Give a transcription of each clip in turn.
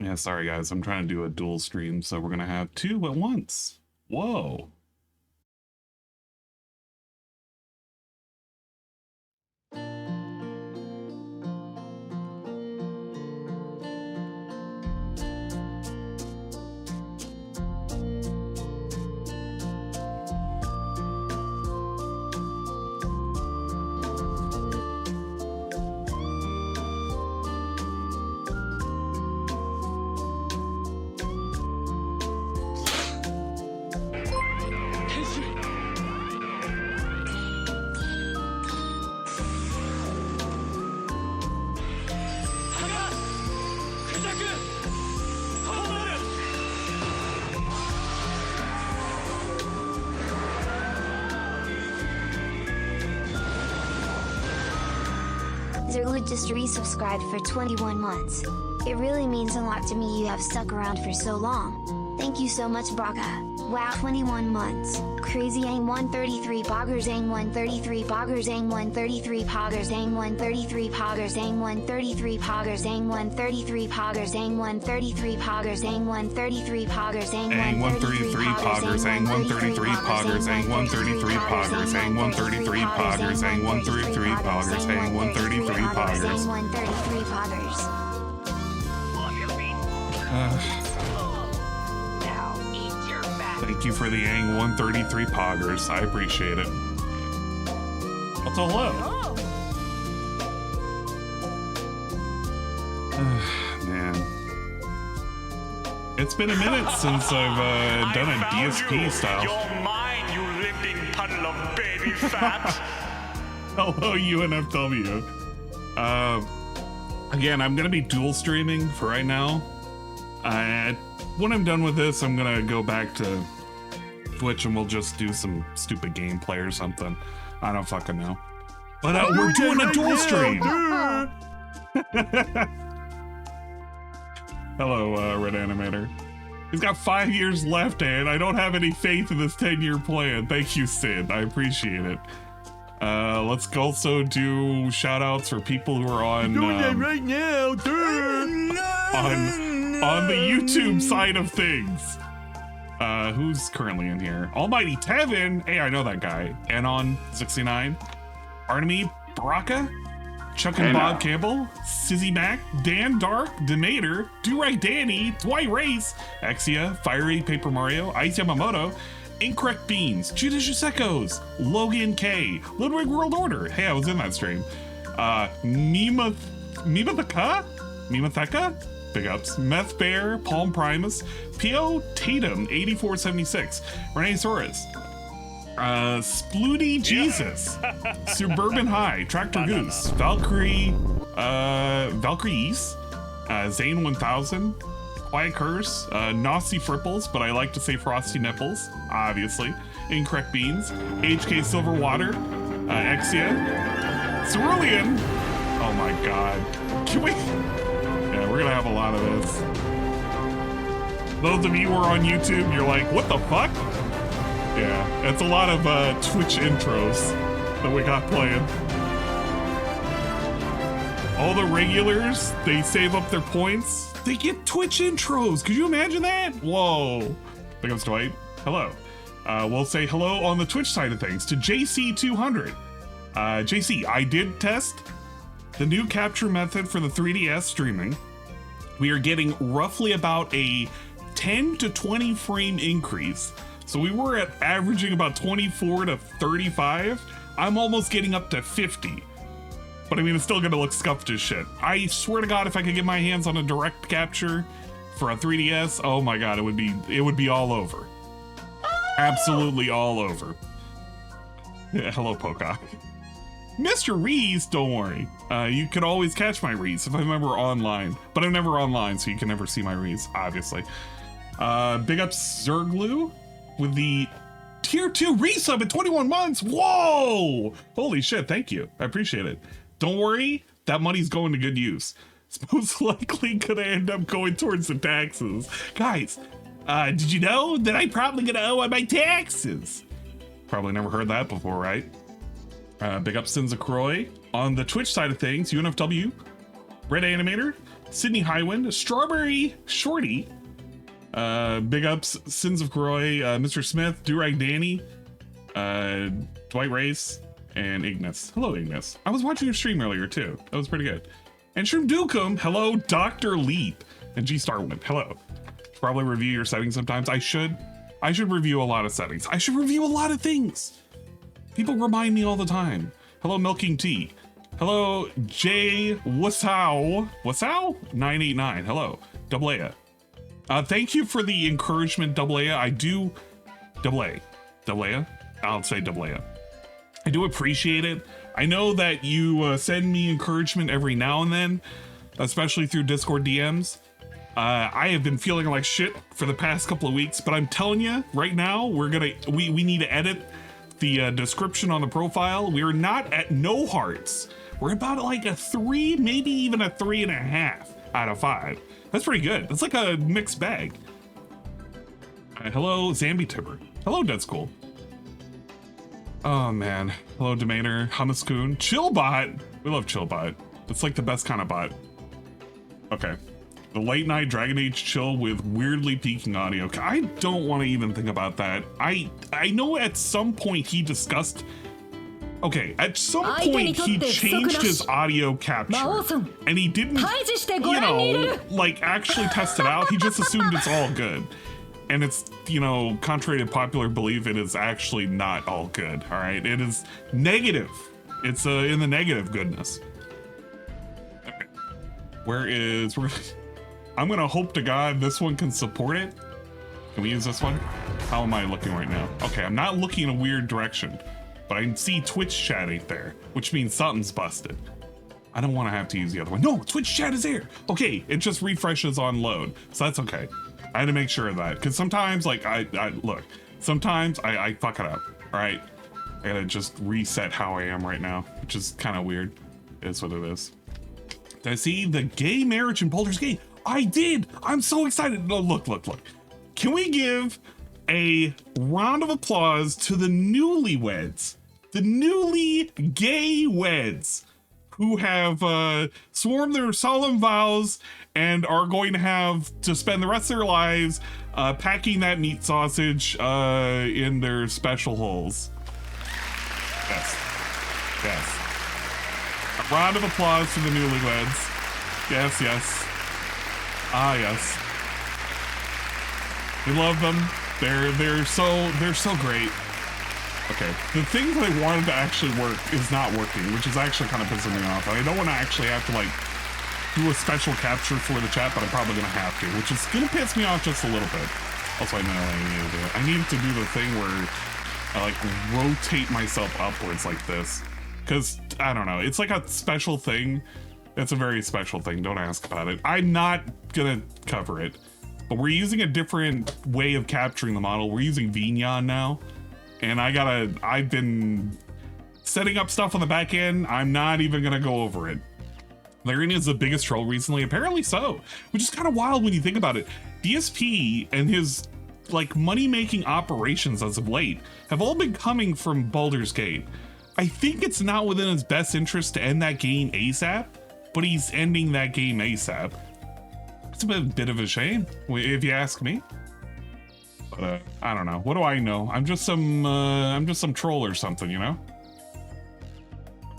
Yeah, sorry guys, I'm trying to do a dual stream, so we're gonna have two at once. Whoa. Zerglud just resubscribed for 21 months. It really means a lot to me you have stuck around for so long. Thank you so much, Braga. Wow, 21 months. Crazy Ang 133 Poggers Ang 133 Poggers Ang 133 Poggers Ang 133 Poggers Ang 133 Poggers Ang 133 Poggers Ang 133 Poggers Ang 133 Poggers Ang 133 Poggers Ang 133 Poggers Ang 133 Poggers Ang 133 Poggers Ang 133 Poggers Ang 133 Poggers 133 Poggers. Thank you for the Ang 133 Poggers. I appreciate it. What's a hello? Man. It's been a minute since I've done a DSP style. You're mine, you living puddle of baby fat. Hello, UNFW. Again, I'm gonna be dual streaming for right now. When I'm done with this, I'm gonna go back to Twitch and we'll just do some stupid gameplay or something. I don't fucking know. But we're doing a dual stream. Hello, Red Animator. He's got 5 years left, and I don't have any faith in this 10-year plan. Thank you, Sid. I appreciate it. Let's also do shout-outs for people who are on doing that right now, on the YouTube side of things. Who's currently in here? Almighty Tevin. Hey, I know that guy. Anon69. Artemy Baraka. Chuck and Bob Campbell. Sizzy Mac. Dan Dark. Denator. Do-Right Danny. Dwight Race. Exia. Fiery Paper Mario. Ice Yamamoto. Incorrect Beans. Judicious Echoes. Logan K. Ludwig World Order. Hey, I was in that stream. Mimatheka? Big ups. Meth Bear, Palm Primus, P.O. Tatum, 8476, Renasaurus, Splooty Jesus, Suburban High, Tractor Goose, Valkyrie, Valkyries, Zane 1000, Quiet Curse, Nossi Fripples, but I like to say Frosty Nipples, obviously, Incorrect Beans, HK Silverwater, Exia, Cerulean. Oh my god. Can we? Yeah, we're gonna have a lot of this. Those of you who are on YouTube, you're like, what the fuck? Yeah, it's a lot of Twitch intros that we got playing. All the regulars, they save up their points. They get Twitch intros. Could you imagine that? Whoa. There goes Dwight. Hello. We'll say hello on the Twitch side of things to JC200. JC, I did test the new capture method for the 3DS streaming. We are getting roughly about a 10 to 20 frame increase. So we were at averaging about 24 to 35. I'm almost getting up to 50. But I mean, it's still gonna look scuffed as shit. I swear to God, if I could get my hands on a direct capture for a 3DS, oh my God, it would be all over. Absolutely all over. Yeah, hello, Pocock. Mr. Reese, don't worry. You could always catch my Reese if I'm ever online. But I'm never online, so you can never see my Reese, obviously. Big ups Zerglud with the tier 2 resub at 21 months. Whoa! Holy shit, thank you. I appreciate it. Don't worry, that money's going to good use. It's most likely gonna end up going towards the taxes. Guys, did you know that I'm probably gonna owe on my taxes? Probably never heard that before, right? Big up Sinza Croy. On the Twitch side of things, UNFW, Red Animator, Sydney Highwind, Strawberry Shorty, big ups, Sins of Croy, Mr. Smith, Durag Danny, Dwight Race, and Ignis. Hello, Ignis. I was watching your stream earlier too. That was pretty good. And Shroom Dukum, hello, Dr. Leap, and G Starwind, hello. Probably review your settings sometimes. I should review a lot of settings. I should review a lot of things. People remind me all the time. Hello, Milking Tea. Hello, Jay Wasow 989. Hello, Double A. Thank you for the encouragement, Double A. I do, Double A. I'll say Double A. I do appreciate it. I know that you send me encouragement every now and then, especially through Discord DMs. I have been feeling like shit for the past couple of weeks, but I'm telling you right now, we need to edit the description on the profile. We are not at no hearts. We're about like a 3, maybe even a 3.5 out of 5. That's pretty good. That's like a mixed bag. Hello, Zambi Tibber. Hello, Dead School. Oh man. Hello, Demeter, Hummuscoon, Chillbot. We love Chillbot. It's like the best kind of bot. Okay. The late night Dragon Age chill with weirdly peaking audio. I don't want to even think about that. I know at some point he discussed. Okay, at some point he changed his audio capture and he didn't, you know, like actually test it out. He just assumed it's all good. And it's, you know, contrary to popular belief, it is actually not all good. All right, it is negative. It's in the negative goodness. Okay, I'm gonna hope to God this one can support it. Can we use this one? How am I looking right now? Okay, I'm not looking in a weird direction, but I can see Twitch chat ain't there, which means something's busted. I don't want to have to use the other one. No, Twitch chat is there. Okay, it just refreshes on load, so that's okay. I had to make sure of that, because sometimes, like, sometimes I fuck it up, all right? I gotta just reset how I am right now, which is kind of weird. It is what it is. Did I see the gay marriage in Baldur's Gate? I did! I'm so excited. No, look. Can we give a round of applause to the newlyweds? The newly gay weds who have sworn their solemn vows and are going to have to spend the rest of their lives packing that meat sausage in their special holes. Yes. A round of applause to the newlyweds. Yes. Ah, yes. We love them. They're so great. Okay, the thing that I wanted to actually work is not working, which is actually kind of pissing me off. I don't want to actually have to like do a special capture for the chat, but I'm probably gonna have to, which is gonna piss me off just a little bit. Also, I know what I need to do. I need to do the thing where I like rotate myself upwards like this, because I don't know. It's like a special thing. It's a very special thing. Don't ask about it. I'm not gonna cover it, but we're using a different way of capturing the model. We're using Vignon now. And I've been setting up stuff on the back end. I'm not even gonna go over it. Larian is the biggest troll recently, apparently so, which is kind of wild when you think about it. DSP and his like money-making operations as of late have all been coming from Baldur's Gate. I think it's not within his best interest to end that game ASAP, but he's ending that game ASAP. It's a bit of a shame, if you ask me. But I don't know. What do I know? I'm just some troll or something, you know?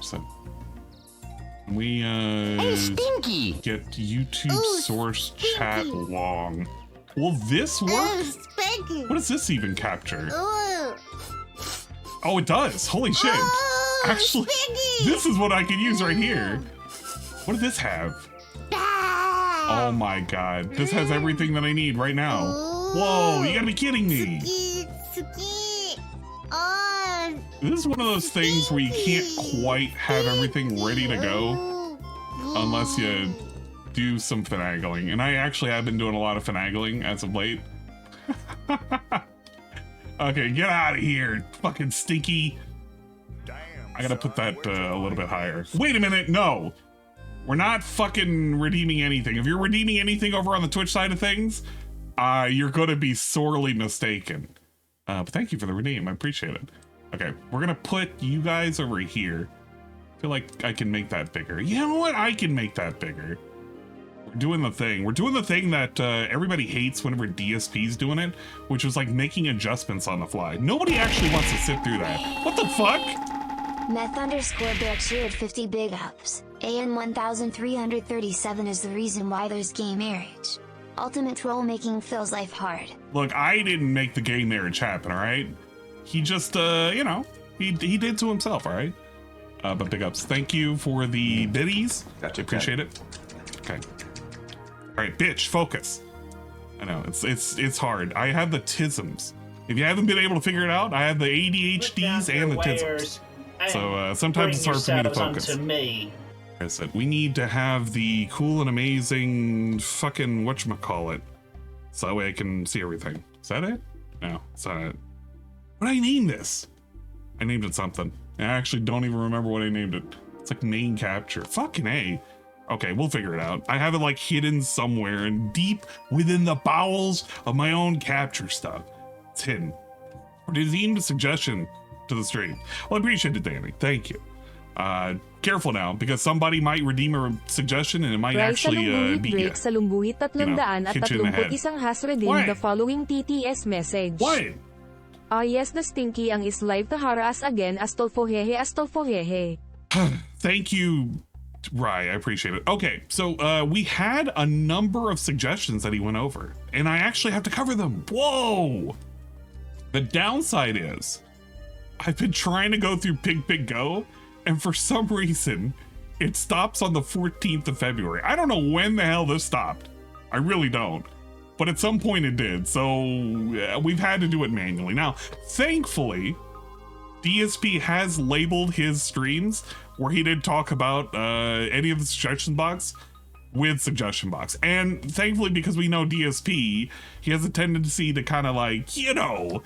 So we hey, Stinky! Get YouTube source chat long. Will this work? What does this even capture? Oh, it does. Holy shit. Actually, this is what I can use right here. What does this have? Oh my god. This has everything that I need right now. Whoa, you gotta be kidding me. This is one of those things where you can't quite have everything ready to go unless you do some finagling. And I actually have been doing a lot of finagling as of late. Okay, get out of here, fucking stinky. I gotta put that a little bit higher. Wait a minute, no. We're not fucking redeeming anything. If you're redeeming anything over on the Twitch side of things, you're gonna be sorely mistaken. But thank you for the redeem, I appreciate it. Okay, we're gonna put you guys over here. I feel like I can make that bigger. You know what? I can make that bigger. doing the thing. We're doing the thing that everybody hates whenever DSP's doing it, which is like making adjustments on the fly. Nobody actually wants to sit through that. What the fuck? Meth_Bear cheered 50 big ups. AN 1337 is the reason why there's gay marriage. Ultimate troll making Phil's life hard. Look, I didn't make the gay marriage happen, all right? He just, you know, he did to himself, all right? But big ups. Thank you for the biddies. Gotcha. Appreciate it. Okay. All right, bitch, focus. I know, it's hard. I have the tisms. If you haven't been able to figure it out, I have the ADHDs and the tisms. So sometimes it's hard for me to focus. Me. I said, we need to have the cool and amazing fucking whatchamacallit. So that way I can see everything. Is that it? No, it's not it. What did I name this? I named it something. I actually don't even remember what I named it. It's like main capture. Fucking A. Okay, we'll figure it out. I have it like hidden somewhere and deep within the bowels of my own capture stuff. It's hidden. Or did he even a suggestion to the stream? Well, I appreciate it, Danny. Thank you. Careful now, because somebody might redeem a suggestion and it might actually be break sa lumbuhit 331 has redeemed the following TTS message. What? Ah yes, the stinky ang is live to harass again Astolfohehe Astolfohehe. Thank you, Rye. I appreciate it. Okay, so we had a number of suggestions that he went over, and I actually have to cover them. Whoa! The downside is I've been trying to go through beco, and for some reason, it stops on the 14th of February. I don't know when the hell this stopped. I really don't. But at some point it did, so we've had to do it manually. Now, thankfully, DSP has labeled his streams where he did talk about any of the suggestion box with suggestion box. And thankfully, because we know DSP, he has a tendency to kind of like, you know,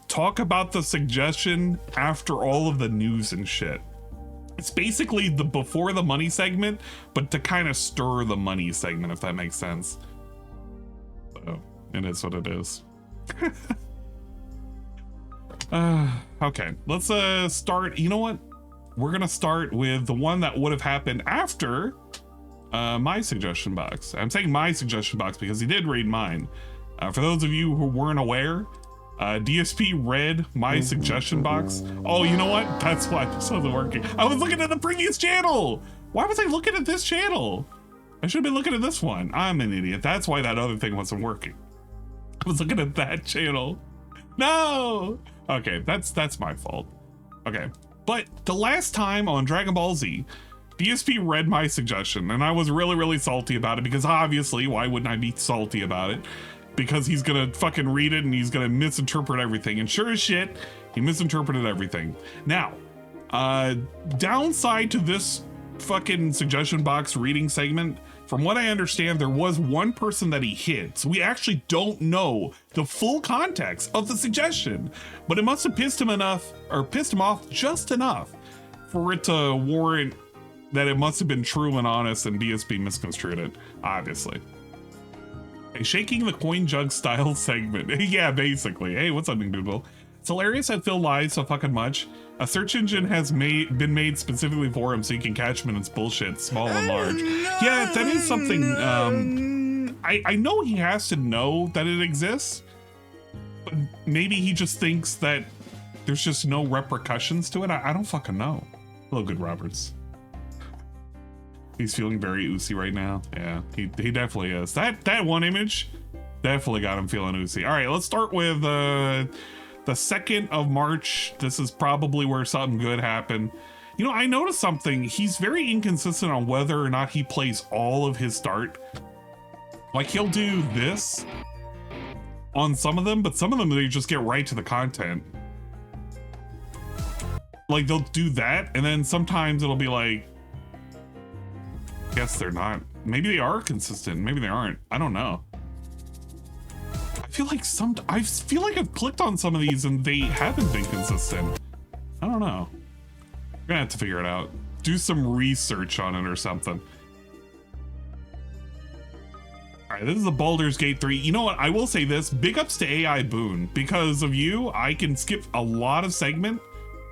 talk about the suggestion after all of the news and shit. It's basically the before the money segment, but to kind of stir the money segment, if that makes sense. So it is what it is. Okay, let's start. You know what? We're gonna start with the one that would have happened after my suggestion box. I'm saying my suggestion box because he did read mine. For those of you who weren't aware, DSP read my suggestion box. Oh, you know what? That's why this wasn't working. I was looking at the previous channel. Why was I looking at this channel? I should have been looking at this one. I'm an idiot. That's why that other thing wasn't working. I was looking at that channel. No. Okay, that's my fault. Okay, but the last time on Dragon Ball Z, DSP read my suggestion, and I was really salty about it because obviously, why wouldn't I be salty about it? Because he's gonna fucking read it and he's gonna misinterpret everything. And sure as shit, he misinterpreted everything. Now, downside to this fucking suggestion box reading segment, from what I understand, there was one person that he hit. So we actually don't know the full context of the suggestion, but it must have pissed him enough, or pissed him off just enough for it to warrant that it must have been true and honest and DSP misconstrued it, obviously. Shaking the coin jug style segment. Yeah, basically. Hey, what's up, Doodle? It's hilarious that Phil lies so fucking much. A search engine has been made specifically for him so you can catch him in its bullshit, small and large. Yeah, that is something. I know he has to know that it exists, but maybe he just thinks that there's just no repercussions to it. I don't fucking know. Hello, Good Roberts. He's feeling very oozy right now. Yeah, he definitely is. That one image definitely got him feeling oozy. All right, let's start with the 2nd of March. This is probably where something good happened. You know, I noticed something. He's very inconsistent on whether or not he plays all of his start. Like, he'll do this on some of them, but some of them they just get right to the content. Like, they'll do that, and then sometimes it'll be like, guess they're not. Maybe they are consistent. Maybe they aren't. I don't know. I feel like I've clicked on some of these and they haven't been consistent. I don't know. We're gonna have to figure it out. Do some research on it or something. All right, this is the Baldur's Gate 3. You know what? I will say this. Big ups to AI Boon. Because of you, I can skip a lot of segment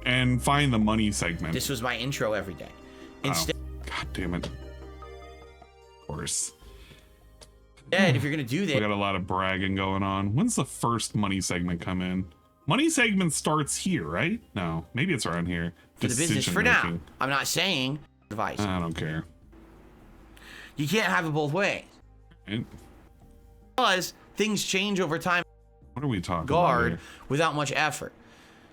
and find the money segment. This was my intro every day. Instead. God damn it. Of course. If you're gonna do We that, got a lot of bragging going on. When's the first money segment come in? Money segment starts here, right? No, maybe it's around here. for the business for now. I'm not saying advice. I don't care. You can't have it both ways. Right? Because things change over time. What are we talking about Guard here? without much effort.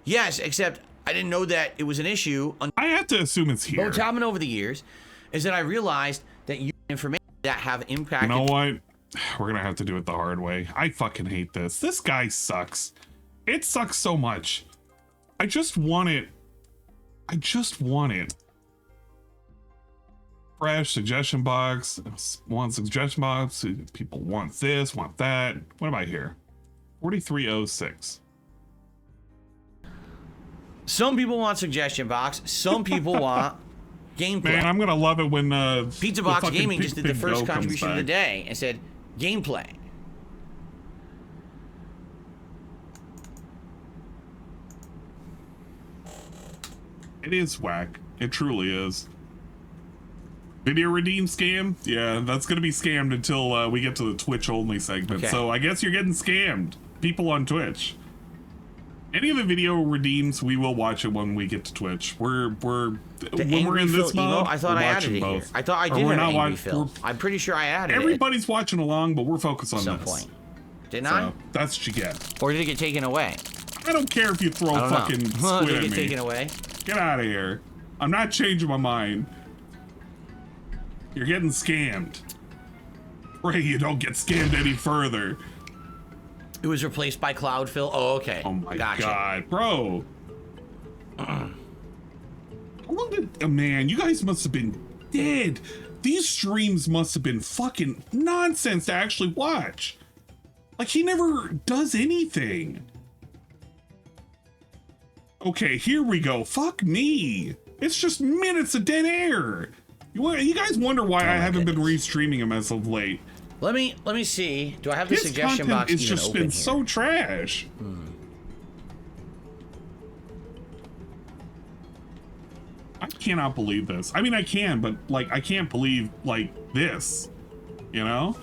Yes, except I didn't know that it was an issue until I have to assume it's here. what's happened over the years is that I realized that you information that have impacted. You know what? We're gonna have to do it the hard way. I fucking hate this. This guy sucks. It sucks so much. I just want it. I just want it. Fresh suggestion box. Want suggestion box. People want this, want that. What am I here? 4306. Some people want suggestion box. Some people want gameplay. Man, I'm gonna love it when Pizza the Box fucking Gaming just did the Big first Go comes contribution of the back. day and said gameplay. It is whack. It truly is. Video redeem scam? Yeah, that's gonna be scammed until we get to the Twitch only segment. Okay. So I guess you're getting scammed. People on Twitch. Any of the video redeems, we will watch it when we get to Twitch. When we're Angry in this Phil emo? mode, I thought we're I added watching it here. both. I thought I Or did we're have not Angry wa- Phil. we're- I'm pretty sure I added it Everybody's watching along, but we're focused on at some this. point. Didn't So that's what you get. I? Or did it get taken away? I don't care if you throw I don't fucking know. squid Did it at get me. taken away? Get out of here. I'm not changing my mind. You're getting scammed. Pray you don't get scammed any further. It was replaced by Cloud Phil. Oh, okay. Oh my Gotcha. god, bro. How long did... Oh, man, you guys must have been dead. These streams must have been fucking nonsense to actually watch. Like, he never does anything. Okay, here we go. Fuck me. It's just minutes of dead air. You guys wonder why I haven't been restreaming him as of late. Let me see. Do I have the His suggestion content box has even just open been here? so trash. I cannot believe this. I mean, I can, but like, I can't believe like this. You know?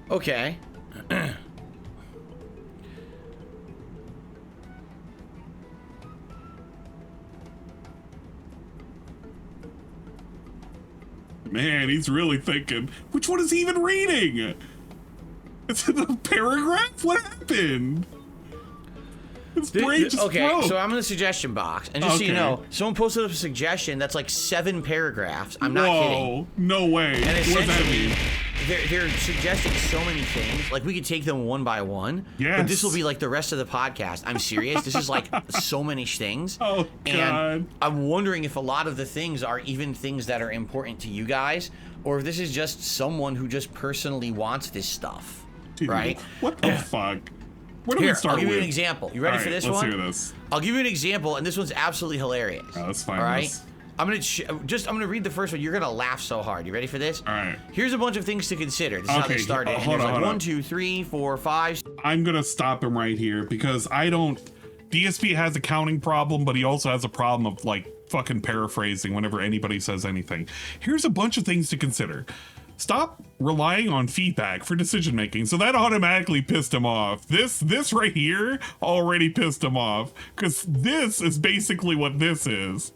Okay. Man, he's really thinking. Which one is he even reading? Is it a paragraph? What happened? His brain just Okay, broke. so I'm in the suggestion box, and just so you Okay. know, someone posted up a suggestion that's like 7 paragraphs. I'm not kidding. Whoa, no way. And What does that essentially, mean? they're suggesting so many things. Like, we could take them one by one. Yes. But this will be like the rest of the podcast. I'm serious. This is like so many things. Oh, God. And I'm wondering if a lot of the things are even things that are important to you guys, or if this is just someone who just personally wants this stuff. Dude, Right? What the fuck? Where do Here, we start I'll give with? you an example. You ready All for right, this let's one? hear this. I'll give you an example, and this one's absolutely hilarious. Oh, let's find All right? this. I'm gonna read the first one. You're gonna laugh so hard. You ready for this? All right. Here's a bunch of things to consider. This is how they Okay, started. And hold there's on, like hold on. 1, 2, 3, 4, 5. I'm gonna stop him right here because I don't. DSP has a counting problem, but he also has a problem of like fucking paraphrasing whenever anybody says anything. Here's a bunch of things to consider. Stop relying on feedback for decision making. So that automatically pissed him off. This right here already pissed him off because this is basically what this is.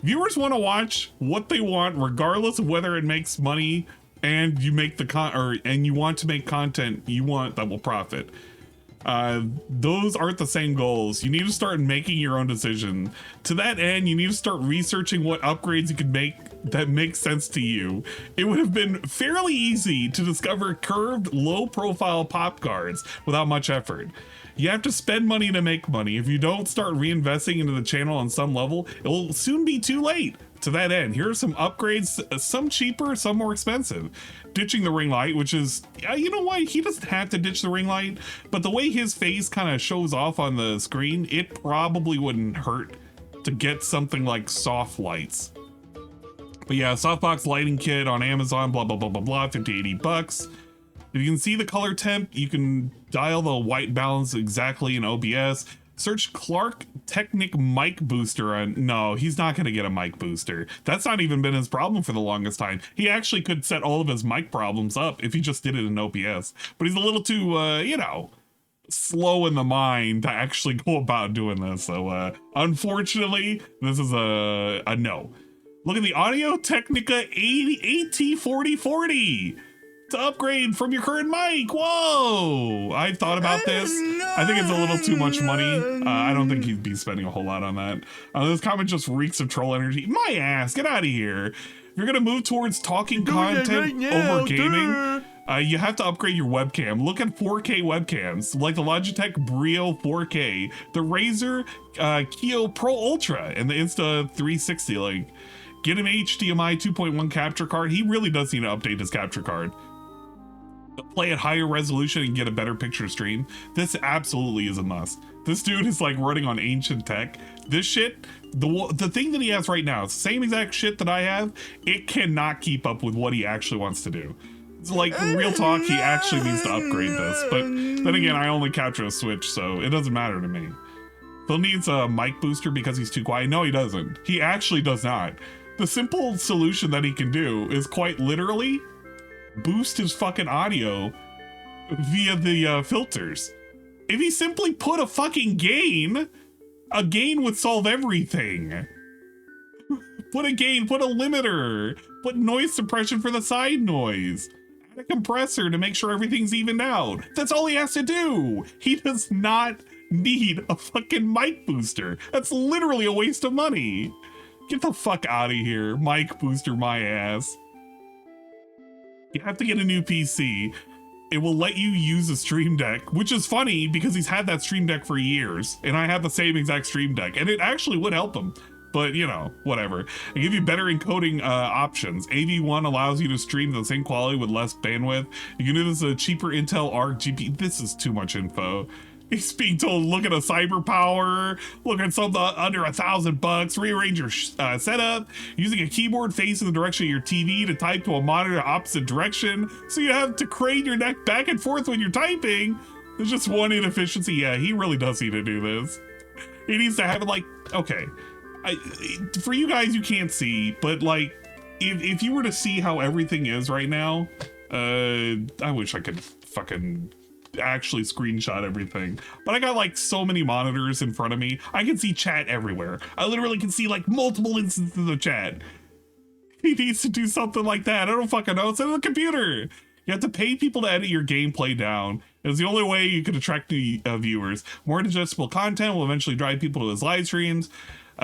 Viewers want to watch what they want, regardless of whether it makes money, and you make the and you want to make content you want that will profit. Those aren't the same goals. You need to start making your own decision. To that end, you need to start researching what upgrades you can make that make sense to you. It would have been fairly easy to discover curved, low-profile pop guards without much effort. You have to spend money to make money. If you don't start reinvesting into the channel on some level, it will soon be too late. To that end, here are some upgrades, some cheaper, some more expensive. Ditching the ring light, which is, you know what, he doesn't have to ditch the ring light, but the way his face kind of shows off on the screen, it probably wouldn't hurt to get something like soft lights. But yeah, softbox lighting kit on Amazon, blah, blah, blah, blah, blah, 50, 80 bucks. If you can see the color temp, you can dial the white balance exactly in OBS. Search Clark Technic mic booster on. No, he's not going to get a mic booster. That's not even been his problem for the longest time. He actually could set all of his mic problems up if he just did it in OPS. But he's a little too, you know, slow in the mind to actually go about doing this. So, unfortunately, this is a no. Look at the Audio Technica AT4040 to upgrade from your current mic. Whoa! I've thought about this. I think it's a little too much money. I don't think he'd be spending a whole lot on that. This comment just reeks of troll energy. My ass, get out of here. If you're gonna move towards talking content over gaming, you have to upgrade your webcam. Look at 4K webcams, like the Logitech Brio 4K, the Razer Kio Pro Ultra, and the Insta360. Like, get an HDMI 2.1 capture card. He really does need to update his capture card. Play at higher resolution and get a better picture stream. This absolutely is a must. This dude is like running on ancient tech. This shit, the thing that he has right now, it's the same exact shit that I have. It cannot keep up with what he actually wants to do. It's like, real talk, he actually needs to upgrade this. But then again, I only capture a Switch, so it doesn't matter to me. Phil needs a mic booster because he's too quiet. No, he doesn't. He actually does not. The simple solution that he can do is quite literally boost his fucking audio via the filters. If he simply put a fucking gain, a gain would solve everything. Put a gain, put a limiter, put noise suppression for the side noise, add a compressor to make sure everything's evened out. That's all he has to do. He does not need a fucking mic booster. That's literally a waste of money. Get the fuck out of here. Mic booster my ass. You have to get a new PC. It will let you use a Stream Deck, which is funny because he's had that Stream Deck for years, and I have the same exact Stream Deck, and it actually would help him. But, you know, whatever. I give you better encoding options. AV1 allows you to stream the same quality with less bandwidth. You can do this with a cheaper Intel Arc GPU. This is too much info. He's being told, look at a cyber power, look at something under $1,000, rearrange your setup, using a keyboard facing the direction of your TV to type to a monitor opposite direction, so you have to crane your neck back and forth when you're typing. There's just one inefficiency. Yeah, he really does need to do this. He needs to have it like, okay, for you guys, you can't see, but like, if you were to see how everything is right now, I wish I could fucking actually screenshot everything, but I got like so many monitors in front of me. I can see chat everywhere. I literally can see like multiple instances of chat. He needs to do something like that. I don't fucking know. It's on the computer. You have to pay people to edit your gameplay down. It's the only way you can attract new viewers. More digestible content will eventually drive people to his live streams.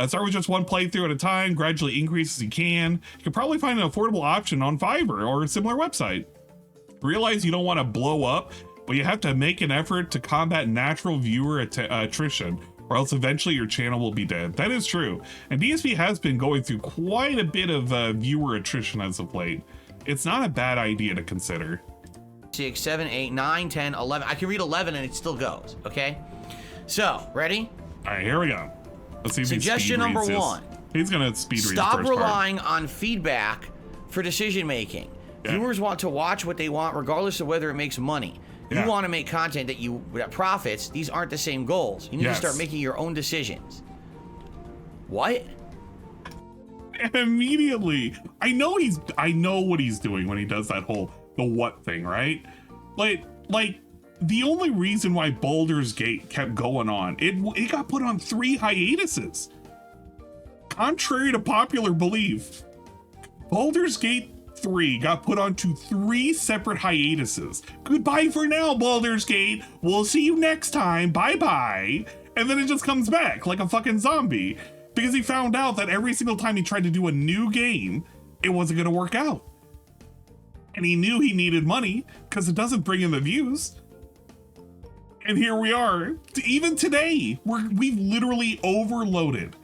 Start with just one playthrough at a time, gradually increase as you can. You can probably find an affordable option on Fiverr or a similar website. Realize you don't want to blow up, but you have to make an effort to combat natural viewer attrition, or else eventually your channel will be dead. That is true. And DSP has been going through quite a bit of viewer attrition as of late. It's not a bad idea to consider. 6, 7, 8, 9, 10, 11. I can read 11 and it still goes, okay? So, ready? All right, here we go. Let's see if Suggestion number 1. He's gonna speed read. Stop relying on feedback for decision making. Yeah. Viewers want to watch what they want regardless of whether it makes money. You want to make content that profits. These aren't the same goals. You need to start making your own decisions. What? And immediately, I know what he's doing when he does that whole the what thing, right? But like the only reason why Baldur's Gate kept going on, it got put on 3 hiatuses. Contrary to popular belief, Baldur's Gate 3 got put onto 3 separate hiatuses. Goodbye for now, Baldur's Gate. We'll see you next time. Bye-bye. And then it just comes back like a fucking zombie because he found out that every single time he tried to do a new game, it wasn't going to work out. And he knew he needed money because it doesn't bring in the views. And here we are. Even today, we've literally overloaded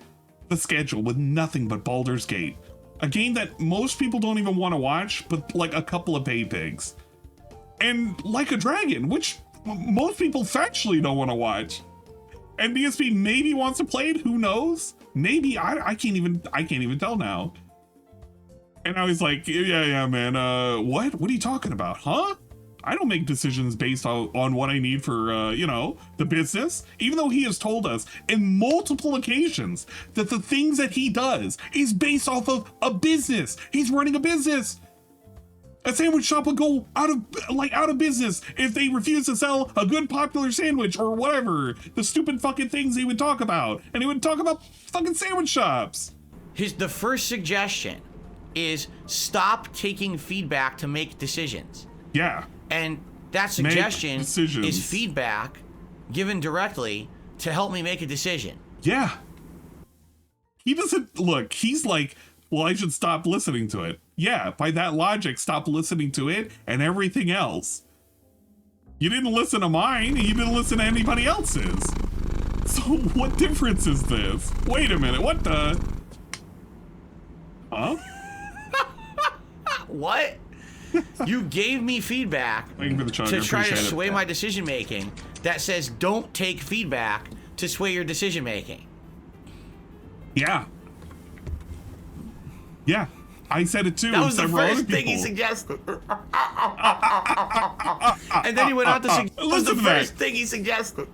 the schedule with nothing but Baldur's Gate. A game that most people don't even want to watch, but like a couple of pay pigs. And Like a Dragon, which most people factually don't want to watch. And DSP maybe wants to play it, who knows? Maybe, I can't even tell now. And I was like, yeah, man, what are you talking about, huh? I don't make decisions based on what I need for, you know, the business. Even though he has told us in multiple occasions that the things that he does is based off of a business. He's running a business. A sandwich shop would go out of business if they refuse to sell a good popular sandwich or whatever. The stupid fucking things he would talk about. And he would talk about fucking sandwich shops. The first suggestion is stop taking feedback to make decisions. Yeah. And that suggestion is feedback given directly to help me make a decision. Yeah. He doesn't look, he's like, well, I should stop listening to it. Yeah, by that logic, stop listening to it and everything else. You didn't listen to mine, and you didn't listen to anybody else's. So what difference is this? Wait a minute, what the? Huh? What? You gave me feedback to try to sway my decision making that says don't take feedback to sway your decision making. Yeah. Yeah. I said it too. That was the first thing he suggested. And then he went on to suggest. That was the first thing he suggested.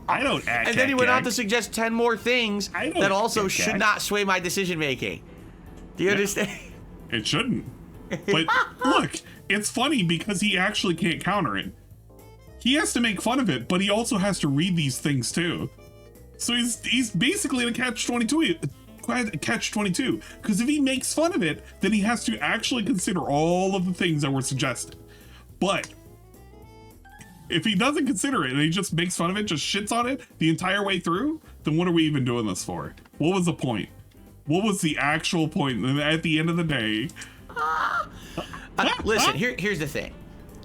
I don't act. And then he went on to suggest 10 more things that also should not sway my decision making. Do you understand? It shouldn't. But look, it's funny because he actually can't counter it. He has to make fun of it, but he also has to read these things too. So he's basically in a catch-22, because if he makes fun of it, then he has to actually consider all of the things that were suggested. But if he doesn't consider it and he just makes fun of it, just shits on it the entire way through, then what are we even doing this for? What was the point? What was the actual point at the end of the day? Listen, here's the thing.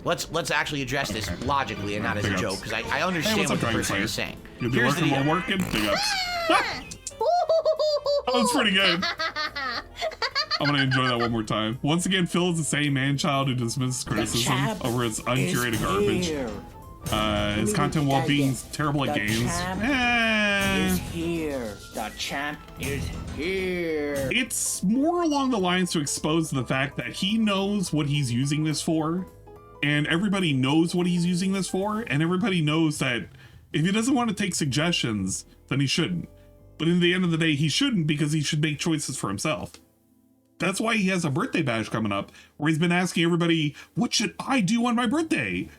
Let's actually address this logically and not as a joke, because I understand what the person is saying. Here's the deal. Working? Big ups. That was pretty good. I'm gonna enjoy that one more time. Once again, Phil is the same man-child who dismisses criticism over his uncurated garbage. His content while being terrible at games. Is here. The champ is here. It's more along the lines to expose the fact that he knows what he's using this for, and everybody knows what he's using this for, and everybody knows that if he doesn't want to take suggestions, then he shouldn't. But in the end of the day, he shouldn't, because he should make choices for himself. That's why he has a birthday bash coming up, where he's been asking everybody, what should I do on my birthday?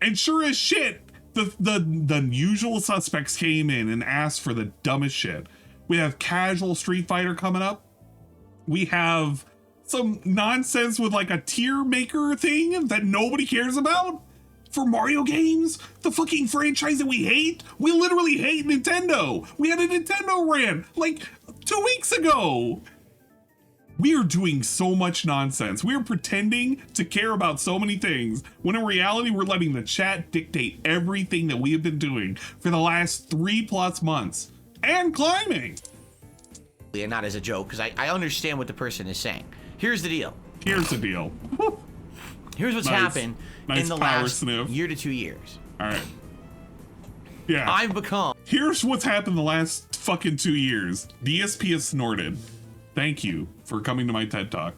And sure as shit, the usual suspects came in and asked for the dumbest shit. We have casual Street Fighter coming up. We have some nonsense with like a tier maker thing that nobody cares about for Mario games, the fucking franchise that we hate. We literally hate Nintendo. We had a Nintendo rant like 2 weeks ago. We are doing so much nonsense. We are pretending to care about so many things, when in reality, we're letting the chat dictate everything that we have been doing for the last 3+ months and climbing. And not as a joke, because I understand what the person is saying. Here's the deal. Here's the deal. Here's what's happened in the last sniff. year to 2 years. All right. Yeah. I've become. Here's what's happened the last fucking 2 years. DSP has snorted. Thank you for coming to my TED Talk.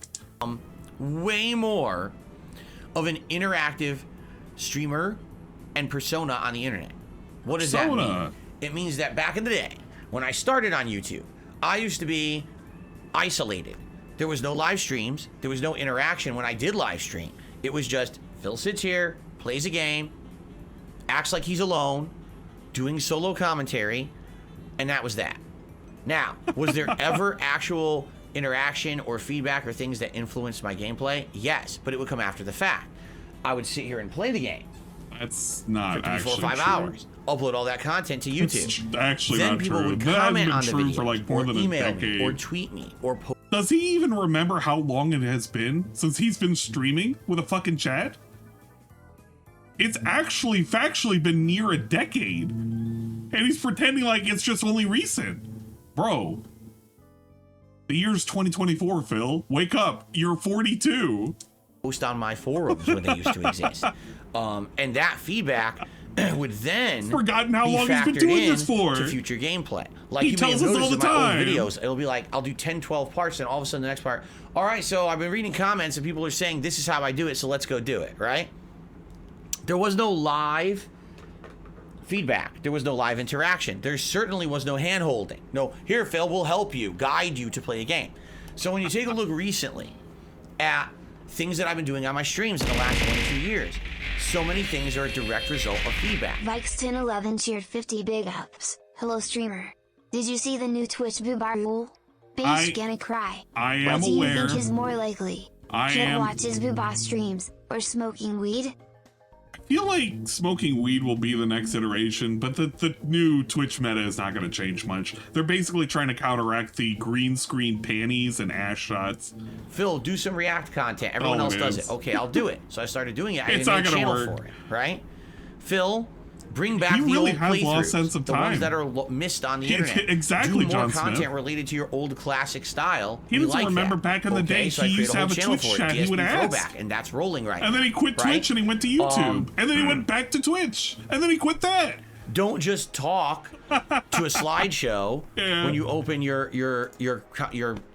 Way more of an interactive streamer and persona on the internet. What does that mean? It means that back in the day, when I started on YouTube, I used to be isolated. There was no live streams. There was no interaction when I did live stream. It was just Phil sits here, plays a game, acts like he's alone, doing solo commentary, and that was that. Now, was there ever actual interaction or feedback or things that influenced my gameplay? Yes, but it would come after the fact. I would sit here and play the game. That's not for 3, 4, actually 5 true. hours. Upload all that content to YouTube. It's actually then not people true. would That comment on hasn't the been video, true for like more or than a email decade. me, or tweet me, or post. Does he even remember how long it has been since he's been streaming with a fucking chat? It's actually factually been near a decade. And he's pretending like it's just only recent. Bro. The year's 2024, Phil. Wake up. You're 42. Post on my forums when they used to exist. And that feedback would then forgotten how be long he's been factored doing in this for to future gameplay. Like He you may have tells us all noticed in the my old time. videos, it'll be like I'll do 10, 12 parts, and all of a sudden the next part. All right, so I've been reading comments and people are saying this is how I do it, so let's go do it. Right? There was no live feedback. There was no live interaction. There certainly was no hand-holding. No, here, Phil, we'll help you, guide you to play a game. So when you take a look recently at things that I've been doing on my streams in the last 1 or 2 years, so many things are a direct result of feedback. Likes 1011 cheered 50 big ups. Hello streamer. Did you see the new Twitch boobar rule? Binge gonna cry. I am what do you aware. think is more likely? Can't watch his boobar streams or smoking weed? I feel like smoking weed will be the next iteration, but the new Twitch meta is not going to change much. They're basically trying to counteract the green screen panties and ass shots. Phil, do some React content. Everyone else does it. Okay, I'll do it. So I started doing it. I It's made not a gonna channel work. for it, right? Phil, bring back He the really old has lost playthroughs, sense of the time. ones that are missed on the internet. Exactly, do more John content Smith. related to your old classic style. He We doesn't like remember that. back in the day so I he created used to whole have a channel Twitch for it, chat he DSP would ask. Throwback, and that's rolling right now. And then he quit right? Twitch and he went to YouTube. And then he went back to Twitch. And then he quit that. Don't just talk to a slideshow Yeah. when you open your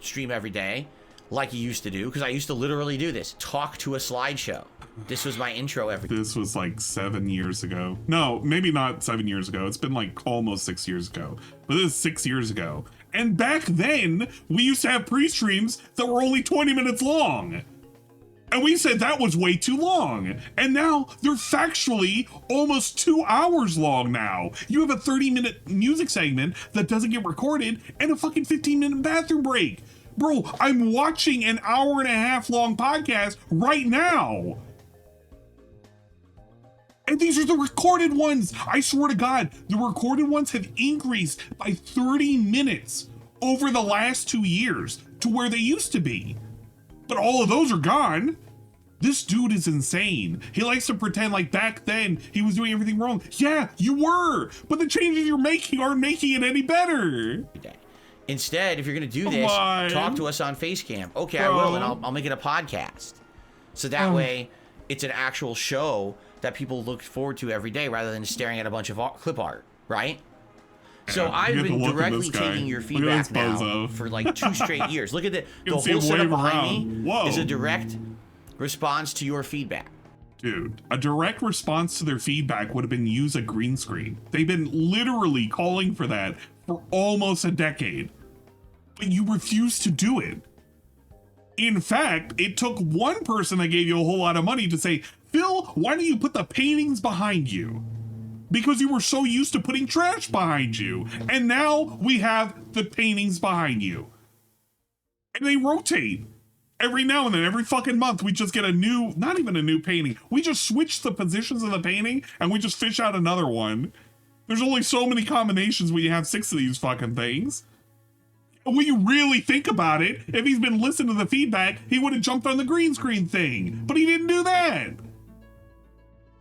stream every day like you used to do, because I used to literally do this. Talk to a slideshow. This was my intro every day. This was like 7 years ago. No, maybe not 7 years ago. It's been like almost 6 years ago. But this is 6 years ago. And back then, we used to have pre-streams that were only 20 minutes long. And we said that was way too long. And now they're factually almost 2 hours long now. You have a 30-minute music segment that doesn't get recorded and a fucking 15-minute bathroom break. Bro, I'm watching an hour and a half long podcast right now. And these are the recorded ones. I swear to God, the recorded ones have increased by 30 minutes over the last 2 years to where they used to be. But all of those are gone. This dude is insane. He likes to pretend like back then he was doing everything wrong. Yeah, you were. But the changes you're making aren't making it any better. Instead, if you're going to do this, talk to us on Facecam. Okay, I will, and I'll make it a podcast. So that way, it's an actual show that people look forward to every day rather than staring at a bunch of clip art, right? So I've been directly taking your feedback now for like 2 straight years. Look at the whole setup behind me is a direct response to your feedback. Dude, a direct response to their feedback would have been use a green screen. They've been literally calling for that for almost a decade. But you refuse to do it. In fact, it took one person that gave you a whole lot of money to say, Phil, why don't you put the paintings behind you? Because you were so used to putting trash behind you. And now we have the paintings behind you. And they rotate. Every now and then, every fucking month, we just get a new, not even a new painting. We just switch the positions of the painting and we just fish out another one. There's only so many combinations when you have 6 of these fucking things. When you really think about it, if he's been listening to the feedback, he would have jumped on the green screen thing. But he didn't do that.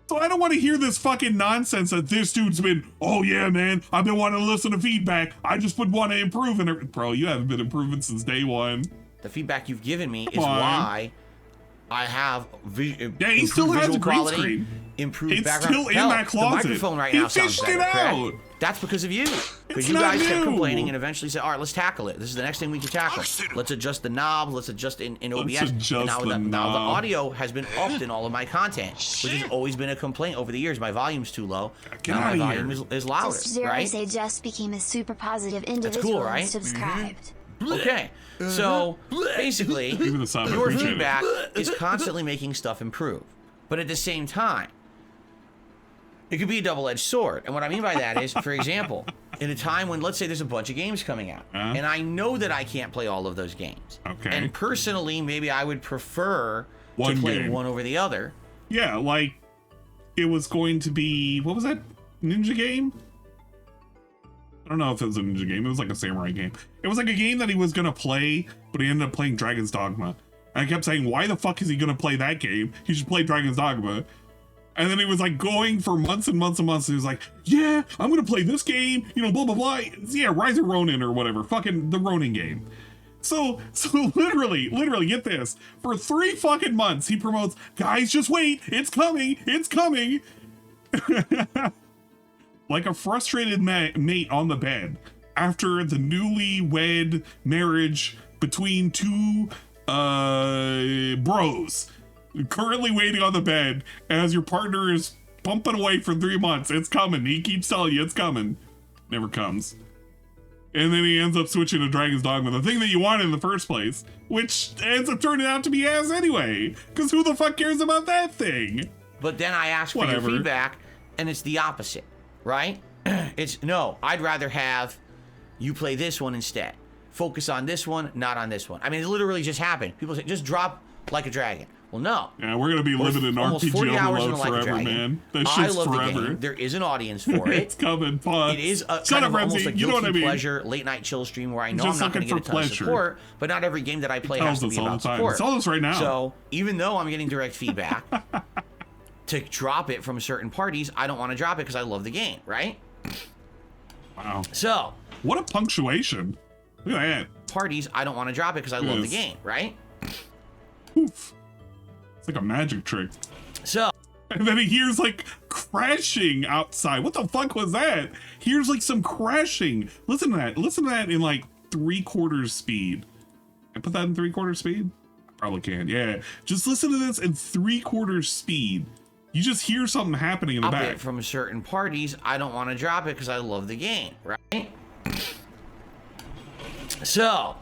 So I don't want to hear this fucking nonsense that this dude's been, oh yeah, man, I've been wanting to listen to feedback. I just would want to improve. And bro, you haven't been improving since day one. The feedback you've given me is why I have he still has a green screen. Improved it's background. Still in that closet. The microphone right now sounds better, correct? That's because of you. Because you guys kept complaining and eventually said, all right, let's tackle it. This is the next thing we can tackle. Let's adjust the knob. Let's adjust in OBS. Now the audio has been upped in all of my content, which has always been a complaint over the years. My volume's too low. Now my volume is louder, right? Say just became a super positive individual. That's cool, right? And subscribed. Okay, so basically, your feedback is constantly making stuff improve. But at the same time, it could be a double-edged sword. And what I mean by that is, for example, in a time when, let's say there's a bunch of games coming out, and I know that I can't play all of those games. Okay. And personally, maybe I would prefer to play one over the other. Yeah, like, it was going to be, what was that ninja game? I don't know if it was a ninja game. It was like a samurai game. It was like a game that he was going to play, but he ended up playing Dragon's Dogma. And I kept saying, why the fuck is he going to play that game? He should play Dragon's Dogma. And then he was like going for months and months and months. He was like, yeah, I'm going to play this game, you know, blah, blah, blah. Yeah, Rise of Ronin or whatever. Fucking the Ronin game. So literally, get this. For 3 fucking months, he promotes, guys, just wait. It's coming. It's coming. Like a frustrated mate on the bed. after the newlywed marriage between two bros currently waiting on the bed as your partner is pumping away for 3 months. It's coming. He keeps telling you it's coming. Never comes. And then he ends up switching to Dragon's Dogma, the thing that you wanted in the first place, which ends up turning out to be ass anyway. Because who the fuck cares about that thing? But then I ask for your feedback, and it's the opposite, right? It's, no, I'd rather have you play this one instead. Focus on this one, not on this one. I mean, it literally just happened. People say, just drop Like a Dragon. Well, no. Yeah, we're gonna be living in RPG overload forever, man. That shit's forever. The game. There is an audience for it. It's coming, pause. It is a kind of almost a guilty pleasure late night chill stream where I know I'm not going to get a ton of support, but not every game that I play has to be about support. It's all this right now. So even though I'm getting direct feedback to drop it from certain parties, I don't want to drop it because I love the game, right? Wow. So what a punctuation! Look at that. Parties, I don't want to drop it because I love the game, right? Oof. It's like a magic trick. So, and then he hears like crashing outside. What the fuck was that? Hears like some crashing. Listen to that. Listen to that in like 3/4 speed. I put that in 3/4 speed? Probably can. Yeah. Just listen to this in 3/4 speed. You just hear something happening in the back. From certain parties, I don't want to drop it because I love the game, right? So,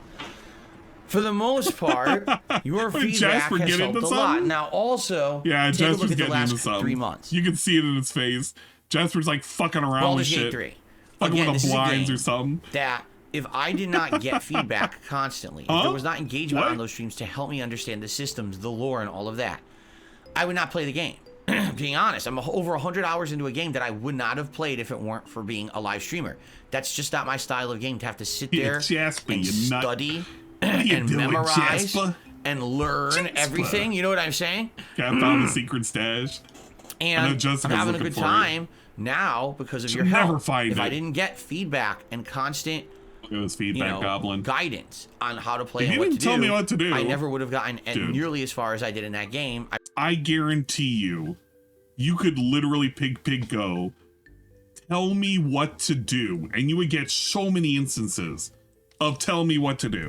for the most part, your feedback has helped a lot. Now, also, yeah, take a look Jasper's at the getting last into something. 3 months. You can see it in his face. Jasper's like fucking around with shit. 3. Fucking Again, with the blinds or something. That if I did not get feedback constantly, if there was not engagement on those streams to help me understand the systems, the lore, and all of that, I would not play the game. Being honest, I'm over 100 hours into a game that I would not have played if it weren't for being a live streamer. That's just not my style of game, to have to sit there and study and memorize and learn everything. You know what I'm saying? Cat found the secret stash. And I'm having a good time now because of your help. If I didn't get feedback and constant guidance on how to play and what to do, I never would have gotten nearly as far as I did in that game. I guarantee you could literally pig go, tell me what to do, and you would get so many instances of tell me what to do.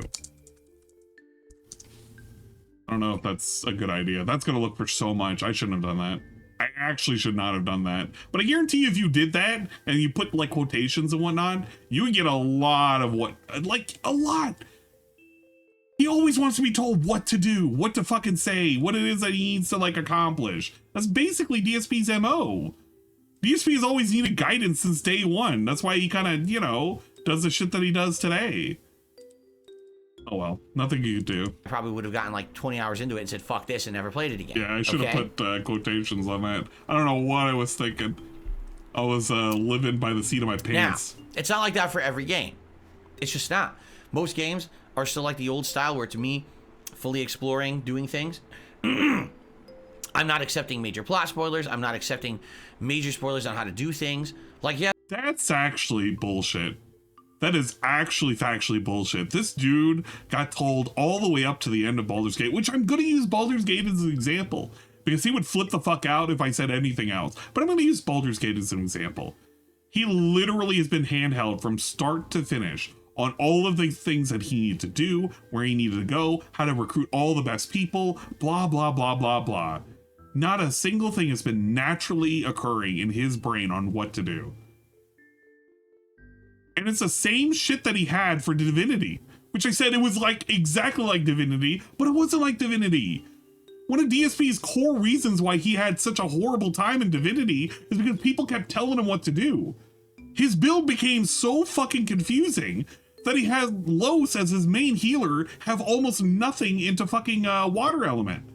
I don't know if that's a good idea. That's gonna look for so much. I shouldn't have done that. I actually should not have done that. But I guarantee you if you did that and you put like quotations and whatnot, you would get a lot of a lot. He always wants to be told what to do, what to fucking say, what it is that he needs to like accomplish. That's basically DSP's MO. DSP has always needed guidance since day one. That's why he kind of, does the shit that he does today. Oh well, nothing you could do. I probably would have gotten like 20 hours into it and said, fuck this, and never played it again. Yeah, I should have put quotations on that. I don't know what I was thinking. I was living by the seat of my pants. Now, it's not like that for every game. It's just not. Most games are still like the old style where it's me fully exploring, doing things. I'm not accepting major plot spoilers. I'm not accepting major spoilers on how to do things. Like, yeah. That's actually bullshit. That is actually factually bullshit. This dude got told all the way up to the end of Baldur's Gate, which I'm going to use Baldur's Gate as an example because he would flip the fuck out if I said anything else. But I'm going to use Baldur's Gate as an example. He literally has been handheld from start to finish on all of the things that he needed to do, where he needed to go, how to recruit all the best people, blah, blah, blah, blah, blah. Not a single thing has been naturally occurring in his brain on what to do. And it's the same shit that he had for Divinity, which I said it was like exactly like Divinity, but it wasn't like Divinity. One of DSP's core reasons why he had such a horrible time in Divinity is because people kept telling him what to do. His build became so fucking confusing that he had Los as his main healer have almost nothing into fucking water element.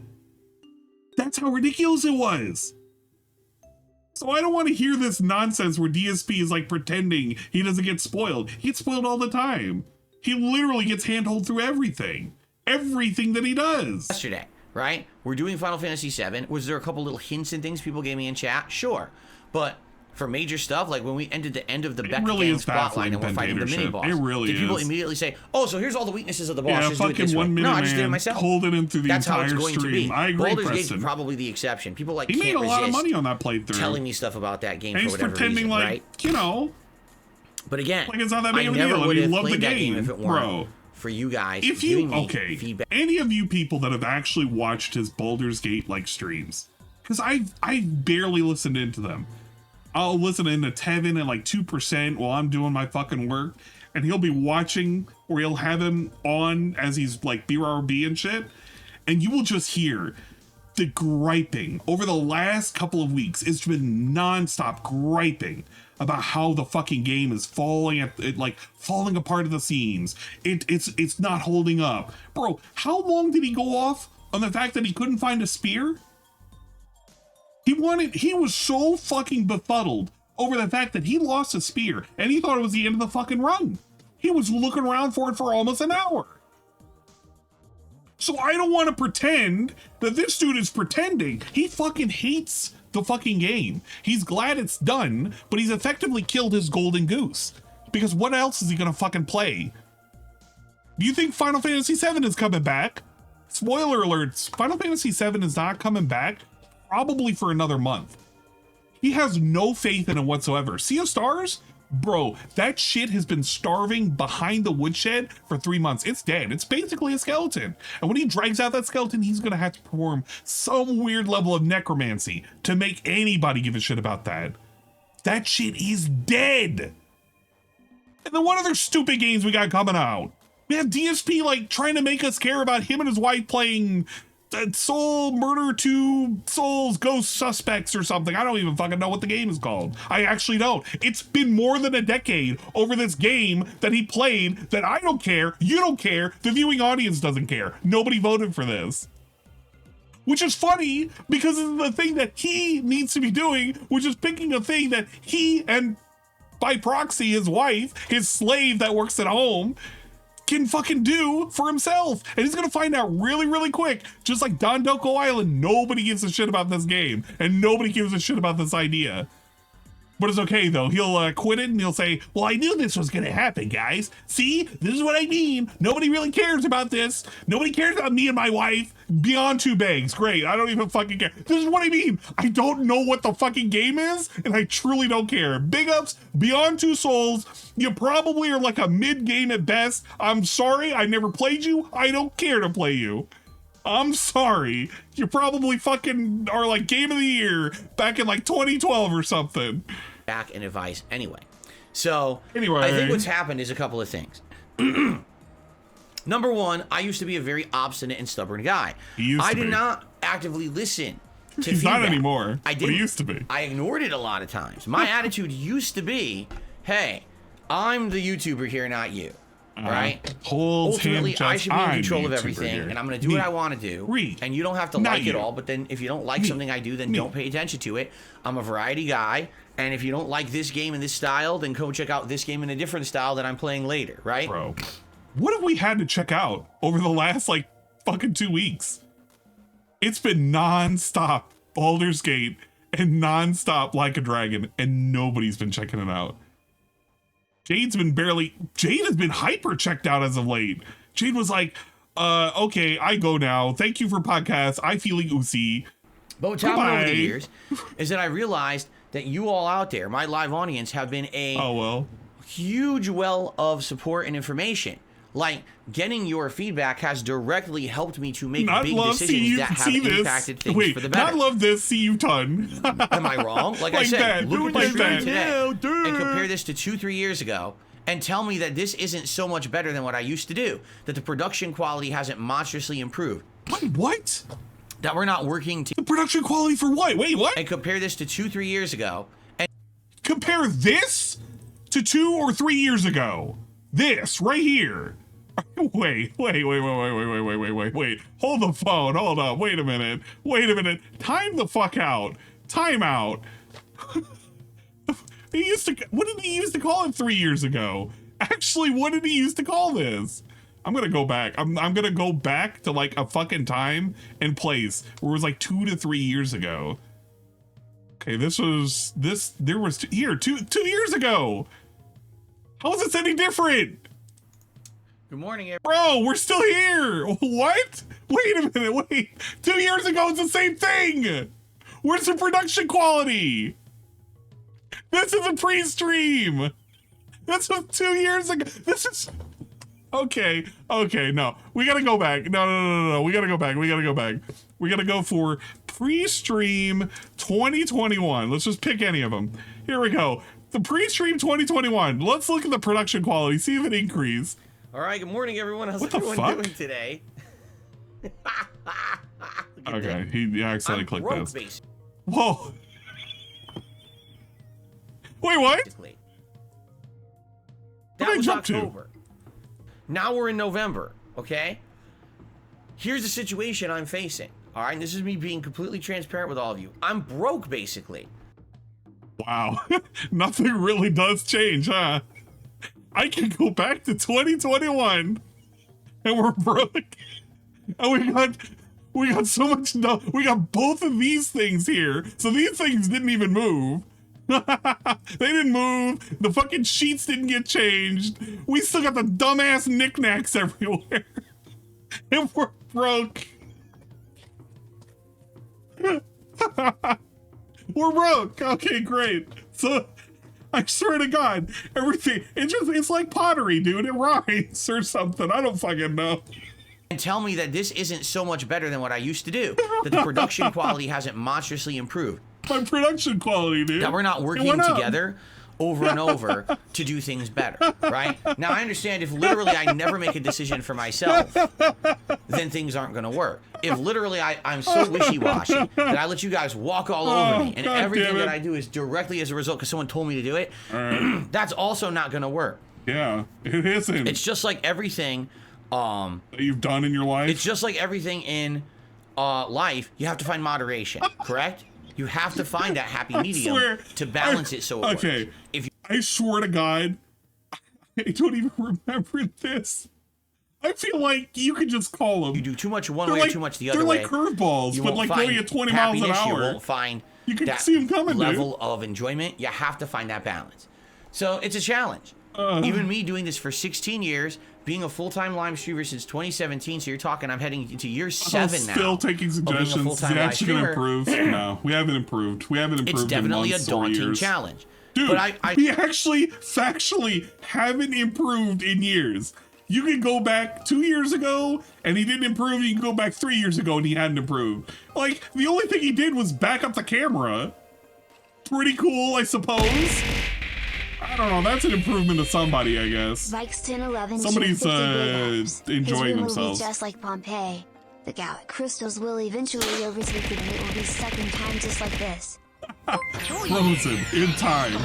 That's how ridiculous it was. So I don't want to hear this nonsense where DSP is like pretending he doesn't get spoiled. He gets spoiled all the time. He literally gets handhold through everything. Everything that he does. Yesterday, right? We're doing Final Fantasy VII. Was there a couple little hints and things people gave me in chat? Sure. But for major stuff, like when we ended the end of the Beck Gang's plotline and we're fighting the mini boss, did people immediately say, "Oh, so here's all the weaknesses of the boss"? Yeah, just fucking do it this 1 way. minute. No, I just did it myself. Holding him through the entire stream. I agree, Baldur's Preston. Gate's probably the exception. People like he made a lot of money on that playthrough. Telling me stuff about that game and for whatever he's pretending reason, like right? But again, like it's not that big I of a never deal. would You have love played the that game if it weren't bro. for you guys If giving you me feedback. any of you people that have actually watched his Baldur's Gate like streams, because I barely listened into them. I'll listen into Tevin at like 2% while I'm doing my fucking work, and he'll be watching, or he'll have him on as he's like BRB and shit, and you will just hear the griping over the last couple of weeks. It's been nonstop griping about how the fucking game is falling apart at the seams. It's not holding up. Bro, how long did he go off on the fact that he couldn't find a spear? He was so fucking befuddled over the fact that he lost a spear and he thought it was the end of the fucking run. He was looking around for it for almost an hour. So I don't want to pretend that this dude is pretending. He fucking hates the fucking game. He's glad it's done, but he's effectively killed his golden goose. Because what else is he gonna fucking play? Do you think Final Fantasy VII is coming back? Spoiler alerts, Final Fantasy VII is not coming back, probably for another month. He has no faith in it whatsoever. Sea of Stars? Bro, that shit has been starving behind the woodshed for 3 months. It's dead. It's basically a skeleton. And when he drags out that skeleton, he's gonna have to perform some weird level of necromancy to make anybody give a shit about that. That shit is dead. And then what other stupid games we got coming out? We have DSP like trying to make us care about him and his wife playing Soul Murder 2 Souls Ghost Suspects or something. I don't even fucking know what the game is called. I actually don't. It's been more than a decade over this game that he played that I don't care, you don't care, the viewing audience doesn't care. Nobody voted for this. Which is funny because it's the thing that he needs to be doing, which is picking a thing that he and by proxy his wife, his slave that works at home, can fucking do for himself. And he's gonna find out really, really quick. Just like Dondoko Island, nobody gives a shit about this game and nobody gives a shit about this idea. But it's okay though. He'll quit it and he'll say, well, I knew this was gonna happen, guys. See, this is what I mean. Nobody really cares about this. Nobody cares about me and my wife. Beyond two bags. Great. I don't even fucking care. This is what I mean. I don't know what the fucking game is and I truly don't care. Big ups, Beyond Two Souls. You probably are like a mid-game at best. I'm sorry. I never played you. I don't care to play you. I'm sorry. You probably fucking are like Game of the Year back in like 2012 or something. Back and advice anyway. So anyway, I think what's happened is a couple of things. Number one, I used to be a very obstinate and stubborn guy. I did not actively listen to He's feedback. not anymore. I didn't. He used to be. I ignored it a lot of times. My attitude used to be, hey, I'm the YouTuber here, not you. Right? Ultimately, I should be in control of everything, and I'm going to do what I want to do. And you don't have to like it all, but then if you don't like something I do, then don't pay attention to it. I'm a variety guy, and if you don't like this game in this style, then go check out this game in a different style that I'm playing later, right? Bro, what have we had to check out over the last, like, fucking 2 weeks? It's been non-stop Baldur's Gate and non-stop Like a Dragon, and nobody's been checking it out. Jade has been hyper checked out as of late. Jade was like, okay, I go now. Thank you for podcast. I feeling oozy. But what's happened over the years is that I realized that you all out there, my live audience, have been a huge well of support and information. Like, getting your feedback has directly helped me to make big decisions that have impacted things for the better. Not love this, see you ton. Am I wrong? Like I said, look at the stream today and Yeah, compare this to 2-3 years ago and tell me that this isn't so much better than what I used to do, that the production quality hasn't monstrously improved. What? That we're not working The production quality for what? Wait, what? And compare this to 2-3 years ago. And compare this to 2 or 3 years ago. This right here. Wait. Hold the phone. Hold up. Wait a minute. Time the fuck out. Time out. What did he used to call it 3 years ago? Actually, what did he used to call this? I'm gonna go back. I'm gonna go back to like a fucking time and place where it was like 2 to 3 years ago. Okay, two years ago. How is this any different? good morning, everyone. Bro, we're still here. What? Wait a minute. 2 years ago, it's the same thing. Where's the production quality? This is a pre-stream. This was 2 years ago. This is okay. Okay, no, we gotta go back. No. We gotta go back. We gotta go for pre-stream 2021. Let's just pick any of them. Here we go. The pre-stream 2021. Let's look at the production quality. See if it increased. All right. Good morning, everyone. How's What the everyone fuck? doing today? Okay, he accidentally clicked this. Basically. Whoa. Wait, what? That Where'd I was jump to? October. Now we're in November, okay? Here's the situation I'm facing, all right? And this is me being completely transparent with all of you. I'm broke, basically. Wow. Nothing really does change, huh? I can go back to 2021 and we're broke. And we got so much, we got both of these things here. So these things didn't even move. They didn't move. The fucking sheets didn't get changed. We still got the dumbass knickknacks everywhere. And we're broke. We're broke. Okay, great. So I swear to God, everything, it's like pottery, dude. It rhymes or something. I don't fucking know. And tell me that this isn't so much better than what I used to do. That the production quality hasn't monstrously improved. My production quality, dude. That we're not working together over and over to do things better, right? Now, I understand if literally I never make a decision for myself, then things aren't going to work. If literally I'm so wishy-washy that I let you guys walk all over me and God everything that I do is directly as a result because someone told me to do it, that's also not going to work. Yeah, it isn't. It's just like everything that you've done in your life. It's just like everything in life. You have to find moderation, correct? You have to find that happy medium to balance it so it works. If you, I swear to God, I don't even remember this. I feel like you could just call them. you do too much one way or too much the other they're way. They're like curveballs, but like going at 20 miles an hour. You won't find you can that see them coming, level of enjoyment. You have to find that balance. So it's a challenge. Even me doing this for 16 years, being a full-time live streamer since 2017, so you're talking I'm heading into year 7 now. Still taking suggestions. Is it actually going to improve? No, we haven't improved. We haven't improved. It's definitely in months a daunting or years. challenge. Dude, but we actually factually haven't improved in years. You can go back 2 years ago and he didn't improve. You can go back 3 years ago and he hadn't improved. Like, the only thing he did was back up the camera. Pretty cool, I suppose. I don't know, that's an improvement to somebody, I guess. Vikes 1011 Somebody's enjoying His themselves. Will be just like Pompeii. The Gallic crystals will eventually overtake it and it will be stuck in time just like this. Frozen in time.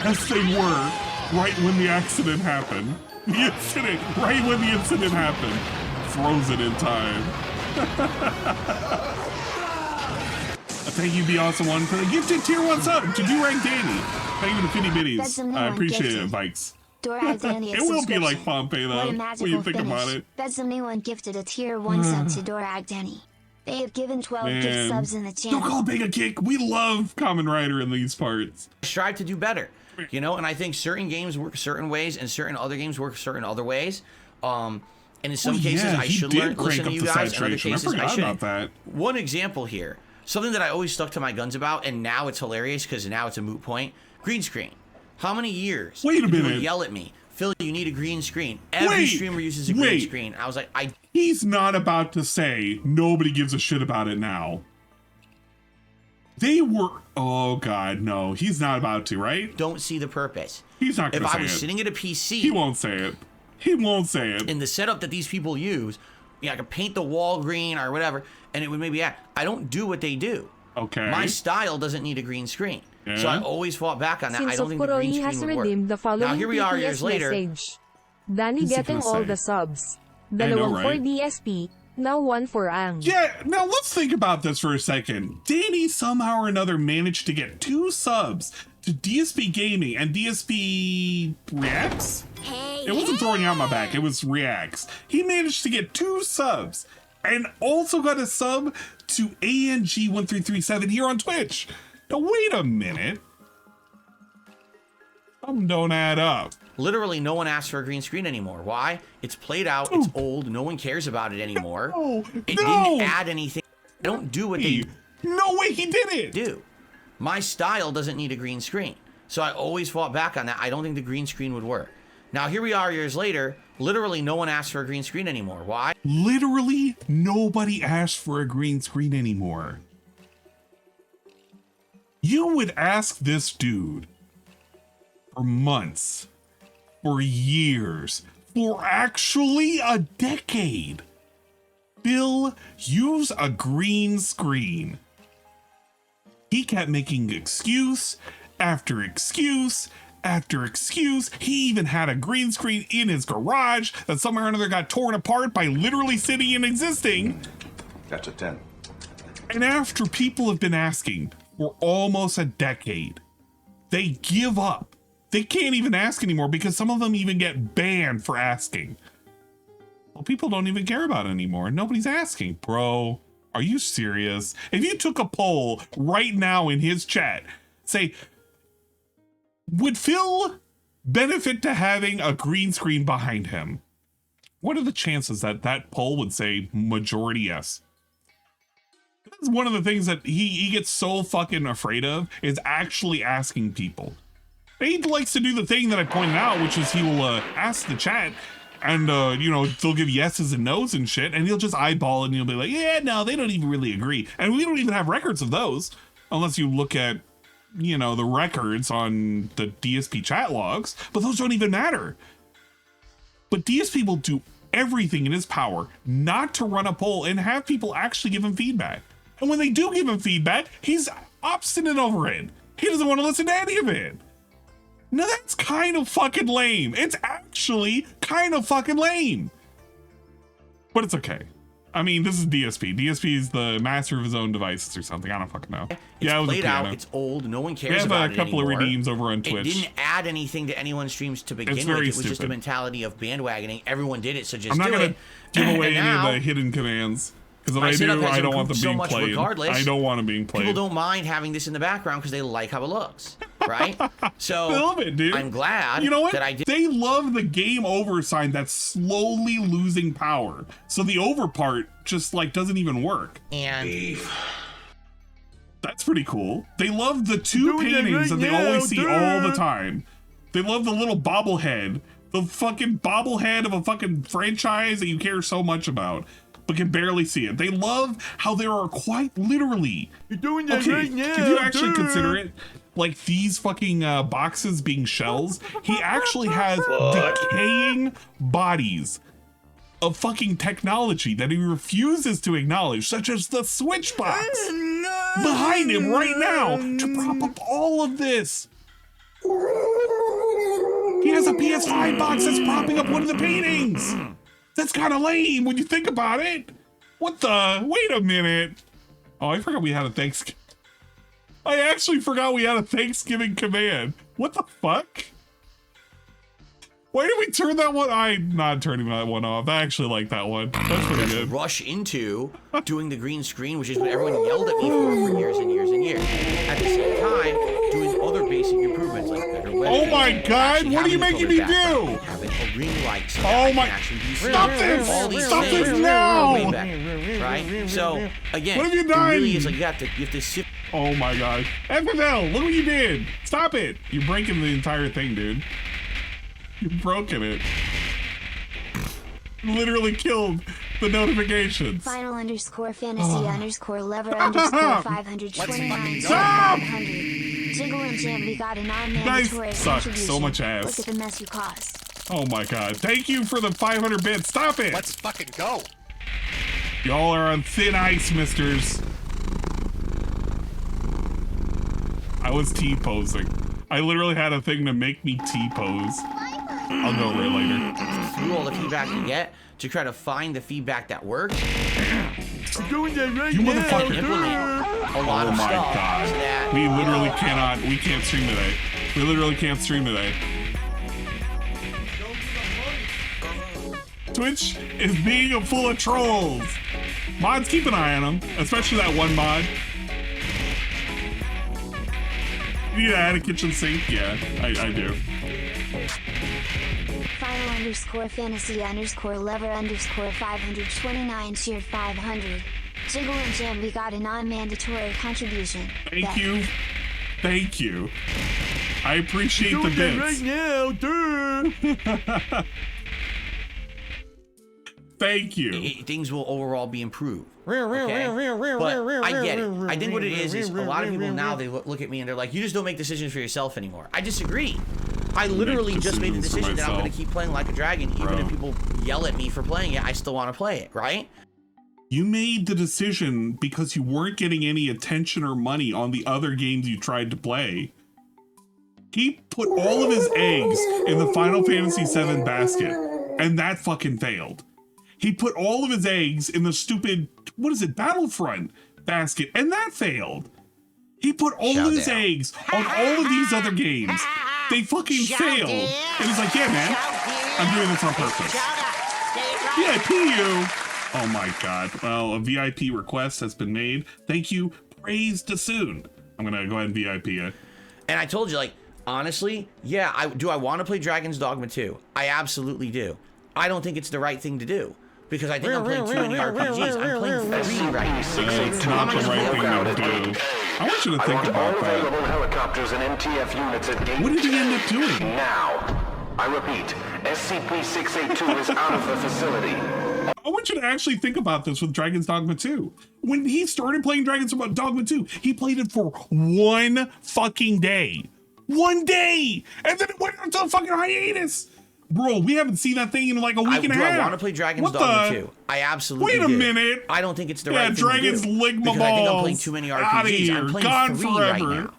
As they were right when the accident happened. The incident, right when the incident happened. Frozen in time. Thank you, the awesome one, for the gifted tier 1 sub to Dooblanc Danny. Thank you to Fitty Bitties. I appreciate it, Vikes. It will be like Pompeii, though, when you think about it. Bedsom Newland gifted a tier 1 sub to Dorag Denny. They have given 12 gift subs in the channel. Don't call it a kick. We love Kamen Rider in these parts. Strive to do better, you know, and I think certain games work certain ways and certain other games work certain other ways. And in some cases, I should listen to you guys. In other cases, I shouldn't. One example here, something that I always stuck to my guns about, and now it's hilarious because now it's a moot point. Green screen. How many years? Wait a minute. People yell at me, Phil, you need a green screen. Every streamer uses a green screen. I was like, He's not about to say nobody gives a shit about it now. They were. Oh God, no. He's not about to, right? Don't see the purpose. He's not going to say it. If I was sitting at a PC, he won't say it. He won't say it. In the setup that these people use, you know, I could paint the wall green or whatever, and it would maybe add. I don't do what they do. Okay. My style doesn't need a green screen. Yeah. So I always fought back on that. Since I don't think the green has screen would redeemed work. the following Now here we are years later. Message. Danny getting all the subs. I know, Dalawang for DSP, now 1 for Ang. Yeah, now let's think about this for a second. Danny somehow or another managed to get 2 subs to DSP Gaming and DSP Reacts? It wasn't throwing out my back, it was Reacts. He managed to get 2 subs and also got a sub to ANG1337 here on Twitch. Now wait a minute. Some don't add up. Literally, no one asks for a green screen anymore. Why? It's played out. It's old. No one cares about it anymore. It didn't add anything. They don't do what they No way he did it. do. My style doesn't need a green screen. So I always fought back on that. I don't think the green screen would work. Now, here we are years later. Literally, no one asks for a green screen anymore. Why? Literally, nobody asks for a green screen anymore. You would ask this dude for months, for years, for actually a decade. Phil, use a green screen. He kept making excuse after excuse after excuse. He even had a green screen in his garage that somehow or another got torn apart by literally sitting and existing. That's a 10. And after people have been asking for almost a decade, they give up. They can't even ask anymore because some of them even get banned for asking. Well, people don't even care about it anymore. Nobody's asking. Bro, are you serious? If you took a poll right now in his chat, say, would Phil benefit to having a green screen behind him? What are the chances that that poll would say majority yes? That's one of the things that he gets so fucking afraid of, is actually asking people. He likes to do the thing that I pointed out, which is he will ask the chat, and you know, they'll give yeses and nos and shit, and he'll just eyeball it and he'll be like, yeah, no, they don't even really agree. And we don't even have records of those, unless you look at, you know, the records on the DSP chat logs, but those don't even matter. But DSP will do everything in his power not to run a poll and have people actually give him feedback. And when they do give him feedback, he's obstinate over it. He doesn't want to listen to any of it. Now that's kind of fucking lame. It's actually kind of fucking lame. But it's okay. I mean, this is DSP. DSP is the master of his own devices or something. I don't fucking know. It's played out. It's old. No one cares about it anymore. We have a couple of redeems over on Twitch. It didn't add anything to anyone's streams to begin with. It was just a mentality of bandwagoning. Everyone did it, so just do it. I'm not going to give away any of the hidden commands. Because if I do, I don't want them being played. I don't want them being played. People don't mind having this in the background because they like how it looks, right? So I love it, dude. I'm glad you know what? that I did. They love the game over sign that's slowly losing power. So the over part just like doesn't even work. And that's pretty cool. They love the two paintings that they always see all the time. They love the little bobblehead. The fucking bobblehead of a fucking franchise that you care so much about, but can barely see it. They love how there are quite literally. You're doing that right now. If you actually consider it, like these fucking boxes being shells, he actually has decaying bodies of fucking technology that he refuses to acknowledge, such as the Switch box behind him right now to prop up all of this. He has a PS5 box that's propping up one of the paintings. That's kind of lame when you think about it. What the? Wait a minute. Oh, I forgot we had a Thanksgiving. I actually forgot we had a Thanksgiving command. What the fuck? Why did we turn that one? I'm not turning that one off. I actually like that one. That's pretty good. Rush into doing the green screen, which is what everyone yelled at me for years and years and years. At the same time, doing other basic improvements like better web. Oh my god, what are you making me do? Having a ring light so oh my, stop this! Stop this now! Right? So, again, what have you done? It really is like you have to sit. Oh my god. FFL, look what you did! Stop it! You're breaking the entire thing, dude. You've broken it. Literally killed the notifications. Final underscore fantasy underscore lever underscore 529 Stop! 500. Jiggle and jam, we got a non-mandatory sucks so much ass. Look at the mess you caused. Oh my god. Thank you for the 500 bits. Stop it! Let's fucking go. Y'all are on thin ice, misters. I was T-posing. I literally had a thing to make me T-pose. I'll go over it later. Through all the feedback you get to try to find the feedback that works. Doing that right you motherfucker. A lot of my stuff god. That, we literally cannot. We can't stream today. We literally can't stream today. Twitch is being full of trolls. Mods, keep an eye on them, especially that one mod. You need to add a kitchen sink? Yeah, I do. Final underscore fantasy underscore lever underscore 529 cheered 500. Jiggle and jam, we got a non-mandatory contribution. Thank you. Thank you. I appreciate the bits. Right now, Thank you. Things will overall be improved. Okay? But I get it. I think what it is a lot of people now, they look at me and they're like, you just don't make decisions for yourself anymore. I disagree. I literally just made the decision that I'm going to keep playing Like a Dragon, even if people yell at me for playing it. I still want to play it, right? You made the decision because you weren't getting any attention or money on the other games you tried to play. He put all of his eggs in the Final Fantasy VII basket, and that fucking failed. He put all of his eggs in the stupid, what is it, Battlefront basket, and that failed. He put all of his eggs on all of these other games. They fucking failed. And he's like, yeah, man, I'm doing this on purpose. VIP you. Oh my God. Well, a VIP request has been made. Thank you. Praise to soon. I'm going to go ahead and VIP you. And I told you, like, honestly, yeah, I want to play Dragon's Dogma 2? I absolutely do. I don't think it's the right thing to do. Because I think I'm playing too many RPGs. I'm playing 3 right now. It's not the right thing to do. I want you to think about that. Helicopters and MTF units at gate What did he end up doing? now. I repeat, SCP-682 is out of the facility. I want you to actually think about this with Dragon's Dogma 2. When he started playing Dragon's Dogma 2, he played it for 1 fucking day. 1 day! And then it went into a fucking hiatus! Bro, we haven't seen that thing in like a week and a half. I want to play Dragon's Dogma 2. I absolutely Wait a minute. I don't think it's the right thing Dragon's to do. Ligma Because I think I'm playing too many RPGs. I'm playing Gone 3 forever. right now.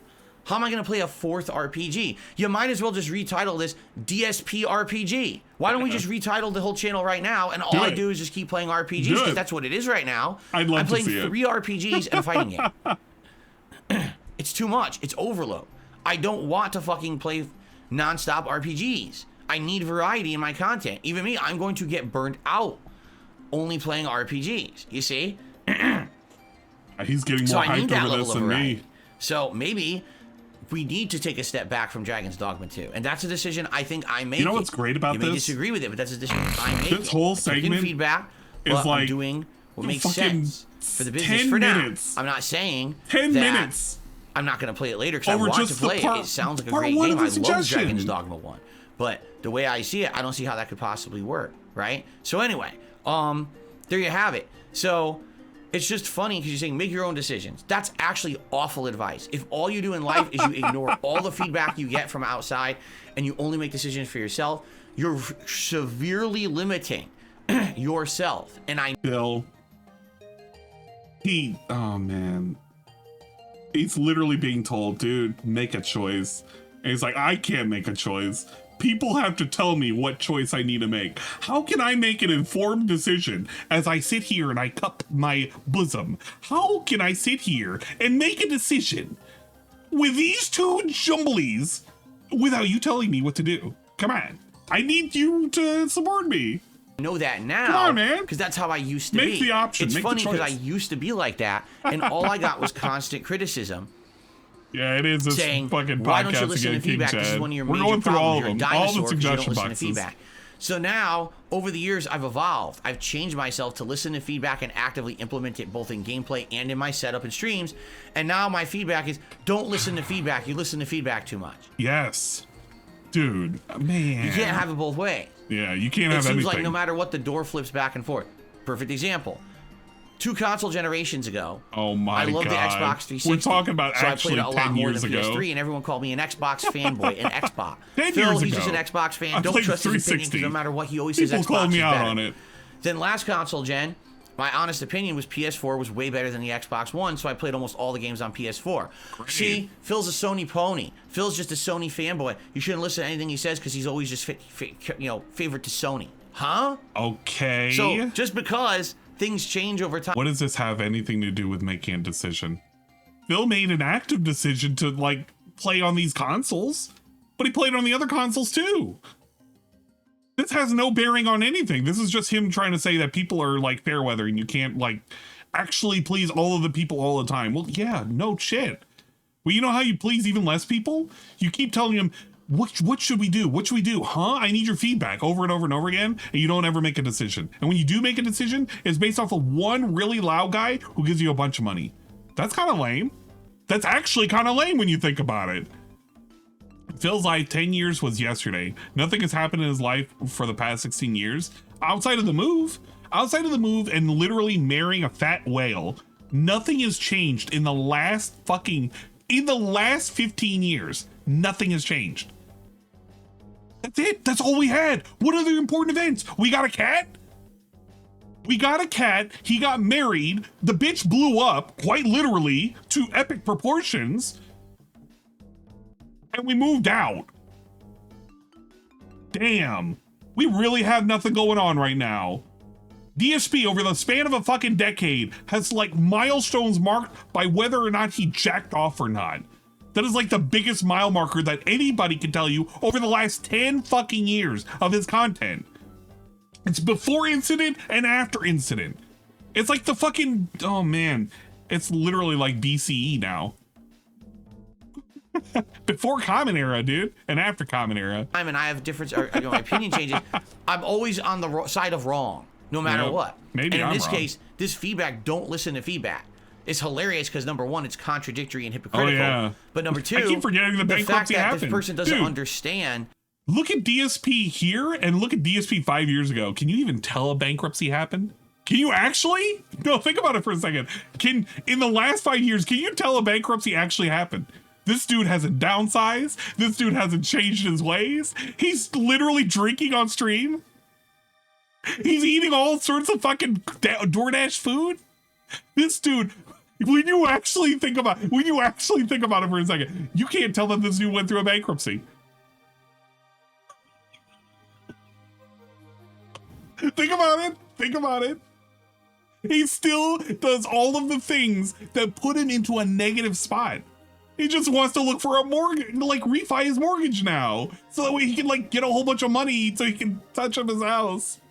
How am I going to play a 4th RPG? You might as well just retitle this DSP RPG. Why don't we just retitle the whole channel right now, and all I do is just keep playing RPGs, because that's what it is right now. I'd love I'm playing to see 3 RPGs and a fighting game. It's too much. It's overload. I don't want to fucking play nonstop RPGs. I need variety in my content. Even me, I'm going to get burned out only playing RPGs. You see? He's getting more hyped over this than me. So maybe we need to take a step back from Dragon's Dogma 2. And that's a decision I think I'm making. You know what's great about this? You may disagree with it, but that's a decision I'm making. This whole segment feedback, is like I'm doing what makes sense for the business 10 for minutes. now. I'm not saying 10 minutes. I'm not going to play it later because I want to play it. It sounds like a great game. I love Dragon's Dogma 1. But the way I see it, I don't see how that could possibly work, right? So anyway, there you have it. So it's just funny because you're saying make your own decisions. That's actually awful advice. If all you do in life is you ignore all the feedback you get from outside and you only make decisions for yourself, you're severely limiting yourself. And Bill, oh man. He's literally being told, dude, make a choice. And he's like, I can't make a choice. People have to tell me what choice I need to make. How can I make an informed decision as I sit here and I cup my bosom? How can I sit here and make a decision with these two jumblies without you telling me what to do? Come on. I need you to support me. Know that now. Come on, man. Because that's how I used to be. Make the option. It's funny because I used to be like that, and all I got was constant criticism. Yeah, it is this saying, fucking podcast why don't you listen again, to feedback? King This is Chad. one of your We're major going through problems. all of You're a them, dinosaur all the 'cause you don't suggestion listen to boxes. feedback. So now, over the years, I've evolved. I've changed myself to listen to feedback and actively implement it both in gameplay and in my setup and streams. And now my feedback is, don't listen to feedback. You listen to feedback too much. Yes. Dude, man. You can't have it both ways. Yeah, you can't have anything. It seems anything. like no matter what, the door flips back and forth. Perfect example. 2 console generations ago, Oh my God. I loved the Xbox 360. We're talking about so actually I played it a 10 lot more years than ago. PS3, and everyone called me an Xbox fanboy, an Xbox. 10 Phil, years he's ago. just an Xbox fan. I Don't played trust his opinion 360. because no matter what he always says People Xbox called me is out better. on it. Then last console gen, my honest opinion was PS4 was way better than the Xbox One, so I played almost all the games on PS4. Great. See, Phil's a Sony pony. Phil's just a Sony fanboy. You shouldn't listen to anything he says because he's always just favored to Sony. Huh? Okay. So just because things change over time. What does this have anything to do with making a decision? Phil made an active decision to like play on these consoles, but he played on the other consoles too. This has no bearing on anything. This is just him trying to say that people are like fair weather and you can't like actually please all of the people all the time. Well, yeah, no shit. Well, you know how you please even less people? You keep telling them, what should we do? What should we do? Huh? I need your feedback over and over and over again. And you don't ever make a decision. And when you do make a decision, it's based off of one really loud guy who gives you a bunch of money. That's kind of lame. That's actually kind of lame when you think about it. Phil's life 10 years was yesterday. Nothing has happened in his life for the past 16 years. Outside of the move and literally marrying a fat whale, nothing has changed in the last 15 years. Nothing has changed. That's it. That's all we had. What are the important events? We got a cat. He got married. The bitch blew up, quite literally, to epic proportions. And we moved out. Damn. We really have nothing going on right now. DSP, over the span of a fucking decade, has like milestones marked by whether or not he jacked off or not. That is like the biggest mile marker that anybody can tell you over the last 10 fucking years of his content. It's before incident and after incident. It's like the fucking, oh man, it's literally like BCE now. Before Common Era, dude, and after Common Era. I mean, I have different, my opinion changes. I'm always on the side of wrong, no matter what. Maybe and in I'm this wrong. case, this feedback, don't listen to feedback. It's hilarious because number one, it's contradictory and hypocritical. Oh, yeah. But number two, I keep forgetting the fact bankruptcy that happened. this person doesn't Dude, understand. look at DSP here and look at DSP 5 years ago. Can you even tell a bankruptcy happened? Can you actually? No, think about it for a second. In the last 5 years, can you tell a bankruptcy actually happened? This dude hasn't downsized. This dude hasn't changed his ways. He's literally drinking on stream. He's eating all sorts of fucking DoorDash food. This dude, when you actually think about it for a second, you can't tell that this dude went through a bankruptcy. Think about it. He still does all of the things that put him into a negative spot. He just wants to look for a mortgage, like refi his mortgage now, so that way he can like get a whole bunch of money so he can touch up his house.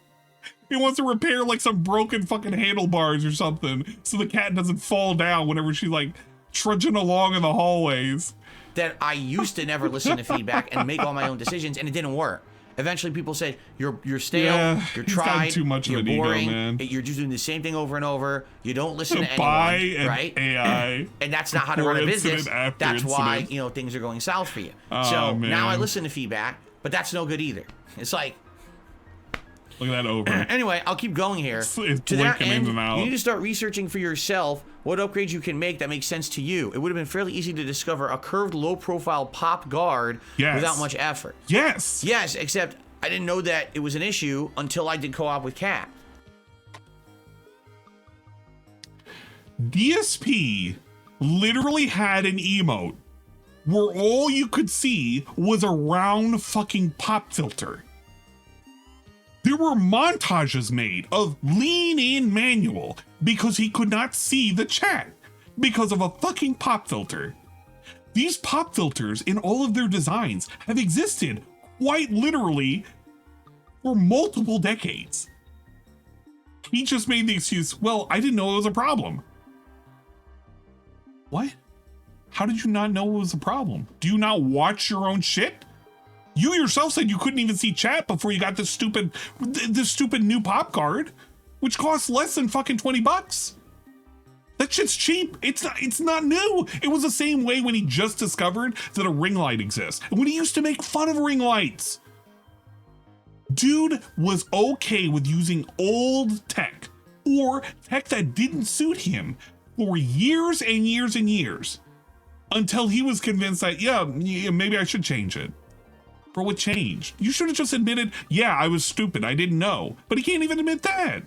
He wants to repair like some broken fucking handlebars or something, so the cat doesn't fall down whenever she's like trudging along in the hallways. That I used to never listen to feedback and make all my own decisions, and it didn't work. Eventually, people said you're stale, you're he's gotten tried, too much you're of an ego, boring, man. you're just doing the same thing over and over. You don't listen to Buy anyone, an right? AI. And that's not how to before run a incident, business. after That's why incident. things are going south for you. Oh, So man. now I listen to feedback, but that's no good either. It's like. Look at that over. Anyway, I'll keep going here. It's To that blinking in end, and out. you need to start researching for yourself what upgrades you can make that make sense to you. It would have been fairly easy to discover a curved, low-profile pop guard without much effort. Yes. Yes, except I didn't know that it was an issue until I did co-op with Kat. DSP literally had an emote where all you could see was a round fucking pop filter. There were montages made of lean in manual because he could not see the chat because of a fucking pop filter. These pop filters in all of their designs have existed quite literally for multiple decades. He just made the excuse, well, I didn't know it was a problem. What? How did you not know it was a problem? Do you not watch your own shit? You yourself said you couldn't even see chat before you got this stupid new pop guard, which costs less than fucking $20. That shit's cheap. It's not new. It was the same way when he just discovered that a ring light exists. And when he used to make fun of ring lights. Dude was okay with using old tech or tech that didn't suit him for years and years and years until he was convinced that, yeah, maybe I should change it. Bro, what changed? You should have just admitted, yeah, I was stupid. I didn't know. But he can't even admit that.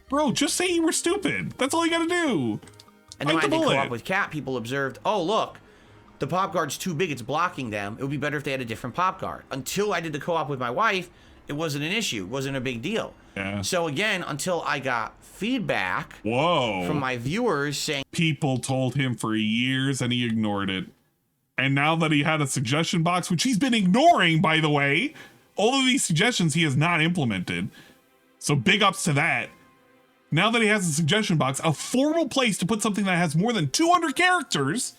Bro, just say you were stupid. That's all you gotta do. And then when I did co-op with Kat, people observed, oh, look, the pop guard's too big. It's blocking them. It would be better if they had a different pop guard. Until I did the co-op with my wife, it wasn't an issue. It wasn't a big deal. Yeah. So again, until I got feedback from my viewers saying people told him for years and he ignored it. And now that he had a suggestion box, which he's been ignoring, by the way, all of these suggestions he has not implemented. So big ups to that. Now that he has a suggestion box, a formal place to put something that has more than 200 characters,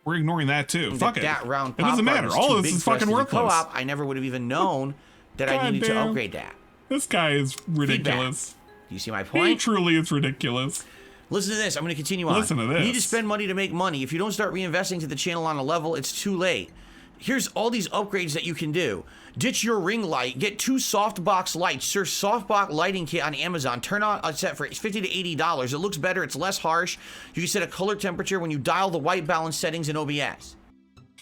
we're ignoring that too. Fuck it. That round It doesn't matter. All of this is fucking worthless. Co-op, I never would have even known that I needed to upgrade that. This guy is ridiculous. Feedback. Do you see my point? He truly is ridiculous. Listen to this. I'm going to continue on. Listen to this. You need to spend money to make money. If you don't start reinvesting to the channel on a level, it's too late. Here's all these upgrades that you can do. Ditch your ring light. Get 2 softbox lights. Search softbox lighting kit on Amazon. Turn on a set for $50 to $80. It looks better. It's less harsh. You can set a color temperature when you dial the white balance settings in OBS.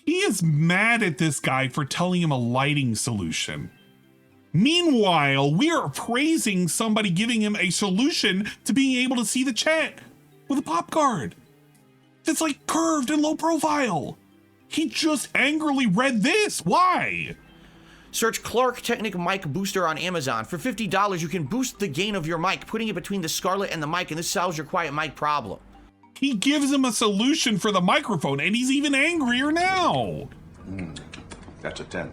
He is mad at this guy for telling him a lighting solution. Meanwhile, we are praising somebody giving him a solution to being able to see the chat with a pop guard that's like curved and low profile. He just angrily read this. Why? Search Clark Technic Mic Booster on Amazon. For $50, you can boost the gain of your mic, putting it between the Scarlett and the mic, and this solves your quiet mic problem. He gives him a solution for the microphone, and he's even angrier now. That's a 10.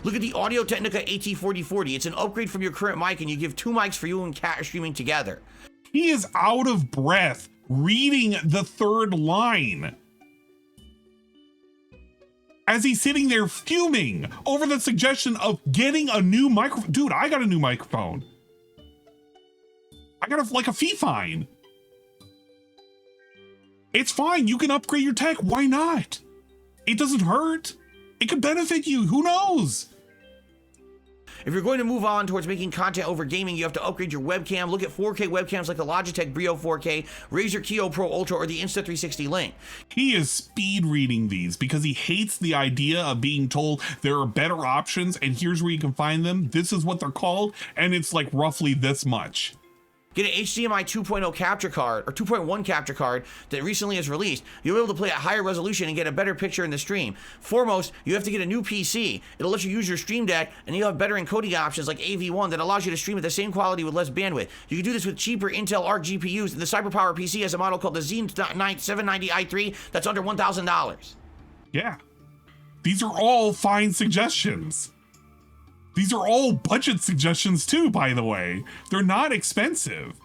Look at the Audio Technica AT4040. It's an upgrade from your current mic, and you give 2 mics for you and Kat are streaming together. He is out of breath reading the 3rd line as he's sitting there fuming over the suggestion of getting a new microphone. Dude, I got a new microphone. I got a fee fine. It's fine. You can upgrade your tech. Why not? It doesn't hurt. It could benefit you. Who knows? If you're going to move on towards making content over gaming, you have to upgrade your webcam. Look at 4K webcams like the Logitech Brio 4K, Razer Kiyo Pro Ultra, or the Insta360 Link. He is speed reading these because he hates the idea of being told there are better options and here's where you can find them. This is what they're called, and it's like roughly this much. Get an HDMI 2.0 capture card, or 2.1 capture card that recently is released. You'll be able to play at higher resolution and get a better picture in the stream. Foremost, you have to get a new PC. It'll let you use your Stream Deck, and you'll have better encoding options like AV1 that allows you to stream at the same quality with less bandwidth. You can do this with cheaper Intel Arc GPUs, and the CyberPower PC has a model called the Z790i3 that's under $1,000. Yeah. These are all fine suggestions. These are all budget suggestions too, by the way. They're not expensive.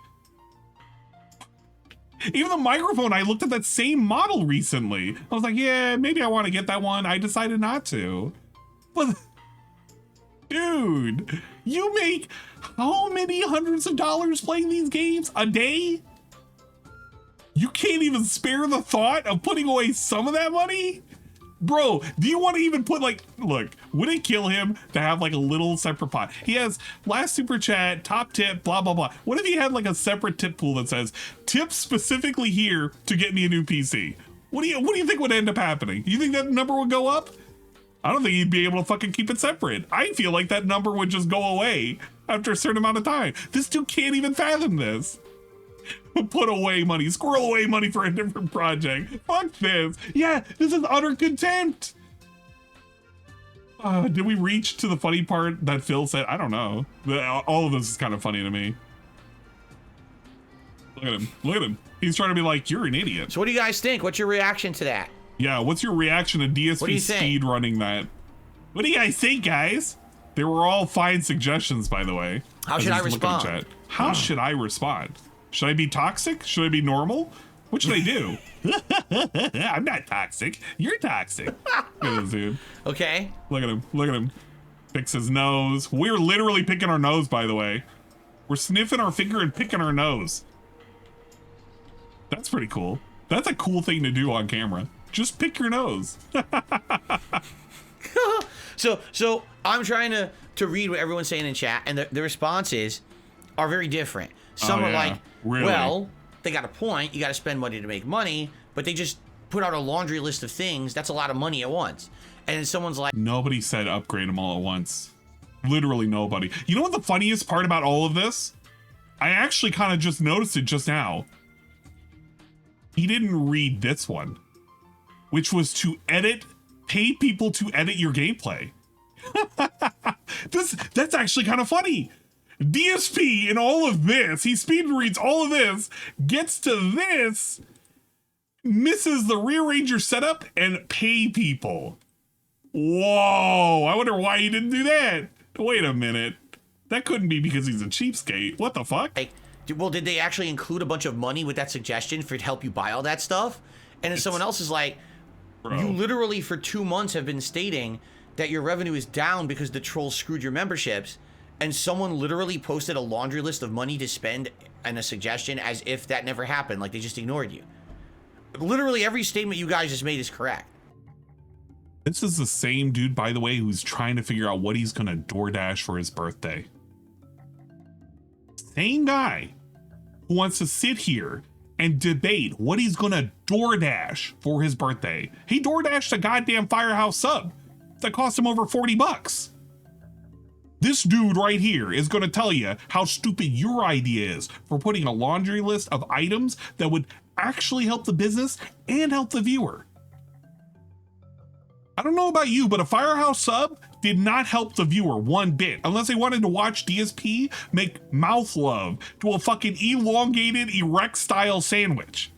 Even the microphone, I looked at that same model recently. I was like, yeah, maybe I want to get that one. I decided not to. But, dude, you make how many hundreds of dollars playing these games a day? You can't even spare the thought of putting away some of that money? Bro, do you want to even put look, would it kill him to have like a little separate pot? He has last super chat, top tip, blah, blah, blah. What if he had like a separate tip pool that says, tip specifically here to get me a new PC? What do you think would end up happening? You think that number would go up? I don't think he'd be able to fucking keep it separate. I feel like that number would just go away after a certain amount of time. This dude can't even fathom this. Put away money, squirrel away money for a different project. Fuck this. Yeah, this is utter contempt. Did we reach to the funny part that Phil said? I don't know. All of this is kind of funny to me. Look at him. Look at him. He's trying to be like, you're an idiot. So what do you guys think? What's your reaction to that? Yeah, what's your reaction to DSP speed running that? What do you guys think, guys? They were all fine suggestions, by the way. How should I respond? How should I respond? Should I be toxic? Should I be normal? What should I do? I'm not toxic. You're toxic. Look at this dude. Okay. Look at him. Look at him. Picks his nose. We're literally picking our nose, by the way. We're sniffing our finger and picking our nose. That's pretty cool. That's a cool thing to do on camera. Just pick your nose. So I'm trying to read what everyone's saying in chat, and the responses are very different. Some are like, really? Well, they got a point. You got to spend money to make money, but they just put out a laundry list of things. That's a lot of money at once. And then someone's like, nobody said upgrade them all at once. Literally nobody. You know what the funniest part about all of this? I actually kind of just noticed it just now. He didn't read this one, which was to pay people to edit your gameplay. That's actually kind of funny. DSP in all of this, he speed reads all of this, gets to this, misses the rearrange your setup, and pay people. Whoa, I wonder why he didn't do that. Wait a minute. That couldn't be because he's a cheapskate. What the fuck? Well, did they actually include a bunch of money with that suggestion for to help you buy all that stuff? And then someone else is like, bro, you literally for 2 months have been stating that your revenue is down because the trolls screwed your memberships. And someone literally posted a laundry list of money to spend and a suggestion as if that never happened, like they just ignored you. Literally every statement you guys just made is correct. This is the same dude, by the way, who's trying to figure out what he's gonna DoorDash for his birthday. Same guy who wants to sit here and debate what he's gonna DoorDash for his birthday. He DoorDashed a goddamn Firehouse sub that cost him over $40. This dude right here is gonna tell you how stupid your idea is for putting a laundry list of items that would actually help the business and help the viewer. I don't know about you, but a Firehouse sub did not help the viewer one bit, unless they wanted to watch DSP make mouth love to a fucking elongated, erect style sandwich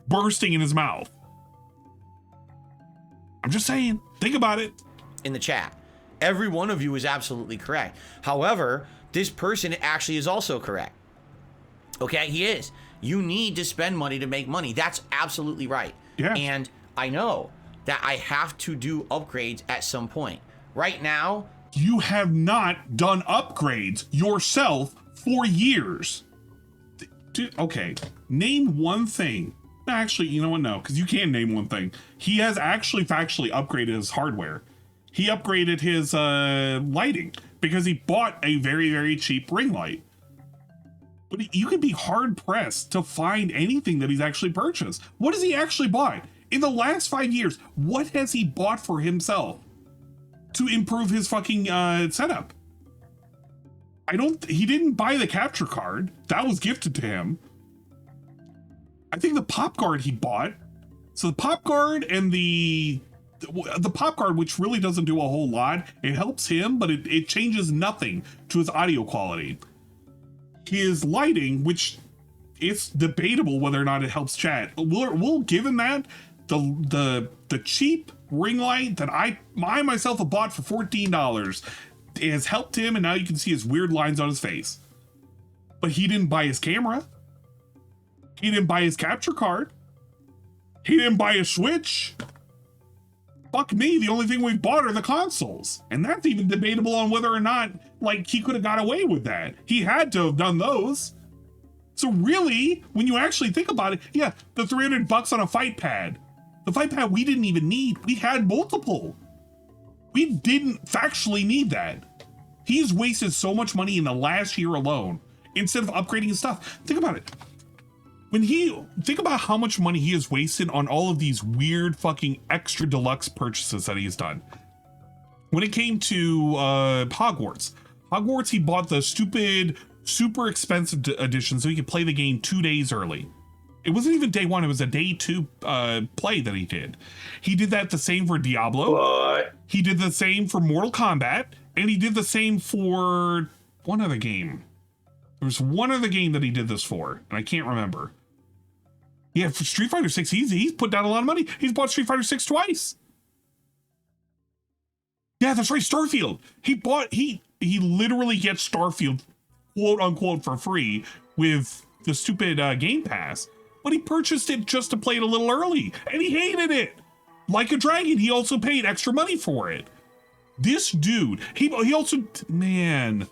bursting in his mouth. I'm just saying, think about it. In the chat, every one of you is absolutely correct. However, this person actually is also correct. Okay, he is. You need to spend money to make money. That's absolutely right. Yeah. And I know that I have to do upgrades at some point. Right now, you have not done upgrades yourself for years. Dude, okay, name one thing. Actually, you know what? No, because you can name one thing. He has actually factually upgraded his hardware. He upgraded his lighting because he bought a very, very cheap ring light. But you could be hard pressed to find anything that he's actually purchased. What has he actually bought? In the last 5 years, what has he bought for himself to improve his fucking setup? He didn't buy the capture card. That was gifted to him. I think the pop guard he bought. So the pop guard and the pop guard, which really doesn't do a whole lot. It helps him, but it changes nothing to his audio quality. His lighting, which it's debatable whether or not it helps chat. We'll give him that. The cheap ring light that I myself have bought for $14 has helped him, and now you can see his weird lines on his face. But he didn't buy his camera. He didn't buy his capture card. He didn't buy a Switch. Fuck me, the only thing we've bought are the consoles. And that's even debatable on whether or not, like, he could have got away with that. He had to have done those. So really, when you actually think about it, yeah, the $300 on a fight pad. The fight pad we didn't even need. We had multiple. We didn't factually need that. He's wasted so much money in the last year alone instead of upgrading his stuff. Think about it. Think about how much money he has wasted on all of these weird fucking extra deluxe purchases that he's done. When it came to Hogwarts, he bought the stupid, super expensive edition so he could play the game 2 days early. It wasn't even day one, it was a day two play that he did. He did that the same for Diablo. What? He did the same for Mortal Kombat, and he did the same for one other game. There was one other game that he did this for, and I can't remember. Yeah, for Street Fighter 6, he's put down a lot of money. He's bought Street Fighter 6 twice. Yeah, that's right, Starfield. He literally gets Starfield, quote unquote, for free with the stupid Game Pass. But he purchased it just to play it a little early, and he hated it. Like a Dragon, he also paid extra money for it. This dude, he also, man,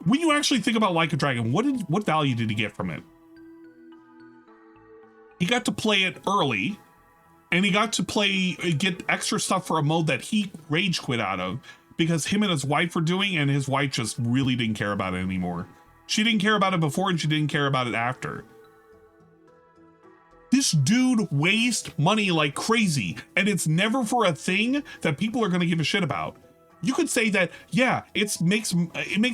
when you actually think about Like a Dragon, what value did he get from it? He got to play it early, and he got to get extra stuff for a mode that he rage quit out of because him and his wife were doing, and his wife just really didn't care about it anymore. She didn't care about it before, and she didn't care about it after. This dude wastes money like crazy, and it's never for a thing that people are going to give a shit about. You could say that, yeah, it makes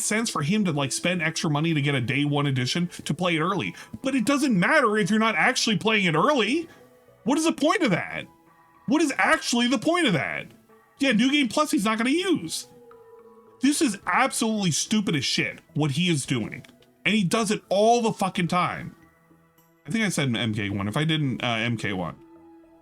sense for him to like spend extra money to get a day one edition to play it early, but it doesn't matter if you're not actually playing it early. What is the point of that? What is actually the point of that? Yeah, New Game Plus he's not going to use. This is absolutely stupid as shit what he is doing, and he does it all the fucking time. I think I said MK1. If I didn't, MK1.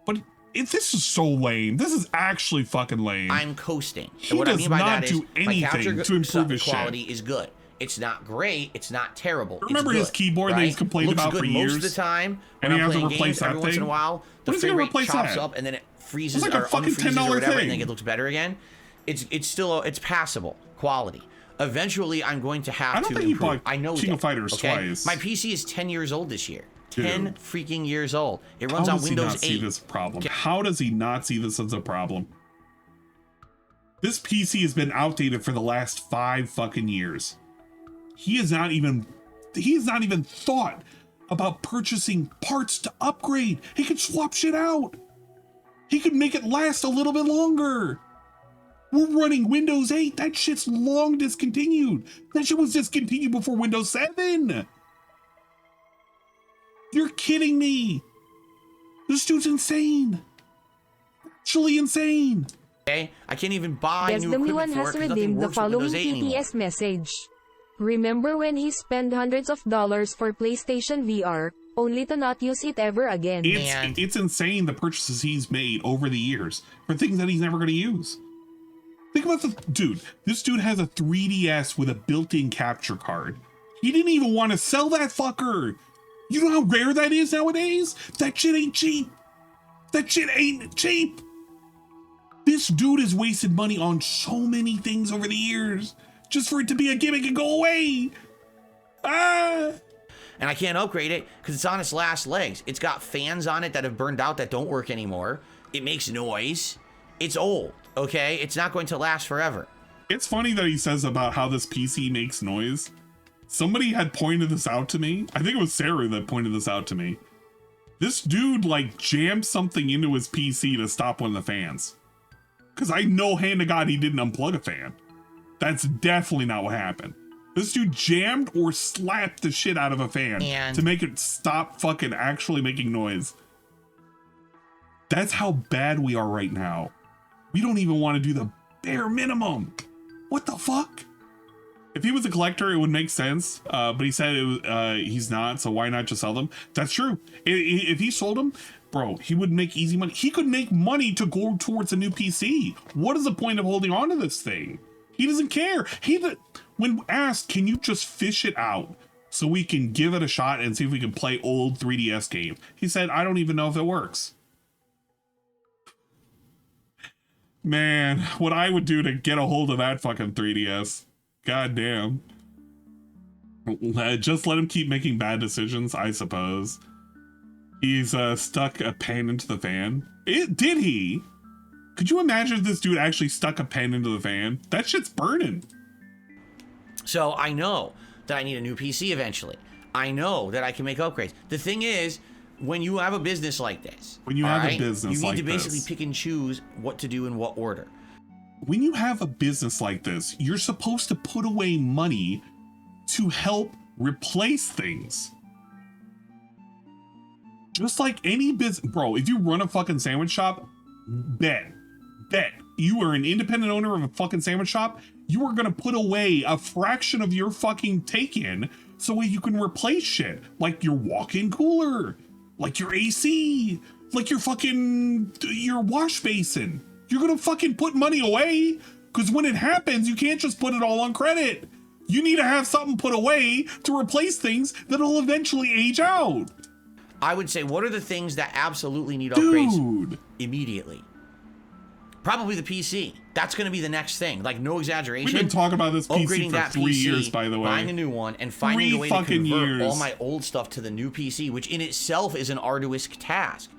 But this is so lame. This is actually fucking lame. I'm coasting. He and what does I mean by not that do is anything to improve his quality shit. is good. It's not great. It's not terrible. Remember it's his good, keyboard right? that he's complained Looks about good for years? most of the time. And he I'm has to playing replace games, that every once in a thing? while, the When is he frame gonna rate replace chops that? up and then it freezes It's like or a fucking unfreezes $10 or whatever, thing. and then it looks better again. It's still it's passable quality. Eventually, I'm going to have to I don't think he improve. bought I know King that, of Fighters okay? twice. My PC is 10 years old this year. Dude. 10 freaking years old. It runs How on does Windows he not 8. see this problem? How does he not see this as a problem? This PC has been outdated for the last 5 fucking years. He has not even thought about purchasing parts to upgrade. He could swap shit out. He could make it last a little bit longer. We're running Windows 8. That shit's long discontinued. That shit was discontinued before Windows 7. You're kidding me. This dude's insane. Actually insane. Okay, I can't even buy Yes, new the equipment one for has it 'cause nothing redeemed the works with following Windows 8 anymore. TTS message. Remember when he spent hundreds of dollars for PlayStation VR, only to not use it ever again? It's insane the purchases he's made over the years for things that he's never going to use. Think about this dude has a 3DS with a built-in capture card. He didn't even want to sell that fucker. You know how rare that is nowadays? That shit ain't cheap. That shit ain't cheap. This dude has wasted money on so many things over the years just for it to be a gimmick and go away. And I can't upgrade it because it's on its last legs. It's got fans on it that have burned out that don't work anymore. It makes noise. It's old, okay? It's not going to last forever. It's funny that he says about how this PC makes noise. Somebody had pointed this out to me. I think it was Sarah that pointed this out to me. This dude like jammed something into his PC to stop one of the fans. Because I know hand to God he didn't unplug a fan. That's definitely not what happened. This dude jammed or slapped the shit out of a fan to make it stop fucking actually making noise. That's how bad we are right now. We don't even want to do the bare minimum. What the fuck? If he was a collector, it would make sense. But he said he's not, so why not just sell them? That's true. If he sold them, bro, he would make easy money. He could make money to go towards a new PC. What is the point of holding on to this thing? He doesn't care. When asked, can you just fish it out so we can give it a shot and see if we can play old 3DS games? He said, I don't even know if it works. Man, what I would do to get a hold of that fucking 3DS. God damn. Just let him keep making bad decisions, I suppose. He's stuck a pen into the fan. Did he? Could you imagine if this dude actually stuck a pen into the fan? That shit's burning. So I know that I need a new PC eventually. I know that I can make upgrades. The thing is, when you have a business like this, you need to basically pick and choose what to do in what order. When you have a business like this, you're supposed to put away money to help replace things. Just like any business, bro, if you run a fucking sandwich shop, bet you are an independent owner of a fucking sandwich shop, you are gonna put away a fraction of your fucking take-in so you can replace shit, like your walk-in cooler, like your AC, like your wash basin. You're gonna fucking put money away, because when it happens, you can't just put it all on credit. You need to have something put away to replace things that'll eventually age out. I would say, what are the things that absolutely need upgrades immediately? Probably the PC. That's going to be the next thing. Like, no exaggeration. We've been talking about this PC upgrading for that 3 PC, years, by the way. Buying a new one and finding a way to convert all my old stuff to the new PC, which in itself is an arduous task.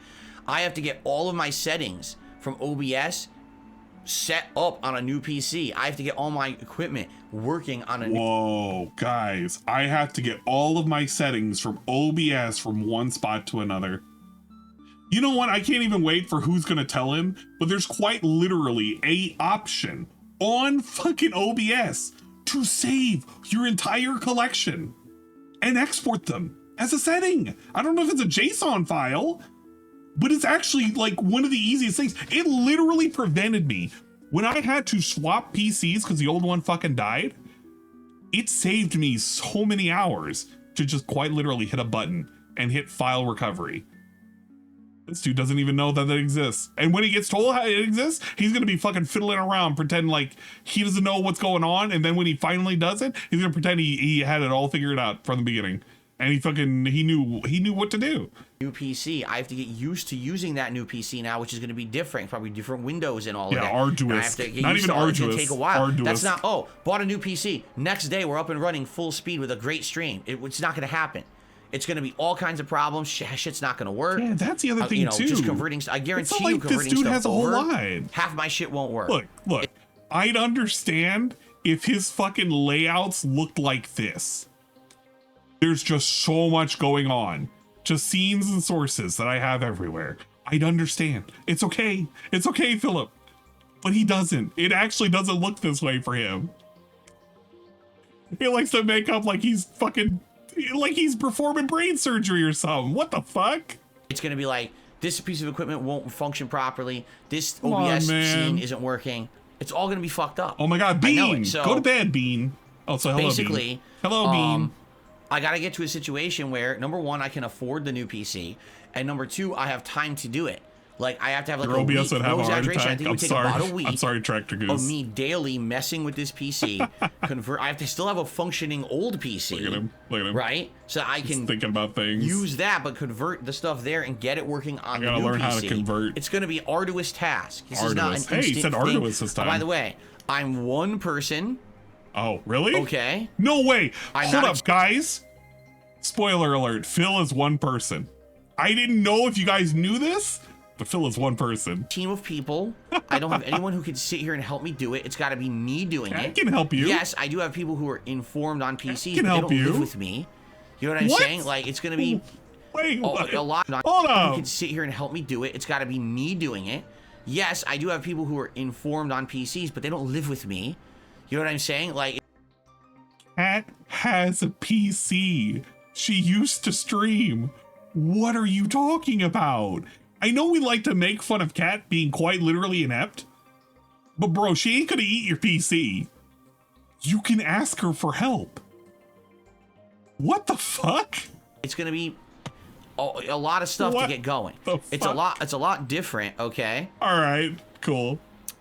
I have to get all of my settings from OBS set up on a new PC. I have to get all my equipment working on a new... Whoa, guys. I have to get all of my settings from OBS from one spot to another. You know what? I can't even wait for who's gonna tell him, but there's quite literally a option on fucking OBS to save your entire collection and export them as a setting. I don't know if it's a JSON file, but it's actually like one of the easiest things. It literally prevented me when I had to swap PCs because the old one fucking died. It saved me so many hours to just quite literally hit a button and hit file recovery. This dude doesn't even know that exists. And when he gets told how it exists, he's going to be fucking fiddling around, pretending like he doesn't know what's going on. And then when he finally does it, he's going to pretend he had it all figured out from the beginning. And he knew what to do. New PC. I have to get used to using that new PC now, which is going to be different. Probably different windows and all of that. Yeah, arduous. I have to get not used even to arduous. It's going to take a while. Arduous. That's not, bought a new PC. Next day, we're up and running full speed with a great stream. It's not going to happen. It's going to be all kinds of problems. Shit's not going to work. Yeah, that's the other thing, too. Just converting. I guarantee you, converting this dude stuff has a whole over, line. half my shit won't work. Look. I'd understand if his fucking layouts looked like this. There's just so much going on. Just scenes and sources that I have everywhere. I'd understand. It's okay. It's okay, Philip. But he doesn't. It actually doesn't look this way for him. He likes to make up like he's fucking, like he's performing brain surgery or something. What the fuck? It's going to be like, this piece of equipment won't function properly. This OBS scene isn't working. It's all going to be fucked up. Oh my God, Bean. I know it. So go to bed, Bean. Also, hello, basically, Bean. Hello, Bean. I got to get to a situation where, number one, I can afford the new PC. And number two, I have time to do it. Like, I have to have like Your a OBS week. would have No a heart exaggeration. I attack. think it I'm would take sorry. about a week. I'm sorry, Tractor Goose. Of me daily messing with this PC. I have to still have a functioning old PC. Look at him. Look at him. Right? So I He's can thinking about things. use that, but convert the stuff there and get it working on the new PC. I gotta learn how to convert. It's going to be arduous task. This is not an Arduous. Hey, he instant said thing. arduous this time. By the way, I'm one person. Oh, really? Okay. No way. I'm Hold not up, guys. Spoiler alert. Phil is one person. I didn't know if you guys knew this, but Phil is one person. Team of people. I don't have anyone who can sit here and help me do it. It's got to be me doing it. I can help you. Yes, I do have people who are informed on PCs, can but they help don't you. live with me. You know what I'm What? saying? Like, it's going to be Wait, a lot. Hold Who up. can sit here and help me do it. It's got to be me doing it. Yes, I do have people who are informed on PCs, but they don't live with me. You know what I'm saying? Like, Kat has a PC. She used to stream. What are you talking about? I know we like to make fun of Kat being quite literally inept, but bro, she ain't gonna eat your PC. You can ask her for help. What the fuck? it's going to be a lot of stuff What to get going. the It's a fuck? lot different, okay? All right, cool.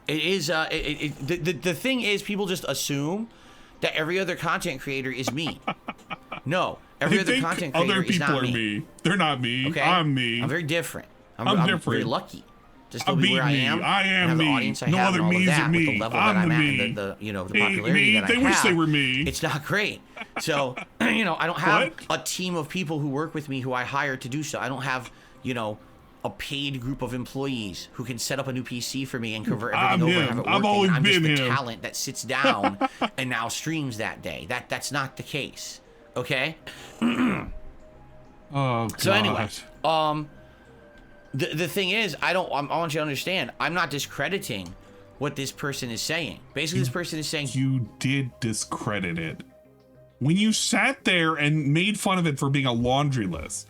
It is the thing is people just assume that every other content creator is me. No, every I other think content creator other is people not are me. They're not me. Okay? I'm me. I'm very different. I'm different. very lucky to still I'm be where I me. am. I and am have me. the audience I No have other and all of me's that are with me. the level I'm that I'm the at me. and the you know the Hey, popularity me. that They I wish have. they were me. It's not great. So you know I don't have What? a team of people who work with me who I hire to do so. I don't have a paid group of employees who can set up a new PC for me and convert everything over and have it working. I've always I'm just been the him. talent that sits down and now streams that day. That's not the case. Okay. Oh god. So anyway, the thing is, I want you to understand, I'm not discrediting what this person is saying. Basically, this person is saying You did discredit it. When you sat there and made fun of it for being a laundry list,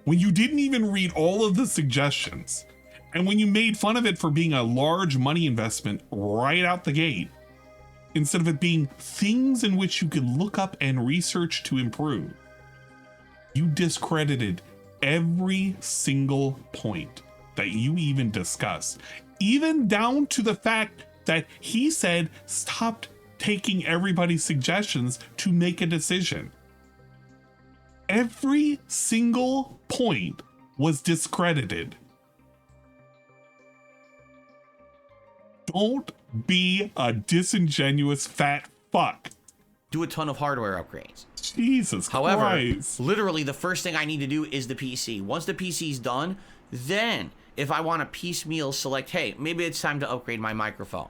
when you didn't even read all of the suggestions, and when you made fun of it for being a large money investment right out the gate, instead of it being things in which you could look up and research to improve, you discredited every single point that you even discussed, even down to the fact that he said stopped taking everybody's suggestions to make a decision. Every single point was discredited. Don't be a disingenuous fat fuck. do a ton of hardware upgrades. Jesus However, Christ. literally the first thing I need to do is the PC. Once the PC's done, then if I want to piecemeal select, hey, maybe it's time to upgrade my microphone.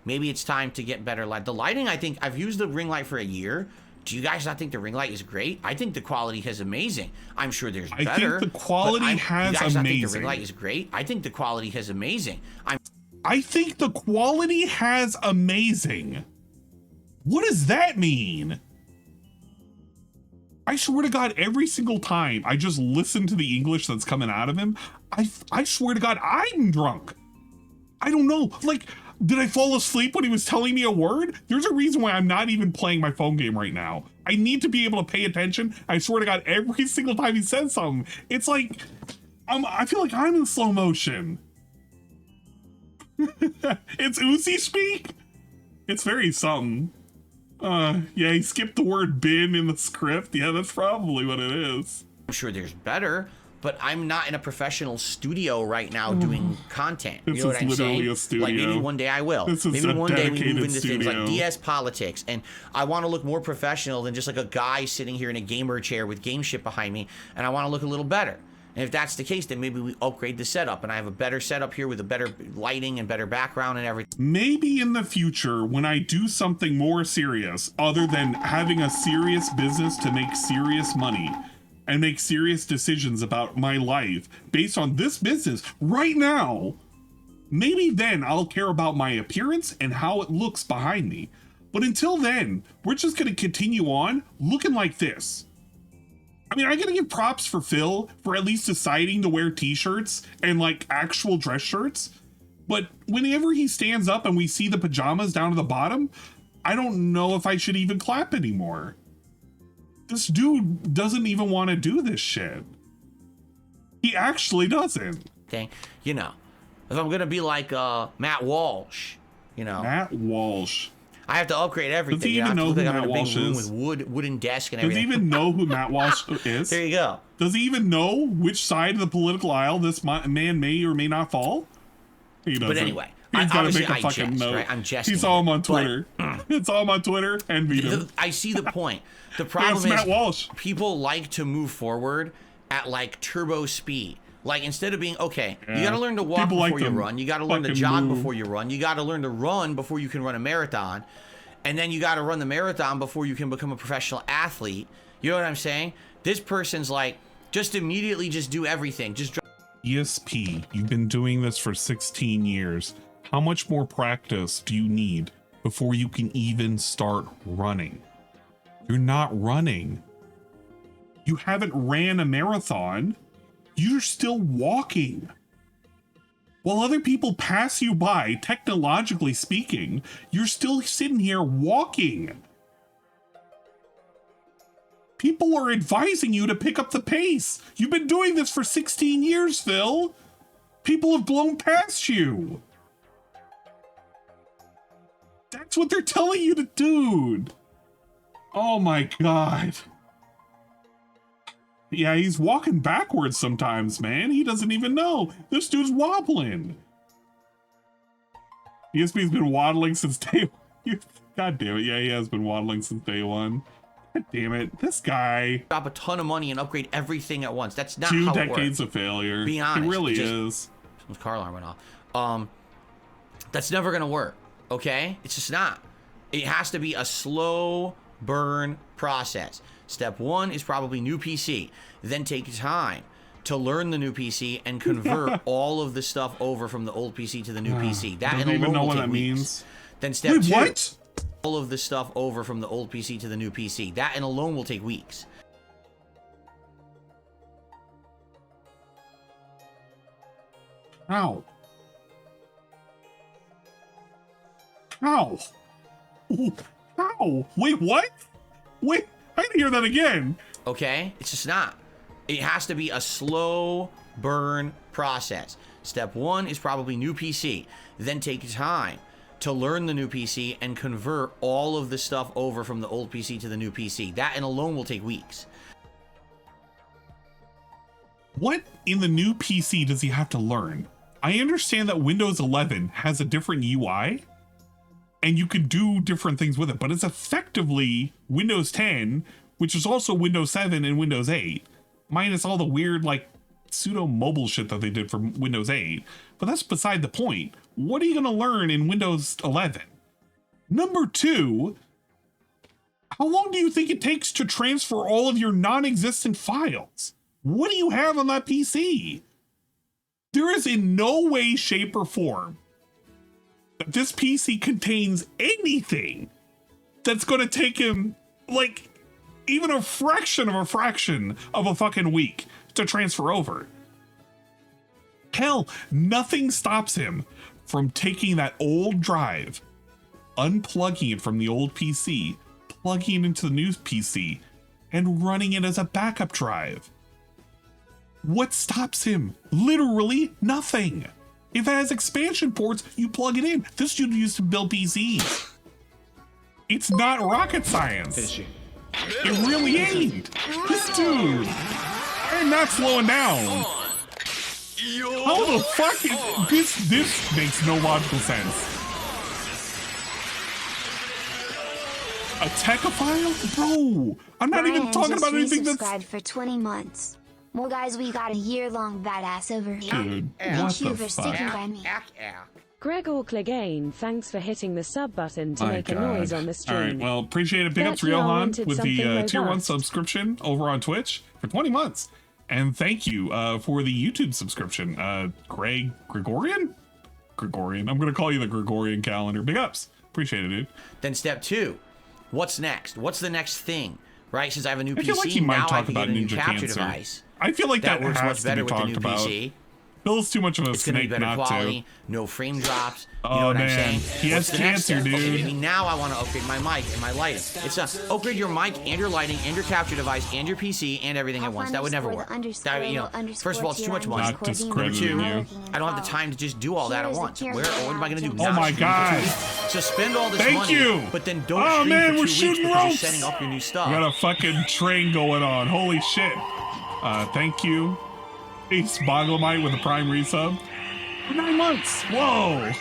Maybe it's time to get better light. The lighting, I think, I've used the ring light for a year. Do you guys not think the ring light is great? I think the quality is amazing. I'm sure there's better. I think the quality do you has guys not think the amazing. ring light is great? I think the quality is amazing. I think the quality has amazing. What does that mean? I swear to God, every single time I just listen to the English that's coming out of him, I swear to God, I'm drunk. I don't know. Like, did I fall asleep when he was telling me a word? There's a reason why I'm not even playing my phone game right now. I need to be able to pay attention. I swear to God, every single time he says something, it's like, I feel like I'm in slow motion. It's Uzi speak? It's very something. Yeah, he skipped the word bin in the script. Yeah, that's probably what it is. I'm sure there's better, but I'm not in a professional studio right now doing content. You This know what is I'm literally saying? a studio. Like maybe one day I will. This is Maybe a one day we move dedicated into things like studio. DS politics, and I want to look more professional than just like a guy sitting here in a gamer chair with game shit behind me, and I want to look a little better. And if that's the case, then maybe we upgrade the setup, and I have a better setup here with a better lighting and better background and everything. Maybe in the future, when I do something more serious, other than having a serious business to make serious money and make serious decisions about my life based on this business right now, maybe then I'll care about my appearance and how it looks behind me. But until then, we're just going to continue on looking like this. I mean, I gotta give props for Phil for at least deciding to wear t-shirts and like actual dress shirts. But whenever he stands up and we see the pajamas down to the bottom, I don't know if I should even clap anymore. This dude doesn't even want to do this shit. He actually doesn't. Okay, you know, if I'm gonna be like Matt Walsh, you know. Matt Walsh. I have to upgrade everything. Does he even know who Matt Walsh is? With wooden desk and everything. Does he even know who Matt Walsh is? There you go. Does he even know which side of the political aisle this man may or may not fall? He doesn't. But anyway, he's got to make a fucking note. Right? I'm jesting. He saw him on Twitter. It's all on Twitter and beat him. I see the point. The problem is Matt Walsh. People like to move forward at like turbo speed. Like instead of being you got to learn to walk before you run. You got to learn to jog before you run. You got to learn to run before you can run a marathon. And then you got to run the marathon before you can become a professional athlete. You know what I'm saying? This person's like, just immediately just do everything. Just DSP, you've been doing this for 16 years. How much more practice do you need before you can even start running? You're not running. You haven't ran a marathon. You're still walking. While other people pass you by, technologically speaking, you're still sitting here walking. People are advising you to pick up the pace. You've been doing this for 16 years, Phil. People have blown past you. That's what they're telling you to do. Oh my God. Yeah, he's walking backwards sometimes, man. He doesn't even know. This dude's wobbling. DSP's been waddling since day one. God damn it. Yeah, he has been waddling since day one. God damn it. This guy. Drop a ton of money and upgrade everything at once. That's not 2 how it works. decades of failure. Be honest. It really is. Someone's car alarm went off. That's never going to work. Okay? It's just not. It has to be a slow burn process. Step 1 is probably new PC. Then take time to learn the new PC and convert all of the stuff over from the old PC to the new PC. That and alone will take weeks. Means. Then step 2. What? All of the stuff over from the old PC to the new PC. That and alone will take weeks. How? How? How? Wait, what? Wait, I didn't hear that again. Okay? It's just not. It has to be a slow burn process. Step 1 is probably new PC. Then take time to learn the new PC and convert all of the stuff over from the old PC to the new PC. That and alone will take weeks. What in the new PC does he have to learn? I understand that Windows 11 has a different UI and you can do different things with it, but it's effectively Windows 10, which is also Windows 7 and Windows 8, minus all the weird like pseudo mobile shit that they did for Windows 8. But that's beside the point. What are you going to learn in Windows 11? Number 2, how long do you think it takes to transfer all of your non-existent files? What do you have on that PC? There is in no way, shape, or form that this PC contains anything that's going to take him like even a fraction of a fucking week to transfer over. Hell, nothing stops him from taking that old drive, unplugging it from the old PC, plugging it into the new PC, and running it as a backup drive. What stops him? Literally nothing. If it has expansion ports, you plug it in. This dude used to build PCs. It's not rocket science. It really ain't. This dude. I'm not slowing down. How the fuck is this makes no logical sense. A techophile? Bro, I'm not even talking about anything that's... subscribed for 20 months. Well, guys, we got a year-long badass over here. Dude, Thank what you the for fuck? sticking by me. Gregor Clegane, thanks for hitting the sub button to My make a God. noise on the All stream. right, well, appreciate it. Big ups Bet y'all Riohan wanted with the something tier 1 robust. subscription over on Twitch for 20 months. And thank you for the YouTube subscription. Gregorian? Gregorian. I'm going to call you the Gregorian calendar. Big ups. Appreciate it, dude. Then step 2, what's next? What's the next thing? Right? Since I have a new I feel PC, like he might now I talk can about get a new Ninja capture Cancer. device. I feel like that works has much to better be with the talked new about. PC. Bill's too much of a It's gonna be snake better not quality, to. no frame drops. You Oh, know what man. I'm saying? He has What's the next cancer, step? Okay, dude. maybe now I want to upgrade my mic and my lighting. It's a upgrade your mic and your lighting and your capture device and your PC and everything at once. That would never work. That, you know, first of all, it's too much money. Not discrediting Number you. 2, I don't have the time to just do all that at once. What am I gonna do? Oh Not my stream for God. 2 weeks? So spend all this Thank money, you. but then don't Oh, stream man, for 2 we're weeks shooting because ropes. you're setting up your new stuff. We got a fucking train going on. Holy shit. Thank you. Ace Boglemite with a prime resub. For 9 months. Whoa.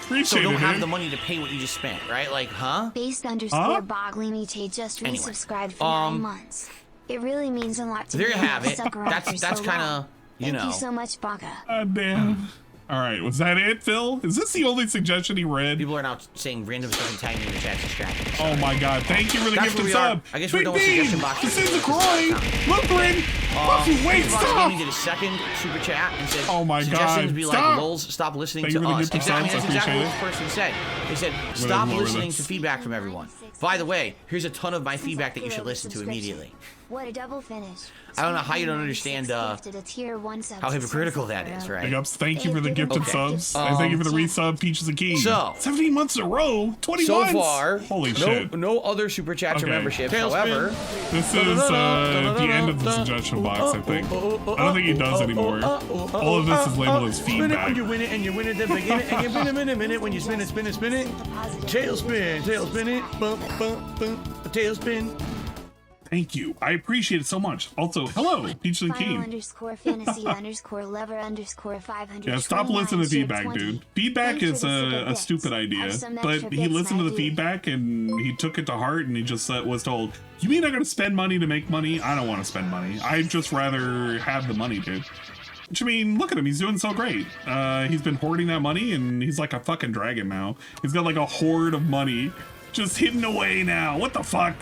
Appreciate So don't it, have dude. the money to pay what you just spent, right? Like, huh? Based __ Boglymite just Anyway, resubscribed for 9 months. It really means a lot to There me. you have it. Stuck around for That's so kind long. of, you Thank know. you so much, Baka. God damn. All right, was that it, Phil? Is this the only suggestion he read? People are now saying random stuff and tagging in the chat distracting. Oh my God! Thank you for the That's gift where and we are. sub. I guess we're Big done with Bean, suggestion boxes. this is a Croy. Lutheran. Buffy, wait, Xbox stop. Gaming did a second super chat and said, Oh my suggestions God, be stop. like, lols, stop listening Thank you to for the us. gift and Exactly, subs, I that's exactly what this appreciate person said. They said, stop more with listening this. to feedback from everyone. By the way, here's a ton of my feedback that you should listen to immediately. What a double finish. I don't know how you don't understand how hypocritical that is, Big right? ups. Thank you for the gift and Okay. subs. And thank you for the resub, Peaches and Keys. So- 17 months in a row. 20 So months. far, Holy shit. no other super chats or Okay. memberships. Tailspin. However, This is the end of the suggestion box, I think. I don't think he does anymore. All of this is labeled as spin it when feedback. you win it, and you win it at the beginning, and you win it in a minute when you spin it, spin it, spin it. Tailspin, tailspin it, bump, bump, bump, tailspin. Thank you. I appreciate it so much. Also, hello, Peaches and Final Keys. _fantasy _lover _500. Yeah, stop listening to feedback, dude. Feedback is a stupid idea, but he listened to the feedback and he took it to heart and he just was told, you mean I'm gonna spend money to make money? I don't want to spend money. I'd just rather have the money, dude. Which, I mean, look at him. He's doing so great. He's been hoarding that money and he's like a fucking dragon now. He's got like a hoard of money just hidden away now. What the fuck?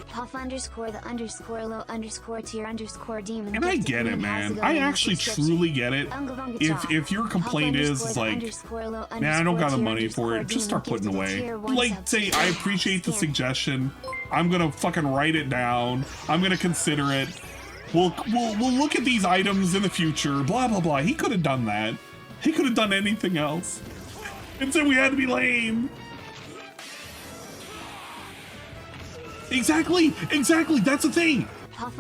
Puff _ the _low _tier _demon. And I get it, man. I actually truly get it. If your complaint is like, man, I don't got the money for it, just start putting away. Like, say, I appreciate the suggestion. I'm gonna fucking write it down. I'm gonna consider it. We'll look at these items in the future. Blah blah blah. He could have done that. He could have done anything else. Instead, we had to be lame. Exactly. That's the thing.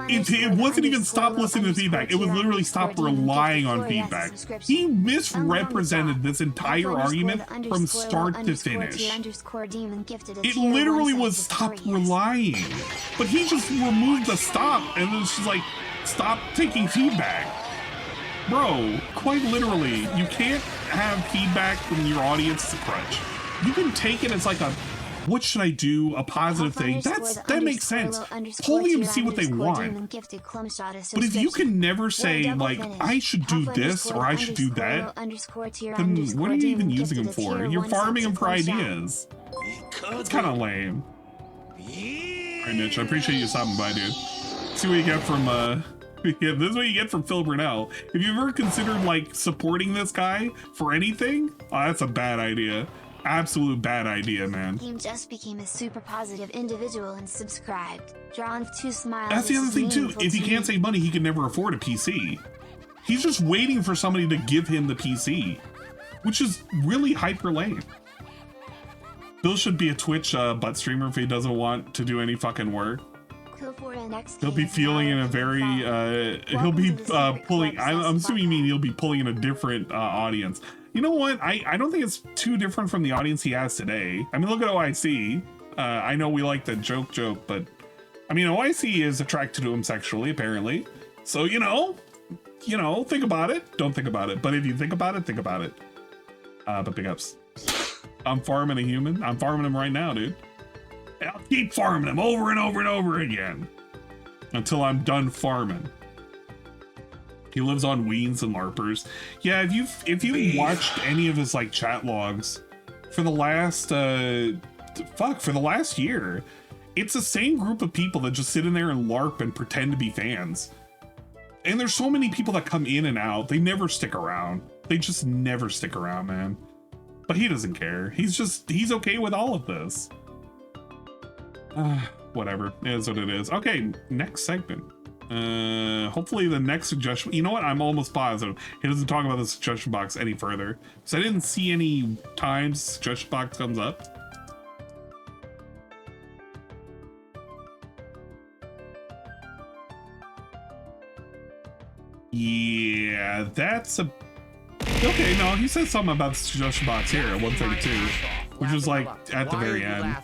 It wasn't even stop listening to feedback. It was literally stop relying on feedback. He misrepresented this entire argument from start to finish. It literally was stop relying. But he just removed the stop and it's just like, stop taking feedback. Bro, quite literally, you can't have feedback from your audience as a crutch. You can take it as like a, what should I do? A positive thing. That makes sense. Polling them to see what they want. But if you can never say, like, I should do this or I should do that, then what are you even using them for? You're farming them for ideas. That's kind of lame. Alright, Mitch, I appreciate you stopping by, dude. See what you get from, yeah, this is what you get from Phil Brunel. If you've ever considered, like, supporting this guy for anything, oh, that's a bad idea. Absolute bad idea, man. He just became a super positive individual and subscribed. Drawn with 2 smiles. That's the other thing too. If he can't save money, he can never afford a PC. He's just waiting for somebody to give him the PC, which is really hyper lame. Bill should be a Twitch butt streamer if he doesn't want to do any fucking work. He'll be feeling in a very he'll be pulling. I'm assuming you mean he'll be pulling in a different audience. You know what? I don't think it's too different from the audience he has today. I mean, look at OIC. I know we like the joke, but I mean, OIC is attracted to him sexually, apparently. So, you know, think about it. Don't think about it. But if you think about it, think about it. But big ups. I'm farming a human. I'm farming him right now, dude. And I'll keep farming him over and over and over again until I'm done farming. He lives on Weens and LARPers. Yeah, if you watched any of his like chat logs for the last for the last year, it's the same group of people that just sit in there and LARP and pretend to be fans. And there's so many people that come in and out. They never stick around. They just never stick around, man. But he doesn't care. He's okay with all of this. Whatever. It is what it is. Okay, next segment. Hopefully the next suggestion. You know what? I'm almost positive he doesn't talk about the suggestion box any further. So I didn't see any times suggestion box comes up. Yeah, that's a... Okay, no, he said something about the suggestion box here at 132, which was like at the very end.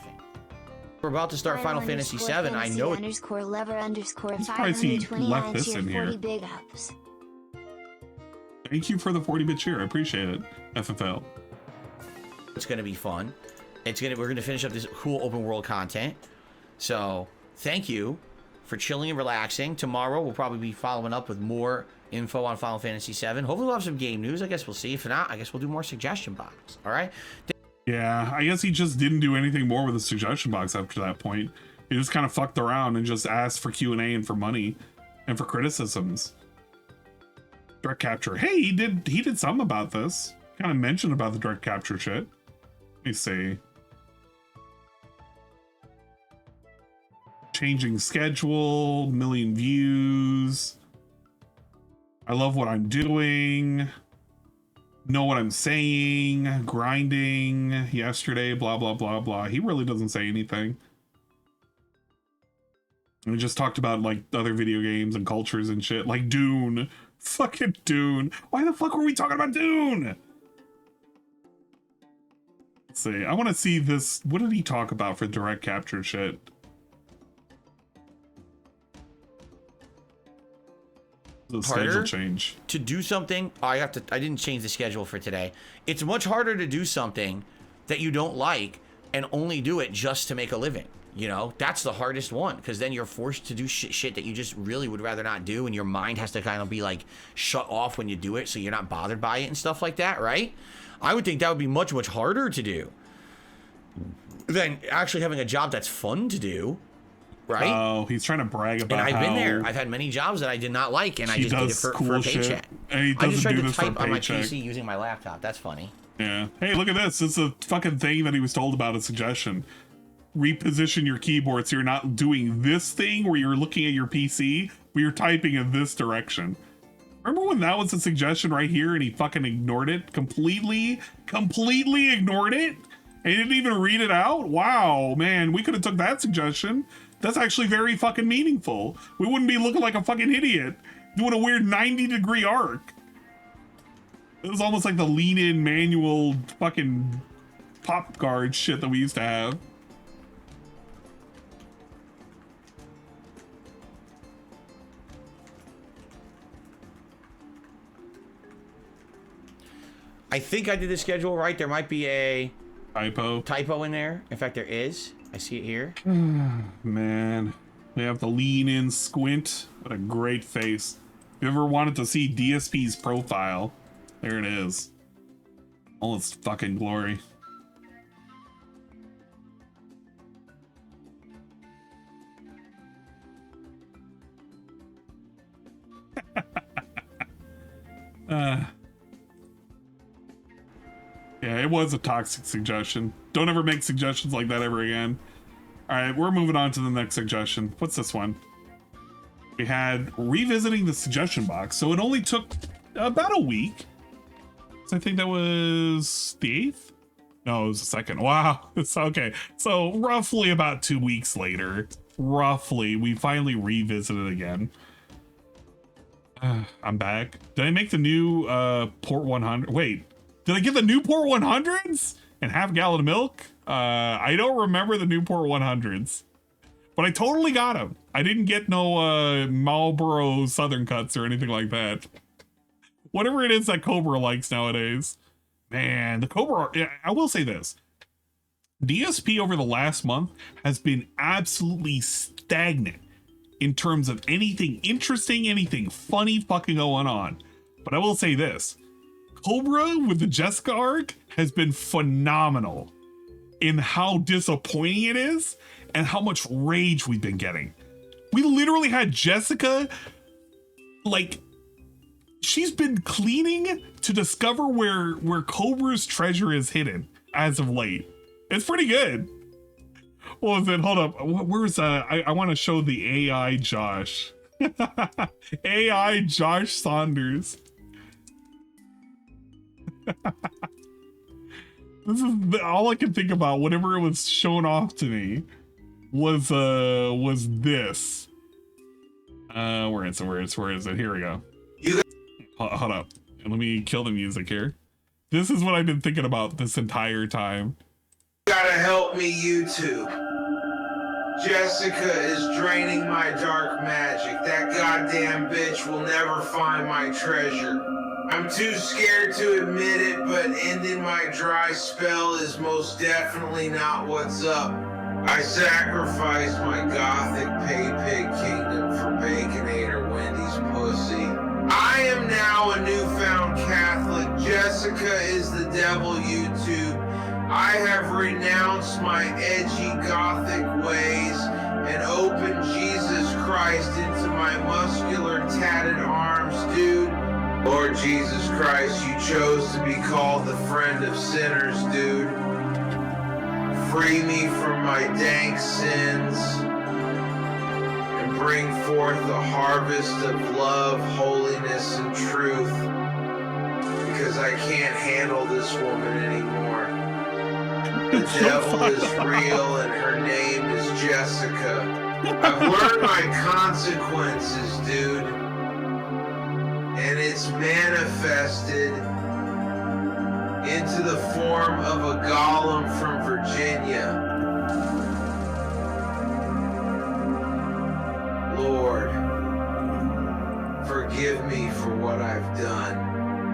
We're about to start Final Fantasy VII. I know it. I'm surprised he left this in here. Thank you for the 40-bit cheer. I appreciate it, FFL. It's gonna be fun. We're gonna finish up this cool open world content. So thank you for chilling and relaxing. Tomorrow we'll probably be following up with more info on Final Fantasy VII. Hopefully we'll have some game news. I guess we'll see. If not, I guess we'll do more suggestion box. All right. Yeah, I guess he just didn't do anything more with the suggestion box after that point. He just kind of fucked around and just asked for Q&A and for money and for criticisms. Direct capture. Hey, he did something about this. Kind of mentioned about the direct capture shit. Let me see. Changing schedule, million views. I love what I'm doing. Know what I'm saying. Grinding yesterday, blah, blah, blah, blah. He really doesn't say anything. And we just talked about like other video games and cultures and shit, like Dune. Fucking Dune. Why the fuck were we talking about Dune? Let's see. I want to see this. What did he talk about for direct capture shit? The schedule change to do something. I didn't change the schedule for today. It's much harder to do something that you don't like and only do it just to make a living. You know, that's the hardest one, because then you're forced to do shit that you just really would rather not do, and your mind has to kind of be like shut off when you do it, so you're not bothered by it and stuff like that, right? I would think that would be much harder to do than actually having a job that's fun to do. Right? Oh, he's trying to brag about and I've been there. I've had many jobs that I did not like, and I just did it for a paycheck. And he I just tried do to this type for a on my paycheck. PC using my laptop. That's funny. Yeah. Hey, look at this. It's a fucking thing that he was told about, a suggestion. Reposition your keyboard so you're not doing this thing where you're looking at your PC, but you're typing in this direction. Remember when that was a suggestion right here and he fucking ignored it? Completely ignored it? And he didn't even read it out? Wow, man, we could have took that suggestion. That's actually very fucking meaningful. We wouldn't be looking like a fucking idiot doing a weird 90-degree arc. It was almost like the lean-in manual fucking pop guard shit that we used to have. I think I did the schedule right. There might be a typo in there. In fact, there is. I see it here. Man, we have the lean in squint. What a great face. If you ever wanted to see DSP's profile, there it is. All its fucking glory. Yeah, it was a toxic suggestion. Don't ever make suggestions like that ever again. All right, we're moving on to the next suggestion. What's this one? We had revisiting the suggestion box. So it only took about a week. So I think that was the 8th? No, it was the 2nd. Wow, it's okay. So roughly about 2 weeks later, roughly, we finally revisited again. I'm back. Did I make the new Port 100? Wait. Did I get the Newport 100s and half a gallon of milk? I don't remember the Newport 100s, but I totally got them. I didn't get no Marlboro Southern Cuts or anything like that. Whatever it is that Cobra likes nowadays. Man, the Cobra, I will say this. DSP over the last month has been absolutely stagnant in terms of anything interesting, anything funny fucking going on. But I will say this, Cobra with the Jessica arc has been phenomenal in how disappointing it is and how much rage we've been getting. We literally had Jessica, like, she's been cleaning to discover where Cobra's treasure is hidden as of late. It's pretty good. What was it? Hold up. Where's I want to show the AI Josh. AI Josh Saunders. This is all I can think about whenever it was shown off to me was this. Where is it? Here we go. Hold up. Let me kill the music here. This is what I've been thinking about this entire time. You gotta help me, YouTube. Jessica is draining my dark magic. That goddamn bitch will never find my treasure. I'm too scared to admit it, but ending my dry spell is most definitely not what's up. I sacrificed my gothic pay pig kingdom for Baconator Wendy's pussy. I am now a newfound Catholic. Jessica is the devil, YouTube. I have renounced my edgy gothic ways and opened Jesus Christ into my muscular tatted arms, dude. Lord Jesus Christ, you chose to be called the friend of sinners, dude. Free me from my dank sins and bring forth the harvest of love, holiness, and truth, because I can't handle this woman anymore. The devil is real and her name is Jessica. I've learned my consequences, dude. And it's manifested into the form of a golem from Virginia. Lord, forgive me for what I've done.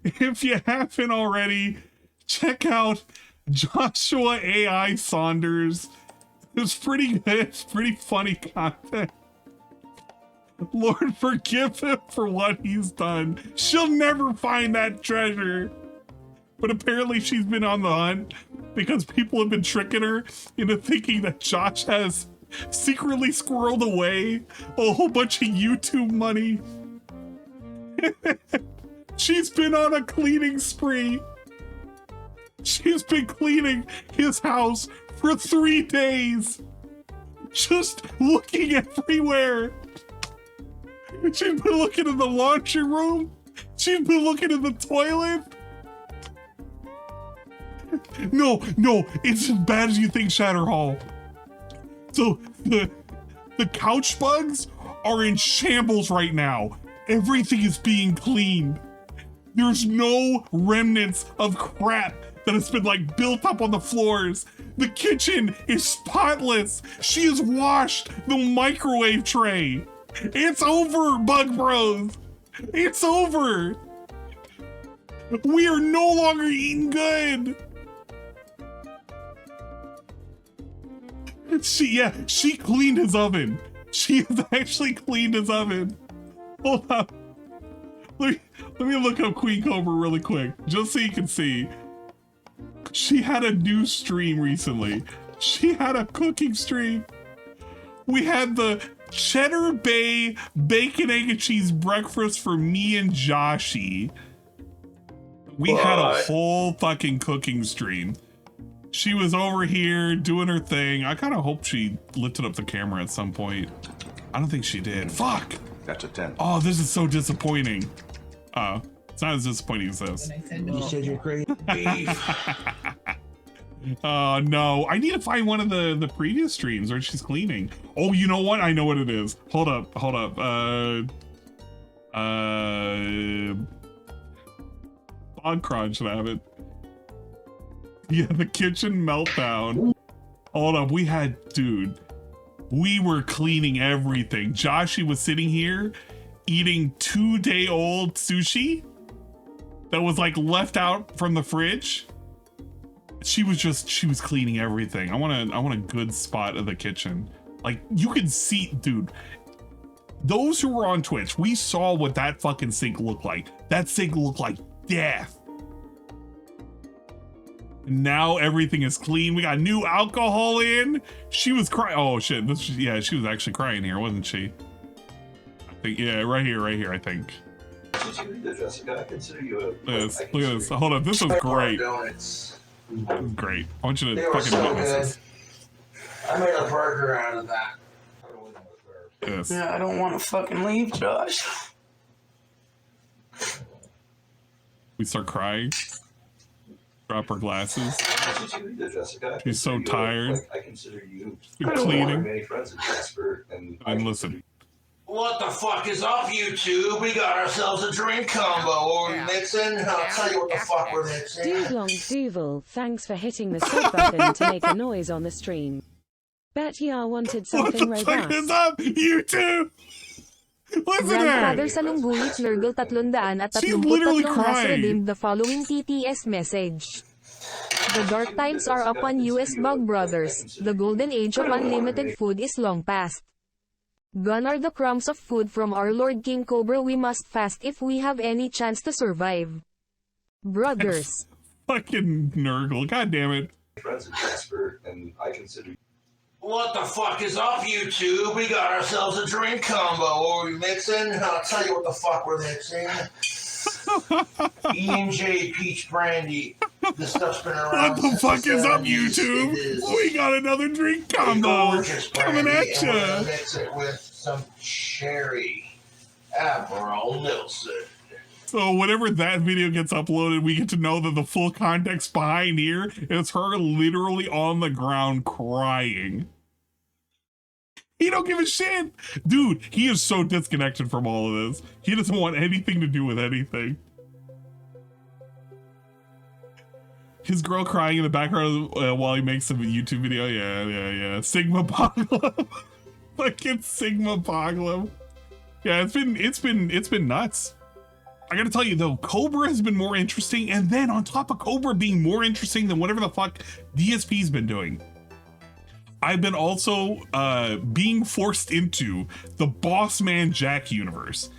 If you haven't already, check out Joshua AI Saunders. It's pretty good. It's pretty funny content. Lord, forgive him for what he's done. She'll never find that treasure. But apparently she's been on the hunt because people have been tricking her into thinking that Josh has secretly squirreled away a whole bunch of YouTube money. She's been on a cleaning spree. She's been cleaning his house for 3 days. Just looking everywhere. She's been looking in the laundry room. She's been looking in the toilet. No, it's as bad as you think, Shatterhall. So the couch bugs are in shambles right now. Everything is being cleaned. There's no remnants of crap that has been like built up on the floors. The kitchen is spotless. She has washed the microwave tray. It's over, Bug Bros. It's over. We are no longer eating good. She cleaned his oven. She has actually cleaned his oven. Hold up. Let me look up Queen Cobra really quick, just so you can see. She had a new stream recently. She had a cooking stream. We had the Cheddar Bay bacon, egg, and cheese breakfast for me and Joshy. We had a whole fucking cooking stream. She was over here doing her thing. I kind of hope she lifted up the camera at some point. I don't think she did. Fuck. That's a 10. Oh, this is so disappointing. It's not as disappointing as this. You said you're crazy. Oh no, I need to find one of the previous streams where she's cleaning. Oh, you know what? I know what it is. Hold up. Bogcron should have it. Yeah, the kitchen meltdown. Hold up, we were cleaning everything. Joshy was sitting here eating 2-day-old sushi that was like left out from the fridge. She was cleaning everything. I want a good spot of the kitchen. Like you could see, dude. Those who were on Twitch, we saw what that fucking sink looked like. That sink looked like death. Now everything is clean. We got new alcohol in. She was crying. Oh shit! Yeah, she was actually crying here, wasn't she? I think yeah, right here. I think. Jessica, I consider you a. Look at this. Hold on, this was great. This is great. I want you to fucking witness this. I made a burger out of that. Yes. Yeah, I don't want to fucking leave, Josh. We start crying. Drop her glasses. Jessica, she's so tired. I consider you cleaning. Many friends of Jasper, and listen. What the fuck is up, YouTube? We got ourselves a drink combo. What are we mixing? I'll tell you what the fuck we're mixing. Dooblanc Duval, thanks for hitting the sub button to make a noise on the stream. Bet ya wanted something robust. What the fuck is up, YouTube? Listen to her. Grandfather sa Lunggulit Nurgle 333 has redeemed the following TTS message. The dark times are upon US Bug Brothers. The golden age of unlimited food is long past. Gone are the crumbs of food from our Lord King Cobra. We must fast if we have any chance to survive. Brothers. Fucking Nurgle, god damn it. Friends of Jasper, and I consider. What the fuck is up, YouTube? We got ourselves a drink combo. What are we mixing? I'll tell you what the fuck we're mixing. E&J Peach Brandy. This stuff's been around. What the fuck is up, YouTube? We got another drink combo coming at ya. ya. Mix it with some cherry Admiral Nilsson. So whenever that video gets uploaded, we get to know that the full context behind here is her literally on the ground crying. He don't give a shit. Dude, he is so disconnected from all of this. He doesn't want anything to do with anything. His girl crying in the background while he makes a YouTube video. Yeah. Sigma Poglum. Fucking Sigma Poglum. Yeah, it's been nuts. I gotta tell you though, Cobra has been more interesting, and then on top of Cobra being more interesting than whatever the fuck DSP's been doing, I've been also being forced into the Boss Man Jack universe,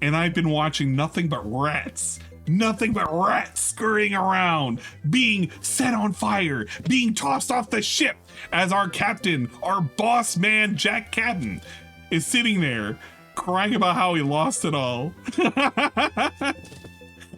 and I've been watching nothing but rats scurrying around, being set on fire, being tossed off the ship as our captain, our Boss Man Jack Captain, is sitting there crying about how he lost it all.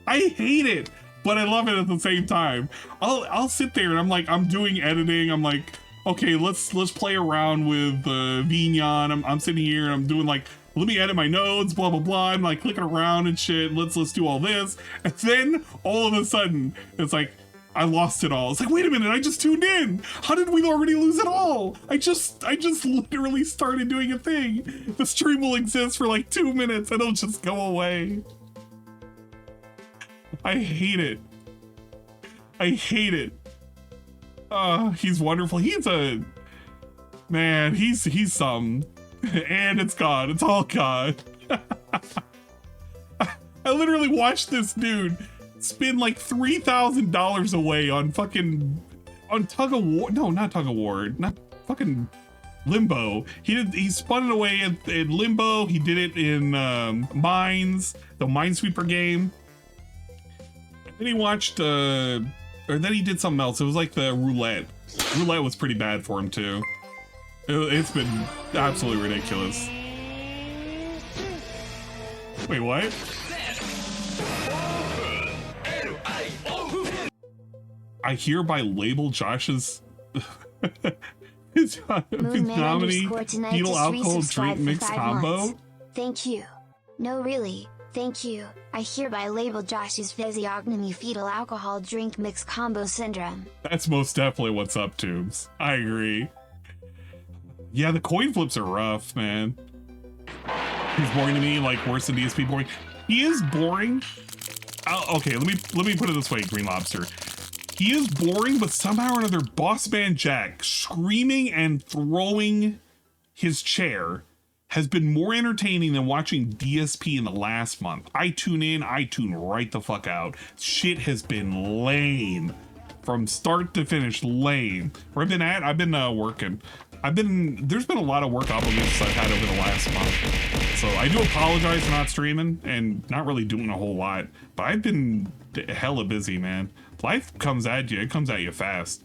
I hate it, but I love it at the same time. I'll sit there and I'm doing editing. I'm like, okay, let's play around with Vignon. I'm sitting here and I'm doing like, let me edit my notes, blah blah blah. I'm like clicking around and shit. Let's do all this, and then all of a sudden it's like, I lost it all. It's like, wait a minute, I just tuned in. How did we already lose it all? I just literally started doing a thing. The stream will exist for like 2 minutes and it'll just go away. I hate it. He's wonderful. He's a man, he's something. And it's God. It's all God. I literally watched this dude spend like $3,000 away on tug of war. No, not tug of war. Not fucking Limbo. He spun it away in Limbo. He did it in Mines, the Minesweeper game. And then he watched or then he did something else. It was like the Roulette. Roulette was pretty bad for him too. It's been absolutely ridiculous. Wait, what? I hereby label Josh's his nominee fetal alcohol drink mix combo. Thank you. No, really. Thank you. I hereby label Josh's physiognomy fetal alcohol drink mix combo syndrome. That's most definitely what's up, Tubes. I agree. Yeah, the coin flips are rough, man. He's boring to me, like worse than DSP boring. He is boring. Okay, let me put it this way, Green Lobster. He is boring, but somehow or another, Boss Man Jack screaming and throwing his chair has been more entertaining than watching DSP in the last month. I tune right the fuck out. Shit has been lame. From start to finish, lame. Where I've been working. There's been a lot of work obligations I've had over the last month. So I do apologize for not streaming and not really doing a whole lot. But I've been hella busy, man. Life comes at you. It comes at you fast.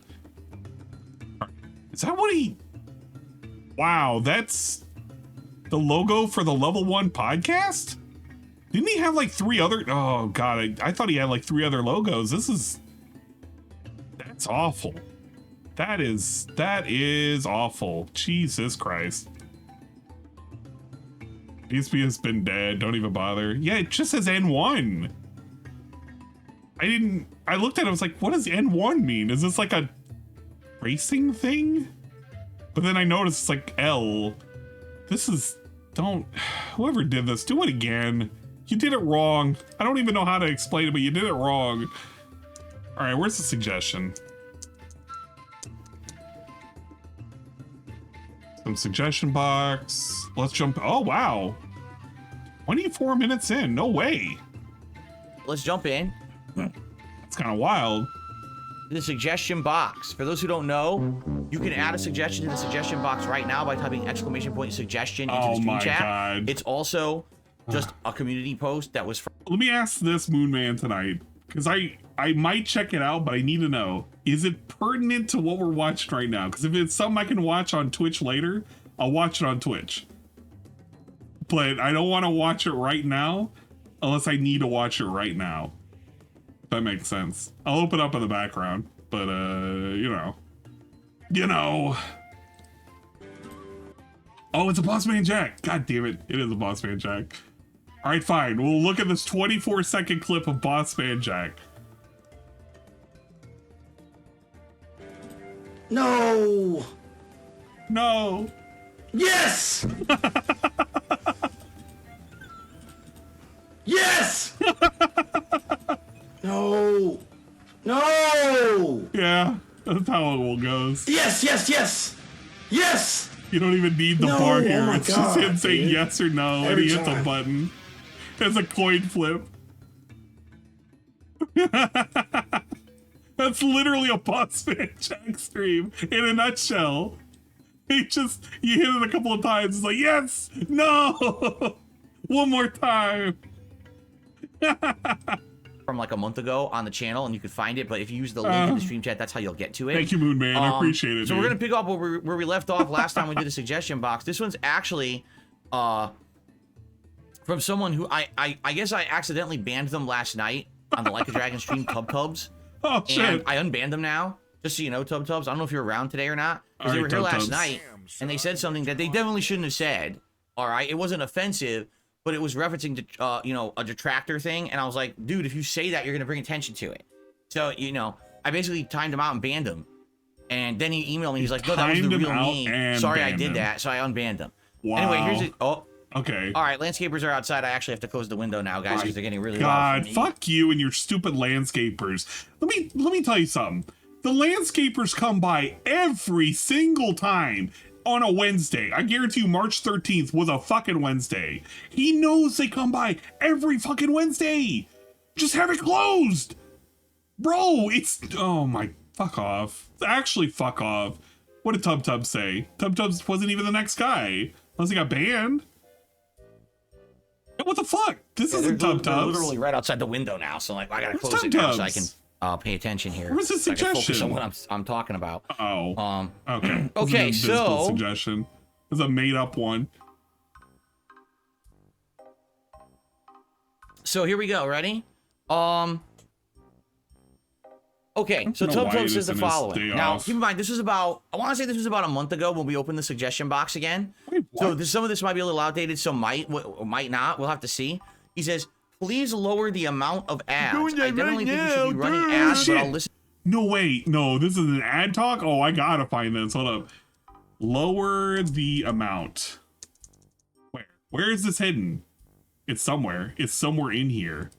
Is that what he... Wow, that's the logo for the Level 1 podcast? Didn't he have like 3 other... Oh, God, I thought he had like 3 other logos. That's awful. That is awful. Jesus Christ. DSP has been dead. Don't even bother. Yeah, it just says N1. I looked at it, I was like, what does N1 mean? Is this like a racing thing? But then I noticed it's like L. Whoever did this, do it again. You did it wrong. I don't even know how to explain it, but you did it wrong. All right, where's the suggestion? Some suggestion box. Let's jump. Oh, wow. 24 minutes in. No way. Let's jump in. It's kind of wild. The suggestion box. For those who don't know, you can add a suggestion to the suggestion box right now by typing !suggestion into the stream chat. God. It's also just a community post that was... Let me ask this Moon Man tonight, because I might check it out, but I need to know, is it pertinent to what we're watching right now? Because if it's something I can watch on Twitch later, I'll watch it on Twitch. But I don't want to watch it right now unless I need to watch it right now. If that makes sense. I'll open up in the background, but you know. Oh, it's a Boss Man Jack. God damn it. It is a Boss Man Jack. All right, fine. We'll look at this 24-second clip of Boss Man Jack. No. No. Yes. Yes. No. No. Yeah, that's how it all goes. Yes, yes, yes. Yes. You don't even need the bar here. Oh It's God, just him saying yes or no, and he hits a time. button. It's a coin flip. That's literally a Boss Man Jack stream in a nutshell. You hit it a couple of times. It's like, yes, no, one more time. from like a month ago on the channel, and you could find it. But if you use the link in the stream chat, that's how you'll get to it. Thank you, Moon Man. I appreciate it. So dude. we're gonna pick up where we left off last time we did a suggestion box. This one's actually from someone who I guess I accidentally banned them last night on the Like a Dragon stream, Tubs. Oh shit! And I unbanned them now. Just so you know, Tubs. I don't know if you're around today or not, because they were here last night and they said something that they definitely shouldn't have said. All right, it wasn't offensive, but it was referencing to a detractor thing, and I was like, dude, if you say that, you're gonna bring attention to it. So I basically timed him out and banned him, and then he emailed me. He's like, no, that was the real me. Sorry, I did that. So I unbanned him. Wow. Anyway, here's it. Oh. Okay. All right, landscapers are outside. I actually have to close the window now, guys, because they're getting really loud. God, fuck you and your stupid landscapers. Let me tell you something. The landscapers come by every single time on a Wednesday. I guarantee you March 13th was a fucking Wednesday. He knows they come by every fucking Wednesday. Just have it closed. Bro, oh my, fuck off. Actually, fuck off. What did Tub say? Tub wasn't even the next guy. Unless he got banned. What the fuck? This isn't Tub. They're literally right outside the window now, so like I gotta close it down so I can pay attention here. Where's the suggestion? I can focus on what I'm talking about. Oh. Okay. Okay, so suggestion. This is a made up one. So here we go. Ready? Okay, so Tub says the following. Now, keep in mind, this was about, I want to say this was about a month ago when we opened the suggestion box again. Wait, so some of this might be a little outdated, so might not. We'll have to see. He says, please lower the amount of ads. I definitely think you should be running ads, but I'll listen. No, wait. No, this is an ad talk? Oh, I gotta find this. Hold up. Lower the amount. Where is this hidden? It's somewhere. It's somewhere in here.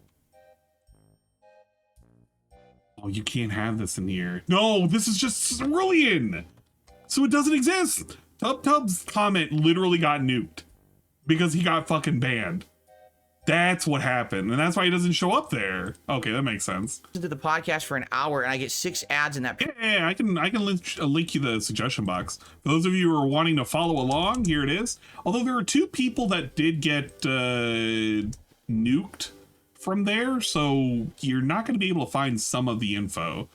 Oh, you can't have this in here. No, this is just cerulean. So it doesn't exist. Tub's comment literally got nuked. because he got fucking banned. That's what happened, and that's why he doesn't show up there. Okay, that makes sense. To the podcast for an hour, and I get 6 ads in that. Yeah, I can link you the suggestion box. For those of you who are wanting to follow along, here it is. Although there are 2 people that did get nuked from there, so you're not going to be able to find some of the info.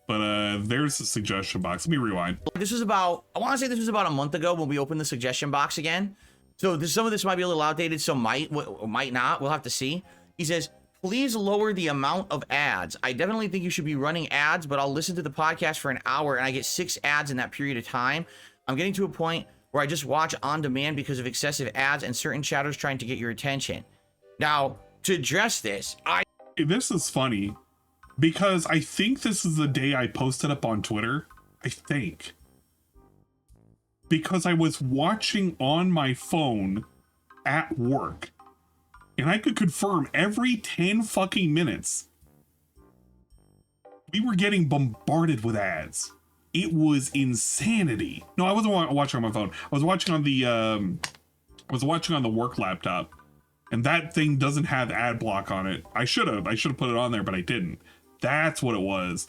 But there's the suggestion box. Let me rewind. This was about, I want to say this was about a month ago when we opened the suggestion box again. So some of this might be a little outdated, so might not. We'll have to see. He says, please lower the amount of ads. I definitely think you should be running ads, but I'll listen to the podcast for an hour and I get 6 ads in that period of time. I'm getting to a point where I just watch on demand because of excessive ads and certain chatters trying to get your attention. Now, to address this, this is funny because I think this is the day I posted up on Twitter. I think. Because I was watching on my phone at work, and I could confirm every 10 fucking minutes, we were getting bombarded with ads. It was insanity. No, I wasn't watching on my phone. I was watching on the work laptop, and that thing doesn't have ad block on it. I should have put it on there, but I didn't. That's what it was.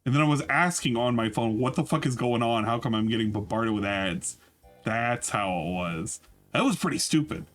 And then I was asking on my phone, what the fuck is going on? How come I'm getting bombarded with ads? That's how it was. That was pretty stupid.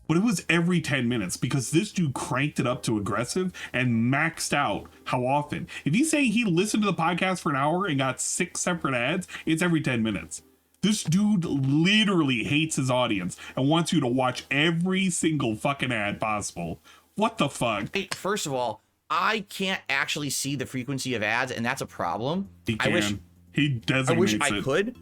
But it was every 10 minutes because this dude cranked it up to aggressive and maxed out how often. If he's saying he listened to the podcast for an hour and got 6 separate ads, it's every 10 minutes. This dude literally hates his audience and wants you to watch every single fucking ad possible. What the fuck? First of all, I can't actually see the frequency of ads, and that's a problem. He can. He designates I wish I it. could.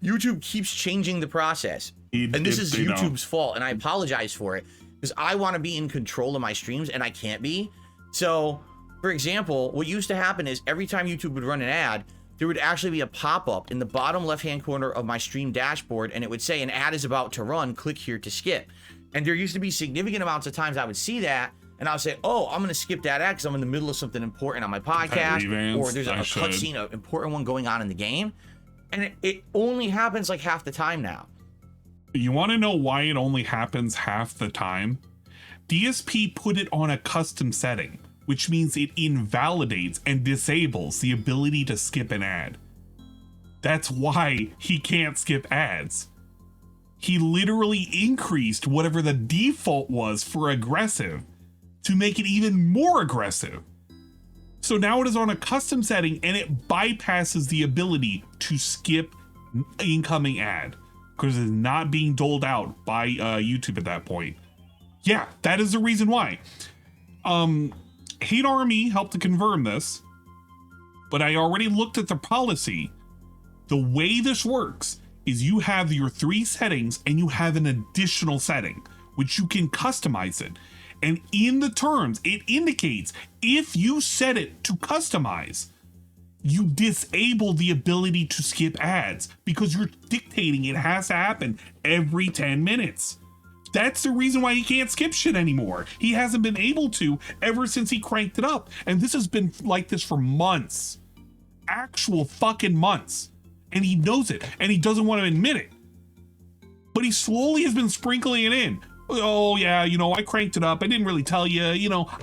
YouTube keeps changing the process. And this is YouTube's fault, and I apologize for it. Because I want to be in control of my streams, and I can't be. So, for example, what used to happen is every time YouTube would run an ad, there would actually be a pop-up in the bottom left-hand corner of my stream dashboard, and it would say, an ad is about to run, click here to skip. And there used to be significant amounts of times I would see that, and I'll say, oh, I'm going to skip that ad because I'm in the middle of something important on my podcast, or there's a cutscene, an important one going on in the game. And it only happens like half the time now. You want to know why it only happens half the time? DSP put it on a custom setting, which means it invalidates and disables the ability to skip an ad. That's why he can't skip ads. He literally increased whatever the default was for aggressive to make it even more aggressive. So now it is on a custom setting and it bypasses the ability to skip incoming ad because it's not being doled out by YouTube at that point. Yeah, that is the reason why. Hate Army helped to confirm this, but I already looked at the policy. The way this works is you have your 3 settings and you have an additional setting, which you can customize it. And in the terms, it indicates if you set it to customize, you disable the ability to skip ads because you're dictating it has to happen every 10 minutes. That's the reason why he can't skip shit anymore. He hasn't been able to ever since he cranked it up. And this has been like this for months. Actual fucking months. And he knows it. And he doesn't want to admit it. But he slowly has been sprinkling it in. Oh yeah, I cranked it up. I didn't really tell you,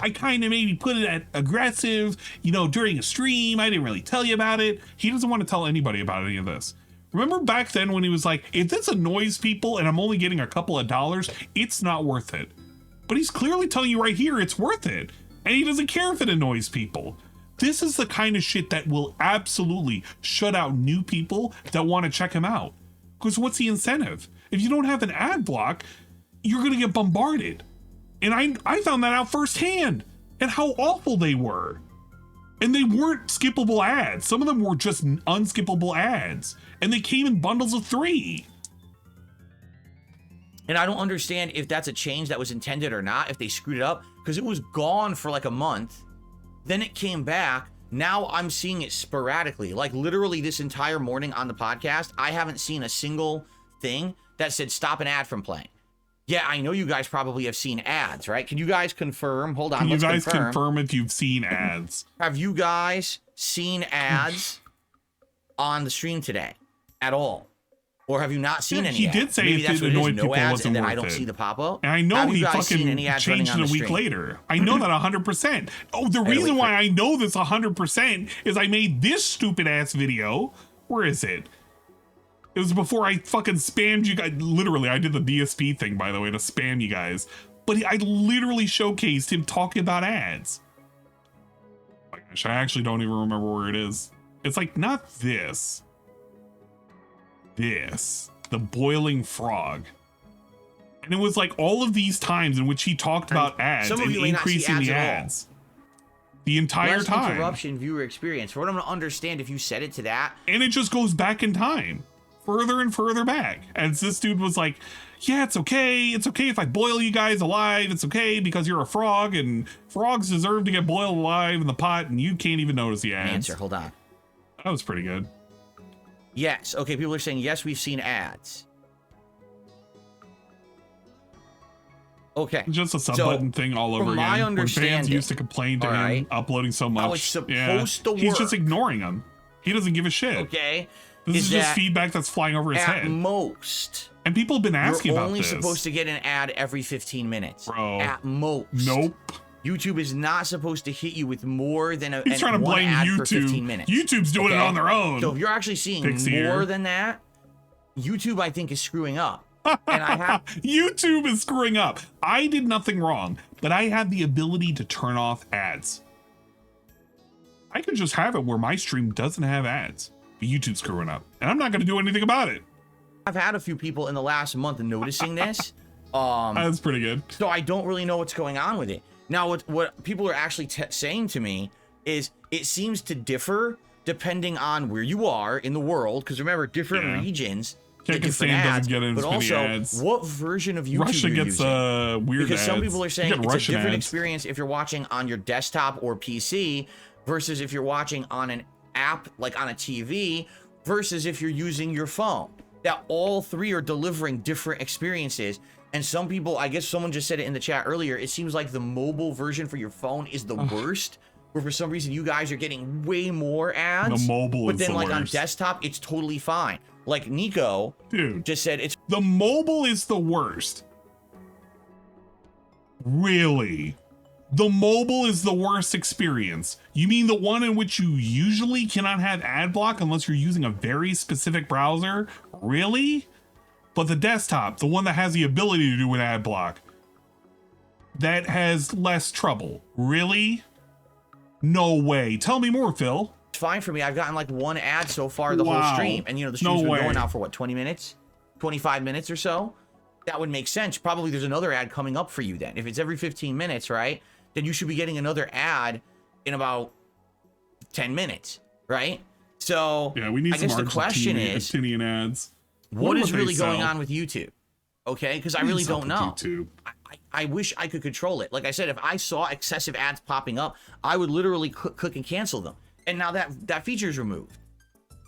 I kind of maybe put it at aggressive, during a stream. I didn't really tell you about it. He doesn't want to tell anybody about any of this. Remember back then when he was like, if this annoys people and I'm only getting a couple of dollars, it's not worth it. But he's clearly telling you right here it's worth it. And he doesn't care if it annoys people. This is the kind of shit that will absolutely shut out new people that want to check him out. Because what's the incentive? If you don't have an ad block, you're going to get bombarded. And I found that out firsthand and how awful they were. And they weren't skippable ads. Some of them were just unskippable ads. And they came in bundles of 3. And I don't understand if that's a change that was intended or not, if they screwed it up, because it was gone for like a month. Then it came back. Now I'm seeing it sporadically. Like literally this entire morning on the podcast, I haven't seen a single thing that said stop an ad from playing. Yeah, I know you guys probably have seen ads, right? Can you guys confirm? Hold on, Can you guys confirm if you've seen ads? Have you guys seen ads on the stream today at all? Or have you not seen any He ads? did say Maybe if that's it what it is, annoyed no people, it ads, wasn't and then worth I don't it. see the pop-up. And I know Have he you guys seen any fucking ads running changed on it a the week stream? later. I know that 100%. Oh, the reason why I know this 100% is I made this stupid ass video. Where is it? It was before I fucking spammed you guys. Literally, I did the DSP thing, by the way, to spam you guys. But I literally showcased him talking about ads. Oh my gosh, I actually don't even remember where it is. It's like, not this. This. The boiling frog. And it was like all of these times in which he talked about ads Some of and you may not see increasing ads the at all. ads. The entire Less time. interruption viewer experience. For what I'm going to understand, if you set it to that. And it just goes back in time. Further and further back. As this dude was like, yeah, it's okay. It's okay if I boil you guys alive. It's okay because you're a frog and frogs deserve to get boiled alive in the pot and you can't even notice the ads. Answer, hold on. That was pretty good. Yes. Okay, people are saying, yes, we've seen ads. Okay. Just a sub button thing all over from again. my When understanding, fans used to complain to him uploading so much. how it's supposed to He's work. just ignoring them. He doesn't give a shit. Okay. This is just that feedback that's flying over his at head. most, and people have been asking you're about only this. supposed to get an ad every 15 minutes. Bro. At most. Nope. YouTube is not supposed to hit you with more than He's trying to one blame ad YouTube. per 15 minutes. YouTube's doing it on their own. So if you're actually seeing Pixie more ear. than that, YouTube, I think, is screwing up. And I have YouTube is screwing up. I did nothing wrong, but I had the ability to turn off ads. I could just have it where my stream doesn't have ads, but YouTube's screwing up, and I'm not going to do anything about it. I've had a few people in the last month noticing this. That's pretty good. So I don't really know what's going on with it. Now, what people are actually saying to me is it seems to differ depending on where you are in the world. Because remember, different regions get different ads. But also, what version of YouTube Russia you're gets using. weird Because some ads. people are You saying get it's Russian a different ads. experience if you're watching on your desktop or PC versus if you're watching on an app like on a TV versus if you're using your phone. That all three are delivering different experiences. And some people, I guess someone just said it in the chat earlier, it seems like the mobile version for your phone is the worst. Where for some reason you guys are getting way more ads. The mobile but is then the like on worst. desktop, it's totally fine. Like Nico just said it's the mobile is the worst. Really? The mobile is the worst experience. You mean the one in which you usually cannot have ad block unless you're using a very specific browser? Really? But the desktop, the one that has the ability to do an ad block, that has less trouble. Really? No way. Tell me more, Phil. It's fine for me. I've gotten like one ad so far the whole Wow. stream. And you know, the No stream's been way. going now for what, 20 minutes? 25 minutes or so? That would make sense. Probably there's another ad coming up for you then. If it's every 15 minutes, right? Then you should be getting another ad in about 10 minutes, right? So Yeah, we need I some guess the question is, Argentinian ads. what is would they really going sell? on with YouTube? Okay, because I What really is up don't with know. YouTube? I wish I could control it. Like I said, if I saw excessive ads popping up, I would literally click and cancel them. And now that feature is removed.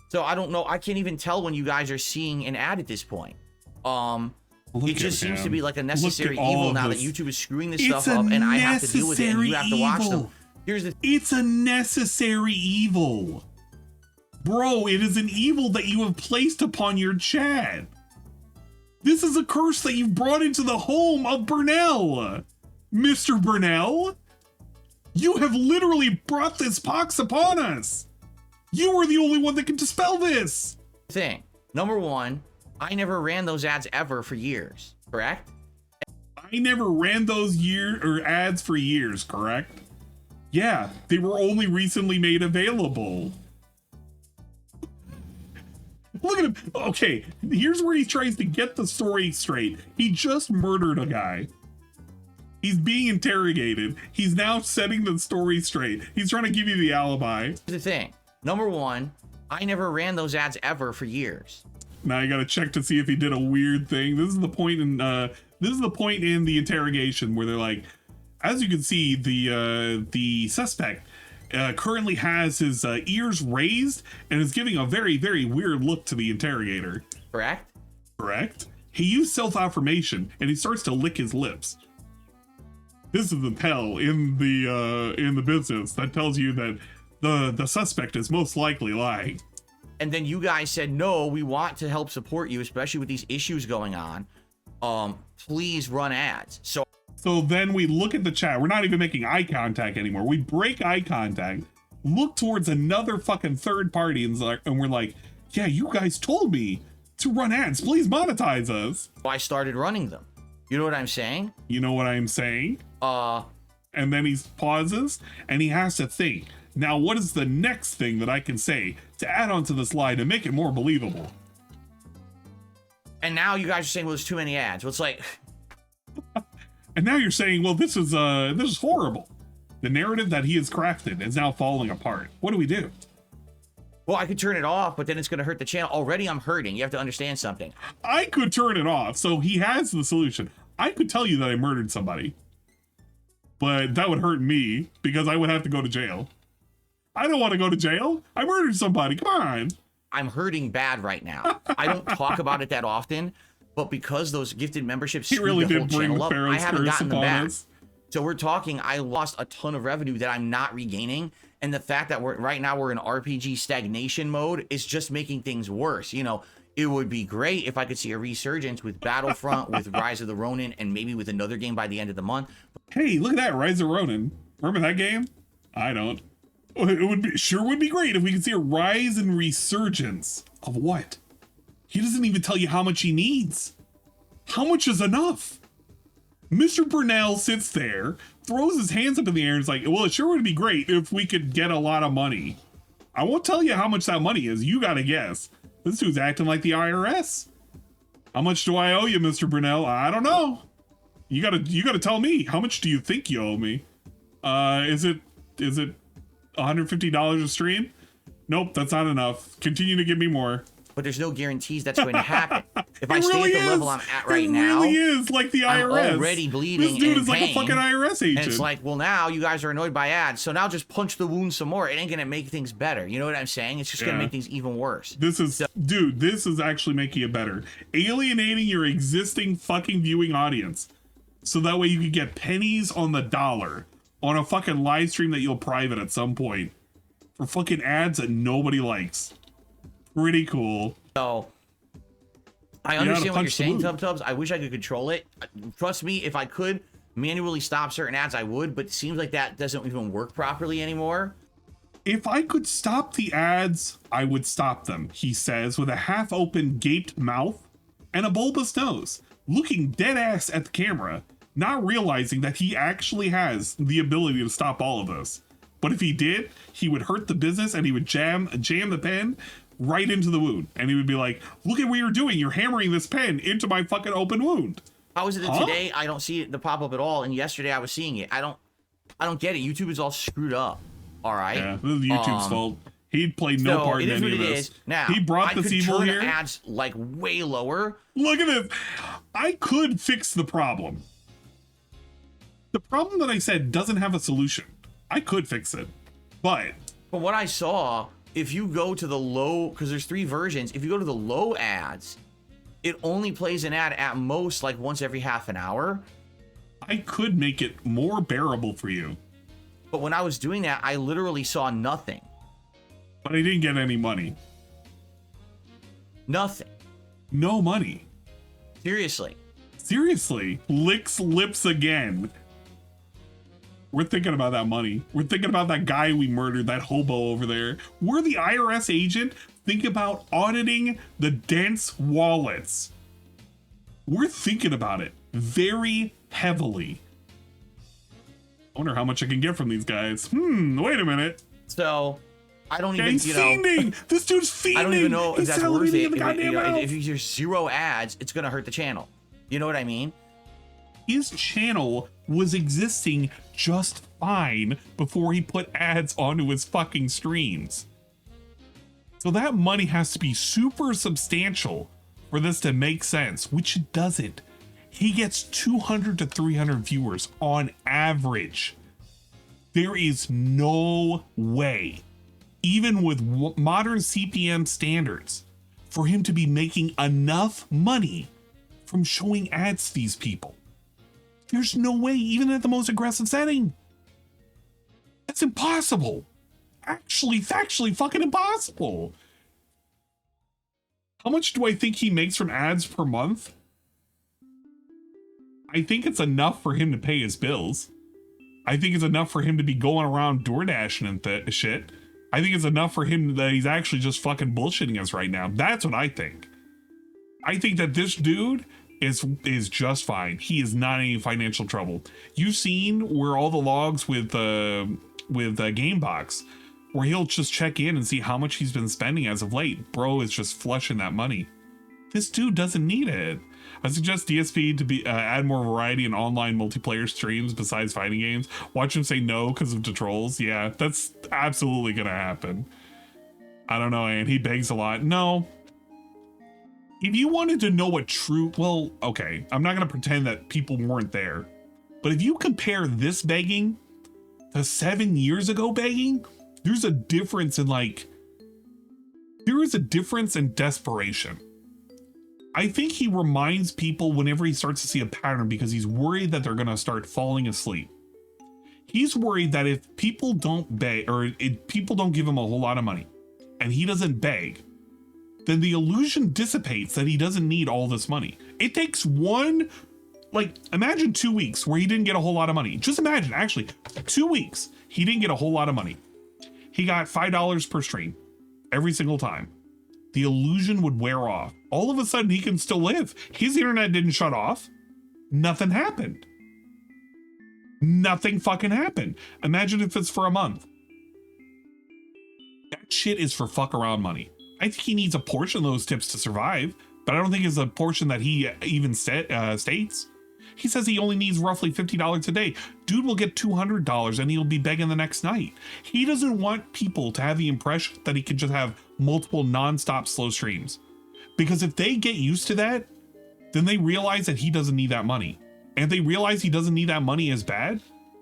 So I don't know. I can't even tell when you guys are seeing an ad at this point. Look It just at seems to him. be like a Look necessary at all evil of now that this. YouTube is screwing this It's stuff a up, and I have to deal with it, and you have to watch necessary them. Here's the It's a necessary evil. Bro, it is an evil that you have placed upon your chat. This is a curse that you've brought into the home of Burnell. Mr. Burnell, you have literally brought this pox upon us. You are the only one that can dispel this. thing. Number one, I never ran those ads ever for years, correct? I never ran those ads for years, correct? Yeah, they were only recently made available. Look at him. Okay, here's where he tries to get the story straight. He just murdered a guy. He's being interrogated. He's now setting the story straight. He's trying to give you the alibi. Here's the thing. Number one, I never ran those ads ever for years. Now I gotta check to see if he did a weird thing. This is the point in the interrogation where they're like, as you can see, the suspect currently has his ears raised and is giving a very, very weird look to the interrogator. Correct? Correct. He used self-affirmation and he starts to lick his lips. This is the tell in the business that tells you that the suspect is most likely lying. And then you guys said, no, we want to help support you, especially with these issues going on. Please run ads. So then we look at the chat. We're not even making eye contact anymore. We break eye contact, look towards another fucking third party, and we're like, yeah, you guys told me to run ads. Please monetize us. I started running them. You know what I'm saying? You know what I'm saying? And then he pauses and he has to think. Now, what is the next thing that I can say to add on to this lie to make it more believable? And now you guys are saying, well, there's too many ads. Well, it's like... And now you're saying, well, this is horrible. The narrative that he has crafted is now falling apart. What do we do? Well, I could turn it off, but then it's going to hurt the channel. Already I'm hurting. You have to understand something. I could turn it off. So he has the solution. I could tell you that I murdered somebody. But that would hurt me because I would have to go to jail. I don't want to go to jail. I murdered somebody. Come on. I'm hurting bad right now. I don't talk about it that often, but because those gifted memberships he really the whole did bring channel up, I haven't gotten them back. Us. So we're talking, I lost a ton of revenue that I'm not regaining. And the fact that right now we're in RPG stagnation mode is just making things worse. You know, it would be great if I could see a resurgence with Battlefront, with Rise of the Ronin, and maybe with another game by the end of the month. Hey, look at that, Rise of Ronin. Remember that game? I don't. It would be great if we could see a rise and resurgence of what? He doesn't even tell you how much he needs. How much is enough? Mr. Burnell sits there, throws his hands up in the air and is like, well, it sure would be great if we could get a lot of money. I won't tell you how much that money is. You gotta guess. This dude's acting like the IRS. How much do I owe you, Mr. Burnell? I don't know. You gotta tell me. How much do you think you owe me? Is it $150 a stream? Nope, that's not enough. Continue to give me more. But there's no guarantees that's going to happen. If I stay at the level I'm at right now, it really is like the IRS. I'm already bleeding. This dude and is like a fucking IRS agent. And it's like, well, now you guys are annoyed by ads, so now just punch the wound some more. It ain't gonna make things better. You know what I'm saying? It's just gonna make things even worse. This is actually making it better. Alienating your existing fucking viewing audience, so that way you can get pennies on the dollar on a fucking live stream that you'll private at some point for fucking ads that nobody likes. Pretty cool. So I understand what you're saying, Tubs. I wish I could control it. Trust me, if I could manually stop certain ads, I would, but it seems like that doesn't even work properly anymore. If I could stop the ads, I would stop them, he says, with a half-open, gaped mouth and a bulbous nose, looking dead ass at the camera, not realizing that he actually has the ability to stop all of this. But if he did, he would hurt the business and he would jam the pen right into the wound. And he would be like, look at what you're doing. You're hammering this pen into my fucking open wound. How is it that today I don't see the pop up at all, and yesterday I was seeing it? I don't get it. YouTube is all screwed up. All right. Yeah, this is YouTube's fault. He played no part in any of this. Now, he brought this evil here. Ads like way lower. Look at this. I could fix the problem. The problem that I said doesn't have a solution. I could fix it, but from what I saw, if you go to the low, because there's 3 versions, if you go to the low ads, it only plays an ad at most like once every half an hour. I could make it more bearable for you. But when I was doing that, I literally saw nothing. But I didn't get any money. Nothing. No money. Seriously. Seriously. Licks lips again. We're thinking about that money. We're thinking about that guy we murdered, that hobo over there. We're the IRS agent. Think about auditing the dense wallets. We're thinking about it very heavily. I wonder how much I can get from these guys. Wait a minute. So, I don't even, he's fiending. This dude's fiending. I don't even know if that's worth it. If there's 0 ads, it's going to hurt the channel. You know what I mean? His channel was existing just fine before he put ads onto his fucking streams. So that money has to be super substantial for this to make sense, which it doesn't. He gets 200 to 300 viewers on average. There is no way, even with modern CPM standards, for him to be making enough money from showing ads to these people. There's no way, even at the most aggressive setting. That's impossible. Actually, factually fucking impossible. How much do I think he makes from ads per month? I think it's enough for him to pay his bills. I think it's enough for him to be going around DoorDashing and shit. I think it's enough for him that he's actually just fucking bullshitting us right now. That's what I think. I think that this dude is just fine. He is not in any financial trouble. You've seen where all the logs with Gamebox, where he'll just check in and see how much he's been spending as of late. Bro is just flushing that money. This dude doesn't need it. I suggest DSP to be add more variety in online multiplayer streams besides fighting games. Watch him say no because of the trolls. Yeah, that's absolutely gonna happen. I don't know, and he begs a lot. No. If you wanted to know what true, well, okay, I'm not gonna pretend that people weren't there. But if you compare this begging to 7 years ago begging, there's a difference in there is a difference in desperation. I think he reminds people whenever he starts to see a pattern because he's worried that they're going to start falling asleep. He's worried that if people don't beg, or if people don't give him a whole lot of money and he doesn't beg, then the illusion dissipates that he doesn't need all this money. It takes imagine 2 weeks where he didn't get a whole lot of money. Just imagine, actually, 2 weeks, he didn't get a whole lot of money. He got $5 per stream every single time. The illusion would wear off. All of a sudden, he can still live. His internet didn't shut off. Nothing happened. Nothing fucking happened. Imagine if it's for a month. That shit is for fuck around money. I think he needs a portion of those tips to survive, but I don't think it's a portion that he even states. He says he only needs roughly $50 a day. Dude will get $200 and he'll be begging the next night. He doesn't want people to have the impression that he can just have multiple non-stop slow streams. Because if they get used to that, then they realize that he doesn't need that money. And if they realize he doesn't need that money as bad,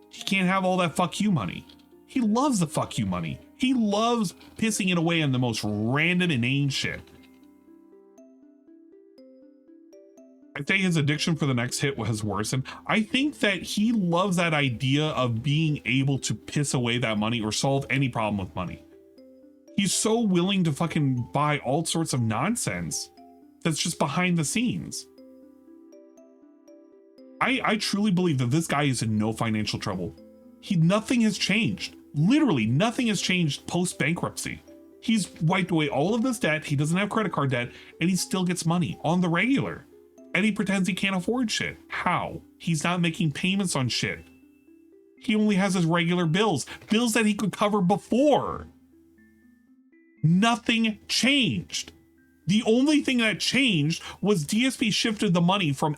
he can't have all that fuck you money. He loves the fuck you money. He loves pissing it away on the most random inane shit. I think his addiction for the next hit has worsened. I think that he loves that idea of being able to piss away that money or solve any problem with money. He's so willing to fucking buy all sorts of nonsense that's just behind the scenes. I truly believe that this guy is in no financial trouble. Nothing has changed. Literally nothing has changed post bankruptcy. He's wiped away all of this debt. He doesn't have credit card debt and he still gets money on the regular. And he pretends he can't afford shit. How? He's not making payments on shit. He only has his regular bills that he could cover before. Nothing changed. The only thing that changed was DSP shifted the money from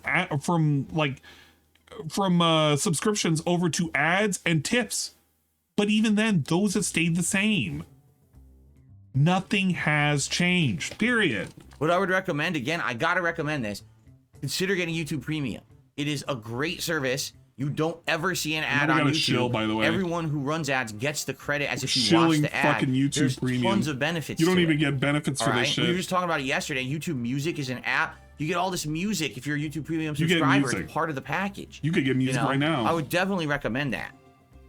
subscriptions over to ads and tips. But even then, those have stayed the same. Nothing has changed, period. What I would recommend, again, I gotta recommend this. Consider getting YouTube Premium. It is a great service. You don't ever see an ad on YouTube. Shill, by the way. Everyone who runs ads gets the credit as if you Shilling watch the ad. Fucking YouTube There's Premium. Tons of benefits. You don't even get benefits for this shit. We were just talking about it yesterday. YouTube Music is an app. You get all this music if you're a YouTube Premium subscriber. It's part of the package. You could get music right now. I would definitely recommend that.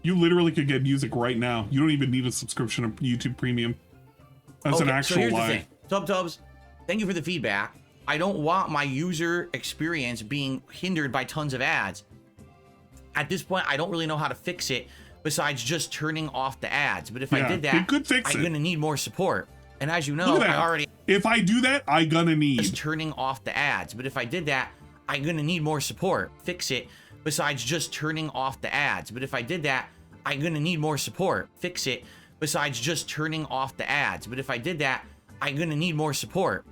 You literally could get music right now. You don't even need a subscription of YouTube Premium. That's an actual lie. So here's the thing. Tubs, thank you for the feedback. I don't want my user experience being hindered by tons of ads. At this point, I don't really know how to fix it besides just turning off the ads. But if I did that, I'm going to need more support. And as you know, I already... If I do that, I'm going to need... Just turning off the ads. But if I did that, I'm going to need more support. Fix it besides just turning off the ads. But if I did that, I'm going to need more support. Fix it besides just turning off the ads. But if I did that, I'm going to need more support.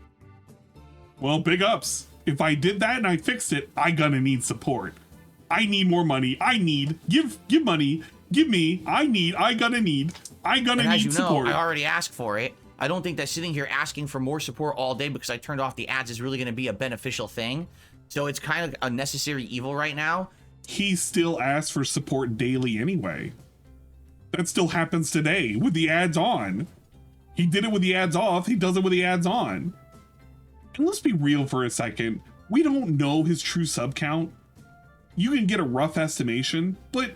Well, big ups. If I did that and I fixed it, I'm gonna need support. I need more money. I need give money. Give me. I gonna need support. I already asked for it. I don't think that sitting here asking for more support all day because I turned off the ads is really going to be a beneficial thing. So it's kind of a necessary evil right now. He still asks for support daily anyway. That still happens today with the ads on. He did it with the ads off. He does it with the ads on. And let's be real for a second. We don't know his true sub count. You can get a rough estimation, but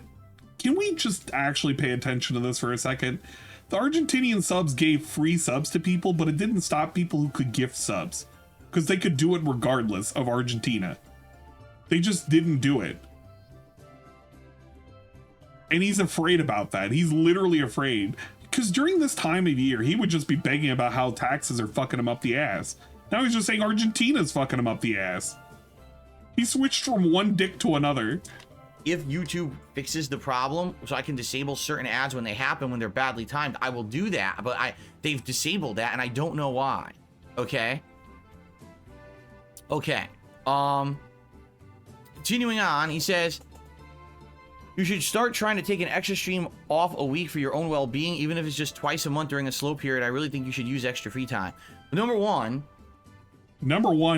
can we just actually pay attention to this for a second? The Argentinian subs gave free subs to people, but it didn't stop people who could gift subs. because they could do it regardless of Argentina. They just didn't do it. And he's afraid about that. He's literally afraid. Because during this time of year, he would just be begging about how taxes are fucking him up the ass. Now he's just saying Argentina's fucking him up the ass. He switched from one dick to another. If YouTube fixes the problem so I can disable certain ads when they happen, when they're badly timed, I will do that. But they've disabled that and I don't know why. Okay. Okay. Continuing on, he says, you should start trying to take an extra stream off a week for your own well-being, even if it's just twice a month during a slow period. I really think you should use extra free time. Number one,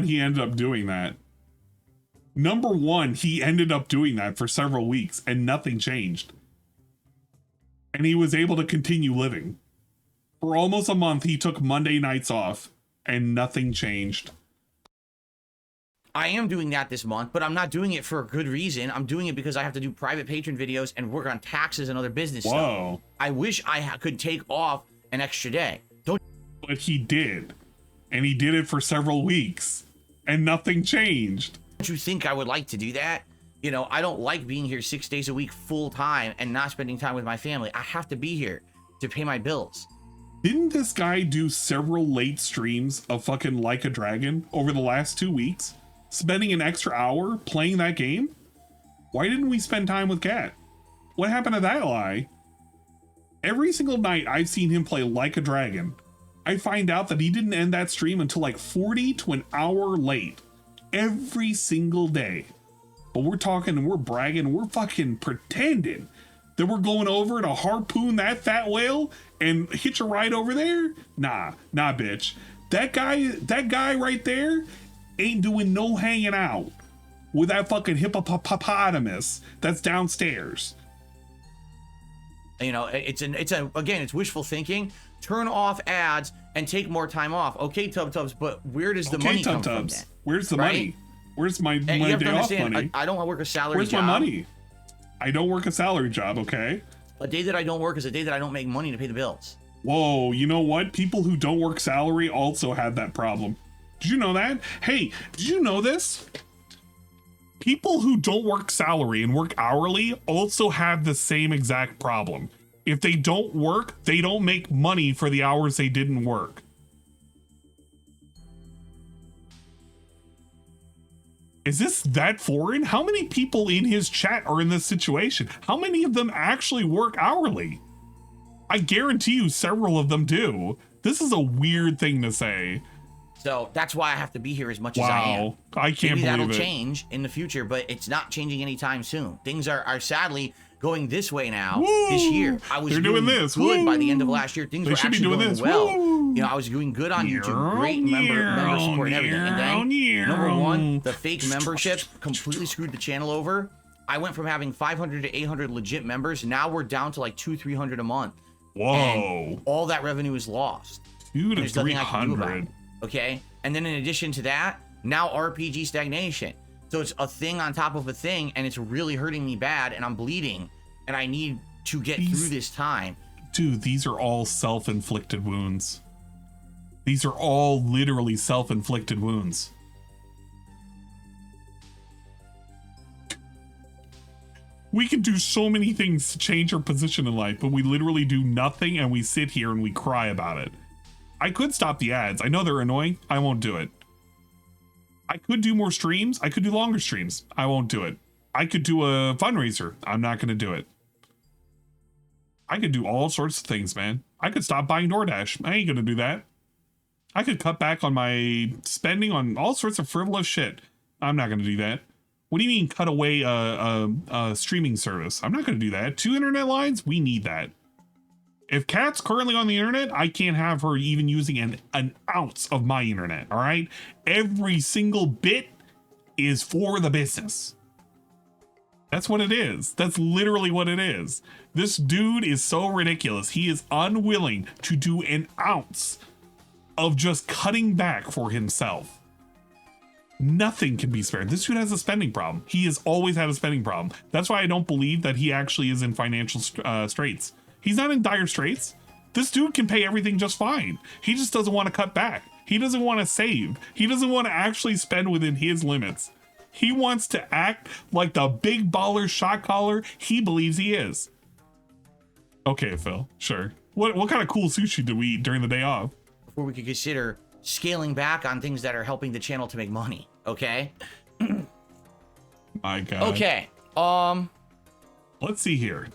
he ended up doing that. He ended up doing that for several weeks and nothing changed. And he was able to continue living. For almost a month, he took Monday nights off and nothing changed. I am doing that this month, but I'm not doing it for a good reason. I'm doing it because I have to do private patron videos and work on taxes and other business stuff. I wish I could take off an extra day. But he did. And he did it for several weeks. And nothing changed. Don't you think I would like to do that? You know, I don't like being here 6 days a week full time and not spending time with my family. I have to be here to pay my bills. Didn't this guy do several late streams of fucking Like a Dragon over the last 2 weeks? Spending an extra hour playing that game? Why didn't we spend time with Cat? What happened to that lie? Every single night I've seen him play Like a Dragon, I find out that he didn't end that stream until like 40 to an hour late. Every single day. But we're talking and we're bragging and we're fucking pretending that we're going over to harpoon that fat whale and hitch a ride over there? Nah, bitch. That guy right there ain't doing no hanging out with that fucking hippopotamus that's downstairs. You know, it's wishful thinking. Turn off ads and take more time off. Okay, Tubs, but where does the money come from then? Where's the money? Where's my day off money? I don't work a salary job. Where's my money? I don't work a salary job, okay? A day that I don't work is a day that I don't make money to pay the bills. Whoa, you know what? People who don't work salary also have that problem. Did you know that? Hey, did you know this? People who don't work salary and work hourly also have the same exact problem. If they don't work, they don't make money for the hours they didn't work. Is this that foreign? How many people in his chat are in this situation? How many of them actually work hourly? I guarantee you several of them do. This is a weird thing to say. So that's why I have to be here as much as I am. I can't believe it. Maybe that'll change in the future, but it's not changing anytime soon. Things are sadly going this way now. Woo! This year, I was doing this good. By the end of last year, things were actually doing well. Woo! You know, I was doing good on YouTube. Great member support and everything. And then, number one, the fake membership completely screwed the channel over. I went from having 500 to 800 legit members. Now we're down to like 200-300 a month. Whoa! And all that revenue is lost. Dude, there's nothing I can do about it. Okay, and then in addition to that, now RPG stagnation. So it's a thing on top of a thing, and it's really hurting me bad, and I'm bleeding, and I need to get through this time. Dude, these are all self-inflicted wounds. These are all literally self-inflicted wounds. We can do so many things to change our position in life, but we literally do nothing, and we sit here and we cry about it. I could stop the ads. I know they're annoying. I won't do it. I could do more streams. I could do longer streams. I won't do it. I could do a fundraiser. I'm not going to do it. I could do all sorts of things, man. I could stop buying DoorDash. I ain't going to do that. I could cut back on my spending on all sorts of frivolous shit. I'm not going to do that. What do you mean cut away a streaming service? I'm not going to do that. 2 internet lines? We need that. If Kat's currently on the internet, I can't have her even using an ounce of my internet, all right? Every single bit is for the business. That's what it is. That's literally what it is. This dude is so ridiculous. He is unwilling to do an ounce of just cutting back for himself. Nothing can be spared. This dude has a spending problem. He has always had a spending problem. That's why I don't believe that he actually is in financial straits. He's not in dire straits. This dude can pay everything just fine. He just doesn't want to cut back. He doesn't want to save. He doesn't want to actually spend within his limits. He wants to act like the big baller shot caller he believes he is. Okay, Phil, sure. What kind of cool sushi do we eat during the day off? Before we could consider scaling back on things that are helping the channel to make money, okay? My God. Okay, let's see here.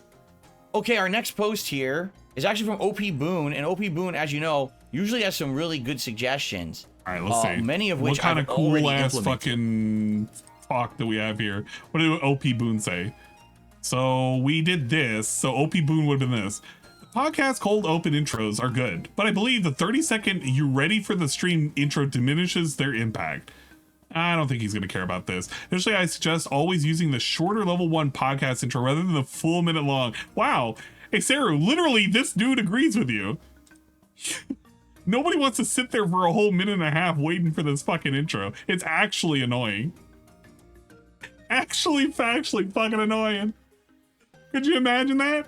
Okay, our next post here is actually from OP Boone, and OP Boone, as you know, usually has some really good suggestions. All right, let's see. Many of which what kind I've of cool ass implemented. fucking talk that we have here. What did OP Boone say? So we did this. So OP Boone would have been this. Podcast cold open intros are good, but I believe the 30-second "you ready for the stream" intro diminishes their impact. I don't think he's going to care about this. Initially, I suggest always using the shorter level 1 podcast intro rather than the full minute long. Wow. Hey, Sarah, literally, this dude agrees with you. Nobody wants to sit there for a whole minute and a half waiting for this fucking intro. It's actually annoying. Actually, factually fucking annoying. Could you imagine that?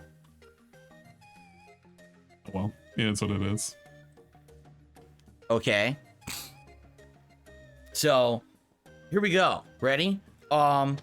Oh, well, yeah, that's what it is. Okay. So, here we go. Ready? So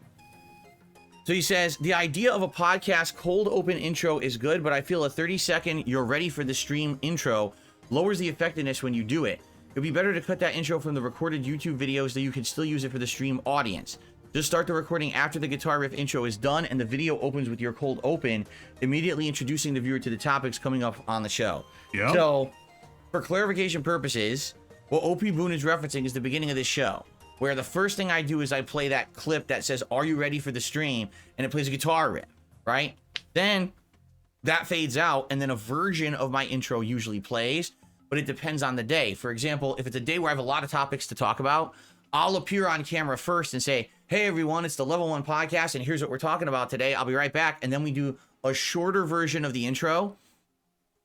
he says, the idea of a podcast cold open intro is good, but I feel a 30-second "you're ready for the stream" intro lowers the effectiveness when you do it. It'd be better to cut that intro from the recorded YouTube videos so you can still use it for the stream audience. Just start the recording after the guitar riff intro is done and the video opens with your cold open, immediately introducing the viewer to the topics coming up on the show. Yep. So, for clarification purposes, what OP Boone is referencing is the beginning of this show, where the first thing I do is I play that clip that says, "Are you ready for the stream?" and it plays a guitar riff, right? Then that fades out, and then a version of my intro usually plays, but it depends on the day. For example, if it's a day where I have a lot of topics to talk about, I'll appear on camera first and say, "Hey everyone, it's the Level 1 podcast, and here's what we're talking about today. I'll be right back." And then we do a shorter version of the intro.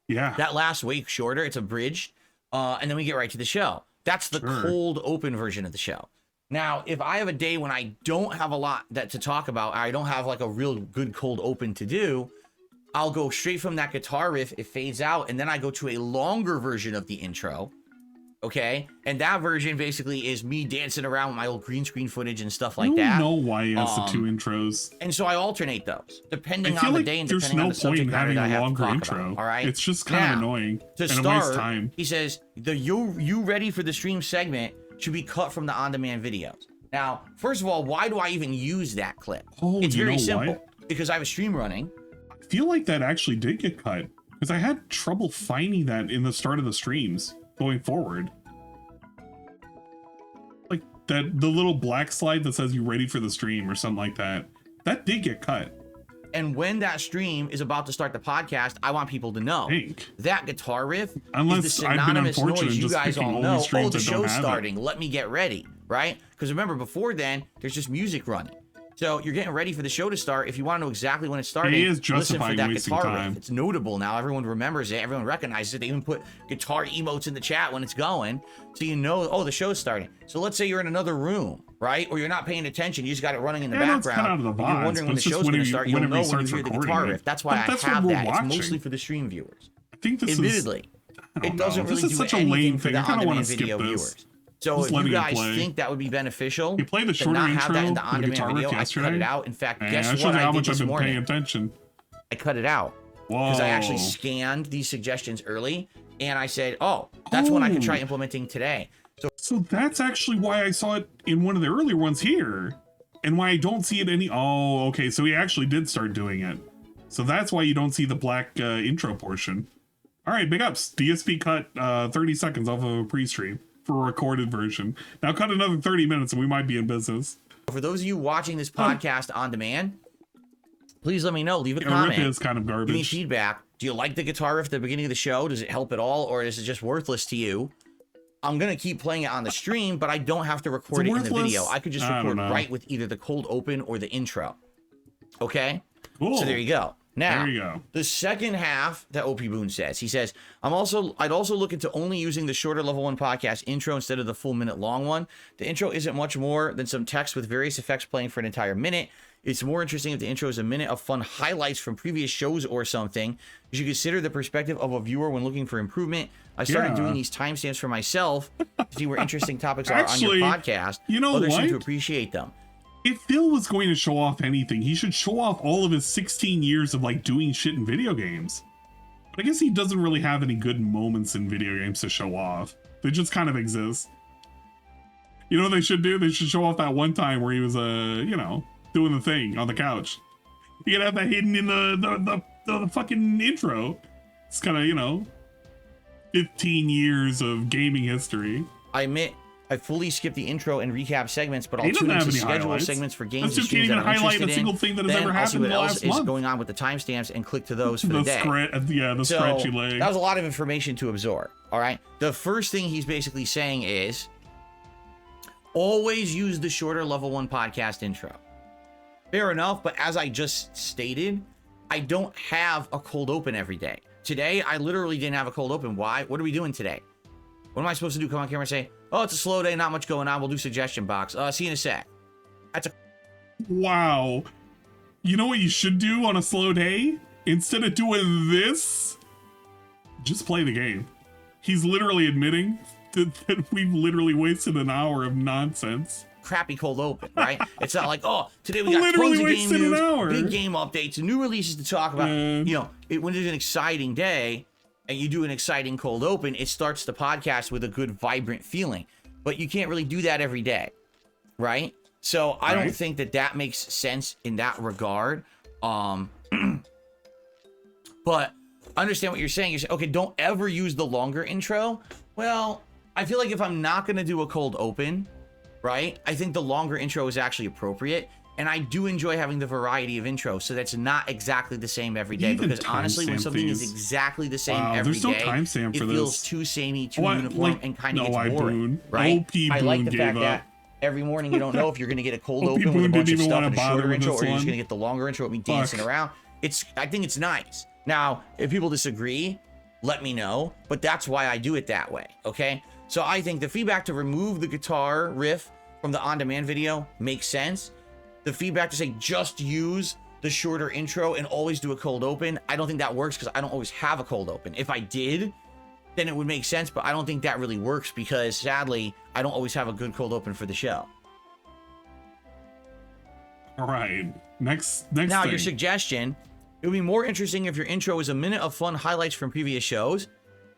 Yeah. That lasts way shorter. It's abridged. And then we get right to the show. That's the cold open version of the show. Now, if I have a day when I don't have a lot to talk about, I don't have like a real good cold open to do, I'll go straight from that guitar riff, it fades out, and then I go to a longer version of the intro, okay? And that version basically is me dancing around with my old green screen footage and stuff like that. I don't know why he has the 2 intros. And so I alternate those, depending I feel on the like day and there's depending on no the point subject in matter having that I a have to longer talk intro. about, all right? It's just kind of annoying To and it wastes start, time. he says, the you ready for the stream segment should be cut from the on-demand videos. Now, first of all, why do I even use that clip? Oh, it's you very know simple. what? Because I have a stream running. I feel like that actually did get cut because I had trouble finding that in the start of the streams going forward. Like the little black slide that says "you ready for the stream" or something like that. That did get cut. And when that stream is about to start the podcast, I want people to know that guitar riff Unless is the I've been synonymous unfortunate noise and you just guys picking all only know. Oh, streams the that don't show's have it. starting. Let me get ready, right? Because remember, before then, there's just music running. So you're getting ready for the show to start. If you want to know exactly when it's starting, It is listen for justifying that wasting guitar time. riff. It's notable now. Everyone remembers it. Everyone recognizes it. They even put guitar emotes in the chat when it's going, so you know, oh, the show's starting. So let's say you're in another room, right? Or you're not paying attention. You just got it running in the Yeah, that's background. kind of the and you're vibes, wondering but when the it's just show's going to start. You'll whenever know he when you starts hear the recording guitar it. riff. That's why But I that's what have we're that. watching. It's mostly for the stream viewers. I think this Admittedly, is. it doesn't really This do is such a anything lame for thing. the I kind of want on-demand to skip video this. viewers. So Just if you letting it guys play. think that would be beneficial You played the to shorter not have that in intro, the the on-demand guitar video, riff I cut yesterday. it out. In fact, And guess I what showed you I how did much I've this been morning? paying attention. I cut it out because I actually Whoa. scanned these suggestions early, and I said, "Oh, that's one I could try Oh. implementing today." So that's actually why I saw it in one of the earlier ones here, and why I don't see it any. Oh, okay. So he actually did start doing it. So that's why you don't see the black intro portion. All right, big ups. DSP cut 30 seconds off of a pre-stream for a recorded version. Now cut another 30 minutes, and we might be in business. For those of you watching this podcast on demand, please let me know. Leave a Yeah, comment. Rip is kind of Give me garbage. feedback. Do you like the guitar riff at the beginning of the show? Does it help at all, or is it just worthless to you? I'm gonna keep playing it on the stream, but I don't have to record it in the worthless? video. I could just I don't record know. right with either the cold open or the intro. Okay? Cool. So there you go. Now, there you go. The second half that OP Boone says, he says, I'd also look into only using the shorter level 1 podcast intro instead of the full minute long one. The intro isn't much more than some text with various effects playing for an entire minute. It's more interesting if the intro is a minute of fun highlights from previous shows or something. You should consider the perspective of a viewer when looking for improvement. I started doing these timestamps for myself to see where interesting topics are on your podcast. You know Others what? seem to appreciate them. If Phil was going to show off anything, he should show off all of his 16 years of like doing shit in video games. But I guess he doesn't really have any good moments in video games to show off. They just kind of exist. You know what they should do? They should show off that one time where he was, you know, doing the thing on the couch. You could have that hidden in the fucking intro. It's kind of, you know, 15 years of gaming history. I admit, I fully skip the intro and recap segments, but I'll tune into schedule segments for games and streams that I'm interested in. Thing that has then ever I'll see happened what in the else last is month. going on with the timestamps and click to those for the day. The so scratchy leg. That was a lot of information to absorb. All right. The first thing he's basically saying is always use the shorter level 1 podcast intro. Fair enough, but as I just stated, I don't have a cold open every day. Today, I literally didn't have a cold open. Why? What are we doing today? What am I supposed to do? Come on camera and say, oh, it's a slow day, not much going on. We'll do suggestion box. See you in a sec. That's a... Wow. You know what you should do on a slow day? Instead of doing this, just play the game. He's literally admitting that we've literally wasted an hour of nonsense. Crappy cold open, right? It's not like, oh, today we got literally tons of game wasted an news, hour. big game updates, and new releases to talk about. You know, when there's an exciting day and you do an exciting cold open, it starts the podcast with a good, vibrant feeling. But you can't really do that every day, right? So I don't think that makes sense in that regard. But I understand what you're saying. You're saying, okay, don't ever use the longer intro. Well, I feel like if I'm not going to do a cold open, right, I think the longer intro is actually appropriate. And I do enjoy having the variety of intros, so that's not exactly the same every day. Because honestly, when something is exactly the same every day, it feels too samey, too uniform, and kind of gets boring, right? I like the fact that every morning you don't know if you're going to get a cold open with a bunch of stuff and a shorter intro, or you're just going to get the longer intro with me dancing around. I think it's nice. Now, if people disagree, let me know, but that's why I do it that way, okay? So I think the feedback to remove the guitar riff from the on-demand video makes sense. The feedback to say just use the shorter intro and always do a cold open, I don't think that works because I don't always have a cold open. If I did, then it would make sense, but I don't think that really works because sadly, I don't always have a good cold open for the show. All right, next now thing. Your suggestion, it would be more interesting if your intro is a minute of fun highlights from previous shows.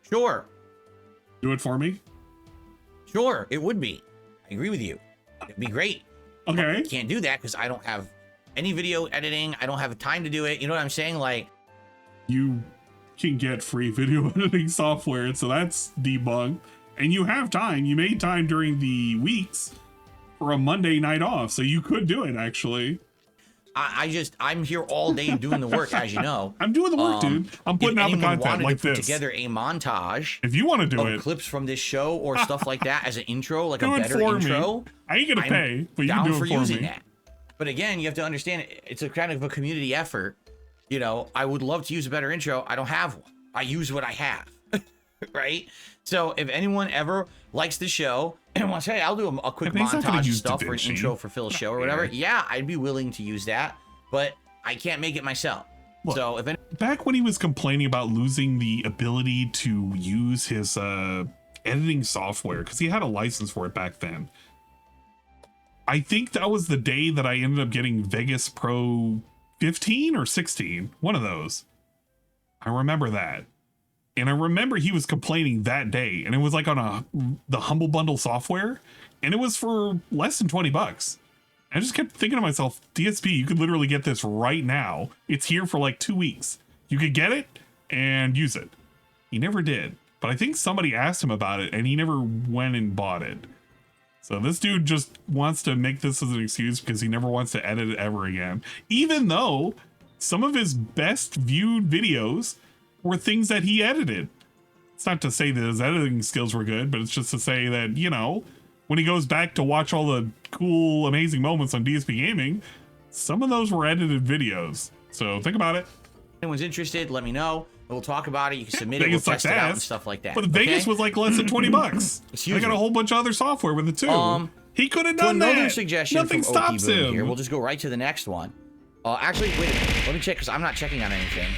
Sure. Do it for me. Sure, it would be. I agree with you. It'd be great. Okay. I can't do that because I don't have any video editing. I don't have time to do it. You know what I'm saying? Like, you can get free video editing software, so that's debunked. And you have time. You made time during the weeks for a Monday night off, so you could do it actually. I'm here all day doing the work, as you know. I'm doing the work, dude. I'm putting out the content like this. Put together a montage. If you want to do it, clips from this show or stuff like that as an intro, like do a better intro. Me. I ain't gonna pay, but you can do it for using me. that. But again, you have to understand it's a kind of a community effort. You know, I would love to use a better intro. I don't have one. I use what I have, right? So if anyone ever likes the show and wants, hey, I'll do a quick montage of stuff for an intro for Phil's show or whatever. Yeah, I'd be willing to use that, but I can't make it myself. Look, so if back when he was complaining about losing the ability to use his editing software because he had a license for it back then, I think that was the day that I ended up getting Vegas Pro 15 or 16, one of those. I remember that. And I remember he was complaining that day, and it was like on the Humble Bundle software, and it was for less than $20. I just kept thinking to myself, DSP, you could literally get this right now. It's here for like 2 weeks. You could get it and use it. He never did, but I think somebody asked him about it, and he never went and bought it. So this dude just wants to make this as an excuse because he never wants to edit it ever again. Even though some of his best viewed videos were things that he edited. It's not to say that his editing skills were good, but it's just to say that, you know, when he goes back to watch all the cool, amazing moments on DSP Gaming, some of those were edited videos. So think about it. anyone's interested, let me know. We'll talk about it. You can submit it. Vegas We'll test sucks it out ass. and stuff like that. But Vegas was like less than $20. Excuse I got me. a whole bunch of other software with it too. He He could have done another that. suggestion Nothing from stops Okie Boom him. here. We'll just go right to the next one. Actually, wait a minute. Let me check because I'm not checking on anything.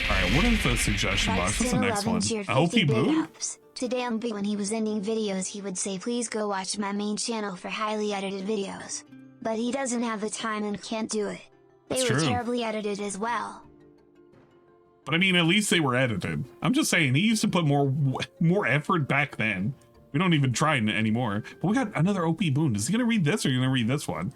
All right, what is the suggestion box? What's the next one? Healthy Boom? Today on B when he was ending videos he would say please go watch my main channel for highly edited videos. But he doesn't have the time and can't do it. They That's were true. terribly edited as well. But I mean, at least they were edited. I'm just saying, he used to put more effort back then. We don't even try anymore. But we got another OP Boon. Is he gonna read this or are you gonna read this one?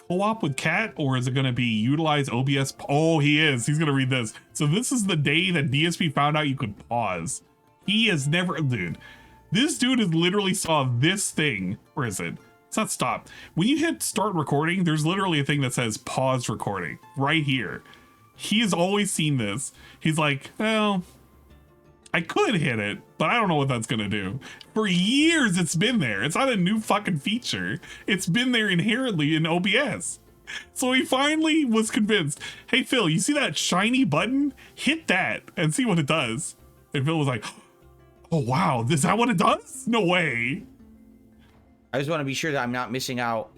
Co-op with Cat, or is it gonna be utilize OBS? Oh, he is. He's gonna read this. So this is the day that DSP found out you could pause. He has never, dude. This dude has literally saw this thing. Where is it? It's not stop. When you hit start recording, there's literally a thing that says pause recording right here. He has always seen this. He's like, well, I could hit it, but I don't know what that's gonna do. For years, it's been there. It's not a new fucking feature. It's been there inherently in OBS. So he finally was convinced. Hey, Phil, you see that shiny button? Hit that and see what it does. And Phil was like, oh, wow, is that what it does? No way. I just want to be sure that I'm not missing out.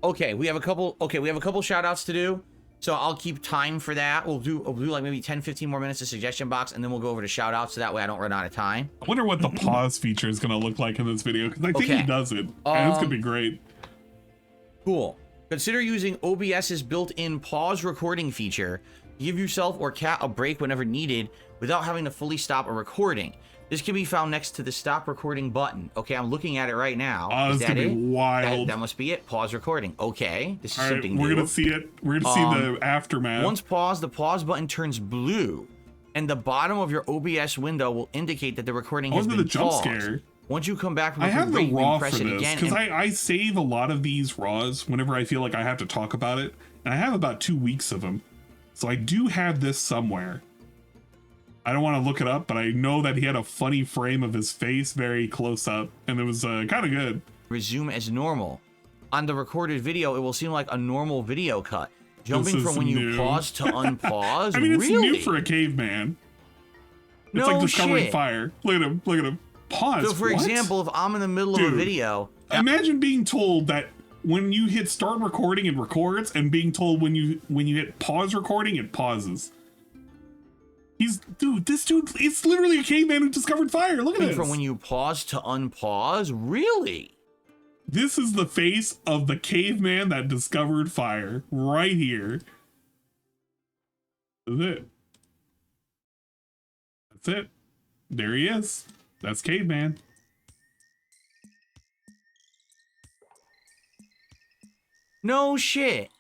Okay, we have a couple shout outs to do. So I'll keep time for that. We'll do like maybe 10, 15 more minutes of suggestion box, and then we'll go over to shout outs so that way I don't run out of time. I wonder what the pause feature is going to look like in this video, because I think he does it. And it's going to be great. Cool. Consider using OBS's built-in pause recording feature to give yourself or Cat a break whenever needed without having to fully stop a recording. This can be found next to the stop recording button. Okay, I'm looking at it right now. Oh, is this that could be it? wild. That must be it. Pause recording. Okay, this is All something right, we're new. going to see it. We're going to see the aftermath. Once paused, the pause button turns blue, and the bottom of your OBS window will indicate that the recording has been the jump paused. scare. Once you come back from I have the break, raw press for it this again, because and I save a lot of these raws whenever I feel like I have to talk about it, and I have about 2 weeks of them, so I do have this somewhere. I don't want to look it up, but I know that he had a funny frame of his face very close up, and it was kind of good. resume as normal. On the recorded video, it will seem like a normal video cut. Jumping from when you pause to unpause. I mean, it's really? new for a caveman. It's No like discovering shit. fire. Look at him. Look at him. Pause. So, for What? example, if I'm in the middle of Dude, a video, imagine being told that when you hit start recording, it records, and being told when you hit pause recording, it pauses. This dude, it's literally a caveman who discovered fire. Look at this. from when you pause to unpause, really? This is the face of the caveman that discovered fire right here. That's it. That's it. There he is. That's caveman. No shit.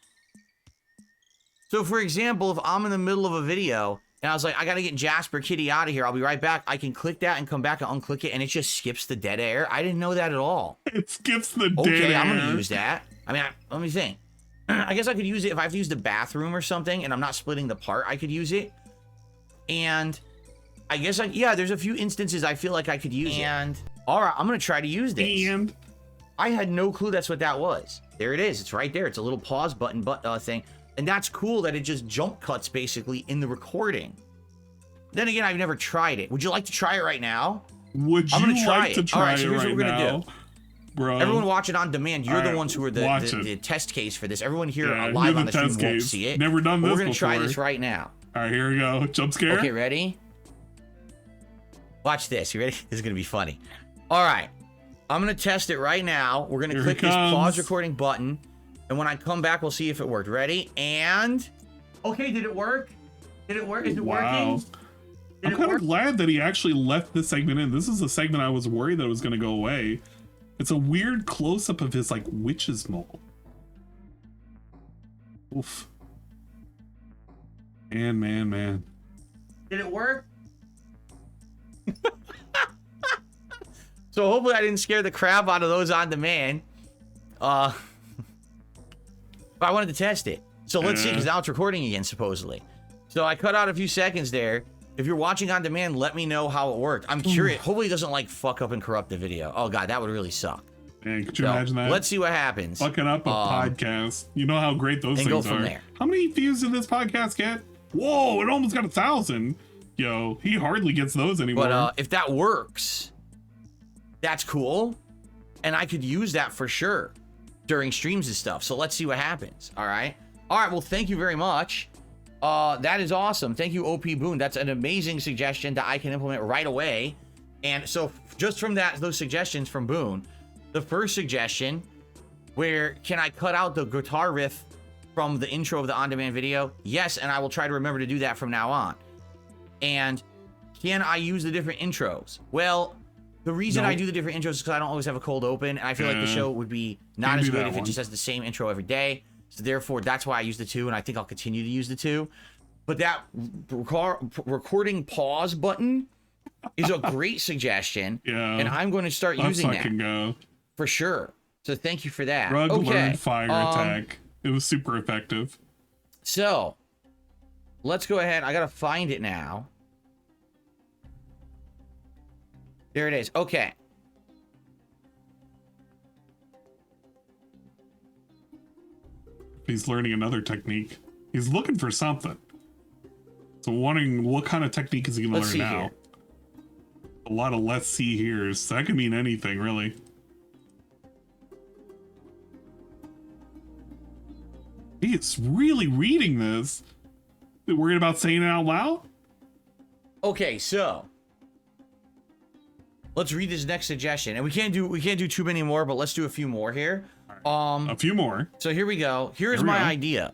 So, for example, if I'm in the middle of a video and I was like, I gotta get Jasper Kitty out of here, I'll be right back. I can click that and come back and unclick it, and it just skips the dead air. I didn't know that at all. It skips the dead air. Okay, I'm gonna use that. I mean, let me think. I guess I could use it if I have to use the bathroom or something and I'm not splitting the part. I could use it. And I guess yeah, there's a few instances I feel like I could use it. And all right, I'm gonna try to use this. And I had no clue that's what that was. There it is. It's right there. It's a little pause button thing. And that's cool that it just jump cuts basically in the recording. Then again, I've never tried it. Would you like to try it right now? Would I'm you gonna try like to it. try All right, so it here's right what we're now? gonna do. Bro. Everyone watch it on demand. You're All the right, ones who are watch the it. test case for this. Everyone here Yeah, live you're on the the stream test won't case. see it. Never done But this we're gonna try before. this right now. All right, here we go. Jump scare. Okay, ready? Watch this. You ready? This is gonna be funny. All right, I'm gonna test it right now. We're gonna Here click it this comes. pause recording button, and when I come back, we'll see if it worked. Ready? And okay, did it work? Did it work? Is it working? I'm kind of glad that he actually left this segment in. This is a segment I was worried that was going to go away. It's a weird close-up of his, like, witch's mole. Oof. Man. Did it work? So hopefully I didn't scare the crap out of those on demand. But I wanted to test it. So let's see, because now it's recording again, supposedly. So I cut out a few seconds there. If you're watching on demand, let me know how it worked. I'm curious. Hopefully it doesn't, like, fuck up and corrupt the video. Oh, God, that would really suck. Man, could you imagine that? Let's see what happens. Fucking up a podcast. You know how great those and things go from are. there. How many views did this podcast get? Whoa, it almost got 1,000. Yo, he hardly gets those anymore. But if that works, that's cool. And I could use that for sure during streams and stuff. So let's see what happens. All right. All right. Well, thank you very much. That is awesome. Thank you, OP Boone. That's an amazing suggestion that I can implement right away. And so just from those suggestions from Boone, the first suggestion, where can I cut out the guitar riff from the intro of the on-demand video? Yes, and I will try to remember to do that from now on. And can I use the different intros? Well, the reason I do the different intros is because I don't always have a cold open, and I feel like the show would be not as great if it just has the same intro every day. So therefore, that's why I use the 2, and I think I'll continue to use the 2. But that recording pause button is a great suggestion, and I'm going to start using that for sure. So thank you for that. Rug learned fire attack. It was super effective. So let's go ahead. I gotta find it now. There it is. Okay. He's learning another technique. He's looking for something. So wondering what kind of technique is he gonna learn now? Here. A lot of let's see here's. That could mean anything, really. He is really reading this. They're worried about saying it out loud? Okay, so let's read this next suggestion. And we can't do too many more, but let's do a few more here. A few more. So here we go. Here's my idea.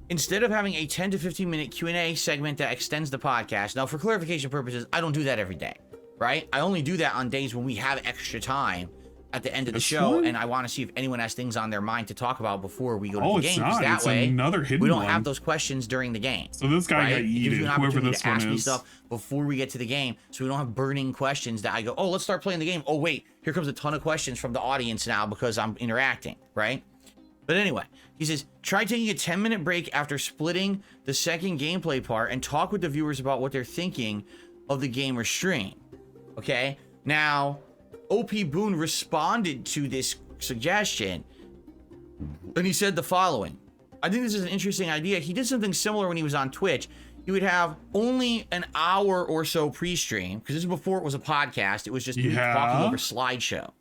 Instead of having a 10 to 15 minute Q&A segment that extends the podcast. Now, for clarification purposes, I don't do that every day, right? I only do that on days when we have extra time at the end of the show, and I want to see if anyone has things on their mind to talk about before we go to the game. Because that way, we don't have those questions during the game. So this guy got yeeted, whoever this one ask me is. stuff before we get to the game, so we don't have burning questions that I go, oh, let's start playing the game. Oh, wait, here comes a ton of questions from the audience now because I'm interacting, right? But anyway, he says, try taking a 10-minute break after splitting the second gameplay part and talk with the viewers about what they're thinking of the game or stream. Okay? Now, OP Boone responded to this suggestion, and he said the following. I think this is an interesting idea. He did something similar when he was on Twitch. He would have only an hour or so pre-stream, because this is before it was a podcast. It was just me talking over slideshow.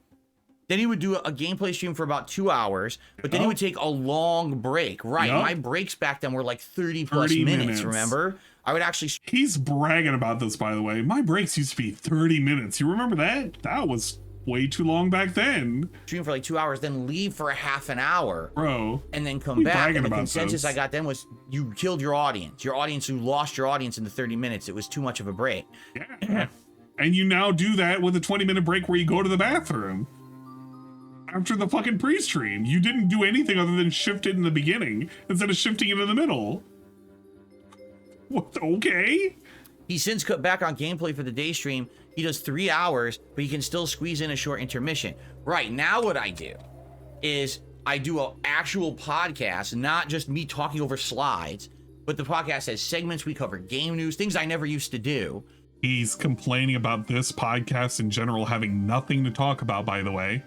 Then he would do a gameplay stream for about 2 hours, but then he would take a long break. Right, my breaks back then were like 30 plus minutes, remember? I would actually... He's bragging about this, by the way. My breaks used to be 30 minutes. You remember that? That was way too long back then. Stream for like 2 hours, then leave for a half an hour. Bro. And then come back. And the consensus I got then was you killed your audience. Your audience, you lost your audience in the 30 minutes. It was too much of a break. Yeah. And you now do that with a 20-minute break where you go to the bathroom. After the fucking pre-stream. You didn't do anything other than shift it in the beginning instead of shifting it in the middle. What? Okay. He's since cut back on gameplay for the day stream. He does 3 hours, but he can still squeeze in a short intermission. Right, now what I do is I do an actual podcast, not just me talking over slides, but the podcast has segments. We cover game news, things I never used to do. He's complaining about this podcast in general having nothing to talk about, by the way.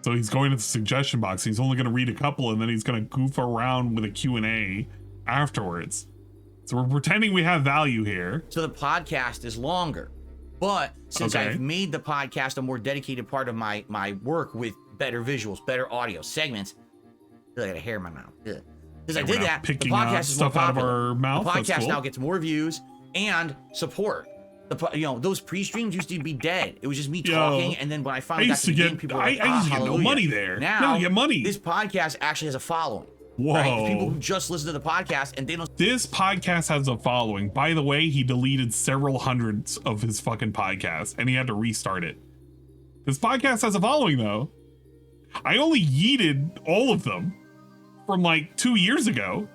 So he's going to the suggestion box. He's only going to read a couple, and then he's going to goof around with a Q&A afterwards. So we're pretending we have value here. So the podcast is longer. But since I've made the podcast a more dedicated part of my work with better visuals, better audio segments, I got a hair in my mouth. Because I did that, the podcast is more popular. The podcast now gets more views and support. Those pre-streams used to be dead. It was just me talking, and then when I finally got to the game, people were like, I used to get no money there. Now I get money. This podcast actually has a following. Whoa. Right? People who just listen to the podcast and they don't. This podcast has a following. By the way, he deleted several hundreds of his fucking podcasts, and he had to restart it. This podcast has a following, though. I only yeeted all of them from like 2 years ago.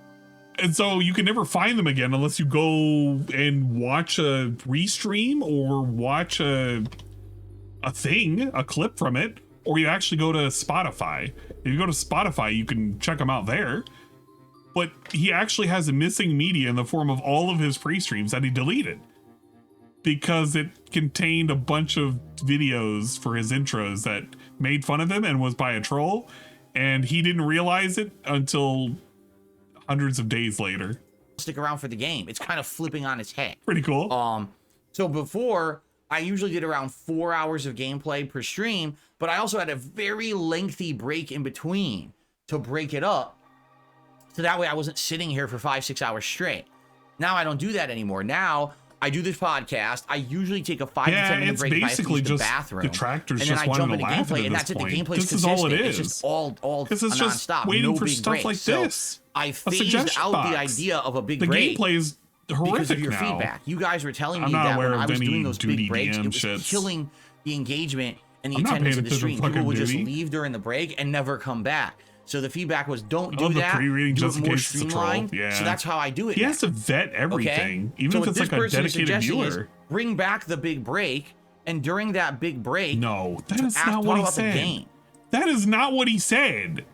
And so you can never find them again unless you go and watch a restream or watch a clip from it, or you actually go to Spotify. If you go to Spotify, you can check them out there. But he actually has a missing media in the form of all of his pre-streams that he deleted because it contained a bunch of videos for his intros that made fun of him and was by a troll. And he didn't realize it until hundreds of days later. stick around for the game. It's kind of flipping on its head. Pretty cool. So before, I usually did around 4 hours of gameplay per stream, but I also had a very lengthy break in between to break it up. So that way I wasn't sitting here for 5-6 hours straight. Now I don't do that anymore. Now I do this podcast. I usually take a 5 to 10 minute break. Yeah, it's basically just bathroom, detractors and then just I wanting jump to into laugh gameplay, at and this that's it. The point. gameplay's This is all it consistent. is. It's just all This is just nonstop. waiting no for big stuff breaks. like So this. I A phased suggestion out the box. idea of a big The break. gameplay is horrific because of your now. feedback. You guys were telling me I'm not that aware when I of was any doing those duty big breaks, DM it was shits. killing the engagement and the I'm not attendance paying of the attention to stream. People fucking would just duty. leave during the break and never come back. So the feedback was, don't I do love the that. pre-reading Do it just in more case it's a troll. streamlined. Yeah. So that's how I do it. He now. has to vet everything, Okay? even So if what it's this like a person is dedicated suggesting is viewer. bring back the big break, and during that big break, No, that is talk not what he about the said. game. That is not what he said.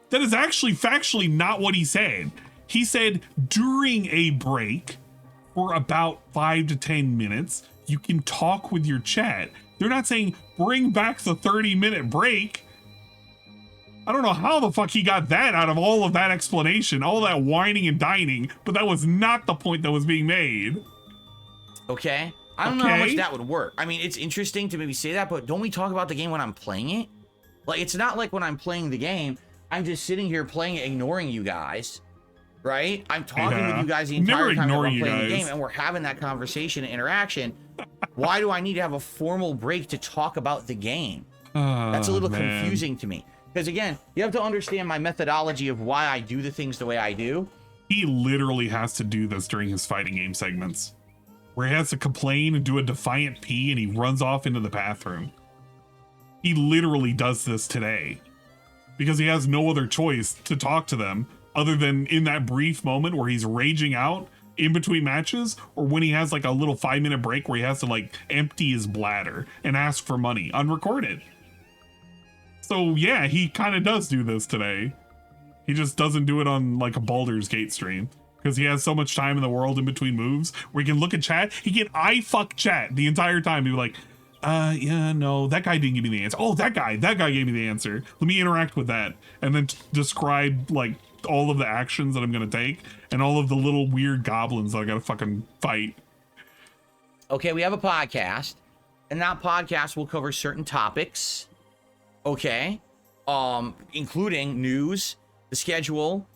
That is actually factually not what he said. He said during a break for about 5 to 10 minutes, you can talk with your chat. They're not saying bring back the 30-minute break. I don't know how the fuck he got that out of all of that explanation, all that whining and dining, but that was not the point that was being made. Okay? I don't know how much Okay. that would work. I mean, it's interesting to maybe say that, but don't we talk about the game when I'm playing it? Like, it's not like when I'm playing the game, I'm just sitting here playing it, ignoring you guys, right? I'm talking with you guys the Never entire time that ignoring I'm you playing the guys. game, and we're having that conversation and interaction. Why do I need to have a formal break to talk about the game? That's a little man. confusing to me. Because again, you have to understand my methodology of why I do the things the way I do. He literally has to do this during his fighting game segments, where he has to complain and do a defiant pee and he runs off into the bathroom. He literally does this today because he has no other choice to talk to them other than in that brief moment where he's raging out in between matches, or when he has like a little 5-minute break where he has to like empty his bladder and ask for money unrecorded. So yeah, he kind of does do this today. He just doesn't do it on like a Baldur's Gate stream because he has so much time in the world in between moves where he can look at chat. He can fuck chat the entire time. He'd be like, yeah, no, that guy didn't give me the answer. Oh, that guy gave me the answer. Let me interact with that. And then describe like all of the actions that I'm going to take and all of the little weird goblins that I got to fucking fight. Okay, we have a podcast, and that podcast will cover certain topics. Okay, including news, the schedule,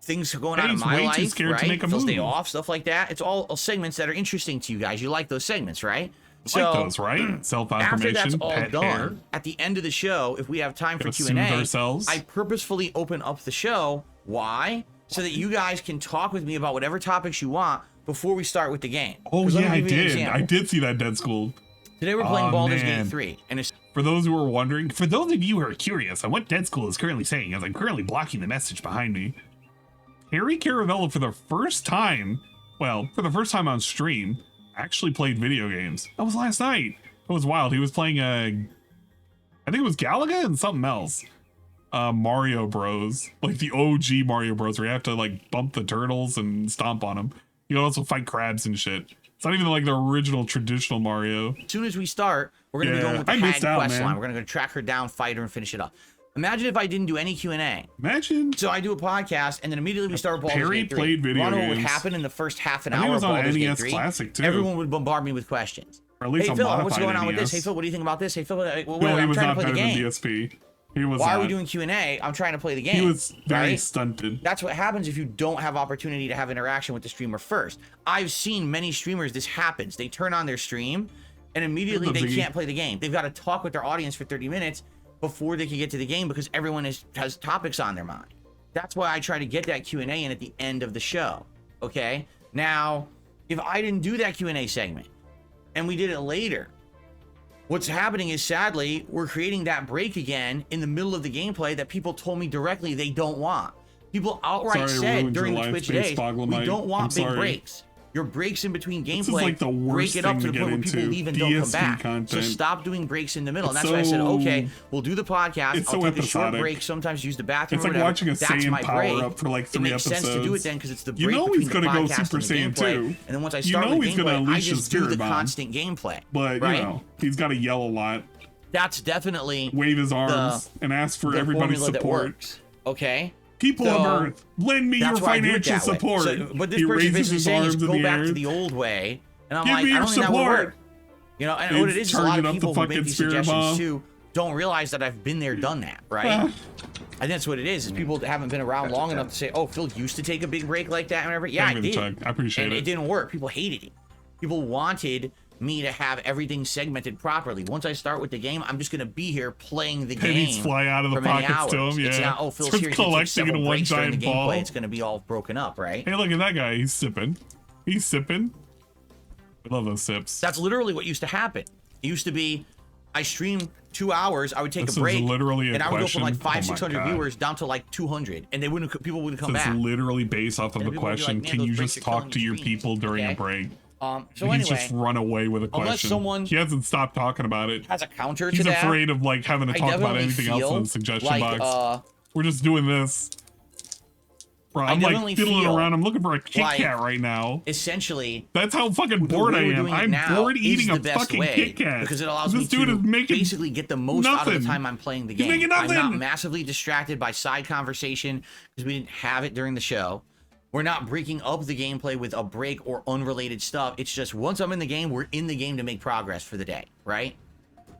things going on in he's my way life, too scared to right? make a Phil's day move. off, stuff like that. It's all segments that are interesting to you guys. You like those segments, right? Like those, right? Self-affirmation, after that's all pet done, hair. at the end of the show, if we have time for Gotta soothe Q&A, ourselves. I purposefully open up the show. Why? So that you guys can talk with me about whatever topics you want before we start with the game. Oh 'Cause let me yeah, I give you an did. example. I did see that Dead School. Today we're playing Oh, Baldur's man. Gate 3, and it's For those who are wondering, for those of you who are curious on what Dead School is currently saying, as I'm currently blocking the message behind me, Harry Caravello for the first time on stream, actually played video games. That was last night. It was wild. He was playing I think it was Galaga and something else. Mario Bros. Like the OG Mario Bros. Where you have to like bump the turtles and stomp on them. You can also fight crabs and shit. It's not even like the original traditional Mario. as soon as we start, we're going to be going with the I Hag missed out, quest man. line. We're going to go track her down, fight her, and finish it up. Imagine if I didn't do any Q&A. Imagine. So I do a podcast, and then immediately we start Baldur's Perry Gate 3. played video You wanna know what would games. happen in the first half an I think hour it was of on Baldur's Gate NES 3? Classic, too. Everyone would bombard me with questions. Or at least hey a Phil, what's going modified on with this? Hey NES. Phil, what do you think about this? Hey Phil, well, No, he I'm was trying not to play better the than game. DSP. He was Why are not. we doing Q&A? I'm trying to play the game. He was very right? stunted. That's what happens if you don't have opportunity to have interaction with the streamer first. I've seen many streamers, this happens. They turn on their stream and immediately What's up, they Ziggy? can't play the game. They've got to talk with their audience for 30 minutes before they can get to the game because everyone has topics on their mind. That's why I try to get that Q&A in at the end of the show. Okay? Now, if I didn't do that Q&A segment and we did it later, what's happening is, sadly, we're creating that break again in the middle of the gameplay that people told me directly they don't want. People outright Sorry, I said ruined during your the life, Twitch Space days, we Boglemite. don't I'm want big sorry. breaks. Your breaks in between This is gameplay like the worst break it up thing to the to point get where people into. leave and don't come DSP back. So content. stop doing breaks in the middle. And It's that's why I said, so- okay, we'll do the podcast. It's I'll so take a short episodic. break, sometimes use the bathroom It's or like whatever. watching a That's Saiyan my power break. up for like 3 It makes sense to do it episodes. then because it's the You break know between he's the gonna go podcast Super and the Saiyan gameplay. too. And then once I You start know with he's gonna gameplay, I unleash just his do the spirit bomb. constant gameplay. But, right? you know, he's got to yell a lot, That's definitely wave his arms, and ask for the everybody's formula that support. works. Okay? People of Earth, lend me your financial support. But this he person's raises basically his saying is arms in go the back air. to the old way. And I'm Give like, me I your don't think that would support. work. You know, and what it is a lot charging of up the people who make fucking these spirit suggestions bomb. too don't realize that I've been there, done that, right? I think that's what it is people that haven't been around long enough to say, oh, Phil used to take a big break like that and whatever. Yeah, I did. I appreciate and it. it didn't work. People hated it. People wanted me to have everything segmented properly. Once I start with the game, I'm just going to be here playing the Pennies game fly out of the for many pockets to hours. him, It's yeah. not, oh, Phil's Starts here, he takes collecting several in one breaks during the giant ball. gameplay. It's going to be all broken up, right? Hey, look at that guy. He's sipping. He's sipping. I love those sips. That's literally what used to happen. It used to be, I streamed 2 hours, I would take This a break, is literally a and I would go from like question. 500-600 Oh my God. viewers down to like 200, and people wouldn't come It's back. literally based off of And the people would be question. like, man, Can those you breaks just are killing talk to the your stream, people during okay? a break? So He's anyway, just run away with a question. unless someone he hasn't stopped talking about it. has a counter He's to that, afraid of like having to I talk about definitely anything else in feel the suggestion like, box. We're just doing this. Bro, I I'm like definitely fiddling feel around. I'm looking for a Kit like, Kat right now. essentially, That's how fucking the bored way I we're am. doing it I'm now bored is eating the a best fucking way, Kit Kat. because it allows This me dude to is making basically get the most out of nothing. the time I'm playing the He's game. making I'm not nothing. massively distracted by side conversation because we didn't have it during the show. We're not breaking up the gameplay with a break or unrelated stuff. It's just once I'm in the game, we're in the game to make progress for the day, right?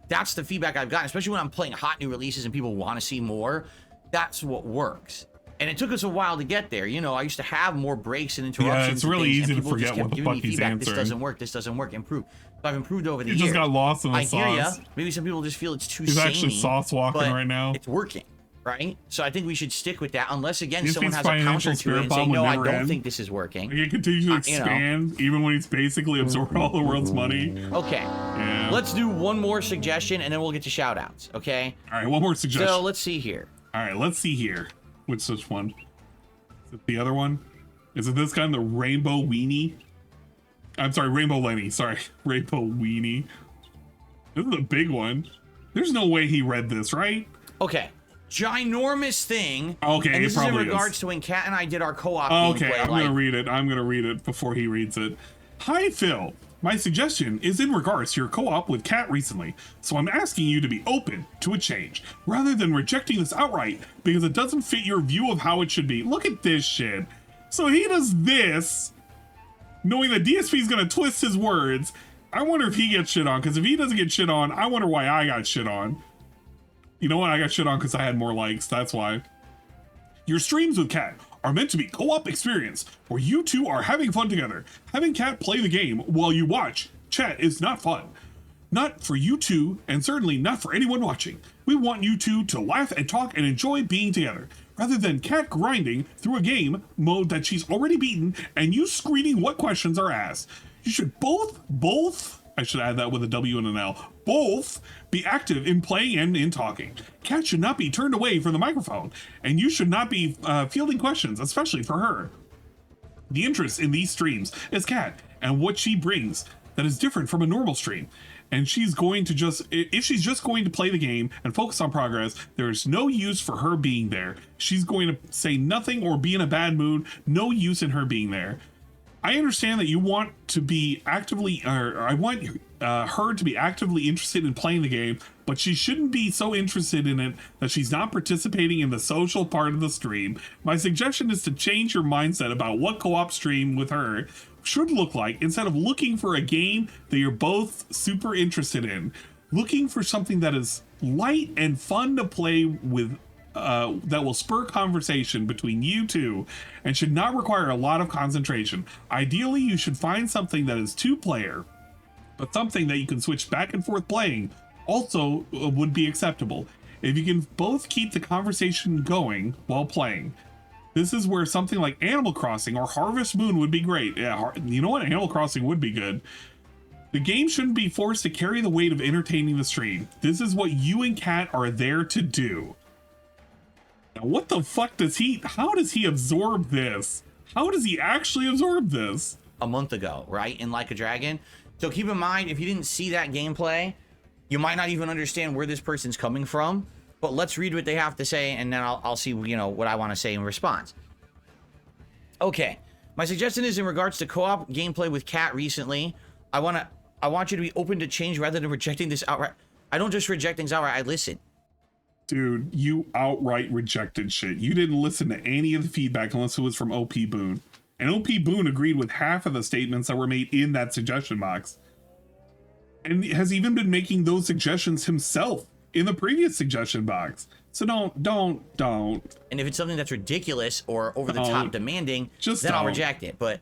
That's the feedback I've gotten, especially when I'm playing hot new releases and people want to see more. That's what works. And it took us a while to get there. You know, I used to have more breaks and interruptions. Yeah, it's really and things, easy and to people just forget kept what the giving me fuck he's feedback. This answering. doesn't work. This doesn't work. Improve. So I've improved over the He years. just got lost in the I hear ya. sauce. Maybe some people just feel it's too He's samey. actually sauce walking but right now. It's working, right? So I think we should stick with that, unless again These someone things has a counter financial to it spirit and say, bomb would no, I never don't end. think this is working. He continues to You know. expand even when he's basically absorbed all the world's money. Okay. Yeah. Let's do one more suggestion and then we'll get to shout outs, okay? All right, one more suggestion. So let's see here. All right, let's see here. Which one? Is it the other one? Is it this guy, the Rainbow Weenie? I'm sorry, Rainbow Lenny. Sorry, Rainbow Weenie. This is a big one. There's no way he read this, right? Okay. Ginormous thing. Okay, and it this is in probably regards is. to when Kat and I did our co-op Okay, gameplay. I'm gonna read it. I'm gonna read it before he reads it. Hi, Phil. My suggestion is in regards to your co-op with Kat recently, so I'm asking you to be open to a change, rather than rejecting this outright because it doesn't fit your view of how it should be. Look at this shit. So he does this, knowing that DSP is gonna twist his words. I wonder if he gets shit on, because if he doesn't get shit on, I wonder why I got shit on. You know what? I got shit on because I had more likes, that's why. Your streams with Kat are meant to be co-op experience where you two are having fun together. Having Kat play the game while you watch chat is not fun. Not for you two, and certainly not for anyone watching. We want you two to laugh and talk and enjoy being together, rather than Kat grinding through a game mode that she's already beaten and you screening what questions are asked. You should both, I should add that with a W and an L, both be active in playing and in talking. Kat should not be turned away from the microphone, and you should not be fielding questions, especially for her. The interest in these streams is Kat and what she brings that is different from a normal stream. And she's going to if she's just going to play the game and focus on progress, there's no use for her being there. She's going to say nothing or be in a bad mood, no use in her being there. I understand that you want to be actively, or I want her to be actively interested in playing the game, but she shouldn't be so interested in it that she's not participating in the social part of the stream. My suggestion is to change your mindset about what co-op stream with her should look like, instead of looking for a game that you're both super interested in. Looking for something that is light and fun to play with, that will spur conversation between you two and should not require a lot of concentration. Ideally, you should find something that is two-player, but something that you can switch back and forth playing also would be acceptable. If you can both keep the conversation going while playing. This is where something like Animal Crossing or Harvest Moon would be great. Yeah, you know what? Animal Crossing would be good. The game shouldn't be forced to carry the weight of entertaining the stream. This is what you and Kat are there to do. Now, what the fuck how does he absorb this? How does he actually absorb this? A month ago, right? In Like a Dragon. So keep in mind, if you didn't see that gameplay, you might not even understand where this person's coming from. But let's read what they have to say, and then I'll see, you know, what I want to say in response. Okay. My suggestion is in regards to co-op gameplay with Kat recently. I want you to be open to change rather than rejecting this outright. I don't just reject things outright, I listen. Dude, you outright rejected shit. You didn't listen to any of the feedback unless it was from OP Boone. And OP Boone agreed with half of the statements that were made in that suggestion box. And has even been making those suggestions himself in the previous suggestion box. So don't. And if it's something that's ridiculous or over the top demanding, then I'll reject it. But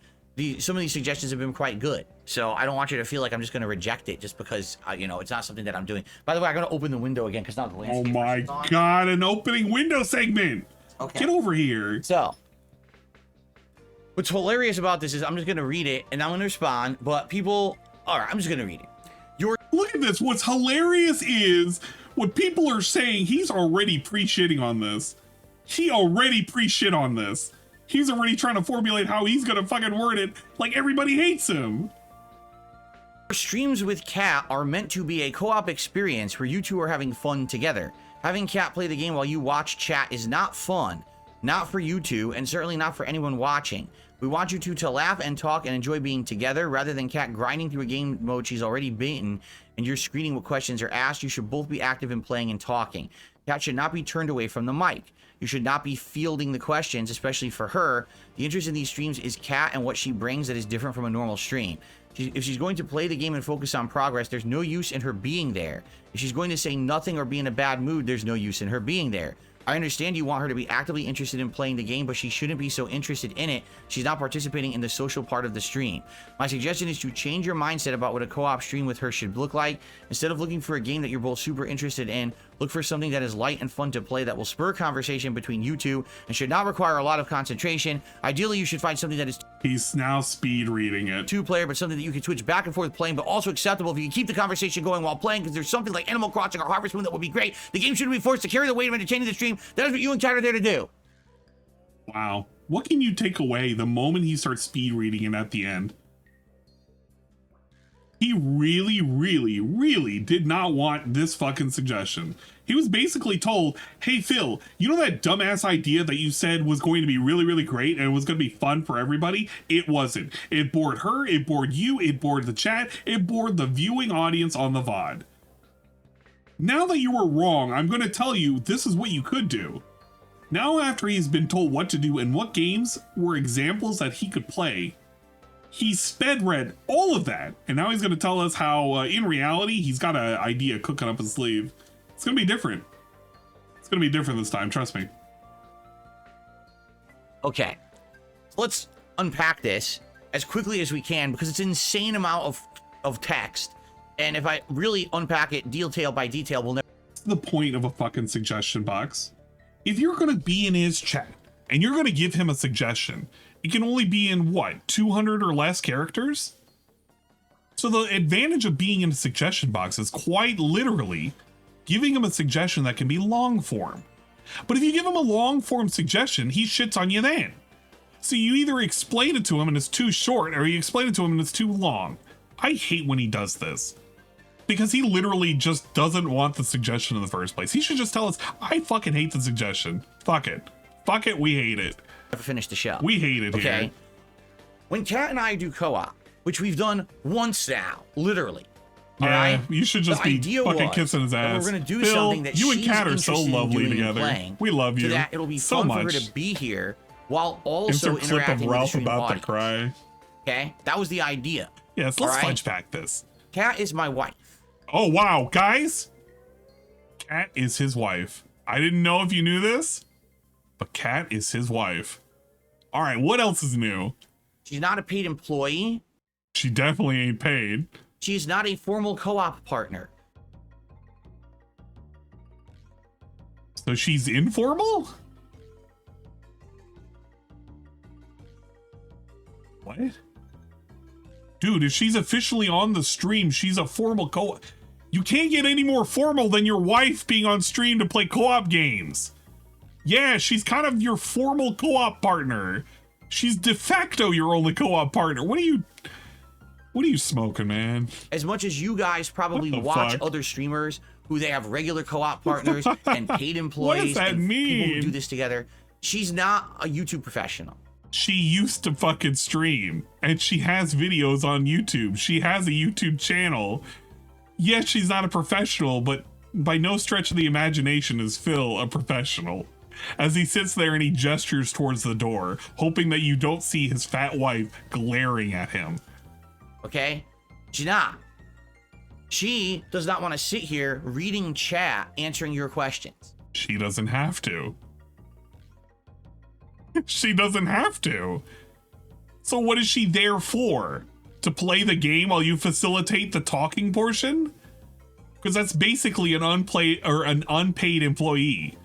some of these suggestions have been quite good. So I don't want you to feel like I'm just going to reject it just because, you know, it's not something that I'm doing. By the way, I'm going to open the window again because now the landscape. Oh my God, an opening window segment. Okay. Get over here. So, what's hilarious about this is I'm just going to read it and I'm going to respond. But people, all right, I'm just going to read it. Look at this. What's hilarious is what people are saying. He's already pre-shitting on this. He already pre-shit on this. He's already trying to formulate how he's gonna fucking word it like everybody hates him. Streams with Kat are meant to be a co-op experience where you two are having fun together. Having Kat play the game while you watch chat is not fun. Not for you two, and certainly not for anyone watching. We want you two to laugh and talk and enjoy being together rather than Kat grinding through a game mode she's already beaten and you're screening what questions are asked. You should both be active in playing and talking. Kat should not be turned away from the mic. You should not be fielding the questions, especially for her. The interest in these streams is Kat and what she brings that is different from a normal stream. If she's going to play the game and focus on progress, there's no use in her being there. If she's going to say nothing or be in a bad mood, there's no use in her being there. I understand you want her to be actively interested in playing the game, but she shouldn't be so interested in it. She's not participating in the social part of the stream. My suggestion is to change your mindset about what a co-op stream with her should look like. Instead of looking for a game that you're both super interested in, look for something that is light and fun to play that will spur conversation between you two and should not require a lot of concentration. Ideally, you should find something that is... He's now speed reading it. Two-player, but something that you can switch back and forth playing, but also acceptable if you can keep the conversation going while playing, because there's something like Animal Crossing or Harvest Moon that would be great. The game shouldn't be forced to carry the weight of entertaining the stream. That is what you and Kat are there to do. Wow. What can you take away the moment he starts speed reading it at the end? He really did not want this fucking suggestion. He was basically told, hey Phil, you know that dumbass idea that you said was going to be really great and it was going to be fun for everybody? It wasn't. It bored her, it bored you, it bored the chat, it bored the viewing audience on the VOD. Now that you were wrong, I'm going to tell you this is what you could do. Now after he's been told what to do and what games were examples that he could play, he sped read all of that, and now he's going to tell us how, in reality, he's got an idea cooking up his sleeve. It's going to be different. It's going to be different this time, trust me. Okay, let's unpack this as quickly as we can because it's an insane amount of text. And if I really unpack it detail by detail, we'll never... What's the point of a fucking suggestion box? If you're going to be in his chat and you're going to give him a suggestion, it can only be in, what, 200 or less characters? So the advantage of being in a suggestion box is quite literally giving him a suggestion that can be long form. But if you give him a long form suggestion, he shits on you then. So you either explain it to him and it's too short, or you explain it to him and it's too long. I hate when he does this, because he literally just doesn't want the suggestion in the first place. He should just tell us, I fucking hate the suggestion. Fuck it. Fuck it, we hate it. Never finish the show. We hate it okay? here. When Kat and I do co-op, which we've done once now, literally. Yeah, right? You should just be fucking kissing his ass. We're gonna do Phil, something that you and Kat are so lovely together. We love you so that it'll be so fun much. for her to be here while also Insert clip interacting of Ralph with the about audience. to cry. Okay, that was the idea. Yes, let's fudge pack this. Kat is my wife. Oh wow, guys! Kat is his wife. I didn't know if you knew this, but Kat is his wife. All right, what else is new? She's not a paid employee. She definitely ain't paid. She's not a formal co-op partner. So she's informal? What? Dude, if she's officially on the stream, she's a formal co-op. You can't get any more formal than your wife being on stream to play co-op games. Yeah, she's kind of your formal co-op partner. She's de facto your only co-op partner. What are you smoking, man? As much as you guys probably watch other streamers who they have regular co-op partners and paid employees, what does that and mean? People who do this together, she's not a YouTube professional. She used to fucking stream, and she has videos on YouTube. She has a YouTube channel. Yes, she's not a professional, but by no stretch of the imagination is Phil a professional. As he sits there and he gestures towards the door, hoping that you don't see his fat wife glaring at him. Okay? She's not. She does not want to sit here reading chat, answering your questions. She doesn't have to. She doesn't have to. So what is she there for? To play the game while you facilitate the talking portion? Because that's basically an unpaid employee.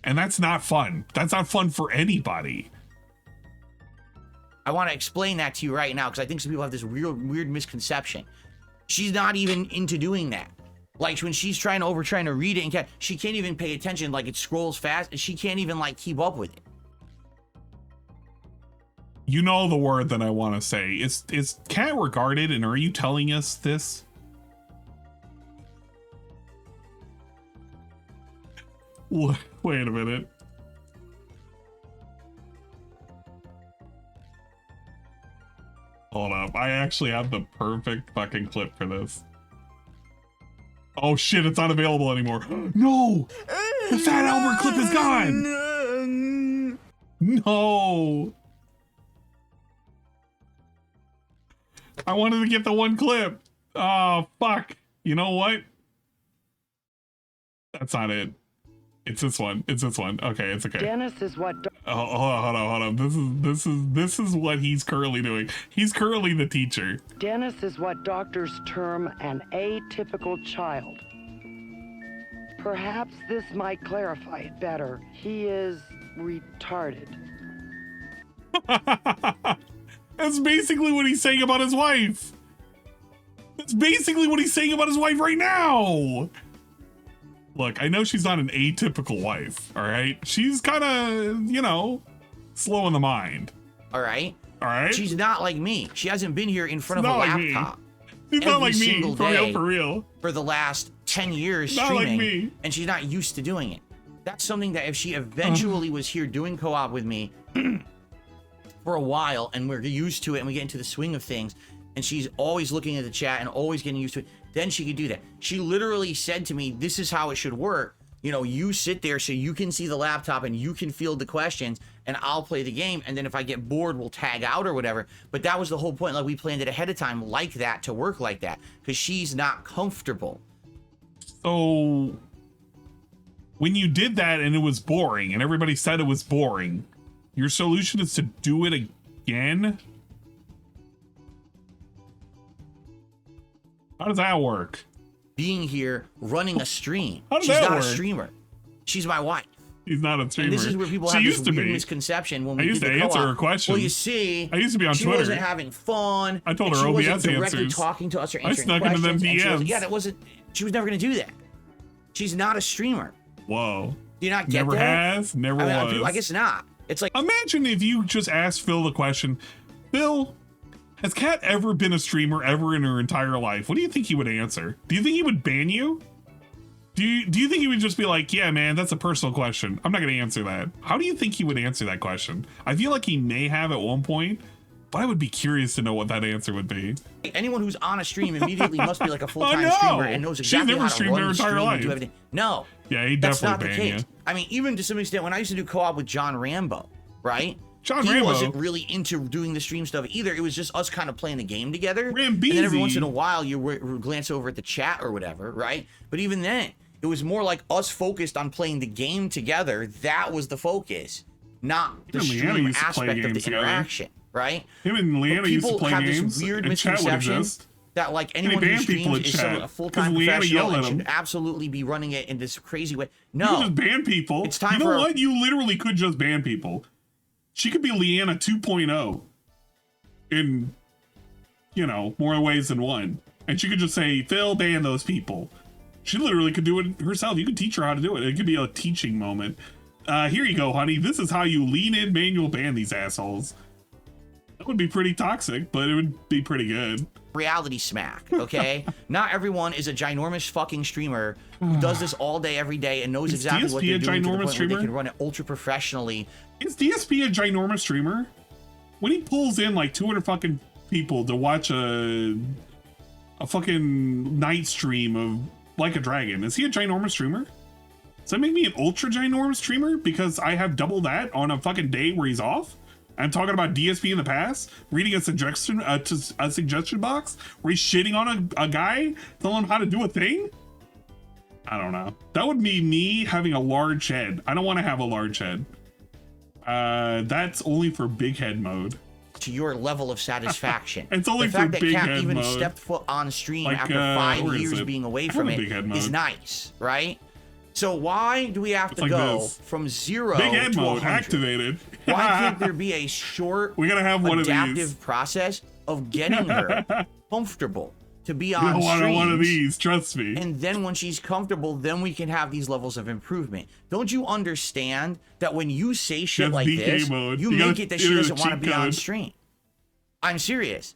And that's not fun. That's not fun for anybody. I want to explain that to you right now because I think some people have this weird misconception. She's not even into doing that. Like when she's trying to read it and she can't even pay attention. Like it scrolls fast and she can't even like keep up with it. You know the word that I want to say. Is cat regarded, and are you telling us this? Wait a minute. Hold up. I actually have the perfect fucking clip for this. Oh shit, it's not available anymore. No! The Fat Albert clip is gone! No! I wanted to get the one clip. Oh, fuck. You know what? That's not it. It's this one. It's this one. Okay, it's okay. Dennis is what... Oh, hold on. This is what he's currently doing. He's currently the teacher. Dennis is what doctors term an atypical child. Perhaps this might clarify it better. He is retarded. That's basically what he's saying about his wife. That's basically what he's saying about his wife right now. Look, I know she's not an atypical wife, all right? She's kind of, you know, slow in the mind. All right? All right? She's not like me. She hasn't been here in front of a laptop. She's not like me, for real. For the last 10 years streaming, like me. And she's not used to doing it. That's something that if she eventually was here doing co-op with me for a while, and we're used to it, and we get into the swing of things, and she's always looking at the chat and always getting used to it, then she could do that. She literally said to me, this is how it should work. You know, you sit there so you can see the laptop and you can field the questions and I'll play the game. And then if I get bored, we'll tag out or whatever. But that was the whole point. Like we planned it ahead of time like that to work like that because she's not comfortable. So when you did that and it was boring and everybody said it was boring, your solution is to do it again? How does that work? Being here, running a stream. She's not a streamer. She's my wife. She's not a streamer. And this is where people have this weird misconception when we used to answer her question. Well, you see, I used to be on Twitter. She wasn't having fun. I told her she OBS wasn't directly answers. talking to us or I answering snuck questions. into them DMs. That wasn't. She was never going to do that. She's not a streamer. Whoa. Do you not get never that? Has, never was. I guess not. It's like imagine if you just asked Phil the question, Phil, has Kat ever been a streamer ever in her entire life? What do you think he would answer? Do you think he would ban you? Do you think he would just be like, yeah, man, that's a personal question. I'm not going to answer that. How do you think he would answer that question? I feel like he may have at one point, but I would be curious to know what that answer would be. Anyone who's on a stream immediately must be like a full-time streamer and knows exactly how to run the stream and do everything. No. Yeah, he that's not definitely the case. I mean, even to some extent, when I used to do co-op with John Rambo, right? He wasn't really into doing the stream stuff either. It was just us kind of playing the game together. Rambeezy. And then every once in a while, you glance over at the chat or whatever, right? But even then, it was more like us focused on playing the game together. That was the focus, not the stream aspect of the interaction, right? Him and Leanna used to play games. People have this weird misconception that like anyone who streams is a full-time professional and should absolutely be running it in this crazy way. No. You can just ban people. It's time you know what? You literally could just ban people. She could be Leanna 2.0 in, you know, more ways than one. And she could just say, Phil, ban those people. She literally could do it herself. You could teach her how to do it. It could be a teaching moment. Here you go, honey. This is how you lean in manual ban these assholes. That would be pretty toxic, but it would be pretty good. Reality smack, okay? Not everyone is a ginormous fucking streamer who does this all day, every day, and knows exactly what they're doing to the point where they can run it ultra professionally. Is DSP a ginormous streamer? When he pulls in like 200 fucking people to watch a fucking night stream of like a dragon. Is he a ginormous streamer? Does that make me an ultra ginormous streamer because I have double that on a fucking day where he's off? I'm talking about DSP in the past, reading a suggestion box where he's shitting on a guy, telling him how to do a thing. I don't know. That would be me having a large head. I don't want to have a large head. That's only for big head mode. To your level of satisfaction. It's only the fact for that big Cap head even mode. stepped foot on stream Like, after 5 where is years it? being away I from have a it big head is mode. nice, right? So why do we have It's to like go this. from 0 Big head to mode 100? activated. Why can't there be a short, We gotta have one of adaptive these. process of getting her comfortable to be You on don't want streams? one of these, trust me. And then when she's comfortable, then we can have these levels of improvement. Don't you understand that when you say shit That's like DK this, mode. you You make gotta it that she enter the doesn't want to cheat be on code. stream? I'm serious.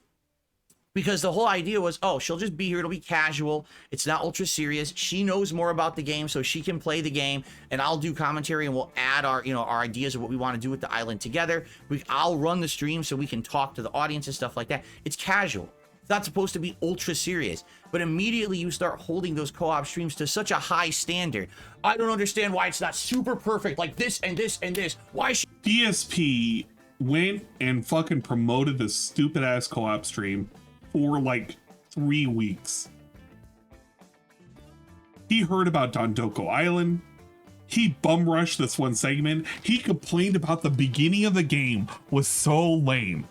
Because the whole idea was, oh, she'll just be here. It'll be casual. It's not ultra serious. She knows more about the game, so she can play the game, and I'll do commentary, and we'll add our, our ideas of what we want to do with the island together. I'll run the stream so we can talk to the audience and stuff like that. It's casual. It's not supposed to be ultra serious. But immediately you start holding those co-op streams to such a high standard. I don't understand why it's not super perfect, like this and this and this. Why should DSP went and fucking promoted this stupid ass co-op stream for like 3 weeks. He heard about Dondoko Island. He bum rushed this one segment. He complained about the beginning of the game was so lame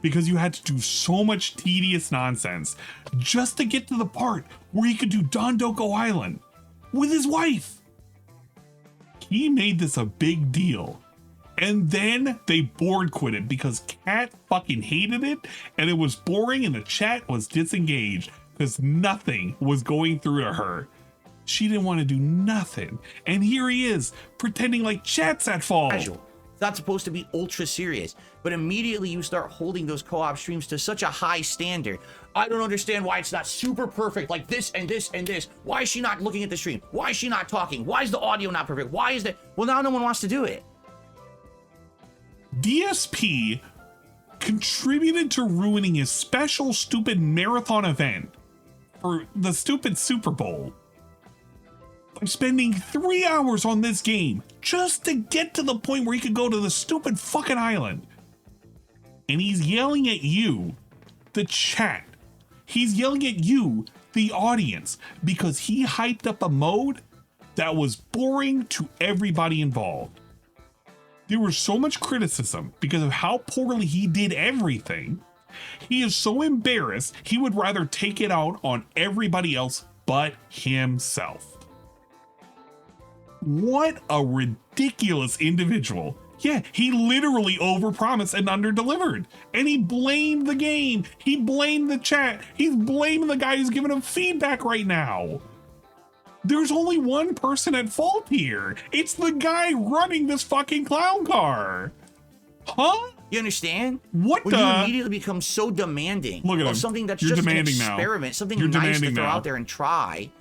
because you had to do so much tedious nonsense just to get to the part where he could do Dondoko Island with his wife. He made this a big deal. And then they board quit it because Kat fucking hated it and it was boring and the chat was disengaged because nothing was going through to her. She didn't want to do nothing. And here he is pretending like chat's at fault. casual? It's not supposed to be ultra serious. But immediately you start holding those co-op streams to such a high standard. I don't understand why it's not super perfect, like this and this and this. Why is she not looking at the stream? Why is she not talking? Why is the audio not perfect? Why is that? Well, now no one wants to do it. DSP contributed to ruining his special stupid marathon event for the stupid Super Bowl by spending 3 hours on this game just to get to the point where he could go to the stupid fucking island. And he's yelling at you, the chat. He's yelling at you, the audience, because he hyped up a mode that was boring to everybody involved. There was so much criticism because of how poorly he did everything. He is so embarrassed, he would rather take it out on everybody else but himself. What a ridiculous individual. Yeah, he literally overpromised and underdelivered. And he blamed the game. He blamed the chat. He's blaming the guy who's giving him feedback right now. There's only one person at fault here. It's the guy running this fucking clown car. Huh? You understand? What when the? you immediately become so demanding Look at of him. something that's You're just an demanding now. experiment, something You're nice to demanding throw now. out there and try.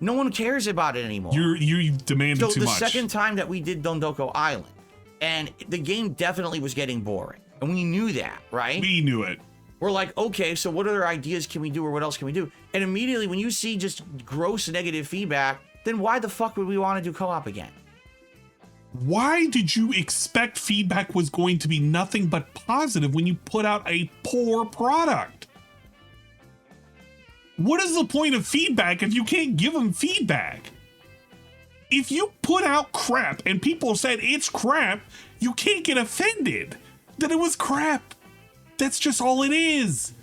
No one cares about it anymore. You demanded so too the much. second time that we did Dondoko Island, and the game definitely was getting boring, and we knew that, right? We knew it. We're like, okay, so what other ideas can we do, or what else can we do? And immediately, when you see just gross negative feedback, then why the fuck would we want to do co-op again? Why did you expect feedback was going to be nothing but positive when you put out a poor product? What is the point of feedback if you can't give them feedback? If you put out crap and people said it's crap, you can't get offended that it was crap. That's just all it is.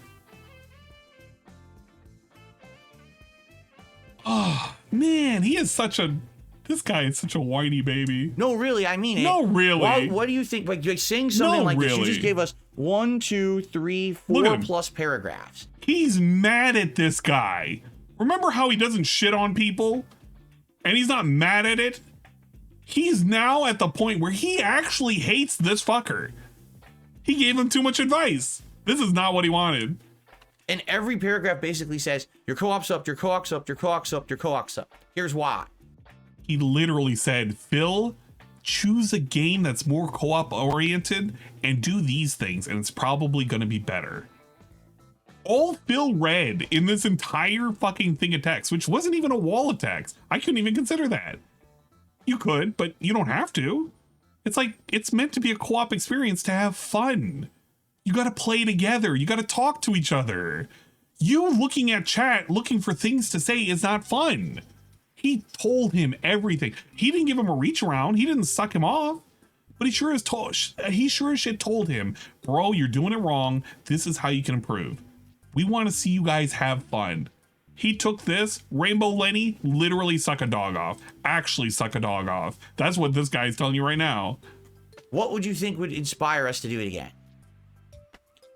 Oh, man, this guy is such a whiny baby. No, really, I mean it. No, really. What do you think? Like saying something No, like this, you really. just gave us 1, 2, 3, Look at 4 him. plus paragraphs. He's mad at this guy. Remember how he doesn't shit on people? And he's not mad at it? He's now at the point where he actually hates this fucker. He gave him too much advice. This is not what he wanted. And every paragraph basically says, your co-op's up, your co-op's up, your co-op's up, your co-op's up. Here's why. He literally said, Phil, choose a game that's more co-op oriented and do these things, and it's probably going to be better. all Phil read in this entire fucking thing of text, which wasn't even a wall of text. I couldn't even consider that. You could, but you don't have to. It's like, it's meant to be a co-op experience to have fun. You got to play together. You got to talk to each other. You looking at chat, looking for things to say is not fun. He told him everything. He didn't give him a reach around. He didn't suck him off. But he sure as shit told him, bro, you're doing it wrong. This is how you can improve. We want to see you guys have fun. He took this, Rainbow Lenny, literally suck a dog off. Actually suck a dog off. That's what this guy is telling you right now. What would you think would inspire us to do it again?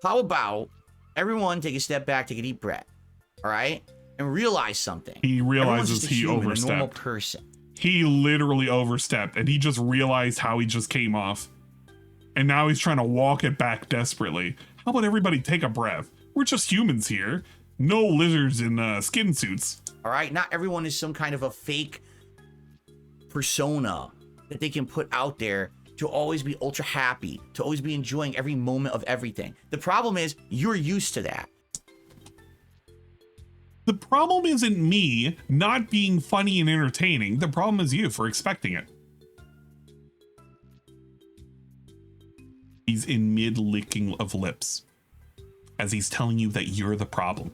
How about everyone take a step back, take a deep breath, all right? And realize something. He realizes he overstepped. A normal person. He literally overstepped, and he just realized how he just came off. And now he's trying to walk it back desperately. How about everybody take a breath? We're just humans here. No lizards in skin suits. All right, not everyone is some kind of a fake persona that they can put out there to always be ultra happy, to always be enjoying every moment of everything. The problem is you're used to that. The problem isn't me not being funny and entertaining. The problem is you for expecting it. He's in mid-licking of lips as he's telling you that you're the problem.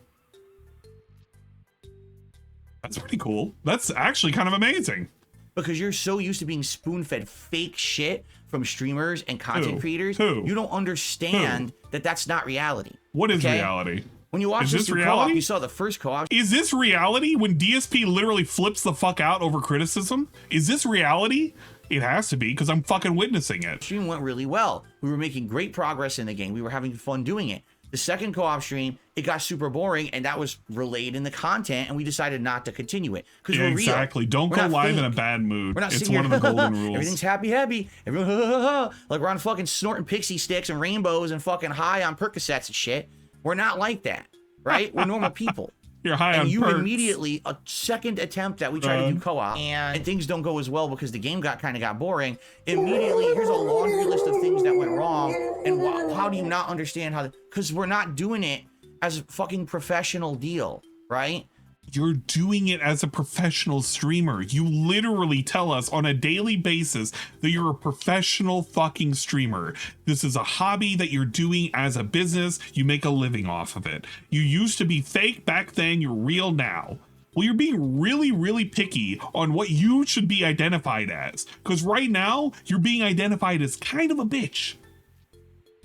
That's pretty cool. That's actually kind of amazing. Because you're so used to being spoon-fed fake shit from streamers and content creators, you don't understand that that's not reality. What is reality? When you watch this co-op, you saw the first co-op. Is this reality when DSP literally flips the fuck out over criticism? Is this reality? It has to be, because I'm fucking witnessing it. Stream went really well. We were making great progress in the game. We were having fun doing it. The second co-op stream, it got super boring, and that was relayed in the content, and we decided not to continue it. Because we're real. Exactly. Don't go live in a bad mood. We're not it's one of the golden rules. Everything's happy. Everyone, like we're on fucking snorting pixie sticks and rainbows and fucking high on Percocets and shit. We're not like that, right? We're normal people. You're high on you perks. Immediately, a second attempt that we tried to do co-op, and things don't go as well because the game kind of got boring. Immediately, here's a laundry list of things that went wrong, and how do you not understand how? Because we're not doing it as a fucking professional deal, right? You're doing it as a professional streamer. You literally tell us on a daily basis that you're a professional fucking streamer. This is a hobby that you're doing as a business. You make a living off of it. You used to be fake back then. You're real now. Well, you're being really, really picky on what you should be identified as. Because right now, you're being identified as kind of a bitch.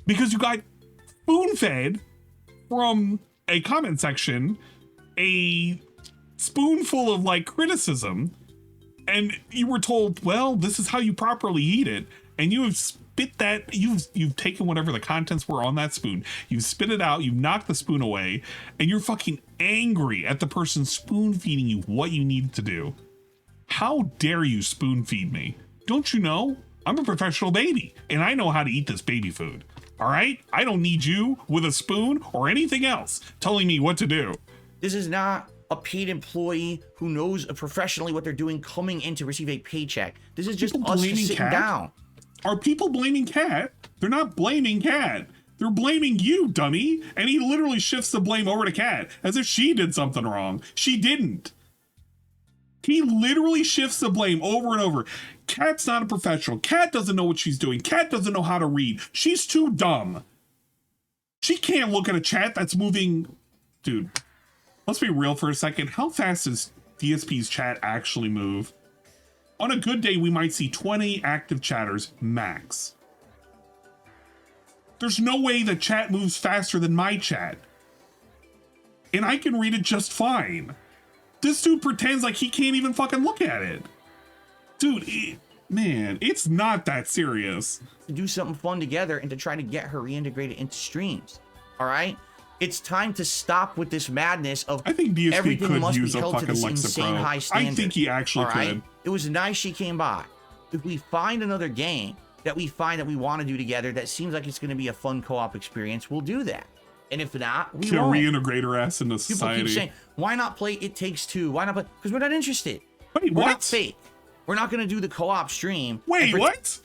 Because you got spoon-fed from a comment section, a spoonful of like criticism, and you were told, well, this is how you properly eat it, and you have spit that, you've taken whatever the contents were on that spoon, you've spit it out, you've knocked the spoon away, and you're fucking angry at the person spoon feeding you what you needed to do. How dare you spoon feed me? Don't you know I'm a professional baby and I know how to eat this baby food? All right, I don't need you with a spoon or anything else telling me what to do. This is not a paid employee who knows professionally what they're doing coming in to receive a paycheck. This is just us just sitting down. Are people blaming Cat? They're not blaming Cat. They're blaming you, dummy. And he literally shifts the blame over to Cat as if she did something wrong. She didn't. He literally shifts the blame over and over. Cat's not a professional. Cat doesn't know what she's doing. Cat doesn't know how to read. She's too dumb. She can't look at a chat that's moving. Dude, let's be real for a second. How fast does DSP's chat actually move? On a good day, we might see 20 active chatters max. There's no way the chat moves faster than my chat. And I can read it just fine. This dude pretends like he can't even fucking look at it. Dude, man, it's not that serious. To do something fun together and to try to get her reintegrated into streams. All right? It's time to stop with this madness of I think DSP everything could must use be a held to fucking this Lexa insane Pro. high standard. I think he actually could. It was nice she came by. If we find another game that we find that we want to do together that seems like it's going to be a fun co-op experience, we'll do that. And if not, we won't. Reintegrate her ass into society. People keep saying, why not play It Takes Two? Why not play? Because we're not interested. Wait, we're what? not fake. We're not going to do the co-op stream. Wait, what?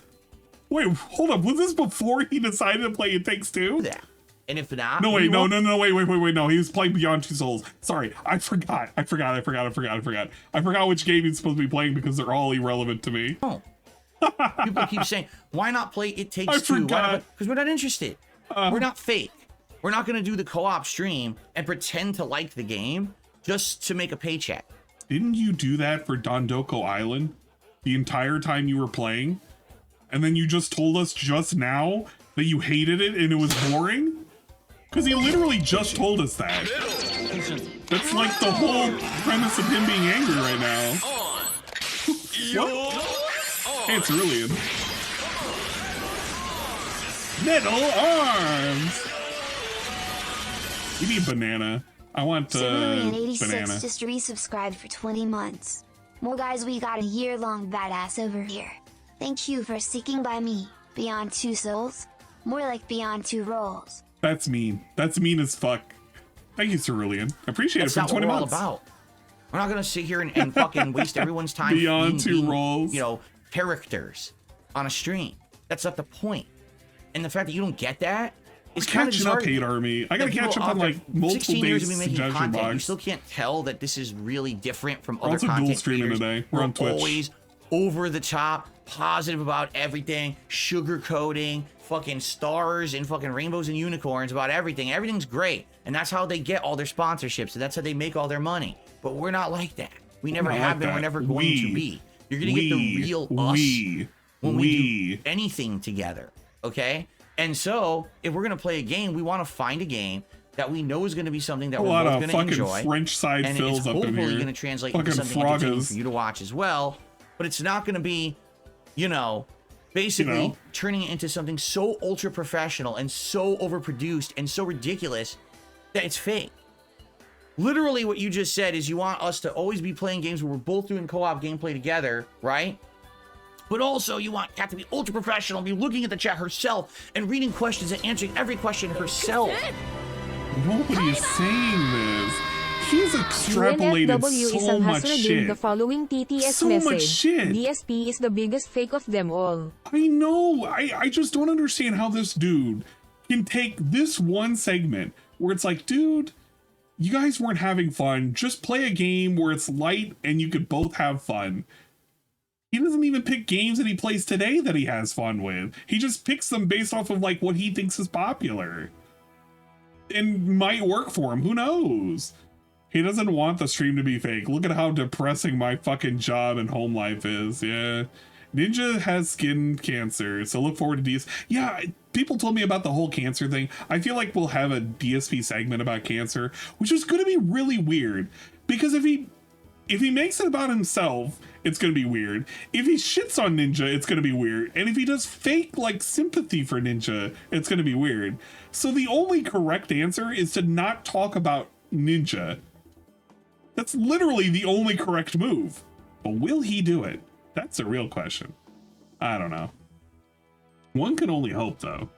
Wait, hold up. Was this before he decided to play It Takes Two? That. And if not, no, wait, no, he was playing Beyond Two Souls. Sorry, I forgot which game he's supposed to be playing because they're all irrelevant to me. Oh. People keep saying, why not play It Takes Two? Because we're not interested. We're not fake. We're not going to do the co-op stream and pretend to like the game just to make a paycheck. Didn't you do that for Dondoko Island the entire time you were playing? And then you just told us just now that you hated it and it was boring? Because he literally just told us that. That's like the whole premise of him being angry right now. What? Hey, it's Cerulean. Metal arms! We need banana. I want Cerulean86 banana. just resubscribed for 20 months. Well guys, we got a year-long badass over here. Thank you for sticking by me. Beyond Two Souls? More like Beyond Two Rolls. That's mean. That's mean as fuck. Thank you, Cerulean. Appreciate it for 20 months. That's not what we're all about. We're not gonna sit here and fucking waste everyone's time Beyond Two Rolls. You know, characters on a stream. That's not the point. And the fact that you don't get that is kind of catching up, Hate Army. I gotta catch up on like multiple 16 years days of me making suggestion content. You box. still can't tell that this is really different from other also content dual streaming creators today. who We're are on Twitch. Always over the top, positive about everything, sugarcoating, fucking stars and fucking rainbows and unicorns about everything. Everything's great, and that's how they get all their sponsorships. And that's how they make all their money. But we're not like that. We never have been. We're never going to be. You're gonna get the real us when we do anything together. Okay. And so, if we're gonna play a game, we want to find a game that we know is gonna be something that we're both gonna enjoy. French side and fills it's up in hopefully here. gonna translate Fucking into something entertaining froggers. for you to watch as well. But it's not gonna be, you know, basically turning it into something so ultra professional and so overproduced and so ridiculous that it's fake. Literally, what you just said is you want us to always be playing games where we're both doing co-op gameplay together, right? But also, you want Kat to be ultra professional, be looking at the chat herself and reading questions and answering every question herself. Nobody is saying this. He's extrapolated so much shit. The following TTS So message. much shit. DSP is the biggest fake of them all. I know. I just don't understand how this dude can take this one segment where it's like, dude, you guys weren't having fun. Just play a game where it's light and you could both have fun. He doesn't even pick games that he plays today that he has fun with. He just picks them based off of like what he thinks is popular. And might work for him. Who knows? He doesn't want the stream to be fake. Look at how depressing my fucking job and home life is. Yeah. Ninja has skin cancer, so look forward to DS. Yeah, people told me about the whole cancer thing. I feel like we'll have a DSP segment about cancer, which is going to be really weird. Because if he makes it about himself, it's going to be weird. If he shits on Ninja, it's going to be weird. And if he does fake, like, sympathy for Ninja, it's going to be weird. So the only correct answer is to not talk about Ninja. That's literally the only correct move. But will he do it? That's a real question. I don't know. One can only hope, though.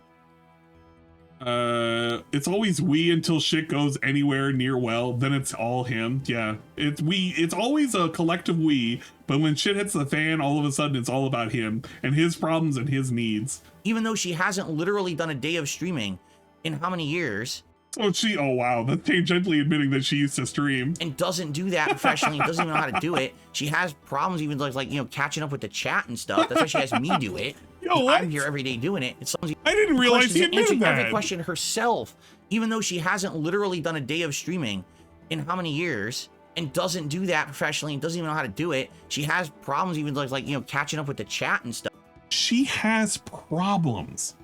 It's always we until shit goes anywhere near well, then it's all him. Yeah, it's always a collective we, but when shit hits the fan, all of a sudden it's all about him and his problems and his needs. Even though she hasn't literally done a day of streaming in how many years? Oh wow, that's tangentially admitting that she used to stream. And doesn't do that professionally, doesn't even know how to do it. She has problems even like, you know, catching up with the chat and stuff. That's why she has me do it. Yo, I'm here every day doing it. I didn't realize he admitted that. Every question herself, even though she hasn't literally done a day of streaming in how many years, and doesn't do that professionally and doesn't even know how to do it. She has problems even like, you know, catching up with the chat and stuff. She has problems.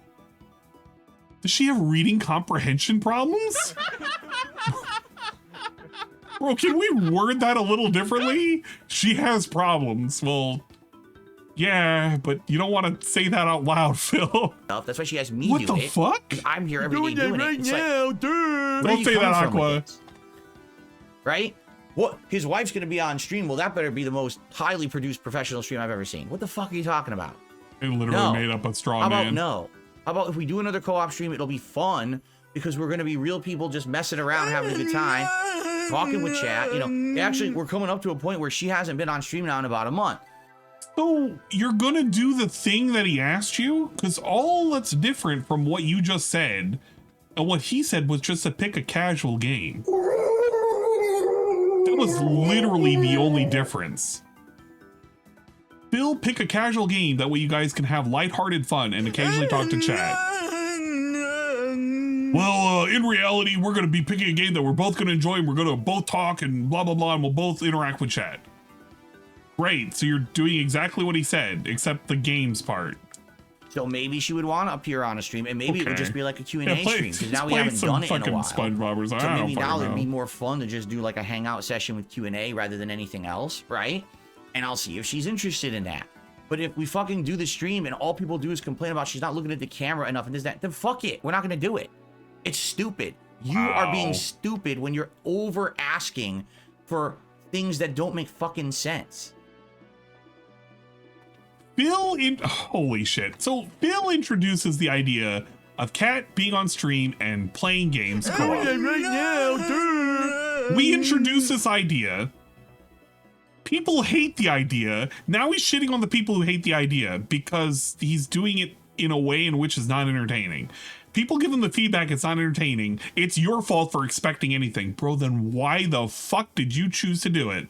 Does she have reading comprehension problems? Bro, can we word that a little differently? She has problems. Well, yeah, but you don't want to say that out loud, Phil. That's why she has me what do the it. fuck? I'm here every day doing right it. It's now, like, dude. Don't say that, Aqua. Right? What? His wife's gonna be on stream. Well, that better be the most highly produced professional stream I've ever seen. What the fuck are you talking about? They literally made up a straw How man. about no? How about if we do another co-op stream, it'll be fun because we're gonna be real people just messing around, having a good time, talking with chat. You know, actually, we're coming up to a point where she hasn't been on stream now in about a month. So you're gonna do the thing that he asked you? Because all that's different from what you just said And what he said was just to pick a casual game. That was literally the only difference. Phil, pick a casual game. That way you guys can have lighthearted fun and occasionally talk to chat. Well, in reality, we're going to be picking a game that we're both going to enjoy and we're going to both talk and blah, blah, blah, and we'll both interact with chat. Great. So you're doing exactly what he said, except the games part. So maybe she would want to appear on a stream, and maybe it would just be like a Q&A stream, because now we haven't done it in a while. SpongeBobbers. So maybe now it'd be more fun to just do like a hangout session with Q&A rather than anything else, right? And I'll see if she's interested in that. But if we fucking do the stream and all people do is complain about she's not looking at the camera enough and this, that, then fuck it. We're not going to do it. It's stupid. You are being stupid when you're over asking for things that don't make fucking sense. Holy shit. So Phil introduces the idea of Kat being on stream and playing games co-op. Right now, we introduce this idea. People hate the idea. Now he's shitting on the people who hate the idea because he's doing it in a way in which is not entertaining. People give him the feedback it's not entertaining. It's your fault for expecting anything. Bro, then why the fuck did you choose to do it?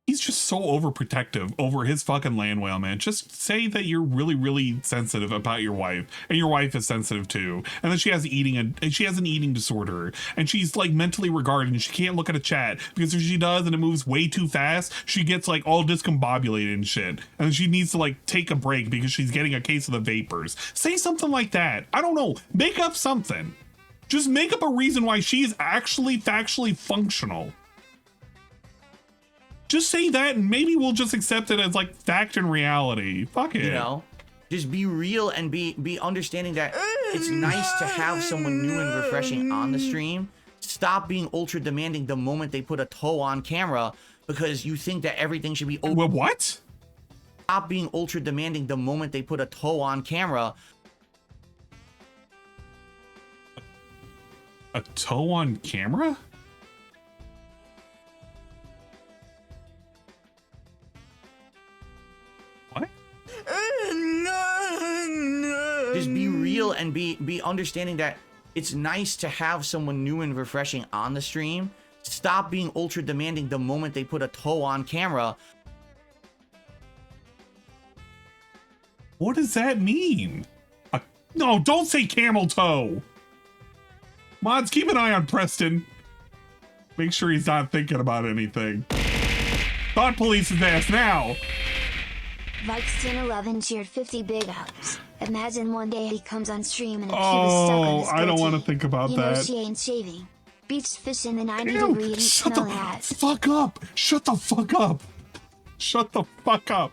He's just so overprotective over his fucking land whale, man. Just say that you're really, really sensitive about your wife, and your wife is sensitive too, and that she has an eating disorder, and she's like mentally retarded, and she can't look at a chat because if she does and it moves way too fast, she gets like all discombobulated and shit, and she needs to like take a break because she's getting a case of the vapors. Say something like that. I don't know. Make up something. Just make up a reason why she is actually factually functional. Just say that and maybe we'll just accept it as like fact and reality. Fuck it. You know, just be real and be understanding that it's nice to have someone new and refreshing on the stream. Stop being ultra demanding the moment they put a toe on camera because you think that everything should be what? Stop being ultra demanding the moment they put a toe on camera. A toe on camera? Just be real and be understanding that it's nice to have someone new and refreshing on the stream. Stop being ultra demanding the moment they put a toe on camera. What does that mean? No, don't say camel toe. Mods, keep an eye on Preston. Make sure he's not thinking about anything. Thought police his ass now. Vikes1011 cheered 50 big ups. Imagine one day he comes on stream and a cube is stuck on his I don't want to think about you that. know she ain't shaving. Beach fish in the 90-degree heat smelling ass. Fuck up. Shut the fuck up. Shut the fuck up.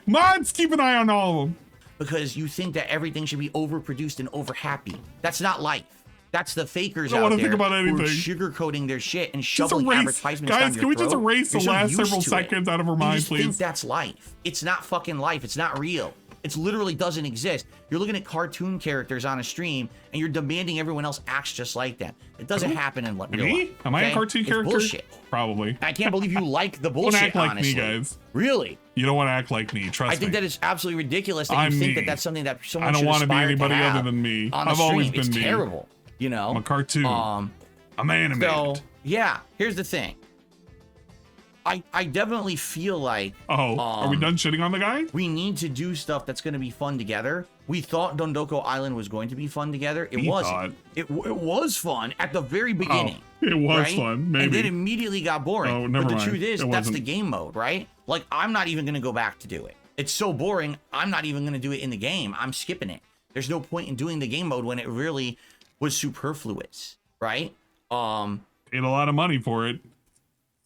Mods, keep an eye on all of them. Because you think that everything should be overproduced and over happy. That's not life. That's the fakers I don't out want to there think about who are anything. sugarcoating their shit and shoveling advertisements down Guys, your can we throat. just erase the You're so last used several to seconds it. out of our You mind, just think please? that's life. It's not fucking life. It's not real. It literally doesn't exist. You're looking at cartoon characters on a stream and you're demanding everyone else acts just like them. It doesn't happen in real life. Am I a cartoon It's character? bullshit. Probably. I can't believe you like the Don't bullshit, act like honestly. me, guys. Really? You don't want to act like me. Trust me. I think that it's absolutely ridiculous that I'm you think me. that that's something that someone I don't should want to be aspire anybody have other than me. on the I've always stream. been It's me. terrible. You know? I'm a cartoon. I'm animated. So, yeah, here's the thing. I definitely feel like... are we done shitting on the guy? We need to do stuff that's going to be fun together. We thought Dondoko Island was going to be fun together. It wasn't. It was fun at the very beginning. It was right? fun, maybe. And then immediately got boring. Oh, never but the mind. truth is, It that's the wasn't. game mode, right? Like, I'm not even going to go back to do it. It's so boring, I'm not even going to do it in the game. I'm skipping it. There's no point in doing the game mode when it really was superfluous, right? Paid a lot of money for it.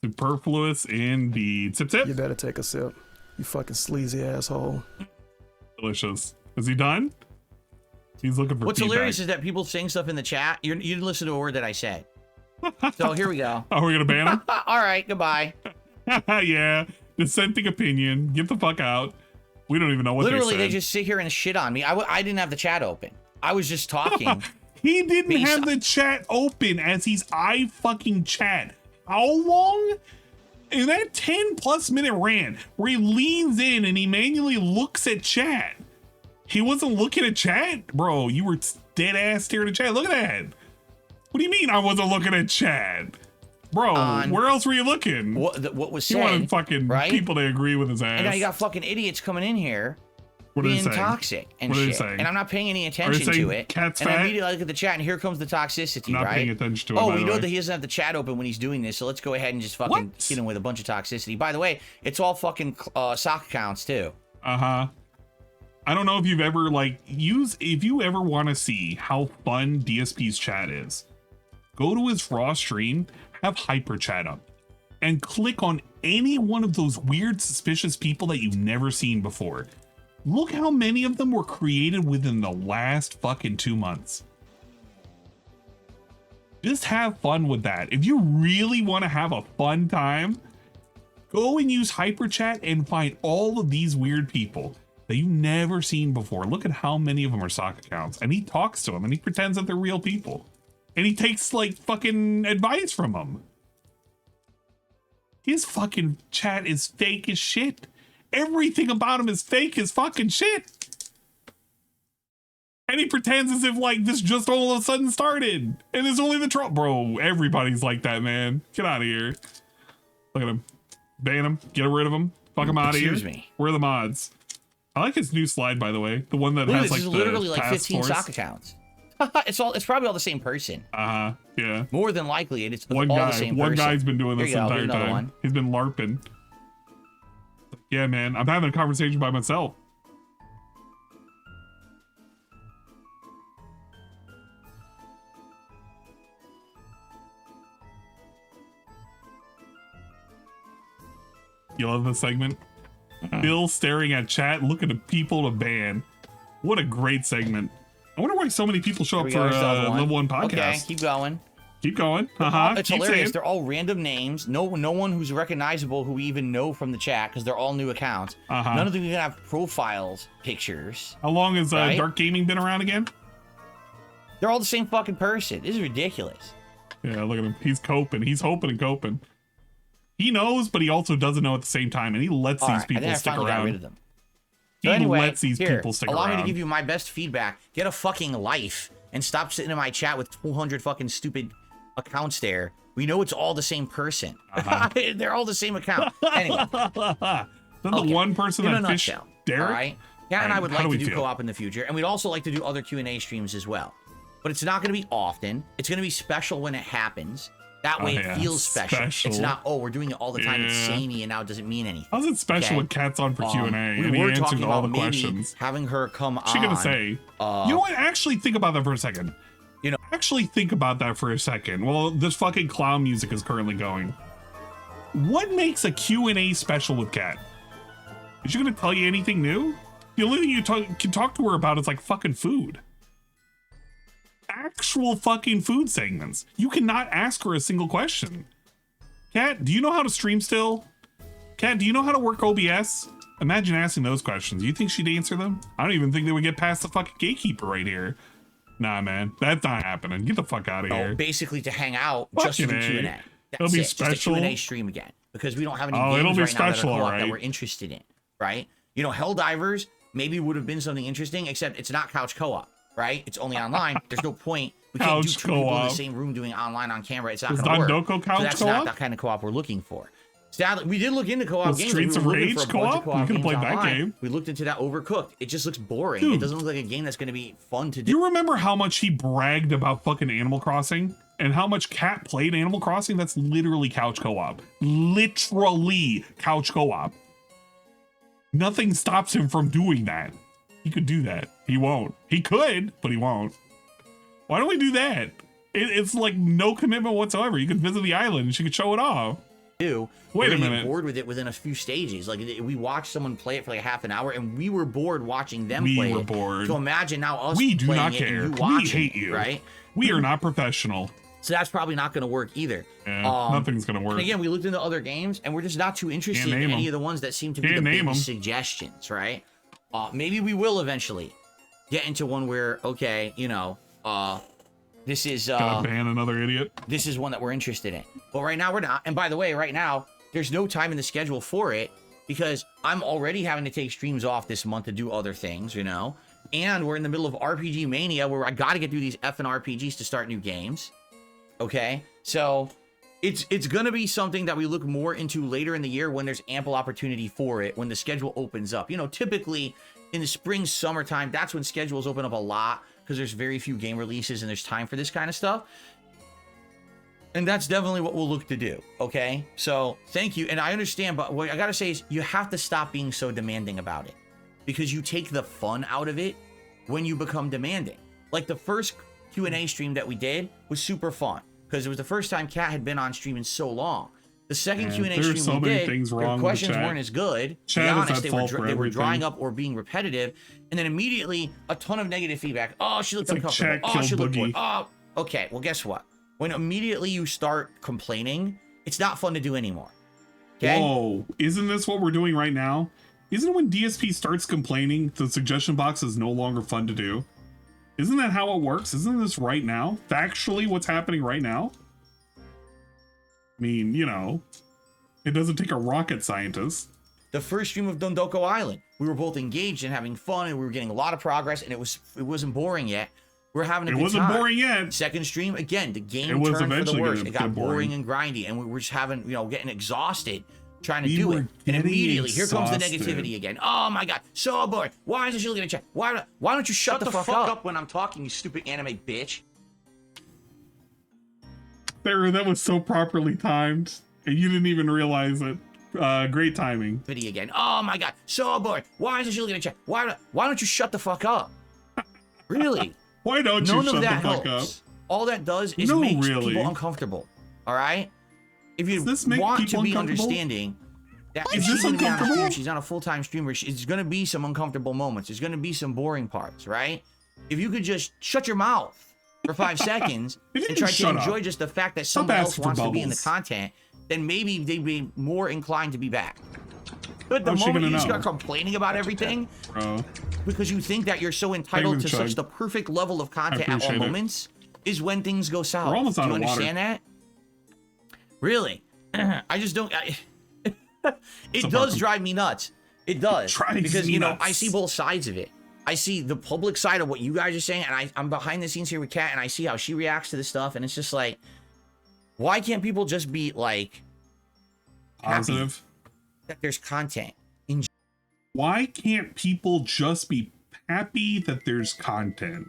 Superfluous indeed. Sip, sip. You better take a sip. You fucking sleazy asshole. Delicious. Is he done? He's looking for What's feedback. hilarious is that people saying stuff in the chat. You didn't listen to a word that I said. So here we go. Oh, we're gonna ban him? All right, goodbye. Yeah, dissenting opinion. Get the fuck out. We don't even know what Literally, they they just sit here and shit on me. I didn't have the chat open. I was just talking. He didn't have the chat open as he's fucking chat. How long? In that 10+ minute rant where he leans in and he manually looks at chat. He wasn't looking at chat? Bro, you were dead ass staring at chat. Look at that. What do you mean I wasn't looking at chat? Bro, where else were you looking? What was said? He wanted fucking right? people to agree with his ass. And now you got fucking idiots coming in here what being toxic and shit. And I'm not paying any attention to it. Cat's and fat? I immediately look at the chat and here comes the toxicity, not right? paying attention to it, oh, by we the know way. that he doesn't have the chat open when he's doing this, so let's go ahead and just fucking hit him with a bunch of toxicity. By the way, it's all fucking sock accounts too. Uh-huh. I don't know if you've ever if you ever want to see how fun DSP's chat is, go to his raw stream, have hyper chat up, and click on any one of those weird, suspicious people that you've never seen before. Look how many of them were created within the last fucking 2 months. Just have fun with that. If you really want to have a fun time, go and use hyper chat and find all of these weird people that you've never seen before. Look at how many of them are sock accounts. And he talks to them and he pretends that they're real people. And he takes like fucking advice from them. His fucking chat is fake as shit. Everything about him is fake as fucking shit. And he pretends as if like this just all of a sudden started. And it's only the troll. Bro, everybody's like that, man. Get out of here. Look at him. Ban him. Get rid of him. Fuck him out of here. Excuse me. Where are the mods? I like his new slide, by the way. The one that Look, has this like is the literally like task 15 force. sock accounts. It's probably all the same person. Yeah. More than likely, it's one all guy. the same One person. guy's been doing this the entire time. One. He's been LARPing. Yeah, man. I'm having a conversation by myself. You love this segment? Bill staring at chat, looking at people to ban. What a great segment. I wonder why so many people show up for level 1 podcast. Okay, keep going. Keep going. It's keep hilarious. saying. They're all random names. No one who's recognizable who we even know from the chat because they're all new accounts. None of them even have profiles, pictures. How long has right? Dark Gaming been around again? They're all the same fucking person. This is ridiculous. Yeah, look at him. He's coping. He's hoping and coping. He knows, but he also doesn't know at the same time, and he lets these people stick around. Got rid of them. He lets these people stick allow around. me to give you my best feedback. Get a fucking life and stop sitting in my chat with 200 fucking stupid accounts there. We know it's all the same person. They're all the same account. Anyway. Then the one person that fished Derek? All right? Yeah, and I would like to do feel? co-op in the future, and we'd also like to do other Q&A streams as well. But it's not going to be often. It's going to be special when it happens. That way it feels special. It's not, oh, we're doing it all the time. It's samey, and now it doesn't mean anything. How's it special when Cat's on for Q&A and he answers all the questions? Having her come on. What's she going to say? You know what? Actually think about that for a second. You know, actually think about that for a second. Well, this fucking clown music is currently going. What makes a Q&A special with Cat? Is she going to tell you anything new? The only thing you can talk to her about is like fucking food. Actual fucking food segments. You cannot ask her a single question. Cat, do you know how to stream still? Cat, do you know how to work OBS? Imagine asking those questions. You think she'd answer them? I don't even think they would get past the fucking gatekeeper right here. Nah, man, that's not happening. Get the fuck out of here. Basically to hang out, just to do Q&A. It'll be special. Just a Q&A stream again, because we don't have any games right now that are co-op that we're interested in, right? You know, Helldivers maybe would have been something interesting, except it's not couch co-op. Right? It's only online. There's no point. We can't do two people in the same room doing online on camera. It's not going to work. Dondoko couch so that's not that kind of co-op we're looking for. Sadly, we did look into co-op games. Streets of Rage co-op? We could have played that game. We looked into that Overcooked. It just looks boring. Dude, it doesn't look like a game that's going to be fun to do. You remember how much he bragged about fucking Animal Crossing? And how much Cat played Animal Crossing? That's literally couch co-op. Literally couch co-op. Nothing stops him from doing that. He could do that. He won't. He could, but he won't. Why don't we do that? It's like no commitment whatsoever. You could visit the island and she could show it off. Wait a minute. Get bored with it within a few stages. Like we watched someone play it for like half an hour, and we were bored watching them play it. We were bored. So imagine now us. We do not care. care. We hate you. Right? We are not professional. So that's probably not going to work either. Yeah, nothing's going to work. And again, we looked into other games, and we're just not too interested in any of the ones that seem to be the biggest suggestions, right? Maybe we will eventually get into one where, okay, you know, this is gotta ban another idiot. This is one that we're interested in. But right now we're not. And by the way, right now, there's no time in the schedule for it because I'm already having to take streams off this month to do other things, you know. And we're in the middle of RPG Mania where I got to get through these effing RPGs to start new games. Okay? So it's going to be something that we look more into later in the year when there's ample opportunity for it, when the schedule opens up. You know, typically in the spring, summertime, that's when schedules open up a lot because there's very few game releases and there's time for this kind of stuff. And that's definitely what we'll look to do, okay? So, thank you. And I understand, but what I gotta say is you have to stop being so demanding about it. Because you take the fun out of it when you become demanding. Like the first Q&A stream that we did was super fun. Because it was the first time Kat had been on stream in so long. The second Q&A stream we did, the questions weren't as good. To be honest, they were drying up or being repetitive. And then immediately, a ton of negative feedback. Oh, she looked uncomfortable. Oh, she looked bored. Oh, okay. Well, guess what? When immediately you start complaining, it's not fun to do anymore. Okay? Whoa, isn't this what we're doing right now? Isn't it when DSP starts complaining, the suggestion box is no longer fun to do? Isn't that how it works? Isn't this right now? Factually, what's happening right now? I mean, you know, it doesn't take a rocket scientist. The first stream of Dondoko Island, we were both engaged and having fun, and we were getting a lot of progress, and it wasn't boring yet. We're having a good time. It wasn't boring yet. Second stream, again, the game turned for the worse. It got boring and grindy, and we were just having, you know, getting exhausted trying to do it. And immediately, here comes the negativity again. Oh my god, so bored. Why isn't she looking at chat? Why don't you shut the fuck up when I'm talking, you stupid anime bitch? That was so properly timed, and you didn't even realize it. Great timing. Video again. Oh my god, so bored. Why isn't she looking at chat? Why don't you shut the fuck up? Really? Why don't you shut the fuck up? All that does is make people uncomfortable. All right? If you want to be understanding that if she's going to be on a stream, she's on a full-time streamer, there's going to be some uncomfortable moments. There's going to be some boring parts, right? If you could just shut your mouth for 5 seconds and try to enjoy just the fact that somebody else wants to be in the content, then maybe they'd be more inclined to be back. But the moment you start complaining about everything, because you think that you're so entitled to such the perfect level of content at all moments, is when things go south. Do you understand that? Really? I just don't... it does drive me nuts. It does. Because, you know, I see both sides of it. I see the public side of what you guys are saying, and I'm behind the scenes here with Kat, and I see how she reacts to this stuff, and it's just like, why can't people just be, like... positive? That there's content. Why can't people just be happy that there's content?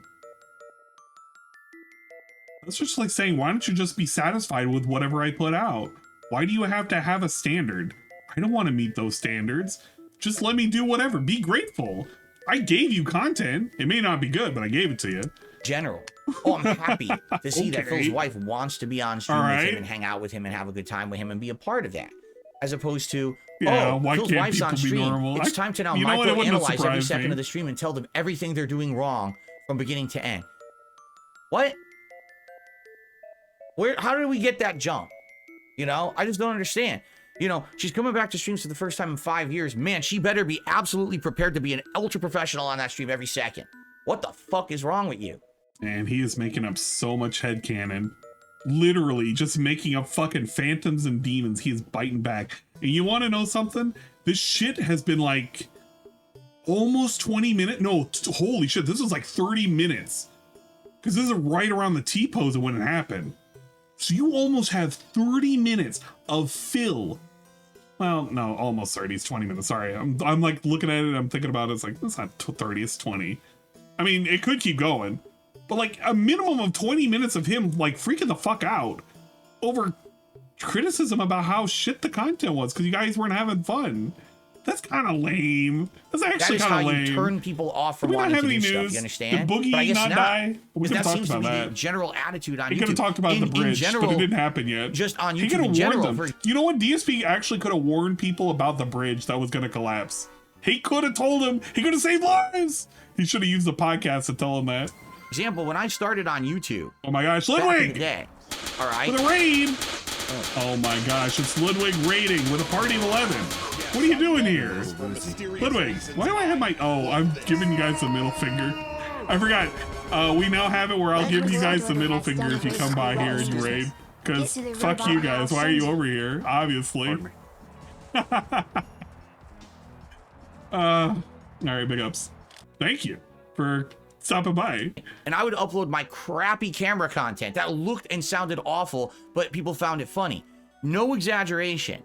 That's just like saying, why don't you just be satisfied with whatever I put out? Why do you have to have a standard? I don't want to meet those standards. Just let me do whatever. Be grateful. I gave you content. It may not be good, but I gave it to you. General. Oh, I'm happy to see that Phil's wife wants to be on stream with him and hang out with him and have a good time with him and be a part of that. As opposed to, why Phil's wife's on stream. It's time to now microanalyze every second of the stream and tell them everything they're doing wrong from beginning to end. What? How did we get that jump? You know, I just don't understand. You know, she's coming back to streams for the first time in 5 years. Man, she better be absolutely prepared to be an ultra professional on that stream every second. What the fuck is wrong with you? And he is making up so much headcanon. Literally just making up fucking phantoms and demons. He is biting back. And you want to know something? This shit has been like almost 20 minutes. No, holy shit. This was like 30 minutes. Because this is right around the T-pose of when it happened. So you almost have 30 minutes of Phil. Well, no, almost 30. It's 20 minutes. Sorry. I'm like looking at it. I'm thinking about it. It's like, it's not 30. It's 20. I mean, it could keep going. But like a minimum of 20 minutes of him like freaking the fuck out over criticism about how shit the content was because you guys weren't having fun. That's kind of lame. That's actually kind of lame. You turn people off from wanting to do stuff. You understand? Did Boogie not die? We could have that talked seems about to be that. the general attitude on YouTube. He could have talked about the bridge, but it didn't happen yet. Just on YouTube he could in have general. warned them. You know what? DSP actually could have warned people about the bridge that was going to collapse. He could have told them. He could have saved lives. He should have used the podcast to tell him that. Example, when I started on YouTube. Oh my gosh, Ludwig! All right. For the raid! Oh my gosh, it's Ludwig raiding with a party of 11. What are you doing here? Ludwig, why do I have my... Oh, I'm giving you guys the middle finger. I forgot. We now have it where I'll give you guys the middle finger if you come by here and you raid. Because fuck you guys, why are you over here? Obviously. Alright, big ups. Thank you. for stopping by. And I would upload my crappy camera content that looked and sounded awful, but people found it funny. No exaggeration.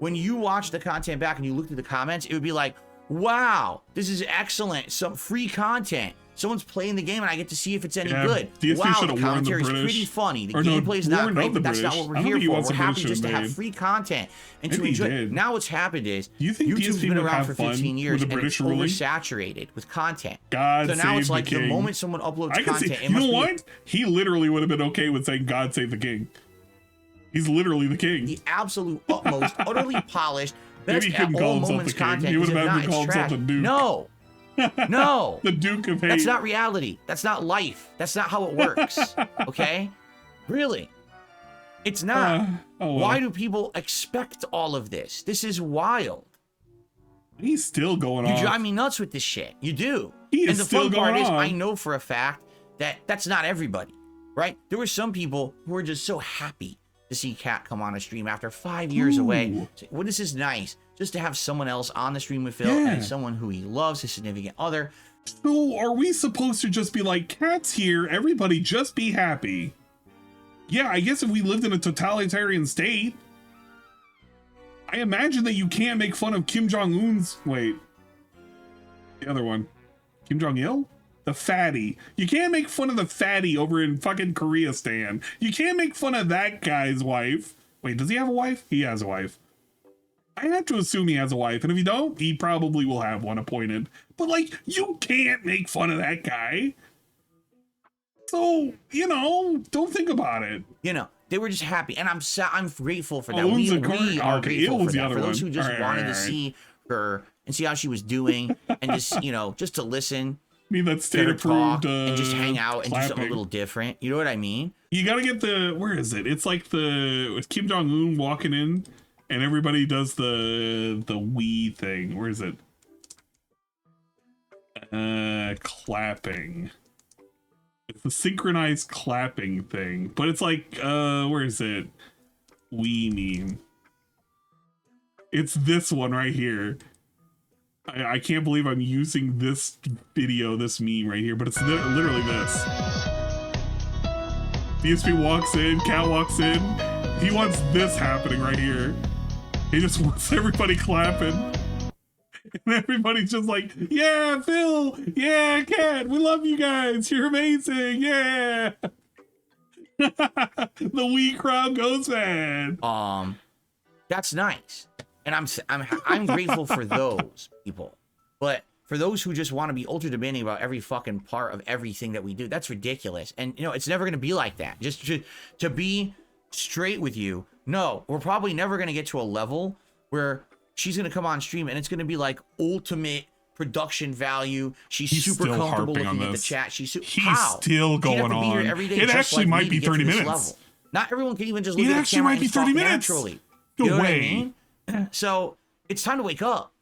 When you watch the content back and you looked at the comments, it would be like, wow, this is excellent. Some free content. Someone's playing the game and I get to see if it's any good. DSP wow, should the have warned the commentary is British. pretty funny. The Or no, gameplay's not warned great, of the but that's not British. what we're I don't here think he for. wants We're the happy British just to have made. free content and to Maybe he enjoy. did. Now what's happened is You think YouTube's DSP been would around have for fun 15 with years the and British it's ruling? oversaturated with content. God So now save it's like the the king. moment someone uploads I can see. content, it You must know be what? He literally would have been okay with saying "God save the king." He's literally the king. the absolute utmost, utterly polished, best Maybe he at couldn't all call himself moments the king. content. He would because have if had not, to call it's himself trash. the Duke. No. No. The Duke of Hate. That's not reality. That's not life. That's not how it works. Okay? Really. It's not. Oh well. Why do people expect all of this? This is wild. He's still going You off. drive me nuts with this shit. You do. He is and the still fun part going is on. I know for a fact that that's not everybody, right? There were some people who were just so happy to see Kat come on a stream after 5 years away. Say, well, this is nice. Just to have someone else on the stream with Phil and someone who he loves, his significant other. So are we supposed to just be like, Kat's here, everybody just be happy? Yeah, I guess if we lived in a totalitarian state, I imagine that you can't make fun of Kim Jong-un's, wait, the other one, Kim Jong-il? The fatty. You can't make fun of the fatty over in fucking Korea Stan. You can't make fun of that guy's wife. Wait, does he have a wife? He has a wife. I have to assume he has a wife, and if he don't, he probably will have one appointed. But like, you can't make fun of that guy. So, you know, don't think about it. You know, they were just happy, and I'm grateful for that. Oh, We okay, are grateful for the that. other For those one. who just All right, wanted all to right. see her and see how she was doing, and just just to listen. I mean, that's to her state talk approved. and just hang out and do something a clapping. little different. You know what I mean? You gotta get the, where is it? It's like with Kim Jong-un walking in and everybody does the Wii thing. Where is it? Clapping. It's the synchronized clapping thing. But it's like, where is it? Wii meme. It's this one right here. I can't believe I'm using this video, this meme right here, but it's literally this. DSP walks in, Cat walks in. He wants this happening right here. He just wants everybody clapping. And everybody's just like, yeah, Phil, yeah, Cat, we love you guys. You're amazing, yeah. The Wii crowd goes mad. That's nice. And I'm grateful for those people. But for those who just want to be ultra demanding about every fucking part of everything that we do, that's ridiculous. And you know, it's never going to be like that. Just to be straight with you, no, we're probably never going to get to a level where she's going to come on stream and it's going to be like ultimate production value. He's super still comfortable harping on looking at the this. chat. He's Still going on. It actually might be 30 minutes. Level. Not everyone can even just look It at the actually camera might be and talk 30 minutes. naturally. No You know what I way. mean? So it's time to wake up.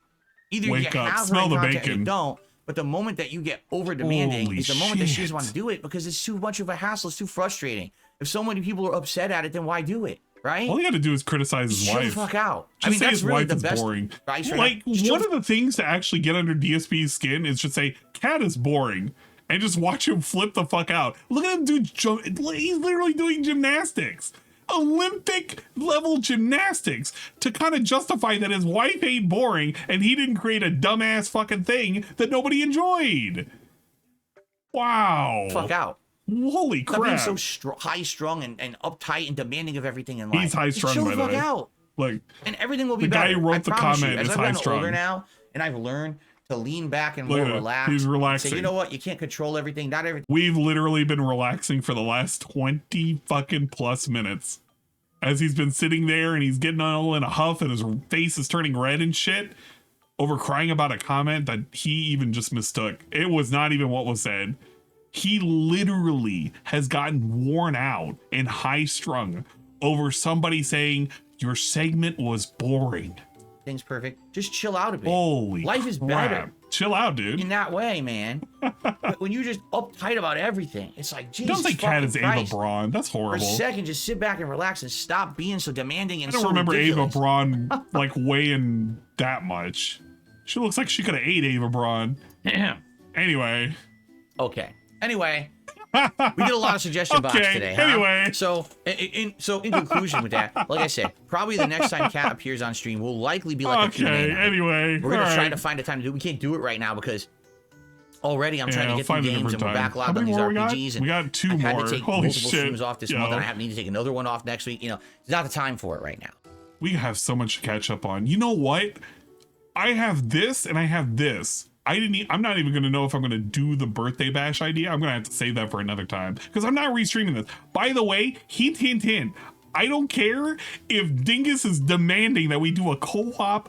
Either Wake you up. have Smell the content or bacon. you don't. But the moment that you get over demanding Holy is the moment that she shit. doesn't want to do it because it's too much of a hassle. It's too frustrating. If so many people are upset at it, then why do it? Right? All you gotta do is criticize his Chill the wife. fuck out. Just I mean, say that's his really wife the is best boring. advice right Like, now. Just one chill of the things to actually get under DSP's skin is just say, Cat is boring. And just watch him flip the fuck out. Look at him do, he's literally doing gymnastics. Olympic level gymnastics to kind of justify that his wife ain't boring and he didn't create a dumbass fucking thing that nobody enjoyed. Wow. fuck out. Holy Stop being crap. so high-strung and uptight and demanding of everything in life. He's high-strung, Chill by the the fuck way. out. Like, And everything will be the better. guy who wrote I the promise you. comment As is I've gotten high-strung. older now, and I've learned to lean back and Look more at it. relaxed. He's and relaxing. say, you know what? You can't control everything. Not everything. We've literally been relaxing for the last 20 fucking plus minutes. As he's been sitting there and he's getting all in a huff and his face is turning red and shit over crying about a comment that he even just mistook. It was not even what was said. He literally has gotten worn out and high strung over somebody saying your segment was boring. Things perfect. Just chill out a bit. Holy Life is crap. better. Chill out, dude. In that way, man. But when you're just uptight about everything, it's like, Jesus Don't say Cat is Ava Christ. Braun. That's For a horrible. second, just sit back and relax and stop being so demanding and I don't so remember ridiculous. Ava Braun like weighing that much. She looks like she could have ate Ava Braun. Damn. Anyway, Okay. Anyway, we did a lot of suggestion box today. Huh? Anyway. So in conclusion with that, like I said, probably the next time Cat appears on stream will likely be like a Q&A night. Anyway. We're going to try to find a time to do it. We can't do it right now because already I'm trying to get through games and we're backlogged on these RPGs. We got 2 I've more. had to take Holy multiple shit. streams off this month and I need to take another one off next week. You know, it's not the time for it right now. We have so much to catch up on. You know what? I have this and I have this. I'm not even going to know if I'm going to do the birthday bash idea. I'm going to have to save that for another time because I'm not restreaming this. By the way, hint, hint, hint. I don't care if Dingus is demanding that we do a co-op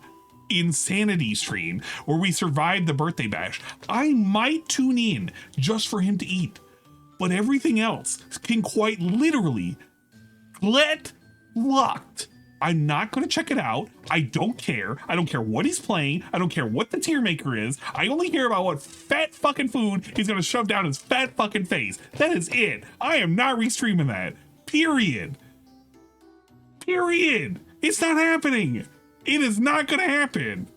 insanity stream where we survive the birthday bash. I might tune in just for him to eat, but everything else can quite literally get locked. I'm not going to check it out. I don't care. I don't care what he's playing. I don't care what the tier maker is. I only care about what fat fucking food he's going to shove down his fat fucking face. That is it. I am not restreaming that. Period. Period. It's not happening. It is not going to happen.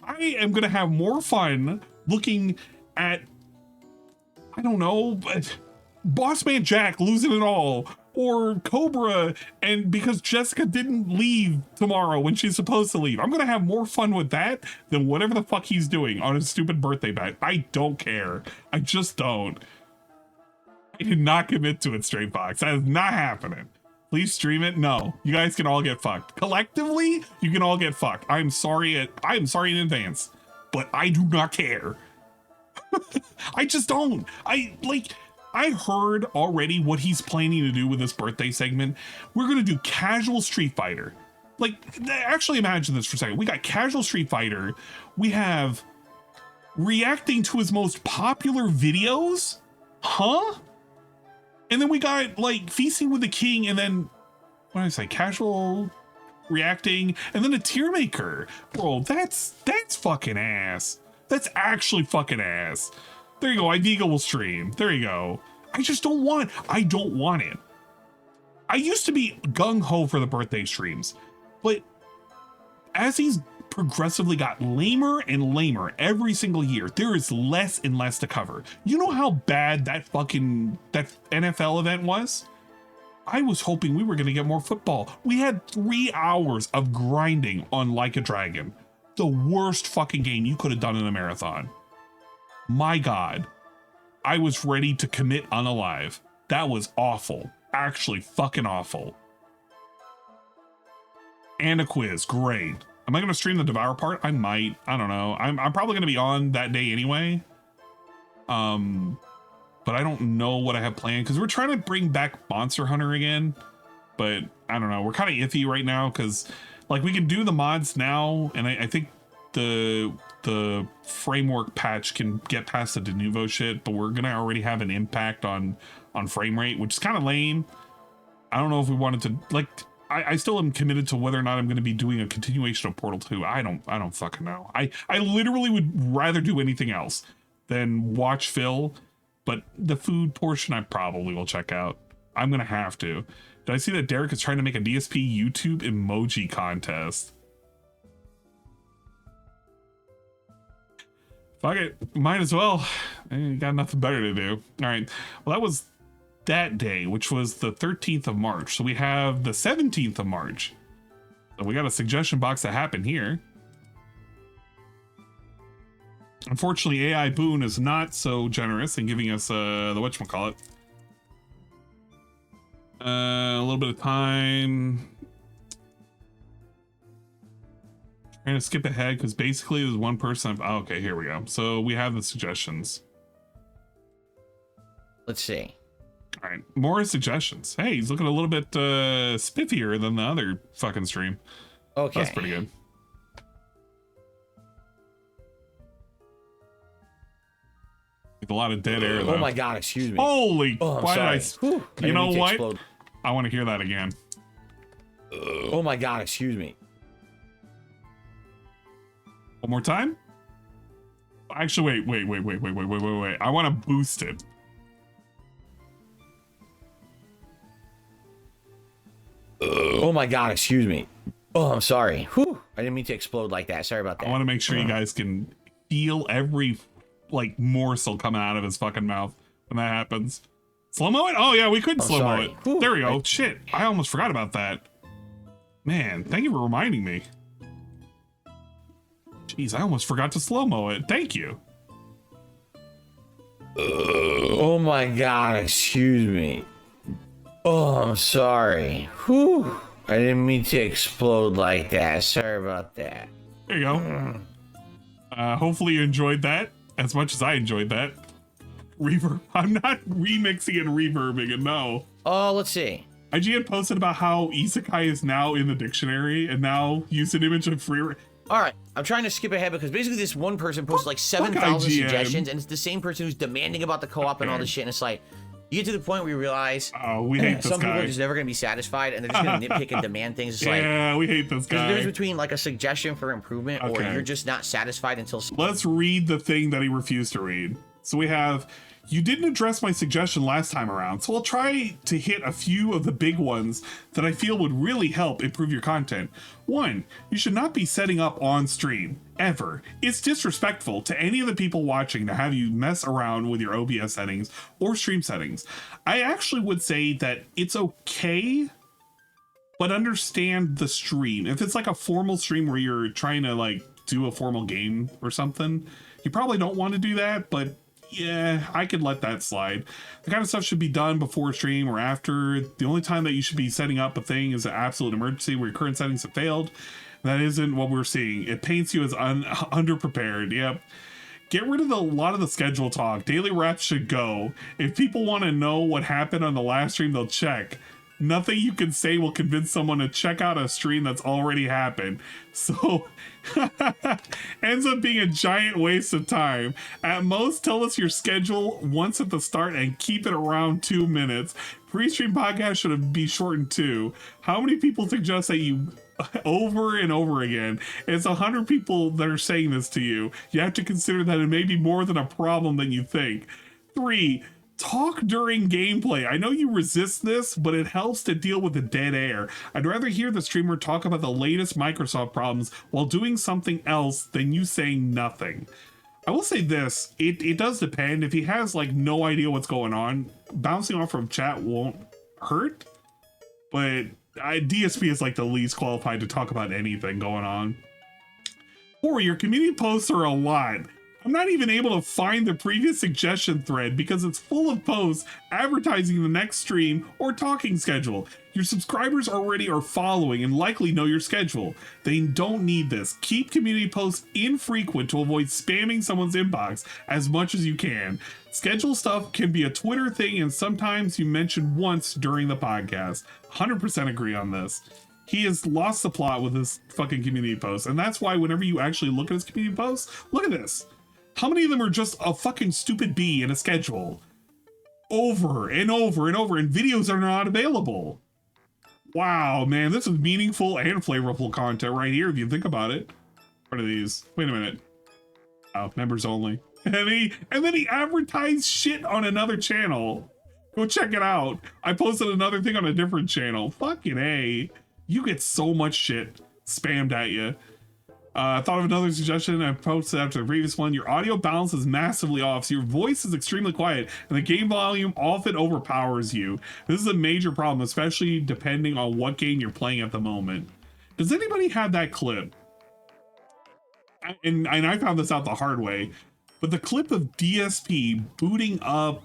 I am going to have more fun looking at, I don't know, Boss Man Jack losing it all. Or Cobra, and because Jessica didn't leave tomorrow when she's supposed to leave. I'm gonna have more fun with that than whatever the fuck he's doing on his stupid birthday bash. I don't care. I just don't. I did not commit to it, Straight Fox. That is not happening. Please stream it. No, you guys can all get fucked. Collectively, you can all get fucked. I'm sorry in advance, but I do not care. I just don't. I heard already what he's planning to do with this birthday segment. We're going to do casual Street Fighter. Like, actually imagine this for a second. We got casual Street Fighter. We have reacting to his most popular videos. Huh? And then we got like Feasting with the King and then, what did I say? Casual reacting and then a tier maker. Bro, that's fucking ass. That's actually fucking ass. There you go. Iviga will stream. There you go. I don't want it. I used to be gung-ho for the birthday streams, but as he's progressively got lamer and lamer every single year, there is less and less to cover. You know how bad that NFL event was? I was hoping we were going to get more football. We had 3 hours of grinding on Like a Dragon. The worst fucking game you could have done in a marathon. My God, I was ready to commit unalive. That was awful. Actually fucking awful. And a quiz, great. Am I going to stream the Devour part? I might. I don't know. I'm probably going to be on that day anyway. But I don't know what I have planned because we're trying to bring back Monster Hunter again. But I don't know. We're kind of iffy right now because like we can do the mods now, and I think the framework patch can get past the de novo shit, but we're gonna already have an impact on frame rate, which is kind of lame. I don't know if we wanted to, like, I still am committed to whether or not I'm going to be doing a continuation of Portal 2. I don't fucking know. I literally would rather do anything else than watch Phil, but the food portion I probably will check out. I'm gonna have to. Did I see that Derek is trying to make a DSP YouTube emoji contest? Fuck it, might as well. Got nothing better to do. All right, well that was that day, which was the 13th of March. So we have the 17th of March. So we got a suggestion box that happened here. Unfortunately, AI Boone is not so generous in giving us the whatchamacallit. A little bit of time. Trying to skip ahead because basically there's one person. Oh, okay, here we go. So we have the suggestions. Let's see. All right, more suggestions. Hey, he's looking a little bit spiffier than the other fucking stream. Okay, that's pretty good. With a lot of dead air though. Oh my God, excuse me. Holy, why sorry. did you know what? Explode. I want to hear that again. Oh my God, excuse me. One more time? Actually, wait. I want to boost it. Oh my God, excuse me. Oh, I'm sorry. Whew. I didn't mean to explode like that. Sorry about that. I want to make sure you guys can feel every like morsel coming out of his fucking mouth when that happens. Slow-mo it? Oh yeah, we could slow-mo it. Ooh, there we go. Shit, I almost forgot about that. Man, thank you for reminding me. Jeez, I almost forgot to slow-mo it. Thank you. Oh my god, excuse me. Oh, I'm sorry. Whew. I didn't mean to explode like that. Sorry about that. There you go. Hopefully you enjoyed that as much as I enjoyed that. Reverb. I'm not remixing and reverbing it, no. Oh, let's see. IGN posted about how isekai is now in the dictionary and now use an image of free. All right, I'm trying to skip ahead because basically this one person posted like 7,000 suggestions, and it's the same person who's demanding about the co-op and all this shit. And it's like, you get to the point where you realize we hate this some people guy. are just never going to be satisfied, and they're just going to nitpick and demand things. It's yeah, like, we hate this guy. There's a difference between like a suggestion for improvement or you're just not satisfied until. Let's read the thing that he refused to read. So we have. You didn't address my suggestion last time around, so I'll try to hit a few of the big ones that I feel would really help improve your content. 1, you should not be setting up on stream, ever. It's disrespectful to any of the people watching to have you mess around with your OBS settings or stream settings. I actually would say that it's okay, but understand the stream. If it's like a formal stream where you're trying to like do a formal game or something, you probably don't want to do that, but yeah, I could let that slide. The kind of stuff should be done before stream or after. The only time that you should be setting up a thing is an absolute emergency where your current settings have failed. That isn't what we're seeing. It paints you as underprepared. Yep. Get rid of a lot of the schedule talk. Daily reps should go. If people want to know what happened on the last stream, they'll check. Nothing you can say will convince someone to check out a stream that's already happened. So, ends up being a giant waste of time. At most, tell us your schedule once at the start and keep it around 2 minutes. Pre-stream podcast should be shortened too. How many people suggest that you over and over again? It's 100 people that are saying this to you. You have to consider that it may be more than a problem than you think. 3, talk during gameplay. I know you resist this, but it helps to deal with the dead air. I'd rather hear the streamer talk about the latest Microsoft problems while doing something else than you saying nothing. I will say this, it does depend. If he has like no idea what's going on, bouncing off from chat won't hurt, but DSP is like the least qualified to talk about anything going on. 4, your community posts are a lot. I'm not even able to find the previous suggestion thread because it's full of posts advertising the next stream or talking schedule. Your subscribers already are following and likely know your schedule. They don't need this. Keep community posts infrequent to avoid spamming someone's inbox as much as you can. Schedule stuff can be a Twitter thing and sometimes you mention once during the podcast. 100% agree on this. He has lost the plot with his fucking community posts, and that's why whenever you actually look at his community posts, look at this. How many of them are just a fucking stupid bee in a schedule? Over and over and over, and videos are not available. Wow, man, this is meaningful and flavorful content right here, if you think about it. What are these? Wait a minute. Oh, members only. And then he advertised shit on another channel. Go check it out. I posted another thing on a different channel. Fucking A. You get so much shit spammed at you. Thought of another suggestion I posted after the previous one. Your audio balance is massively off, so your voice is extremely quiet, and the game volume often overpowers you. This is a major problem, especially depending on what game you're playing at the moment. Does anybody have that clip? And I found this out the hard way, but the clip of DSP booting up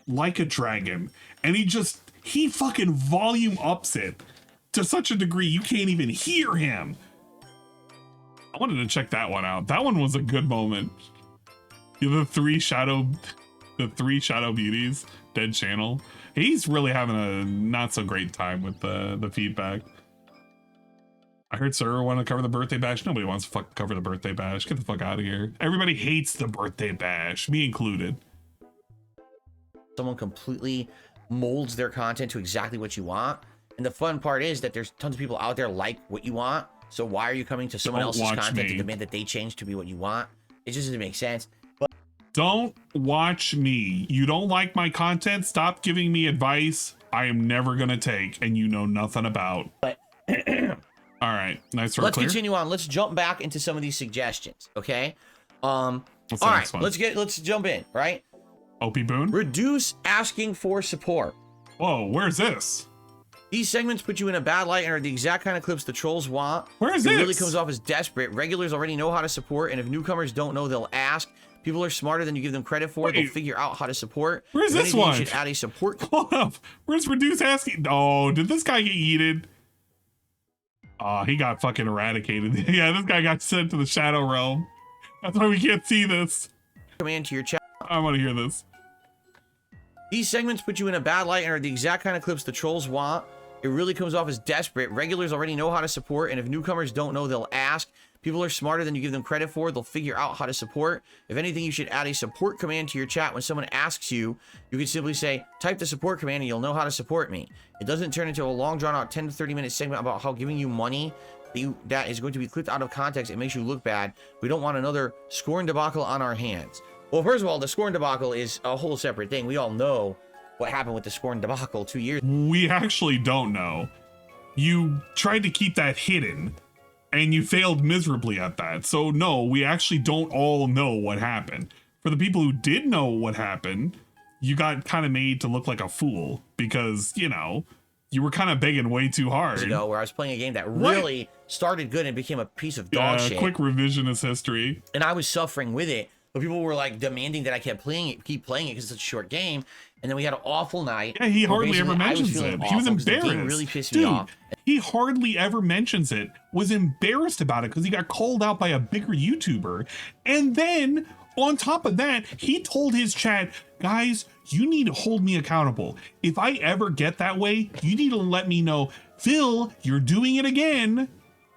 Like a Dragon, and he fucking volume ups it to such a degree you can't even hear him. I wanted to check that one out. That one was a good moment. The three shadow beauties, dead channel. He's really having a not so great time with the feedback. I heard Sir wanted to cover the birthday bash. Nobody wants to fucking cover the birthday bash. Get the fuck out of here. Everybody hates the birthday bash, me included. Someone completely molds their content to exactly what you want. And the fun part is that there's tons of people out there like what you want. So why are you coming to someone else's content to demand that they change to be what you want? It just doesn't make sense. But don't watch me. You don't like my content? Stop giving me advice I am never going to take and you know nothing about. But all right, nice. Let's continue on. Let's jump back into some of these suggestions, okay? All right, let's jump in, right? OP Boone? Reduce asking for support. Whoa, where's this? These segments put you in a bad light and are the exact kind of clips the trolls want. Where is it? this? It really comes off as desperate. Regulars already know how to support, and if newcomers don't know, they'll ask. People are smarter than you give them credit for. They'll figure out how to support. Where's this one? You should add a support. Hold up. Where's Reduce asking? Oh, did this guy get yeeted? Oh, he got fucking eradicated. Yeah, this guy got sent to the Shadow Realm. That's why we can't see this. Command to your chat. I want to hear this. These segments put you in a bad light and are the exact kind of clips the trolls want. It really comes off as desperate. Regulars already know how to support, and if newcomers don't know, they'll ask. People are smarter than you give them credit for. They'll figure out how to support. If anything, you should add a support command to your chat. When someone asks you, you can simply say, type the support command and you'll know how to support me. It doesn't turn into a long drawn out 10 to 30 minute segment about how giving you money that is going to be clipped out of context. It makes you look bad. We don't want another scorn debacle on our hands. Well, first of all, the scorn debacle is a whole separate thing. We all know what happened with the scorn debacle 2 years. We actually don't know. You tried to keep that hidden, and you failed miserably at that. So no, we actually don't all know what happened. For the people who did know what happened, you got kind of made to look like a fool because, you know, you were kind of begging way too hard. Ago, where I was playing a game that really started good and became a piece of dog shit. Quick revisionist history. And I was suffering with it, but people were like demanding that I kept playing it, keep playing it because it's such a short game. And then we had an awful night. Yeah, he hardly ever mentions it. He was embarrassed. The game really pissed me off. He hardly ever mentions it. Was embarrassed about it because he got called out by a bigger YouTuber. And then on top of that, he told his chat, guys, you need to hold me accountable. If I ever get that way, you need to let me know, Phil, you're doing it again.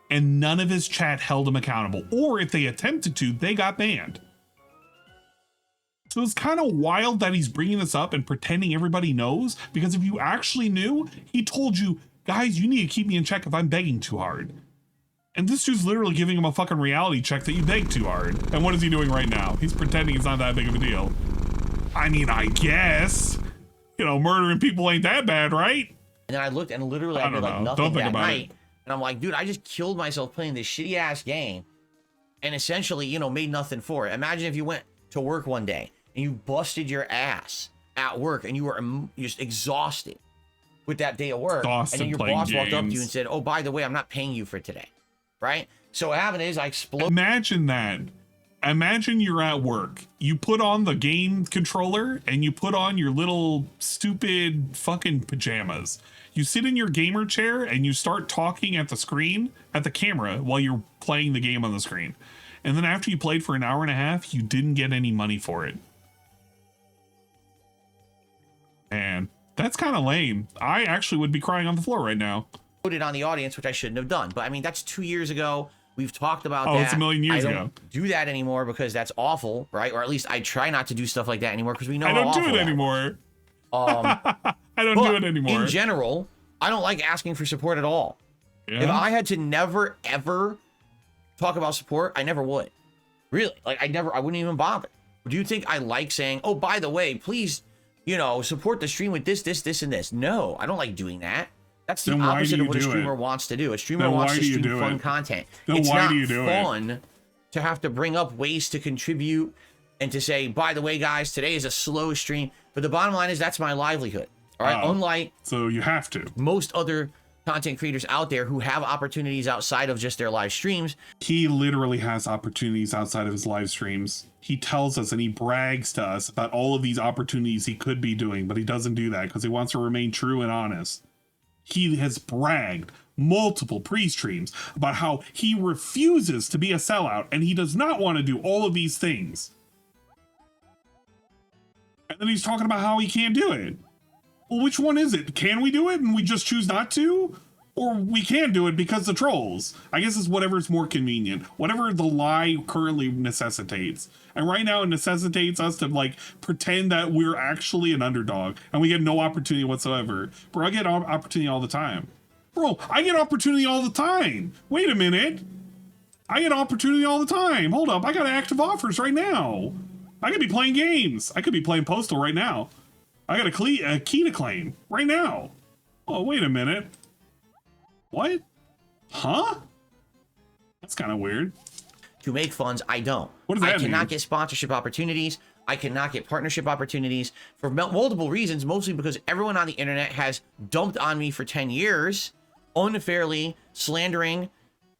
And none of his chat held him accountable. Or if they attempted to, they got banned. So it's kind of wild that he's bringing this up and pretending everybody knows, because if you actually knew, he told you, guys, you need to keep me in check if I'm begging too hard. And this dude's literally giving him a fucking reality check that you begged too hard. And what is he doing right now? He's pretending it's not that big of a deal. I mean, I guess, you know, murdering people ain't that bad, right? And then I looked and literally I did like nothing that night. It. And I'm like, dude, I just killed myself playing this shitty ass game and essentially, you know, made nothing for it. Imagine if you went to work one day and you busted your ass at work and you were just exhausted with that day of work. And then your boss walked up to you and said, oh, by the way, I'm not paying you for today. Right? So what happened is I exploded. Imagine that. Imagine you're at work. You put on the game controller and you put on your little stupid fucking pajamas. You sit in your gamer chair and you start talking at the screen, at the camera, while you're playing the game on the screen. And then after you played for an hour and a half, you didn't get any money for it. And that's kind of lame. I actually would be crying on the floor right now. Put it on the audience, which I shouldn't have done. But I mean, that's 2 years ago. We've talked about that. Oh, it's a million years ago. I don't do that anymore because that's awful, right? Or at least I try not to do stuff like that anymore because we know I don't do it anymore. I don't do it anymore. In general, I don't like asking for support at all. Yeah. If I had to never, ever talk about support, I never would. Really. Like, I wouldn't even bother. Do you think I like saying, oh, by the way, please, you know, support the stream with this, and this? No, I don't like doing that. That's the opposite of what a streamer wants to do. A streamer wants to stream fun content. It's not fun to have to bring up ways to contribute and to say, by the way, guys, today is a slow stream. But the bottom line is that's my livelihood. All right. Unlike so you have to. Most other content creators out there who have opportunities outside of just their live streams. He literally has opportunities outside of his live streams. He tells us and he brags to us about all of these opportunities he could be doing, but he doesn't do that because he wants to remain true and honest. He has bragged multiple pre-streams about how he refuses to be a sellout and he does not want to do all of these things. And then he's talking about how he can't do it. Well, which one is it? Can we do it and we just choose not to? Or we can do it because the trolls? I guess it's whatever's more convenient. Whatever the lie currently necessitates. And right now it necessitates us to like pretend that we're actually an underdog and we get no opportunity whatsoever. Bro, I get opportunity all the time. Bro, I get opportunity all the time. Wait a minute. I get opportunity all the time. Hold up. I got active offers right now. I could be playing games. I could be playing Postal right now. I got a key to claim right now. Oh, wait a minute. What? Huh? That's kind of weird. to make funds. I don't. What does that I cannot mean? get sponsorship opportunities. I cannot get partnership opportunities for multiple reasons, mostly because everyone on the internet has dumped on me for 10 years, unfairly slandering,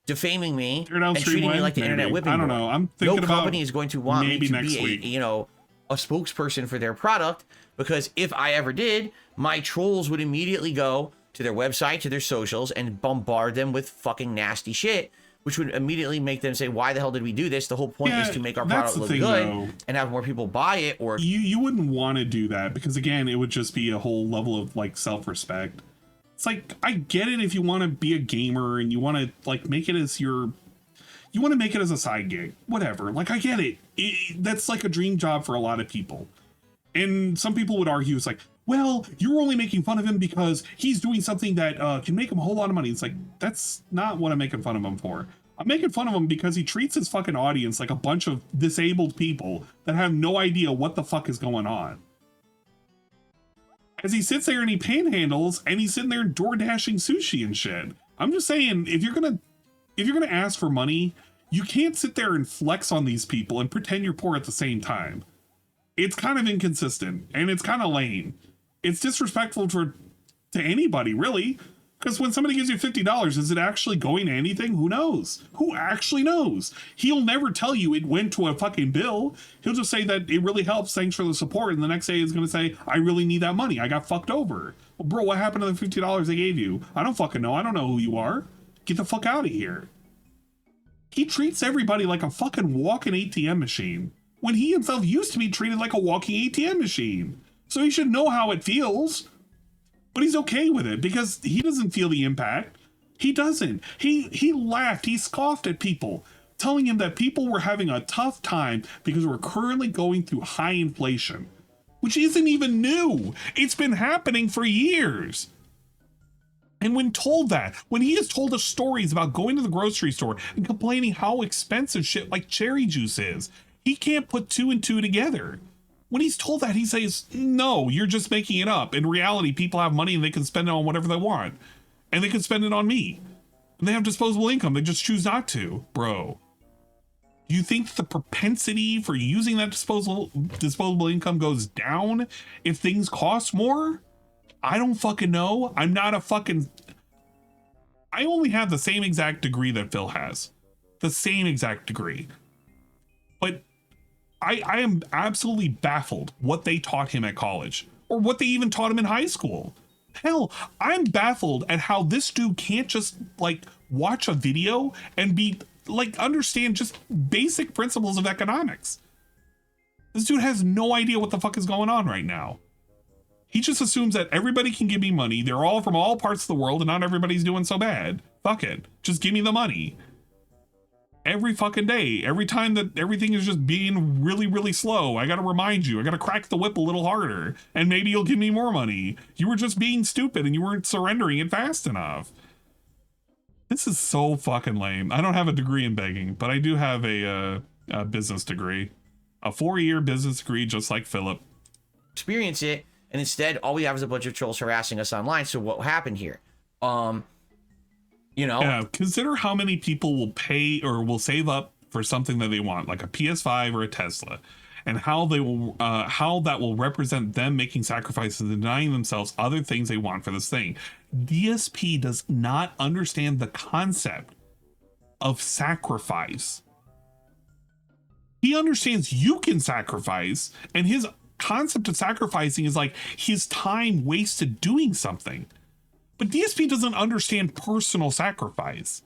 defaming me, and treating me like the internet whipping boy. I don't know. I'm thinking no company is going to want me to be a spokesperson for their product, because if I ever did, my trolls would immediately go to their website, to their socials, and bombard them with fucking nasty shit, which would immediately make them say, why the hell did we do this? The whole point is to make our product look good and have more people buy it. Or you wouldn't want to do that, because again, it would just be a whole level of like self-respect. It's like, I get it if you want to be a gamer and you want to like make it as you want to make it as a side gig, whatever. Like, I get it. That's like a dream job for a lot of people. And some people would argue, it's like, well, you're only making fun of him because he's doing something that can make him a whole lot of money. It's like, that's not what I'm making fun of him for. I'm making fun of him because he treats his fucking audience like a bunch of disabled people that have no idea what the fuck is going on. As he sits there and he panhandles and he's sitting there door dashing sushi and shit. I'm just saying, if you're gonna ask for money, you can't sit there and flex on these people and pretend you're poor at the same time. It's kind of inconsistent and it's kind of lame. It's disrespectful to anybody, really. Because when somebody gives you $50, is it actually going to anything? Who knows? Who actually knows? He'll never tell you it went to a fucking bill. He'll just say that it really helps. Thanks for the support. And the next day he's going to say, I really need that money. I got fucked over. Well, bro, what happened to the $50 they gave you? I don't fucking know. I don't know who you are. Get the fuck out of here. He treats everybody like a fucking walking ATM machine, when he himself used to be treated like a walking ATM machine. So he should know how it feels. But he's okay with it because he doesn't feel the impact. He doesn't. He laughed. He scoffed at people, telling him that people were having a tough time because we're currently going through high inflation, which isn't even new. It's been happening for years. And when told that, when he has told us stories about going to the grocery store and complaining how expensive shit like cherry juice is, he can't put two and two together. When he's told that, he says, no, you're just making it up. In reality, people have money and they can spend it on whatever they want. And they can spend it on me. And they have disposable income. They just choose not to. Bro, do you think the propensity for using that disposable income goes down if things cost more? I don't fucking know. I'm not a fucking... I only have the same exact degree that Phil has. The same exact degree. But I am absolutely baffled what they taught him at college, or what they even taught him in high school. Hell, I'm baffled at how this dude can't just like watch a video and be like understand just basic principles of economics. This dude has no idea what the fuck is going on right now. He just assumes that everybody can give me money. They're all from all parts of the world and not everybody's doing so bad. Fuck it. Just give me the money. Every fucking day, every time that everything is just being really, really slow, I gotta remind you, I gotta crack the whip a little harder, and maybe you'll give me more money. You were just being stupid and you weren't surrendering it fast enough. This is so fucking lame. I don't have a degree in begging, but I do have a business degree. A 4-year business degree, just like Philip. Experience it, and instead, all we have is a bunch of trolls harassing us online. So what happened here? You know, yeah, consider how many people will pay or will save up for something that they want, like a PS5 or a Tesla, and how they will how that will represent them making sacrifices and denying themselves other things they want for this thing. DSP does not understand the concept of sacrifice. He understands you can sacrifice, and his concept of sacrificing is like his time wasted doing something. But DSP doesn't understand personal sacrifice.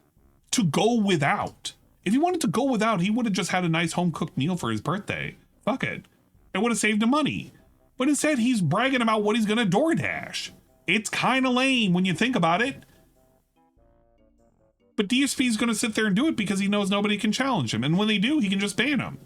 To go without. If he wanted to go without, he would have just had a nice home-cooked meal for his birthday. Fuck it. It would have saved him money. But instead, he's bragging about what he's going to DoorDash. It's kind of lame when you think about it. But DSP is going to sit there and do it because he knows nobody can challenge him. And when they do, he can just ban them.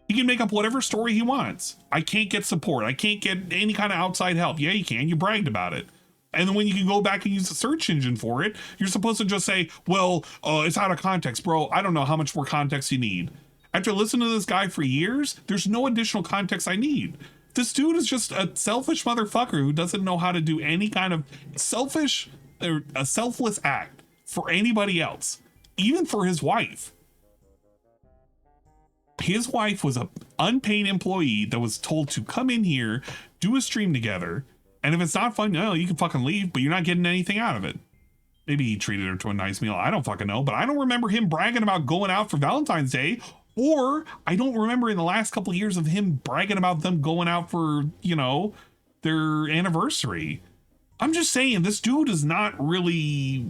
He can make up whatever story he wants. I can't get support. I can't get any kind of outside help. Yeah, you can. You bragged about it. And then when you can go back and use the search engine for it, you're supposed to just say, well, it's out of context, bro. I don't know how much more context you need. After listening to this guy for years, there's no additional context I need. This dude is just a selfish motherfucker who doesn't know how to do any kind of selfish or a selfless act for anybody else, even for his wife. His wife was an unpaid employee that was told to come in here, do a stream together, and if it's not fun, no, you can fucking leave, but you're not getting anything out of it. Maybe he treated her to a nice meal. I don't fucking know, but I don't remember him bragging about going out for Valentine's Day, or I don't remember in the last couple of years of him bragging about them going out for, you know, their anniversary. I'm just saying, this dude is not really,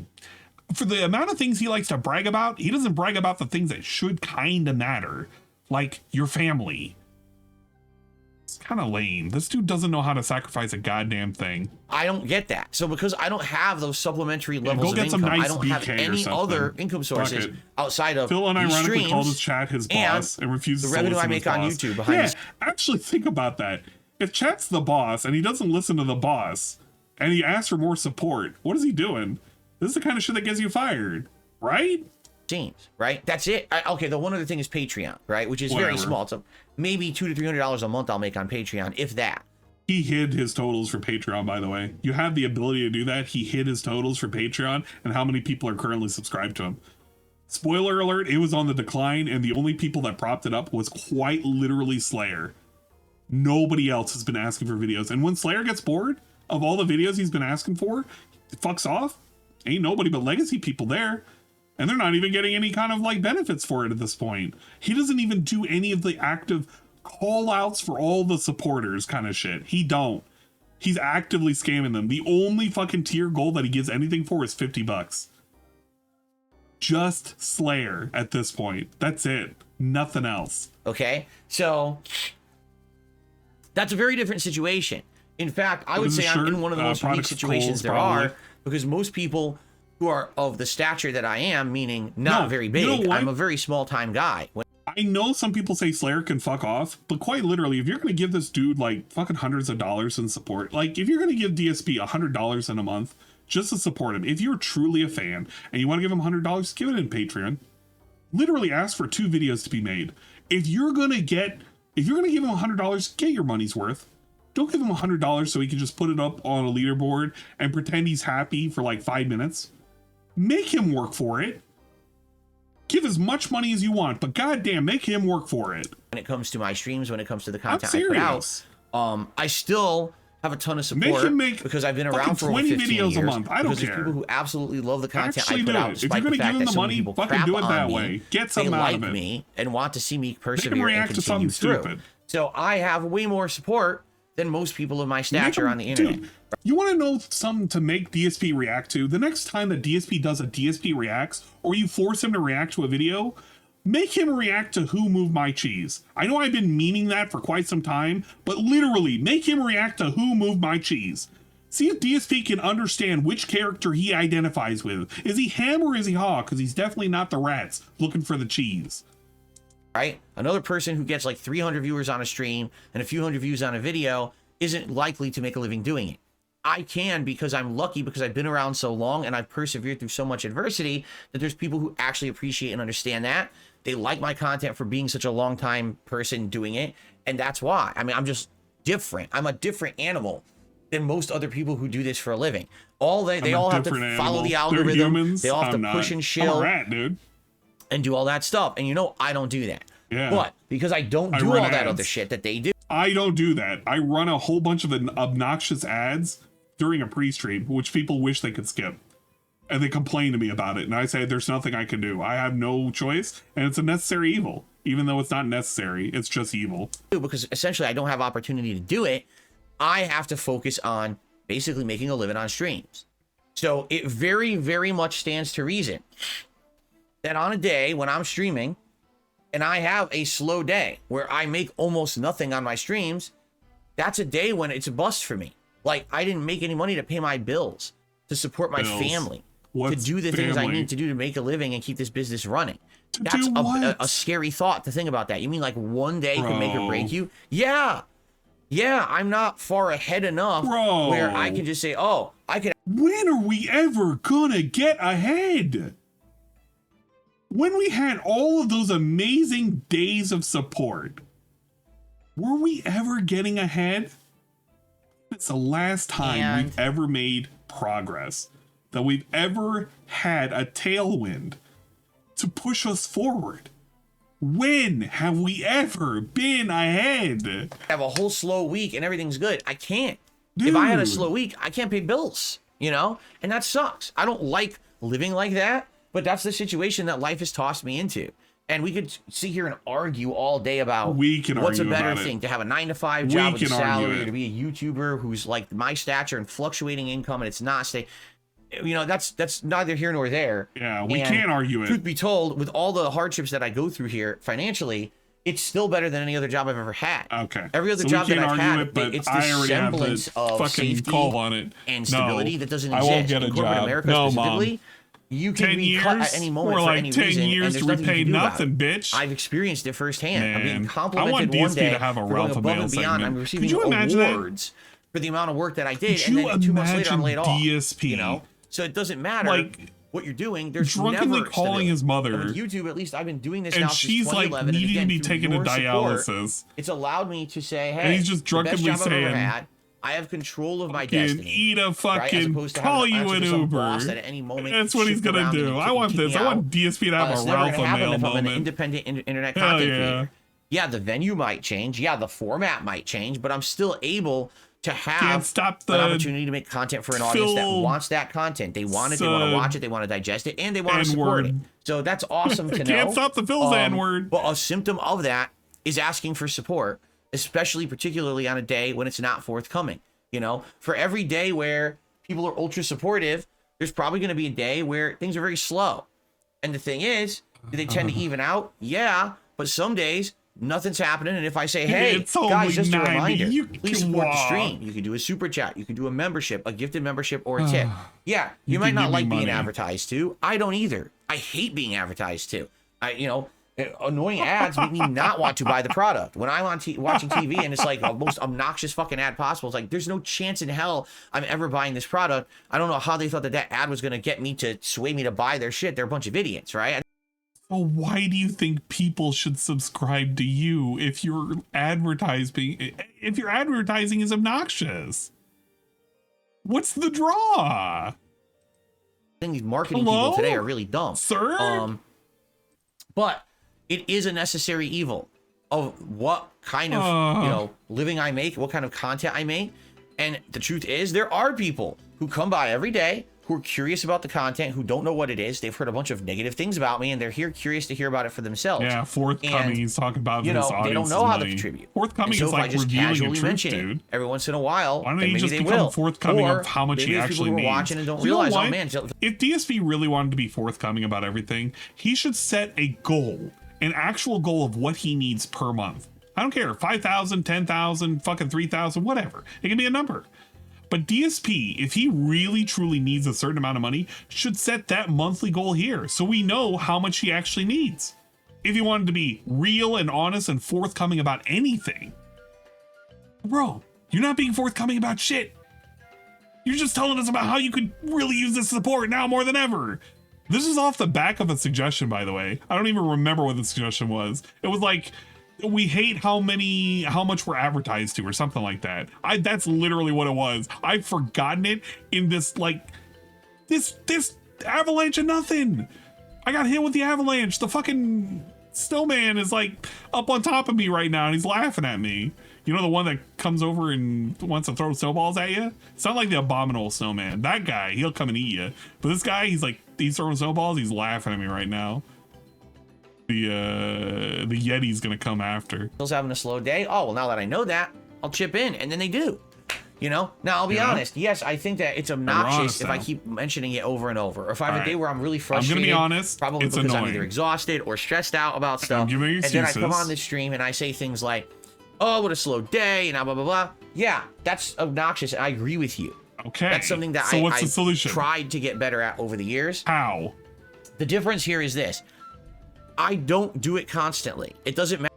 for the amount of things he likes to brag about, he doesn't brag about the things that should kind of matter, like your family. It's kind of lame. This dude doesn't know how to sacrifice a goddamn thing. I don't get that. So because I don't have those supplementary levels of income, nice I don't have any other income sources outside of Phil unironically streams called his chat his boss and refuses the to revenue listen I make to his on boss. YouTube behind this. Actually think about that. If chat's the boss and he doesn't listen to the boss and he asks for more support, what is he doing? This is the kind of shit that gets you fired, right? Teams, right? That's it. Okay, the one other thing is Patreon, right? Which is very small. So maybe $200 to $300 a month I'll make on Patreon, if that. He hid his totals for Patreon, by the way. You have the ability to do that. He hid his totals for Patreon and how many people are currently subscribed to him. Spoiler alert, it was on the decline, and the only people that propped it up was quite literally Slayer. Nobody else has been asking for videos. And when Slayer gets bored of all the videos he's been asking for, it fucks off. Ain't nobody but legacy people there. And they're not even getting any kind of like benefits for it at this point. He doesn't even do any of the active call outs for all the supporters kind of shit. He don't. He's actively scamming them. The only fucking tier goal that he gives anything for is $50. Just Slayer at this point. That's it. Nothing else. Okay, so that's a very different situation. In fact, I would say I'm in one of the most unique situations there are, because most people who are of the stature that I am, meaning not very big, you know, I'm a very small time guy. I know some people say Slayer can fuck off, but quite literally, if you're going to give this dude like fucking hundreds of dollars in support, like if you're going to give DSP $100 in a month just to support him, if you're truly a fan and you want to give him $100, give it in Patreon. Literally ask for 2 videos to be made. If you're going to give him $100, get your money's worth. Don't give him $100 so he can just put it up on a leaderboard and pretend he's happy for like 5 minutes. Make him work for it. Give as much money as you want, but goddamn, make him work for it. When it comes to my streams, when it comes to the content I put out, I still have a ton of support because I've been around for over 15 videos years. a month. I don't because care. there's people who absolutely love the content Actually I put out, if despite you're the gonna fact give him that the so money, many people fucking crap do it that on way. me. Get something they out like of it. me and want to see me Make persevere him and react to continue something through. stupid. So I have way more support than most people of my stature on the internet. Dude, you want to know something to make DSP react to? The next time that DSP does a DSP reacts, or you force him to react to a video, make him react to Who Moved My Cheese. I know I've been meaning that for quite some time, but literally, make him react to Who Moved My Cheese. See if DSP can understand which character he identifies with. Is he Ham or is he Haw? Because he's definitely not the rats looking for the cheese. Right? Another person who gets like 300 viewers on a stream and a few hundred views on a video isn't likely to make a living doing it. I can because I'm lucky, because I've been around so long and I've persevered through so much adversity that there's people who actually appreciate and understand that. They like my content for being such a long time person doing it. And that's why. I mean, I'm just different. I'm a different animal than most other people who do this for a living. They all have to follow the algorithm. They all have to push and shill. I'm a rat, dude. And do all that stuff. And you know, I don't do that. Yeah. But because I don't do all that other shit that they do. I don't do that. I run a whole bunch of obnoxious ads during a pre-stream, which people wish they could skip. And they complain to me about it. And I say, there's nothing I can do. I have no choice. And it's a necessary evil. Even though it's not necessary, it's just evil. Because essentially I don't have opportunity to do it. I have to focus on basically making a living on streams. So it very, very much stands to reason that on a day when I'm streaming and I have a slow day where I make almost nothing on my streams, that's a day when it's a bust for me. Like, I didn't make any money to pay my bills, to support my family, to do the things I need to do to make a living and keep this business running. That's a scary thought to think about that. You mean like one day could make or break you? Yeah. Yeah, I'm not far ahead enough where I can just say, oh, I can. When are we ever gonna get ahead? When we had all of those amazing days of support, were we ever getting ahead? It's the last time we've ever made progress, that we've ever had a tailwind to push us forward. When have we ever been ahead? Have a whole slow week and everything's good. I can't. Dude. If I had a slow week, I can't pay bills, you know? And that sucks. I don't like living like that, but that's the situation that life has tossed me into. And we could sit here and argue all day about what's a better thing, to have a 9-to-5 job with a salary, or to be a YouTuber who's like my stature and fluctuating income, and it's not stay. You know, that's neither here nor there. Yeah, we can't argue it. Truth be told, with all the hardships that I go through here financially, it's still better than any other job I've ever had. Okay. Every other job that I've had, it's the semblance of safety and stability that doesn't exist. I won't get a job. America no, specifically, Mom. You can be cut at any moment for any 10 reason, years and to there's repay nothing, bitch. I've experienced it firsthand. Man, I'm being complimented I want one DSP day to have a for going Ralph above Mail and beyond. segment. I'm receiving Could you imagine awards for the amount of work that I did, Could and you then 2 months later I'm laid off. DSP, you know, so it doesn't matter like, what you're doing. There's drunkenly never calling his mother. And with YouTube, at least I've been doing this and now she's since 2011. like needing and to again, be taken to dialysis. It's allowed me to say, hey, and he's just drunkenly the best job I've ever saying, had, I have control of my destiny. Eat a fucking, right? call you an Uber. That at any moment That's what he's gonna do. I want this. I want DSP to have a Ralph Mail moment. I'm an independent internet content creator. Yeah, the venue might change. Yeah, the format might change, but I'm still able to have an opportunity to make content for an audience that wants that content. They want it, they want to watch it, they want to digest it, and they want to support it. So that's awesome to know. Can't stop the Phil's N-word. But a symptom of that is asking for support, especially particularly on a day when it's not forthcoming. You know, for every day where people are ultra supportive, there's probably going to be a day where things are very slow. And the thing is, do they tend to even out? Yeah, but some days nothing's happening, and if I say, hey, guys, just a reminder, please support the stream. You can do a super chat, you can do a membership, a gifted membership, or a tip. Yeah, you might not like being advertised to. I don't either. I hate being advertised to. You know, annoying ads make me not want to buy the product. When I'm on watching TV and it's like the most obnoxious fucking ad possible, it's like, there's no chance in hell I'm ever buying this product. I don't know how they thought that ad was going to get me to sway me to buy their shit. They're a bunch of idiots, right? Well, why do you think people should subscribe to you if your advertising is obnoxious? What's the draw? I think these marketing people today are really dumb, sir. But it is a necessary evil of what kind of you know living I make, what kind of content I make. And the truth is, there are people who come by every day who are curious about the content, who don't know what it is. They've heard a bunch of negative things about me, and they're here curious to hear about it for themselves. Yeah, forthcoming. He's talking about you know, this audience. they don't know how to contribute. Forthcoming is like revealing a truth, dude. Every once in a while, why don't you just become forthcoming of how much he actually needs? Watching and don't realize, oh man, if DSP really wanted to be forthcoming about everything, he should set a goal, an actual goal of what he needs per month. I don't care, 5,000, 10,000, fucking 3,000, whatever. It can be a number. But DSP, if he really truly needs a certain amount of money, should set that monthly goal here so we know how much he actually needs. If he wanted to be real and honest and forthcoming about anything. Bro, you're not being forthcoming about shit. You're just telling us about how you could really use this support now more than ever. This is off the back of a suggestion, by the way. I don't even remember what the suggestion was. It was like, we hate how much we're advertised to or something like that. That's literally what it was. I've forgotten it in this avalanche of nothing. I got hit with the avalanche. The fucking snowman is like up on top of me right now and he's laughing at me. You know, the one that comes over and wants to throw snowballs at you? It's not like the abominable snowman. That guy, he'll come and eat you. But this guy, he's throwing snowballs. He's laughing at me right now. The Yeti's gonna come after. Bill's having a slow day. Oh, well, now that I know that, I'll chip in. And then they do. You know? Now, I'll be honest. Yes, I think that it's obnoxious if I keep mentioning it over and over. Or if I have a day where I'm really frustrated. I'm gonna be honest. Probably because I'm either exhausted or stressed out about stuff. And then I come on this stream and I say things like, oh, what a slow day, and blah, blah, blah. Yeah, that's obnoxious. And I agree with you. Okay. That's something that what's the solution? Tried to get better at over the years. How? The difference here is this. I don't do it constantly. It doesn't matter.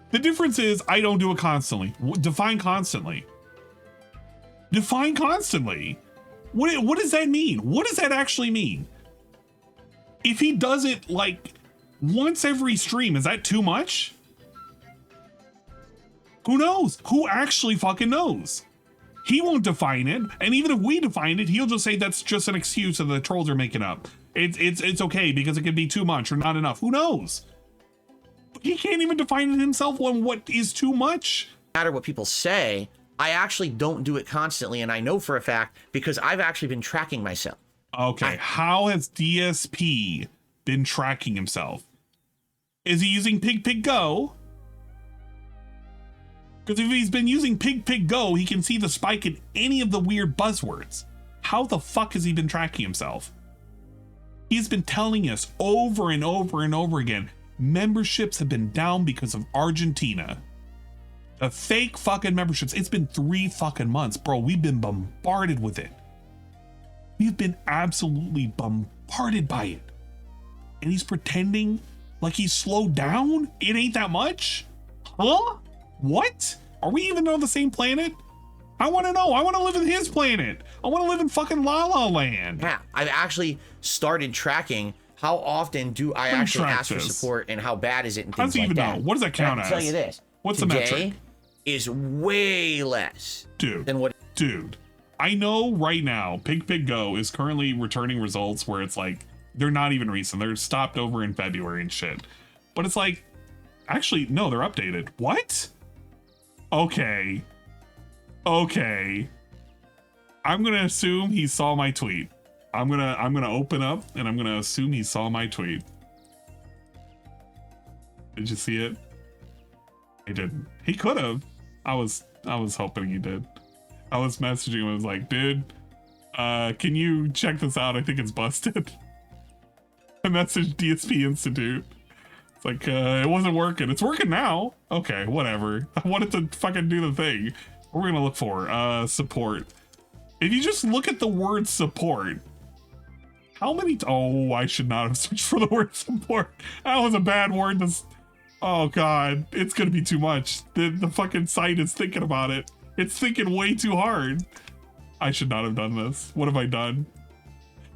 The difference is I don't do it constantly. Define constantly. Define constantly. What does that mean? What does that actually mean? If he does it like once every stream, is that too much? Who knows? Who actually fucking knows? He won't define it, and even if we define it, he'll just say that's just an excuse that the trolls are making up. It's okay because it can be too much or not enough. Who knows? He can't even define himself on what is too much. No matter what people say, I actually don't do it constantly, and I know for a fact because I've actually been tracking myself. Okay, how has DSP been tracking himself? Is he using Pig Go? Because if he's been using Pig Go, he can see the spike in any of the weird buzzwords. How the fuck has he been tracking himself? He's been telling us over and over and over again, memberships have been down because of Argentina. The fake fucking memberships. It's been 3 fucking months, bro. We've been bombarded with it. We've been absolutely bombarded by it. And he's pretending like he's slowed down? It ain't that much? Huh? What? Are we even on the same planet? I want to know. I want to live in his planet. I want to live in fucking La La Land. Yeah, I've actually started tracking how often do I actually ask for support and how bad is it and things like that. Know? What does that count as? I'll tell you this. What's the metric? Is way less than what. Dude, I know right now Pig Go is currently returning results where it's like they're not even recent. They're stopped over in February and shit. But it's like, actually, no, they're updated. What? Okay. I'm gonna assume he saw my tweet. I'm gonna open up and I'm gonna assume he saw my tweet. Did you see it? He didn't. He could have. I was hoping he did. I was messaging him. I was like, dude, can you check this out? I think it's busted. I messaged DSP Institute. It's like, it wasn't working. It's working now. Okay, whatever. I wanted to fucking do the thing. What we're gonna look for, support. If you just look at the word support, how many, oh, I should not have searched for the word support. That was a bad word to, oh God, it's gonna be too much. The fucking site is thinking about it. It's thinking way too hard. I should not have done this. What have I done?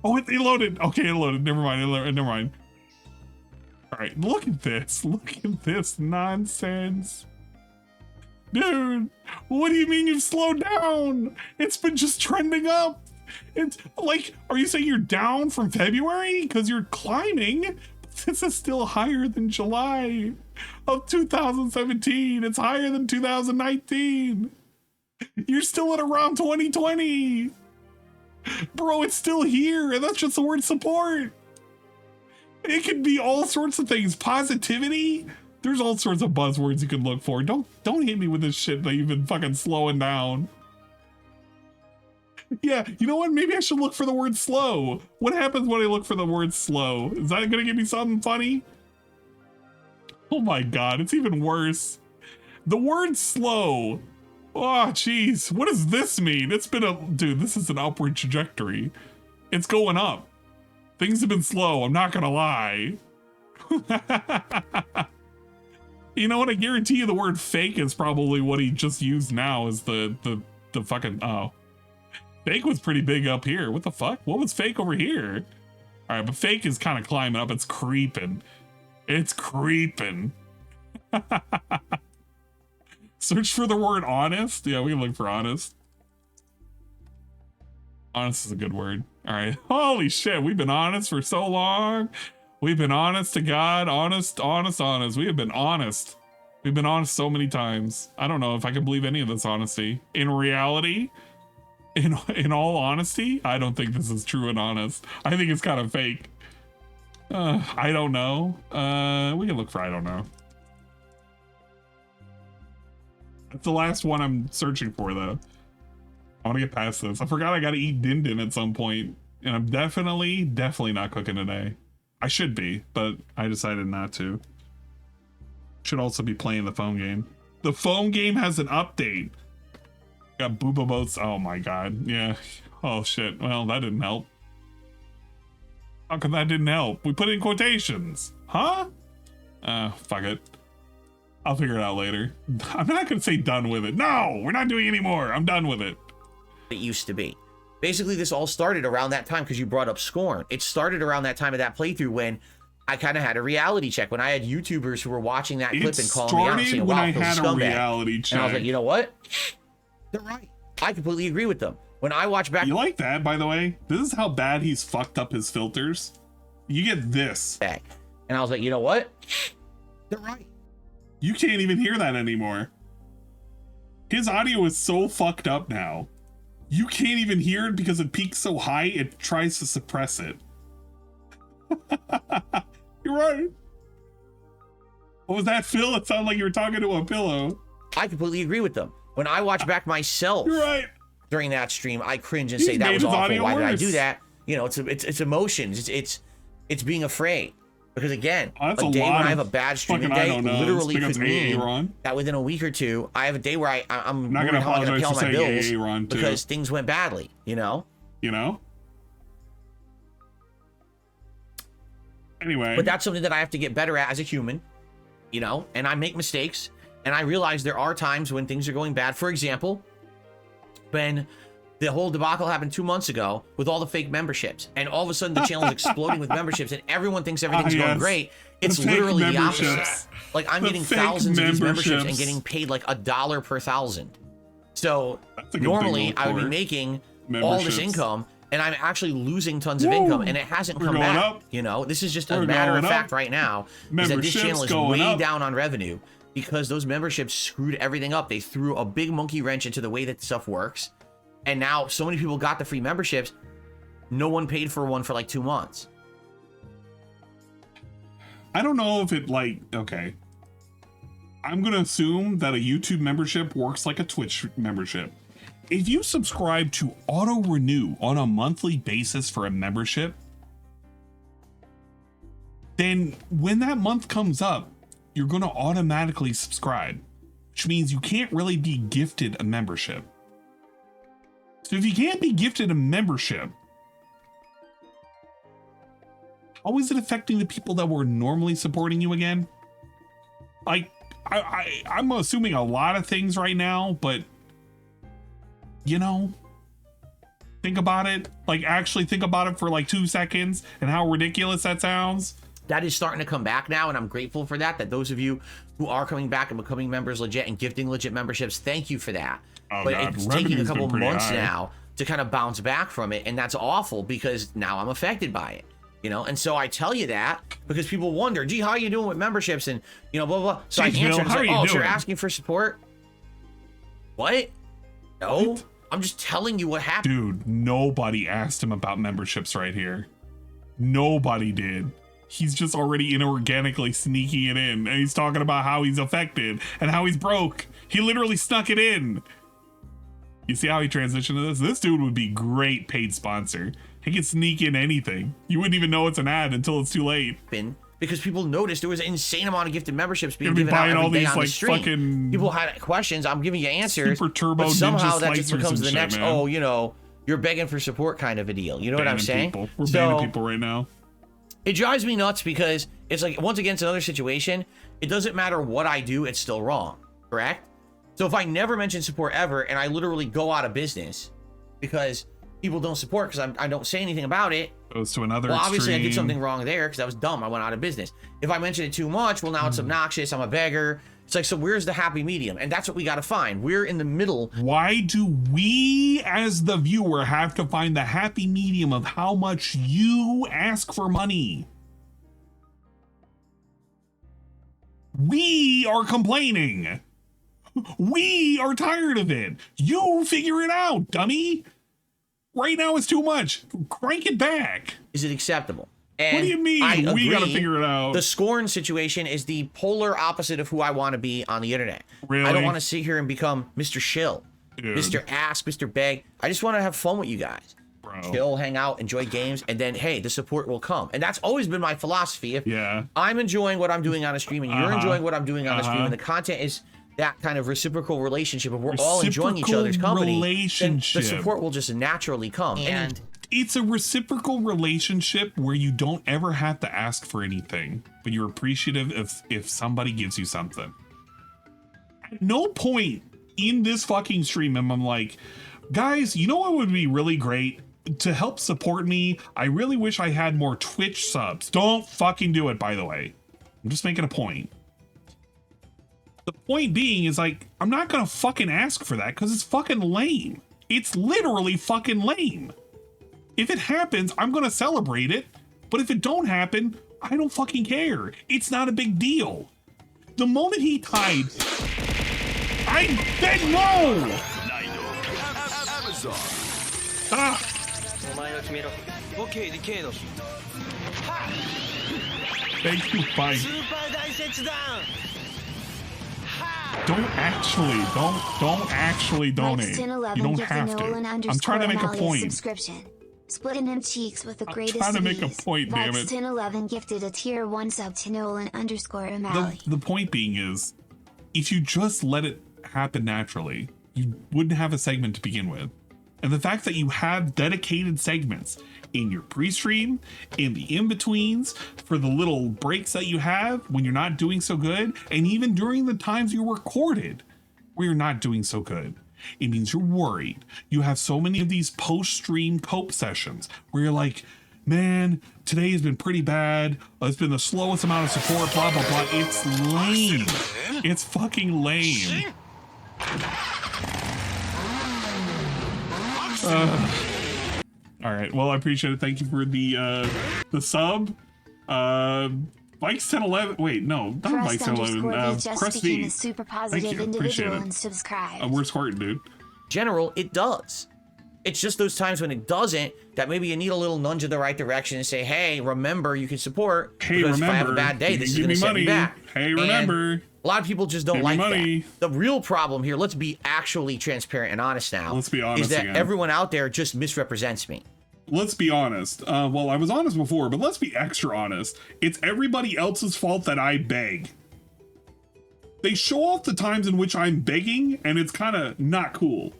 Oh, it loaded. Okay, it loaded. Never mind. Never mind. All right, look at this. Look at this nonsense. Dude, what do you mean you've slowed down? It's been just trending up. It's like, are you saying you're down from February? Because you're climbing. This is still higher than July of 2017. It's higher than 2019. You're still at around 2020. Bro, it's still here. And that's just the word support. It could be all sorts of things. Positivity. There's all sorts of buzzwords you can look for. Don't hit me with this shit that you've been fucking slowing down. Yeah, you know what? Maybe I should look for the word slow. What happens when I look for the word slow? Is that gonna give me something funny? Oh my God, it's even worse. The word slow. Oh, jeez. What does this mean? It's been dude, this is an upward trajectory. It's going up. Things have been slow, I'm not gonna lie. You know what? I guarantee you the word fake is probably what he just used now is the fucking, oh. Fake was pretty big up here. What the fuck? What was fake over here? All right, but fake is kind of climbing up. It's creeping. It's creeping. Search for the word honest. Yeah, we can look for honest. Honest is a good word. All right. Holy shit. We've been honest for so long. We've been honest to God. Honest. We have been honest. We've been honest so many times. I don't know if I can believe any of this honesty. In reality, in all honesty, I don't think this is true and honest. I think it's kind of fake. I don't know. We can look for I don't know. That's the last one I'm searching for, though. I want to get past this. I forgot I got to eat din din at some point, and I'm definitely not cooking today. I should be, but I decided not to. Should also be playing the phone game. The phone game has an update. Got booba boats. Oh my God. Yeah. Oh shit. Well, that didn't help. How come that didn't help? We put in quotations. Huh? Fuck it. I'll figure it out later. I'm not gonna say done with it. No, we're not doing any more. I'm done with it. It used to be. Basically, this all started around that time because you brought up Scorn. It started around that time of that playthrough when I kind of had a reality check. When I had YouTubers who were watching that clip and calling me out and saying, wow, Phil's a scumbag. And I was like, you know what? They're right. I completely agree with them. When I watch back... You like that, by the way? This is how bad he's fucked up his filters. You get this. And I was like, you know what? They're right. You can't even hear that anymore. His audio is so fucked up now. You can't even hear it because it peaks so high, it tries to suppress it. You're right. What was that, Phil? It sounded like you were talking to a pillow. I completely agree with them. When I watch back myself during that stream, I cringe and say that was awful. Why did I do that? You know, it's emotions. It's being afraid. Because again, a day when I have a bad streaming day literally could mean that within a week or two, I have a day where I'm not going to pay all my bills because things went badly. You know. Anyway, but that's something that I have to get better at as a human. You know, and I make mistakes, and I realize there are times when things are going bad. For example, when the whole debacle happened 2 months ago with all the fake memberships, and all of a sudden the channel is exploding with memberships, and everyone thinks everything's going great. It's literally the opposite. Like I'm getting thousands of these memberships and getting paid like $1 per 1,000. So normally I would be making all this income, and I'm actually losing tons of income, and it hasn't come back. You know, this is just a matter of fact right now, is that this channel is way down on revenue because those memberships screwed everything up. They threw a big monkey wrench into the way that stuff works. And now so many people got the free memberships, no one paid for one for like 2 months. I don't know if it okay. I'm going to assume that a YouTube membership works like a Twitch membership. If you subscribe to auto renew on a monthly basis for a membership, then when that month comes up, you're going to automatically subscribe, which means you can't really be gifted a membership. So if you can't be gifted a membership, how is it affecting the people that were normally supporting you again? Like, I'm assuming a lot of things right now, but you know, think about it. Like, actually think about it for like 2 seconds and how ridiculous that sounds. That is starting to come back now, and I'm grateful for that. That those of you who are coming back and becoming members legit and gifting legit memberships, thank you for that. Oh, but God. it's taking a couple months now to kind of bounce back from it, and that's awful because now I'm affected by it. You know, and so I tell you that because people wonder, gee, how are you doing with memberships and you know, blah blah. So I answer, like, oh, so you're asking for support? What? No. What? I'm just telling you what happened. Dude, nobody asked him about memberships right here. Nobody did. He's just already inorganically sneaking it in, and he's talking about how he's affected and how he's broke. He literally snuck it in. You see how he transitioned to this? This dude would be great paid sponsor. He can sneak in anything. You wouldn't even know it's an ad until it's too late. Because people noticed there was an insane amount of gifted memberships being given out every day on the stream. People had questions. I'm giving you answers. Super turbo but somehow ninja that just becomes the shit, next, man. oh, you know, you're begging for support kind of a deal. You know what I'm saying? We're banning people right now. It drives me nuts because it's like, once again, it's another situation. It doesn't matter what I do, it's still wrong. Correct? So if I never mention support ever and I literally go out of business because people don't support because I don't say anything about it, goes to another obviously extreme. I did something wrong there because I was dumb. I went out of business. If I mention it too much, well, now it's obnoxious. I'm a beggar. It's like, so where's the happy medium? And that's what we got to find. We're in the middle. Why do we as the viewer have to find the happy medium of how much you ask for money? We are complaining. We are tired of it. You figure it out, dummy. Right now it's too much. Crank it back. Is it acceptable? And what do you mean? We gotta figure it out. The scorn situation is the polar opposite of who I want to be on the internet. Really? I don't want to sit here and become Mr. Shill, Dude. Mr. Ask, Mr. Beg. I just want to have fun with you guys. Bro. Chill, hang out, enjoy games, and then, hey, the support will come. And that's always been my philosophy. If I'm enjoying what I'm doing on a stream and you're enjoying what I'm doing on a stream and the content is that kind of reciprocal relationship, if we're all enjoying each other's company, then the support will just naturally come. And it's a reciprocal relationship where you don't ever have to ask for anything, but you're appreciative if somebody gives you something. At no point in this fucking stream am I like, guys, you know what would be really great? To help support me, I really wish I had more Twitch subs. Don't fucking do it, by the way. I'm just making a point. The point being is, like, I'm not gonna fucking ask for that because it's fucking lame. It's literally fucking lame. If it happens, I'm gonna celebrate it. But if it don't happen, I don't fucking care. It's not a big deal. The moment he tied, I said no! Ah! Thank you, bye. Don't actually donate. You don't have to. I'm trying to make a point. Splitting in cheeks with the greatest I'm trying to make a point, damn it. 1011 gifted a tier 1 sub to Nolan_O'Malley. The point being is, if you just let it happen naturally, you wouldn't have a segment to begin with. And the fact that you have dedicated segments in your pre-stream, in the in-betweens, for the little breaks that you have when you're not doing so good, and even during the times you recorded where you're not doing so good, it means you're worried. You have so many of these post-stream cope sessions where you're like, man, today has been pretty bad. It's been the slowest amount of support, blah, blah, blah. It's lame. It's fucking lame. All right. Well, I appreciate it. Thank you for the sub. Bikes 1011. Wait, no, not Bikes 1011. Crest V. Super Thank positive you. Appreciate individual it. and subscribe. We're squirting, dude. General, it does. It's just those times when it doesn't that maybe you need a little nudge in the right direction and say, hey, remember you can support. Hey, because remember, if I have a bad day, this is going to set me back. Hey, remember. And a lot of people just don't give like me money. that. The real problem here, let's be actually transparent and honest now. Let's be honest is that again. everyone out there just misrepresents me. Let's be honest. Well, I was honest before, but let's be extra honest. It's everybody else's fault that I beg. They show off the times in which I'm begging, and it's kind of not cool.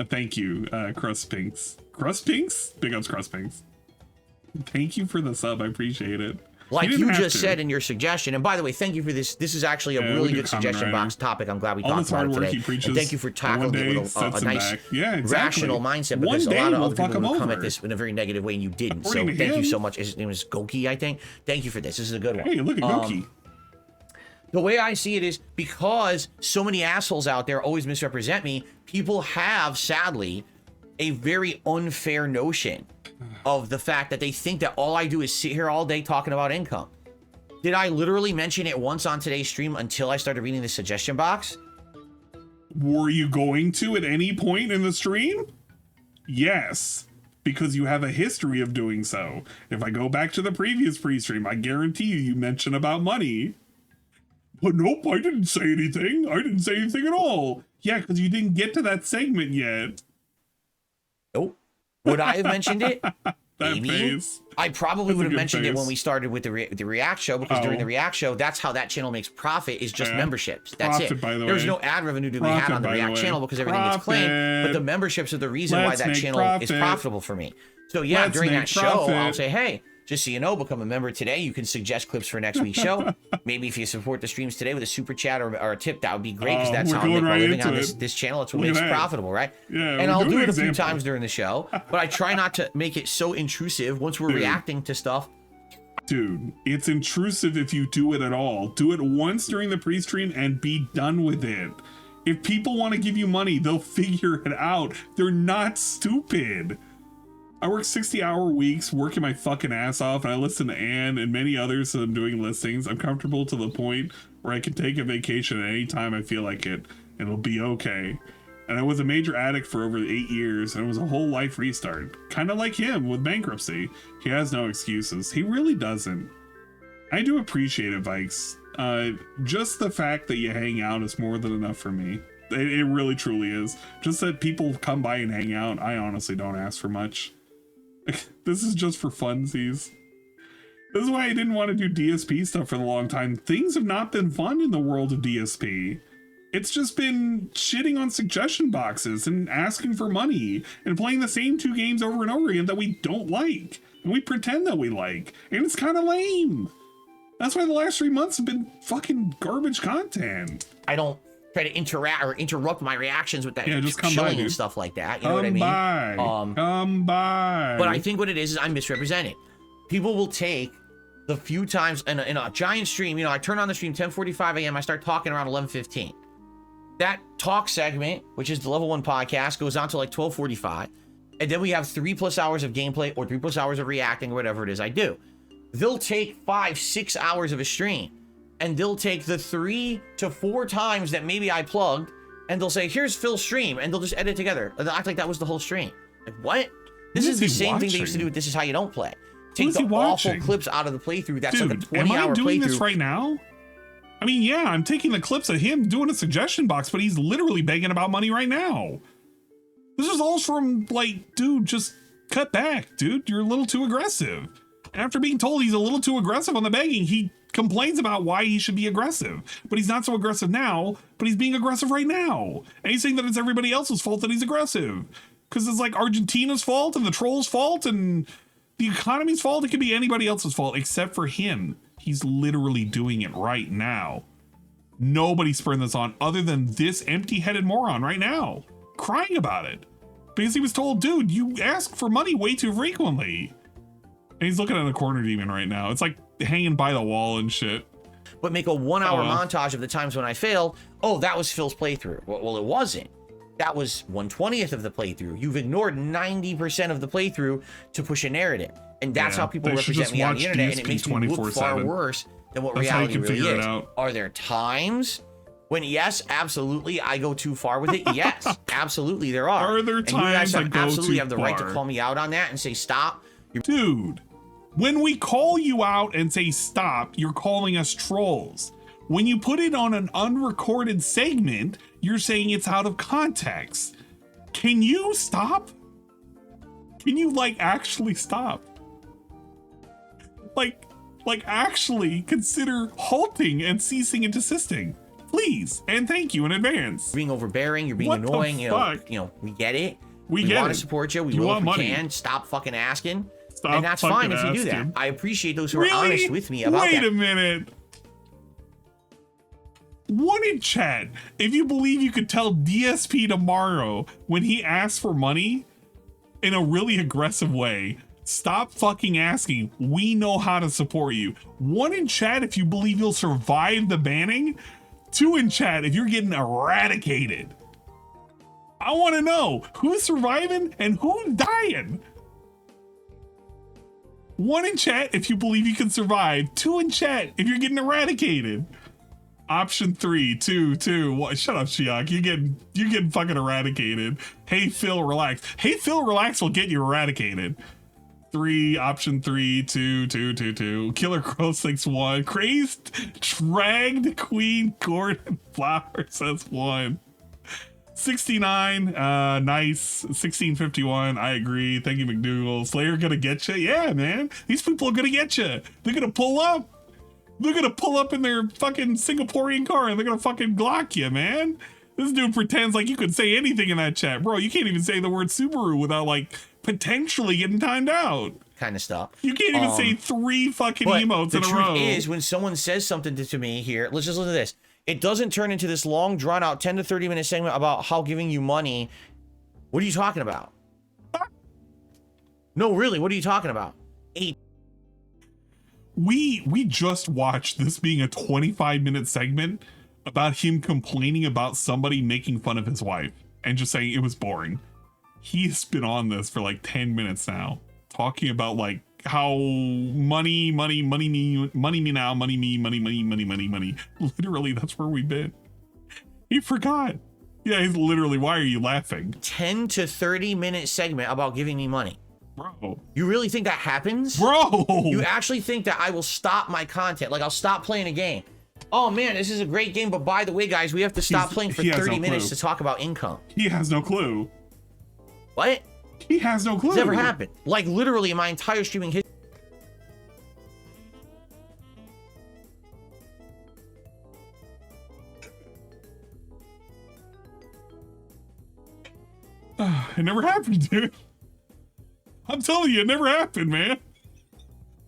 Thank you, Crust Pinks. Crust Pinks? Big ups, Crust Pinks. Thank you for the sub. I appreciate it. Like you just said in your suggestion, and by the way, thank you for this. This is actually a really good suggestion box topic. I'm glad we talked about it today. And thank you for tackling it with a nice, rational mindset, because a lot of other people would come at this in a very negative way, and you didn't. So thank you so much. His name is Goki, I think. Thank you for this. This is a good one. Hey, look at Goki. The way I see it is because so many assholes out there always misrepresent me, people have, sadly, a very unfair notion of the fact that they think that all I do is sit here all day talking about income. Did I literally mention it once on today's stream until I started reading the suggestion box? Were you going to at any point in the stream? Yes, because you have a history of doing so. If I go back to the previous pre-stream, I guarantee you mention about money. But nope, I didn't say anything. I didn't say anything at all. Yeah, because you didn't get to that segment yet. Nope. Would I have mentioned it? Maybe. Phase. I probably would have mentioned it phase. when we started with the React show, because during the React show, that's how that channel makes profit, is just memberships. That's Profit, it. by the There's way. no ad revenue to be had on the Profit, by the React way. channel because everything gets claimed, but the memberships are the reason why Let's that make channel is profit. profitable for me. So yeah, Let's during make that show, profit. I'll say, hey, just so you know, become a member today. You can suggest clips for next week's show. Maybe if you support the streams today with a super chat or a tip, that would be great, because that's we're how I make going my right living into on it. this channel. That's what Look at makes it that. profitable, right? Yeah, and we're I'll do doing it a few example. times during the show, but I try not to make it so intrusive once we're reacting to stuff. Dude, it's intrusive if you do it at all. Do it once during the pre-stream and be done with it. If people want to give you money, they'll figure it out. They're not stupid. I work 60-hour weeks, working my fucking ass off, and I listen to Ann and many others that I'm doing listings. I'm comfortable to the point where I can take a vacation at any time I feel like it, and it'll be okay. And I was a major addict for over 8 years, and it was a whole life restart. Kind of like him with bankruptcy. He has no excuses. He really doesn't. I do appreciate it, Vikes. Just the fact that you hang out is more than enough for me. It really truly is. Just that people come by and hang out, I honestly don't ask for much. This is just for funsies. This is why I didn't want to do DSP stuff for a long time. Things have not been fun in the world of DSP. It's just been shitting on suggestion boxes and asking for money and playing the same 2 games over and over again that we don't like. And we pretend that we like. And it's kind of lame. That's why the last 3 months have been fucking garbage content. I don't try to interact or interrupt my reactions with that just come chilling by, and stuff like that. You know Come what I by. mean? Come by. But I think what it is I'm misrepresented. People will take the few times in a giant stream, you know, I turn on the stream 10:45 a.m. I start talking around 11:15. That talk segment, which is the level 1 podcast, goes on to like 12:45, and then we have 3+ hours of gameplay or 3+ hours of reacting or whatever it is I do. they'll take 5-6 hours of a stream, and they'll take the 3 to 4 times that maybe I plugged, and they'll say, here's Phil's stream, and they'll just edit together. They'll act like that was the whole stream. Like, what? This is the same thing they used to do with This Is How You Don't Play. Take the awful clips out of the playthrough. That's like a 20-hour playthrough. Am I doing this right now? I mean, yeah, I'm taking the clips of him doing a suggestion box, but he's literally begging about money right now. This is all from, like, dude, just cut back, dude. You're a little too aggressive. After being told he's a little too aggressive on the begging, he complains about why he should be aggressive. But he's not so aggressive now, but he's being aggressive right now. And he's saying that it's everybody else's fault that he's aggressive. Because it's like Argentina's fault and the trolls' fault and the economy's fault. It could be anybody else's fault except for him. He's literally doing it right now. Nobody's spurring this on other than this empty-headed moron right now, crying about it. Because he was told, dude, you ask for money way too frequently. And he's looking at a corner demon right now. It's like hanging by the wall and shit. But make a 1-hour montage of the times when I failed. Oh, that was Phil's playthrough. Well, it wasn't. That was 1/20th of the playthrough. You've ignored 90% of the playthrough to push a narrative. And that's how people represent me on the internet. And it makes me look far worse than what reality really is. Are there times when, yes, absolutely, I go too far with it? Yes, absolutely there are. Are there times I go absolutely too have the far? right to call me out on that and say, stop. Dude, when we call you out and say stop, you're calling us trolls. When you put it on an unrecorded segment, you're saying it's out of context. Can you stop? Can you, like, actually stop? Like actually consider halting and ceasing and desisting. Please, and thank you in advance. Being overbearing, you're being annoying, you know, we get it. We want to support you. We will if we can. Stop fucking asking. And that's fine if you do that. I appreciate those who are honest with me about that. Wait a minute. One in chat, if you believe you could tell DSP tomorrow when he asks for money in a really aggressive way, stop fucking asking. We know how to support you. One in chat, if you believe you'll survive the banning. 2 in chat, if you're getting eradicated. I want to know who's surviving and who's dying. 1 in chat, if you believe you can survive. 2 in chat, if you're getting eradicated. Option 3, 2, 1. Shut up, Shiak. You're getting fucking eradicated. Hey, Phil, relax. Hey, Phil, relax will get you eradicated. 3, option 3, 2. Killer Crow 6-1. Crazed, dragged Queen Gordon Flower says 1. 69, nice. 1651, I agree. Thank you, McDougal. Slayer gonna get you? Yeah, man. These people are gonna get you. They're gonna pull up. They're gonna pull up in their fucking Singaporean car and they're gonna fucking Glock you, man. This dude pretends like you could say anything in that chat. Bro, you can't even say the word Subaru without, like, potentially getting timed out. Kind of stuff. You can't even say 3 fucking emotes in a row. The truth is, when someone says something to me here, let's just listen to this. It doesn't turn into this long, drawn-out 10 to 30-minute segment about how giving you money. What are you talking about? No, really, what are you talking about? We just watched this being a 25-minute segment about him complaining about somebody making fun of his wife and just saying it was boring. He's been on this for like 10 minutes now, talking about like how money me now, money me. Literally, that's where we've been. He forgot. Yeah, he's literally, why are you laughing? 10 to 30-minute segment about giving me money. Bro. You really think that happens? Bro. You actually think that I will stop my content? Like, I'll stop playing a game. Oh, man, this is a great game, but by the way, guys, we have to stop playing for 30 minutes to talk about income. He has no clue. What? He has no clue. It's never happened. Like, literally, in my entire streaming history. It never happened, dude. I'm telling you, it never happened, man.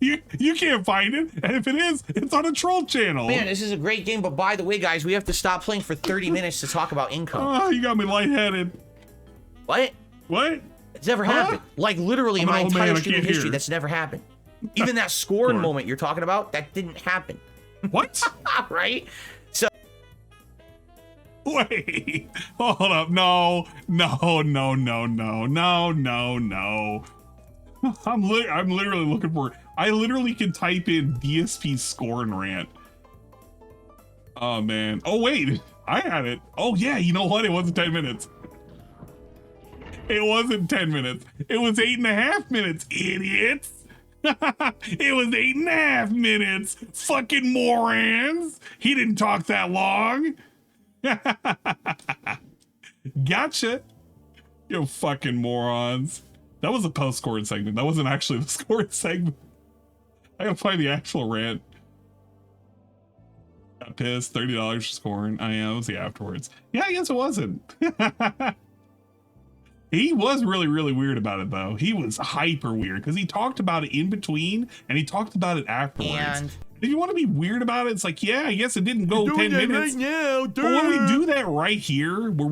You can't find it, and if it is, it's on a troll channel. Man, this is a great game, but by the way, guys, we have to stop playing for 30 minutes to talk about income. Oh, you got me lightheaded. What? What? It's never happened. Like, literally, in my entire streaming history, that's never happened. Even that scoring moment you're talking about, that didn't happen. What? Right? So. Wait. Hold up. No. I'm literally looking for I literally can type in DSP scorn rant. Oh man. Oh wait, I had it. Oh yeah, you know what? It wasn't 10 minutes. It wasn't 10 minutes. It was 8.5 minutes, idiots. It was 8.5 minutes. Fucking morons. He didn't talk that long. Gotcha. You fucking morons. That was a post-scoring segment. That wasn't actually the scoring segment. I gotta find the actual rant. Got pissed. $30 for scoring. Oh yeah, that was the afterwards. Yeah, I guess it wasn't. He was really, really weird about it though. He was hyper weird because he talked about it in between and he talked about it afterwards. And if you want to be weird about it, it's like, yeah, I guess it didn't go 10 minutes. Right now, but when we do that right here, where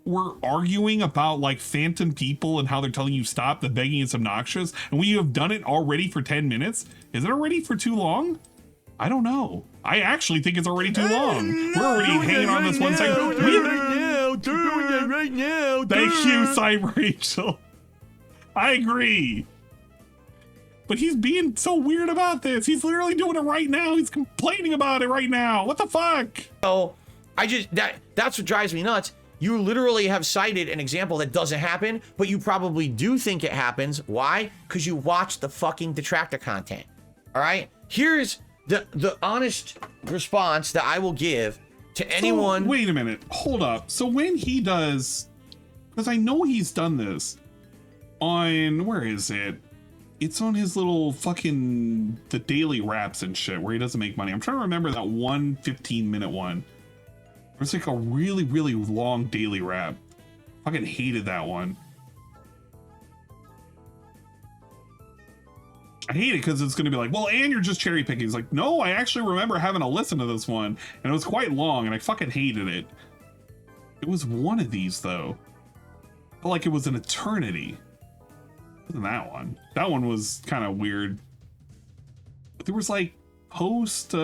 we're arguing about like phantom people and how they're telling you stop, the begging is obnoxious, and we have done it already for 10 minutes, is it already for too long? I don't know. I actually think it's already too long. We're already hanging on this 1 second. Doing it right now. Thank you, Cyber Angel. I agree. But he's being so weird about this. He's literally doing it right now. He's complaining about it right now. What the fuck? Oh, that's what drives me nuts. You literally have cited an example that doesn't happen, but you probably do think it happens. Why? Because you watch the fucking detractor content. All right? Here's the honest response that I will give to anyone. So, wait a minute. Hold up. So when he does, because I know he's done this on, where is it? It's on his little fucking, the daily raps and shit where he doesn't make money. I'm trying to remember that one 15-minute one. It's like a really, really long daily rap. Fucking hated that one. I hate it because it's going to be like, well, and you're just cherry picking. It's like, no, I actually remember having to listen to this one, and it was quite long, and I fucking hated it. It was one of these, though. I felt like it was an eternity. It wasn't that one. That one was kind of weird. But there was like post. Which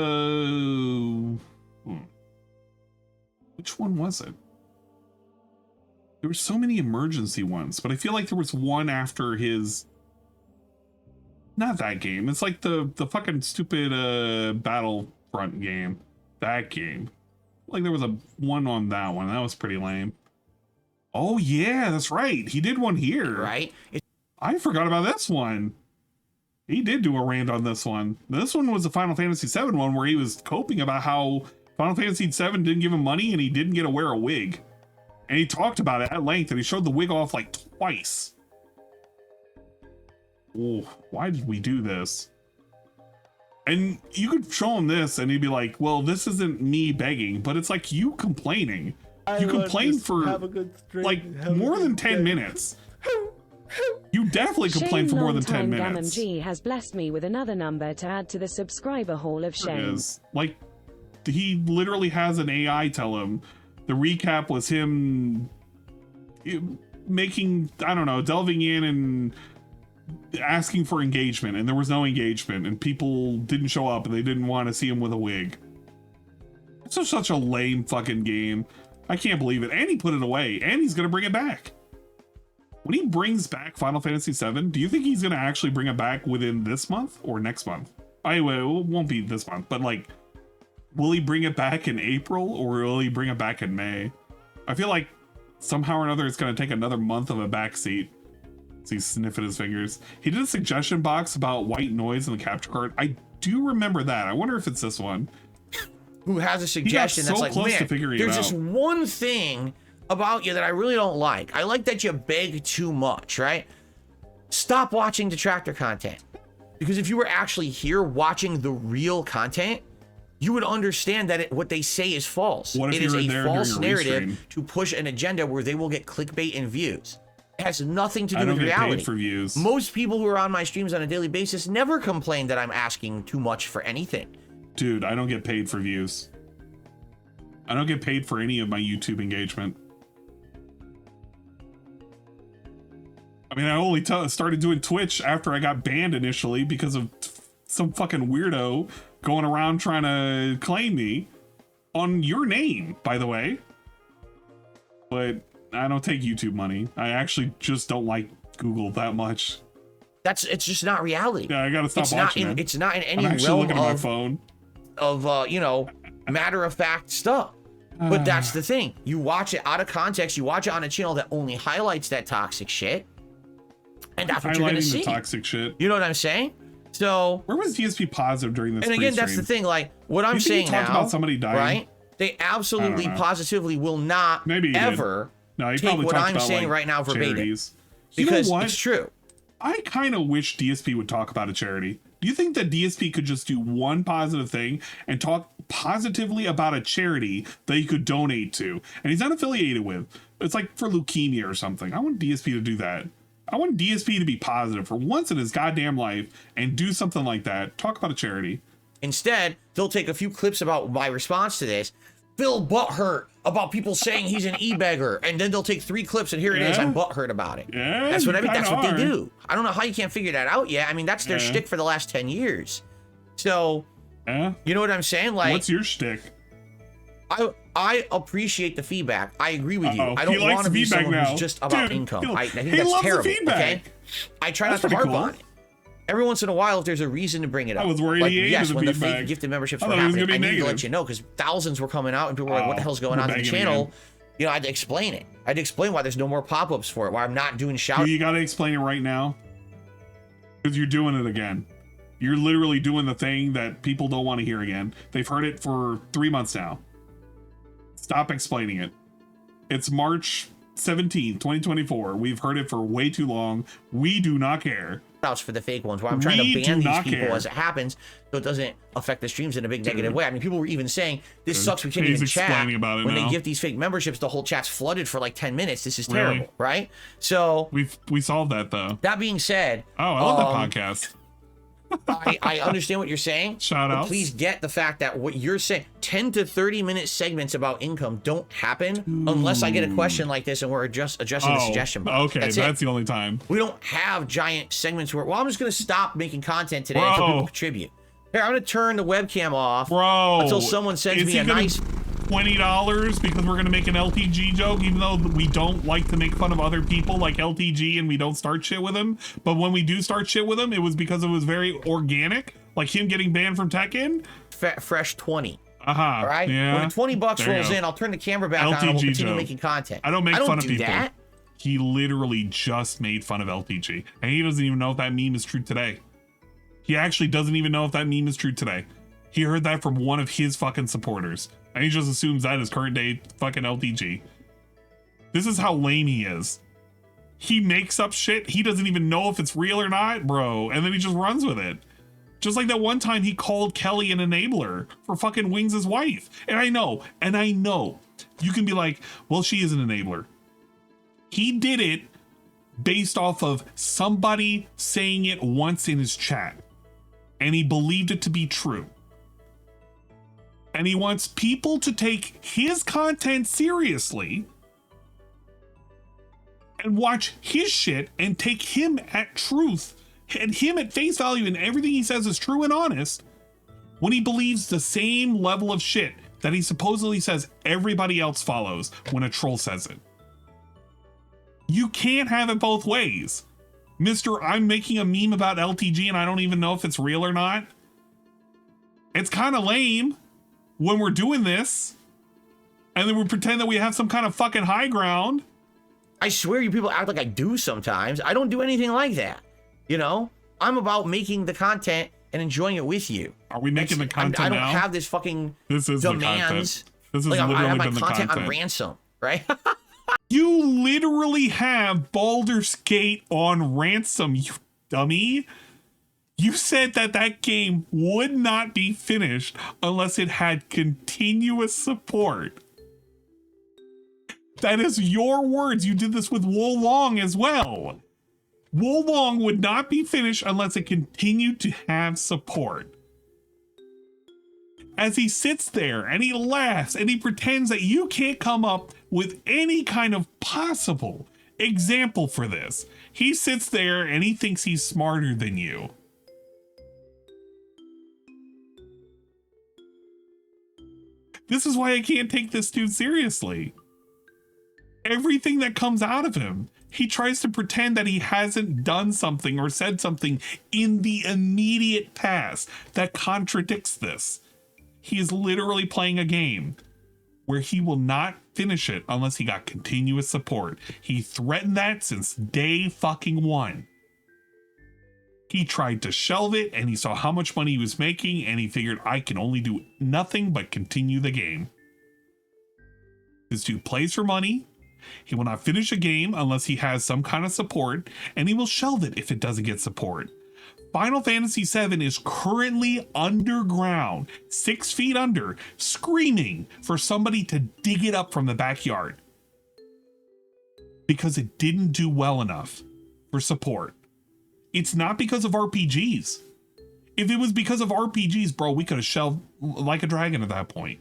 one was it? There were so many emergency ones, but I feel like there was one after his. Not that game. It's like the fucking stupid Battlefront game. That game. Like there was a one on that one. That was pretty lame. Oh yeah, that's right. He did one here. Right. I forgot about this one. He did do a rant on this one. This one was the Final Fantasy VII one where he was coping about how Final Fantasy VII didn't give him money and he didn't get to wear a wig. And he talked about it at length and he showed the wig off like twice. Oh, why did we do this? And you could show him this and he'd be like, well, this isn't me begging, but it's like you complaining. You complain for like more than 10 minutes. You definitely complain for more than 10 minutes. Gammon G has blessed me with another number to add to the subscriber hall of shame. Like, he literally has an AI tell him. The recap was him making, I don't know, delving in and asking for engagement, and there was no engagement, and people didn't show up, and they didn't want to see him with a wig. It's just such a lame fucking game. I can't believe it. And he put it away, and he's gonna bring it back. When he brings back Final Fantasy VII, do you think he's gonna actually bring it back within this month or next month? Anyway, it won't be this month, but like, will he bring it back in April or will he bring it back in May? I feel like somehow or another it's gonna take another month of a backseat. He's sniffing his fingers. He did a suggestion box about white noise in the capture card. I do remember that. I wonder if it's this one. Who has a suggestion that's like, man, there's just one thing about you that I really don't like. I like that you beg too much, right? Stop watching detractor content. Because if you were actually here watching the real content, you would understand that what they say is false. What if it is you're in a there false during your narrative restream? to push an agenda where they will get clickbait and views. It has nothing to do with get reality. paid for views. Most people who are on my streams on a daily basis never complain that I'm asking too much for anything. Dude, I don't get paid for views. I don't get paid for any of my YouTube engagement. I mean, I only started doing Twitch after I got banned initially because of some fucking weirdo going around trying to claim me on your name, by the way. But I don't take YouTube money. I actually just don't like Google that much. It's just not reality. Yeah, I gotta stop watching it. It's not in any I'm actually realm looking at my phone. of you know, matter of fact stuff. But that's the thing. You watch it out of context. You watch it on a channel that only highlights that toxic shit, and that's what you're gonna see. The toxic shit. You know what I'm saying? So where was DSP positive during this? And again, that's the thing. Like what I'm saying now, about somebody dying? Right? They absolutely, positively will not ever take what I'm saying right now verbatim. Charities. Because it's true. I kind of wish DSP would talk about a charity. Do you think that DSP could just do one positive thing and talk positively about a charity that he could donate to? And he's not affiliated with. It's like for leukemia or something. I want DSP to do that. I want DSP to be positive for once in his goddamn life and do something like that. Talk about a charity. Instead, they'll take a few clips about my response to this. Phil butthurt about people saying he's an e-beggar, and then they'll take 3 clips and here it is. I'm butthurt about it. Yeah, that's what That's what they do. I don't know how you can't figure that out yet. I mean, that's their shtick for the last 10 years. So, you know what I'm saying? Like, what's your shtick? I appreciate the feedback. I agree with you. I don't want to be someone who's just about income. I think that's terrible. Okay, I try not to harp on it. Every once in a while, if there's a reason to bring it up. I was worried like, he yes, when the feedback. fake gifted memberships were happening, I needed to let you know because thousands were coming out and people were like, what the hell's going on in the channel? Again. You know, I had to explain it. I had to explain why there's no more pop-ups for it, why I'm not doing shout. You got to explain it right now because you're doing it again. You're literally doing the thing that people don't want to hear again. They've heard it for 3 months now. Stop explaining it. It's March 17th, 2024. We've heard it for way too long. We do not care. For the fake ones, where I'm trying to ban these people as it happens, so it doesn't affect the streams in a big negative way. I mean, people were even saying this sucks. We can't even chat when they give these fake memberships. The whole chat's flooded for like 10 minutes. This is terrible, right? So we solved that though. That being said, I love that podcast. I understand what you're saying. Shout out. Please get the fact that what you're saying, 10 to 30 minute segments about income don't happen unless I get a question like this and we're just addressing the suggestion box. Okay, that's the only time. We don't have giant segments where, well, I'm just going to stop making content today until people contribute. Here, I'm going to turn the webcam off until someone sends me a nice $20 because we're gonna make an LTG joke, even though we don't like to make fun of other people like LTG and we don't start shit with him. But when we do start shit with him, it was because it was very organic, like him getting banned from Tekken. Fresh 20. All right. Yeah. When the 20 bucks rolls in, I'll turn the camera back on and we'll continue making content. I don't make fun of people. That. He literally just made fun of LTG, and he doesn't even know if that meme is true today. He actually doesn't even know if that meme is true today. He heard that from one of his fucking supporters. And he just assumes that is current day fucking LTG. This is how lame he is. He makes up shit. He doesn't even know if it's real or not, bro. And then he just runs with it. Just like that one time he called Kelly an enabler for fucking Wings' wife. And I know, you can be like, well, she is an enabler. He did it based off of somebody saying it once in his chat. And he believed it to be true. And he wants people to take his content seriously and watch his shit and take him at truth and him at face value and everything he says is true and honest when he believes the same level of shit that he supposedly says everybody else follows when a troll says it. You can't have it both ways. Mr. I'm making a meme about LTG and I don't even know if it's real or not. It's kind of lame when we're doing this and then we pretend that we have some kind of fucking high ground. I swear you people act like I do sometimes. I don't do anything like that. You know, I'm about making the content and enjoying it with you. Are we making the content now? I don't have this fucking demands. This is like I have my been content on ransom, right? You literally have Baldur's Gate on ransom, you dummy. You said that that game would not be finished unless it had continuous support. That is your words. You did this with Wolong as well. Wolong would not be finished unless it continued to have support. As he sits there and he laughs and he pretends that you can't come up with any kind of possible example for this. He sits there and he thinks he's smarter than you. This is why I can't take this dude seriously. Everything that comes out of him He tries to pretend that he hasn't done something or said something in the immediate past that contradicts this. He is literally playing a game where he will not finish it unless he got continuous support. He threatened that since day fucking one. He tried to shelve it and he saw how much money he was making and he figured, I can only do nothing but continue the game. This dude plays for money. He will not finish a game unless he has some kind of support, and he will shelve it if it doesn't get support. Final Fantasy VII is currently underground, 6 feet under, screaming for somebody to dig it up from the backyard because it didn't do well enough for support. It's not because of RPGs. If it was because of RPGs, bro, we could have shelved Like a Dragon at that point.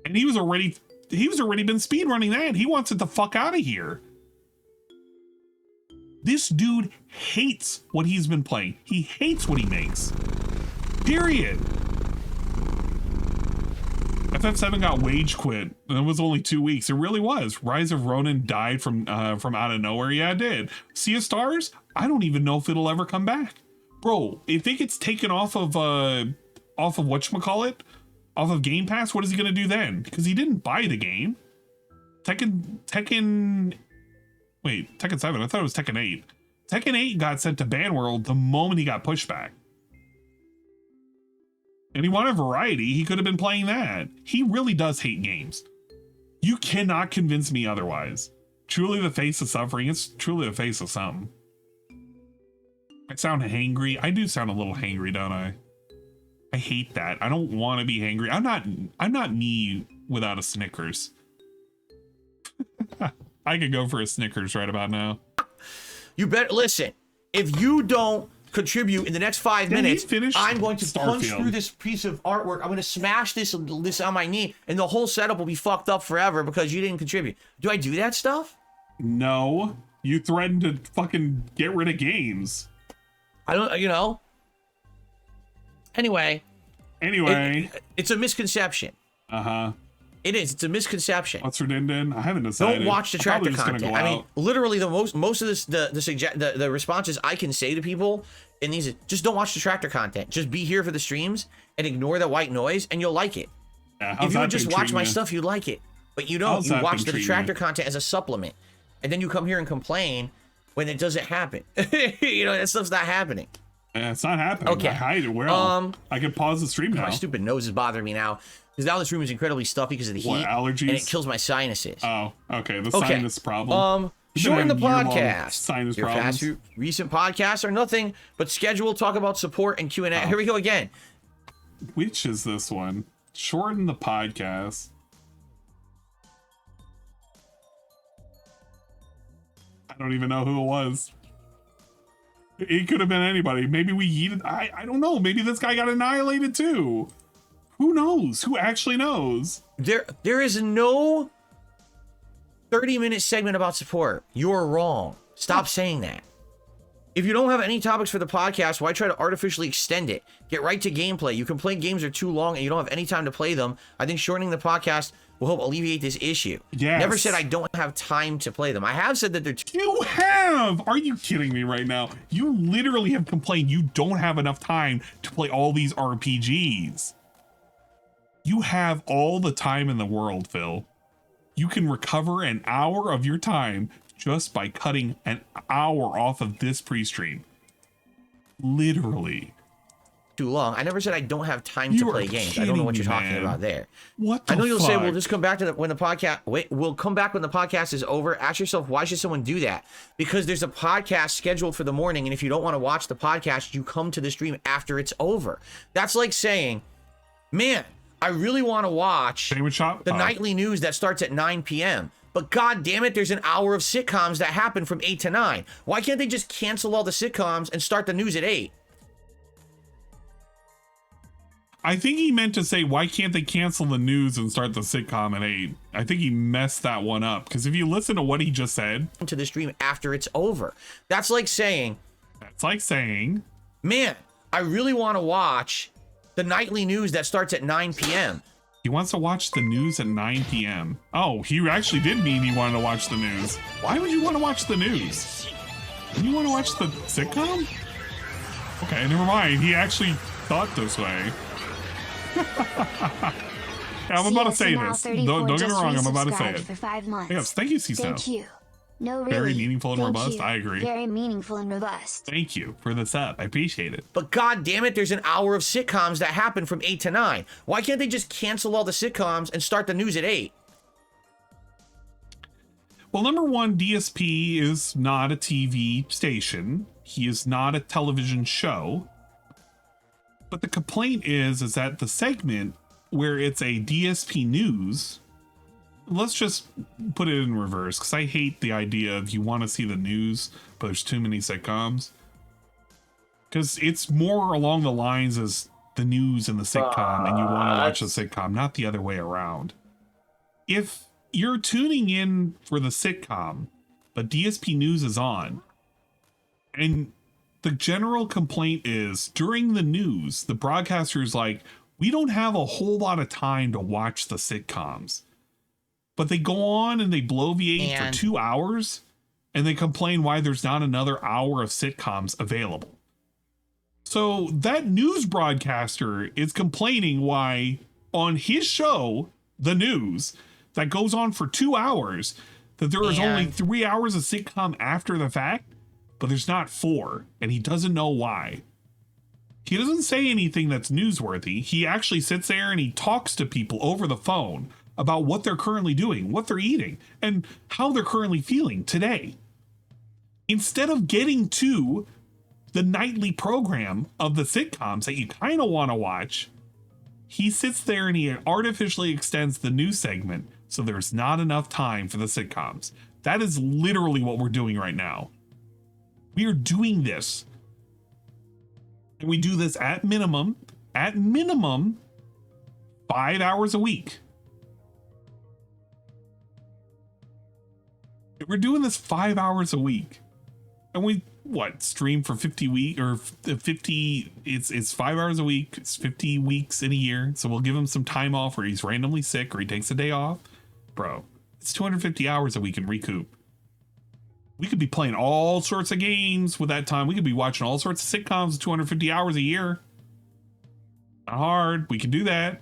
And he was already been speedrunning that. He wants it the fuck out of here. This dude hates what he's been playing. He hates what he makes. Period. FF7 got wage quit, and it was only 2 weeks. It really was. Rise of Ronin died from out of nowhere. Yeah, it did. Sea of Stars, I don't even know if it'll ever come back. Bro, if it gets taken off of whatchamacallit, off of Game Pass, what is he gonna do then? Because he didn't buy the game. Tekken 7, I thought it was Tekken 8. Tekken 8 got sent to Ban World the moment he got pushed back. And he wanted variety, he could have been playing that. He really does hate games. You cannot convince me otherwise. Truly the face of suffering, it's truly the face of something. I sound hangry. I do sound a little hangry, don't I? I hate that. I don't want to be hangry. I'm not me without a Snickers. I could go for a Snickers right about now. You better listen. If you don't contribute in the next 5 minutes, I'm going to punch through this piece of artwork. I'm going to smash this on my knee, and the whole setup will be fucked up forever because you didn't contribute. Do I do that stuff? No. You threatened to fucking get rid of games. I don't, you know. Anyway, it's a misconception. It is. It's a misconception. What's for Din? I haven't decided. Don't watch the tractor content. I mean, literally, the most of this, the responses I can say to people in these is just don't watch the tractor content. Just be here for the streams and ignore the white noise, and you'll like it. If you would just watch my stuff, you'd like it. But you don't. You watch the tractor content as a supplement, and then you come here and complain when it doesn't happen. You know, that stuff's not happening. Yeah, it's not happening. Okay. I hide it well. I can pause the stream now. My stupid nose is bothering me now. Because now this room is incredibly stuffy because of the heat. What, allergies? And it kills my sinuses. Oh, okay. The sinus problem. Shorten the podcast. Sinus Your problems. past recent podcasts are nothing but scheduled talk about support and Q&A. Here we go again. Which is this one? Shorten the podcast. I don't even know who it was. It could have been anybody. Maybe we yeeted. I don't know. Maybe this guy got annihilated too. Who knows? Who actually knows? There is no 30-minute segment about support. You're wrong. Stop saying that. If you don't have any topics for the podcast, why try to artificially extend it? Get right to gameplay. You complain games are too long and you don't have any time to play them. I think shortening the podcast will help alleviate this issue. Yes. Never said I don't have time to play them. I have said that they're too... You have! Are you kidding me right now? You literally have complained you don't have enough time to play all these RPGs. You have all the time in the world, Phil. You can recover an hour of your time just by cutting an hour off of this pre-stream. Literally. Too long. I never said I don't have time to play games. I don't know what you're talking about there. What the I know you'll fuck? say, we'll just come back to when the podcast... Wait, we'll come back when the podcast is over. Ask yourself, why should someone do that? Because there's a podcast scheduled for the morning, and if you don't want to watch the podcast, you come to the stream after it's over. That's like saying, man, I really want to watch the nightly news that starts at 9 p.m. But god damn it, there's an hour of sitcoms that happen from 8 to 9. Why can't they just cancel all the sitcoms and start the news at 8? I think he meant to say, why can't they cancel the news and start the sitcom at 8? I think he messed that one up. Because if you listen to what he just said... To the stream after it's over. That's like saying... Man, I really want to watch the nightly news that starts at 9 p.m. He wants to watch the news at 9 p.m. Oh, he actually did mean he wanted to watch the news. Why would you want to watch the news? You want to watch the sitcom? Okay, never mind. He actually thought this way. Yeah, I'm about to say this. Don't get me wrong, I'm about to say it. For 5 months. Yes, thank you, CISO. Thank you. No, really. Very meaningful and Thank robust. you. I agree. Very meaningful and robust. Thank you for the sub. I appreciate it. But god damn it, there's an hour of sitcoms that happen from 8 to 9. Why can't they just cancel all the sitcoms and start the news at 8? Well, number one, DSP is not a TV station. He is not a television show. But the complaint is that the segment where it's a DSP news, let's just put it in reverse, because I hate the idea of you want to see the news, but there's too many sitcoms. Because it's more along the lines as the news and the sitcom, and you want to watch the sitcom, not the other way around. If you're tuning in for the sitcom, but DSP news is on, and the general complaint is during the news, the broadcaster is like, we don't have a whole lot of time to watch the sitcoms. But they go on and they bloviate for 2 hours, and they complain why there's not another hour of sitcoms available. So that news broadcaster is complaining why on his show, The News, that goes on for 2 hours, that there is only 3 hours of sitcom after the fact, but there's not 4, and he doesn't know why. He doesn't say anything that's newsworthy. He actually sits there and he talks to people over the phone about what they're currently doing, what they're eating, and how they're currently feeling today. Instead of getting to the nightly program of the sitcoms that you kind of want to watch, he sits there and he artificially extends the news segment so there's not enough time for the sitcoms. That is literally what we're doing right now. We are doing this. And we do this at minimum 5 hours a week. We're doing this 5 hours a week. And we, stream for 50 weeks or 50, it's 5 hours a week. It's 50 weeks in a year. So we'll give him some time off where he's randomly sick or he takes a day off. Bro, it's 250 hours a week in recoup. We could be playing all sorts of games with that time. We could be watching all sorts of sitcoms 250 hours a year. Not hard. We can do that.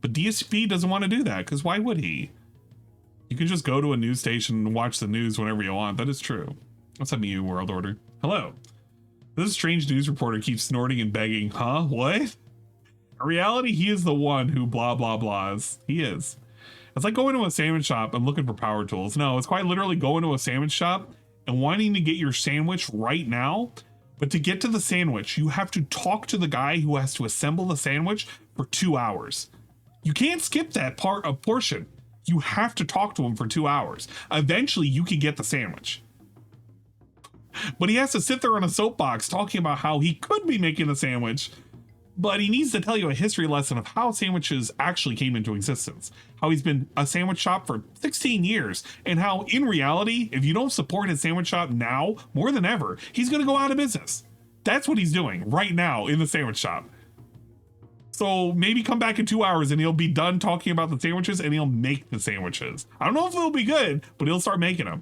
But DSP doesn't want to do that because why would he? You can just go to a news station and watch the news whenever you want. That is true. What's up, you World Order? Hello. This strange news reporter keeps snorting and begging. Huh? What? In reality, he is the one who blah, blah, blahs. He is. It's like going to a sandwich shop and looking for power tools. No, it's quite literally going to a sandwich shop and wanting to get your sandwich right now. But to get to the sandwich, you have to talk to the guy who has to assemble the sandwich for 2 hours. You can't skip that portion. You have to talk to him for 2 hours. Eventually, you can get the sandwich. But he has to sit there on a soapbox talking about how he could be making a sandwich, but he needs to tell you a history lesson of how sandwiches actually came into existence, how he's been a sandwich shop for 16 years, and how in reality, if you don't support his sandwich shop now, more than ever, he's going to go out of business. That's what he's doing right now in the sandwich shop. So maybe come back in 2 hours and he'll be done talking about the sandwiches and he'll make the sandwiches. I don't know if they'll be good, but he'll start making them.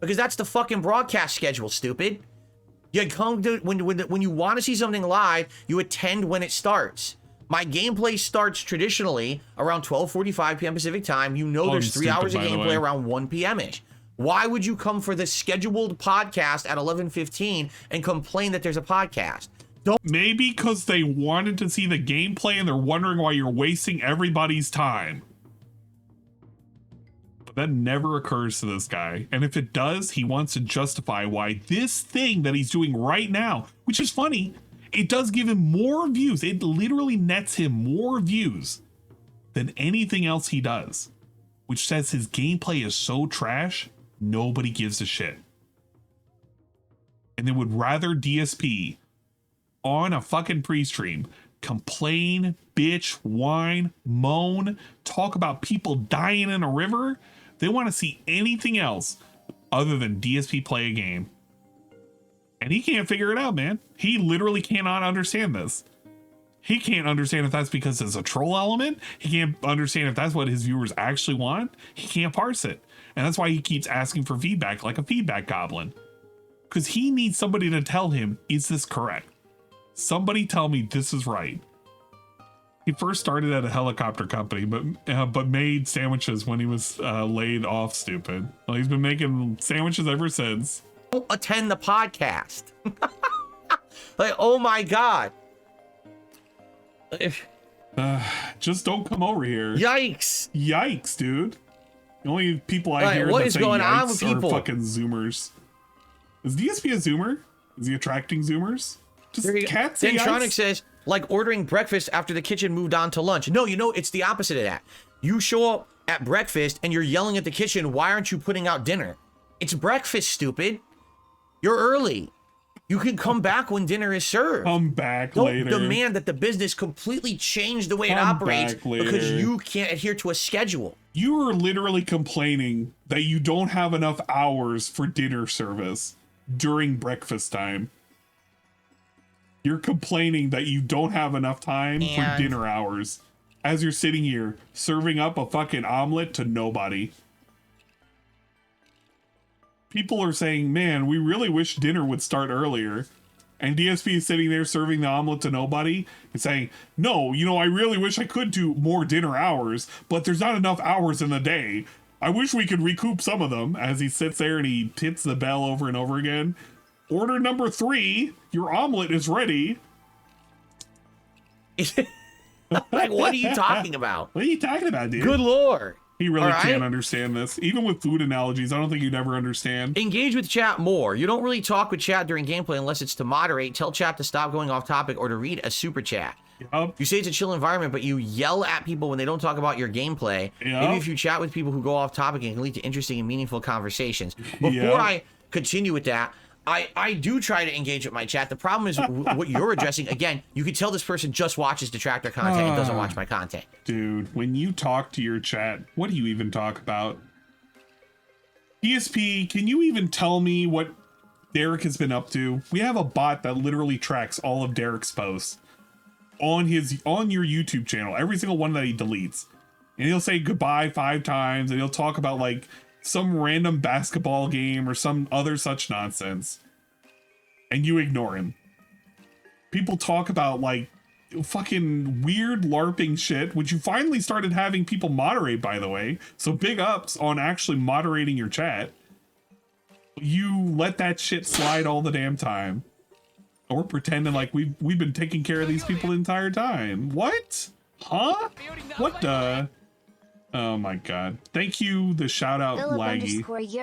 Because that's the fucking broadcast schedule, stupid. You come to, when you want to see something live, you attend when it starts. My gameplay starts traditionally around 12:45 p.m. Pacific time. You know there's 3 hours of gameplay around 1 p.m.-ish. Why would you come for the scheduled podcast at 11:15 and complain that there's a podcast? Maybe because they wanted to see the gameplay and they're wondering why you're wasting everybody's time. But that never occurs to this guy. And if it does, he wants to justify why this thing that he's doing right now, which is funny, it does give him more views. It literally nets him more views than anything else he does, which says his gameplay is so trash, nobody gives a shit. And they would rather DSP on a fucking pre-stream complain, bitch, whine, moan, talk about people dying in a river. They want to see anything else other than DSP play a game. And he can't figure it out, man. He literally cannot understand this. He can't understand if that's because it's a troll element. He can't understand if that's what his viewers actually want. He can't parse it. And that's why he keeps asking for feedback like a feedback goblin. Because he needs somebody to tell him, is this correct? Somebody tell me this is right. He first started at a helicopter company, but made sandwiches when he was laid off, stupid. Well, he's been making sandwiches ever since. Don't attend the podcast. Like, oh my God. Just don't come over here. Yikes. Yikes, dude. The only people I hear what that is say going on with yikes are people? fucking Zoomers. Is DSP a Zoomer? Is he attracting Zoomers? Just cats say Dentronic yikes? says, like ordering breakfast after the kitchen moved on to lunch. No, you know, it's the opposite of that. You show up at breakfast and you're yelling at the kitchen, why aren't you putting out dinner? It's breakfast, stupid. You're early. You can come back when dinner is served. Come back Don't later. demand that the business completely change the way it operates because you can't adhere to a schedule. You are literally complaining that you don't have enough hours for dinner service during breakfast time. You're complaining that you don't have enough time for dinner hours as you're sitting here serving up a fucking omelet to nobody. People are saying, man, we really wish dinner would start earlier. And DSP is sitting there serving the omelet to nobody and saying, no, you know, I really wish I could do more dinner hours, but there's not enough hours in the day. I wish we could recoup some of them, as he sits there and he hits the bell over and over again. Order number 3, your omelet is ready. Like, what are you talking about? What are you talking about, dude? Good Lord. He really can't understand this. Even with food analogies, I don't think you'd ever understand. Engage with chat more. You don't really talk with chat during gameplay unless it's to moderate, tell chat to stop going off topic, or to read a super chat. Yep. You say it's a chill environment, but you yell at people when they don't talk about your gameplay. Yep. Maybe if you chat with people who go off topic, it can lead to interesting and meaningful conversations. Before I continue with that, I do try to engage with my chat. The problem is what you're addressing. Again, you can tell this person just watches detractor content and doesn't watch my content. Dude, when you talk to your chat, what do you even talk about? DSP, can you even tell me what Derek has been up to? We have a bot that literally tracks all of Derek's posts on your YouTube channel, every single one that he deletes. And he'll say goodbye 5 times, and he'll talk about like some random basketball game or some other such nonsense, and you ignore him. People talk about like fucking weird LARPing shit, which you finally started having people moderate, by the way, so big ups on actually moderating your chat. You let that shit slide all the damn time, or pretending like we've been taking care of these people the entire time. What? Huh? What the? Oh my god. Thank you, the shout out Laggy. You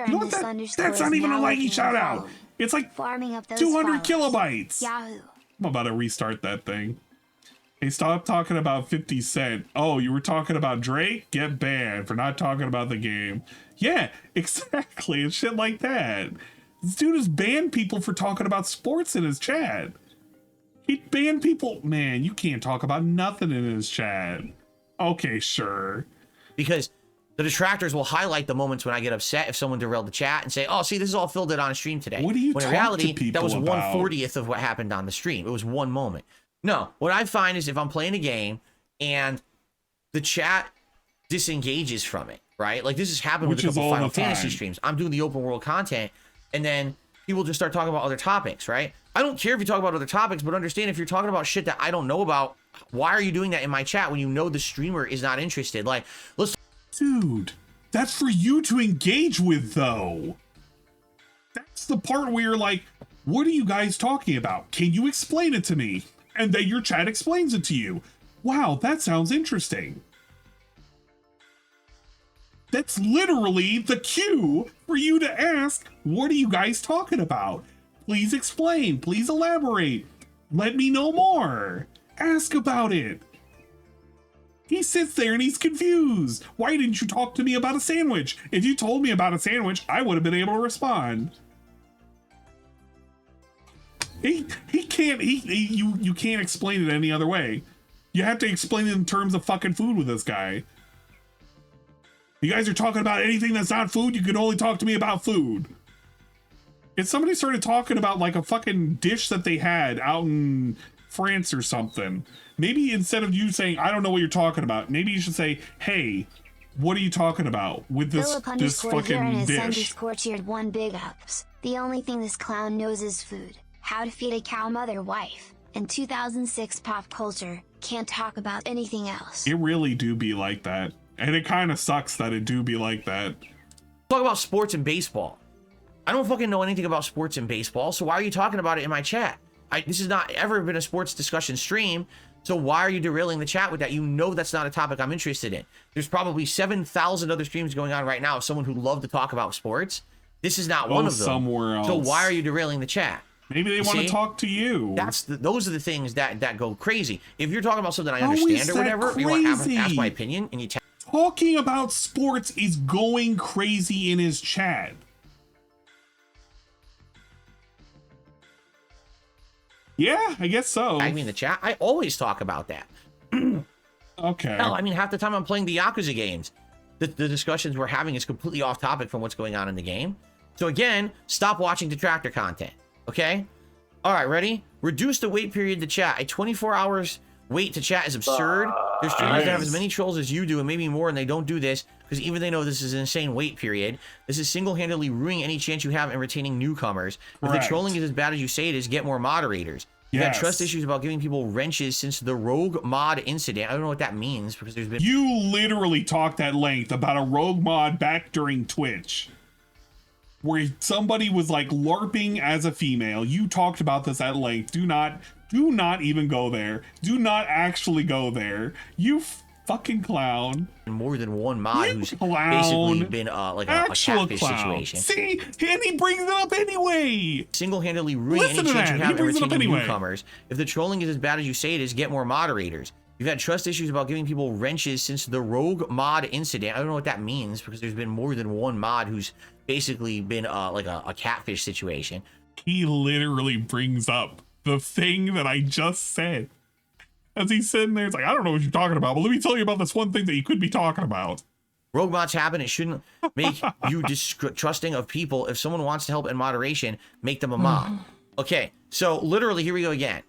know what that's not even a Laggy shout out. It's like 200 kilobytes. Yahoo. I'm about to restart that thing. Hey, stop talking about 50 Cent. Oh, you were talking about Drake? Get banned for not talking about the game. Yeah, exactly. And shit like that. This dude has banned people for talking about sports in his chat. He banned people. Man, you can't talk about nothing in his chat. Okay, sure. Because the detractors will highlight the moments when I get upset if someone derailed the chat and say, oh, see, this is all filled in on a stream today. What do you when in talk reality, to people that was about? 1/40th of what happened on the stream. It was one moment. No, what I find is if I'm playing a game and the chat disengages from it, right? Like this has happened with a couple Final Fantasy streams. I'm doing the open world content, and then people just start talking about other topics, right? I don't care if you talk about other topics, but understand if you're talking about shit that I don't know about, why are you doing that in my chat when you know the streamer is not interested? Like, let's... Dude, that's for you to engage with, though. That's the part where you're like, what are you guys talking about? Can you explain it to me? And then your chat explains it to you. Wow, that sounds interesting. That's literally the cue for you to ask, what are you guys talking about? Please explain. Please elaborate. Let me know more. Ask about it. He sits there and he's confused. Why didn't you talk to me about a sandwich? If you told me about a sandwich, I would have been able to respond. You can't explain it any other way. You have to explain it in terms of fucking food with this guy. You guys are talking about anything that's not food, you can only talk to me about food. If somebody started talking about like a fucking dish that they had out in France or something, maybe instead of you saying, I don't know what you're talking about, maybe you should say, hey, what are you talking about with this fucking dish? Cheered one big ups. The only thing this clown knows is food. How to feed a cow mother wife. In 2006 pop culture, can't talk about anything else. It really do be like that. And it kind of sucks that it do be like that. Talk about sports and baseball. I don't fucking know anything about sports and baseball, so why are you talking about it in my chat? This has not ever been a sports discussion stream, so why are you derailing the chat with that? You know that's not a topic I'm interested in. There's probably 7,000 other streams going on right now of someone who loved to talk about sports. This is not one of them. Somewhere else. So why are you derailing the chat? Maybe they want to talk to you. Those are the things that go crazy. If you're talking about something I understand or whatever, you want to ask my opinion, and you talking about sports is going crazy in his chat. Yeah, I guess so. I mean, the chat, I always talk about that. Okay. Hell, I mean, half the time I'm playing the Yakuza games. The discussions we're having is completely off topic from what's going on in the game. So again, stop watching detractor content, okay? All right, ready? Reduce the wait period to chat. A 24 hours wait to chat is absurd. There's streamers that have as many trolls as you do and maybe more, and they don't do this because even they know this is an insane wait period. This is single-handedly ruining any chance you have in retaining newcomers. If the trolling is as bad as you say it is, get more moderators. You've had trust issues about giving people wrenches since the rogue mod incident. I don't know what that means because there's been... You literally talked at length about a rogue mod back during Twitch where somebody was like LARPing as a female. You talked about this at length. Do not even go there. Do not actually go there. You fucking clown. More than one mod who's basically been like a catfish situation. See, and he brings it up anyway. Single-handedly ruining any chance you have in retaining newcomers. If the trolling is as bad as you say it is, get more moderators. You've had trust issues about giving people wrenches since the rogue mod incident. I don't know what that means because there's been more than one mod who's basically been like a catfish situation. He literally brings up the thing that I just said. As he's sitting there, it's like, I don't know what you're talking about, but let me tell you about this one thing that you could be talking about. Rogue mods happen. It shouldn't make you distrusting of people. If someone wants to help in moderation, make them a mod. Okay, so literally, here we go again.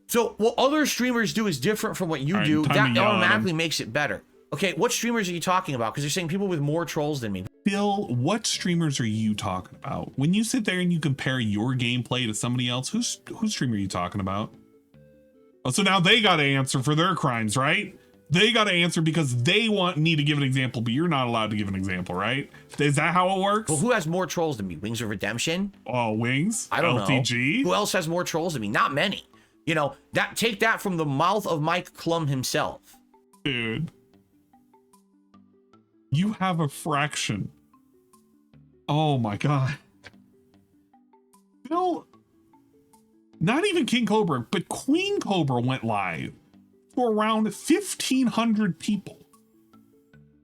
So what other streamers do is different from what you do. That automatically makes it better. Okay, what streamers are you talking about? Because you're saying people with more trolls than me. Bill, what streamers are you talking about? When you sit there and you compare your gameplay to somebody else, whose streamer are you talking about? Oh, so now they got to answer for their crimes, right? They got to answer because they need to give an example, but you're not allowed to give an example, right? Is that how it works? Well, who has more trolls than me? Wings of Redemption? Oh, Wings? I don't LTG? know. Who else has more trolls than me? Not many. You know, take that from the mouth of Mike Klum himself. Dude. You have a fraction. Oh my God. Bill, not even King Cobra, but Queen Cobra went live for around 1,500 people.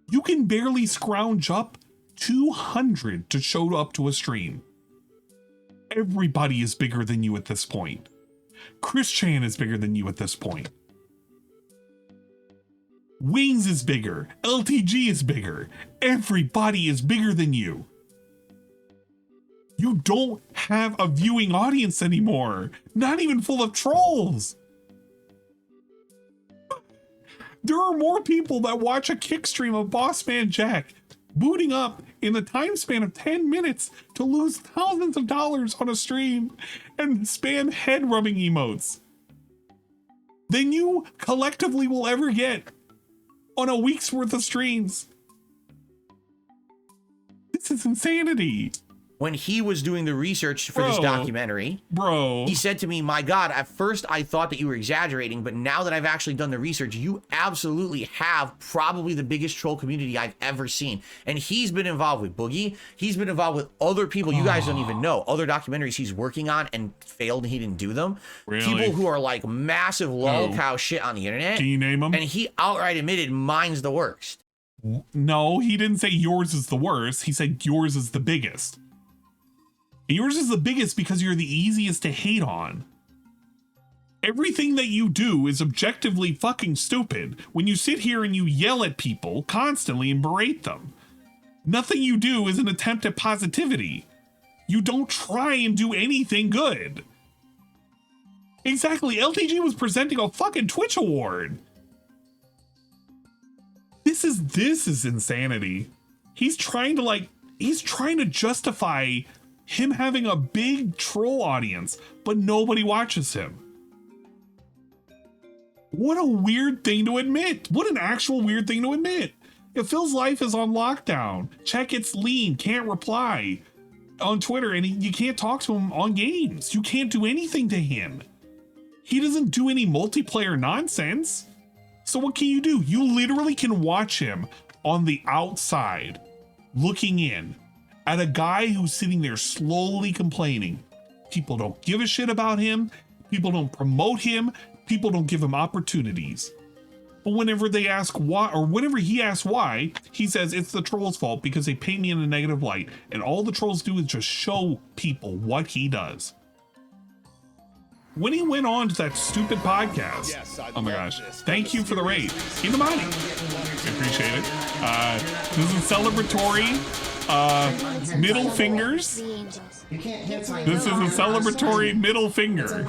You can barely scrounge up 200 to show up to a stream. Everybody is bigger than you at this point. Chris Chan is bigger than you at this point. Wings is bigger. LTG is bigger. Everybody is bigger than you. You don't have a viewing audience anymore. Not even full of trolls. There are more people that watch a kick stream of Bossman Jack booting up in the time span of 10 minutes to lose thousands of dollars on a stream and spam head rubbing emotes than you collectively will ever get on a week's worth of streams. This is insanity. When he was doing the research for this documentary, he said to me, my God, at first I thought that you were exaggerating, but now that I've actually done the research, you absolutely have probably the biggest troll community I've ever seen. And he's been involved with Boogie. He's been involved with other people you guys don't even know. Other documentaries he's working on and failed and he didn't do them. Really? People who are like massive lolcow shit on the internet. Can you name them? And he outright admitted mine's the worst. No, he didn't say yours is the worst. He said yours is the biggest. Yours is the biggest because you're the easiest to hate on. Everything that you do is objectively fucking stupid when you sit here and you yell at people constantly and berate them. Nothing you do is an attempt at positivity. You don't try and do anything good. Exactly. LTG was presenting a fucking Twitch award. This is insanity. He's trying to justify him having a big troll audience, but nobody watches him. What a weird thing to admit. What an actual weird thing to admit. If Phil's life is on lockdown, check it's lean, can't reply on Twitter, and you can't talk to him on games. You can't do anything to him. He doesn't do any multiplayer nonsense. So what can you do? You literally can watch him on the outside, looking in at a guy who's sitting there slowly complaining. People don't give a shit about him. People don't promote him. People don't give him opportunities. But whenever they ask why, or whenever he asks why, he says it's the trolls' fault because they paint me in a negative light. And all the trolls do is just show people what he does. When he went on to that stupid podcast, oh my gosh, thank you for the raid. Keep them on. I appreciate it. This is celebratory middle fingers. This is a celebratory middle finger.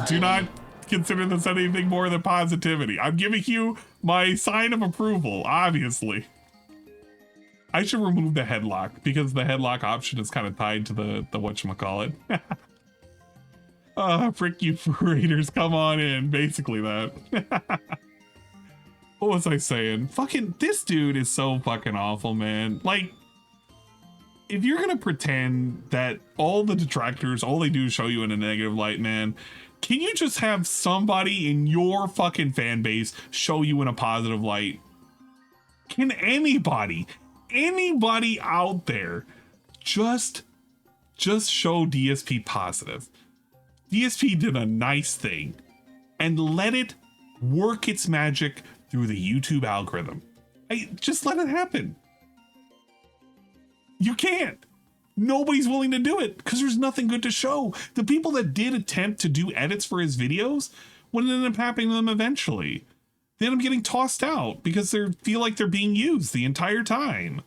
Do not consider this anything more than positivity. I'm giving you my sign of approval, obviously. I should remove the headlock because the headlock option is kind of tied to the whatchamacallit. Frick you Raiders, come on in. Basically that. What was I saying? Fucking, this dude is so fucking awful, man. Like, if you're gonna pretend that all the detractors, all they do is show you in a negative light, man, can you just have somebody in your fucking fan base show you in a positive light? Can anybody out there just show DSP positive? DSP did a nice thing and let it work its magic through the YouTube algorithm. Just let it happen. You can't. Nobody's willing to do it because there's nothing good to show. The people that did attempt to do edits for his videos, what ended up happening to them eventually? They end up getting tossed out because they feel like they're being used the entire time.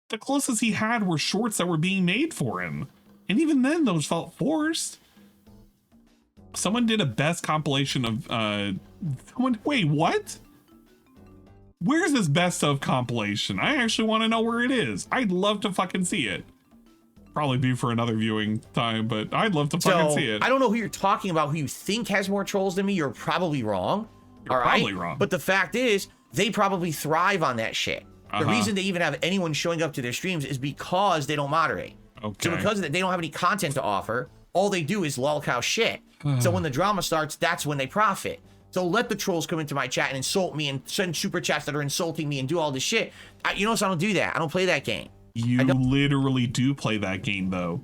The closest he had were shorts that were being made for him. And even then, those felt forced. Someone did a best compilation of, wait, what? Where's this best of compilation? I actually want to know where it is. I'd love to fucking see it. Probably be for another viewing time, but I'd love to fucking see it. I don't know who you're talking about, who you think has more trolls than me. You're probably wrong. You're probably wrong. But the fact is, they probably thrive on that shit. The reason they even have anyone showing up to their streams is because they don't moderate. Okay. So because of that, they don't have any content to offer. All they do is lolcow shit. So when the drama starts, that's when they profit. So let the trolls come into my chat and insult me and send super chats that are insulting me and do all this shit. You notice I don't do that. I don't play that game. You literally do play that game, though.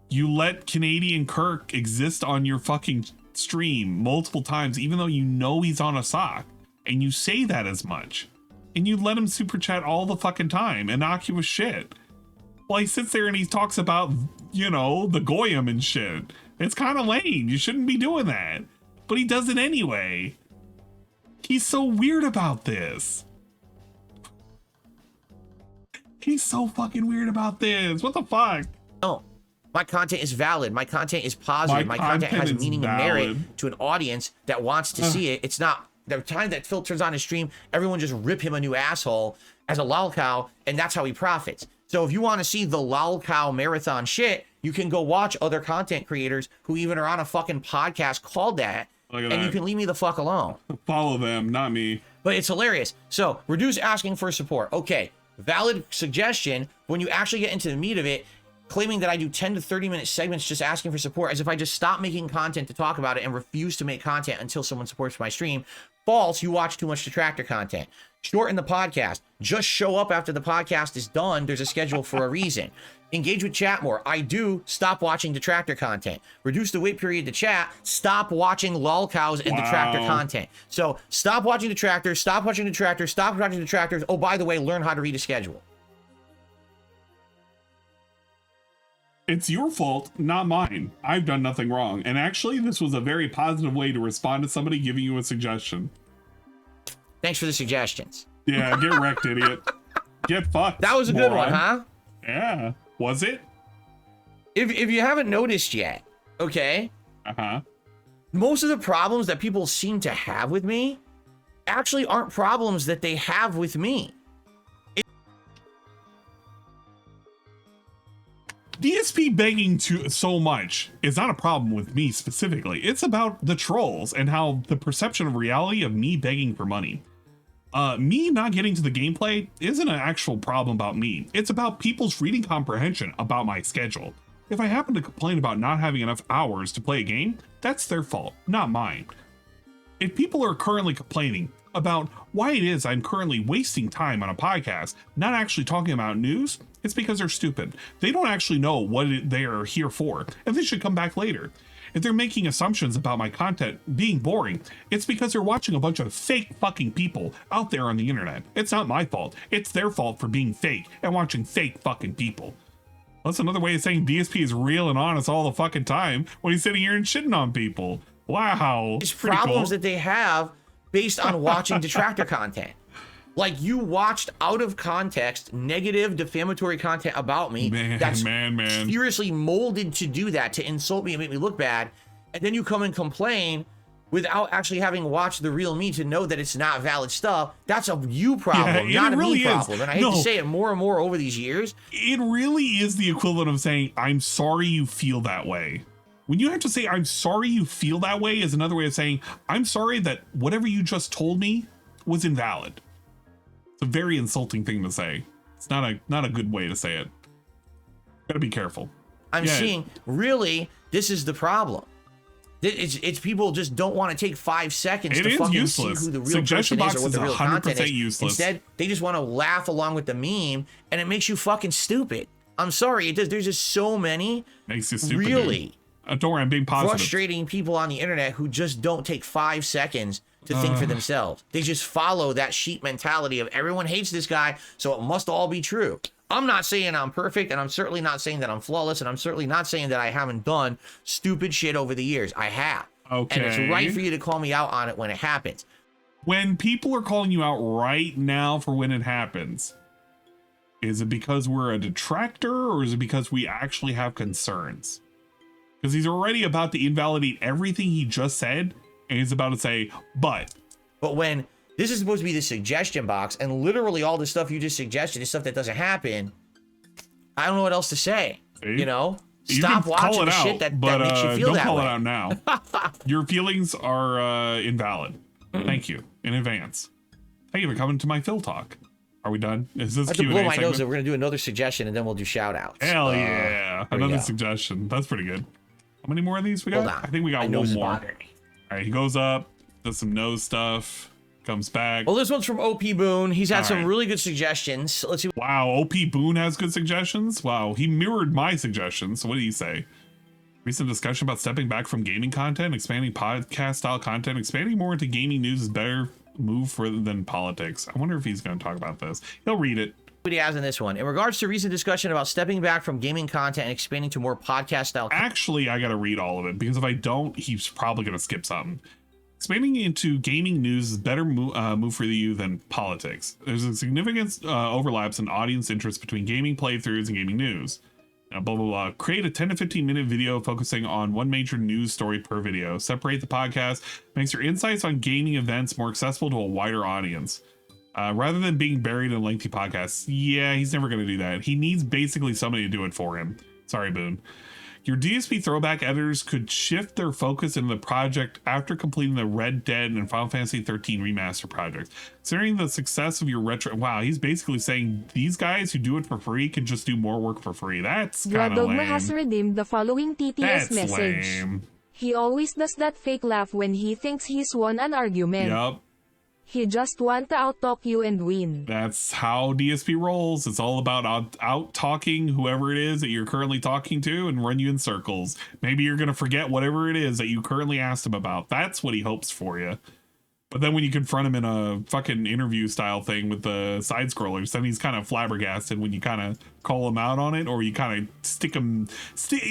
You let Canadian Kirk exist on your fucking stream multiple times, even though you know he's on a sock. And you say that as much. And you let him super chat all the fucking time. Innocuous shit. Well, he sits there and he talks about, you know, the Goyim and shit. It's kind of lame. You shouldn't be doing that. But he does it anyway. He's so weird about this. He's so fucking weird about this. What the fuck? No, my content is valid. My content is positive. My content has meaning and merit to an audience that wants to see it. It's not the time that Phil turns on his stream, everyone just rip him a new asshole as a lolcow, and that's how he profits. So if you want to see the lolcow marathon shit, you can go watch other content creators who even are on a fucking podcast called that. And you can leave me the fuck alone. Follow them, not me. But it's hilarious. So reduce asking for support. Okay, valid suggestion. When you actually get into the meat of it, claiming that I do 10 to 30 minute segments just asking for support as if I just stop making content to talk about it and refuse to make content until someone supports my stream. False, you watch too much detractor content. Shorten the podcast. Just show up after the podcast is done. There's a schedule for a reason. Engage with chat more. I do. Stop watching detractor content. Reduce the wait period to chat. Stop watching lolcows and detractor content. So stop watching detractors. Stop watching detractors. Stop watching detractors. Oh, by the way, learn how to read a schedule. It's your fault, not mine. I've done nothing wrong. And actually, this was a very positive way to respond to somebody giving you a suggestion. Thanks for the suggestions. Yeah, get wrecked, idiot. Get fucked. That was a good one, huh? Yeah. Was it? If you haven't noticed yet, okay? most of the problems that people seem to have with me actually aren't problems that they have with me. DSP begging so much is not a problem with me specifically. It's about the trolls and how the perception of reality of me begging for money. Me not getting to the gameplay isn't an actual problem about me. It's about people's reading comprehension about my schedule. If I happen to complain about not having enough hours to play a game, that's their fault, not mine. If people are currently complaining about why it is I'm currently wasting time on a podcast, not actually talking about news, it's because they're stupid. They don't actually know what they are here for, and they should come back later. If they're making assumptions about my content being boring, it's because they're watching a bunch of fake fucking people out there on the internet. It's not my fault. It's their fault for being fake and watching fake fucking people. That's another way of saying DSP is real and honest all the fucking time when he's sitting here and shitting on people. Wow. It's problems that they have based on watching detractor content. Like, you watched out of context, negative, defamatory content about me that's furiously molded to do that, to insult me and make me look bad, and then you come and complain without actually having watched the real me to know that it's not valid stuff. That's a you problem, not a me problem. And I hate to say it more and more over these years. It really is the equivalent of saying, I'm sorry you feel that way. When you have to say, I'm sorry you feel that way, is another way of saying, I'm sorry that whatever you just told me was invalid. It's a very insulting thing to say. It's not a good way to say it. Gotta be careful. I'm seeing, really, this is the problem. It's people just don't want to take 5 seconds to fucking see who the real person is or what the real content is. Useless. Instead, they just want to laugh along with the meme, and it makes you fucking stupid. I'm sorry, it does. There's just so many makes you stupid, really don't worry, I'm being positive. Frustrating people on the internet who just don't take 5 seconds to think for themselves. They just follow that sheep mentality of everyone hates this guy, so it must all be true. I'm not saying I'm perfect, and I'm certainly not saying that I'm flawless, and I'm certainly not saying that I haven't done stupid shit over the years. I have. Okay. And it's right for you to call me out on it when it happens. When people are calling you out right now for when it happens, is it because we're a detractor, or is it because we actually have concerns? Because he's already about to invalidate everything he just said, and he's about to say, but when this is supposed to be the suggestion box, and literally all the stuff you just suggested is stuff that doesn't happen, I don't know what else to say. See? You know? You Stop can watching call it the out, shit that but makes you feel don't that call way. it out now. Your feelings are invalid. Thank you in advance. Thank you for coming to my Phil Talk. Are we done? Is this I have to Q&A blow my segment? nose that we're going to do another suggestion, and then we'll do shout-outs. Hell yeah. Another suggestion. That's pretty good. How many more of these we got? Hold on. I think we got My one nose is more. bothering me. All right, he goes up, does some nose stuff, comes back. Well, this one's from OP Boone. He's had All some right. really good suggestions. Let's see. Wow, OP Boone has good suggestions? Wow, he mirrored my suggestions. So what do you say? Recent discussion about stepping back from gaming content, expanding podcast-style content, expanding more into gaming news is better move than politics. I wonder if he's going to talk about this. He'll read it. What he has in this one. In regards to recent discussion about stepping back from gaming content and expanding to more podcast-style... Actually, I got to read all of it, because if I don't, he's probably going to skip something. Expanding into gaming news is better move for you than politics. There's a significant overlaps in audience interest between gaming playthroughs and gaming news. Blah, blah, blah. Create a 10 to 15 minute video focusing on one major news story per video. Separate the podcast. Makes your insights on gaming events more accessible to a wider audience. Rather than being buried in lengthy podcasts. Yeah, he's never going to do that. He needs basically somebody to do it for him. Sorry, Boone. Your DSP throwback editors could shift their focus into the project after completing the Red Dead and Final Fantasy 13 remaster projects. Considering the success of your retro... Wow, he's basically saying these guys who do it for free can just do more work for free. That's kind of lame. Dogma has redeemed the following TTS That's message. lame. He always does that fake laugh when he thinks he's won an argument. Yup. He just want to out-talk you and win. That's how DSP rolls. It's all about out-talking whoever it is that you're currently talking to and run you in circles. Maybe you're going to forget whatever it is that you currently asked him about. That's what he hopes for you. But then when you confront him in a fucking interview style thing with the side scrollers, then he's kind of flabbergasted when you kind of call him out on it, or you kind of stick him...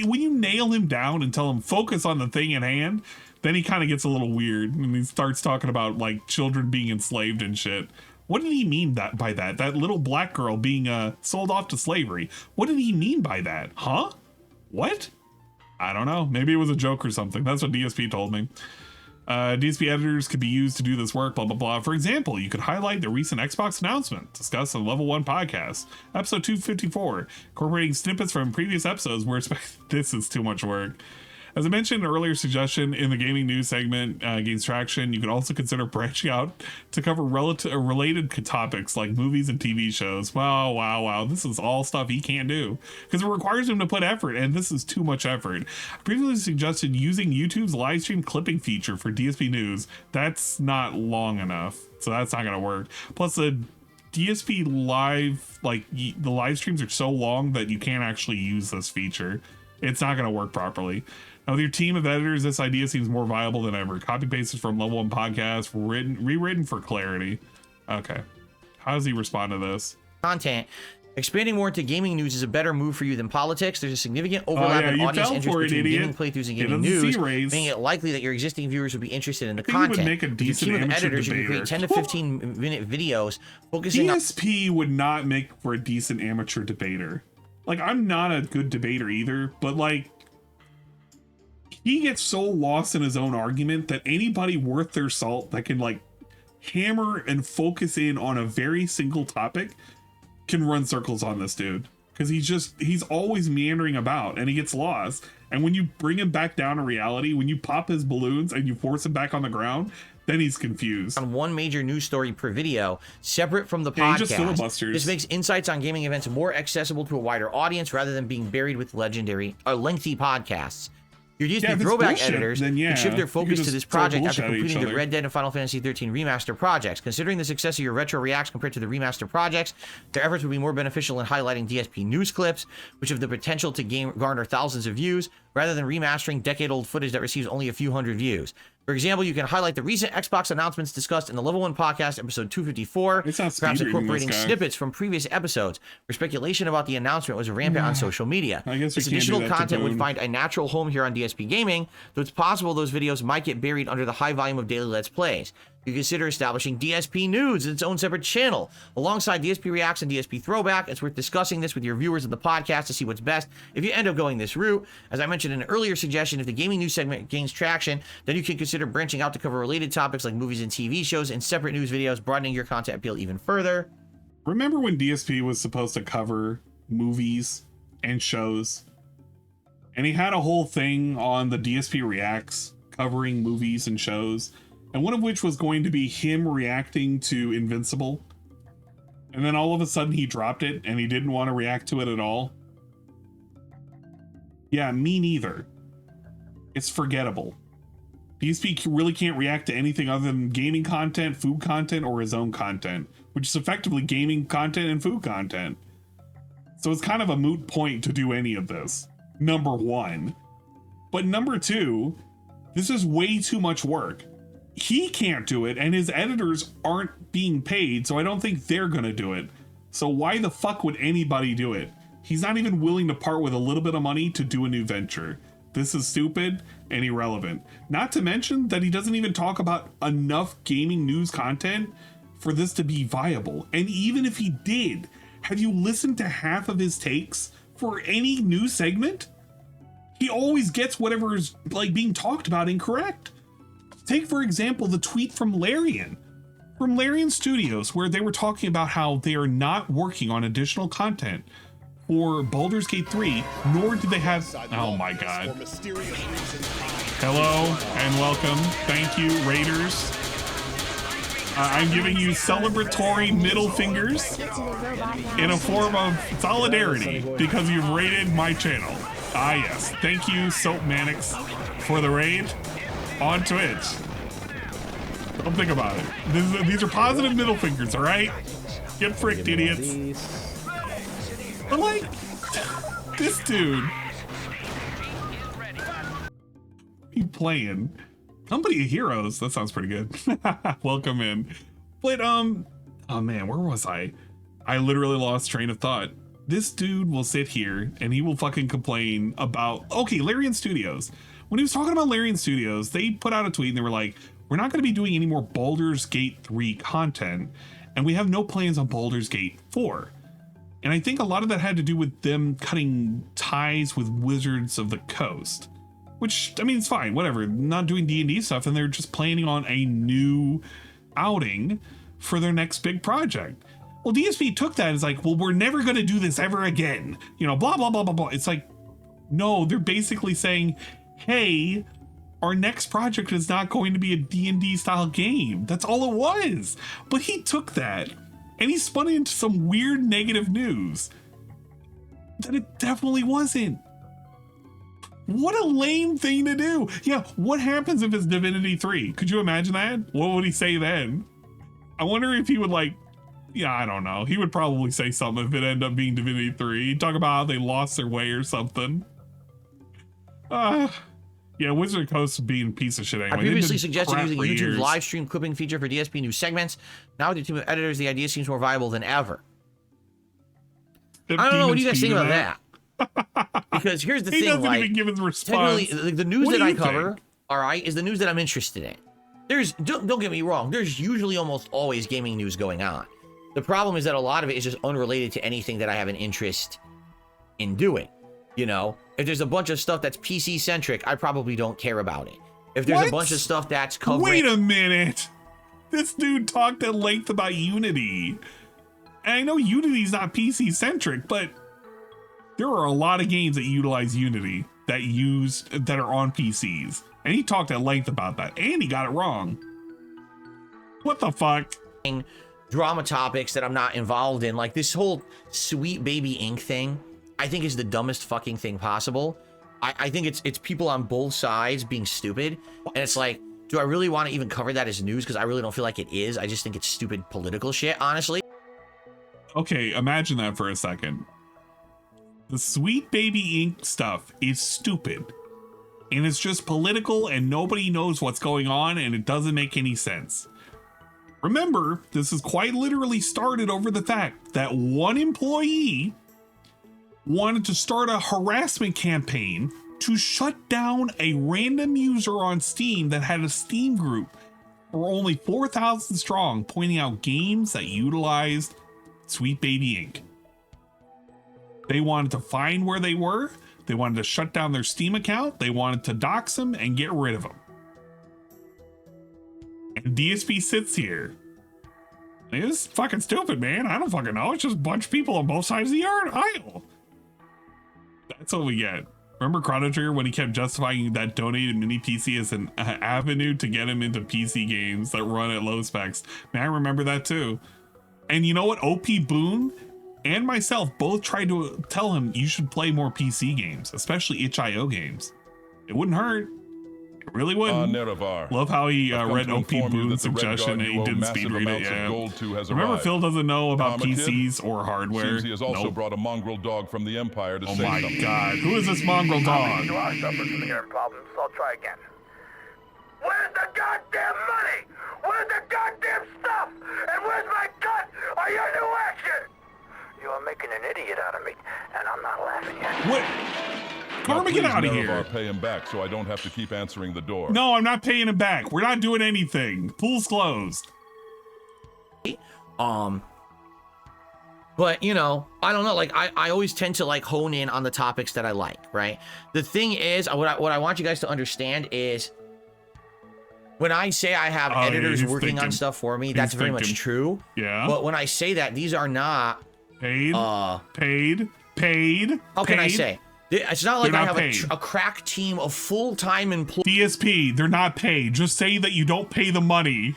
when you nail him down and tell him focus on the thing at hand... Then he kind of gets a little weird and he starts talking about like children being enslaved and shit. What did he mean by that? That little black girl being sold off to slavery. What did he mean by that? Huh? What? I don't know. Maybe it was a joke or something. That's what DSP told me. DSP editors could be used to do this work, blah, blah, blah. For example, you could highlight the recent Xbox announcement discussed on Level 1 podcast, episode 254, incorporating snippets from previous episodes where this is too much work. As I mentioned, an earlier suggestion in the gaming news segment gains traction. You could also consider branching out to cover related topics like movies and TV shows. Wow. This is all stuff he can't do because it requires him to put effort, and this is too much effort. I previously suggested using YouTube's live stream clipping feature for DSP news. That's not long enough, so that's not going to work. Plus, the DSP live, the live streams are so long that you can't actually use this feature. It's not going to work properly. Now, with your team of editors, this idea seems more viable than ever. Copy pasted from Level 1 podcast, rewritten for clarity. Okay. How does he respond to this? Content. Expanding more into gaming news is a better move for you than politics. There's a significant overlap in audience interest between gaming playthroughs and gaming news, making it likely that your existing viewers would be interested in the content. Would make a decent your team of editors, you can create 10 to 15 minute videos focusing on... DSP would not make for a decent amateur debater. Like, I'm not a good debater either, but like, he gets so lost in his own argument that anybody worth their salt that can like hammer and focus in on a very single topic can run circles on this dude, because he's always meandering about and he gets lost. And when you bring him back down to reality, when you pop his balloons and you force him back on the ground, then he's confused. On one major news story per video, separate from the podcast. This makes insights on gaming events more accessible to a wider audience rather than being buried with lengthy podcasts. Your DSP throwback editors can shift their focus to this project after completing the Red Dead and Final Fantasy 13 remaster projects. Considering the success of your retro reacts compared to the remaster projects, their efforts would be more beneficial in highlighting DSP news clips, which have the potential to garner thousands of views, rather than remastering decade-old footage that receives only a few hundred views. For example, you can highlight the recent Xbox announcements discussed in the Level 1 podcast, episode 254, perhaps incorporating snippets from previous episodes, where speculation about the announcement was rampant on social media. This additional content would find a natural home here on DSP Gaming, though it's possible those videos might get buried under the high volume of daily Let's Plays. You consider establishing DSP News as its own separate channel. Alongside DSP Reacts and DSP Throwback, it's worth discussing this with your viewers of the podcast to see what's best if you end up going this route. As I mentioned in an earlier suggestion, if the gaming news segment gains traction, then you can consider branching out to cover related topics like movies and TV shows in separate news videos, broadening your content appeal even further. Remember when DSP was supposed to cover movies and shows? And he had a whole thing on the DSP Reacts covering movies and shows, and one of which was going to be him reacting to Invincible. And then all of a sudden he dropped it and he didn't want to react to it at all. Yeah, me neither. It's forgettable. DSP really can't react to anything other than gaming content, food content, or his own content, which is effectively gaming content and food content. So it's kind of a moot point to do any of this. Number one. But number two, this is way too much work. He can't do it, and his editors aren't being paid, so I don't think they're gonna do it. So why the fuck would anybody do it? He's not even willing to part with a little bit of money to do a new venture. This is stupid and irrelevant. Not to mention that he doesn't even talk about enough gaming news content for this to be viable. And even if he did, have you listened to half of his takes for any news segment? He always gets whatever is like being talked about incorrect. Take, for example, the tweet from Larian Studios, where they were talking about how they are not working on additional content for Baldur's Gate 3, nor do they have... Oh my god. Hello and welcome. Thank you, Raiders. I'm giving you celebratory middle fingers in a form of solidarity because you've raided my channel. Ah yes, thank you, Soap Mannix, for the raid on Twitch. Don't think about it. These are positive middle fingers, all right? Get fricked, idiots. But like, this dude. You playing? Company of Heroes. That sounds pretty good. Welcome in. But oh man, where was I? I literally lost train of thought. This dude will sit here and he will fucking complain about, okay, Larian Studios. When he was talking about Larian Studios, they put out a tweet and they were like, we're not going to be doing any more Baldur's Gate 3 content, and we have no plans on Baldur's Gate 4. And I think a lot of that had to do with them cutting ties with Wizards of the Coast, which, I mean, it's fine, whatever, not doing D&D stuff, and they're just planning on a new outing for their next big project. Well, DSP took that as like, well, we're never going to do this ever again, you know, blah, blah, blah, blah, blah. It's like, no, they're basically saying, hey, our next project is not going to be a D&D style game. That's all it was. But he took that and he spun it into some weird negative news that it definitely wasn't. What a lame thing to do. Yeah, what happens if it's Divinity 3? Could you imagine that? What would he say then? I wonder if he would like, yeah, I don't know. He would probably say something if it ended up being Divinity 3. He'd talk about how they lost their way or something. Yeah, Wizard of the Coast being a piece of shit anyway. I previously suggested using YouTube's live stream clipping feature for DSP new segments. Now with the team of editors, the idea seems more viable than ever. I don't know. What do you guys think about that? Because here's the thing. He doesn't like, even give his response. Technically, the news that I cover, all right, is the news that I'm interested in. Don't get me wrong. There's usually almost always gaming news going on. The problem is that a lot of it is just unrelated to anything that I have an interest in doing. You know, if there's a bunch of stuff that's PC centric, I probably don't care about it. If there's a bunch of stuff that's covering... Wait a minute. This dude talked at length about Unity. And I know Unity's not PC centric, but there are a lot of games that utilize Unity that are on PCs. And he talked at length about that. And he got it wrong. What the fuck? Drama topics that I'm not involved in. Like this whole Sweet Baby Inc. thing, I think is the dumbest fucking thing possible. I think it's people on both sides being stupid. And it's like, do I really want to even cover that as news? Because I really don't feel like it is. I just think it's stupid political shit, honestly. Okay, imagine that for a second. The Sweet Baby Inc. stuff is stupid. And it's just political and nobody knows what's going on and it doesn't make any sense. Remember, this is quite literally started over the fact that one employee wanted to start a harassment campaign to shut down a random user on Steam that had a Steam group for only 4,000 strong, pointing out games that utilized Sweet Baby Inc. They wanted to find where they were. They wanted to shut down their Steam account. They wanted to dox them and get rid of them. And DSP sits here. It's fucking stupid, man. I don't fucking know. It's just a bunch of people on both sides of the aisle. That's what we get. Remember Chrono Trigger when he kept justifying that donated mini PC as an avenue to get him into PC games that run at low specs? Man, I remember that too. And you know what? OP Boone and myself both tried to tell him you should play more PC games, especially itch.io games. It wouldn't hurt. It really wouldn't. Love how he read OP Boone's suggestion and he didn't speed read it. Yeah. Remember, Phil doesn't know about PCs or hardware. He has also brought a mongrel dog from the Empire to oh save my them. God, who is this mongrel dog? You are suffering from ear problems, so I'll try again. Where's the goddamn money? Where's the goddamn stuff? And where's my cut? Are your new action? You are making an idiot out of me, and I'm not laughing at you. What? Carmen, get out of here. Pay him back so I don't have to keep answering the door. No, I'm not paying him back. We're not doing anything. Pool's closed. But you know, I don't know, like I always tend to like hone in on the topics that I like, right? The thing is, what I want you guys to understand is when I say I have editors working on stuff for me, that's very much true. Yeah. But when I say that, these are not paid. How can I say? It's not like I have a crack team of full-time employees. DSP, they're not paid. Just say that you don't pay the money.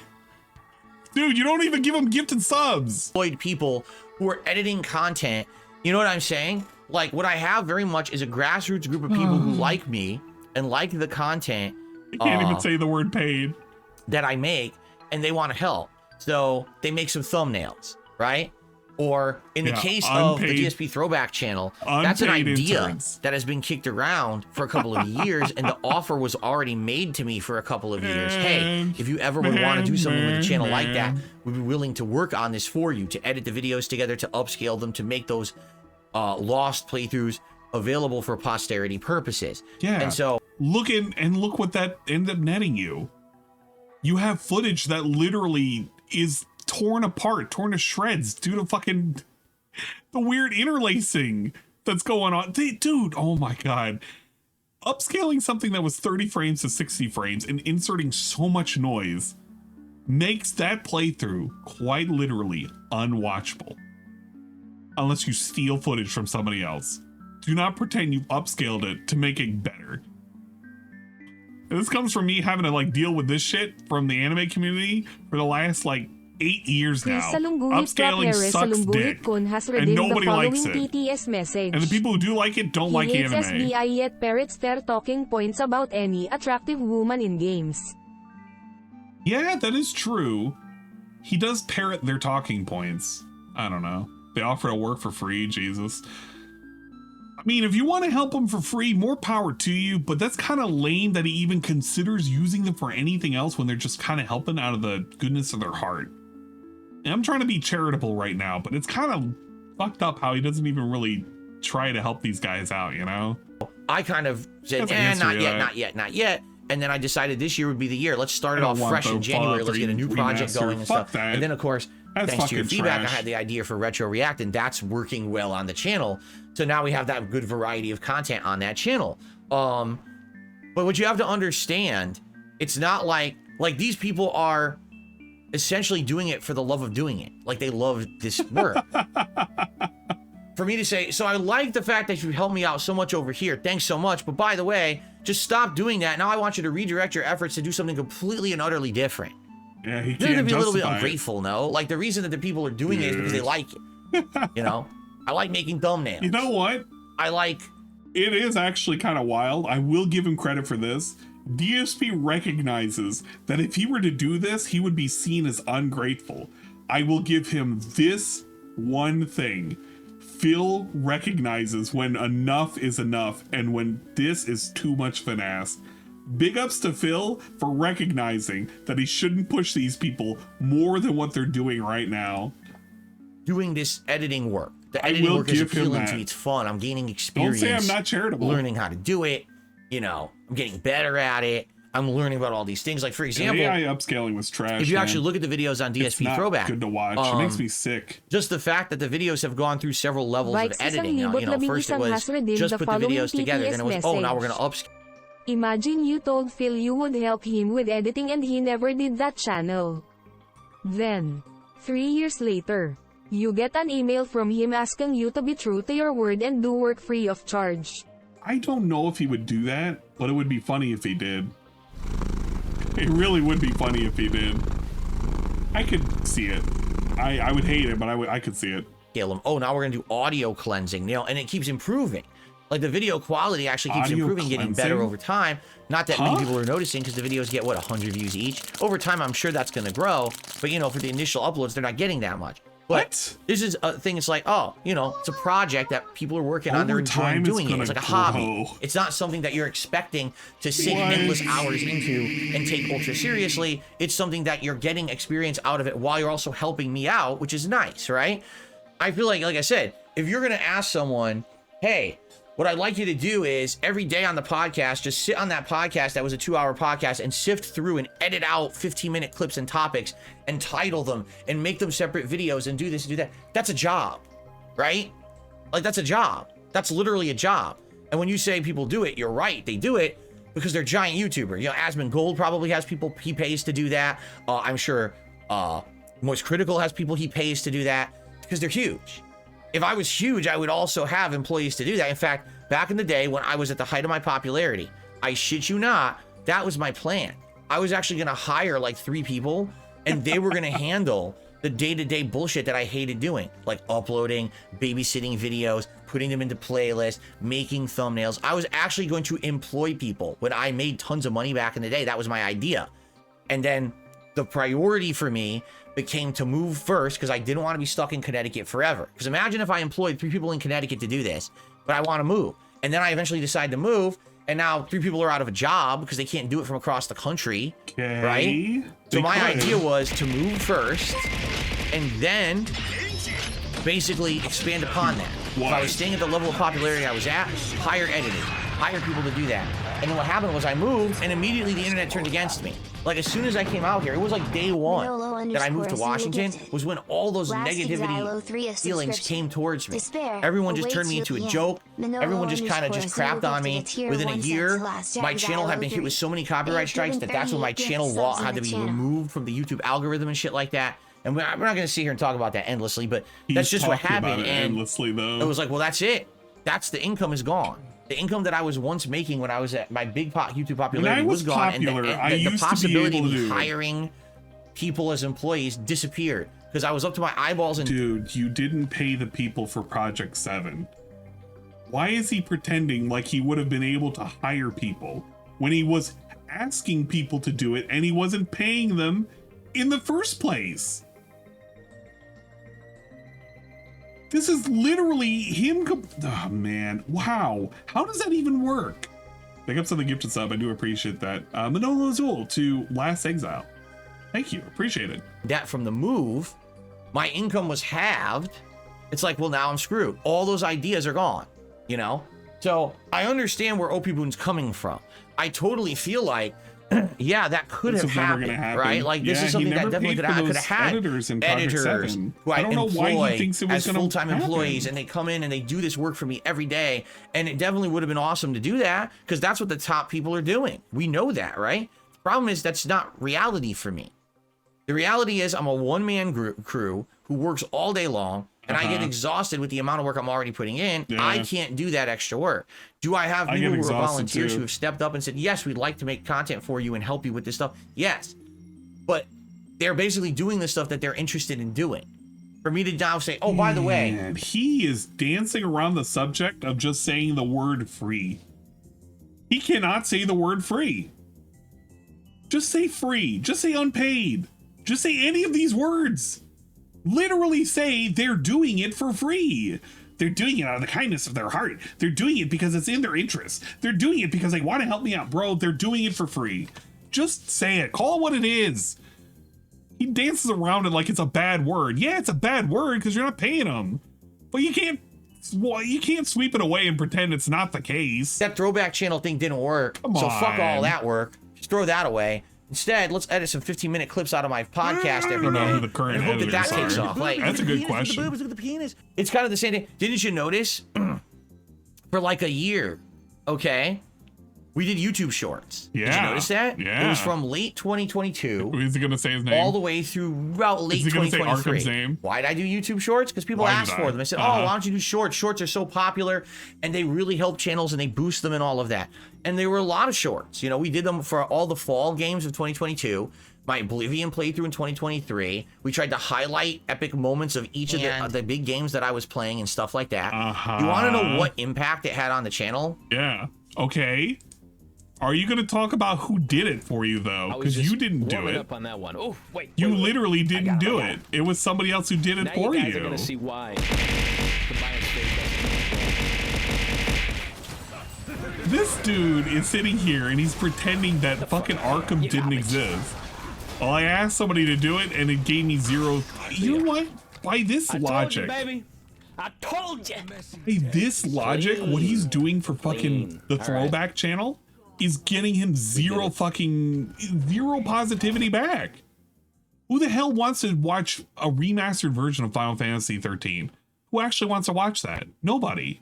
Dude, you don't even give them gifted subs. People who are editing content. You know what I'm saying? Like, what I have very much is a grassroots group of people who like me and like the content. I can't even say the word paid. That I make, and they want to help. So they make some thumbnails, right? Or in the case of the DSP Throwback channel, that's an idea that has been kicked around for a couple of years, and the offer was already made to me for a couple of years. Hey, if you ever would want to do something with a channel like that, we'd be willing to work on this for you, to edit the videos together, to upscale them, to make those lost playthroughs available for posterity purposes. Yeah. And so look what that ended up netting you. You have footage that literally is torn apart, torn to shreds due to fucking the weird interlacing that's going on. Dude, oh my God. Upscaling something that was 30 frames to 60 frames and inserting so much noise makes that playthrough quite literally unwatchable. Unless you steal footage from somebody else. Do not pretend you've upscaled it to make it better. And this comes from me having to like deal with this shit from the anime community for the last like 8 years now. Upscaling sucks dick, and nobody likes it. TTS message. And the people who do like it don't like anime. SBI yet parrots their talking points about any attractive woman in games. Yeah, that is true. He does parrot their talking points. I don't know. They offer to work for free, Jesus. I mean, if you want to help them for free, more power to you, but that's kind of lame that he even considers using them for anything else when they're just kind of helping out of the goodness of their heart. And I'm trying to be charitable right now, but it's kind of fucked up how he doesn't even really try to help these guys out, you know? I kind of said, not yet. And then I decided this year would be the year. Let's start it off fresh in January. Let's get a new project going and stuff. And then, of course, thanks to your feedback, I had the idea for Retro React, and that's working well on the channel. So now we have that good variety of content on that channel. But what you have to understand, it's not like these people are essentially doing it for the love of doing it. Like they love this work. For me to say, so I like the fact that you helped me out so much over here. Thanks so much. But by the way, just stop doing that. Now I want you to redirect your efforts to do something completely and utterly different. Yeah, he They're can't gonna be a little bit justify it. ungrateful, no? Like the reason that the people are doing it is because they like it. You know? I like making thumbnails. You know what? It is actually kind of wild. I will give him credit for this. DSP recognizes that if he were to do this, he would be seen as ungrateful. I will give him this one thing. Phil recognizes when enough is enough and when this is too much of an ass. Big ups to Phil for recognizing that he shouldn't push these people more than what they're doing right now. Doing this editing work. The editing work is appealing to me. It's fun. I'm gaining experience. Don't say I'm not charitable. Learning how to do it. You know, I'm getting better at it. I'm learning about all these things. Like, for example, AI upscaling was trash. If you actually look at the videos on DSP it's not Throwback, good to watch. It makes me sick. Just the fact that the videos have gone through several levels of editing. You know, first it was just put the videos together, then it was, oh, now we're going to upscale. Imagine you told Phil you would help him with editing and he never did that channel. Then, 3 years later, you get an email from him asking you to be true to your word and do work free of charge. I don't know if he would do that, but it would be funny if he did. It really would be funny if he did. I could see it. I would hate it, but I could see it. Oh, now we're gonna do audio cleansing, you know, and it keeps improving. Like the video quality actually keeps improving, getting better over time. Not that many people are noticing because the videos get, what, 100 views each? Over time, I'm sure that's gonna grow. But, you know, for the initial uploads, they're not getting that much. But this is a thing, it's like, oh, you know, it's a project that people are working on, they're enjoying doing it. It's like a hobby. It's not something that you're expecting to sink endless hours into and take ultra seriously. It's something that you're getting experience out of it while you're also helping me out, which is nice, right? I feel like I said, if you're gonna ask someone, hey, what I'd like you to do is every day on the podcast, just sit on that podcast that was a 2-hour podcast and sift through and edit out 15-minute clips and topics and title them and make them separate videos and do this and do that. That's a job, right? Like, that's a job. That's literally a job. And when you say people do it, you're right. They do it because they're giant YouTubers. You know, Asmongold probably has people he pays to do that. I'm sure Moist Critical has people he pays to do that because they're huge. If I was huge, I would also have employees to do that. In fact, back in the day when I was at the height of my popularity, I shit you not, that was my plan. I was actually going to hire like 3 people and they were going to handle the day-to-day bullshit that I hated doing, like uploading, babysitting videos, putting them into playlists, making thumbnails. I was actually going to employ people. When I made tons of money back in the day, that was my idea. And then the priority for me became to move first because I didn't want to be stuck in Connecticut forever. Because imagine if I employed 3 people in Connecticut to do this, but I want to move. And then I eventually decide to move, and now 3 people are out of a job because they can't do it from across the country, right? So my idea was to move first, and then basically expand upon that. If I was staying at the level of popularity I was at, hire editing. hire people to do that. And then what happened was I moved, and immediately the internet turned against me. Like, as soon as I came out here, it was like day one that I moved to Washington, was when all those negativity feelings came towards me. Everyone just turned me into a joke. Everyone just kind of just crapped on me. Within a year, my channel had been hit with so many copyright strikes that's when my channel law had to be removed from the YouTube algorithm and shit like that. And we're not going to sit here and talk about that endlessly, but that's just what happened. And endlessly, though. It was like, well, that's it. That's the income is gone. The income that I was once making when I was at my big YouTube popularity was gone, and the possibility of hiring people as employees disappeared because I was up to my eyeballs in. Dude, you didn't pay the people for Project 7. Why is he pretending like he would have been able to hire people when he was asking people to do it and he wasn't paying them in the first place? This is literally him. Oh, man. Wow. How does that even work? Pick up something gifted sub. I do appreciate that. Manolo Azul to Last Exile. Thank you. Appreciate it. That from the move, my income was halved. It's like, well, now I'm screwed. All those ideas are gone, you know? So I understand where OP Boone's coming from. I totally feel like, yeah, that could have happened, right? Like, this is something that definitely could have had editors who I employ as full-time employees, and they come in and they do this work for me every day, and it definitely would have been awesome to do that, because that's what the top people are doing. We know that, right? The problem is that's not reality for me. The reality is I'm a one-man crew who works all day long, and I get exhausted with the amount of work I'm already putting in. I can't do that extra work. Do I have people who are volunteers who have stepped up and said, yes, we'd like to make content for you and help you with this stuff? Yes. But they're basically doing the stuff that they're interested in doing. For me to now say, oh, by the way. He is dancing around the subject of just saying the word free. He cannot say the word free. Just say free. Just say unpaid. Just say any of these words. Literally say they're doing it for free. They're doing it out of the kindness of their heart. They're doing it because it's in their interest. They're doing it because they want to help me out, bro. They're doing it for free. Just say it. Call it what it is. He dances around it like it's a bad word. Yeah, it's a bad word because you're not paying them. But you can't sweep it away and pretend it's not the case. That throwback channel thing didn't work. So fuck all that work. Just throw that away. Instead, let's edit some 15-minute clips out of my podcast every day and hope that takes off. Like, that's a good question. It's kind of the same thing. Didn't you notice? For like a year, okay, we did YouTube Shorts. Yeah. Did you notice that? Yeah. It was from late 2022. Is he going to say his name? All the way through about late 2023. Arkham's name? Why did I do YouTube Shorts? Because people asked for them. They said, oh, why don't you do Shorts? Shorts are so popular, and they really help channels, and they boost them and all of that. And there were a lot of Shorts. You know, we did them for all the fall games of 2022. My Oblivion playthrough in 2023. We tried to highlight epic moments of each of the big games that I was playing and stuff like that. You want to know what impact it had on the channel? Yeah. Okay. Are you going to talk about who did it for you, though? Because you didn't do it. Up on that one. Oh, wait, you literally didn't do it. It was somebody else who did it for you. Now you guys are going to see why. This dude is sitting here and he's pretending that fucking Arkham didn't exist. Well, I asked somebody to do it and it gave me zero. You know what? By this logic. I told you, baby. I told you. Hey, this logic, what he's doing for fucking the throwback channel is getting him zero positivity back. Who the hell wants to watch a remastered version of Final Fantasy 13? Who actually wants to watch that? Nobody.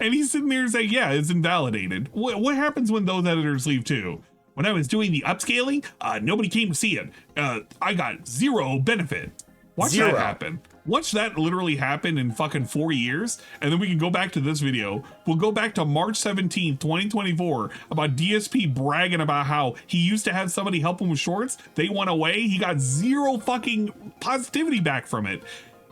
And he's sitting there saying, yeah, it's invalidated. What happens when those editors leave too? When I was doing the upscaling, nobody came to see it. I got zero benefit. Watch that happen. Watch that literally happen in fucking 4 years. And then we can go back to this video. We'll go back to March 17th, 2024 about DSP bragging about how he used to have somebody help him with shorts. They went away. He got zero fucking positivity back from it.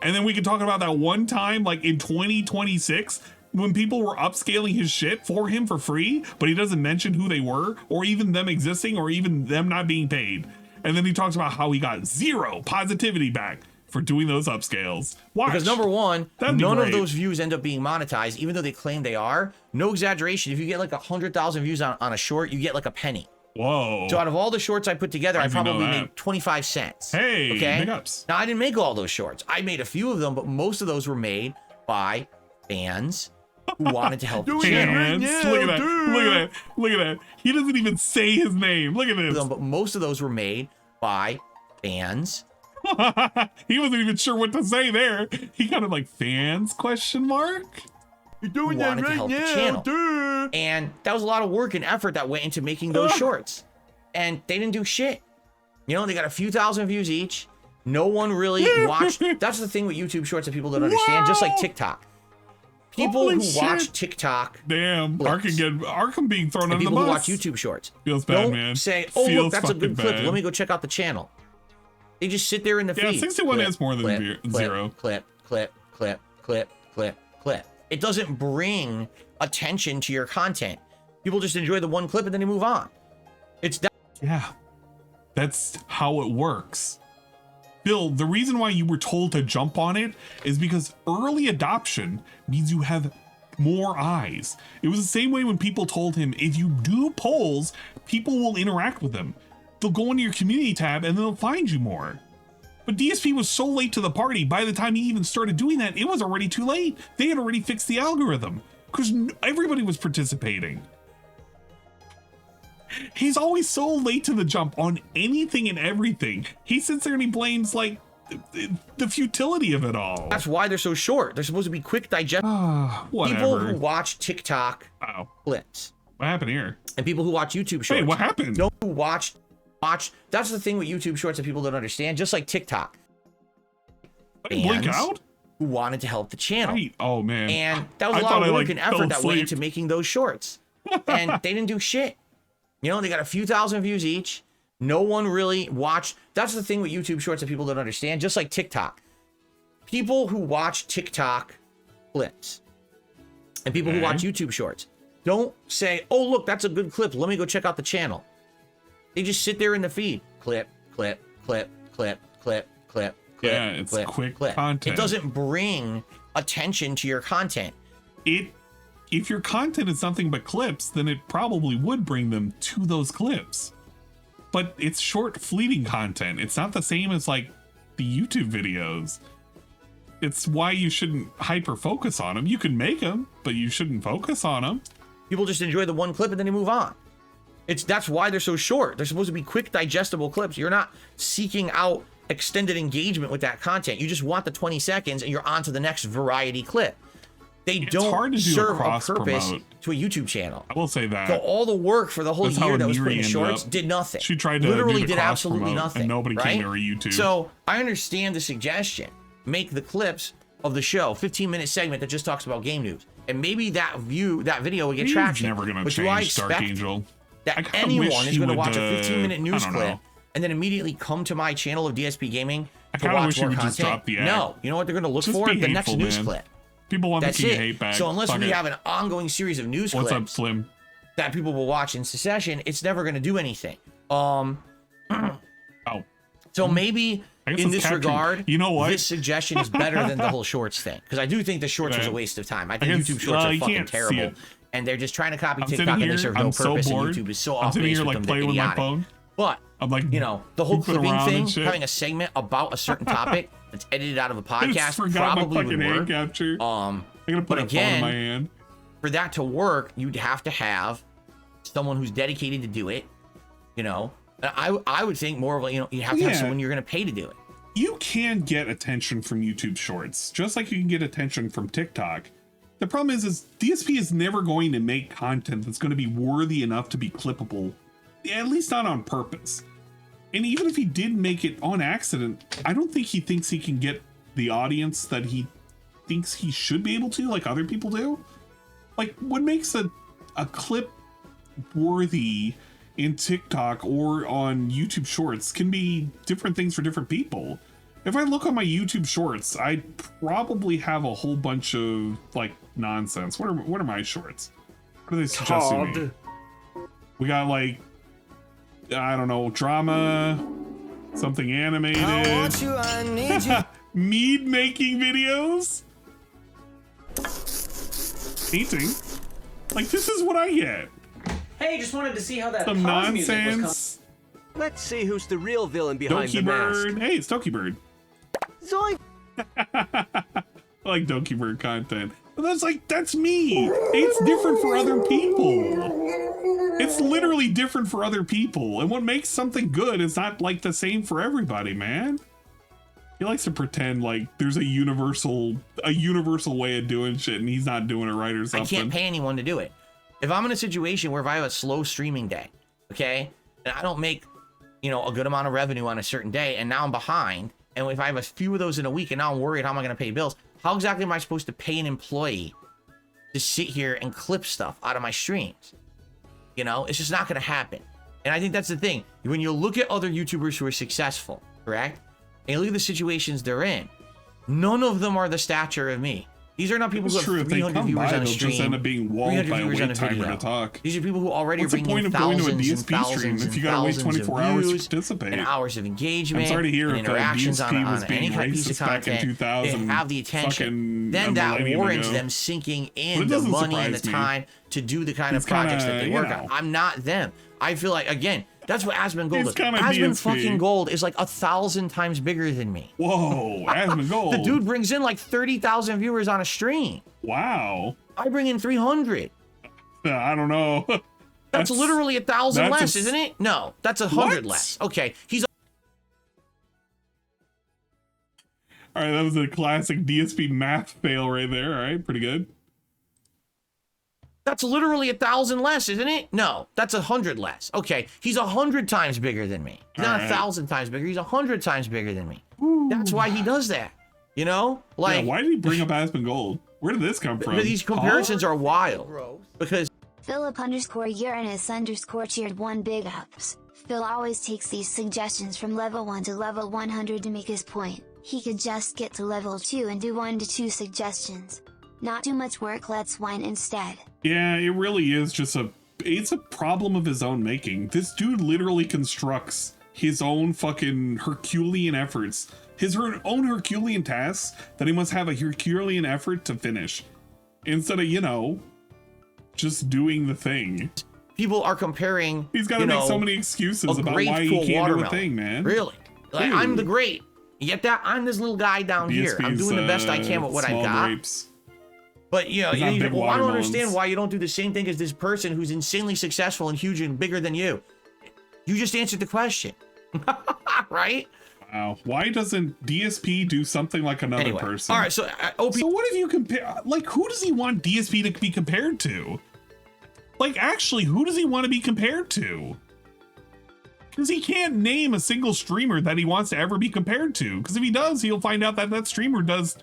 And then we can talk about that one time, like in 2026, when people were upscaling his shit for him for free, but he doesn't mention who they were, or even them existing, or even them not being paid. And then he talks about how he got zero positivity back for doing those upscales. Watch. Because number one, none of those views end up being monetized, even though they claim they are. No exaggeration. If you get like 100,000 views on a short, you get like a penny. Whoa. So out of all the shorts I put together, I probably made 25 cents. Hey, okay? big ups. Now, I didn't make all those shorts. I made a few of them, but most of those were made by fans who wanted to help the channel. Fans. Look at that. Look at that. Look at that. He doesn't even say his name. Look at this. But most of those were made by fans. He wasn't even sure what to say there. He kind of like fans question mark. You're doing that right now, the channel. Duh. And that was a lot of work and effort that went into making those shorts. And they didn't do shit. You know, they got a few thousand views each. No one really watched. That's the thing with YouTube shorts that people don't understand, just like TikTok. People who watch TikTok. Damn, Arkham being thrown under the bus. People who watch YouTube shorts. Feels bad, don't man. say, oh, Feels look, that's a good clip. bad. Let me go check out the channel. They just sit there in the feed. 61 is more than zero. Clip. It doesn't bring attention to your content. People just enjoy the one clip and then they move on. It's that. Yeah, that's how it works. Bill, the reason why you were told to jump on it is because early adoption means you have more eyes. It was the same way when people told him, if you do polls, people will interact with them. They'll go into your community tab and they'll find you more. But DSP was so late to the party, by the time he even started doing that, it was already too late. They had already fixed the algorithm because everybody was participating. He's always so late to the jump on anything and everything. He sits there and he blames like the futility of it all. That's why they're so short. They're supposed to be quick digest. People who watch TikTok clips. What happened here? And people who watch YouTube shorts. Wait, what happened? Don't watch. That's the thing with YouTube shorts that people don't understand, just like TikTok. Blink out? Who wanted to help the channel. Right. Oh man. And that was a lot of work and effort that went into making those shorts. And they didn't do shit. You know, they got a few thousand views each. No one really watched. That's the thing with YouTube shorts that people don't understand, just like TikTok. People who watch TikTok clips and people who watch YouTube shorts don't say, oh, look, that's a good clip. Let me go check out the channel. They just sit there in the feed. Clip. Yeah, it's quick content. It doesn't bring attention to your content. If your content is nothing but clips, then it probably would bring them to those clips. But it's short, fleeting content. It's not the same as like the YouTube videos. It's why you shouldn't hyper focus on them. You can make them, but you shouldn't focus on them. People just enjoy the one clip and then they move on. That's why they're so short. They're supposed to be quick, digestible clips. You're not seeking out extended engagement with that content. You just want the 20 seconds and you're on to the next variety clip. It's don't serve a purpose to a YouTube channel. I will say that. So all the work for the whole year that was put in shorts did nothing. She tried to literally did absolutely nothing. And nobody came to her YouTube. So I understand the suggestion. Make the clips of the show 15-minute segment that just talks about game news, and maybe that video would get traction. Never gonna but change, do I expect Dark Angel. That anyone is going to watch a 15-minute news clip and then immediately come to my channel of DSP Gaming to watch more content? No, you know what they're going to look for? The next news clip. People want That's the king it. hate back. So unless we have an ongoing series of news clips up, Slim? That people will watch in succession, it's never going to do anything. So maybe in this regard, you know what? This suggestion is better than the whole shorts thing, because I do think the shorts was a waste of time. I think YouTube shorts are fucking terrible, and they're just trying to copy TikTok and they serve no purpose. And YouTube is so off base with them, they're idiotic. But I'm like, you know, the whole clipping thing, having a segment about a certain topic that's edited out of a podcast probably would work. But again, for that to work, you'd have to have someone who's dedicated to do it. You know, I would think more of a, you know, you have to have someone you're going to pay to do it. You can get attention from YouTube Shorts, just like you can get attention from TikTok. The problem is DSP is never going to make content that's going to be worthy enough to be clippable, at least not on purpose. And even if he did make it on accident, I don't think he thinks he can get the audience that he thinks he should be able to, like other people do. Like, what makes a clip worthy in TikTok or on YouTube Shorts can be different things for different people. If I look on my YouTube Shorts, I probably have a whole bunch of like nonsense. What are my shorts? What are they suggesting me? We got like, I don't know, drama, something animated, mead making videos, painting. Like, this is what I get. Hey, just wanted to see how that some pause music was nonsense. Let's see who's the real villain behind Donkey the mask. Bird. Hey, it's Donkey Bird. Zoink! I like Donkey Bird content. That's like, that's me. It's different for other people. It's literally different for other people. And what makes something good is not like the same for everybody, man. He likes to pretend like there's a universal way of doing shit and he's not doing it right or something. I can't pay anyone to do it. If I'm in a situation where if I have a slow streaming day, okay, and I don't make, you know, a good amount of revenue on a certain day, and now I'm behind, and if I have a few of those in a week and now I'm worried how am I going to pay bills, how exactly am I supposed to pay an employee to sit here and clip stuff out of my streams? You know, it's just not going to happen. And I think that's the thing. When you look at other YouTubers who are successful, correct? And you look at the situations they're in, none of them are the stature of me. These are not people who have 300 viewers on a stream. Just end up being walled by a wait timer to talk. These are people who already are bringing in thousands and thousands and thousands of views and hours of engagement and interactions on any kind of piece of content. They have the attention. Then that warrants them sinking in the money and the time to do the kind of projects that they work on. I'm not them. I feel like, again, that's what Asmongold is. Asmon fucking Gold is like 1,000 times bigger than me. Whoa, Asmongold. The dude brings in like 30,000 viewers on a stream. Wow. I bring in 300. I don't know. That's literally 1,000 less, isn't it? No, that's 100 less. Okay, he's. All right, that was a classic DSP math fail right there. All right, pretty good. That's literally 1,000 less, isn't it? No, that's 100 less. Okay, he's 100 times bigger than me. He's not 1,000 times bigger. He's 100 times bigger than me. Ooh. That's why he does that. You know, like. Yeah, why did he bring up Asmongold? Where did this come from? These comparisons are wild. Because Philip_Uranus_cheered 1 big ups. Phil always takes these suggestions from level 1 to level 100 to make his point. He could just get to level 2 and do 1 to 2 suggestions. Not too much work, let's whine instead. Yeah, it really is just it's a problem of his own making. This dude literally constructs his own fucking Herculean efforts, his own Herculean tasks that he must have a Herculean effort to finish. Instead of, you know, just doing the thing. People are comparing. He's got to make so many excuses about why he can't do a thing, man. Really? Like, I'm the great. You get that? I'm this little guy down here. I'm doing the best I can with what I got. Grapes. But, you know, I don't understand why you don't do the same thing as this person who's insanely successful and huge and bigger than you. You just answered the question. Right? Wow. Why doesn't DSP do something like another person? All right, so OP. So what if you compare? Like, who does he want DSP to be compared to? Like, actually, who does he want to be compared to? Because he can't name a single streamer that he wants to ever be compared to. Because if he does, he'll find out that that streamer does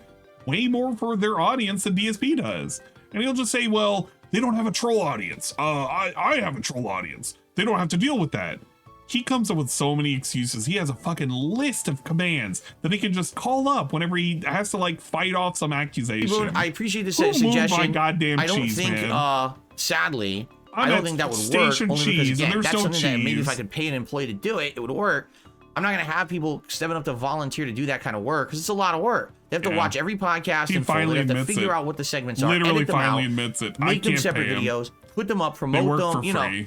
way more for their audience than DSP does. And he'll just say, well, they don't have a troll audience. I have a troll audience. They don't have to deal with that. He comes up with so many excuses. He has a fucking list of commands that he can just call up whenever he has to like fight off some accusation. I appreciate the suggestion. My goddamn I don't cheese, think, man. Sadly, I don't think that would work. Only because, again, that's something that maybe if I could pay an employee to do it, it would work. I'm not going to have people stepping up to volunteer to do that kind of work because it's a lot of work. They have to watch every podcast and they have to figure out what the segments are, edit them out, make them separate videos, put them up, promote them. You know,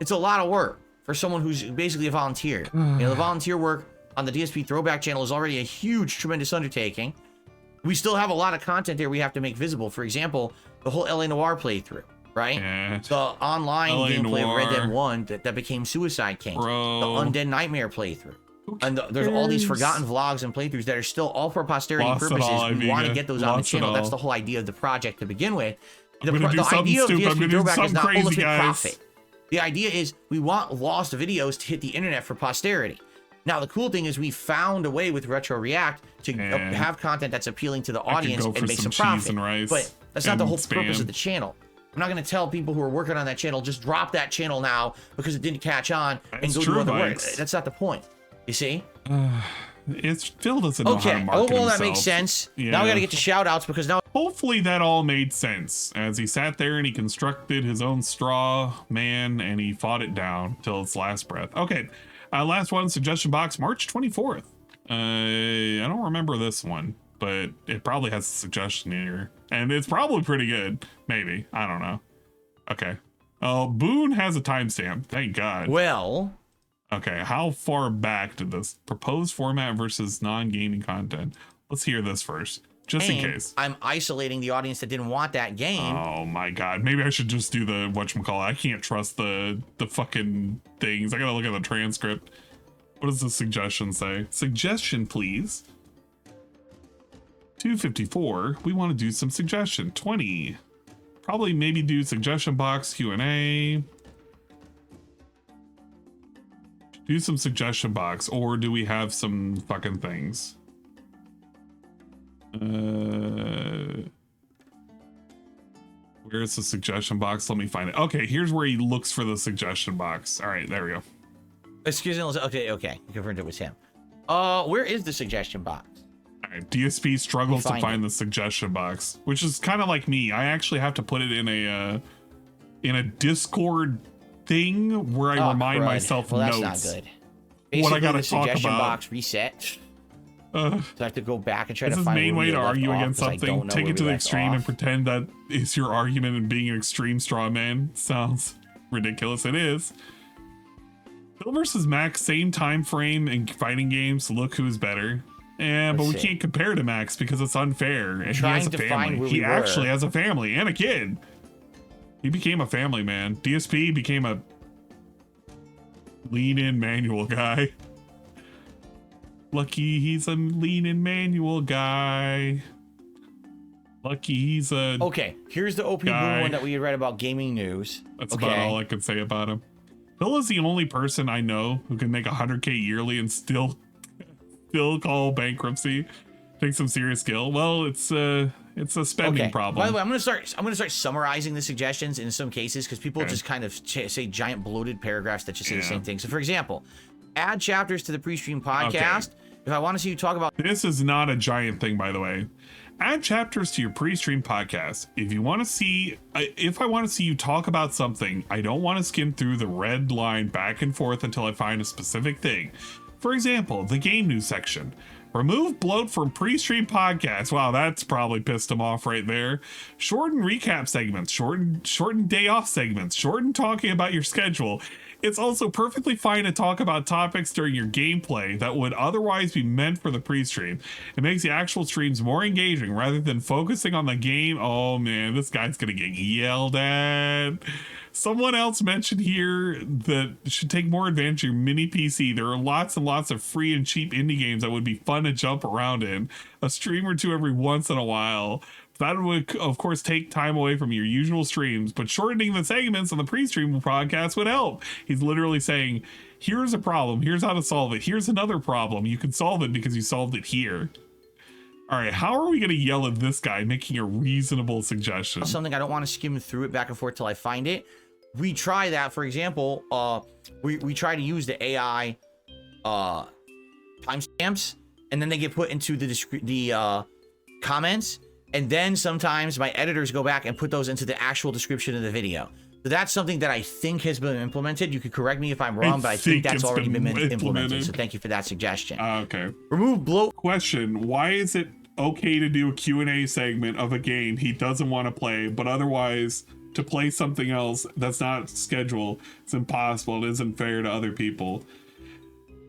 it's a lot of work for someone who's basically a volunteer. You know, the volunteer work on the DSP Throwback channel is already a huge, tremendous undertaking. We still have a lot of content there we have to make visible. For example, the whole LA Noire playthrough, right? Yeah. The online gameplay of Red Dead 1 that became Suicide King. The Undead Nightmare playthrough. And there's all these forgotten vlogs and playthroughs that are still all for posterity purposes. We want to get those on the channel. That's the whole idea of the project to begin with. The idea of DSP Throwback is not ultimate profit. The idea is we want lost videos to hit the internet for posterity. Now, the cool thing is we found a way with Retro React to have content that's appealing to the audience and make some profit. But that's not the whole purpose of the channel. I'm not going to tell people who are working on that channel, just drop that channel now because it didn't catch on and go do other work. That's not the point. You see? Phil doesn't know how to market himself. That makes sense. Yeah. Now we got to get to shout outs because now. Hopefully that all made sense as he sat there and he constructed his own straw man and he fought it down till its last breath. Okay. Last one, suggestion box, March 24th. I don't remember this one, but it probably has a suggestion here. And it's probably pretty good. Maybe. I don't know. Okay. Oh, Boone has a timestamp. Thank God. Well. Okay, how far back did this proposed format versus non-gaming content? Let's hear this first. Just in And case. I'm isolating the audience that didn't want that game. Oh my god. Maybe I should just do the whatchamacallit. I can't trust the fucking things. I gotta look at the transcript. What does the suggestion say? Suggestion, please. 254. We want to do some suggestion. 20. Probably maybe do suggestion box Q&A. Do some suggestion box, or do we have some fucking things? Where's the suggestion box? Let me find it. Okay, here's where he looks for the suggestion box. All right, there we go. Excuse me. Okay. You confirmed it was him. Where is the suggestion box? All right, DSP struggles to find the suggestion box, which is kind of like me. I actually have to put it in a Discord thing where I remind myself that's notes. not good. What I Basically, gotta the talk suggestion about. box reset. So I have to go back and try to This is find main where way we to left argue off, against 'cause I something. don't know Take where it to we the left extreme and off. pretend that is your argument and being an extreme straw man. Sounds ridiculous. It is. Bill versus Max, same time frame in fighting games. Look who's better. Yeah, but we can't compare to Max because it's unfair. And he has a family. He actually has a family and a kid. He became a family man. DSP became a lean-in manual guy. Lucky he's a lean-in manual guy. Lucky he's a Okay, here's the OP Boom guy. one that we had read about gaming news. That's about all I can say about him. Bill is the only person I know who can make 100K yearly and still call bankruptcy. Takes some serious skill. Well, it's a spending problem. By the way, I'm gonna start summarizing the suggestions in some cases because people just kind of say giant bloated paragraphs that just say the same thing. So, for example, add chapters to the pre-stream podcast. If I want to see you talk about this is not a giant thing, by the way. Add chapters to your pre-stream podcast. If you want to see, if I want to see you talk about something, I don't want to skim through the red line back and forth until I find a specific thing. For example, the game news section. Remove bloat from pre-stream podcasts. Wow, that's probably pissed him off right there. Shorten recap segments, shorten day off segments, shorten talking about your schedule. It's also perfectly fine to talk about topics during your gameplay that would otherwise be meant for the pre-stream. It makes the actual streams more engaging rather than focusing on the game. Oh man, this guy's gonna get yelled at. Someone else mentioned here that should take more advantage of your mini PC. There are lots and lots of free and cheap indie games that would be fun to jump around in. A stream or two every once in a while. That would, of course, take time away from your usual streams, but shortening the segments on the pre-stream podcast would help. He's literally saying, here's a problem, here's how to solve it, here's another problem, you can solve it because you solved it here. All right, how are we going to yell at this guy making a reasonable suggestion? something, I don't want to skim through it back and forth till I find it. We try that, for example, we try to use the AI timestamps, and then they get put into the comments. And then sometimes my editors go back and put those into the actual description of the video. So that's something that I think has been implemented. You could correct me if I'm wrong, but I think that's already been implemented. So thank you for that suggestion. Okay. Remove bloat. Question, why is it okay to do a Q&A segment of a game he doesn't want to play, but otherwise to play something else that's not scheduled, it's impossible, it isn't fair to other people?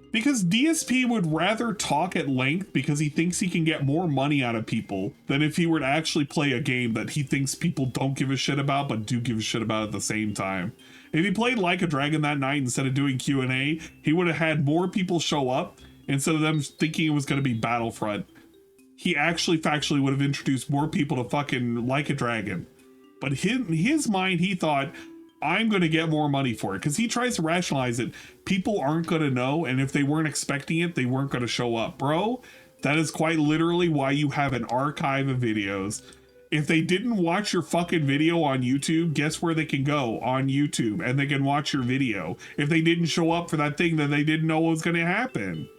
Because DSP would rather talk at length because he thinks he can get more money out of people than if he were to actually play a game that he thinks people don't give a shit about but do give a shit about at the same time. If he played Like a Dragon that night instead of doing Q&A, he would have had more people show up instead of them thinking it was going to be Battlefront. He actually factually would have introduced more people to fucking Like a Dragon. But in his mind, he thought, I'm going to get more money for it, because he tries to rationalize it. People aren't going to know, and if they weren't expecting it, they weren't going to show up. Bro, that is quite literally why you have an archive of videos. If they didn't watch your fucking video on YouTube, guess where they can go? On YouTube, and they can watch your video. If they didn't show up for that thing, then they didn't know what was going to happen.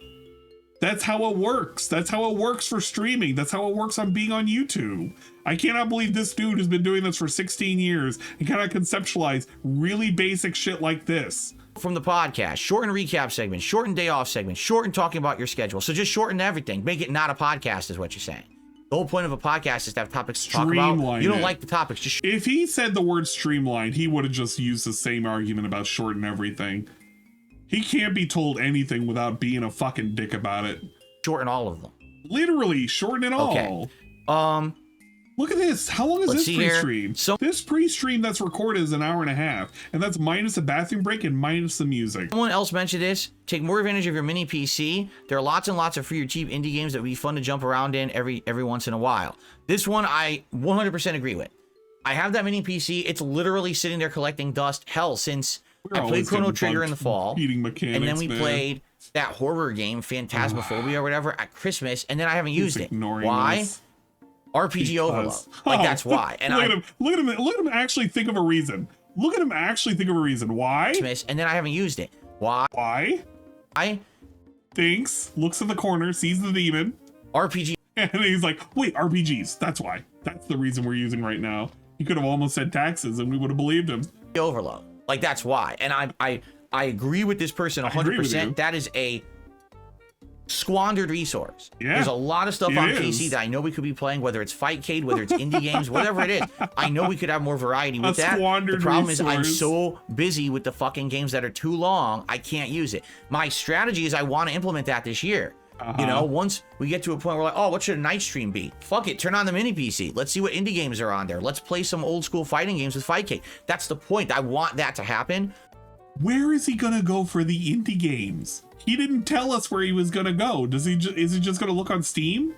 That's how it works. That's how it works for streaming. That's how it works on being on YouTube. I cannot believe this dude has been doing this for 16 years and cannot conceptualize really basic shit like this. From the podcast, shorten recap segments, shorten day off segments, shorten talking about your schedule. So just shorten everything. Make it not a podcast is what you're saying. The whole point of a podcast is to have topics to talk about. You don't like the topics. Just if he said the word streamline, he would have just used the same argument about shorten everything. He can't be told anything without being a fucking dick about it. Shorten all of them. Literally, shorten it all. Okay. Look at this. How long is Let's this see here. pre-stream? So this pre-stream that's recorded is an hour and a half, and that's minus a bathroom break and minus the music. someone else mentioned this. Take more advantage of your mini PC. There are lots and lots of free or cheap indie games that would be fun to jump around in every once in a while. This one I 100% agree with. I have that mini PC. It's literally sitting there collecting dust. Hell, since I played Chrono Trigger in the fall, and then we played that horror game, Phantasmophobia or whatever, at Christmas, and then I haven't used it. Why? This. RPG overload. Like, that's why. And look at him actually think of a reason. Look at him actually think of a reason. Why? And then I haven't used it. Why? Thinks, looks in the corner, sees the demon. RPG. And he's like, wait, RPGs. That's why. That's the reason we're using right now. He could have almost said taxes and we would have believed him. Overload. Like, that's why. And I agree with this person 100%. That is a squandered resource. Yeah, there's a lot of stuff on PC that I know we could be playing, whether it's Fightcade, whether it's indie games, whatever it is. I know we could have more variety with that. The problem is I'm so busy with the fucking games that are too long, I can't use it. My strategy is I want to implement that this year. You know, once we get to a point where we're like, oh, what should a night stream be? Fuck it, turn on the mini PC. Let's see what indie games are on there. Let's play some old school fighting games with Fightcade. That's the point. I want that to happen. Where is he gonna go for the indie games? He didn't tell us where he was gonna go. Is he just gonna look on Steam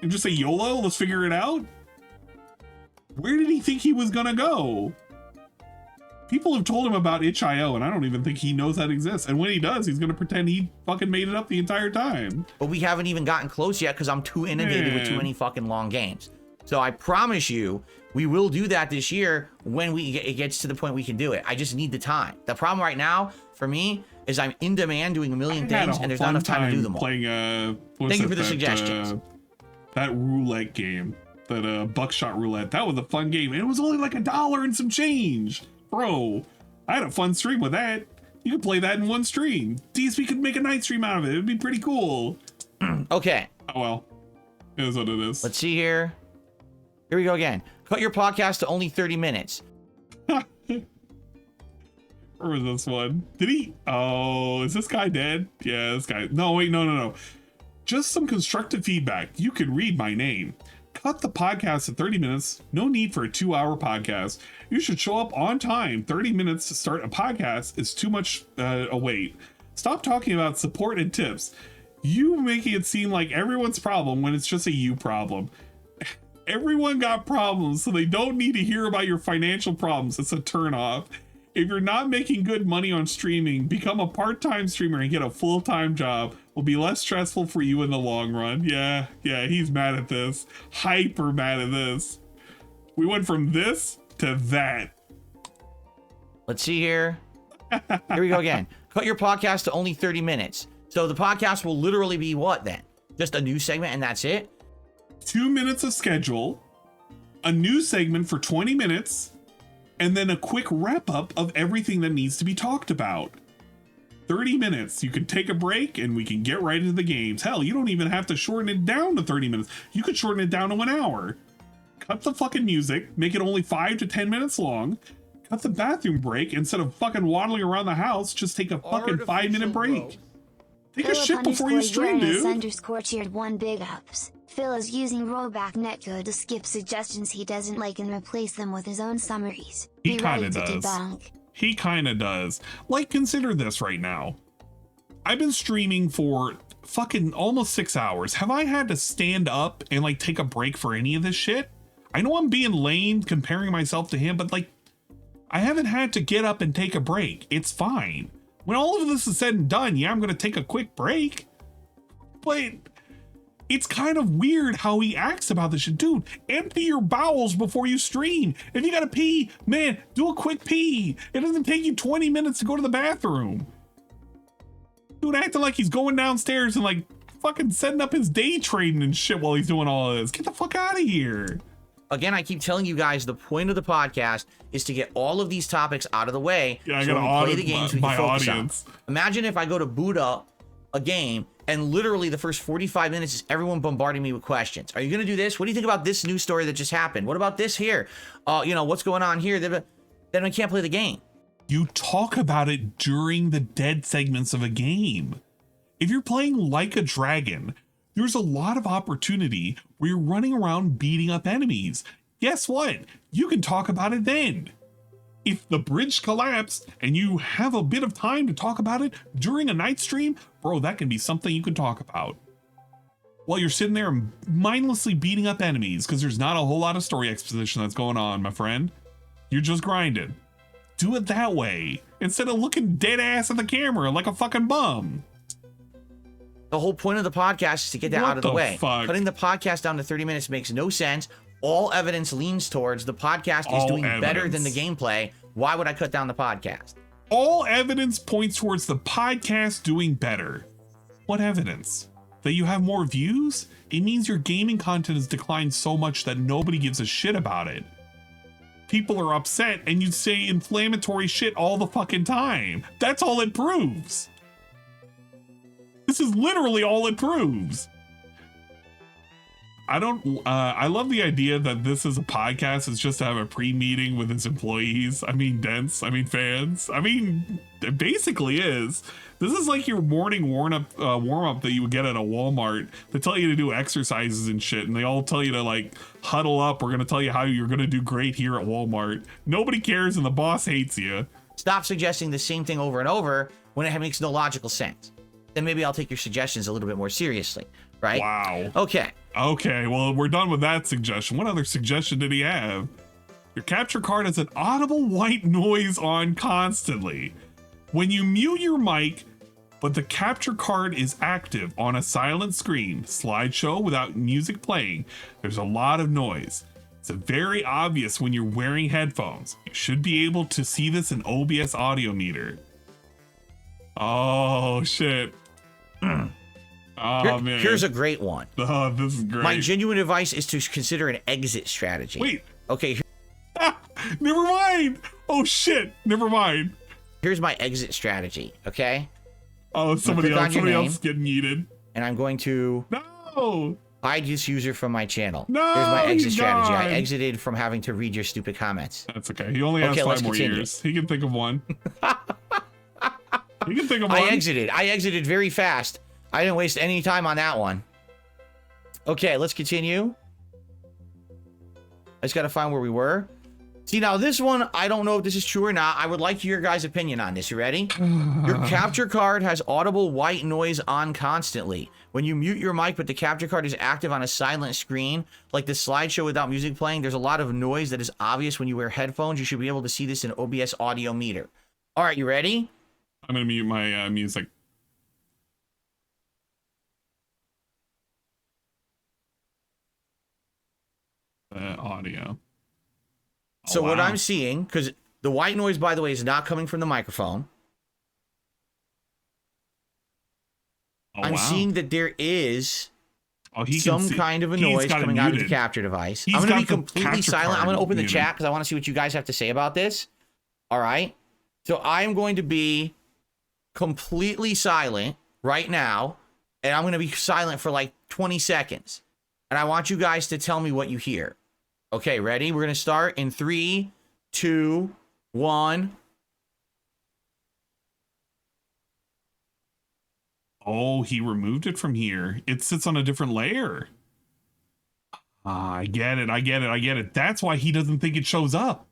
and just say YOLO? Let's figure it out. Where did he think he was gonna go? People have told him about itch.io, and I don't even think he knows that exists. And when he does, he's gonna pretend he fucking made it up the entire time. But we haven't even gotten close yet because I'm too inundated with too many fucking long games. So I promise you, we will do that this year when it gets to the point we can do it. I just need the time. The problem right now for me is I'm in demand doing a million things, and there's not enough time to do them all. Playing, Thank you for the suggestions. That roulette game, that buckshot roulette, that was a fun game. And it was only like $1 and some change. Bro, I had a fun stream with that. You could play that in one stream. DSP could make a night stream out of it. It'd be pretty cool. Okay. Oh, well. It is what it is. Let's see here. Here we go again. Cut your podcast to only 30 minutes. Where was this one? Did he? Oh, is this guy dead? Yeah, this guy. No, wait, no. Just some constructive feedback. You can read my name. Cut the podcast to 30 minutes. No need for a 2-hour podcast. You should show up on time. 30 minutes to start a podcast is too much a wait. Stop talking about support and tips. You making it seem like everyone's problem when it's just a you problem. Everyone got problems, so they don't need to hear about your financial problems. It's a turnoff. If you're not making good money on streaming, become a part-time streamer and get a full-time job. Will be less stressful for you in the long run. Yeah, he's mad at this. Hyper mad at this. We went from this to that. Let's see here. Here we go again. Cut your podcast to only 30 minutes. So the podcast will literally be what then? Just a new segment and that's it? 2 minutes of schedule, a new segment for 20 minutes, and then a quick wrap up of everything that needs to be talked about. 30 minutes. You can take a break and we can get right into the games. Hell, you don't even have to shorten it down to 30 minutes. You could shorten it down to 1 hour. Cut the fucking music, make it only 5 to 10 minutes long. Cut the bathroom break. Instead of fucking waddling around the house, just take a fucking 5-minute break. Take a shit before you stream, dude. _cheered1 big ups. Phil is using rollback netcode to skip suggestions he doesn't like and replace them with his own summaries. He kind of does. He kind of does. Like, consider this right now. I've been streaming for fucking almost 6 hours. Have I had to stand up and like take a break for any of this shit? I know I'm being lame comparing myself to him, but like, I haven't had to get up and take a break. It's fine. When all of this is said and done, yeah, I'm going to take a quick break. But it's kind of weird how he acts about this shit. Dude, empty your bowels before you stream. If you got to pee, man, do a quick pee. It doesn't take you 20 minutes to go to the bathroom. Dude acting like he's going downstairs and like fucking setting up his day trading and shit while he's doing all of this. Get the fuck out of here. Again, I keep telling you guys, the point of the podcast is to get all of these topics out of the way. Yeah, so I when we play the games we can focus audience. on. Imagine if I go to boot up a game and literally the first 45 minutes is everyone bombarding me with questions. Are you going to do this? What do you think about this news story that just happened? What about this here? You know, what's going on here? Then I can't play the game. You talk about it during the dead segments of a game. If you're playing Like a Dragon, there's a lot of opportunity where you're running around beating up enemies. Guess what? You can talk about it then. If the bridge collapsed and you have a bit of time to talk about it during a night stream, bro, that can be something you can talk about. While you're sitting there mindlessly beating up enemies, because there's not a whole lot of story exposition that's going on, my friend. You're just grinding. Do it that way, instead of looking dead ass at the camera like a fucking bum. The whole point of the podcast is to get that out of the way. Fuck? Putting the podcast down to 30 minutes makes no sense. All evidence leans towards the podcast is doing better than the gameplay. Why would I cut down the podcast? All evidence points towards the podcast doing better. What evidence? That you have more views? It means your gaming content has declined so much that nobody gives a shit about it. People are upset and you say inflammatory shit all the fucking time. That's all it proves. This is literally all it proves. I love the idea that this is a podcast. It's just to have a pre-meeting with its employees. I mean, fans. I mean, it basically is. This is like your morning warm-up that you would get at a Walmart. They tell you to do exercises and shit, and they all tell you to like huddle up. We're going to tell you how you're going to do great here at Walmart. Nobody cares and the boss hates you. Stop suggesting the same thing over and over when it makes no logical sense. Then maybe I'll take your suggestions a little bit more seriously, right? Wow. Okay. Okay, well, we're done with that suggestion. What other suggestion did he have? Your capture card has an audible white noise on constantly. When you mute your mic, but the capture card is active on a silent screen, slideshow without music playing, there's a lot of noise. It's very obvious when you're wearing headphones. You should be able to see this in OBS audio meter. Oh, shit. Oh, man. Here's a great one. Oh, this is great. My genuine advice is to consider an exit strategy. Wait. Okay. Never mind. Oh, shit. Never mind. Here's my exit strategy, okay? Oh, somebody else getting yeeted. And I'm going to hide this user from my channel. No, here's my exit strategy. I exited from having to read your stupid comments. That's okay. He only has 5 more years. He can think of one. He can think of one. I exited very fast. I didn't waste any time on that one. Okay, let's continue. I just gotta find where we were. See, now this one, I don't know if this is true or not. I would like your guys' opinion on this. You ready? Your capture card has audible white noise on constantly. When you mute your mic, but the capture card is active on a silent screen, like the slideshow without music playing, there's a lot of noise that is obvious when you wear headphones. You should be able to see this in OBS audio meter. All right, you ready? I'm gonna mute my music. Audio. So what I'm seeing, because the white noise, by the way, is not coming from the microphone. I'm seeing that there is some kind of a noise coming out of the capture device. I'm going to be completely silent. I'm going to open the chat because I want to see what you guys have to say about this. All right. So I'm going to be completely silent right now, and I'm going to be silent for like 20 seconds. And I want you guys to tell me what you hear. Okay, ready? We're going to start in 3, 2, 1. Oh, he removed it from here. It sits on a different layer. I get it. That's why he doesn't think it shows up.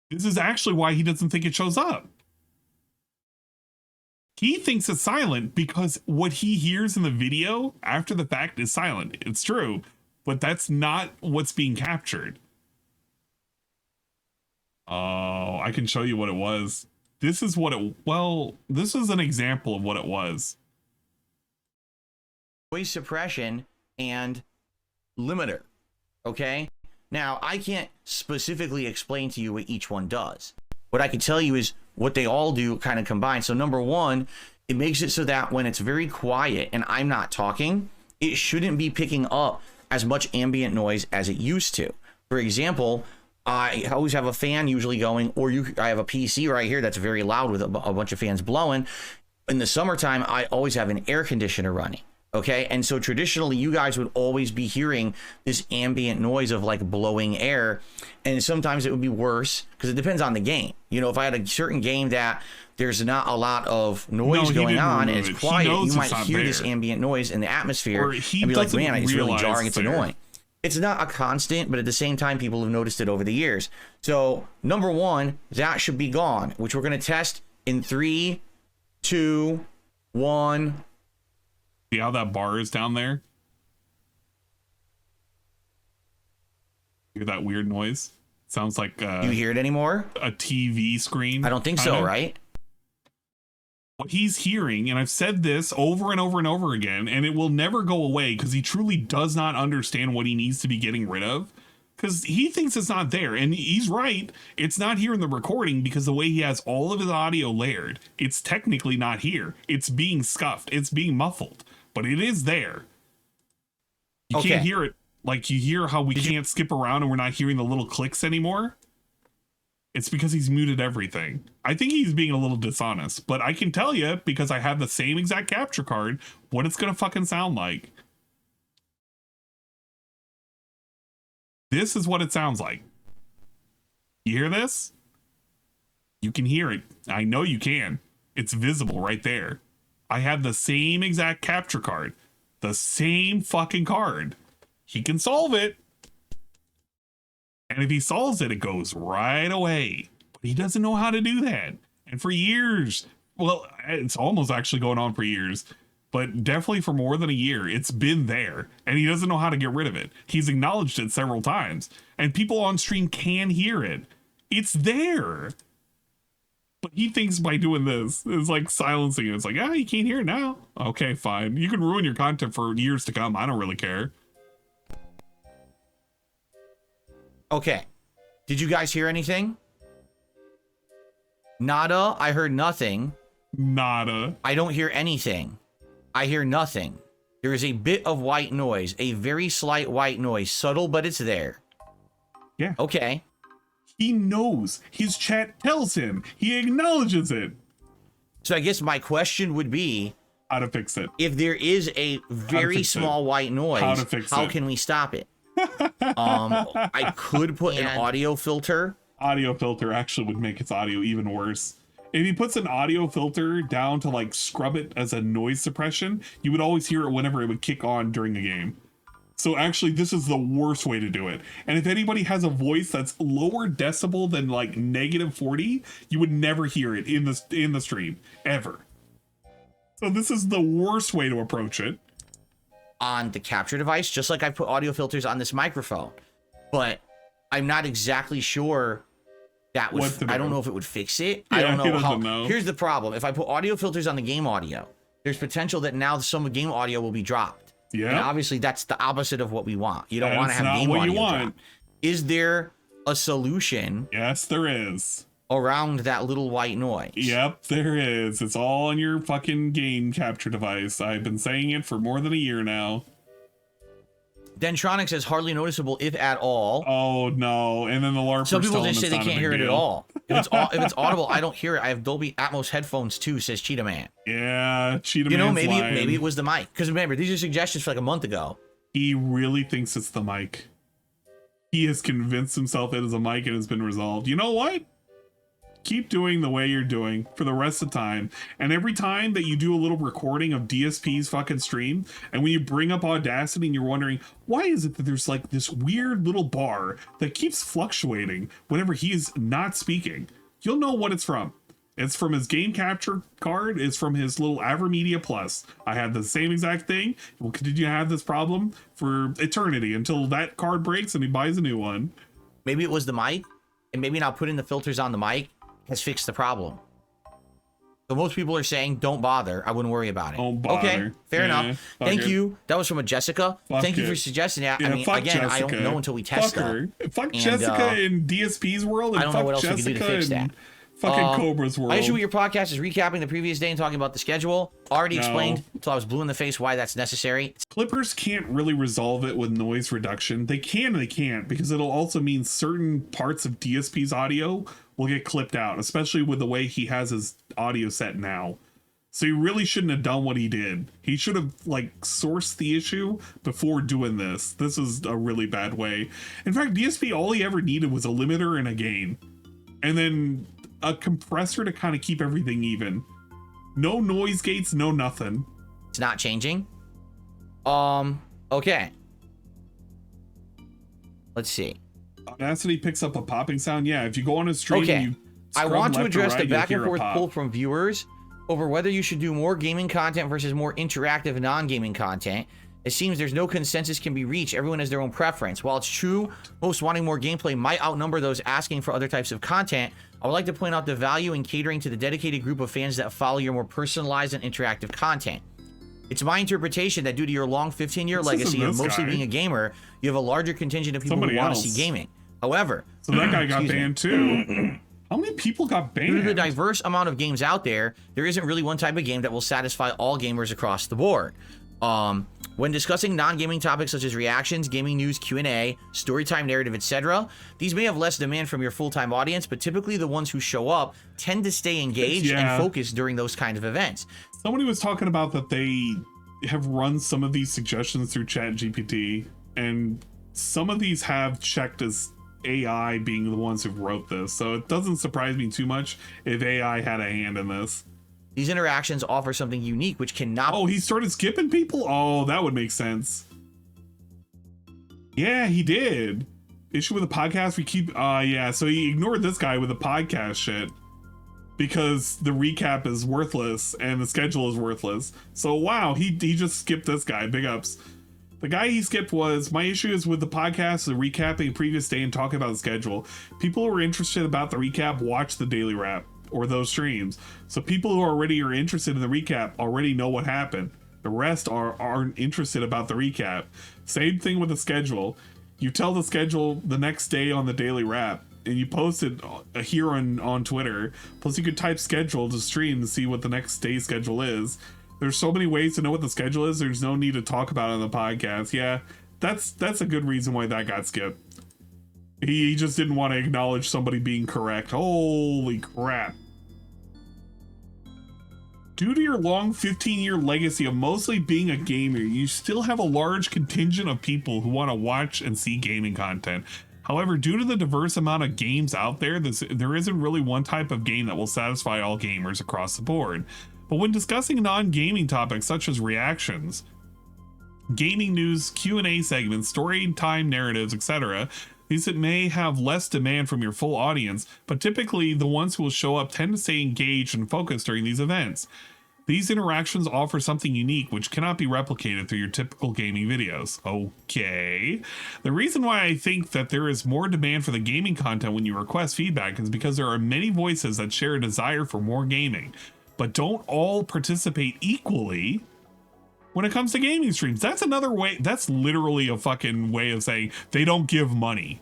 This is actually why he doesn't think it shows up. He thinks it's silent because what he hears in the video after the fact is silent. It's true, but that's not what's being captured. Oh, I can show you what it was. This is what it, well, this is an example of what it was. Noise suppression and limiter, okay? Now, I can't specifically explain to you what each one does. What I can tell you is what they all do kind of combine. So number one, it makes it so that when it's very quiet and I'm not talking, it shouldn't be picking up as much ambient noise as it used to. For example, I always have a fan usually going, or I have a PC right here that's very loud with a bunch of fans blowing. In the summertime, I always have an air conditioner running. Okay, and so traditionally you guys would always be hearing this ambient noise of like blowing air, and sometimes it would be worse because it depends on the game. You know, if I had a certain game that there's not a lot of noise going on and it's quiet, you might hear this ambient noise in the atmosphere and be like, man, it's really jarring, it's annoying. It's not a constant, but at the same time, people have noticed it over the years. So number one, that should be gone, which we're going to test in 3, 2, 1. See how that bar is down there? Hear that weird noise? Sounds like do you hear it anymore? A TV screen. I don't think so, right? What he's hearing, and I've said this over and over and over again, and it will never go away because he truly does not understand what he needs to be getting rid of, because he thinks it's not there, and he's right. It's not here in the recording because the way he has all of his audio layered, it's technically not here. It's being scuffed. It's being muffled. But it is there. You can't hear it. Like, you hear how we can't skip around and we're not hearing the little clicks anymore? It's because he's muted everything. I think he's being a little dishonest, but I can tell you, because I have the same exact capture card, what it's going to fucking sound like. This is what it sounds like. You hear this? You can hear it. I know you can. It's visible right there. I have the same exact capture card. The same fucking card. He can solve it. And if he solves it, it goes right away. But he doesn't know how to do that. And for years, well, it's almost actually going on for years, but definitely for more than a year, it's been there. And he doesn't know how to get rid of it. He's acknowledged it several times. And people on stream can hear it. It's there. But he thinks by doing this, it's like silencing it. It's like, you can't hear it now. Okay, fine. You can ruin your content for years to come. I don't really care. Okay. Did you guys hear anything? Nada. I heard nothing. Nada. I don't hear anything. I hear nothing. There is a bit of white noise. A very slight white noise. Subtle, but it's there. Yeah. Okay. He knows. His chat tells him. He acknowledges it. So I guess my question would be, how to fix it. If there is a very small white noise, how can we stop it? I could put an audio filter. Audio filter actually would make its audio even worse. If he puts an audio filter down to like scrub it as a noise suppression, you would always hear it whenever it would kick on during a game. So actually, this is the worst way to do it. And if anybody has a voice that's lower decibel than like -40, you would never hear it in the stream ever. So this is the worst way to approach it. On the capture device, just like I put audio filters on this microphone, but I'm not exactly sure that would. I don't know if it would fix it. Yeah, I don't know how. know. Here's the problem: if I put audio filters on the game audio, there's potential that now some game audio will be dropped. Yeah. And obviously, that's the opposite of what we want. You don't want to That's have not game what audio you want. dropped. Is there a solution? Yes, there is. Around that little white noise. Yep, there is. It's all on your fucking game capture device. I've been saying it for more than a year now. Dentronic says hardly noticeable, if at all. Oh no! And then the LARPers. Some people just say they not a can't big hear it at deal. all. If it's audible, I don't hear it. I have Dolby Atmos headphones too. Says Cheetah Man. Yeah, Cheetah You know, Man's lying. maybe it was the mic. Because remember, these are suggestions for like a month ago. He really thinks it's the mic. He has convinced himself it is a mic and it's been resolved. You know what? Keep doing the way you're doing for the rest of the time. And every time that you do a little recording of DSP's fucking stream, and when you bring up Audacity and you're wondering, why is it that there's like this weird little bar that keeps fluctuating whenever he's not speaking, you'll know what it's from. It's from his game capture card. It's from his little AverMedia Plus. I had the same exact thing. We'll continue to have this problem for eternity until that card breaks and he buys a new one. Maybe it was the mic, and maybe now putting the filters on the mic has fixed the problem. So most people are saying, don't bother. I wouldn't worry about it. Don't bother. Okay, fair enough. Thank you. That was from a Jessica. Thank you for suggesting that. Yeah, I mean, fuck again, Jessica. I don't know until we test her. it. Fuck And, Jessica in DSP's world, and I don't know fuck what else Jessica we can do to fix that. Fucking Cobra's world. My issue with your podcast is recapping the previous day and talking about the schedule. Already explained until I was blue in the face why that's necessary. Clippers can't really resolve it with noise reduction. They can and they can't, because it'll also mean certain parts of DSP's audio will get clipped out, especially with the way he has his audio set now. So he really shouldn't have done what he did. He should have like sourced the issue before doing this. This is a really bad way. In fact, DSP, all he ever needed was a limiter and a gain. And then a compressor to kind of keep everything even. No noise gates, no nothing. It's not changing. Okay. Let's see. Audacity picks up a popping sound. Yeah, if you go on a stream, okay. you I want to address the back and forth pop. pull from viewers over whether you should do more gaming content versus more interactive non-gaming content. It seems there's no consensus can be reached. Everyone has their own preference. While it's true, most wanting more gameplay might outnumber those asking for other types of content, I would like to point out the value in catering to the dedicated group of fans that follow your more personalized and interactive content. It's my interpretation that due to your long 15-year legacy of mostly being a gamer, you have a larger contingent of people who want to see gaming. However, so that guy got banned too. How many people got banned? Due to the diverse amount of games out there, there isn't really one type of game that will satisfy all gamers across the board. When discussing non-gaming topics such as reactions, gaming news, Q&A, storytime narrative, etc., these may have less demand from your full-time audience, but typically the ones who show up tend to stay engaged and focused during those kind of events. Somebody was talking about that they have run some of these suggestions through ChatGPT, and some of these have checked as AI being the ones who wrote this, so it doesn't surprise me too much if AI had a hand in this. These interactions offer something unique which cannot... Oh, he started skipping people? Oh, that would make sense. Yeah, he did. Issue with the podcast, we keep... yeah, so he ignored this guy with the podcast shit. Because the recap is worthless and the schedule is worthless. So, wow, he just skipped this guy. Big ups. The guy he skipped was, my issue is with the podcast, the recapping previous day and talking about the schedule. People who are interested about the recap watch the daily wrap or those streams. So people who already are interested in the recap already know what happened. The rest aren't interested about the recap. Same thing with the schedule. You tell the schedule the next day on the daily wrap and you post it here on Twitter. Plus you could type schedule to stream to see what the next day's schedule is. There's so many ways to know what the schedule is. There's no need to talk about it on the podcast. Yeah, that's a good reason why that got skipped. He just didn't want to acknowledge somebody being correct. Holy crap. Due to your long 15-year legacy of mostly being a gamer, you still have a large contingent of people who want to watch and see gaming content. However, due to the diverse amount of games out there, there isn't really one type of game that will satisfy all gamers across the board. But when discussing non-gaming topics such as reactions, gaming news, Q&A segments, story time narratives, etc., these may have less demand from your full audience, but typically the ones who will show up tend to stay engaged and focused during these events. These interactions offer something unique which cannot be replicated through your typical gaming videos. Okay. The reason why I think that there is more demand for the gaming content when you request feedback is because there are many voices that share a desire for more gaming, but don't all participate equally when it comes to gaming streams. That's another way. That's literally a fucking way of saying they don't give money.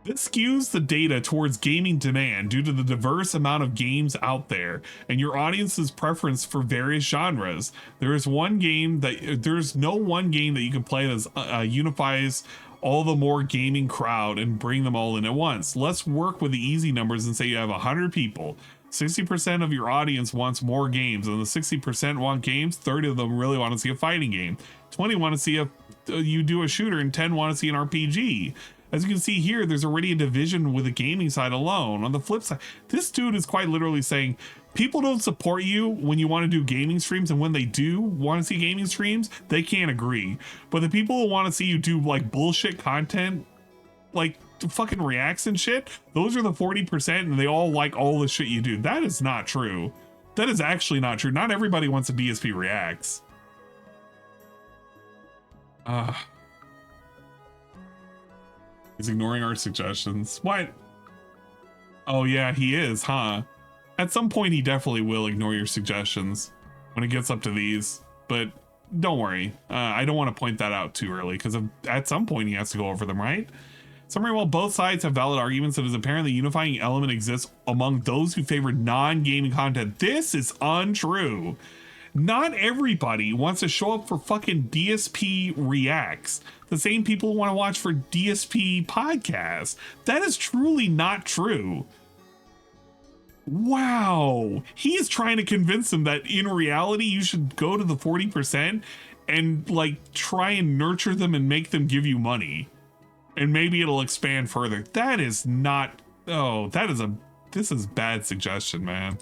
This skews the data towards gaming demand due to the diverse amount of games out there and your audience's preference for various genres. There's no one game that you can play that unifies all the more gaming crowd and bring them all in at once. Let's work with the easy numbers and say you have 100 people. 60% of your audience wants more games, and the 60% want games. 30 of them really want to see a fighting game. 20 want to see you do a shooter, and 10 want to see an RPG. As you can see here, there's already a division with the gaming side alone. On the flip side, this dude is quite literally saying people don't support you when you want to do gaming streams, and when they do want to see gaming streams, they can't agree. But the people who want to see you do like bullshit content, like fucking reacts and shit, those are the 40%, and they all like all the shit you do. That is not true. That is actually not true. Not everybody wants a DSP reacts. He's ignoring our suggestions. What? Oh yeah, he is, huh? At some point he definitely will ignore your suggestions when it gets up to these, but don't worry. I don't want to point that out too early because at some point he has to go over them, right? Summary, while both sides have valid arguments, it is apparent the unifying element exists among those who favor non-gaming content. This is untrue. Not everybody wants to show up for fucking DSP reacts. The same people want to watch for DSP podcasts. That is truly not true. Wow. He's trying to convince them that in reality, you should go to the 40% and like try and nurture them and make them give you money. And maybe it'll expand further. That is not, oh, this is bad suggestion, man.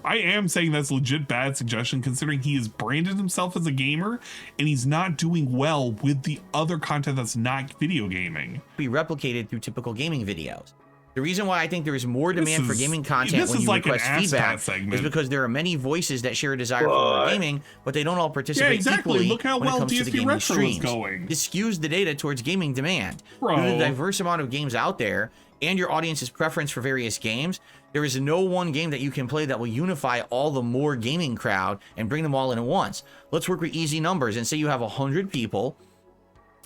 I am saying that's legit bad suggestion considering he has branded himself as a gamer and he's not doing well with the other content that's not video gaming. Be replicated through typical gaming videos. The reason why I think there is more demand for gaming content when you request feedback is because there are many voices that share a desire for more gaming, but they don't all participate equally. Look how when well it comes to the DSP gaming Retro is streams. going. This skews the data towards gaming demand. Bro. Due to the diverse amount of games out there and your audience's preference for various games, there is no one game that you can play that will unify all the more gaming crowd and bring them all in at once. Let's work with easy numbers and say you have 100 people.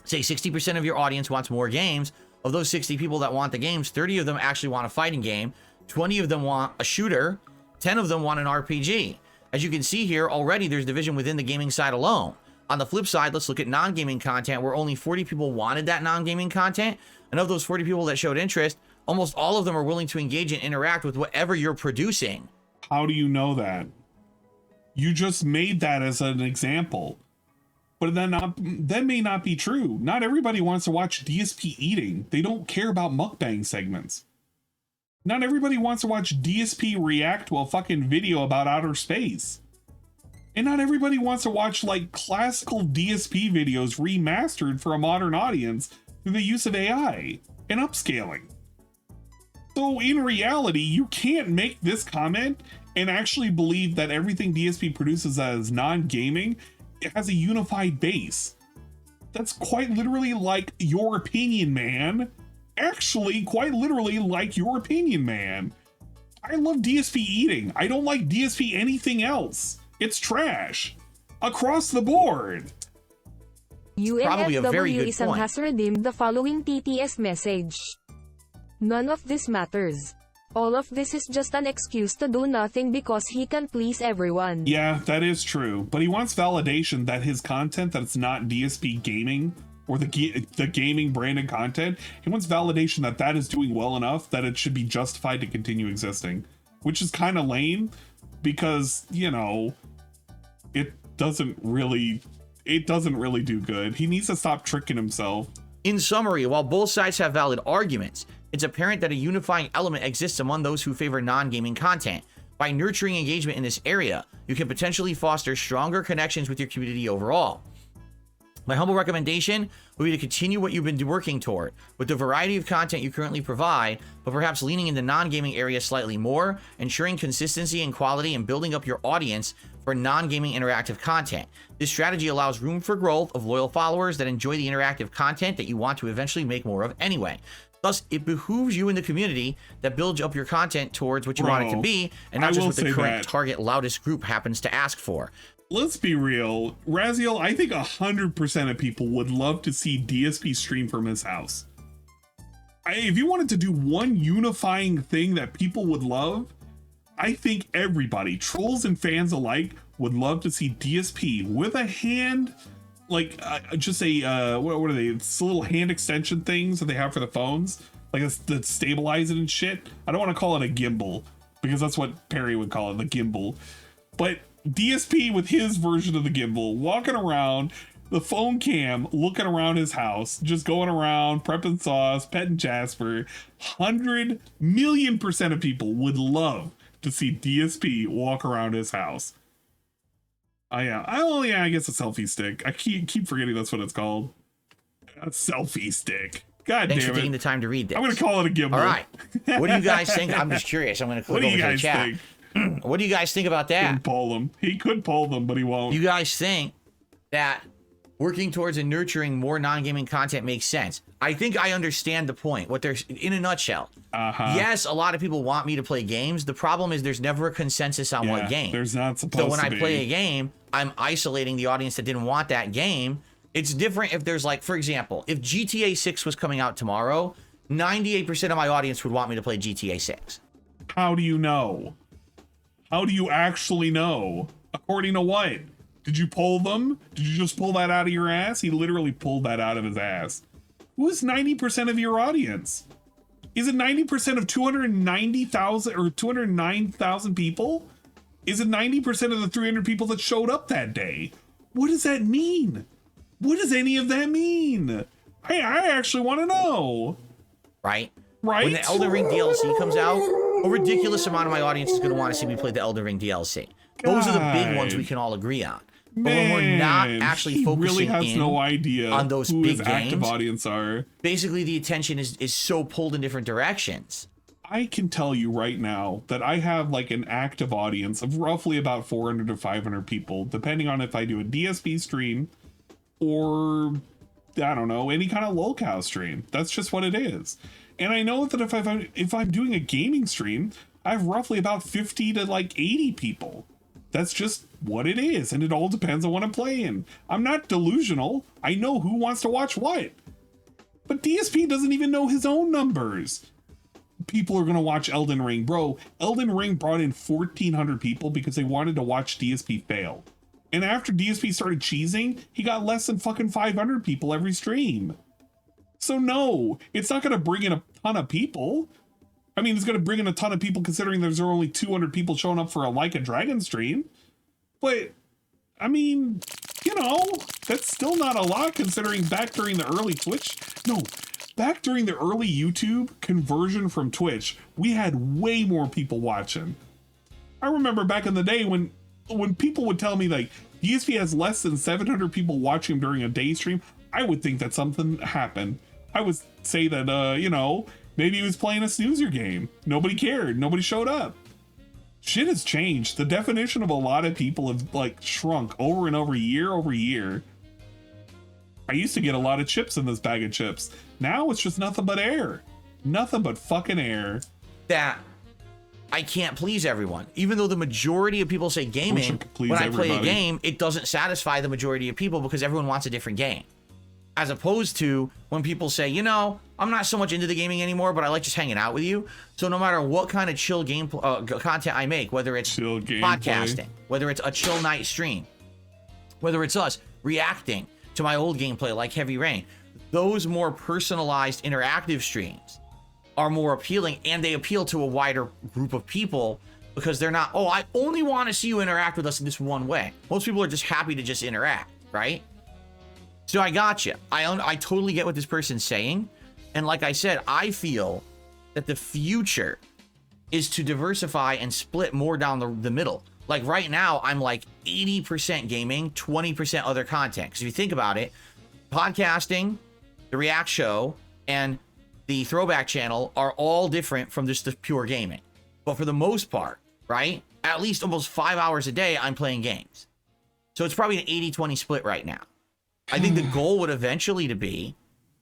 Say 60% of your audience wants more games. Of those 60 people that want the games, 30 of them actually want a fighting game, 20 of them want a shooter, 10 of them want an RPG. As you can see here, already there's division within the gaming side alone. On the flip side, let's look at non-gaming content where only 40 people wanted that non-gaming content. And of those 40 people that showed interest, almost all of them are willing to engage and interact with whatever you're producing. How do you know that? You just made that as an example. But that may not be true. Not everybody wants to watch DSP eating. They don't care about mukbang segments. Not everybody wants to watch DSP react to a fucking video about outer space. And not everybody wants to watch like classical DSP videos remastered for a modern audience through the use of AI and upscaling. So in reality, you can't make this comment and actually believe that everything DSP produces as non-gaming, it has a unified base. That's quite literally like your opinion, man. Actually, quite literally like your opinion, man. I love DSP eating. I don't like DSP anything else. It's trash. Across the board. Probably a very good UNFW point. has redeemed the following TTS message. None of this matters. All of this is just an excuse to do nothing because he can please everyone. Yeah, that is true. But he wants validation that his content that's not DSP gaming or the gaming branded content, he wants validation that that is doing well enough that it should be justified to continue existing. Which is kind of lame because, you know, it doesn't really do good. He needs to stop tricking himself. In summary, while both sides have valid arguments, it's apparent that a unifying element exists among those who favor non-gaming content. By nurturing engagement in this area, you can potentially foster stronger connections with your community overall. My humble recommendation would be to continue what you've been working toward with the variety of content you currently provide, but perhaps leaning into non-gaming areas slightly more, ensuring consistency and quality, and building up your audience for non-gaming interactive content. This strategy allows room for growth of loyal followers that enjoy the interactive content that you want to eventually make more of anyway. Thus, it behooves you in the community that builds up your content towards what you want it to be, and not just what the current target loudest group happens to ask for. Let's be real. Raziel, I think 100% of people would love to see DSP stream from his house. If you wanted to do one unifying thing that people would love, I think everybody, trolls and fans alike, would love to see DSP with a hand, like just a what are they? It's little hand extension things that they have for the phones, like that stabilize it and shit. I don't want to call it a gimbal because that's what Perry would call it, the gimbal. But DSP with his version of the gimbal, walking around, the phone cam, looking around his house, just going around, prepping sauce, petting Jasper. 100 million% of people would love to see DSP walk around his house. Oh yeah, I guess a selfie stick. I keep forgetting that's what it's called. A selfie stick. God Thanks damn for it. taking the time to read this. I'm gonna call it a gimbal. All right. What do you guys think? I'm just curious. I'm gonna click over to the chat. What do you guys think about that? He pull them. He could pull them, but he won't. You guys think that working towards and nurturing more non-gaming content makes sense? I think I understand the point. What there's in a nutshell. Yes, a lot of people want me to play games. The problem is there's never a consensus on what game. There's not supposed to be. So when I play a game, I'm isolating the audience that didn't want that game. It's different if there's like, for example, if GTA 6 was coming out tomorrow, 98% of my audience would want me to play GTA 6. How do you know? How do you actually know? According to what? Did you poll them? Did you just pull that out of your ass? He literally pulled that out of his ass. Who is 90% of your audience? Is it 90% of 290,000 or 209,000 people? Is it 90% of the 300 people that showed up that day? What does that mean? What does any of that mean? Hey, I actually want to know. Right? Right? When the Elden Ring DLC comes out, a ridiculous amount of my audience is going to want to see me play the Elden Ring DLC. Those are the big ones we can all agree on. But when we're not actually focusing really has no idea on those who big his active games, audience are. Basically, the attention is so pulled in different directions. I can tell you right now that I have like an active audience of roughly about 400 to 500 people, depending on if I do a DSP stream or, I don't know, any kind of locale stream. That's just what it is. And I know that if I'm doing a gaming stream, I have roughly about 50 to like 80 people. That's just what it is, and it all depends on what I'm playing. I'm not delusional. I know who wants to watch what. But DSP doesn't even know his own numbers. People are going to watch Elden Ring. Bro, Elden Ring brought in 1,400 people because they wanted to watch DSP fail. And after DSP started cheesing, he got less than fucking 500 people every stream. So no, it's not going to bring in a ton of people. I mean, it's going to bring in a ton of people considering there's only 200 people showing up for a Like a Dragon stream. But, I mean, you know, that's still not a lot considering back during the early back during the early YouTube conversion from Twitch, we had way more people watching. I remember back in the day when people would tell me like DSP has less than 700 people watching him during a day stream, I would think that something happened. I would say that, you know, maybe he was playing a snoozer game. Nobody cared. Nobody showed up. Shit has changed. The definition of a lot of people have like shrunk over and over year. I used to get a lot of chips in this bag of chips. Now it's just nothing but air. Nothing but fucking air. That I can't please everyone. Even though the majority of people say gaming, when I play a game, it doesn't satisfy the majority of people because everyone wants a different game. As opposed to when people say, you know, I'm not so much into the gaming anymore, but I like just hanging out with you. So no matter what kind of chill game content I make, whether it's podcasting, whether it's a chill night stream, whether it's us reacting to my old gameplay like Heavy Rain, those more personalized interactive streams are more appealing, and they appeal to a wider group of people because they're not, oh, I only want to see you interact with us in this one way. Most people are just happy to just interact, right? So I got you. I totally get what this person's saying. And like I said, I feel that the future is to diversify and split more down the middle. Like right now, I'm like 80% gaming, 20% other content. Because if you think about it, podcasting, the React show, and the Throwback channel are all different from just the pure gaming. But for the most part, right, at least almost 5 hours a day, I'm playing games. So it's probably an 80-20 split right now. I think the goal would eventually to be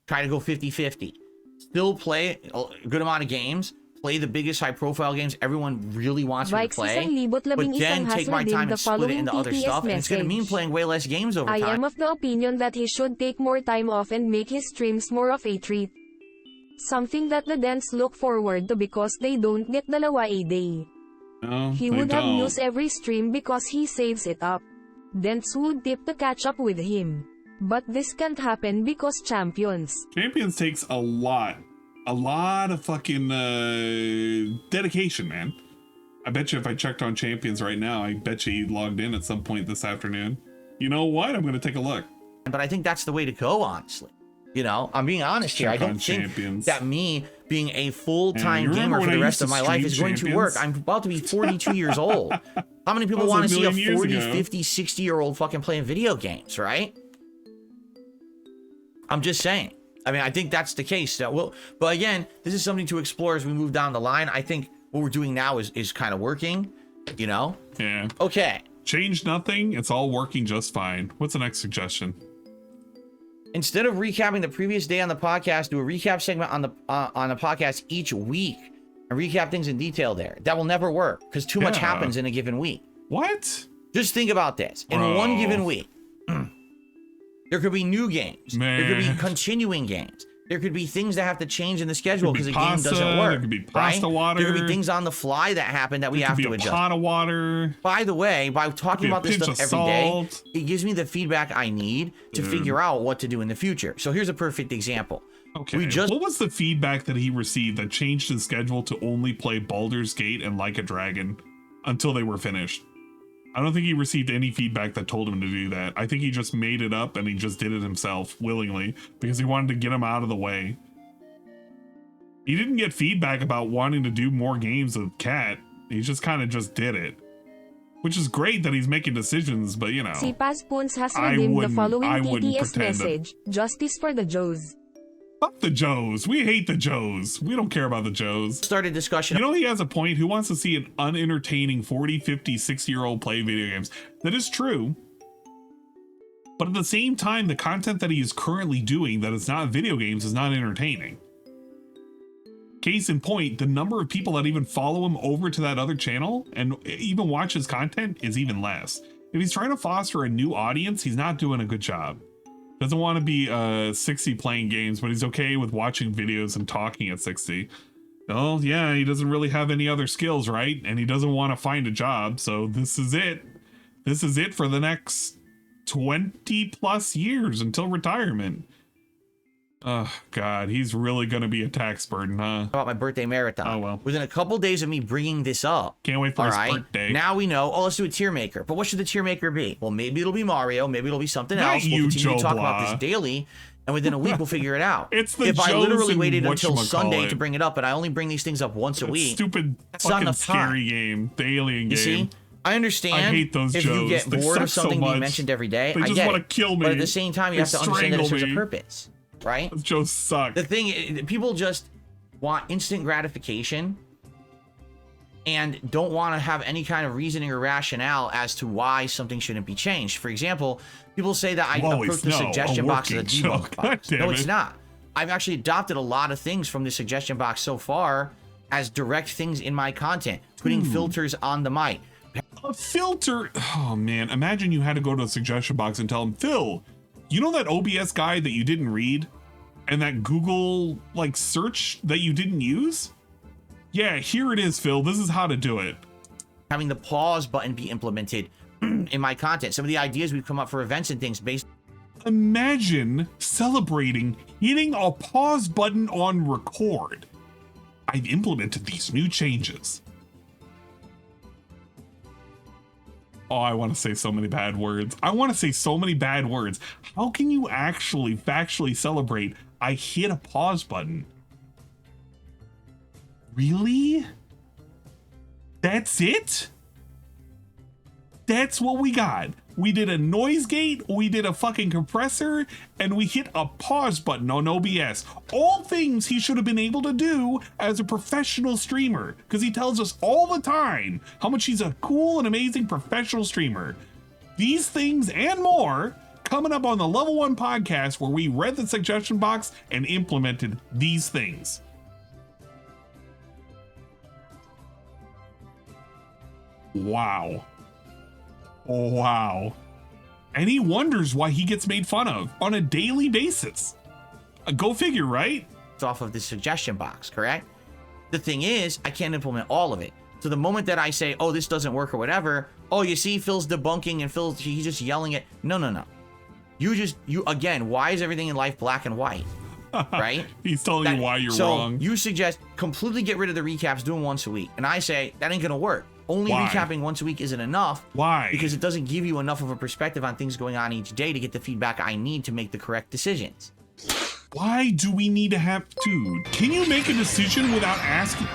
try to go 50-50. Still play a good amount of games, play the biggest high-profile games everyone really wants me to play, but then take my time and split it into other stuff, and it's going to mean playing way less games over time. I am of the opinion that he should take more time off and make his streams more of a treat. Something that the Dents look forward to because they don't get dalawa a day. No, he would have news every stream because he saves it up. Dents would tip to catch up with him. But this can't happen because Champions takes a lot of fucking dedication, man. I bet you if I checked on Champions right now, I bet you he logged in at some point this afternoon. You know what? I'm going to take a look. But I think that's the way to go, honestly. You know, I'm being honest here. I don't think that me being a full-time gamer for the rest of my life is going to work. I'm about to be 42 years old. How many people want to see a 40, 50, 60-year-old fucking playing video games, right? I'm just saying. I mean, I think that's the case. But again, this is something to explore as we move down the line. I think what we're doing now is kind of working, you know? Yeah. Okay. Change nothing. It's all working just fine. What's the next suggestion? Instead of recapping the previous day on the podcast, do a recap segment on the podcast each week and recap things in detail there. That will never work because too much happens in a given week. What? Just think about this. In one given week, there could be new games. There could be continuing games. There could be things that have to change in the schedule because the game doesn't work. There could be pasta water. There could be things on the fly that happen that we have to adjust. Pot of water. By the way, by talking about this stuff every day, it gives me the feedback I need to figure out what to do in the future. So here's a perfect example. Okay, what was the feedback that he received that changed his schedule to only play Baldur's Gate and Like a Dragon until they were finished? I don't think he received any feedback that told him to do that. I think he just made it up and he just did it himself willingly because he wanted to get him out of the way. He didn't get feedback about wanting to do more games with Cat. He just kind of just did it. Which is great that he's making decisions, but you know. Si Pazpoons has redeemed the following TTS message. Justice for the Joes. Fuck the Joes. We hate the Joes. We don't care about the Joes. Started discussion. You know, he has a point. Who wants to see an unentertaining 40, 50, 60-year-old play video games? That is true. But at the same time, the content that he is currently doing that is not video games is not entertaining. Case in point, the number of people that even follow him over to that other channel and even watch his content is even less. If he's trying to foster a new audience, he's not doing a good job. Doesn't want to be 60 playing games, but he's okay with watching videos and talking at 60. Well, yeah, he doesn't really have any other skills, right? And he doesn't want to find a job, so this is it. This is it for the next 20 plus years until retirement. Oh, God, he's really going to be a tax burden, huh? About my birthday marathon. Oh, well. Within a couple days of me bringing this up. Can't wait for his birthday. Now we know, let's do a tier maker. But what should the tier maker be? Well, maybe it'll be Mario. Maybe it'll be something else. We'll continue to talk about this daily. And within a week, we'll figure it out. It's the If I literally waited until whatchamacallit. Sunday to bring it up, and I only bring these things up once a week. Stupid fucking scary game. The alien game. You see? I understand. I hate those if Joes. you get They bored of suck something so being much. mentioned every day, They I just get want it. to kill me. But at the same time, you have to understand that it serves a me. purpose, right? Those Joes suck. The thing is, people just want instant gratification and don't want to have any kind of reasoning or rationale as to why something shouldn't be changed. For example, people say that I approach the suggestion box as a debug box. No, it's not. I've actually adopted a lot of things from the suggestion box so far as direct things in my content, putting filters on the mic. A filter? Oh, man. Imagine you had to go to a suggestion box and tell him, Phil, you know that OBS guide that you didn't read? And that Google, like, search that you didn't use? Yeah, here it is, Phil. This is how to do it. Having the pause button be implemented in my content. Some of the ideas we've come up for events and things based. Imagine celebrating hitting a pause button on record. I've implemented these new changes. Oh, I want to say so many bad words. I want to say so many bad words. How can you actually factually celebrate I hit a pause button? Really? That's it? That's what we got. We did a noise gate, we did a fucking compressor, and we hit a pause button on OBS. All things he should have been able to do as a professional streamer, because he tells us all the time how much he's a cool and amazing professional streamer. These things and more coming up on the Level 1 podcast, where we read the suggestion box and implemented these things. Wow. Wow. And he wonders why he gets made fun of on a daily basis. Go figure, right? It's off of the suggestion box, correct? The thing is, I can't implement all of it. So the moment that I say, oh, this doesn't work or whatever, oh, you see, Phil's debunking and he's just yelling it. No. You again, why is everything in life black and white? Right? He's telling you why you're wrong. You suggest completely get rid of the recaps, do them once a week. And I say, that ain't gonna work. Only recapping once a week isn't enough. Why? Because it doesn't give you enough of a perspective on things going on each day to get the feedback I need to make the correct decisions. Why do we need to have... Dude, can you make a decision without asking?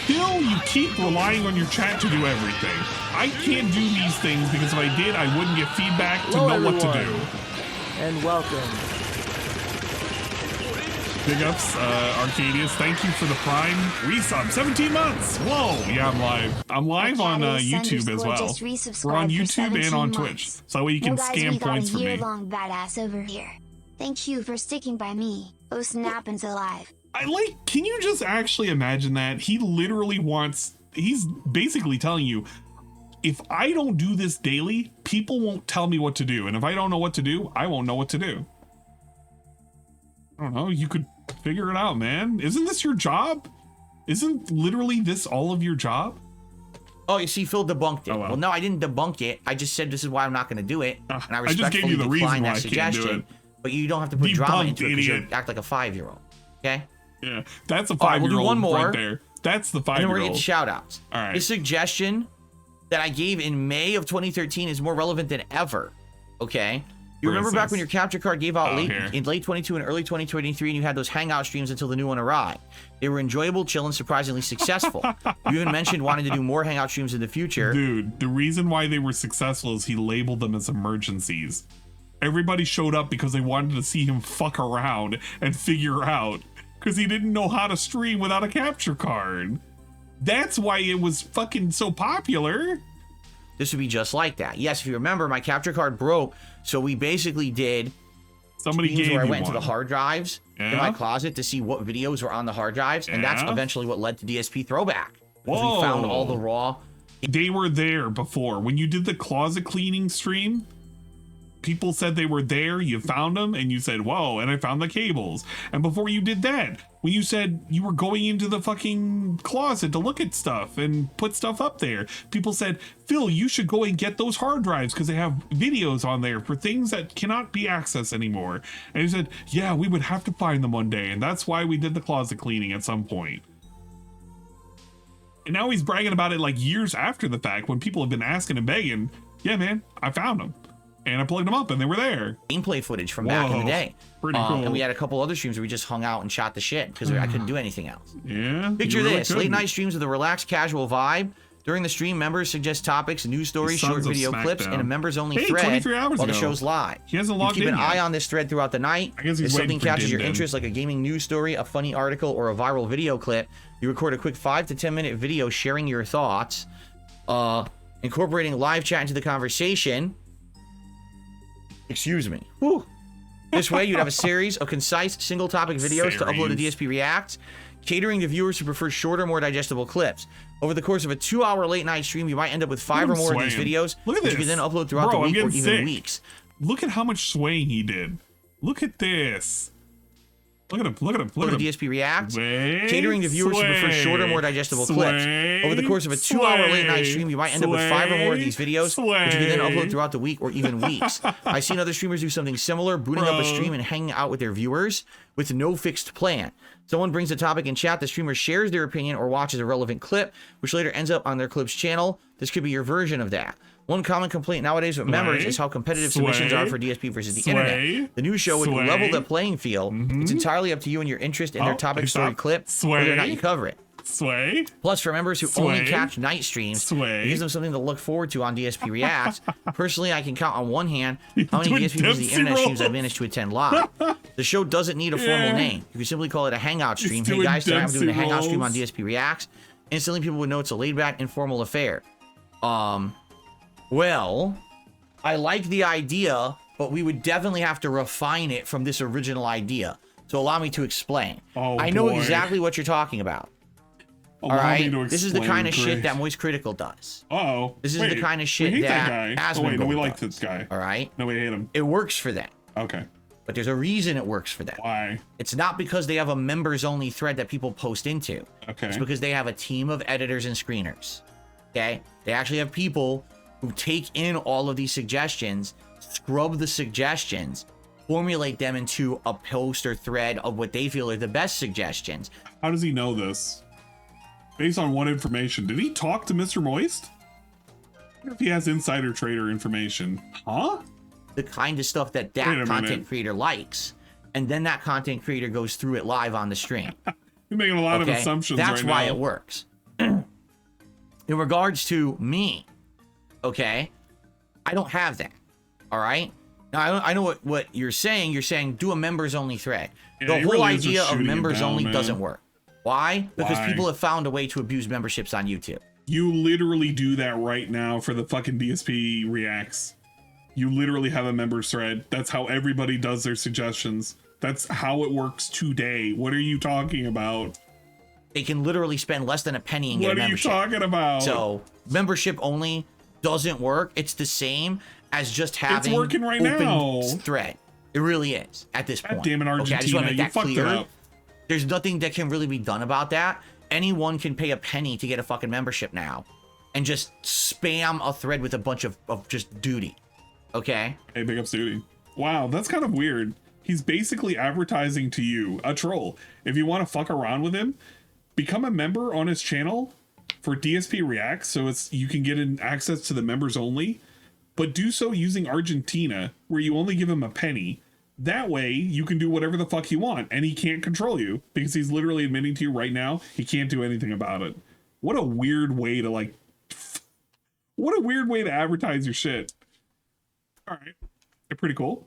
Phil, you keep relying on your chat to do everything. I can't do these things because if I did, I wouldn't get feedback to know what to do. And welcome. Big ups, Arcadius. Thank you for the Prime resub. 17 months. Whoa. Yeah, I'm live. I'm live on YouTube as well. We're on YouTube and on Twitch. So that way you can scam points for me. Year-long badass over here. Thank you for sticking by me. Oh, Snappin's alive. Can you just actually imagine that? He literally he's basically telling you, if I don't do this daily, people won't tell me what to do. And if I don't know what to do, I won't know what to do. I don't know. You could figure it out, man. Isn't this your job? Isn't literally this all of your job? Oh, you see, Phil debunked it. Oh, well, no, I didn't debunk it. I just said this is why I'm not going to do it. And I just gave you the reason why decline I that can't do suggestion. it. but you don't have to put drama Debunked, into it because you idiot. act like a 5-year-old. Okay? Yeah, that's a All right, 5-year-old we'll do one more, right there. That's the 5-year-old. And then we're going to get shout outs. All right. A suggestion that I gave in May of 2013 is more relevant than ever. Okay? You remember back when your capture card gave out in late 22 and early 2023 and you had those hangout streams until the new one arrived. They were enjoyable, chill, and surprisingly successful. You even mentioned wanting to do more hangout streams in the future. Dude, the reason why they were successful is he labeled them as emergencies. Everybody showed up because they wanted to see him fuck around and figure out, because he didn't know how to stream without a capture card. That's why it was fucking so popular. This would be just like that. Yes, if you remember, my capture card broke, so we basically did somebody gave where I you went one. into the hard drives in my closet to see what videos were on the hard drives, and that's eventually what led to DSP Throwback. Because we found all the raw. They were there before. When you did the closet cleaning stream, people said they were there, you found them, and you said, whoa, and I found the cables. And before you did that, when you said you were going into the fucking closet to look at stuff and put stuff up there, people said, Phil, you should go and get those hard drives because they have videos on there for things that cannot be accessed anymore. And you said, yeah, we would have to find them one day, and that's why we did the closet cleaning at some point. And now he's bragging about it like years after the fact when people have been asking and begging, yeah, man, I found them. And I plugged them up and they were there. Gameplay footage from back in the day. Pretty cool. And we had a couple other streams where we just hung out and shot the shit because I couldn't do anything else. Yeah. Picture really this, late night streams with a relaxed, casual vibe. During the stream, members suggest topics, news stories, short video clips, and a members-only thread 23 hours while the ago. show's live. He hasn't You logged keep in an yet. eye on this thread throughout the night. I guess he's if something waiting for catches your Din Din. interest, like a gaming news story, a funny article, or a viral video clip, you record a quick 5 to 10 minute video sharing your thoughts, incorporating live chat into the conversation. Excuse me. Whew. This way, you'd have a series of concise, single-topic videos to upload to DSP Reacts, catering to viewers who prefer shorter, more digestible clips. Over the course of a 2-hour late-night stream, you might end up with 5 or more of these videos, Look at which this. you can then upload throughout Bro, the I'm week or getting even sick. weeks. Look at how much swaying he did. Look at this. Look at him. Look at him. Look Over at him. DSP Reacts, Sway, catering to viewers who prefer sway, shorter, more digestible clips. sway, Over the course of a 2-hour sway, late-night stream, you might end up with 5 or more of these videos, which you can then sway. upload throughout the week or even weeks. I've seen other streamers do something similar, booting up a stream and hanging out with their viewers with no fixed plan. Someone brings a topic in chat, the streamer shares their opinion or watches a relevant clip, which later ends up on their clip's channel. This could be your version of that. One common complaint nowadays with members is how competitive submissions are for DSP versus the internet. The new show would level the playing field. It's entirely up to you and your interest in their topic, story, clip, whether or not you cover it. Sway. Plus, for members who only catch night streams, it gives them something to look forward to on DSP Reacts. Personally, I can count on one hand how many doing DSP versus the Dempsey internet streams rolls. I've managed to attend live. The show doesn't need a formal name. You can simply call it a hangout stream. Hey doing guys, tonight I'm doing a Dempsey hangout stream on rolls. DSP Reacts. Instantly, people would know it's a laid-back, informal affair. Well, I like the idea, but we would definitely have to refine it from this original idea. So allow me to explain. I know boy. exactly what you're talking about. Allow All me right, to this is the explain, kind of shit Grace. that Moist Critical does. Uh-oh. This is Wait, the kind of we shit hate that guy. Oh, wait, no, Asmongold we like does. this guy. All right? No, we hate him. It works for them. Okay. But there's a reason it works for them. Why? It's not because they have a members-only thread that people post into. Okay. It's because they have a team of editors and screeners. Okay? They actually have people who take in all of these suggestions, scrub the suggestions, formulate them into a post or thread of what they feel are the best suggestions. How does he know this? Based on what information? Did he talk to Mr. Moist? I wonder if he has insider trader information. Huh? The kind of stuff that Wait a that content minute. creator likes. And then that content creator goes through it live on the stream. You're making a lot of assumptions That's right why now. it works. In regards to me, okay, I don't have that. All right? Now, I know what you're saying. You're saying do a members-only thread. Yeah, The he whole really is just idea of shooting it members-only down, man. doesn't work. Why? Because Why? people have found a way to abuse memberships on YouTube. You literally do that right now for the fucking DSP Reacts. You literally have a members thread. That's how everybody does their suggestions. That's how it works today. What are you talking about? They can literally spend less than a penny and get What a are you membership. talking about? So membership only doesn't work. It's the same as just having working right open now. thread. It really is at this God point. damn it, Okay, I just want Argentina, to make you that fucked it clear. up. There's nothing that can really be done about that. Anyone can pay a penny to get a fucking membership now and just spam a thread with a bunch of just duty. Okay? Hey, big up Studi. Wow, that's kind of weird. He's basically advertising to you, a troll. If you want to fuck around with him, become a member on his channel for DSP Reacts, so you can get in access to the members only, but do so using Argentina, where you only give him a penny. That way, you can do whatever the fuck you want, and he can't control you, because he's literally admitting to you right now he can't do anything about it. What a weird way to, like... What a weird way to advertise your shit. Alright. They're pretty cool.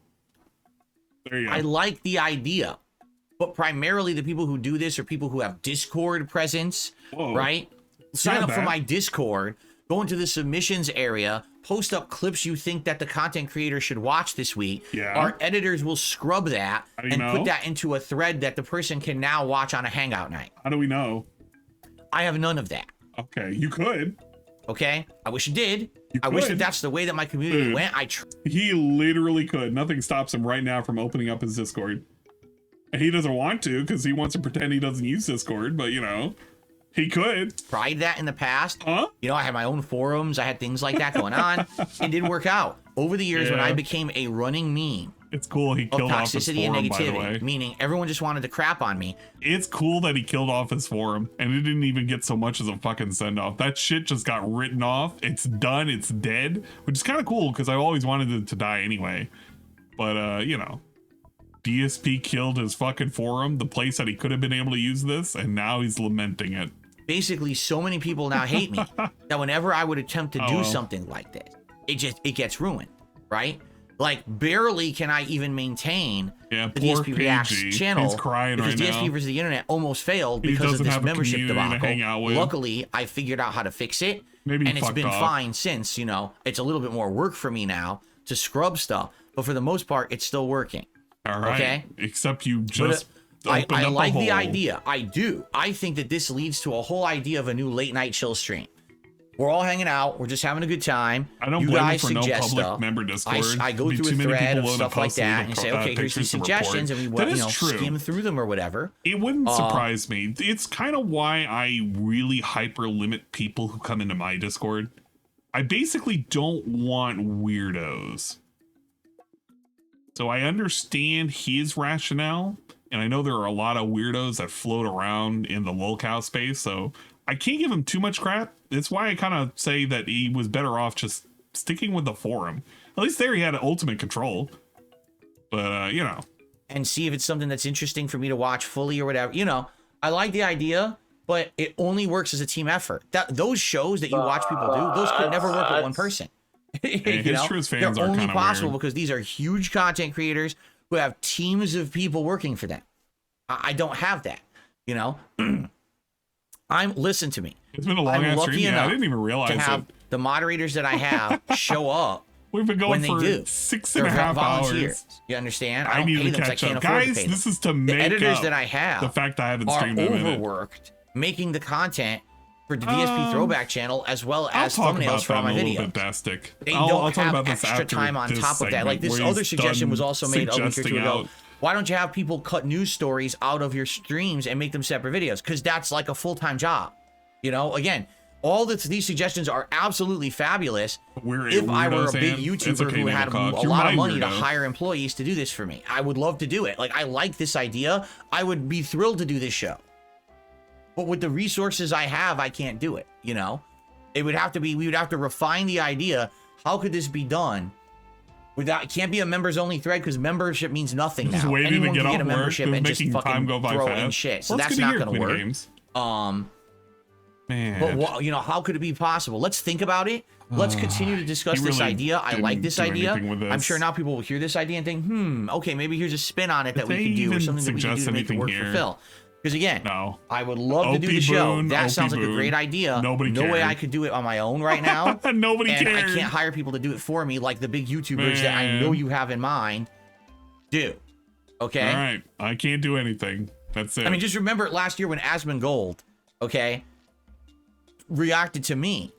There you go. I like the idea, but primarily the people who do this are people who have Discord presence, right? Sign up for my Discord, go into the submissions area, post up clips you think that the content creator should watch this week. Yeah. Our editors will scrub that and know? put that into a thread that the person can now watch on a hangout night. How do we know? I have none of that. Okay, you could. Okay, I wish you did. I wish that that's the way that my community went. He literally could. Nothing stops him right now from opening up his Discord. And he doesn't want to because he wants to pretend he doesn't use Discord, but you know, he could. Tried that in the past. You know, I had my own forums. I had things like that going on. It didn't work out. Over the years, when I became a running meme, it's cool he killed off his toxicity forum, and by the way. negativity, meaning everyone just wanted to crap on me. It's cool that he killed off his forum, and it didn't even get so much as a fucking send-off. That shit just got written off. It's done. It's dead, which is kind of cool because I always wanted it to die anyway. But, you know, DSP killed his fucking forum, the place that he could have been able to use this, and now he's lamenting it. Basically, so many people now hate me that whenever I would attempt to do something like this, it gets ruined, right? Like, barely can I even maintain the DSP Reacts channel. He's crying because right DSP now. versus the internet almost failed because of this membership debacle. Luckily, I figured out how to fix it, and it's been fine since. You know, it's a little bit more work for me now to scrub stuff, but for the most part, it's still working. All right. Okay? Except you just I opened up like a the hole. idea. I do. I think that this leads to a whole idea of a new late night chill stream. We're all hanging out. We're just having a good time. I don't you blame guys you for no suggest public stuff. member Discord. I go Be through too a many thread people of in stuff a like post that, and you say, okay, here's these suggestions, and we That is true. skim through them or whatever. It wouldn't surprise me. It's kind of why I really hyper limit people who come into my Discord. I basically don't want weirdos. So I understand his rationale, and I know there are a lot of weirdos that float around in the lolcow space, so I can't give him too much crap. That's why I kind of say that he was better off just sticking with the forum. At least there he had ultimate control. But, you know. And see if it's something that's interesting for me to watch fully or whatever. You know, I like the idea, but it only works as a team effort. Those shows that you watch people do, those could never work with one person. You know, they're only possible because these are huge content creators who have teams of people working for them. I don't have that, you know. Listen to me. It's been a long ass stream. Yeah, I didn't even realize to have it. The moderators that I have show up. We've been going when for they do. 6.5 hours. You understand? I need pay to them 'cause catch I can't up. afford to Guys, pay them. this is to the make editors up that I have the fact I haven't are streamed in a minute. overworked making the content for the DSP throwback channel as well I'll as talk thumbnails about for all that my in a little videos. bit, Dastic. They I'll don't talk have about this extra after time on this top of that. Like this segment where other he's suggestion was done also made a week or two suggesting ago. out. Why don't you have people cut news stories out of your streams and make them separate videos? Because that's like a full-time job. You know, again, all these suggestions are absolutely fabulous. If I were a big YouTuber who had a lot of money to hire employees to do this for me, I would love to do it. Like, I like this idea. I would be thrilled to do this show. But with the resources I have, I can't do it, you know? It would have to be, we would have to refine the idea. How could this be done? Without, it can't be a members only thread because membership means nothing Just now. waiting Anyone to get can get a off work, membership just and just making fucking time go by throw fast. in shit. So Well, that's it's good not to hear, going to Queen work. Games. Man. But what, you know, how could it be possible? Let's think about it. Let's continue to discuss He this really idea. I like this didn't do idea. anything with this. I'm sure now people will hear this idea and think, okay, maybe here's a spin on it that Did we they can do or even something that we can do suggest to make it anything work for here? Phil. Because again, I would love to do Opie the show. Boone, That Opie sounds like a Boone. great idea. Nobody no way cared. I could do it on my own right now. Nobody and cared. I can't hire people to do it for me like the big YouTubers that I know you have in mind do. Okay? All right. I can't do anything. That's it. I mean, just remember last year when Asmongold, okay, reacted to me.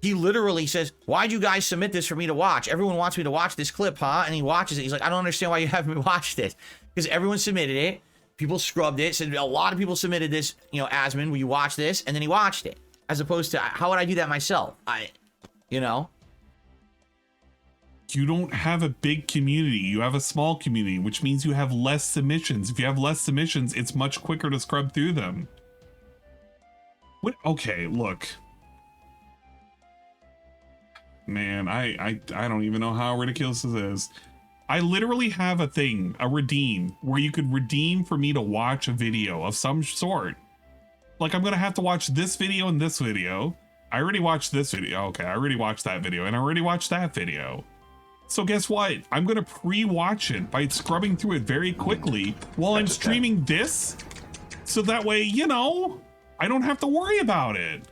He literally says, why'd you guys submit this for me to watch? Everyone wants me to watch this clip, huh? And he watches it. He's like, I don't understand why you haven't watched this. Because everyone submitted it. People scrubbed it. Said a lot of people submitted this, you know, Asmon, will you watch this? And then he watched it. As opposed to, how would I do that myself? You know? You don't have a big community. You have a small community, which means you have less submissions. If you have less submissions, it's much quicker to scrub through them. What? Okay, look. Man, I don't even know how ridiculous this is. I literally have a thing, a redeem, where you could redeem for me to watch a video of some sort. Like, I'm gonna have to watch this video and this video. I already watched this video. Okay, I already watched that video, and I already watched that video. So guess what? I'm gonna pre-watch it by scrubbing through it very quickly while I'm streaming this. So that way, you know, I don't have to worry about it.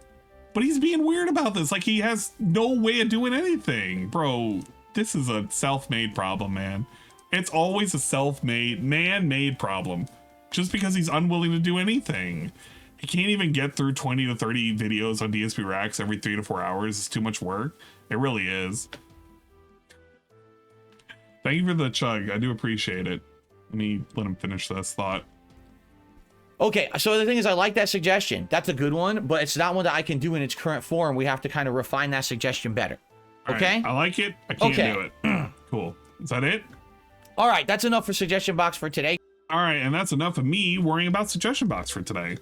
But he's being weird about this. Like, he has no way of doing anything. Bro, this is a self-made problem, man. It's always a self-made, man-made problem. Just because he's unwilling to do anything. He can't even get through 20 to 30 videos on DSP Racks every 3 to 4 hours. It's too much work. It really is. Thank you for the chug. I do appreciate it. Let me let him finish this thought. Okay, so the thing is, I like that suggestion. That's a good one, but it's not one that I can do in its current form. We have to kind of refine that suggestion better. Okay? Right, I like it. I can't do it. Cool. Is that it? All right, that's enough for suggestion box for today. All right, and that's enough of me worrying about suggestion box for today.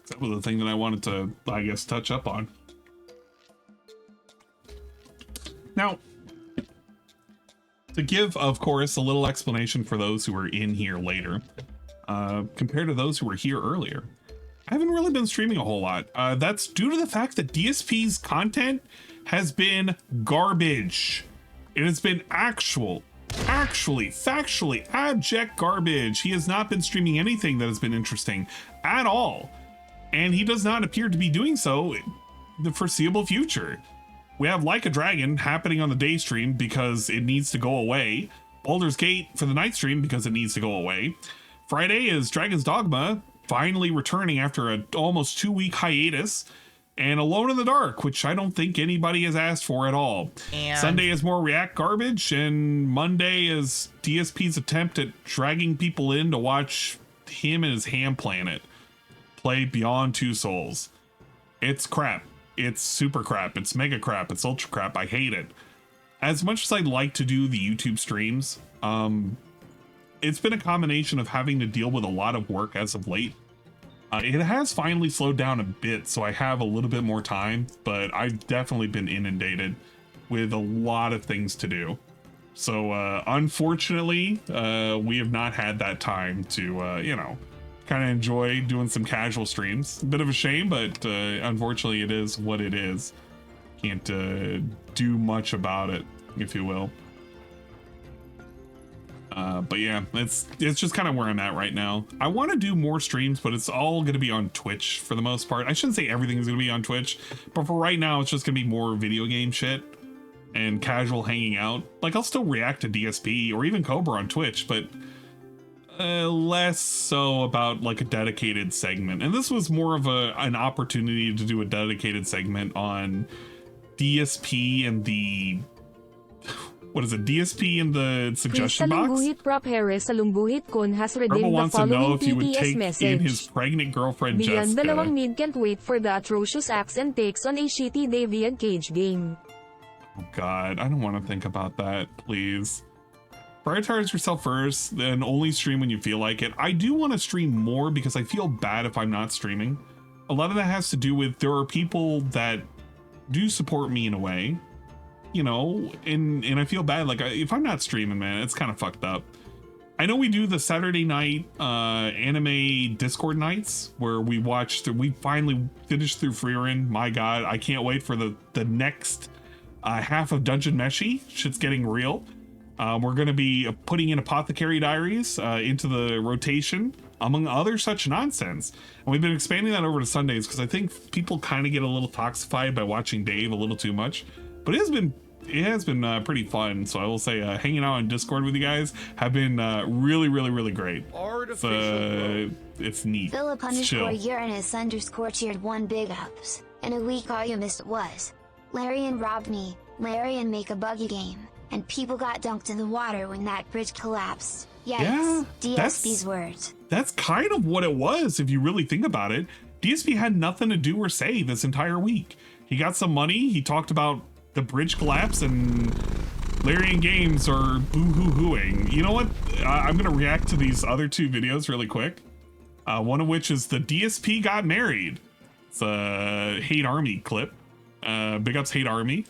That was the thing that I wanted to, I guess, touch up on. Now, to give, of course, a little explanation for those who are in here later, compared to those who were here earlier, I haven't really been streaming a whole lot. That's due to the fact that DSP's content has been garbage. It has been actually, factually, abject garbage. He has not been streaming anything that has been interesting at all. And he does not appear to be doing so in the foreseeable future. We have Like a Dragon happening on the day stream because it needs to go away. Baldur's Gate for the night stream because it needs to go away. Friday is Dragon's Dogma finally returning after an almost 2-week hiatus. And Alone in the Dark, which I don't think anybody has asked for at all. And Sunday is more React garbage, and Monday is DSP's attempt at dragging people in to watch him and his ham planet play Beyond Two Souls. It's crap. It's super crap. It's mega crap. It's ultra crap. I hate it. As much as I'd like to do the YouTube streams, it's been a combination of having to deal with a lot of work as of late. It has finally slowed down a bit, so I have a little bit more time, but I've definitely been inundated with a lot of things to do. So unfortunately, we have not had that time to, you know, kind of enjoy doing some casual streams. A bit of a shame, but unfortunately it is what it is. Can't do much about it, if you will. But yeah, it's just kind of where I'm at right now. I want to do more streams, but it's all going to be on Twitch for the most part. I shouldn't say everything is going to be on Twitch, but for right now, it's just going to be more video game shit and casual hanging out. Like, I'll still react to DSP or even Cobra on Twitch, but less so about like a dedicated segment. And this was more of an opportunity to do a dedicated segment on DSP and the, what is it, DSP and the suggestion box. Irma wants to know if you would take in his pregnant girlfriend Jessica. Dalawang mid can't wait for the atrocious acts and takes on a shitty Deviant Cage game. Oh god, I don't want to think about that, please. Prioritize yourself first, then only stream when you feel like it. I do want to stream more because I feel bad if I'm not streaming. A lot of that has to do with there are people that do support me in a way, you know, and I feel bad. Like, if I'm not streaming, man, it's kind of fucked up. I know we do the Saturday night anime Discord nights where we we finally finished through Frieren. My god, I can't wait for the next half of Dungeon Meshi. Shit's getting real. We're going to be putting in Apothecary Diaries into the rotation, among other such nonsense. And we've been expanding that over to Sundays because I think people kind of get a little toxified by watching Dave a little too much. But it has been pretty fun. So I will say hanging out on Discord with you guys have been really great. It's neat. Philip_Uranus_cheered 1 big ups. And a week all you missed was. Larian robbed me. Larian make a buggy game. And people got dunked in the water when that bridge collapsed. Yikes. Yeah, DSP's words. That's kind of what it was, if you really think about it. DSP had nothing to do or say this entire week. He got some money, he talked about the bridge collapse, and Larian Games are boo-hoo-hooing. You know what? I'm gonna react to these other two videos really quick. One of which is the DSP got married. It's a Hate Army clip. Big ups Hate Army.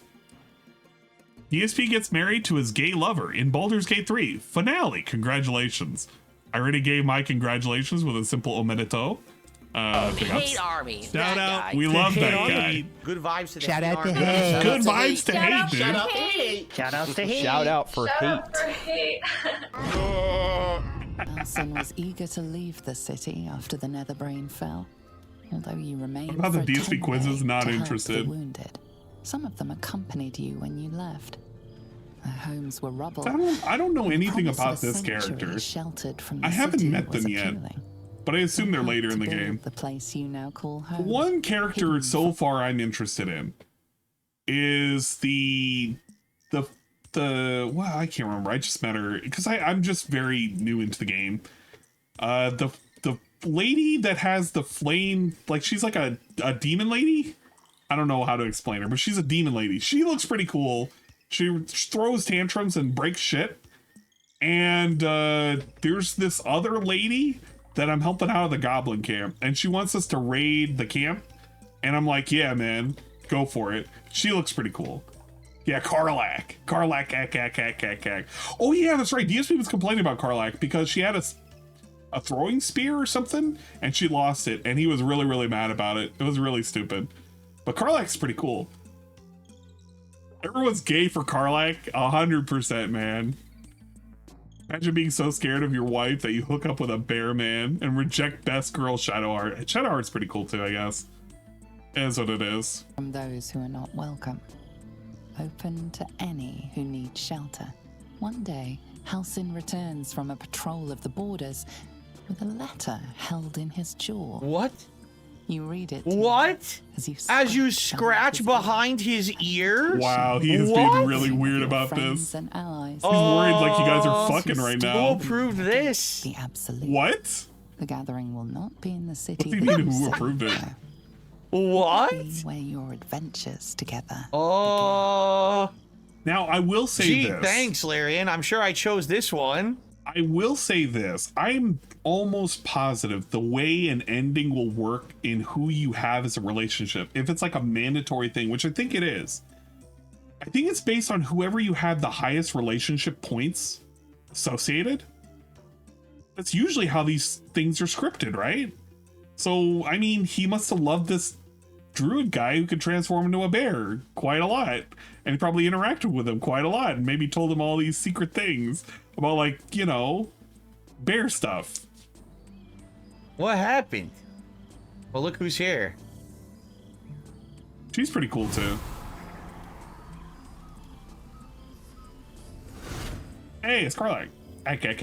DSP gets married to his gay lover in Baldur's Gate 3 finale. Congratulations. I already gave my congratulations with a simple omedeto. Big ups. Hate Army. Shout out. We love that guy. Good vibes to the Shout Hate out to Army. Hate. Good vibes to Hate, dude. Shout out to Hate. Shout out to Hate. Shout out for hate. Alson was eager to leave the city after the Netherbrain fell, although you remained What about the for a DSP quizzes? day Not to help interested. the wounded. Some of them accompanied you when you left. Their homes were rubble. I don't know anything The promise about of a this sanctuary character. sheltered from the I haven't city met was them yet, appealing. but I assume they're You later in helped the build game. The place you now call home. One character so far I'm interested in is the well, I can't remember. I just met her because I'm just very new into the game. The lady that has the flame, like she's like a demon lady. I don't know how to explain her, but she's a demon lady. She looks pretty cool. She throws tantrums and breaks shit. And there's this other lady that I'm helping out of the goblin camp, and she wants us to raid the camp. And I'm like, yeah, man, go for it. She looks pretty cool. Yeah, Karlach. Karlach. Oh yeah, that's right. DSP was complaining about Karlach because she had a throwing spear or something, and she lost it, and he was really, really mad about it. It was really stupid. But Karlach's pretty cool. Everyone's gay for Karlach, 100%, man. Imagine being so scared of your wife that you hook up with a bear man and reject best girl Shadow Heart. Shadow Heart's pretty cool too, I guess. It is what it is. From those who are not welcome. Open to any who need shelter. One day, Halcyon returns from a patrol of the borders with a letter held in his jaw. What? You read it. What? As you scratch behind his ear? Wow, he is being really weird about this. And allies. He's worried like you guys are fucking right now. Who approved this? The absolute. What? The gathering will not be in the city. What do you mean who approved it? What? Where your adventures together. Oh. Now, I will say this. Thanks, Larian. I'm sure I chose this one. I will say this. I'm almost positive the way an ending will work in who you have as a relationship, if it's like a mandatory thing, which I think it is. I think it's based on whoever you have the highest relationship points associated. That's usually how these things are scripted, right? So, I mean, he must have loved this druid guy who could transform into a bear quite a lot, and he probably interacted with him quite a lot and maybe told him all these secret things about, like, you know, bear stuff. What happened? Well, look who's here. She's pretty cool too. Hey, it's Karlach. I gotta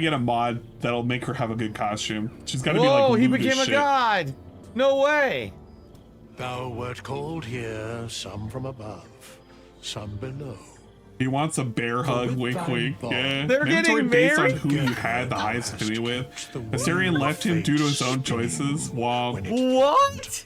get a mod that'll make her have a good costume. She's gotta be like, he became a god. No way. Thou wert called here, some from above, some below. He wants a bear hug, wink wink. Yeah. They're Mandatory getting based on married? who you had the highest affinity with. Assyrian left him due to his own choices. Wow. What?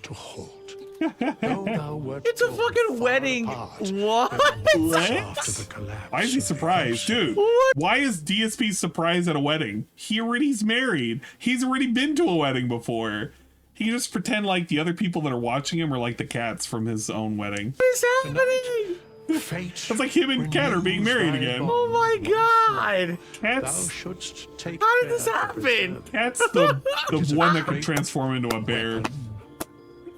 It's a fucking wedding. What? Why is he surprised? Dude, why is DSP surprised at a wedding? He's married. He's already been to a wedding before. He can just pretend like the other people that are watching him are like the cats from his own wedding. What's happening? It's like him and Cat are being married again. Oh my god! Cat's. How did this happen? Cat's the one that can transform into a bear.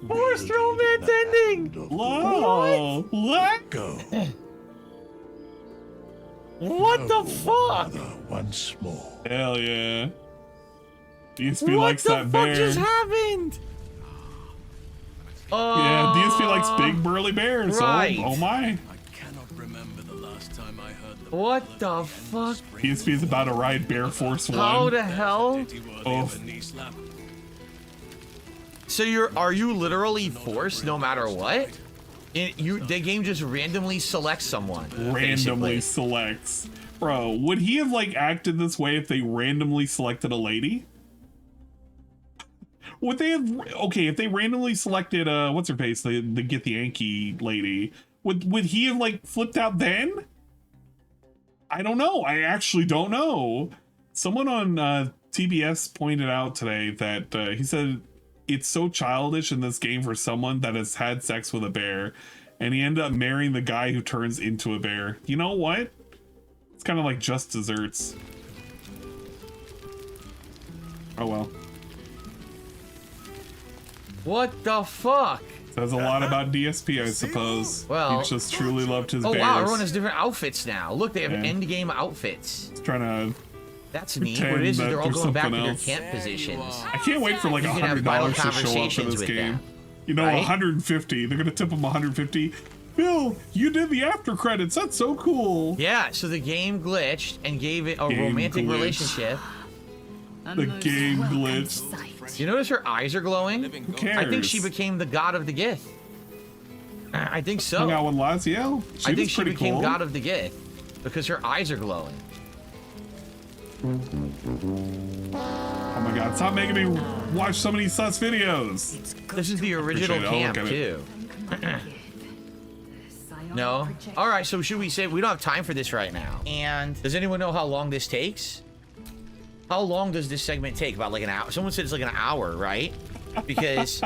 Forced romance ending. Whoa! Let go. What the fuck? Once more. Hell yeah! DSP likes that bear. What the fuck just happened? Yeah, DSP likes big burly bears. Right. Oh my! What the fuck? DSP is about to ride Bear Force 1. How the hell? Oh. So are you literally forced no matter what? The game just randomly selects someone. Randomly selects. Bro, would he have like acted this way if they randomly selected a lady? Would they have? Okay, if they randomly selected what's her face, the Get the Yankee lady, Would he have like flipped out then? I don't know. I actually don't know. Someone on TBS pointed out today that he said it's so childish in this game for someone that has had sex with a bear, and he ended up marrying the guy who turns into a bear. You know what? It's kind of like Just Desserts. Oh well. What the fuck? Says a lot about DSP, I suppose. Well, he just truly loved his bears. Oh wow, everyone has different outfits now. Look, they have endgame outfits. He's trying to. That's neat. What it is they're all going back to their camp positions. I can't wait for like $100 to show up for this game. You know, right? 150. They're gonna tip him 150. Bill, you did the after credits. That's so cool. Yeah. So the game glitched and gave it a romantic relationship. The game glitched. You notice her eyes are glowing? Who cares? I think she became the god of the gift. I think so. Hung out with Laziel? I think she became god of the gift because her eyes are glowing. Oh my god, stop making me watch so many sus videos. This is the original camp too. No? Alright, so should we say we don't have time for this right now? And does anyone know how long this takes? How long does this segment take? About like an hour? Someone said it's like an hour, right? Because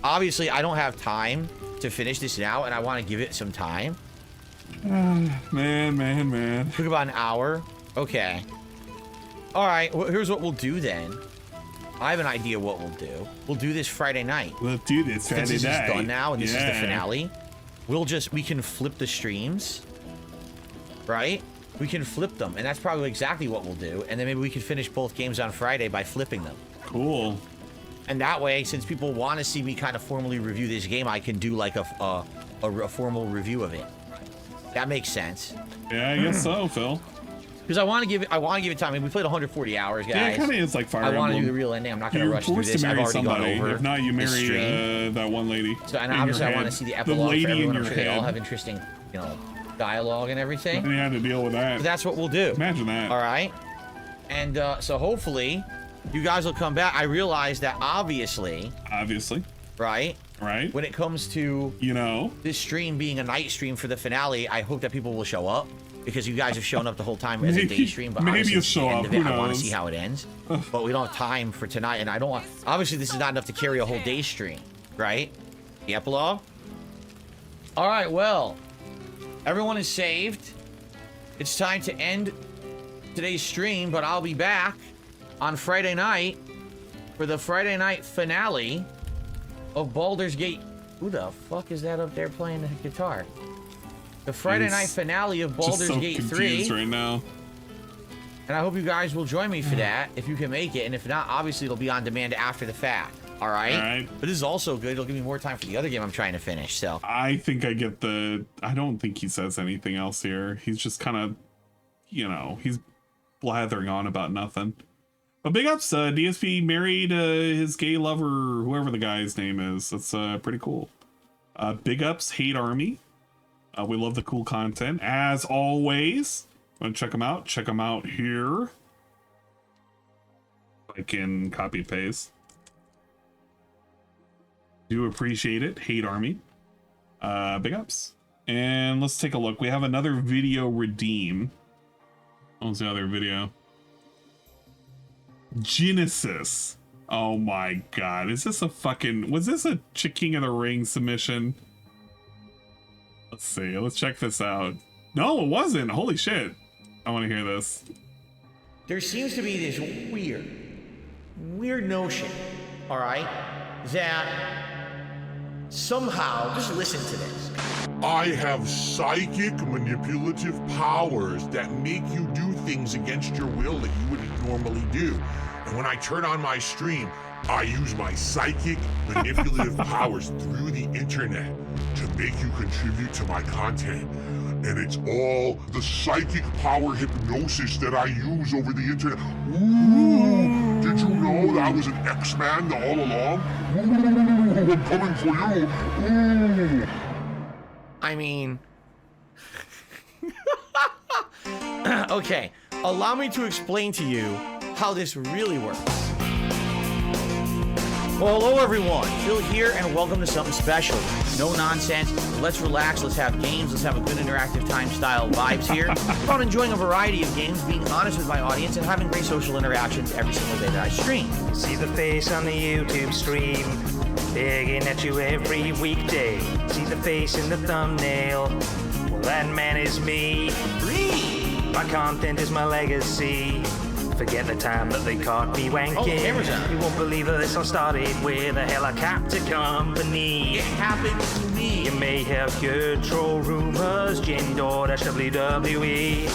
obviously I don't have time to finish this now and I want to give it some time. Man. Took about an hour? Okay. Alright, well, here's what we'll do then. I have an idea what we'll do. We'll do this Friday night. We'll do this Friday night. Since this is done now and this is the finale. We can flip the streams. Right? We can flip them, and that's probably exactly what we'll do. And then maybe we can finish both games on Friday by flipping them. Cool. And that way, since people want to see me kind of formally review this game, I can do like a formal review of it. That makes sense. Yeah, I guess so, Phil. Because I want to give it time. I mean, we played 140 hours, guys. Yeah, it kind of is like Fire Emblem. I want to do the real ending. I'm not going to rush through this. I've already gone over. If not, you marry that one lady. So, and obviously, I want to see the epilogue for everyone. I'm sure they all have interesting, dialogue and everything. And you had to deal with that. So that's what we'll do. Imagine that. All right. And so hopefully, you guys will come back. I realize that obviously. Right. When it comes to this stream being a night stream for the finale, I hope that people will show up. Because you guys have shown up the whole time as a day stream, but maybe you'll show up. I want to see how it ends. But we don't have time for tonight, and I don't want. Obviously, this is not enough to carry a whole day stream, right? The epilogue. All right, well, everyone is saved. It's time to end today's stream, but I'll be back on Friday night for the Friday night finale of Baldur's Gate. Who the fuck is that up there playing the guitar? The Friday night finale of Baldur's Gate 3. Right now. And I hope you guys will join me for that if you can make it. And if not, obviously it'll be on demand after the fact. All right? But this is also good. It'll give me more time for the other game I'm trying to finish. So I think I get I don't think he says anything else here. He's just kind of, he's blathering on about nothing. But big ups, DSP married his gay lover, whoever the guy's name is. That's pretty cool. Big ups, Hate Army. We love the cool content, as always. Want to check them out? Check them out here. I can copy paste. Do appreciate it, Hate Army. Big ups. And let's take a look. We have another video redeem. What was the other video? Genesis. Oh my god. Is this was this a King of the Ring submission? Let's see. Let's check this out. No, it wasn't. Holy shit. I want to hear this. There seems to be this weird notion, all right, that somehow, just listen to this. I have psychic manipulative powers that make you do things against your will that you wouldn't normally do. And when I turn on my stream, I use my psychic manipulative powers through the internet to make you contribute to my content. And it's all the psychic power hypnosis that I use over the internet. Ooh, did you know that I was an X-Man all along? Ooh, I'm coming for you. Ooh. I mean... Okay, allow me to explain to you how this really works. Well, hello everyone. Phil here, and welcome to something special. No nonsense. Let's relax. Let's have games. Let's have a good interactive time style vibes here. About enjoying a variety of games, being honest with my audience, and having great social interactions every single day that I stream. See the face on the YouTube stream, begging at you every weekday. See the face in the thumbnail. Well, that man is me. My content is my legacy. Forget the time that they caught me wanking. Oh, camera's on. You won't believe that this all started with a helicopter company. It happened to me. You may have heard troll rumors, Gender-WWE.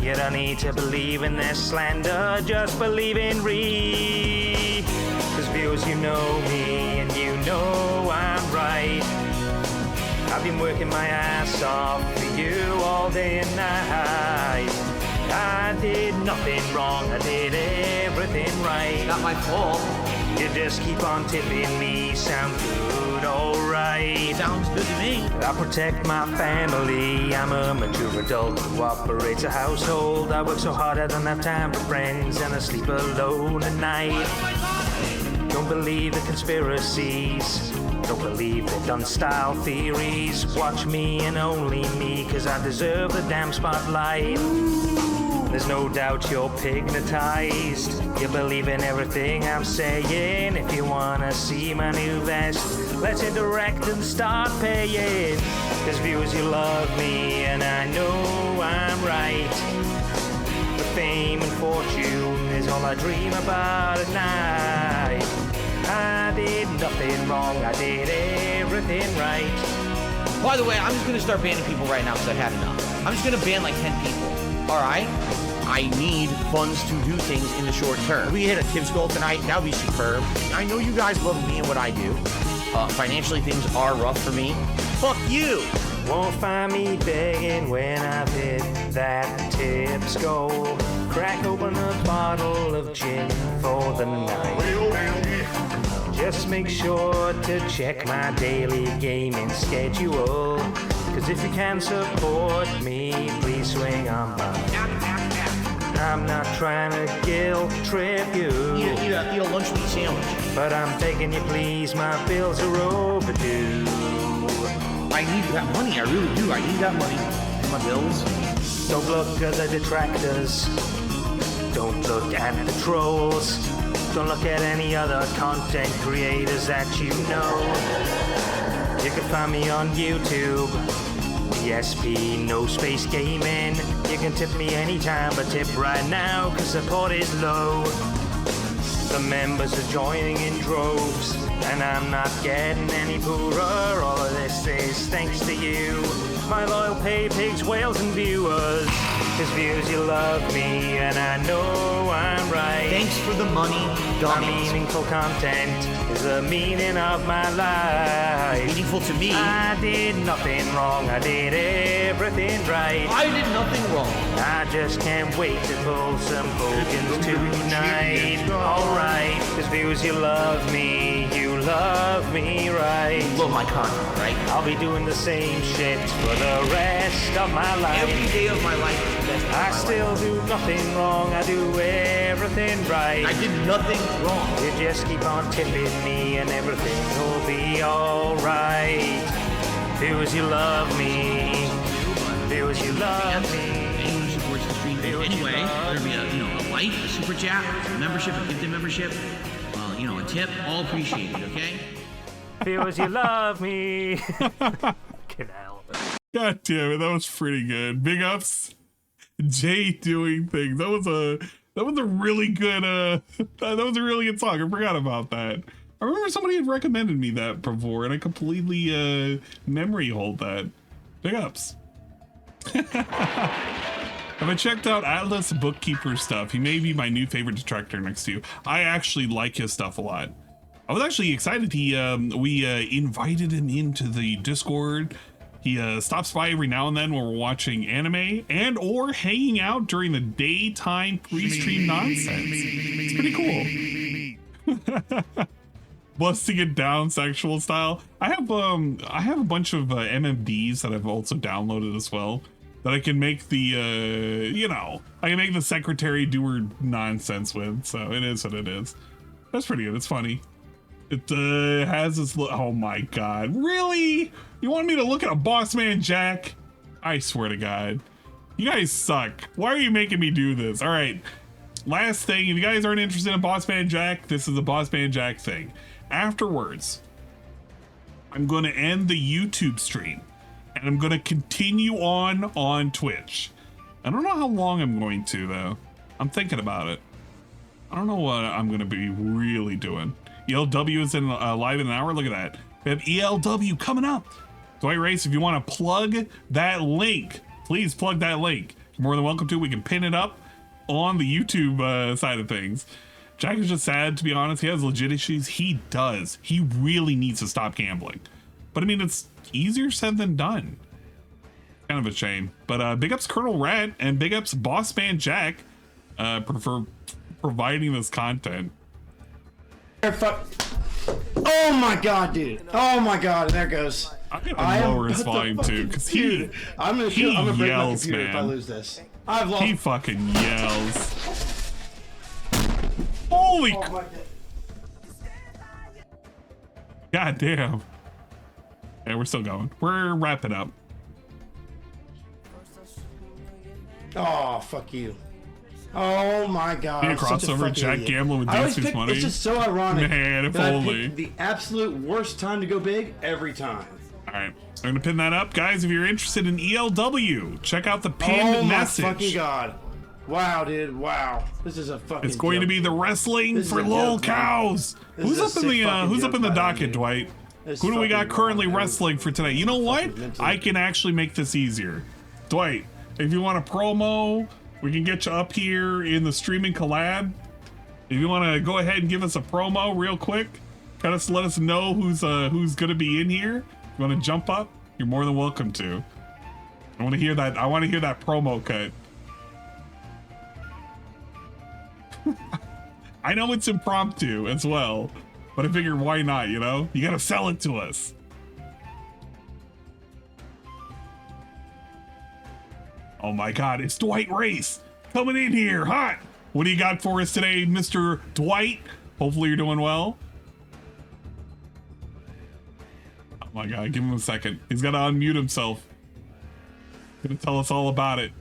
You don't need to believe in their slander, just believe in Ree. Cause viewers, you know me, and you know I'm right. I've been working my ass off for you all day and night. I did nothing wrong, I did everything right. Not my fault. You just keep on tipping me, sound good, alright. Sounds good to me. I protect my family, I'm a mature adult who operates a household. I work so hard I don't have time for friends, and I sleep alone at night. Don't believe the conspiracies, don't believe the done style theories. Watch me and only me, cause I deserve the damn spotlight. There's no doubt you're pignatized. You believe in everything I'm saying. If you wanna see my new vest, let's hit direct and start paying. Cause viewers, you love me, and I know I'm right. The fame and fortune is all I dream about at night. I did nothing wrong, I did everything right. By the way, I'm just gonna start banning people right now because I've had enough. I'm just gonna ban like 10 people. Alright? I need funds to do things in the short term. If we hit a Tibbs goal tonight, that would be superb. I know you guys love me and what I do. Financially, things are rough for me. Fuck you! Won't find me begging when I've hit that Tibbs goal. Crack open a bottle of gin for the night. Just make sure to check my daily gaming schedule. Cause if you can support me, please swing on by. I'm not trying to guilt trip you. Eat a lunch meat sandwich. But I'm begging you, please, my bills are overdue. I need that money, I really do. I need that money. My bills. Don't look at the detractors. Don't look at the trolls. Don't look at any other content creators that you know. You can find me on YouTube. DSP, no space gaming. You can tip me anytime, but tip right now, cause support is low. The members are joining in droves, and I'm not getting any poorer. All of this is thanks to you, my loyal pay pigs, whales, and viewers. Cause viewers, you love me, and I know I'm right. Thanks for the money, Dummies. My meaningful content is the meaning of my life. Meaningful to me. I did nothing wrong, I did everything right. I did nothing wrong. I just can't wait to pull some Bogans tonight. Alright, cause viewers, you love me right. You love my content, right? I'll be doing the same shit for the rest of my life. Every day of my life. I still do nothing wrong, I do everything right. I did nothing wrong. You just keep on tipping me and everything will be alright. Viewers, you love me. Viewers, you love me. Anyone who supports the stream. Anyway, there'll be a like, a super chat, a membership, a gifted membership, a tip, all appreciated, okay? Viewers, you love me. Get out. God damn it, that was pretty good. Big ups, Jay doing things. That was a really good that was a really good song. I forgot about that. I remember somebody had recommended me that before, and I completely memory hold that. Big ups. Have I checked out Atlas Bookkeeper stuff? He may be my new favorite detractor next to you. I actually like his stuff a lot. I was actually excited. We invited him into the Discord. He stops by every now and then when we're watching anime and or hanging out during the daytime pre-stream nonsense. It's pretty cool. Busting it down sexual style. I have a bunch of MMDs that I've also downloaded as well, that I can make the I can make the secretary do her nonsense with. So it is what it is. That's pretty good. It's funny. It has this look. Oh my god. Really? You want me to look at a Boss Man Jack? I swear to God. You guys suck. Why are you making me do this? All right. Last thing, if you guys aren't interested in Boss Man Jack, this is a Boss Man Jack thing. Afterwards, I'm going to end the YouTube stream and I'm going to continue on Twitch. I don't know how long I'm going to, though. I'm thinking about it. I don't know what I'm going to be really doing. ELW is in live in an hour. Look at that. We have ELW coming up. Dwight Race, if you want to plug that link, please plug that link. You're more than welcome to. We can pin it up on the YouTube side of things. Jack is just sad, to be honest. He has legit issues. He does. He really needs to stop gambling. But I mean, it's easier said than done. Kind of a shame. But big ups Colonel Rat and big ups Boss Man Jack for providing this content. Oh my god, dude. Oh my god, and there it goes. I'm gonna lower his volume too, because he I'm gonna break my yells, computer if I man. lose this. I've lost. He fucking yells. Holy God damn. Yeah, we're still going. We're wrapping up. Oh, fuck you. Oh my god. Be a crossover, Jack gambling with DSP's money. It's just so ironic. Man, if that only. I pick the absolute worst time to go big every time. Alright, I'm gonna pin that up. Guys, if you're interested in ELW, check out the pinned message. Oh my fucking god. Wow, dude, wow. This is a fucking It's going to be the wrestling for lol cows. Who's up in the docket, Dwight? Who do we got currently wrestling for today? You know what? I can actually make this easier. Dwight, if you want a promo, we can get you up here in the streaming collab. If you want to go ahead and give us a promo real quick, kind of let us know who's going to be in here. If you want to jump up, you're more than welcome to. I want to hear that. I want to hear that promo cut. I know it's impromptu as well, but I figured why not, you know? You gotta sell it to us. Oh my god, it's Dwight Race coming in here hot. What do you got for us today, Mr. Dwight? Hopefully you're doing well. Oh my god, give him a second. He's gotta unmute himself. He's gonna tell us all about it.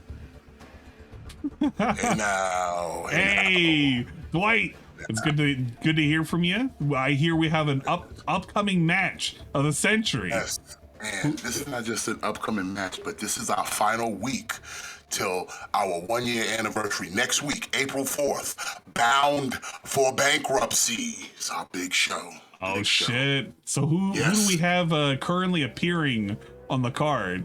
Hey now. Hey, Dwight. It's good to hear from you. I hear we have an upcoming match of the century. Yes, man. This is not just an upcoming match, but this is our final week till our 1 year anniversary. Next week, April 4th, Bound for Bankruptcy. It's our big show. Oh shit! So who do we have currently appearing on the card?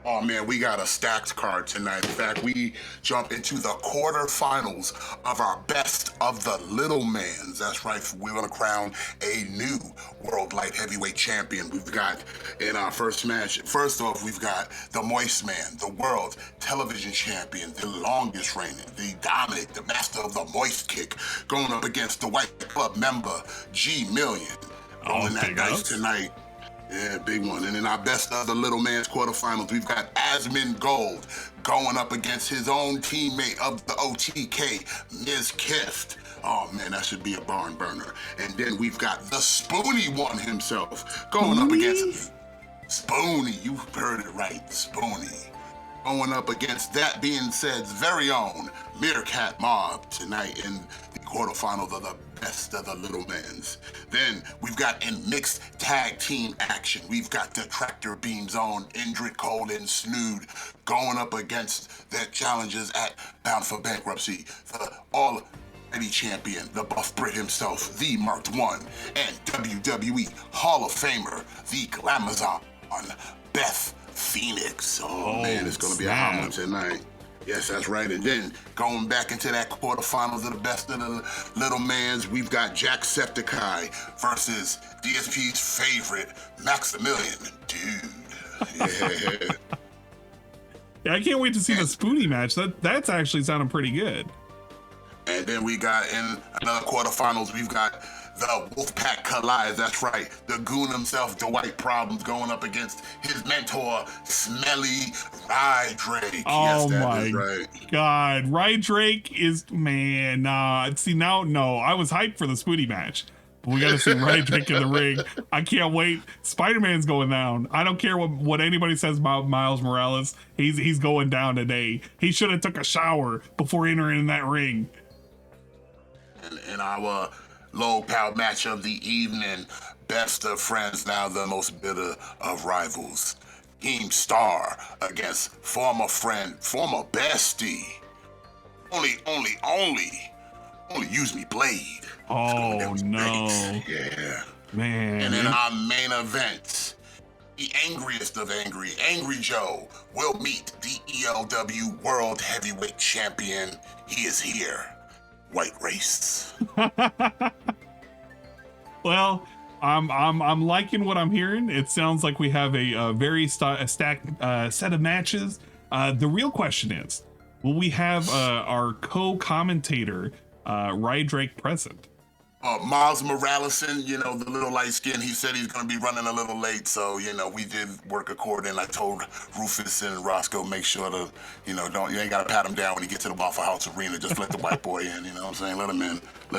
Oh man, we got a stacked card tonight. In fact, we jump into the quarterfinals of our best of the little mans. That's right, we're gonna crown a new world light heavyweight champion. We've got in our first match, first off, we've got the Moist Man, the world television champion, the longest reigning, the dominant, the master of the Moist Kick, going up against the White Club member, G Million. Rolling that dice tonight. Yeah, big one. And in our best of the little man's quarterfinals, we've got Asmin Gold going up against his own teammate of the OTK, Ms. Kift. Oh man, that should be a barn burner. And then we've got the Spoony one himself going up against Spoony. You heard it right, Spoony. Going up against that being said's very own Meerkat Mob tonight in the quarterfinals of the best of the little mans. Then we've got in mixed tag team action, we've got the Tractor Beam's own Indrid Cole and Snood going up against their challengers at Bound for Bankruptcy, the already champion, the Buff Brit himself, the Marked One, and WWE Hall of Famer, the Glamazon, Beth Phoenix. Oh man, it's gonna be a hot one tonight. Yes, that's right. And then going back into that quarterfinals of the best of the little mans, we've got Jacksepticeye versus DSP's favorite, Maximilian. Dude. Yeah. Yeah, I can't wait to see the Spoony match. That's actually sounding pretty good. And then we got in another quarterfinals, we've got the Wolfpack Collide. That's right. The goon himself, Dwight Problems, going up against his mentor, Smelly Rye Drake. Oh yes, that my is right. god. Rye Drake is, man, see now, no, I was hyped for the Spoony match. We got to see Rydrake in the ring. I can't wait. Spider-Man's going down. I don't care what anybody says about Miles Morales. He's going down today. He should have took a shower before entering that ring. In our low power match of the evening, best of friends, now the most bitter of rivals. Team Star against former friend, former bestie. Only use me blade. Oh no. Yeah. Man. And in our main event, the angriest of Angry Joe, will meet the ELW World Heavyweight Champion. He is here. White race. Well, I'm liking what I'm hearing. It sounds like we have a very stacked set of matches. The real question is, will we have our co-commentator Rydrake present? Miles Moraleson, you know, the little light skin, he said he's going to be running a little late, so, you know, we did work according. I told Rufus and Roscoe, make sure to, you know, you ain't got to pat him down when you get to the Waffle House Arena. Just let the white boy in, you know what I'm saying? Let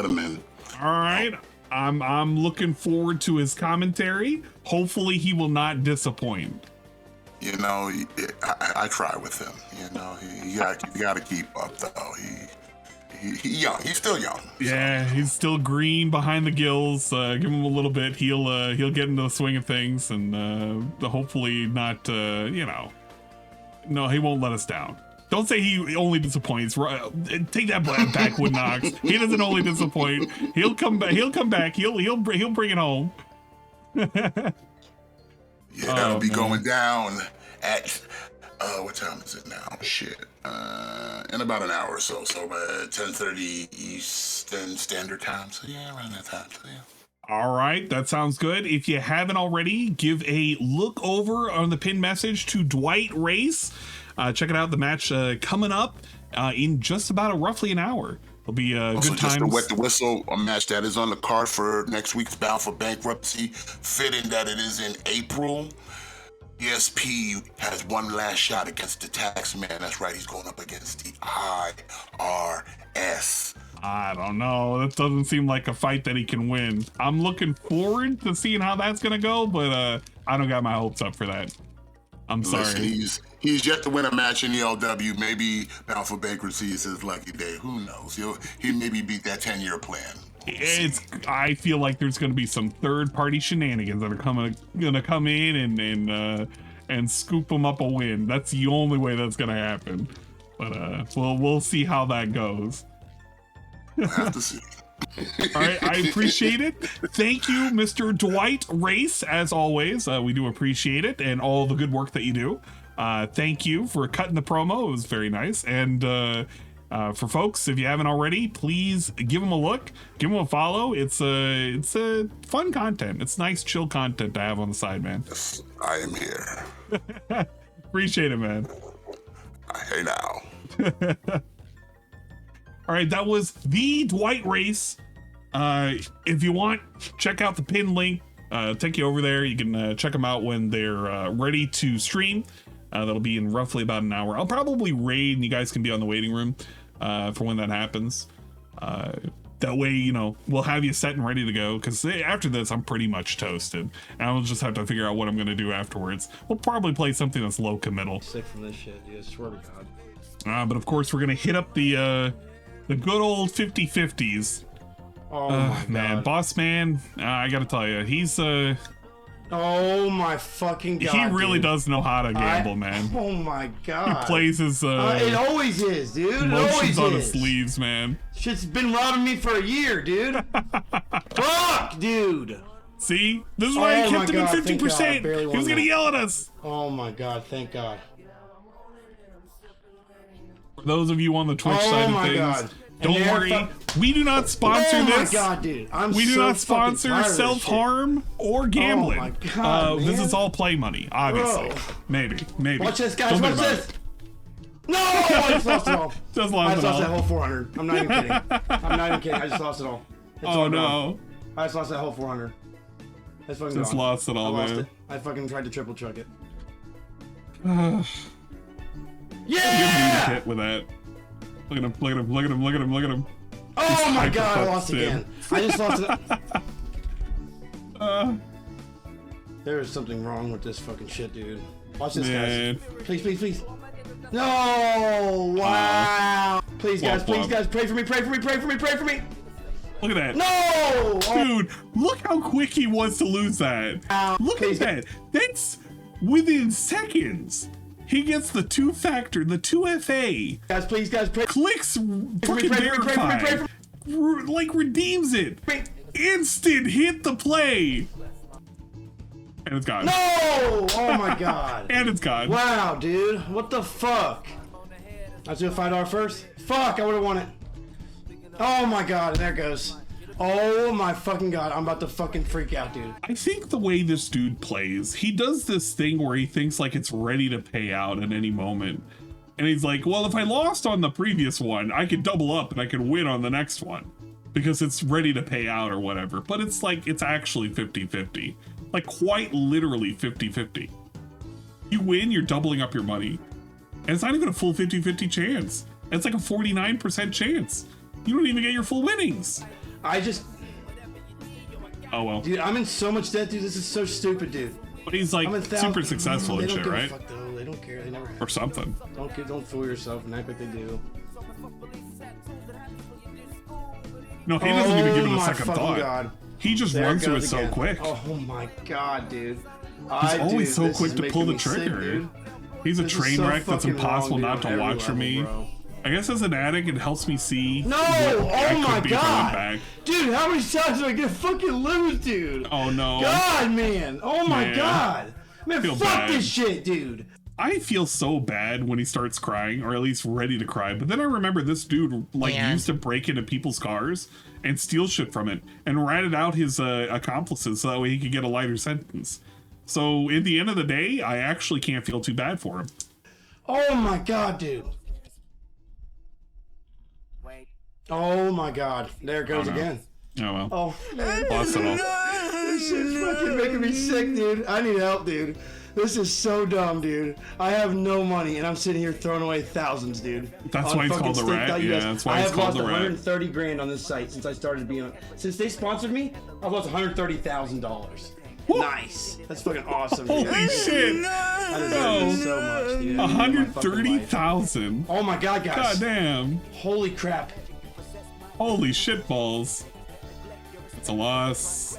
him in. All right. I'm looking forward to his commentary. Hopefully he will not disappoint. You know, I try with him, you know, you got to keep up, though. He's young. He's still young. Yeah, so. He's still green behind the gills. Give him a little bit. He'll get into the swing of things, and hopefully not. No, he won't let us down. Don't say he only disappoints. Take that back, Wood Knox. He doesn't only disappoint. He'll come back. He'll bring it home. Yeah, that'll be going down at. What time is it now? Shit. In about an hour or so. So 10:30 Eastern Standard Time. So yeah, around that time. So yeah. All right, that sounds good. If you haven't already, give a look over on the pinned message to Dwight Race. Check it out. The match coming up in just about roughly an hour. It'll be good times. Just to wet the whistle, a match that is on the card for next week's Bound for Bankruptcy. Fitting that it is in April. DSP has one last shot against the Taxman. That's right, he's going up against the IRS. I don't know. That doesn't seem like a fight that he can win. I'm looking forward to seeing how that's going to go, but I don't got my hopes up for that. I'm sorry. Listen, he's yet to win a match in the LW. Maybe Bound for Bankruptcy is his lucky day. Who knows? He'll maybe beat that 10-year plan. I feel like there's going to be some third-party shenanigans that are going to come in and scoop him up a win. That's the only way that's going to happen. But we'll see how that goes. We'll have to see. All right, I appreciate it. Thank you, Mr. Dwight Race, as always. We do appreciate it and all the good work that you do. Thank you for cutting the promo. It was very nice. And for folks, if you haven't already, please give them a look, give them a follow. It's a fun content. It's nice, chill content to have on the side, man. Yes, I am here. Appreciate it, man. Hey now. All right, that was the Dwight Race. If you want, check out the pin link. Take you over there. You can check them out when they're ready to stream. That'll be in roughly about an hour. I'll probably raid, and you guys can be on the waiting room for when that happens. That way, you know, we'll have you set and ready to go, because after this, I'm pretty much toasted. And I'll just have to figure out what I'm going to do afterwards. We'll probably play something that's low committal. Sick from this shit, dude. I swear to God. But of course, we're going to hit up the good old 50-50s. Oh my God. Man, Boss Man, I got to tell you, he's... Oh my fucking God! He really dude. does know how to gamble, man. Oh my God! He plays his. It always is, dude. It always on is. his sleeves, man. Shit's been robbing me for a year, dude. Fuck, dude. See, this is why he kept him at 50%. He was gonna yell at us. Oh my God! Thank God. For those of you on the Twitch side of things. God. Don't worry, we do not sponsor this. Oh my God, dude. We do not sponsor self-harm or gambling. Oh my God, this is all play money, obviously. Bro. Maybe. Watch this, guys. Watch this. No! I just lost it all. Just I lost just lost that whole 400. I'm not even kidding. I just lost it all. It's oh all no. Gone. I just lost that whole 400. That's fucking just gone. Lost it all, man. I fucking tried to triple chuck it. Yeah! Yeah! Hit with that. Look at him. Oh my God, I lost again. I just lost it. There is something wrong with this fucking shit, dude. Watch this, Man. guys. Please, please, please. No! Wow! Please, guys, please, guys, pray for me, pray for me, pray for me, pray for me! Look at that. No! Dude, look how quick he was to lose that. Look at that. That's within seconds. He gets the 2-factor, the 2FA. Guys, please, guys, pray. Clicks fucking verify. Like redeems it. Instant hit the play. And it's gone. No! Oh my god. And it's gone. Wow, dude. What the fuck? Let's do a $5 first. Fuck, I would have won it. Oh my god, and there it goes. Oh my fucking god, I'm about to fucking freak out, dude. I think the way this dude plays, he does this thing where he thinks like it's ready to pay out at any moment. And he's like, well, if I lost on the previous one, I could double up and I could win on the next one because it's ready to pay out or whatever. But it's like, it's actually 50-50. Like quite literally 50-50. You win, you're doubling up your money. And it's not even a full 50-50 chance. It's like a 49% chance. You don't even get your full winnings. I just... Oh well. Dude, I'm in so much debt, dude. This is so stupid, dude. But he's like super successful and shit, right? Fuck though. They don't care. They never have. Or something. Don't fool yourself and act like they do. No, he doesn't even give it a second thought. God. He just runs through it so quick. Oh my god, dude. He's always so quick to pull the trigger. He's a train wreck that's impossible not to watch for me. I guess as an addict, it helps me see. No! Oh my god! Dude, how many times do I get fucking lose, dude? Oh no. God, man! Oh my god! Man, fuck this shit, dude! I feel so bad when he starts crying, or at least ready to cry. But then I remember this dude like used to break into people's cars and steal shit from it and ratted out his accomplices so that way he could get a lighter sentence. So at the end of the day, I actually can't feel too bad for him. Oh my god, dude! Oh my god, there it goes again. Oh well. Oh man. Lost it all. This shit's fucking making me sick, dude. I need help, dude. This is so dumb, dude. I have no money and I'm sitting here throwing away thousands, dude. That's why it's called the rat. Yeah, that's why it's called the rat. I have lost 130 grand on this site since I started being on. Since they sponsored me, I've lost $130,000. Nice. That's fucking awesome, dude. Holy shit. I deserve this so much, dude. 130,000. Oh my god, guys. God damn. Holy crap. Holy shit balls. That's a loss.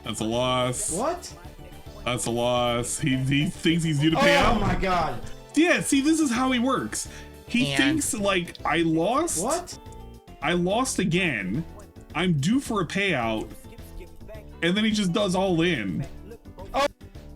That's a loss. What? That's a loss. He thinks he's due to pay out. Oh my god. Yeah, see, this is how he works. He thinks like, I lost. What? I lost again. I'm due for a payout. And then he just does all in. Oh.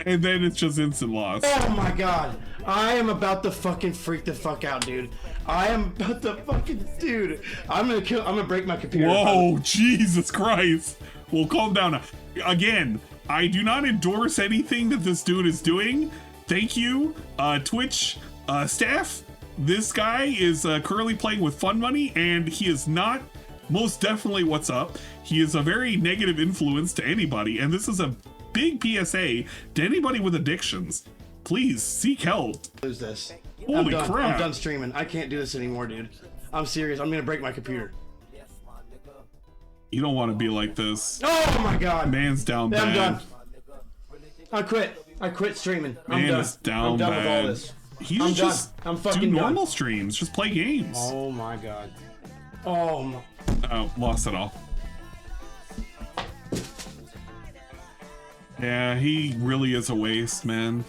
And then it's just instant loss. Oh my god. I am about to fucking freak the fuck out, dude. I am about to fucking, dude. I'm gonna break my computer. Whoa, Jesus Christ. Well, calm down. Again, I do not endorse anything that this dude is doing. Thank you, Twitch staff. This guy is currently playing with fun money, and he is not most definitely what's up. He is a very negative influence to anybody, and this is a big PSA to anybody with addictions. Please seek help. Lose this. Holy I'm done. crap. I'm done streaming. I can't do this anymore, dude. I'm serious. I'm gonna break my computer. You don't want to be like this. Oh my god. Man's down I'm bad. done. I quit. I quit streaming. I'm Man done. is down I'm done bad. with all this. He's I'm just done. I'm fucking do done. normal streams. Just play games. Oh my god. Oh my. Oh, lost it all. Yeah, he really is a waste, man.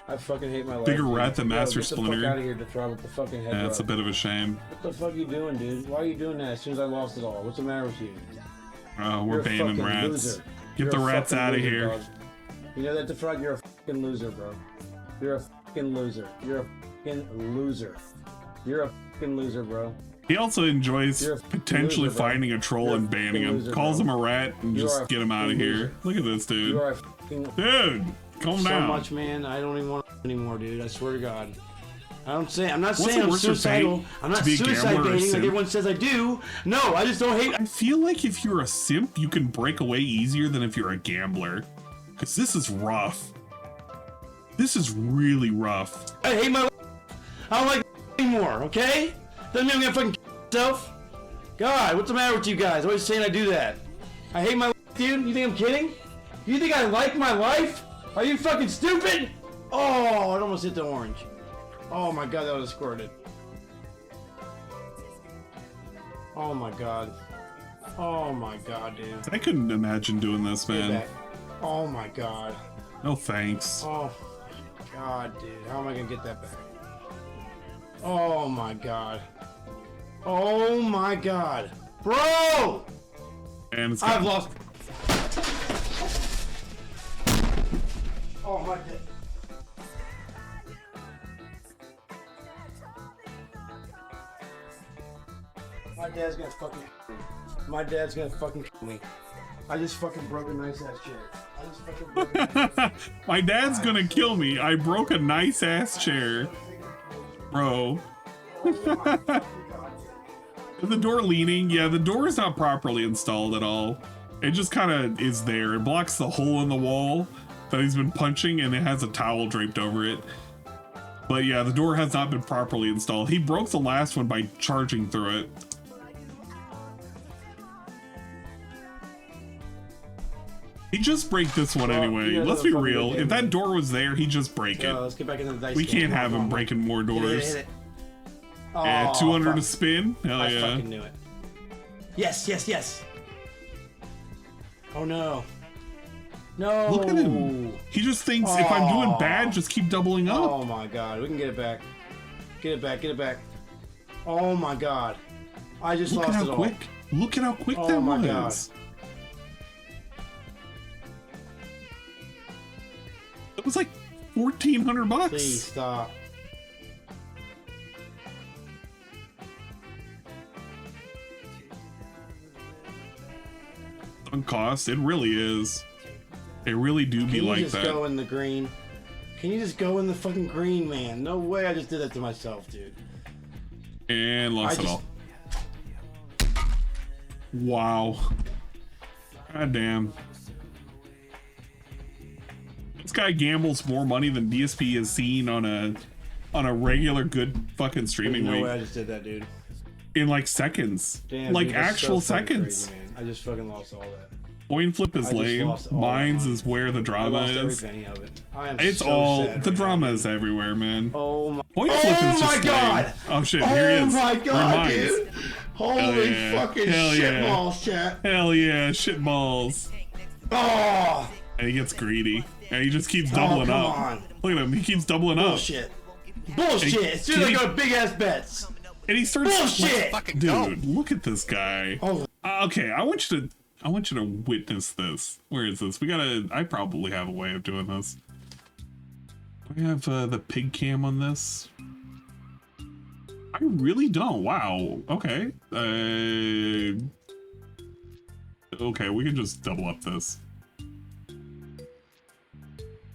I fucking hate my life. Bigger dude. rat than Master Get the Splinter. fuck out of here to throw with the fucking head. Yeah, it's a drop. bit of a shame. What the fuck are you doing, dude? Why are you doing that as soon as I lost it all? What's the matter with you? We're You're a banning fucking rats. loser. Get You're the a rats fucking out of loser, here. dog. You know that, DeFrog? You're a fucking loser, bro. You're a fucking loser. You're a fucking loser. You're a fucking loser, bro. He also enjoys You're a fucking potentially loser, bro. finding a troll You're a and banning fucking him. loser, Calls bro. him a rat and You just are a get him out of fucking here. loser. Look at this dude. You are a fucking... Dude, calm so down. much, man. I don't even want anymore, dude. I swear to God. I'm not saying What's I'm the worst of suicidal. fate? I'm not To be a suicide gambler or baiting like simp? everyone says I do. No, I just don't hate. I feel like if you're a simp, you can break away easier than if you're a gambler. Because this is rough. This is really rough. I hate my life. I don't like anymore, okay? Doesn't mean I'm gonna fucking myself. God, what's the matter with you guys? Always saying I do that. I hate my life. dude? You think I'm kidding? You think I like my life? Are you fucking stupid? Oh, it almost hit the orange. Oh my god, that would have squirted. Oh my god. Oh my god, dude. I couldn't imagine doing this, man. Oh my god. No thanks. Oh god, dude. How am I gonna get that back? Oh my god. Oh my god. Bro! And it's I've lost. Oh my god. My dad's gonna fucking. My dad's gonna fucking kill me. I just fucking broke a nice ass chair. I just fucking broke a nice ass chair. My dad's gonna kill me. I broke a nice ass chair. Bro. Is the door leaning? Yeah, the door is not properly installed at all. It just kind of is there. It blocks the hole in the wall that he's been punching, and it has a towel draped over it. But yeah, the door has not been properly installed. He broke the last one by charging through it. He just break this one anyway. yeah, Let's be real. If that door was there, he'd just break it. Let's get back into the dice We game. can't have him breaking more doors. Hit it. Yeah, Oh, 200 fuck. to spin. Hell I yeah. fucking knew it. Yes, yes, yes. Oh no. No. Look at him. He just thinks if I'm doing bad, just keep doubling up. Oh my god, we can get it back. Get it back, get it back. Oh my god. I just Look at lost how it all. quick. Look at how quick Oh that my was. god. It was like $1,400. Please stop. On cost, it really is. It really do be Can you like just that. go in the green? Can you just go in the fucking green, man? No way I just did that to myself, dude. And lost it all. Wow. God damn. This guy gambles more money than DSP has seen on a regular good fucking streaming No week. way I just did that, dude. In like seconds. Damn, like dude, that's actual so fucking seconds. crazy, man. I just fucking lost all that. Coin flip is I just lame. lost all Mines mine. is where the I drama lost every is. penny of it. I am It's so all sad the right drama is everywhere, man. Oh my! Coin flip is just my god! lame. Oh shit! Here he is. Oh my god, Mines. dude! Holy yeah. fucking Hell shit yeah. balls, chat! Hell yeah, shit balls. Oh! And he gets greedy. And he just keeps Oh, doubling come up. on. Look at him. He keeps doubling Bullshit! Bullshit! Hey, As soon as I can go you- big ass bets. And he starts. Bullshit! Dude, look at this guy. Oh. Okay, I want you to witness this. Where is this? I probably have a way of doing this. Do I have the pig cam on this? I really don't. Wow. Okay. Okay, we can just double up this.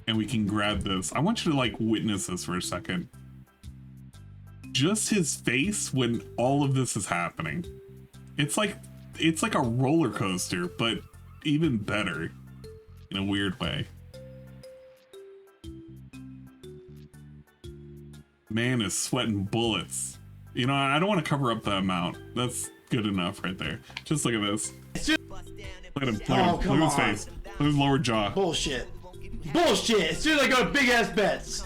And we can grab this. I want you to like witness this for a second. Just his face when all of this is happening. It's like a roller coaster, but even better in a weird way. Man is sweating bullets. You know, I don't want to cover up the amount. That's good enough right there. Just look at this. Look at him. Look at him. Look at his face. Look at his lower jaw. Bullshit! Bullshit! As soon as I go big ass bets.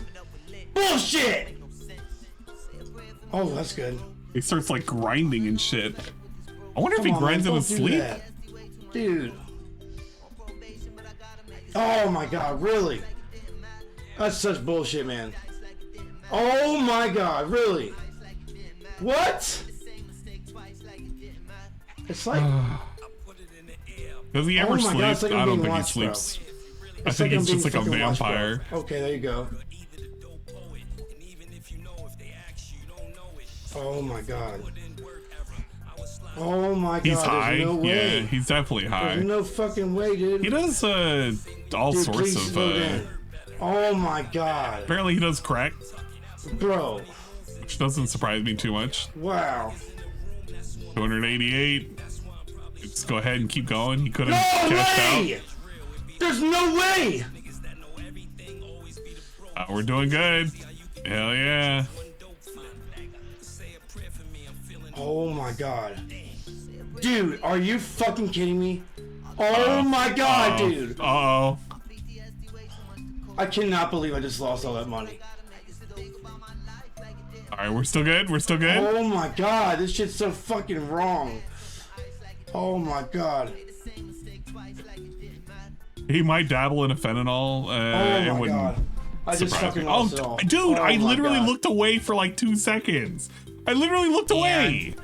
Bullshit! Oh, that's good. He starts like grinding and shit. I wonder if he Come on, grinds man, in his don't do sleep. that. Dude. Oh my god, really? That's such bullshit, man. Oh my god, really? What? It's like... Does he ever Oh my sleep? God, it's like I'm I don't being think watched, he bro. sleeps. I It's think like he's I'm just like being a fucking watched, bro. vampire. Okay, there you go. Oh my god. Oh my god. He's high. There's no way. Yeah, he's definitely high. There's no fucking way, dude. He does all Dude, sorts please of slow down. Oh my god. apparently he does crack, Bro. which doesn't surprise me too much. Wow. 288. Just go ahead and keep going. He could No have cashed way! There's no way! out. We're doing good. Hell yeah. Oh my god. Dude, are you fucking kidding me? Oh my god, dude. Uh-oh. I cannot believe I just lost all that money. Alright, we're still good? We're still good? Oh my god, this shit's so fucking wrong. Oh my god. He might dabble in a fentanyl. Oh my god. I just fucking lost it all. Dude, Oh I my literally God. looked away for like 2 seconds. I literally looked away.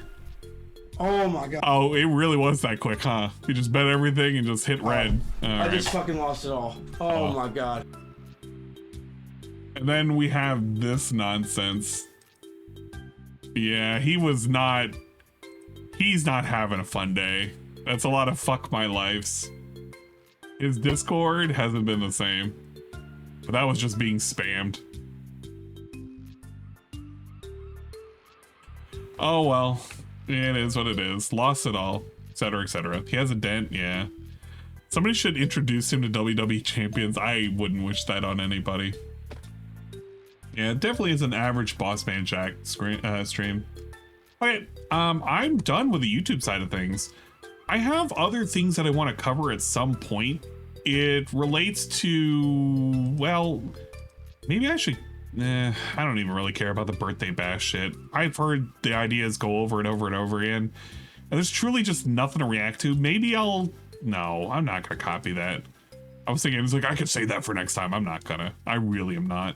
Oh my god. Oh, it really was that quick, huh? You just bet everything and just hit red. I just fucking lost it all. Oh my god. And then we have this nonsense. Yeah, he's not having a fun day. That's a lot of fuck my lives. His Discord hasn't been the same. But that was just being spammed. Oh well. It is what it is. Lost it all. Etc. etc. He has a dent, yeah. Somebody should introduce him to WWE champions. I wouldn't wish that on anybody. Yeah, it definitely is an average Boss Man Jack stream. Okay, I'm done with the YouTube side of things. I have other things that I want to cover at some point. It relates to, well, maybe I should, I don't even really care about the birthday bash shit. I've heard the ideas go over and over and over again, and there's truly just nothing to react to. Maybe no, I'm not gonna copy that. I was thinking, I was like, I could say that for next time. I'm not gonna. I really am not.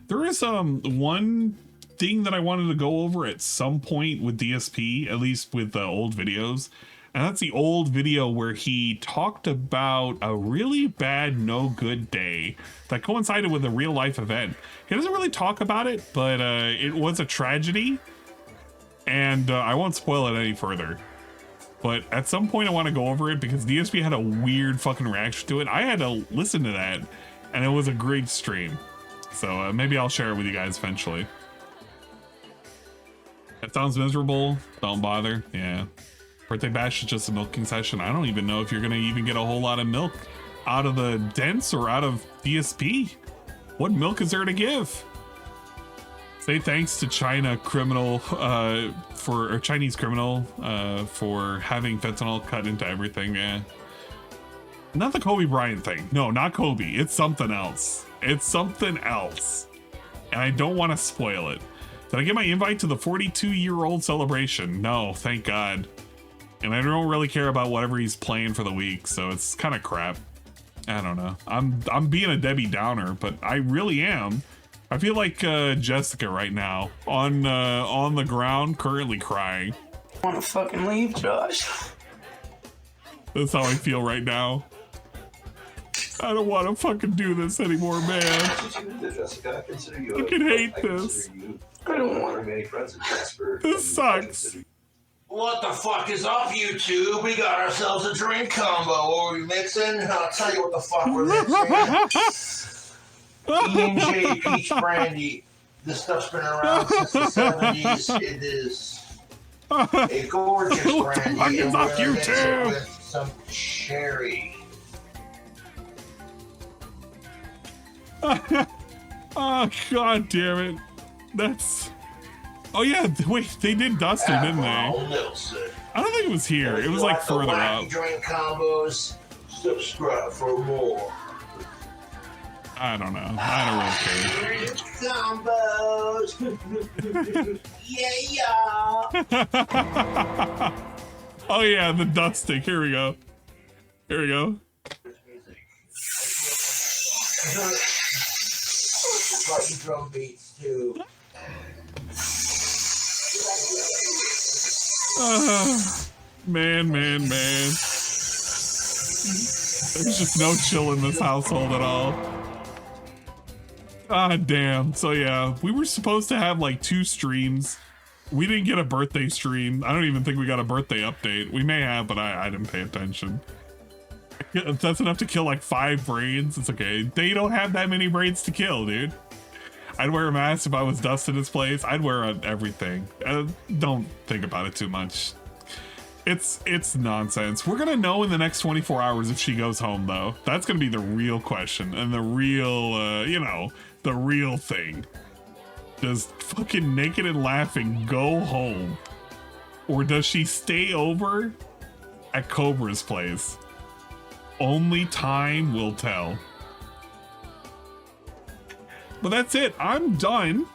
There is one thing that I wanted to go over at some point with DSP, at least with the old videos. And that's the old video where he talked about a really bad, no good day that coincided with a real life event. He doesn't really talk about it, but it was a tragedy. And I won't spoil it any further. But at some point I want to go over it because DSP had a weird fucking reaction to it. I had to listen to that, and it was a great stream. So maybe I'll share it with you guys eventually. That sounds miserable. Don't bother. Yeah. Birthday bash is just a milking session. I don't even know if you're gonna even get a whole lot of milk out of the dents or out of DSP. What milk is there to give? Say thanks to Chinese criminal for having fentanyl cut into everything. Yeah. Not the Kobe Bryant thing. No, not Kobe. It's something else. It's something else. And I don't want to spoil it. Did I get my invite to the 42-year-old celebration? No, thank God. And I don't really care about whatever he's playing for the week, so it's kind of crap. I don't know. I'm being a Debbie Downer, but I really am. I feel like Jessica right now on the ground, currently crying. I want to fucking leave, Josh. That's how I feel right now. I don't want to fucking do this anymore, man. Jessica, I consider you. I can hate this. I don't want many friends with Jasper. This sucks. What the fuck is up, YouTube? We got ourselves a drink combo. What are we mixing? I'll tell you what the fuck we're mixing. E&J Peach Brandy. This stuff's been around since the 70s. It is a gorgeous brandy. And we're gonna mix it with some cherry. Oh, god damn it. That's... Oh yeah, wait, they did Duster, didn't they? I don't think it was here. It was like further up. Drink combos, subscribe for more. I don't know. I don't really care. Combos. Yeah. Oh yeah, the dusting. Here we go. Here we go. Fucking drum beats too. Man. There's just no chill in this household at all. Ah, damn. So yeah, we were supposed to have like 2 streams. We didn't get a birthday stream. I don't even think we got a birthday update. We may have, but I didn't pay attention. If that's enough to kill like 5 brains, it's okay. They don't have that many brains to kill, dude. I'd wear a mask if I was Dustin's place. I'd wear everything. Don't think about it too much. It's nonsense. We're gonna know in the next 24 hours if she goes home, though. That's gonna be the real question and the real, the real thing. Does fucking Naked and Laughing go home, or does she stay over at Cobra's place? Only time will tell. But that's it. I'm done.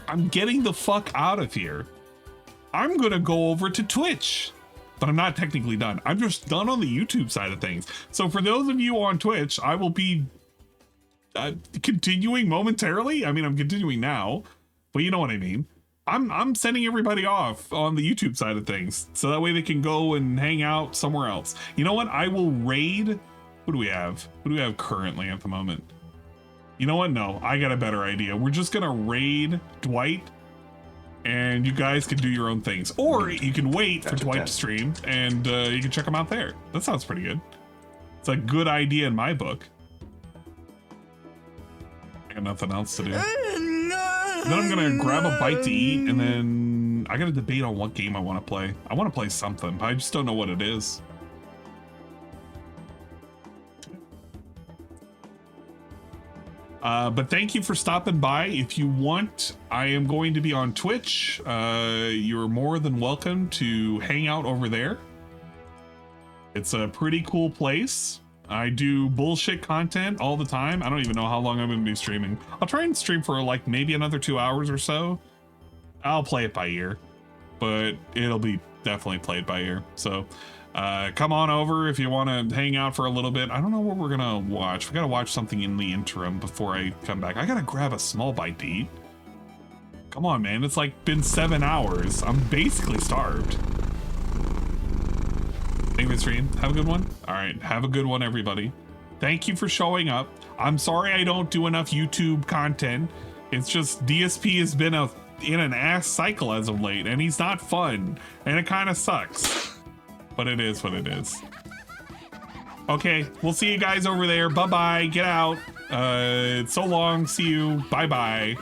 I'm getting the fuck out of here. I'm gonna go over to Twitch. But I'm not technically done. I'm just done on the YouTube side of things. So for those of you on Twitch, I will be continuing momentarily. I mean, I'm continuing now, but you know what I mean. I'm sending everybody off on the YouTube side of things, so that way they can go and hang out somewhere else. You know what? I will raid. Who do we have? Who do we have currently at the moment? You know what? No, I got a better idea. We're just gonna raid Dwight, and you guys can do your own things, or you can wait for Dwight to stream, and you can check him out there. That sounds pretty good. It's a good idea in my book. I got nothing else to do. Then I'm gonna grab a bite to eat, and then I gotta debate on what game I want to play. I want to play something, but I just don't know what it is. But thank you for stopping by. If you want, I am going to be on Twitch. You're more than welcome to hang out over there. It's a pretty cool place. I do bullshit content all the time. I don't even know how long I'm going to be streaming. I'll try and stream for like maybe another 2 hours or so. I'll play it by ear, but it'll be definitely played by ear. So come on over if you want to hang out for a little bit. I don't know what we're going to watch. We got to watch something in the interim before I come back. I got to grab a small bite to eat. Come on, man. It's like been 7 hours. I'm basically starved. Thank you for the stream. Have a good one. All right. Have a good one, everybody. Thank you for showing up. I'm sorry I don't do enough YouTube content. It's just DSP has been in an ass cycle as of late, and he's not fun, and it kind of sucks. But it is what it is. Okay. We'll see you guys over there. Bye-bye. Get out. So long. See you. Bye-bye.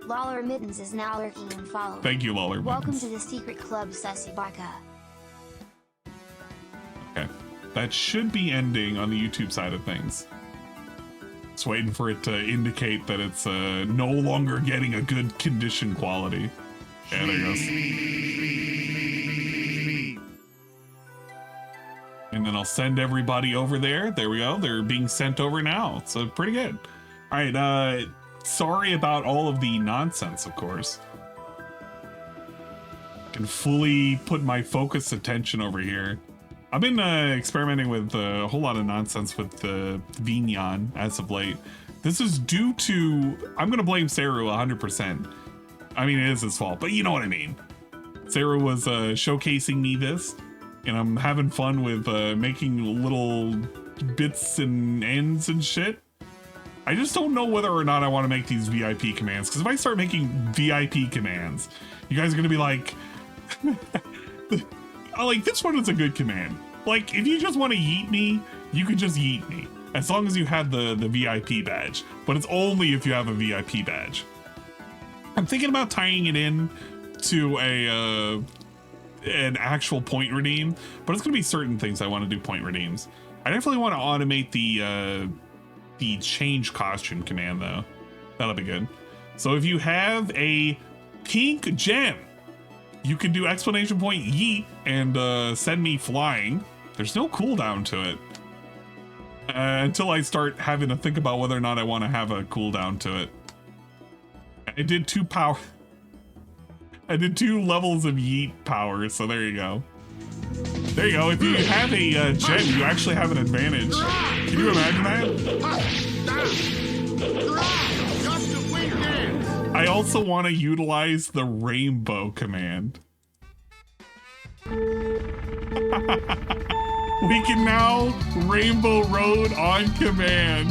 Lawler Mittens is now lurking and following. Thank you, Lawler Mittens. Welcome to the secret club, Sussy Baka. Okay, that should be ending on the YouTube side of things. Just waiting for it to indicate that it's no longer getting a good condition quality. Yeah, there it goes. And then I'll send everybody over there. There we go. They're being sent over now. So pretty good. All right. Sorry about all of the nonsense, of course. Can fully put my focused attention over here. I've been experimenting with a whole lot of nonsense with the Vignon as of late. This is due to, I'm going to blame Saru 100%. I mean, it is his fault, but you know what I mean. Saru was showcasing me this, and I'm having fun with making little bits and ends and shit. I just don't know whether or not I want to make these VIP commands, because if I start making VIP commands, you guys are going to be like... like, this one is a good command. Like, if you just want to yeet me, you can just yeet me, as long as you have the VIP badge. But it's only if you have a VIP badge. I'm thinking about tying it in to an actual point redeem, but it's gonna be certain things I want to do point redeems. I definitely want to automate the change costume command though. That'll be good. So if you have a pink gem, you can do exclamation point yeet and send me flying. There's no cooldown to it. Until I start having to think about whether or not I want to have a cooldown to it. I did 2 levels of yeet power, so there you go. There you go. If you have a gem, you actually have an advantage. Can you imagine that? I also want to utilize the rainbow command. We can now Rainbow Road on command.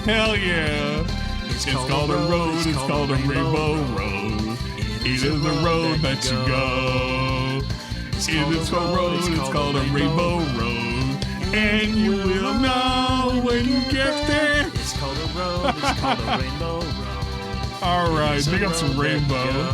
Hell yeah. It's called a road, it's called a rainbow road. It is the road that you go. It is called a road, it's called a rainbow road. And you will know when you get there. It's called a road, it's called a rainbow road. Alright, pick up some rainbow.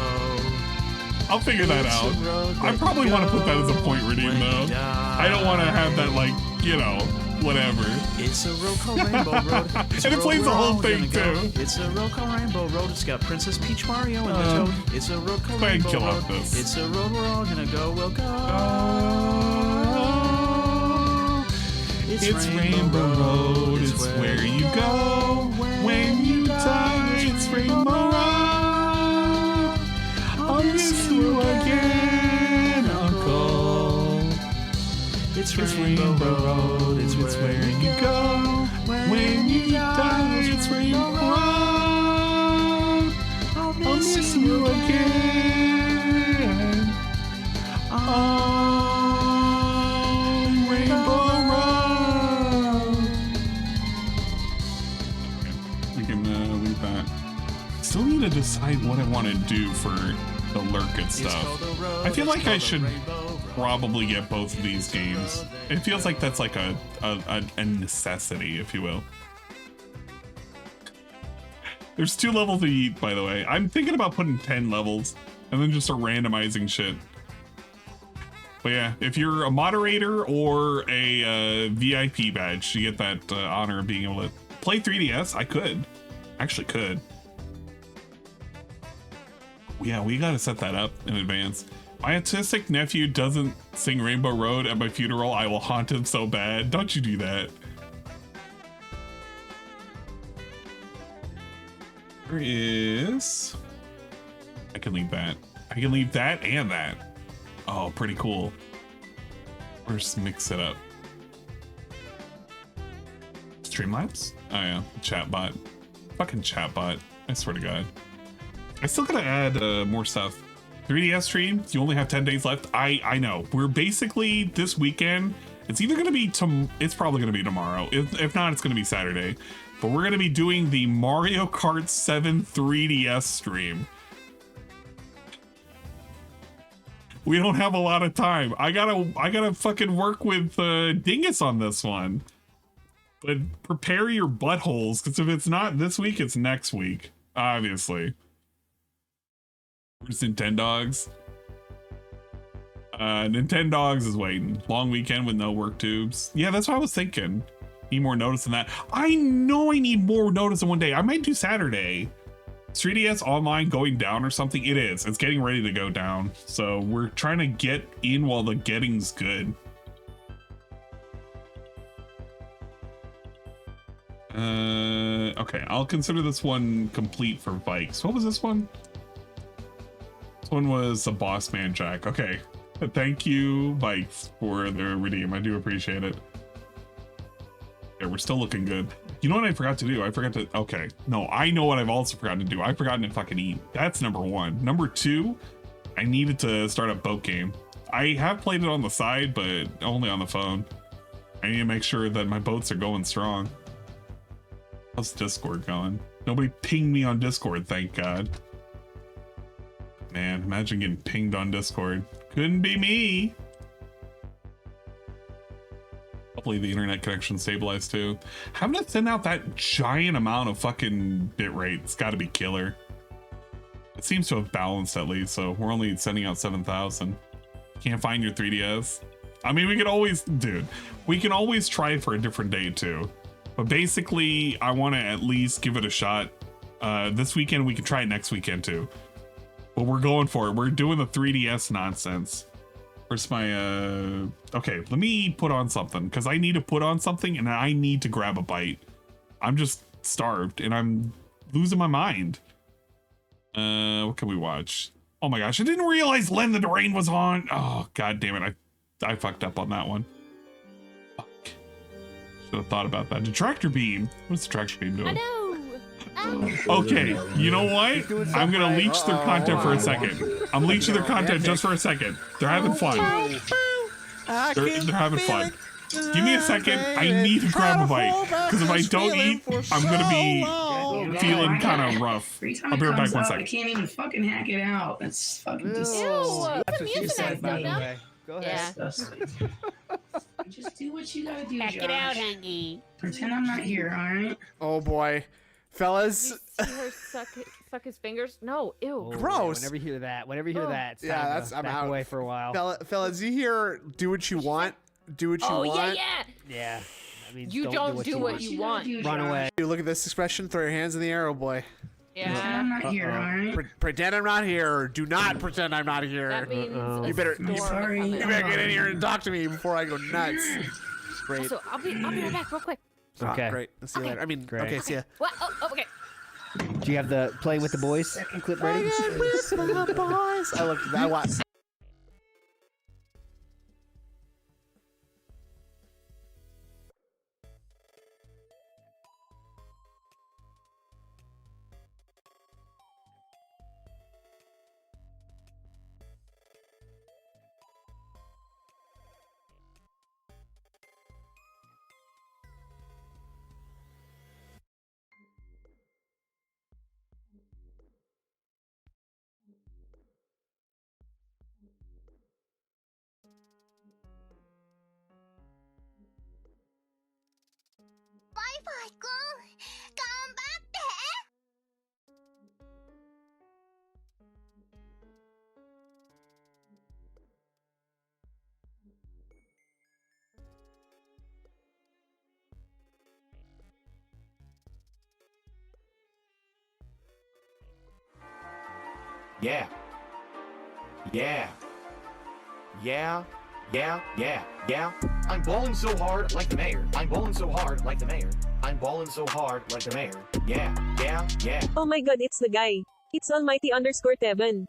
I'll figure that out. I probably want to put that as a point redeem though. I don't want to have that like, you know, whatever. It's a road called Rainbow Road. And it plays the whole thing too. It's a road called Rainbow Road. It's got Princess Peach, Mario, and the Toad. It's a road called Rainbow Road. It's a road we're all gonna go. We'll go. It's Rainbow Road, it's where you go when you die. It's Rainbow Road. I'll miss you again, Uncle. It's Rainbow Road, it's where you go when you die. It's Rainbow Road. I'll miss you again. On Rainbow Road. We can leave that. Still need to decide what I want to do for the Lurkit stuff. I feel like I should probably get both of these games. It feels like that's like a necessity, if you will. There's 2 levels to eat, by the way. I'm thinking about putting 10 levels and then just a randomizing shit. But yeah, if you're a moderator or a VIP badge, you get that honor of being able to play 3DS. I could. Actually could. Yeah, we gotta set that up in advance. My autistic nephew doesn't sing Rainbow Road at my funeral. I will haunt him so bad. Don't you do that. There is... I can leave that. I can leave that and that. Oh, pretty cool. Or just mix it up. Streamlabs? Oh yeah, chatbot. Fucking chatbot. I swear to God. I still gotta add more stuff. 3DS stream, you only have 10 days left. I know. We're basically this weekend. It's either gonna be it's probably gonna be tomorrow. If not, it's gonna be Saturday. But we're gonna be doing the Mario Kart 7 3DS stream. We don't have a lot of time. I gotta fucking work with Dingus on this one. But prepare your buttholes, because if it's not this week, it's next week. Obviously. Where's Nintendogs? Nintendogs is waiting. Long weekend with no work tubes. Yeah, that's what I was thinking. Need more notice than that. I know I need more notice than one day. I might do Saturday. 3DS online going down or something? It is. It's getting ready to go down. So we're trying to get in while the getting's good. Okay, I'll consider this one complete for bikes. What was this one? This one was a Boss Man Jack. Okay. Thank you, Bikes, for the redeem. I do appreciate it. Yeah, we're still looking good. You know what I forgot to do? I forgot to... Okay. No, I know what I've also forgotten to do. I've forgotten to fucking eat. That's number 1. Number 2, I needed to start a boat game. I have played it on the side, but only on the phone. I need to make sure that my boats are going strong. How's Discord going? Nobody pinged me on Discord, thank God. Man, imagine getting pinged on Discord. Couldn't be me. Hopefully the internet connection stabilized too. Having to send out that giant amount of fucking bitrate, it's gotta be killer. It seems to have balanced at least, so we're only sending out 7,000. Can't find your 3DS. I mean, we could always, dude, we can always try for a different day too. But basically, I want to at least give it a shot. This weekend, we can try it next weekend too. But we're going for it. We're doing the 3DS nonsense. Where's my, okay, let me put on something, because I need to put on something and I need to grab a bite. I'm just starved and I'm losing my mind. What can we watch? Oh my gosh, I didn't realize Len the Rain was on. Oh, God damn it. I fucked up on that one. Fuck. Should have thought about that. The tractor beam. What's the tractor beam doing? Okay, you know what? I'm gonna leech their content for a second. I'm leeching their content just for a second. They're having fun. They're having fun. Give me a second. I need to grab a bite, because if I don't eat, I'm gonna be feeling kind of rough. I'll be right back 1 second. I can't even fucking hack it out. That's fucking Ew, that's what you said, by the way. Go ahead. Just do what you gotta do, Hack Josh. it out, Hanky. Pretend I'm not here, alright? Oh boy. Fellas. Did you see her suck his fingers? No, ew. Gross. Whenever you hear that, it's yeah, time that's to I'm back out. away for a while. Fellas, you hear? Do what you want. Do what you want. Yeah. Yeah. I mean, You don't do what you want. Run away. Dude, look at this expression. Throw your hands in the air, oh boy. Yeah. Pretend I'm not here, alright? Pretend I'm not here. Do not pretend I'm not here. That means you better storm get in here and talk to me before I go nuts. Great. Also, I'll be right back real quick. Okay. Great. I'll see you later. I mean, Great. okay, see ya. What? Oh, okay. Do you have the Playing with the Boys clip ready? I looked. I watched. Yeah. Yeah. Yeah. Yeah. Yeah. Yeah. I'm balling so hard like the mayor. I'm balling so hard like the mayor. I'm balling so hard like the mayor. Yeah. Yeah. Yeah. Oh my god, it's the guy. It's Almighty_Teban.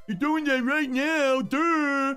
You're doing that right now, duh!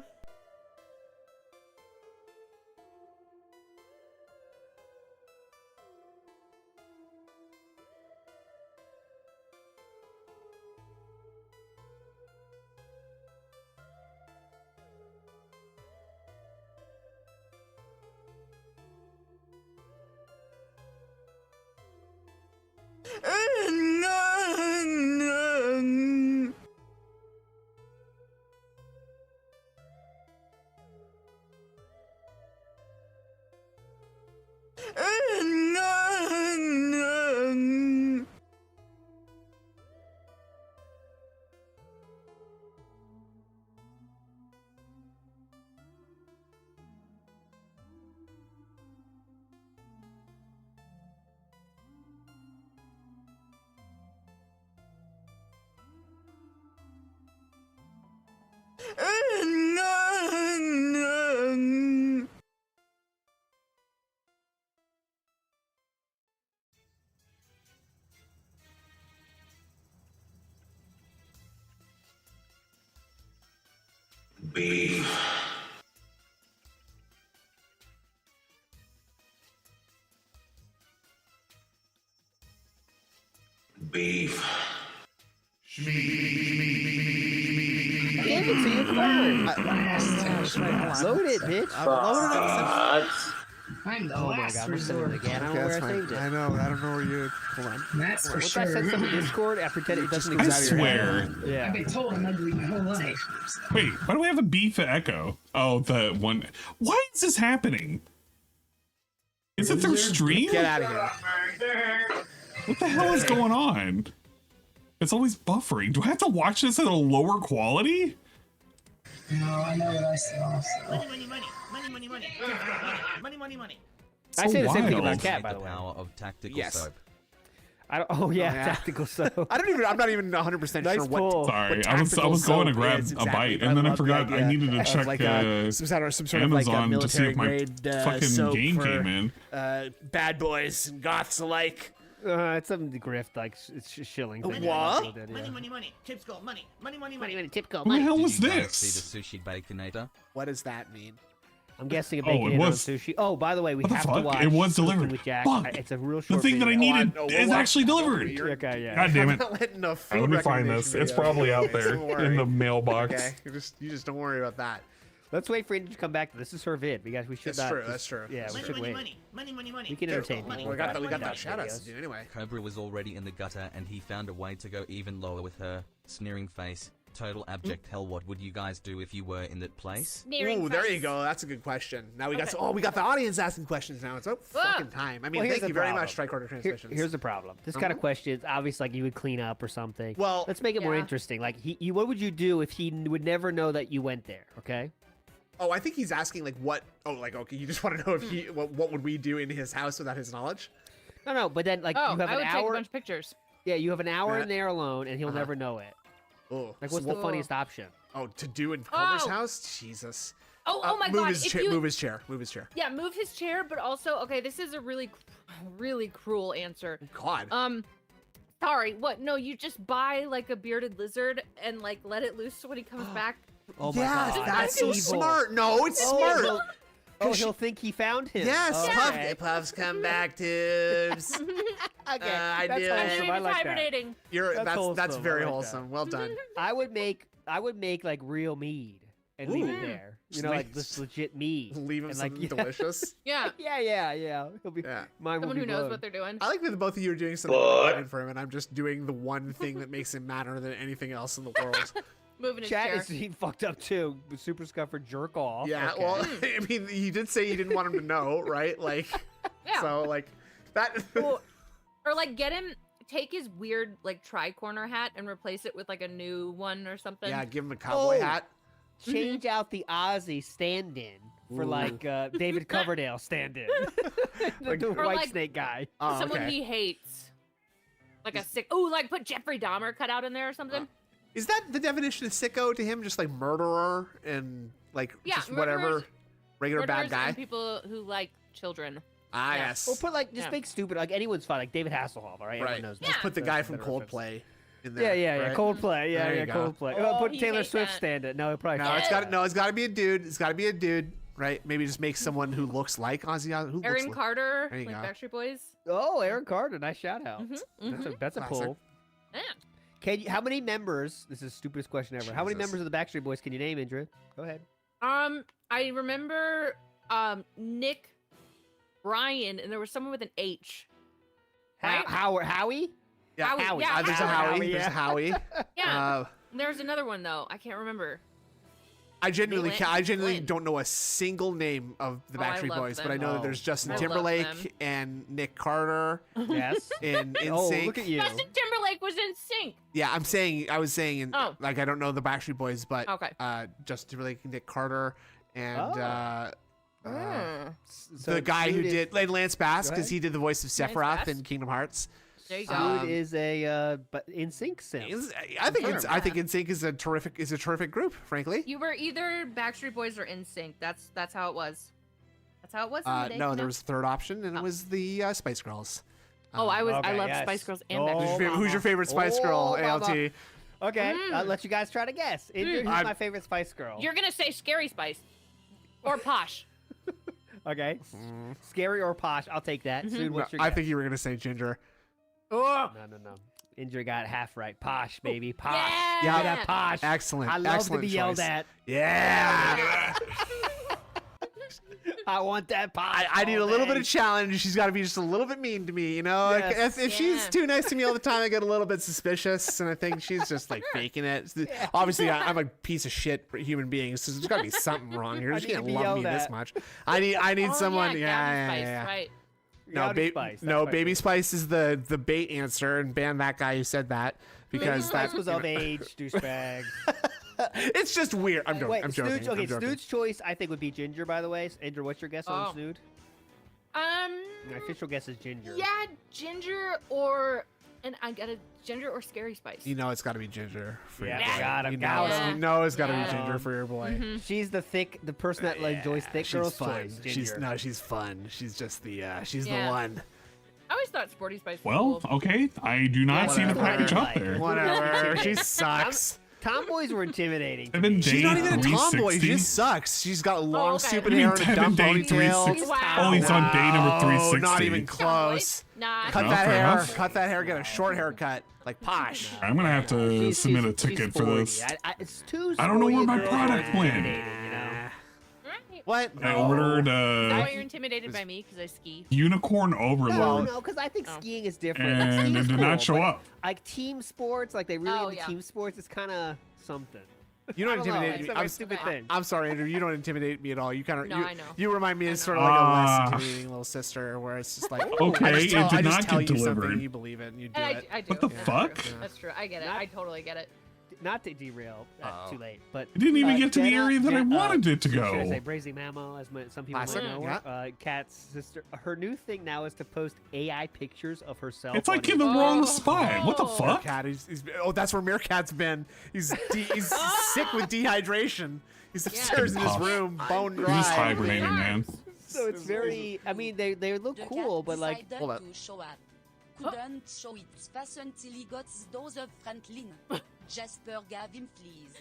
Beef. Beef. I gave it to you. Load it, bitch. I've loaded it. I'm the Oh my last god, we're sending resort. it again. I don't know where I saved it. I know. I don't know where you. Hold on. That's for What sure. I sent some to Discord, I pretend it doesn't I exist. swear. Yeah. I've been told I'm ugly my whole life. Wait, why do we have a beef at Echo? Oh, the one. Why is this happening? Is it their stream? Get out of here. What the hell is going on? It's always buffering. Do I have to watch this at a lower quality? No, I know what I saw. Money. I say the same thing wild. about Cat, by the way. Power of tactical Yes. soap. Oh yeah, Oh, yeah. tactical soap. I'm not even 100% Nice sure what. pull. Sorry, what I was tactical going to soap grab is a exactly, bite, but and then I love the forgot I idea needed to of check like some sort of Amazon like to see if my military-grade, fucking soap game for, came in. Bad boys and goths alike. It's something to grift, like it's shilling. thing. What? Money. Tips gold. Money. Tip go. What the hell was Did you guys this? see the sushi baconator? What does that mean? I'm guessing a Oh, bacon it in on was- sushi. Oh, by the way, we What the have to fuck? watch. It was Cooking delivered. With Jack. Fuck. It's a real The short thing that I video. needed is actually delivered. Okay, yeah. God damn it. I'm not letting a food Let me find recommendation this. It's video. probably out there Don't worry. in the mailbox. Okay, you just don't worry about that. Let's wait for Andrew to come back. This is her vid. We should That's not. true. just- That's true. Yeah, we should wait. Money. We can entertain people. We got that Watch shout outs videos. to do anyway. Cobra was already in the gutter and he found a way to go even lower with her sneering face. Total abject hell. What would you guys do if you were in that place? Ooh, there you go. That's a good question. Now we got we got the audience asking questions now. It's fucking time. I mean, Well, here's thank you the very problem. much, Tricorder Transmissions. Here's the problem. This kind of question is obviously like you would clean up or something. Well, let's make it more yeah. interesting. Like, what would you do if he would never know that you went there? Okay. Oh, I think he's asking like what? Oh, like okay, you just want to know if he what would we do in his house without his knowledge? No, but then like Oh, you have I an would hour. take a bunch of pictures. Yeah, you have an hour Yeah. in there alone, and he'll never know it. Oh, Like, what's the funniest option? Oh, to do in Cobra's Oh. house? Jesus. Oh my move God, His if chair, you- Move his chair. Move his chair. Yeah, move his chair, but also, okay, this is a really cruel answer. God. Sorry, what? No, you just buy like a bearded lizard and like let it loose when he comes back. Oh my Yes, God, that's so evil. smart. No, it's smart. He'll think he found him. Yes, Okay. Puffs, come back, Tubes. Okay, I that's do. wholesome. I like that. hibernating. That's wholesome. very I like wholesome. Well done. I would make like real mead and leave it there. You know, like this legit mead. Leave him and, like, something delicious. Yeah. Yeah. He'll be. Mine will Someone be who knows blown. what they're doing. I like that both of you are doing something exciting for him, and I'm just doing the one thing that makes him matter than anything else in the world. Moving his Chat chair. is he fucked up too. Super Scuffer jerk off. Yeah, Okay. well, I mean, he did say he didn't want him to know, right? Like, Yeah. so like that. Or like get him, take his weird like tri-corner hat and replace it with like a new one or something. Yeah, give him a cowboy Oh. hat. Change out the Ozzy stand-in for Ooh. like David Coverdale stand-in. the Or White like Snake guy. Someone he hates. Like a sick. Oh, like put Jeffrey Dahmer cut out in there or something. Is that the definition of sicko to him? Just like murderer and like Yeah, just whatever murderers- regular bad Murderers guy. and people who like children. Ah, Yeah. yes. Or put like just Yeah. make stupid like anyone's fine like David Hasselhoff. All right, Right. everyone knows. Just that. put the That's guy a from better reference. Coldplay in there. Yeah, right? Coldplay. Yeah, There you go. Coldplay. Oh, put he Taylor hates Swift that. stand-in. No, it probably. No, it's got to be a dude. It's got to be a dude, right? Maybe just make someone who looks like Ozzy. Who Aaron looks Carter, There you like go. Backstreet Boys. Oh, Aaron Carter. Nice shout out. Mm-hmm. That's a Classic. pull. Yeah. Can you? How many members? This is the stupidest question ever. How many Jesus. members of the Backstreet Boys can you name, Indra? Go ahead. I remember Nick, Brian, and there was someone with an H. Right? Howie? Yeah, Howie, yeah, There's a Howie. Howie. There's a Howie. Yeah. There's another one though. I can't remember. I genuinely Flynn. don't know a single name of the Oh, I Backstreet love Boys, but them. I know that there's Justin I love Timberlake them. and Nick Carter. Yes. In Oh, sync. look at you. Justin Timberlake was in sync. Yeah, I was saying, Oh. like I don't know the Backstreet Boys, but Okay. Justin Timberlake, Nick Carter, and So the guy who Snood is- did Lance Bass Go because ahead. he did the voice of Lance Sephiroth Bass? in Kingdom Hearts. There you go. Snood is a but in sync sim. I think NSYNC is a terrific group, frankly. You were either Backstreet Boys or NSYNC. That's how it was. That's how it was. In the day, No, you there know? was a third option, and it was the Spice Girls. Oh, I Okay, loved yes. Spice Girls and Oh, Backstreet Boys. Who's your favorite Spice Girl, ALT? mama. Okay, I'll let you guys try to guess. Indra, who's I'm- my favorite Spice Girl? You're gonna say Scary Spice or Posh. Okay. Scary or posh? I'll take that. Snood, No, what's your I guess? think you were gonna say Ginger. Oh, No. Indra got half right. Posh, baby. Posh. Yeah. Give me that posh. Excellent. I love Excellent to be yelled choice. at. Yeah. I want that posh. I need a all little bit day. of challenge. She's got to be just a little bit mean to me, you know. Like, Yes. if she's Yeah. too nice to me all the time, I get a little bit suspicious, and I think she's just like faking it. Obviously, I'm a piece of shit human being, so there's got to be something wrong here. I She need to can't be love me yelled this at. much. I need Oh, someone. yeah, Gabby Spice, right? No, Gabby Spice, that's no, my Baby favorite. Spice is the bait answer, and ban that guy who said that Baby because Spice that was of age, douchebag. it's just weird. I'm joking. Wait, I'm joking. Snood's, okay, I'm joking. Snood's choice I think would be Ginger, by the way. Indra, what's your guess on Oh. Snood? My official guess is Ginger. Yeah, Ginger or Ginger or Scary Spice. You know it's got to be Ginger for Yeah, your boy. got him, You got know, him. you know it's got to Yeah. be Ginger for your boy. Mm-hmm. She's the person that enjoys thick she's girls' fun. toys. Ginger. She's fun. She's just the she's Yeah. the one. I always thought Sporty Spice was Well, cool. okay. I do not see the Whatever. package up there. Whatever. She sucks. Tomboys were intimidating. And then She's not even a tomboy. 360. She just sucks. She's got long, okay. stupid You mean hair and a dumb Tevin Day ponytail. 360? Oh, he's on day number 360. Not even close. Nah. Cut No, that fair hair. enough. Cut that hair. Get a short haircut, like Posh. I'm gonna have to submit a ticket for 40. this. It's too. I don't know where my girls product are went. intimidating, you know? What? I ordered Is that why you're intimidated by me? Because I ski. Unicorn No, Overload. no, because I think Oh. skiing is different. And Skiing it is did cool, not show but, up. Like team sports, like they really Oh, into yeah. team sports. It's kind of something. You don't I don't know, intimidate it's me. a very stupid thing. I'm sorry, Andrew. You don't intimidate me at all. You kind of. No, I know. You remind me of sort of like a less intimidating little sister, where it's just like. Okay, I just tell, it did I just not tell get you something delivered. and you believe it and you do And it. I do. What the Yeah, fuck? true. That's true. I get it. I totally get it. Not to derail, too late, but It didn't even get to the Jenna- area that I Jen- wanted it to Should I go. say Brazy Mammo, as some people Classic, might know yeah. her? Kat's sister. Her new thing now is to post AI pictures of herself. It's like on in the Instagram. wrong spot. What the Oh. fuck? Meerkat, he's, oh, that's where Meerkat's been. He's sick with dehydration. He's upstairs in his room, bone dry. He's just hibernating, man. So it's very. I mean, they look cool, but like. Hold up. Couldn't show its face until he got his dose of Franklin. Jasper gave him fleas.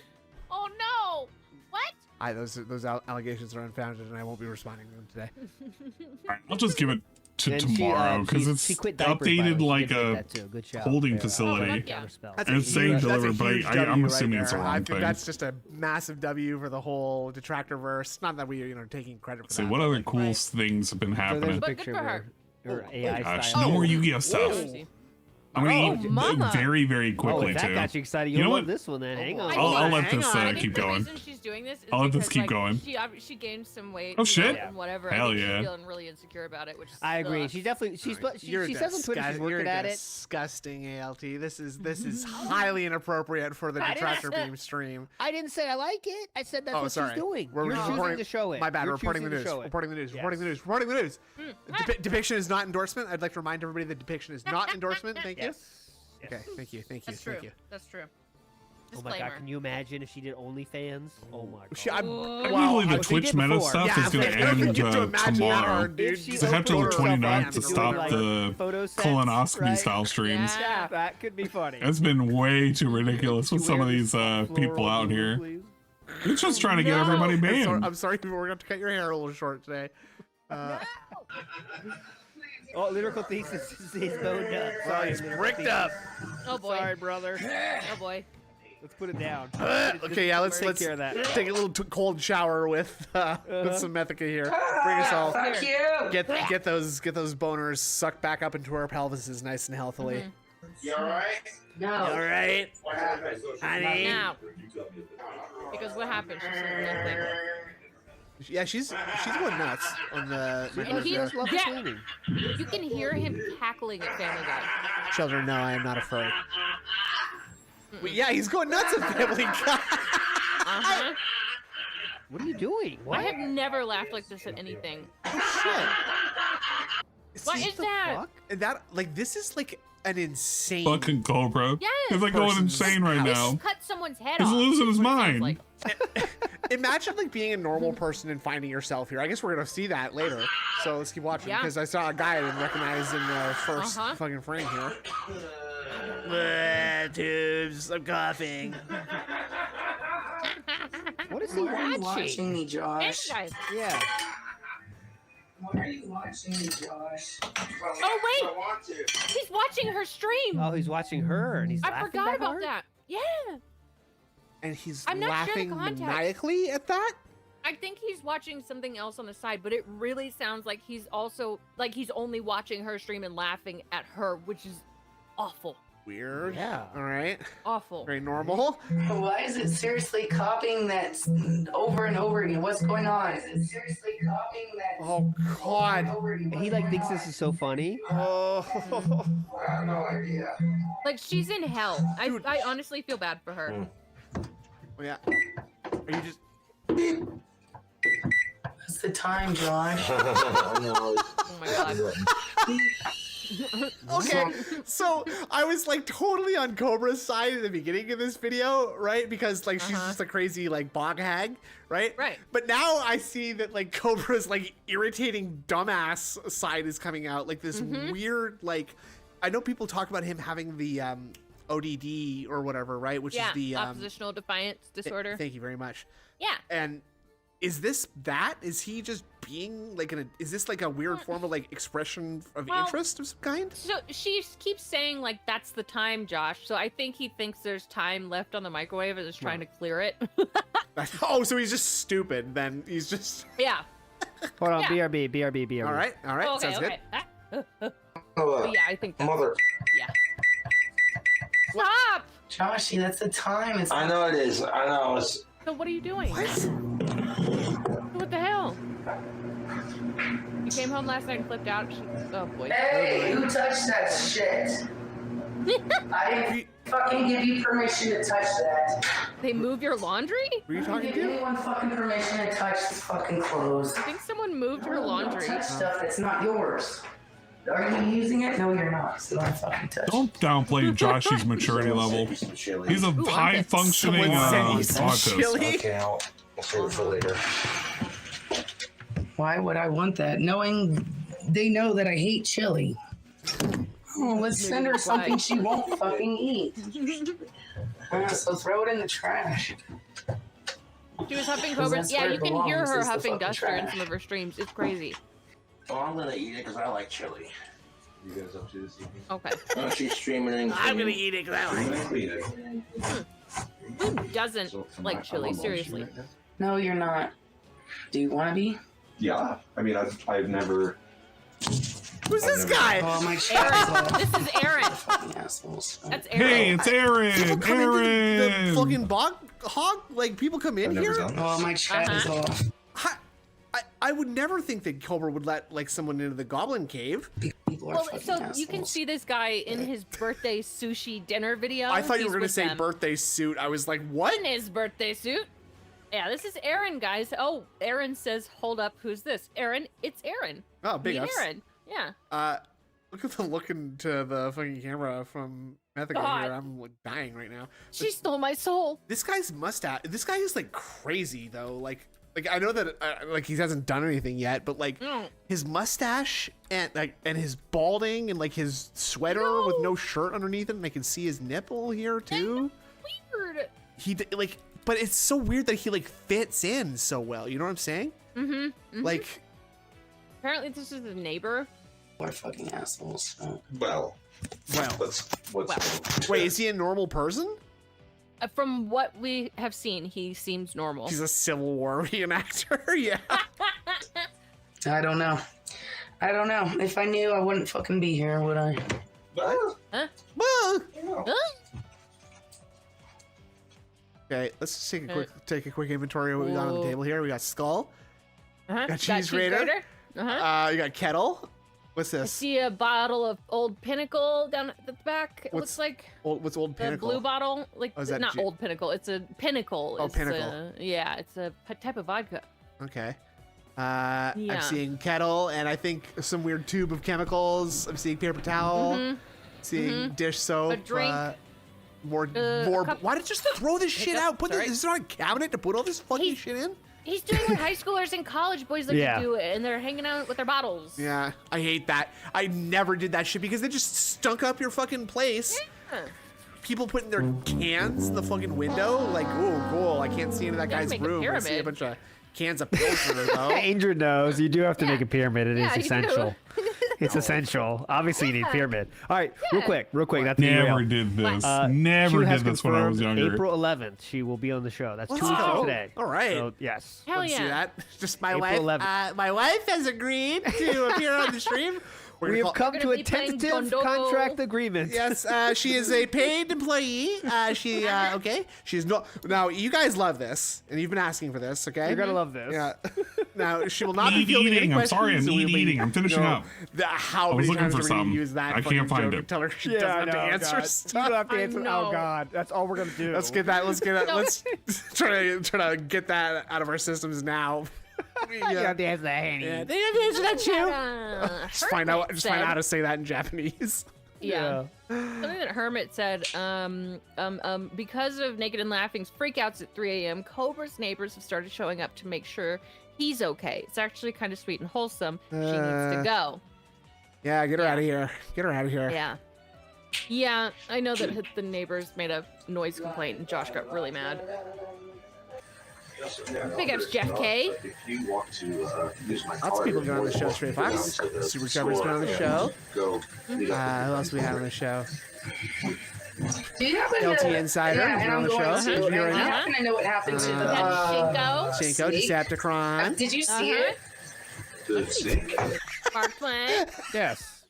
Oh no! What? Those allegations are unfounded, and I won't be responding to them today. I'll just give it to And she, tomorrow because she it's quit diapers, by the way. updated She like did make a that too. Good job holding there. facility. Yeah. That's And it's saying that's a delivered, but huge I'm W assuming right it's a there. wrong I think thing. that's just a massive W for the whole detractor-verse. Not that we, taking credit for See that. what but, other like, cool things have been So there's happening. a But good picture for of her. her AI Gosh, style. no more Yu-Gi-Oh stuff. Whoa. I'm gonna Oh, eat mama. very, very quickly if that too. got you excited, You you'll know love what? this one then. Hang on. I'll let Hang this on. I think keep the going. reason she's doing this is I'll let this because, keep like, going. She gained some weight. Oh, shit. And whatever. Hell I think yeah. she's feeling really insecure about it, which I agree. sucks. She definitely. She says on Twitter she's you're working at it. disgusting, ALT. This is highly inappropriate for the I didn't detractor say- beam stream. I didn't say I like it. I said that's Oh, what sorry. she's doing. We're You're choosing reporting- to show it. My bad. You're Reporting the choosing news. to show it. Reporting the news. Yes. Reporting the news. Reporting the news. Depiction is not endorsement. I'd like to remind everybody that depiction is not endorsement. Thank you. Yes. Okay. Thank you. Thank you. That's true. Thank you. That's true. Oh my Disclaimer. god, can you imagine if she did OnlyFans? Oh my god. Usually the she Twitch did meta before. stuff Yeah, is going I to was end like, get to imagine that tomorrow. hard, dude. Because they have till the 29th to stop the colonoscopy style streams. Yeah, that could be funny. It's been way too ridiculous with some of these people out here. It's just trying to get everybody banned. I'm sorry, we're going to have to cut your hair a little short today. Oh, lyrical thesis is his boned up. Sorry, he's lyrical bricked thesis. up. Oh boy. Sorry, brother. Oh boy. Let's put it down. Okay, yeah, let's take care of that. take a little cold shower with some Mythica here. Bring us all. Fuck you. Get those boners sucked back up into our pelvises nice and healthily. You alright? No. All right, What happened? honey. Now. Because what happened? She said nothing. Yeah, she's going nuts on the. And he, yeah, you can hear him cackling at Family Guy. Children, no, I am not afraid. Well, yeah, he's going nuts at Family Guy. Uh-huh. What are you doing? What? I have never laughed like this at anything. Oh, shit. What is that? Fuck? And that, like, this is like an insane. Fucking Cobra. Yes. He's like going Person's insane right This now. cut someone's head He's off. losing his That's what it sounds mind. like. Imagine like being a normal person and finding yourself here. I guess we're gonna see that later. So let's keep watching Yeah. because I saw a guy I didn't recognize in the first fucking frame here. Tubes, I'm coughing. What is he Why are you watching? watching me, Josh? Guys. Yeah. Why are you watching me, Josh? Oh wait, he's watching her stream. Oh, he's watching her and he's I laughing forgot back about hard? that. Yeah, And he's I'm not sure the laughing context. maniacally at that. I think he's watching something else on the side, but it really sounds like he's also like he's only watching her stream and laughing at her, which is awful. Weird. Yeah. All right. Awful. Very normal. Why is it seriously copying that over and over again? What's going on? Is it seriously copying that? Oh God. Over and over He like thinks this is so funny. Oh. I have no idea. Like she's in hell. I honestly feel bad for her. Yeah. Are you just? What's the time, Josh? Oh my god. Okay, so I was like totally on Cobra's side at the beginning of this video, right? Because like she's just a crazy like bog hag, right? Right. But now I see that like Cobra's like irritating dumbass side is coming out, like this weird like. I know people talk about him having the ODD or whatever, right? Which is the oppositional defiance disorder. Thank you very much. Yeah. And is this that? Is he just being like is this like a weird form of like expression of interest of some kind? So she keeps saying like that's the time, Josh. So I think he thinks there's time left on the microwave and is trying to clear it. Oh, so he's just stupid. Then he's just yeah. Hold on, Yeah. BRB. All right, Oh, okay, sounds okay. good. But yeah, I think that's Mother. Yeah. Stop! Joshy, that's the time. It's I know it is. I know. It's... So what are you doing? What the hell? You came home last night and flipped out. Oh boy. Hey, who touched that shit? I didn't fucking give you permission to touch that. They move your laundry? Were you I didn't give anyone fucking permission to touch the fucking clothes. I think someone moved her laundry. Don't touch stuff that's not yours. Are you using it? No, you're not. So don't fucking touch. Don't downplay Joshy's maturity level. He's a high-functioning autist. Okay, I'll save it for later. Why would I want that? Knowing they know that I hate chili. Oh, let's send her something she won't fucking eat. So throw it in the trash. She was huffing 'Cause cobras. that's Yeah, where you it can hear belongs, her is the huffing fucking duster in trash. some of her streams. It's crazy. Oh, I'm gonna eat it because I like chili. You guys up to this evening? Okay. Oh, she's streaming and I'm gonna eat it because I like it. Who doesn't like chili? Seriously. No, you're not. Do you want to be? Yeah. I mean, I've never. Who's this guy? Oh, my Aaron. This is Aaron. Assholes. That's Aaron. Hey, it's Aaron. Come into the Aaron. fucking hog. Like people come in here. Oh, my chat is off. I would never think that Cobra would let like someone into the Goblin Cave. Well, so you can see this guy in his birthday sushi dinner video. I thought you were He's gonna with say them. birthday suit. I was like, what? In his birthday suit. Yeah, this is Aaron, guys. Oh, Aaron says, hold up, who's this? Aaron, it's Aaron. Oh, big Meet ups. Aaron. Yeah. Look at the look into the fucking camera from Mythical God. here. I'm like dying right now. She stole my soul. This guy's mustache. This guy is like crazy though. Like I know that like he hasn't done anything yet, but like his mustache and his balding and like his sweater with no shirt underneath it, and I can see his nipple here too. Weird. But it's so weird that he like fits in so well. You know what I'm saying? Mm-hmm. Like, apparently this is his neighbor. What fucking assholes. Well. What's wait, is he a normal person? From what we have seen, he seems normal. He's a Civil War reenactor. Yeah. I don't know. If I knew, I wouldn't fucking be here, would I? Huh? Okay, let's just take a quick inventory of what we got on the table here. We got Skull. Uh-huh. Got Cheese Raider. Uh-huh. You got Kettle. What's I this? see a bottle of Old Pinnacle down at the back. It looks like what's Old the Pinnacle? blue bottle. Like, Oh, is that not Old Pinnacle. It's a Pinnacle. Oh, It's Pinnacle. Yeah, it's a type of vodka. Okay. Yeah. I'm seeing Kettle, and I think some weird tube of chemicals. I'm seeing paper towel. Seeing dish soap. A drink. More. Why did you just throw this shit out? Put this. Is there not a cabinet to put all this fucking shit in? He's doing what high schoolers and college boys like Yeah. to do, and they're hanging out with their bottles. Yeah, I hate that. I never did that shit because they just stunk up your fucking place. Yeah. People putting their cans in the fucking window, like, oh, cool. I can't see into that gotta guy's make a room. I see a pyramid. bunch of cans of Pilsner, though. Andrew knows you do have to make a pyramid. It is Yeah, you do. essential. It's essential. Obviously, you need pyramid. All right, real quick. That's Never did this. Never she has did this when I was confirmed younger. April 11th, she will be on the show. That's 2 Let's weeks go. from today. All right. So, yes. Hell Let's see that. Just my April wife. 11th. My wife has agreed to appear on the stream. We have come to a tentative contract agreement. Yes, she is a paid employee. Okay. She's not. Now, you guys love this, and you've been asking for this, okay? You're gonna love this. Yeah. Now, she will not be fielding any Eating. I'm questions. sorry, I'm so we'll be- eating. I'm finishing up. How I was many looking times for are we gonna something. use that? I fucking can't find joke it. and Tell her she Yeah, doesn't I have to know, answer God. stuff. You don't have to answer. Oh God, that's all we're gonna do. Let's get that. Let's try to get that out of our systems now. You have to answer that, Hanny. Yeah, they have to answer that too. Just find out how to say that in Japanese. Yeah. Something that Hermit said, because of Naked and Laughing's freakouts at 3 a.m., Cobra's neighbors have started showing up to make sure he's okay. It's actually kind of sweet and wholesome. She needs to go. Yeah, get her out of here. Get her out of here. Yeah. Yeah, I know that the neighbors made a noise complaint and Josh got really mad. Big ups, Jeff K. Lots of people go on the show. Straight Fox, Super Cover's been on the show. Who else do we have on the show? Do you happen LT to, Insider yeah, has and been on I'm the going show. to, and do you happen to know what happened to the Shinko, snake? Decepticon. Did you see it? The snake? Mark Twain. Yes.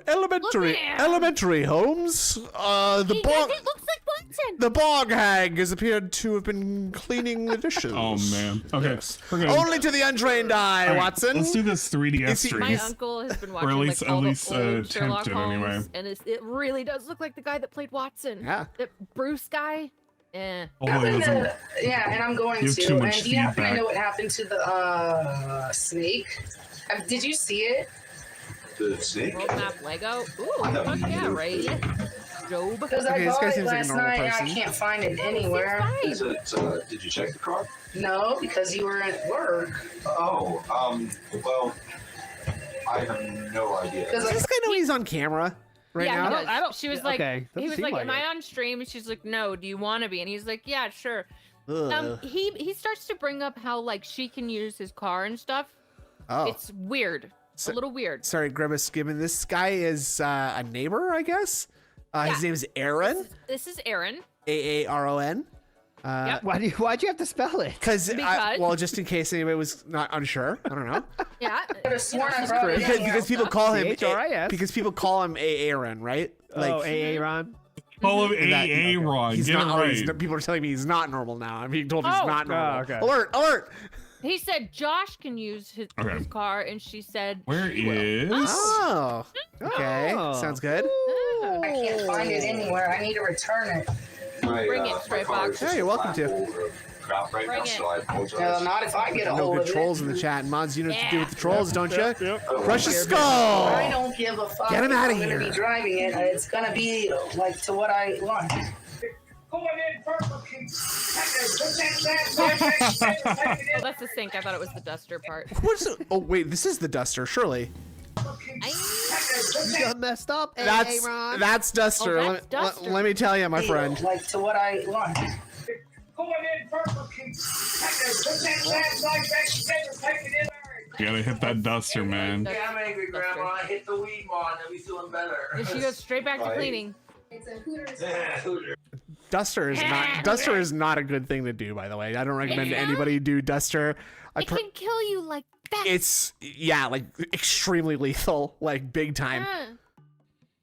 Elementary Holmes. The bog. It looks like Watson. The bog hag has appeared to have been cleaning the dishes. Oh man. Okay. We're good. Only to the untrained eye, All right, Watson. Let's do this 3DS stream. My uncle has been watching Or at least, like all the old attempt Sherlock it Holmes, anyway. and it really does look like the guy that played Watson. Yeah. That Bruce guy. Eh. Yeah, and I'm going Give to. too And much do you happen to feedback. know what happened to the snake? Did you see it? The snake? Roadmap Lego. Ooh, fuck yeah, right. Job. Because I bought it last night and I can't find it anywhere. Is it, did you check the car? No, because you were at work. Oh, well, I have no idea. Does this guy know he's on camera right Yeah, now? he does. She was like, okay. he Doesn't was seem like, like "Am it." I on stream?" And she's like, "No. Do you want to be?" And he's like, "Yeah, sure." Ugh. He starts to bring up how like she can use his car and stuff. Oh. It's weird. A little weird. Sorry, Grimace Gibbon. This guy is a neighbor, I guess. His name is Aaron. This is Aaron. Aaron. Yep. Why'd you have to spell it? Because- well, just in case anybody was not unsure. I don't know. Yeah. because people call him C-H-R-I-S. because people call him Aaron, right? Aaron. Call him That- Aaron. He's Get it not. right. People are telling me he's not normal now. I'm being told he's Oh. not normal. Oh, okay. Alert! Alert! He said Josh can use his car, and she said Where she will. is? Oh. Okay. Oh. Sounds good. I can't find it anywhere. I need to return it. Bring it, Stray Fox. Yeah, you're welcome to. Crap right Bring now, it. so I apologize. No, not if I get a No hold good of it. trolls in the chat. Mods, you know what to do with the trolls, don't you? Yep. Crush the I skull. don't give a fuck. Get him if outta I'm here. gonna be driving it. It's gonna be like to what I want. Oh, that's the sink. I thought it was the duster part. What's it? Oh wait, this is the duster, surely. You got messed up. Aaron. That's duster. Oh, that's duster. Let me tell you, my friend. Like to what I want. You gotta hit that duster, man. I'm angry, Grandma. I hit the weed mod and we feeling better. And she goes straight back to cleaning. Duster is not a good thing to do, by the way. I don't recommend anybody do duster. It can kill you like that. It's like extremely lethal, like big time.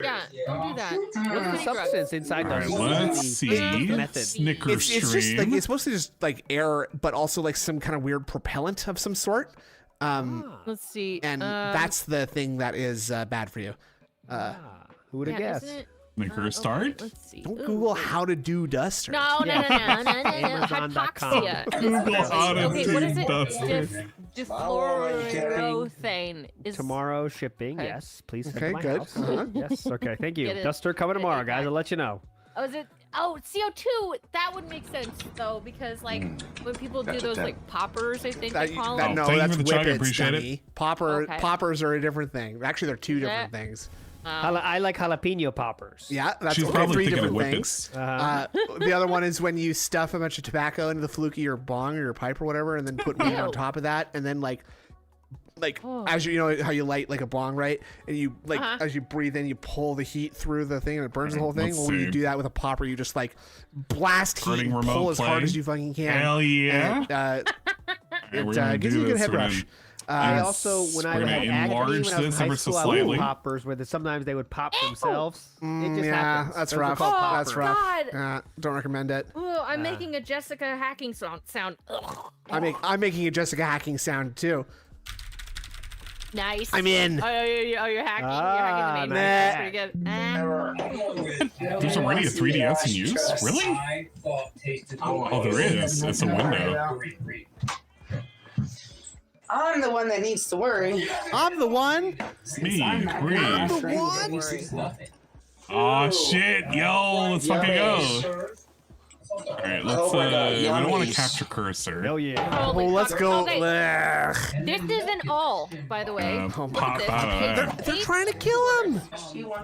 Yeah, don't do that. What's the substance inside All right, those? let's see. Method. Snicker It's just like stream. it's mostly just like air, but also like some kind of weird propellant of some sort. Let's see. And that's the thing that is bad for you. Who would have guessed? Isn't it? Snicker start. Let's see. Don't Google how to do duster. No. Amazon.com. Hypoxia. Google how to Okay, what is it? duster. Difluoroethane. Tomorrow shipping, yes. Please send Okay, to my good. house. Uh-huh. Yes, okay, thank you. Get it. Duster coming Get it tomorrow, back. guys. I'll let you know. Oh, is it? Oh, CO2. That would make sense though, because like when people do That's a those tip. like poppers, I think they call That, them. no, thank you that's for the chug, I whippets, appreciate it. dummy. Okay. Poppers are a different thing. Actually, they're two different that- things. I like jalapeno poppers. Yeah, that's She's okay, probably three thinking of different whippets. things. The other one is when you stuff a bunch of tobacco into the fluky or bong or your pipe or whatever, and then put weed on Ew. top of that, and then like Oh. as you know how you light like a bong, right? And you like Uh-huh. as you breathe in, you pull the heat through the thing, and it burns the whole thing. Let's Well, when you see. do that with a popper, you just like blast heat Turning and remote pull as hard play. as you fucking can. Hell yeah. And, Alright, we're it gonna gives do you a good this. head We're rush. gonna- I Yes. also, when I We're gonna had acne enlarge when I was in this high ever school, so I would slightly. poppers where sometimes they would pop themselves. It just Yeah, happens. that's Those are rough. called That's poppers. rough. God. Don't recommend it. Ooh, I'm making a Jessica hacking sound. Ugh. I'm making a Jessica hacking sound too. Nice. I'm in. Oh, you're hacking. You're hacking the name. nice. That's pretty good. There's already a 3DS in use? Really? Oh, there is. It's a window. I'm the one that needs to worry. I'm the one. Me, I'm Bree. the one. Oh shit, yo, let's fucking go. All right, let's. We don't want to capture cursor. Hell yeah. Holy let's fuck. go. Okay. Ugh. This isn't all, by the way. Look at this. They're trying to kill him.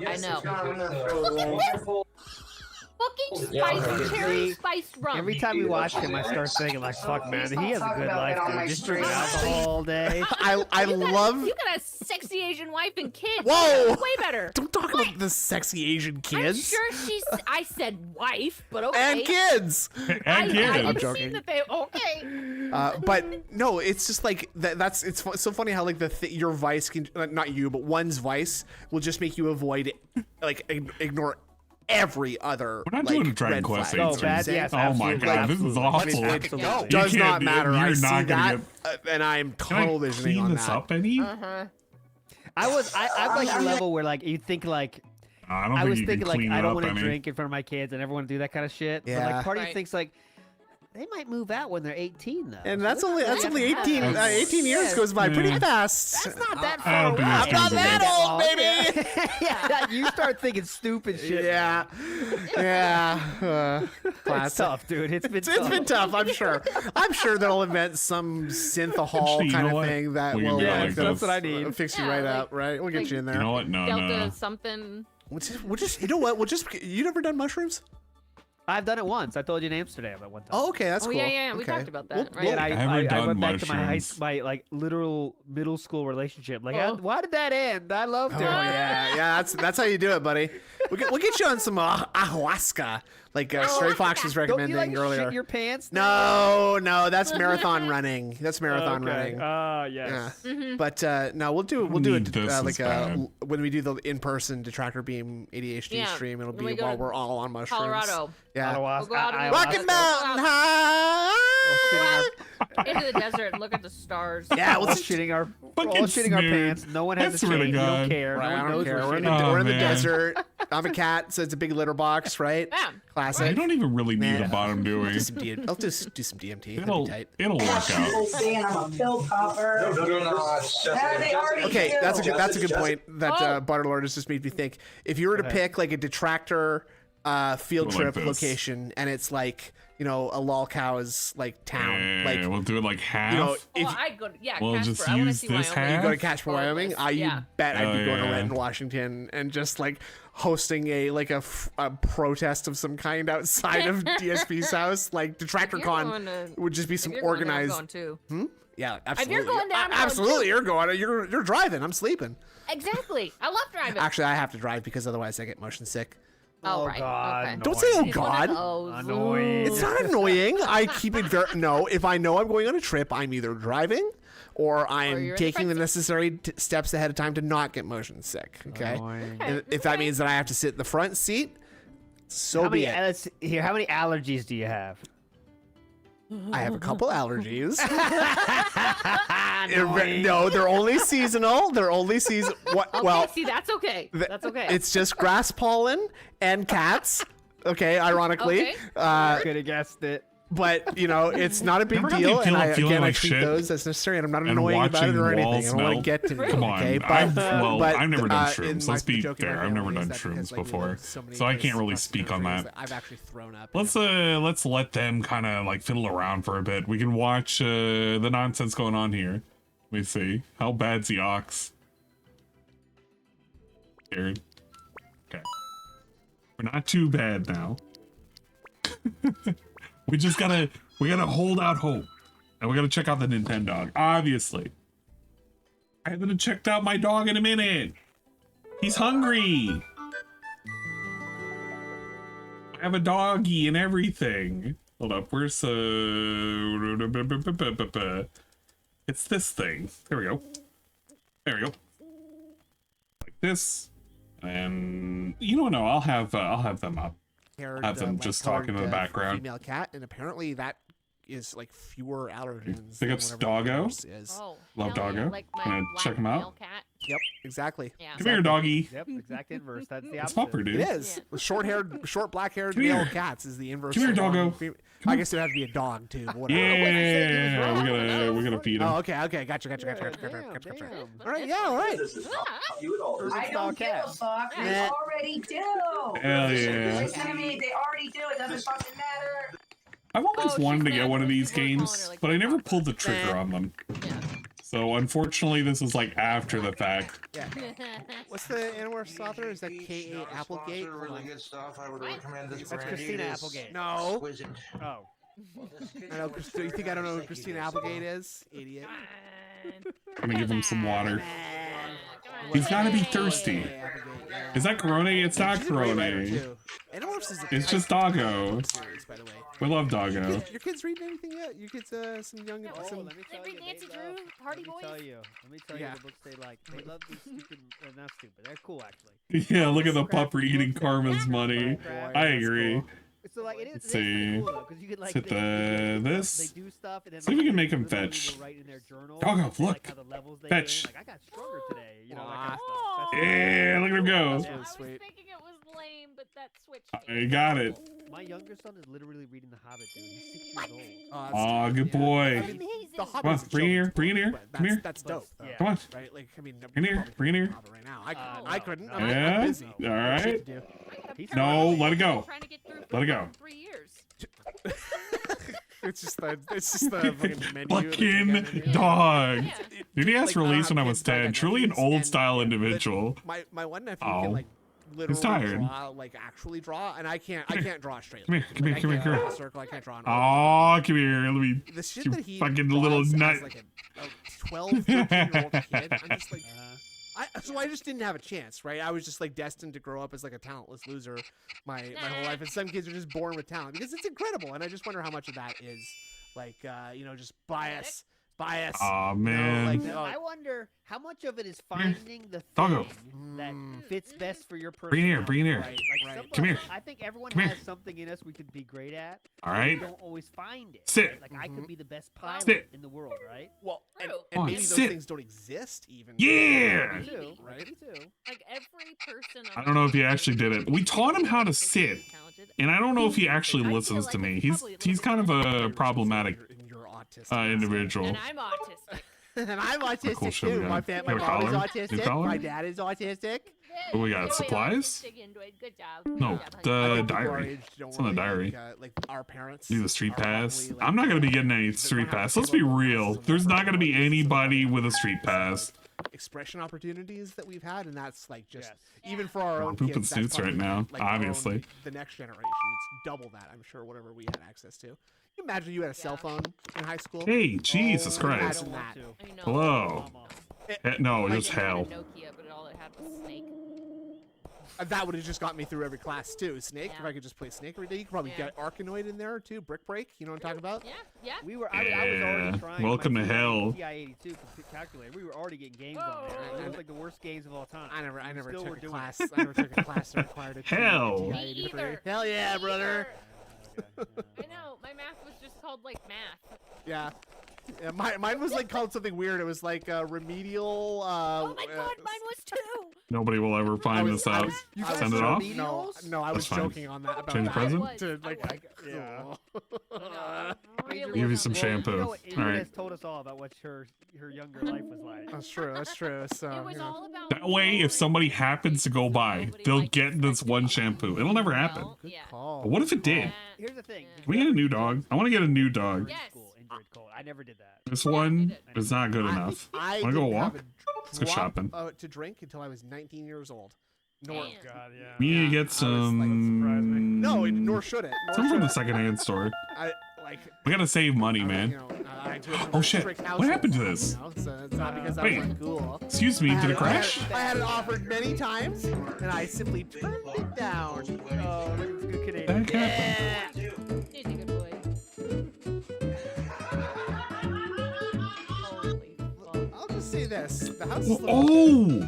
I know. Fucking spiced cherry spiced rum. Every time we watch him, I start thinking like, "Fuck, man, he has a good life, dude. Just drinking alcohol all day." I love. You got a sexy Asian wife and kids. Whoa! That's way better. Don't talk about the sexy Asian kids. I'm sure she's. I said wife, but okay. And kids. And kids. I'm joking. Okay. But no, it's just like that's it's so funny how like your vice can not you but one's vice will just make you avoid like ignore every other. We're not like, doing a Dragon red Quest flag. 8 No, stream. bad, yes, Oh my god, absolutely. this is awful. It does not matter. I You're see not that, gonna and I'm Can I tunnel visioning clean on this that. up any? I'm like the level where like you think like I don't I think was you thinking can like clean I it don't up want to any. drink in front of my kids and everyone do that kind of shit. But Yeah. like part of you Right. thinks like they might move out when they're 18 though. And that's only 18. Yeah. 18 years Yes. goes by pretty Yeah. fast. That's not that I far don't away. think it's I'm not gonna be that old, baby. Yeah, you start thinking stupid shit. Yeah, yeah. It's Classic. tough, dude. It's been It's tough. been tough, I'm sure. I'm sure they'll invent some synth-hall Actually, you kind know of what? thing that We can will go like, like that's this. what I need. fix you Yeah, right like- up, right? We'll get like- you in there. You know what? No, Delta no. something. We'll just, you know what? We'll just. You never done mushrooms? I've done it once. I told you in Amsterdam at one time. Oh, okay, that's Oh cool. yeah. We Okay. talked about that, Well, right? And I haven't I done went back to mushrooms. my like literal middle school relationship. Like, Oh. why did that end? I loved Oh her. yeah. That's how you do it, buddy. We'll get you on some ayahuasca, like Stray Fox was Don't recommending you like earlier. shit your pants? No, that's marathon running. That's marathon running. Yes. Yeah. But no, we'll do Need it this like is bad. when we do the in-person Detractor Beam ADHD Yeah, stream. It'll when we be go while to we're all on mushrooms. Colorado. Yeah. We'll go out Rocky Mountain High. into the desert and look at the stars. Yeah, We're we'll all shitting our Fucking shitting our snooze. pants. No one has That's a chain. really We don't good. care. Right, No I one don't knows care. we're We're in shitting. the, we're in the man. desert. I'm a cat, so it's a big litter box, right? Yeah. Classic. I don't even really need Man. a bottom doing. I'll just do some DMT. That'd It'll be tight. it'll work out. People saying I'm a pill popper. No. They already Okay, do. that's a good point that Oh. Butterlord has just made me think. If you were to pick like a detractor field Like trip this. location, and it's like a lolcow's like town, Yeah, like we'll do it like half. if Oh, I'd go. Yeah, We'll Casper. just I want to use see this Wyoming. half. you go to Casper, Wyoming, you Yeah. bet I'd Oh, be going to yeah. Renton, Washington, and just like hosting a protest of some kind outside of DSP's house. Like Detractor If you're Con going to- would just be some if you're going there, I'm organized. going too. Yeah, If absolutely. you're going there, I'm going absolutely, too. you're going. You're driving. I'm sleeping. Exactly. I love driving. Actually, I have to drive because otherwise I get motion sick. Oh, Oh, right. God, Okay. no. Don't say oh He's one of God. those. Annoying. It's not annoying. I keep it very no. If I know I'm going on a trip, I'm either driving or I'm you're in the taking the front necessary steps ahead of time to not get motion sick. Okay. Annoying. And if that means that I have to sit in the front seat, so How be many, it. let's hear. How many allergies do you have? I have a couple allergies. Annoying. No, they're only seasonal. They're only season. What? Okay, Well, see, that's okay. That's okay. it's just grass pollen and cats. Okay, ironically. Okay. Could have guessed it. But it's not a big Ever had deal, the and feeling I like treat shit those as necessary, and I'm not and annoying about it or watching anything. I walls don't want to melt? get to Come it, on. okay? I've never done in shrooms. my Let's be joke in my fair. I've never family done is that shrooms because, before, so many so I places can't really across the speak on country that. I've actually thrown up. Let's let them kind of like fiddle around for a bit. We can watch the nonsense going on here. Let me see. How bad's the ox? Scared. Okay. We're not too bad now. we gotta hold out hope. And we gotta check out the Nintendo. Obviously. I haven't checked out my dog in a minute. He's hungry. I have a doggy and everything. Hold up, where's it's this thing. There we go. There we go. Like this. And no, I'll have them up. Have them just talking in the background. Female cat, and apparently that is like fewer allergens. Pick than up whatever Doggo. yours is. Oh, Love hell yeah, Doggo. like my Gonna black check him male out. Cat. Yep, exactly. Yeah. Come here, doggy. Yep, exact inverse. That's the It's opposite. Popper, dude. It is. Short black-haired Come male here. cats is the inverse. Come here, of doggo. I guess it'd have to be a dog too. But whatever. Yeah, we gotta feed him. Oh, okay. Gotcha. All right, yeah, all right. I don't give a fuck. They Nah. already do. Hell yeah. Listen to me. They already do. It doesn't fucking matter. I've always Oh, wanted she's to get mad one of because these people are calling games, her, like, but I never pulled the trigger on them. So unfortunately, this is like after the fact. Yeah. What's the Animorphs author? Is that K.A. Applegate? Really good stuff. I would recommend this That's brand. Christina It is Applegate. No. exquisite. Oh. I know. You think I don't know who Christina Applegate is? Idiot. I'm gonna give him some water. He's gotta be thirsty. Is that Corona? It's not She's a great writer, Corona. too. Animorphs is a It's just Doggo. series, by the way. We love Doggo. Your kids reading anything yet? Your kids, some young, some. Let me tell you, Nancy they Drew, love, Party let me Boys. tell you, Yeah. the books they like. They love these stupid, not stupid. They're cool actually. Yeah, look at the pupper eating Karma's money. I agree. So like, it is, Let's it is pretty see. cool, though, 'cause you can, like, Let's hit they this. do stuff, and then, See if we like, can make him literally fetch. will write in their journal, Doggo, like, look. how the levels they Fetch. gain. Like, I got stronger today, you know, that kind of stuff. Yeah, look at him go. That's really sweet. Thinking it was lame, but that switched. I got it. My younger son is literally reading The Hobbit, dude. He's 6 years old. Aw, good boy. I mean, the Come on, Hobbit's a bring it here, children's bring it book, here, but come here. That's dope. Though, Come on. Right? Like, I mean, Bring it here, bring it here. right now. I couldn't. I'm Yeah, busy. all right. He's No, fine. let it go. Let it go. 3 years. It's just the fucking menu. Fucking dog. Dude, he asked released when I was 10. Truly an old style individual. My one nephew Oh. can like literally He's tired. draw, like actually draw, and I can't draw straight. Come here, come here, Like, come I here, can't come draw here. a circle. I can't draw an Aw, come here. Let me. The shit You that he fucking draws little as, nut. like a 12, 13-year-old kid. I'm just like, so I just didn't have a chance, right? I was just like destined to grow up as like a talentless loser my whole life, and some kids are just born with talent because it's incredible, and I just wonder how much of that is like just bias. Aw, man. I wonder how much of it is finding the Doggo. thing that fits best for your Bring it here, personality. bring it here. Right? Like Come here. I think everyone Come has here. something in us we could be great at. All but right. We don't always find it. Sit. Like I could be the best pilot Sit. in the world, right? Well, and on, maybe those sit. things don't exist even. Yeah. Me too. Right? Me too. Like every person. I don't know if he actually did it. We taught him how to sit, and I don't know if he actually listens to me. He's kind of a problematic individual. And I'm autistic. And I'm autistic cool shit we too. got. My You have a mom is collar? New autistic. collar? My dad is autistic. What we got? Supplies? Good job. No, the think people our diary. age don't It's on the really, diary. like our parents. Do the street are pass. probably, like, I'm not gonna be getting any street pass. Let's be real. There's not gonna be anybody with a street pass. expression opportunities that we've had, and that's like just even for our We're own pooping kids. That's suits right probably, now, like, our own- obviously. the next generation, it's double that. I'm sure whatever we had access to. Can you imagine you had a cell phone in high school? Hey, Jesus Christ. Imagine that. Hello. No, it was I had a hell. Nokia, but all it had was Snake. That would have just got me through every class too. Snake, if I could just play Snake every day, you could probably get Arkanoid in there too. Brick Break, you know what I'm talking about? Yeah. We were. I was Yeah. already trying. Welcome to hell. TI-82 calculator. We were already getting games on there. It was like the worst games of all time. I never Still were took a doing class. it. I never took a class that required a Hell. TI-83. Hell yeah, brother. I know. My math was just called like math. Yeah. Yeah, mine was like called something weird. It was like remedial. Oh my god, mine was too. Nobody will ever find this out. Send it off? No, I was That's fine. joking on that. About Change that. present? To, like, Give you some shampoo. You know, All Adrian right. has told us all about what her younger life was like. That's true. That's true. So It was all about That way, if somebody happens to go by, they'll get this one shampoo. It'll never happen. But what if it did? Here's the thing. Can we get a new dog? I want to get a new dog. I never did that. This one is not good enough. I Want to go didn't walk? have a Let's go drop, shopping. to drink until I was 19 years old. Nor, God, yeah. We need to get some. No, nor should it. Nor Some from should the it. secondhand store. I like. We gotta save money, man. I do it from Oh a shit! strict What household, happened to this? you know, so it's not because I Wait. was like cool. Excuse me, did it crash? I had it offered many times, and I simply turned it down. Oh, it's good Canadian. That Yeah. He's a good boy. I'll just say this: the house is Oh!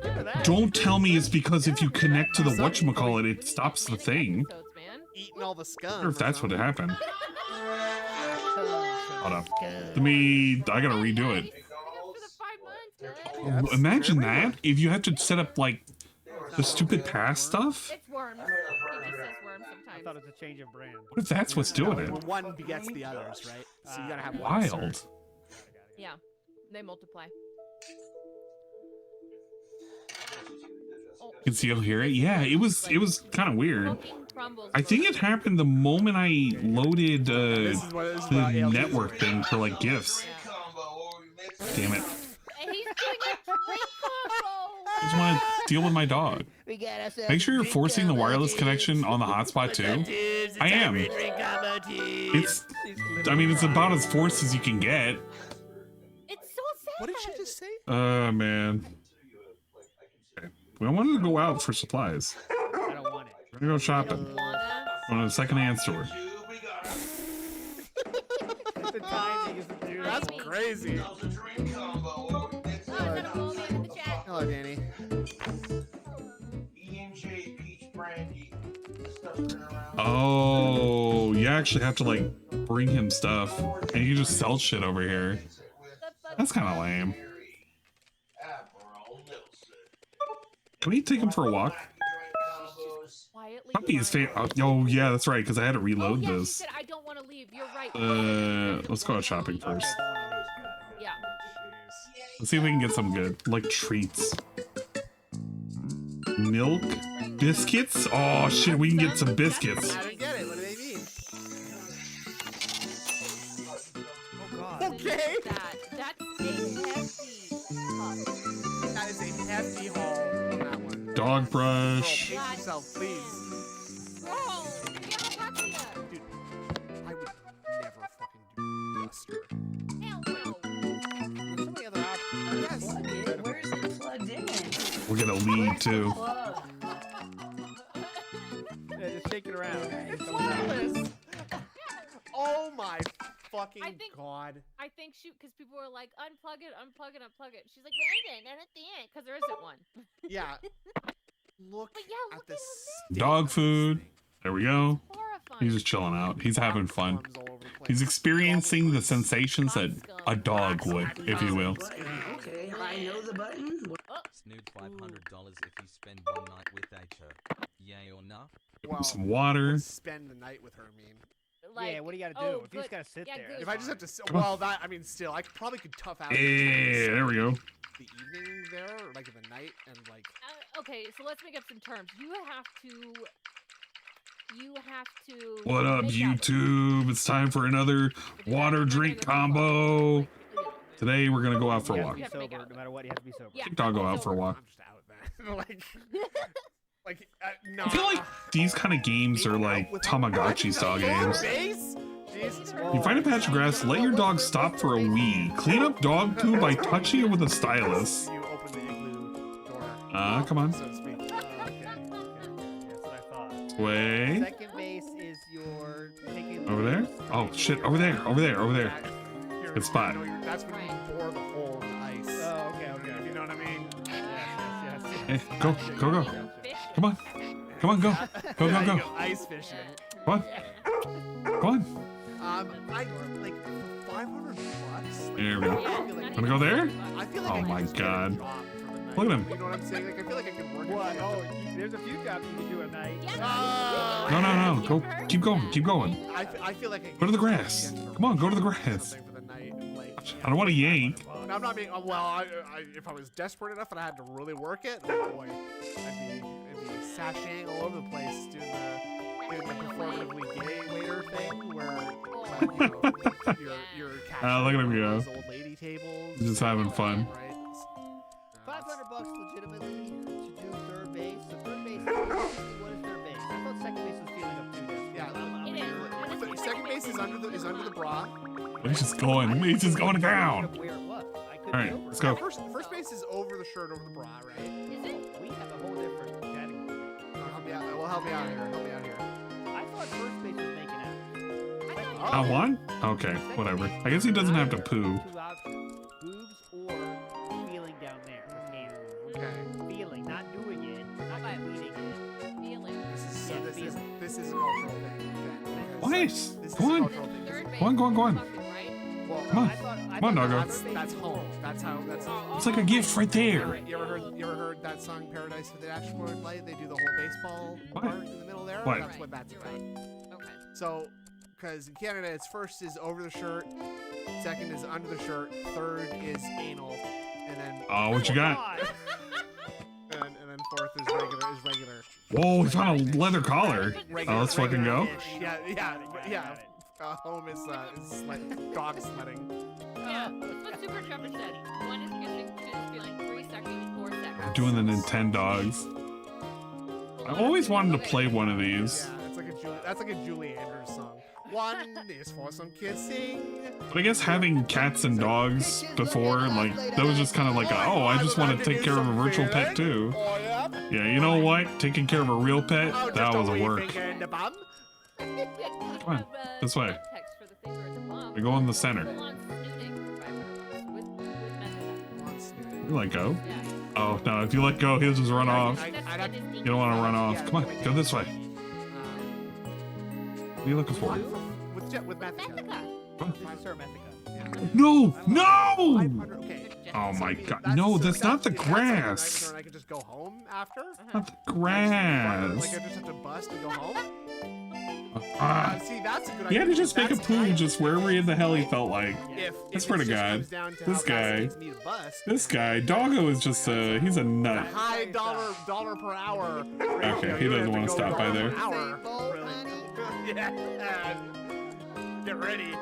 okay? Don't tell me it's because if you connect to the whatchamacallit, it stops the thing. Eating all the scum. I wonder if that's what happened. Hold up. I gotta redo it. Oh, imagine that. If you have to set up, like, the stupid pass stuff. It's worms. He just says worms I sometimes. thought it was a change of brand. What if that's what's doing it? Well, one begets the others, right? So you gotta have one. Wild. Yeah, they multiply. You can still hear it? Yeah, it was kind of weird. crumbles. I think it happened the moment I loaded This is the about ALTs. network thing for like gifts. Damn it. And he's doing a drink combo. I just want to deal with my dog. Make sure you're forcing the wireless connection on the hotspot too. I am. It's, I mean, it's about as forced as you can get. It's so sad. What did she just say? Man. Okay. We wanted to go out for supplies. I don't want it. We're gonna go shopping. Going to a secondhand store. The timing is the dude. That's crazy. Hello, Danny. Oh, you actually have to like bring him stuff, and you just sell shit over here. That's kind of lame. Can we take him for a walk? Puppy is oh yeah, that's right, because I had to reload She this. said, I don't want to leave. You're right. Let's go out shopping first. Yeah. Let's see if we can get some good, like treats. Milk? Biscuits? Oh shit, we can get some biscuits. I don't get it. What do they mean? Oh god. Okay. That's a hefty pup. That is a hefty haul on that one. Dog brush. Girl, pace yourself, please. Bro, get a puppy. Dude, I would never fucking do duster. Hell no. There's so many other options. Yes. Where's it plugged in? We'll get a lead too. Yeah, just shake it around. Oh my fucking god. I think because people were like, unplug it, unplug it, unplug it. She's like, because there isn't one. Yeah. Look yeah, at this. Dog food. There we go. Horrifying. He's just chilling out. He's having fun. He's experiencing the sensations that a dog would, if you will. Okay, I know the button. Snood $500 if you spend one night with her. Yay or nah? Well, Some water. spend the night with her, I mean. Yeah, what do you gotta do? If you just gotta sit there. If I just have to sit, Come on. well, that, I mean, still, I probably could tough out Yeah, there we go. the evening there, or like in the night, and like. Okay, so let's make up some terms. You have to. What up, make out- YouTube? It's time for another water drink combo. Today we're gonna go out for a walk. You have to be sober, no matter what. You have to be sober. Yeah. I'll go out for a walk. I'm just out, man. like, no. I feel like these kind of games are like Tamagotchi style games. You find a patch of grass, let your dog stop for a wee. Clean up dog poo by touching it with a stylus. You open the igloo door. Come on. So to speak. Okay. That's what I thought. Way. Second base is your taking Over there? Oh shit, over there, over there, over there. Good spot. That's when you bore the hole in the ice. Oh, okay. If you know what I mean? Yes. Hey, go. Come on. Come on, go. Go, There go, you go. Ice fishing. Come on. Come on. I like $500. There we go. Wanna go there? I feel like Oh I my could god. drop for the night. Look at him. You know what I'm saying? Like I feel like I could work. What? Oh, there's a few jobs you can do at night. No. Go. Keep going. Keep going. I feel like I Go to the grass. Come on, go to the grass. I don't want to yank. No, I'm not being. Well, if I was desperate enough and I had to really work it, oh boy, I'd be sashaying all over the place doing the performatively gay waiter thing where you're Look at him go. those old lady tables. He's just having fun. Right? $500 legitimately to do third base. So third base, what is third base? I thought second base was feeling up too. Yeah, second base is under the bra. He's just going. He's just going down. Where it was. I couldn't All right, be over let's it. go. First base is over the shirt, over the bra, right? Is it? We have a whole different category. Help me out. Well, help me out here. Help me out here. I thought first base was making out. I won? Okay, whatever. I guess he doesn't have to poo. Two options: boobs or feeling down there. With hands. Okay. Feeling, not doing it, not completing it. Feeling. This is a cultural thing. What? This is Go a on. cultural thing. Go on, go on, go on. Well, Come on. Come on, doggo. That's home. That's how. That's. It's like a gift right there. You ever heard that song "Paradise for the Dashboard Light"? They do the whole baseball What? part in the middle there. What? That's what that's about. Okay. So, because in Canada, it's first is over the shirt, second is under the shirt, third is anal, and then. Oh, what you got? And then fourth is regular. Whoa, we found a leather collar. Oh, let's fucking go. Yeah. Home is dog sledding. Yeah, that's what Super Trevor said. One is kissing, two is feeling, 3 seconds, 4 seconds. We're doing the Nintendogs. I always wanted to play one of these. Yeah, that's like a Julie Andrews song. One is for some kissing. But I guess having cats and dogs before, like, that was just kind of like, oh, I just want to take care of a virtual pet too. Yeah, you know what? Taking care of a real pet, that was a work. Come on, this way. We go in the center. You let go? Oh, no, if you let go, he'll just run off. You don't want to run off. Come on, go this way. What are you looking for? With Mathika. No! No! Oh my god. No, that's not the grass. I can just go home after? Not the grass. Like I just have to bust and go home? See, that's a good idea. He had to just make a poo just wherever in the hell he felt like. I swear to God. This guy, Doggo is just he's a nut. High dollar per hour. Okay, he doesn't want to stop by there. Yeah. Get ready.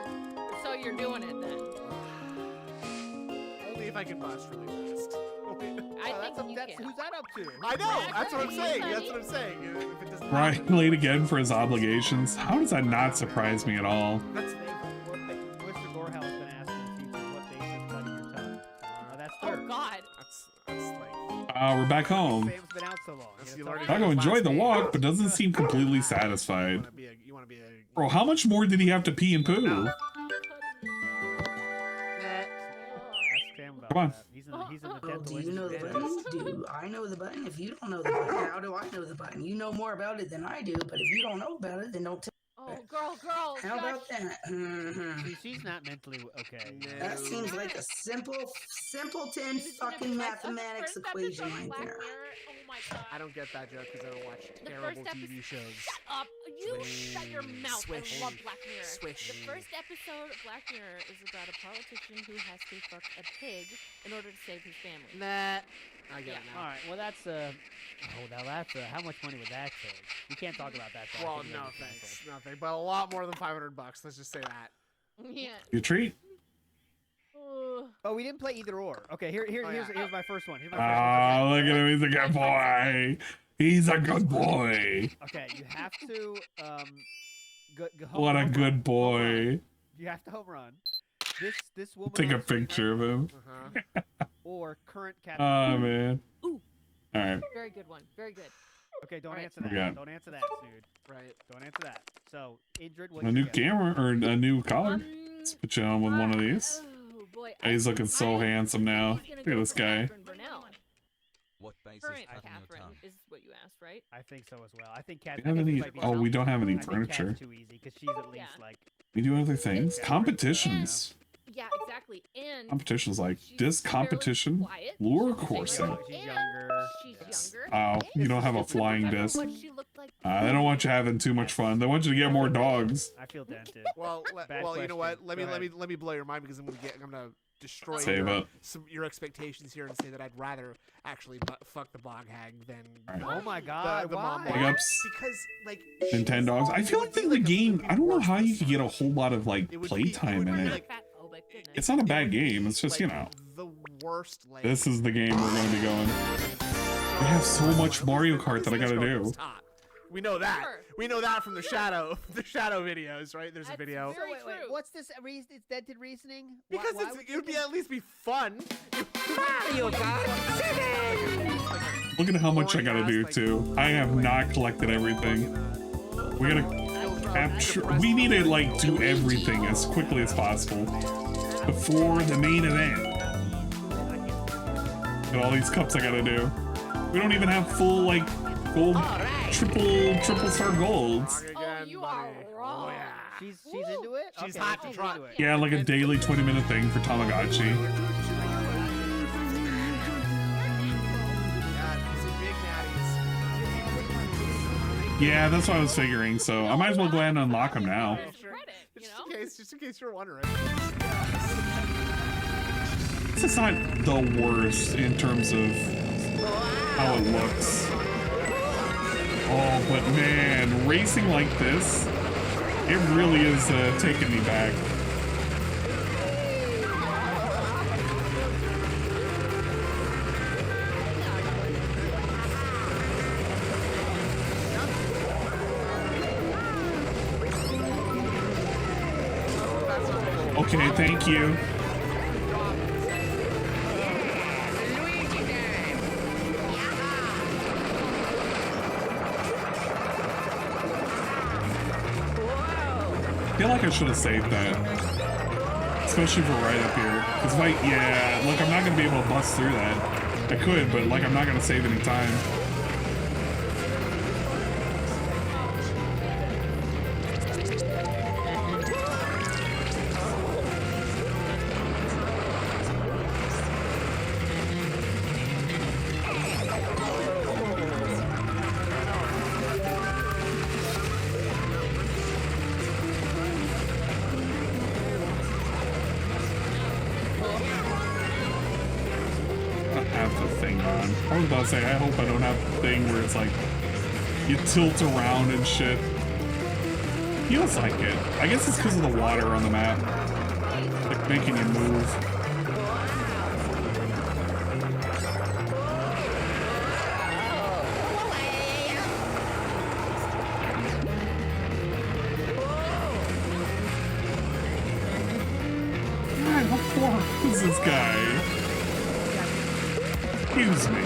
So you're doing it then? Only if I can bust really fast. I think you can. Who's that up to? I know. That's what I'm saying. That's what I'm saying. If it doesn't Ryan late again for his obligations. How does that not surprise me at all? That's Mr. Gorehouse been asking the teacher what base is cutting your tongue. That's third. Oh God. That's like. We're back home. It's been out so long. Doggo enjoyed the walk, but doesn't seem completely satisfied. Bro, how much more did he have to pee and poo? Come on. He's in the Well, do you know the button? Do I know the button? If you don't know the button, how do I know the button? You know more about it than I do, but if you don't know about it, then don't tell Oh, girl. How about that? See, she's not mentally okay. That seems like a simpleton fucking mathematics equation right there. Oh my God. I don't get that joke because I don't watch terrible TV shows. Shut up. You shut your mouth. Swish. I love Black Mirror. Swish. The first episode of Black Mirror is about a politician who has to fuck a pig in order to save his family. Nah. I get it now. All right. Well, that's how much money would that take? We can't talk about that. Well, no thanks. Nothing. But a lot more than $500. Let's just say that. Yeah. You treat? Oh, we didn't play either or. Okay, here's my first one. Here's my first one. Oh, look at him. He's a good boy. He's a good boy. Okay, you have to go What a good boy. You have to home run. This woman. Take a picture of him. Or current cat. Oh, man. Ooh. All right. Very good one. Very good. Okay, don't answer We that. got- Don't answer that, dude. Right. Don't answer that. So, Indrid, what A you new get? camera or a new collar. Let's put you on with one of these. Oh boy. He's looking so handsome now. Look at this guy. What base Current is cutting your Catherine tongue? is what you asked, right? I think so as well. I think Cat. Do you have any? Oh, we don't have any I think furniture. Cat's too easy because she's at least like. We do other things. Competitions. Yeah, exactly. And Competitions like disc competition, lure coursing. She's younger. She's younger. Oh, you don't have a flying disc. They don't want you having too much fun. They want you to get more dogs. I feel dented. Well, Bad you know what? Let question. me blow your mind because I'm gonna destroy Save your, it. your expectations here and say that I'd rather actually fuck the bog hag than. Oh my God! The mom why? Big ups. Because like Nintendogs. I feel like the game. I don't know how you could get a whole lot of like playtime in it. It's not a bad game. It's just, you know. the worst. Like, This is the game we're gonna be going. We have so much Mario Kart that I gotta do. we know that. We know that from the shadow videos, right? There's a video. So wait, what's this? It's dented reasoning? Because it would be at least be fun. Mario Look at how much I gotta do too. I have not collected everything. We gotta capture. We need to like do everything as quickly as possible before the main event. Look at all these cups I gotta do. We don't even have full like gold, triple star golds. Oh, you are wrong. She's into it. She's Okay, hot to she's trot. into it. Yeah, like a daily 20-minute thing for Tamagotchi. Yeah, that's what I was figuring. So I might as well go ahead and unlock them now. Just in case you're wondering. This is not the worst in terms of how it looks. Oh, but man, racing like this, it really is taking me back. Okay, thank you. I feel like I should have saved that. Especially for right up here. Because if I, yeah, look, I'm not going to be able to bust through that. I could, but like I'm not going to save any time. I was about to say, I hope I don't have the thing where it's like, you tilt around and shit. Feels like it. I guess it's because of the water on the map. Like, making you move. God, what for is this guy? Excuse me.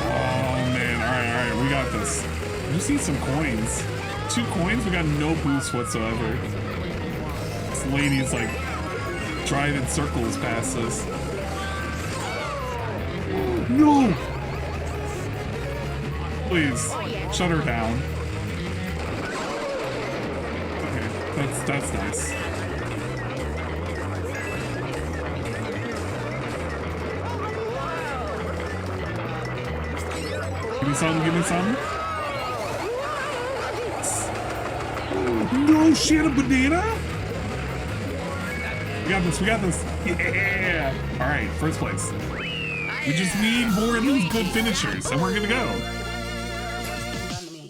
Oh man, alright, we got this. I just need some coins. 2 coins? We got no boost whatsoever. This lady's like driving circles past us. No! Please, shut her down. That's nice. Give me some, give me some. No, she had a banana? We got this, we got this. Yeah! Alright, first place. We just need more of these good finishers, and we're gonna go.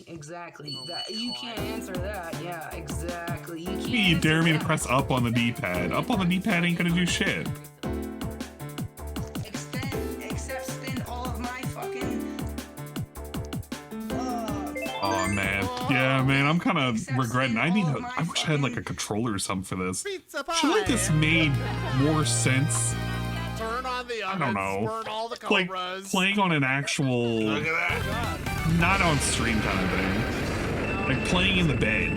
Exactly. That, you can't answer that. Yeah, exactly. You can't. You dare me to press up on the D-pad. Up on the D-pad ain't gonna do shit. Except spend all of my fucking. Oh man, yeah, man, I'm kind of regretting. I wish I had like a controller or something for this. Should like this made more sense. Turn on the I don't know. burn all the Like cobras. playing on an actual, not on stream kind of thing. Like playing in the bed.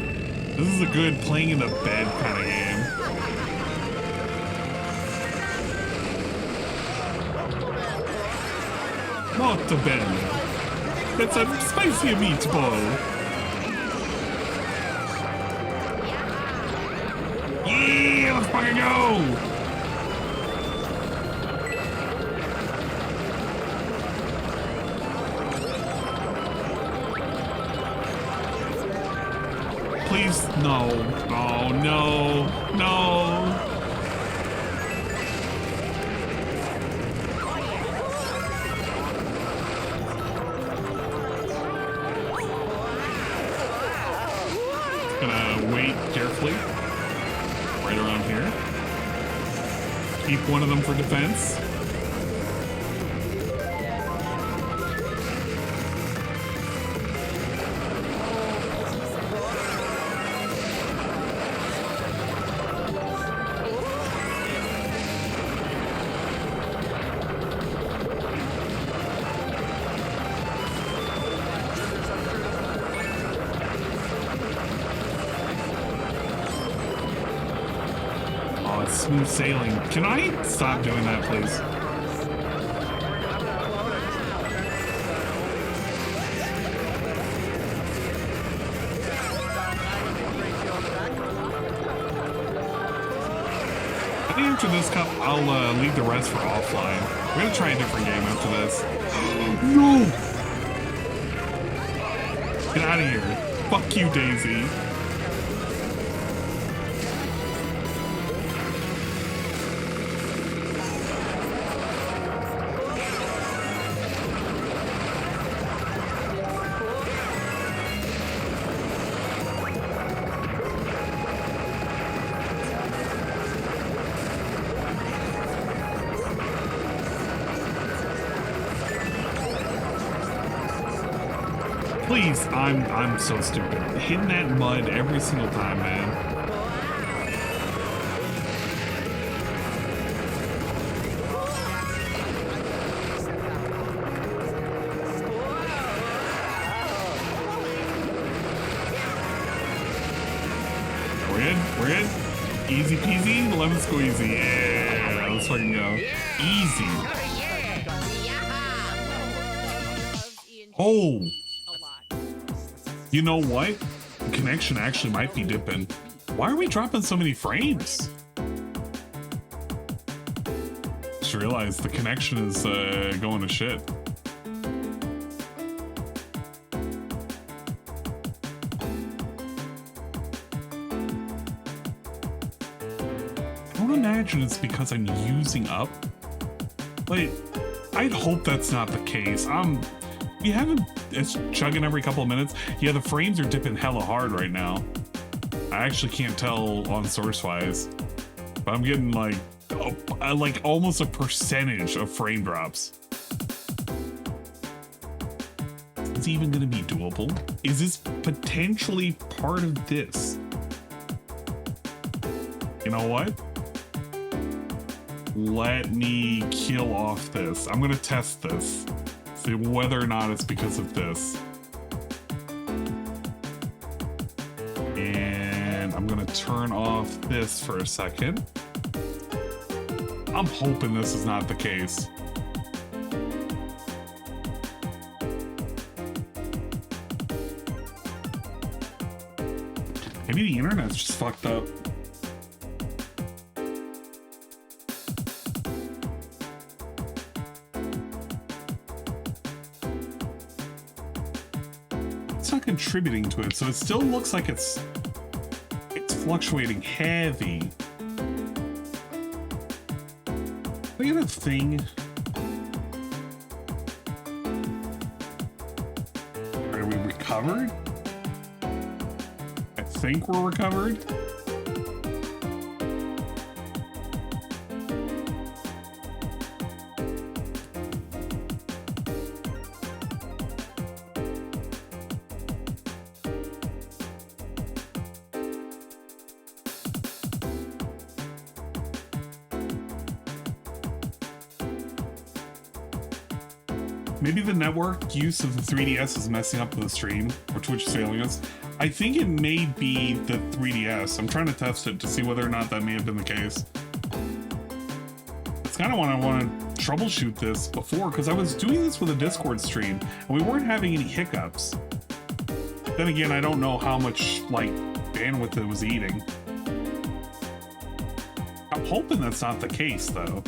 This is a good playing in the bed kind of game. Molto bene. That's a spicy meatball. Yeah, let's fucking go! Please, no. Oh, no. No. Gonna wait carefully. Right around here. Keep one of them for defense. Smooth sailing. Can I stop doing that, please? I think after this cup, I'll leave the rest for offline. We're gonna try a different game after this. No! Get out of here. Fuck you, Daisy. always, I'm so stupid. Hitting that mud every single time, man. We're in. Easy peasy, lemon squeezy. Yeah, let's fucking go. Easy. Oh. You know what? The connection actually might be dipping. Why are we dropping so many frames? Just realized the connection is going to shit. I don't imagine it's because I'm using up. Like, I'd hope that's not the case. We haven't. It's chugging every couple of minutes. Yeah, the frames are dipping hella hard right now. I actually can't tell on source-wise, but I'm getting like almost a percentage of frame drops. Is this even going to be doable? Is this potentially part of this? You know what? Let me kill off this. I'm going to test this. See whether or not it's because of this. And I'm gonna turn off this for a second. I'm hoping this is not the case. Maybe the internet's just fucked up. Contributing to it, so it still looks like it's fluctuating heavy. Look at the thing. Are we recovered? I think we're recovered. Maybe the network use of the 3DS is messing up the stream, or Twitch is failing us. I think it may be the 3DS. I'm trying to test it to see whether or not that may have been the case. That's kind of when I want to troubleshoot this before, because I was doing this with a Discord stream, and we weren't having any hiccups. Then again, I don't know how much, like, bandwidth it was eating. I'm hoping that's not the case, though.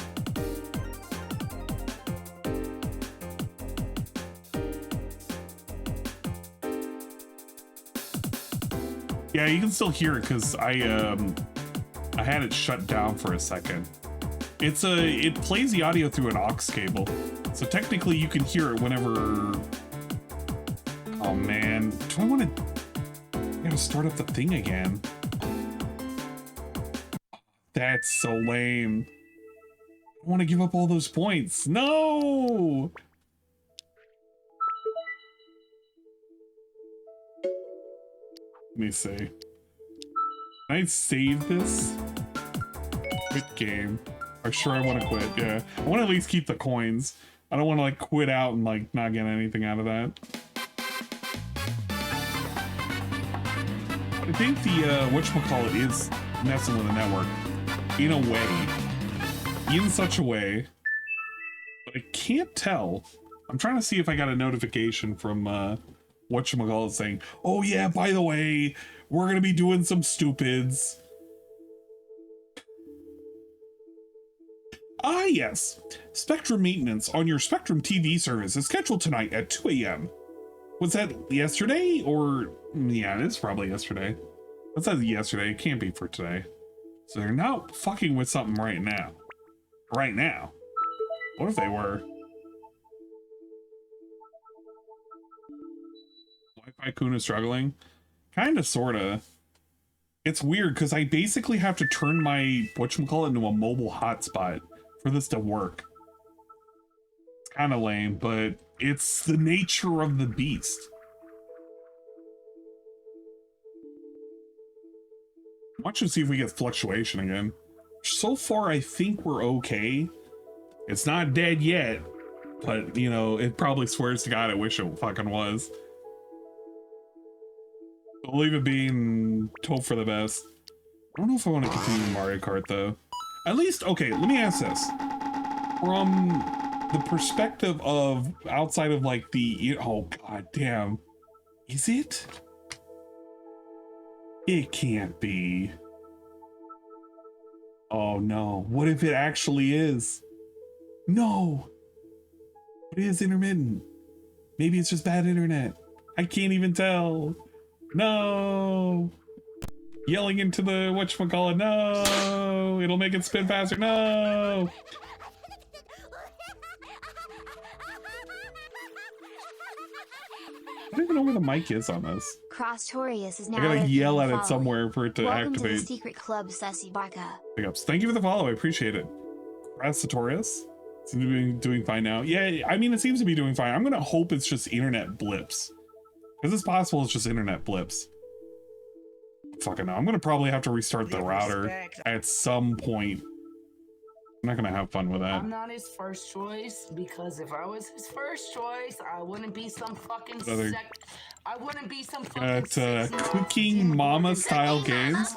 Yeah, you can still hear it because I had it shut down for a second. It plays the audio through an aux cable, so technically you can hear it whenever. Oh man, do I want to? I gotta start up the thing again. That's so lame. I want to give up all those points. No. Let me see. Can I save this? Quit game. Or sure, I want to quit. Yeah, I want to at least keep the coins. I don't want to like quit out and like not get anything out of that. I think the whatchamacallit is messing with the network in a way, in such a way, but I can't tell. I'm trying to see if I got a notification from whatchamacallit saying, oh yeah, by the way, we're gonna be doing some stupids. Ah yes, Spectrum maintenance on your Spectrum TV service is scheduled tonight at 2 a.m. Was that yesterday or, yeah, it's probably yesterday. That says yesterday, it can't be for today. So they're not fucking with something right now. Right now. What if they were? Wi-Fi Kun is struggling? Kinda, sorta. It's weird because I basically have to turn my whatchamacallit into a mobile hotspot for this to work. It's kinda lame, but it's the nature of the beast. Watch and see if we get fluctuation again. So far, I think we're okay. It's not dead yet, but you know, it probably swears to God I wish it fucking was. I'll leave it be and hope for the best. I don't know if I want to continue Mario Kart though. At least, okay, let me ask this. From the perspective of outside of like the, oh god damn, is it? It can't be. Oh no, what if it actually is? No, it is intermittent. Maybe it's just bad internet. I can't even tell. No. Yelling into the whatchamacallit, no! It'll make it spin faster, no! I don't even know where the mic is on this. Crosstorius is now. I gotta yell at it followed. somewhere for it to Welcome activate. to the secret club, Sassy Baka. Big ups. Thank you for the follow, I appreciate it. Crosstorius. It's doing fine now. Yeah, I mean, it seems to be doing fine. I'm gonna hope it's just internet blips. Because it's possible it's just internet blips. Fucking no. I'm gonna probably have to restart the router at some point. I'm not gonna have fun with that. I'm not his first choice because if I was his first choice, I wouldn't be some fucking I wouldn't be some fucking cooking mama style games.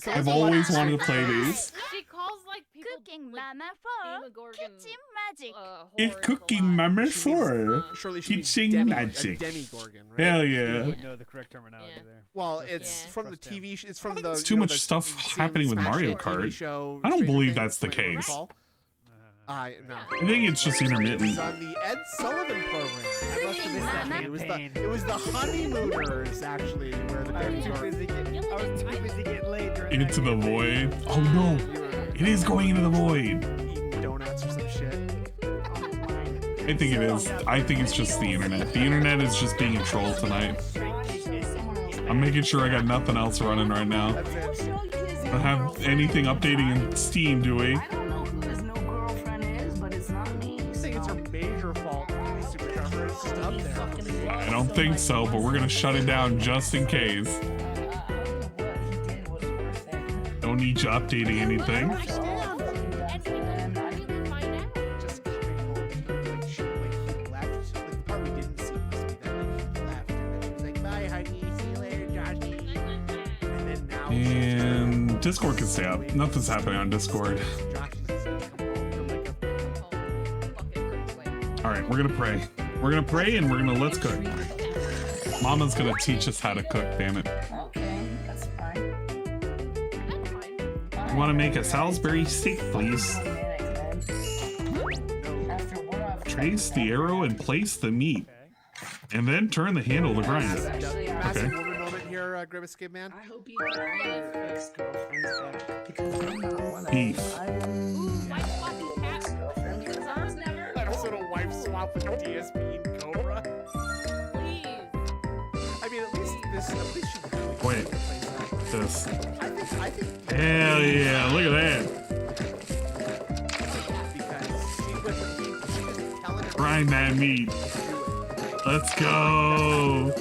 I've always wanted to play these. She calls like people cooking mama for kitchen magic. It's cooking mama for kitchen magic. Hell yeah. know the correct terminology there. Well, it's from the TV. It's from the. It's too much stuff happening with Mario Kart. I don't believe that's the case. No. I think it's just intermittent. It's on the Ed Sullivan program. I must have missed that. It was the Honeymooners actually, where the baby I was too busy getting laid. Into the void. Oh no, it is going into the void. Eating donuts or some shit. I think it is. I think it's just the internet. The internet is just being a troll tonight. I'm making sure I got nothing else running right now. Don't have anything updating in Steam, do we? I don't think so, but we're gonna shut it down just in case. Don't need you updating anything. And Discord can stay up. Nothing's happening on Discord. Alright, we're gonna pray. We're gonna pray and we're gonna let's cook. Mama's gonna teach us how to cook, damn it. Okay, that's fine. You wanna make a Salisbury steak, please? Trace the arrow and place the meat. And then turn the handle to grind it. Okay. Here, Grimace Skid Man. I hope you try your ex-girlfriend's back because I'm not one of Beef. Sort of wife swap with DSP and Cobra. Please. I mean, at least she really. Wait. This. I think. Hell yeah! Look at that. Grind that meat. Let's go.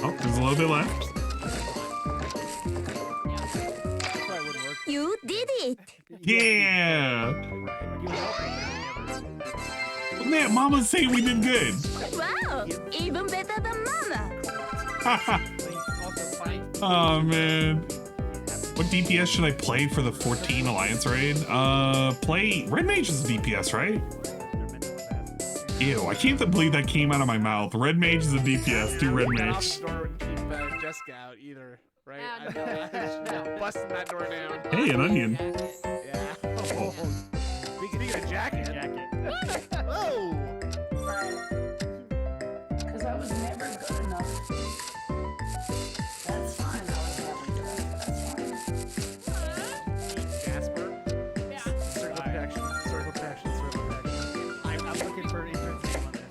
Oh, there's a little bit left. You did it! Yeah! Man, Mama's saying we did good. Wow! Even better than Mama! Oh man. What DPS should I play for the 14 Alliance raid? Play Red Mage is a DPS, right? Ew, I can't believe that came out of my mouth. Red Mage is a DPS, do Red Mage. Keep Jessica out either, right? Busting that door down. Hey, an onion. Yeah. Oh. Speaking of jacket. Whoa! Because I was never good enough. That's fine. I was never good. That's fine. Jasper. Yeah. Circle protection. I'm looking for an entrance name on this.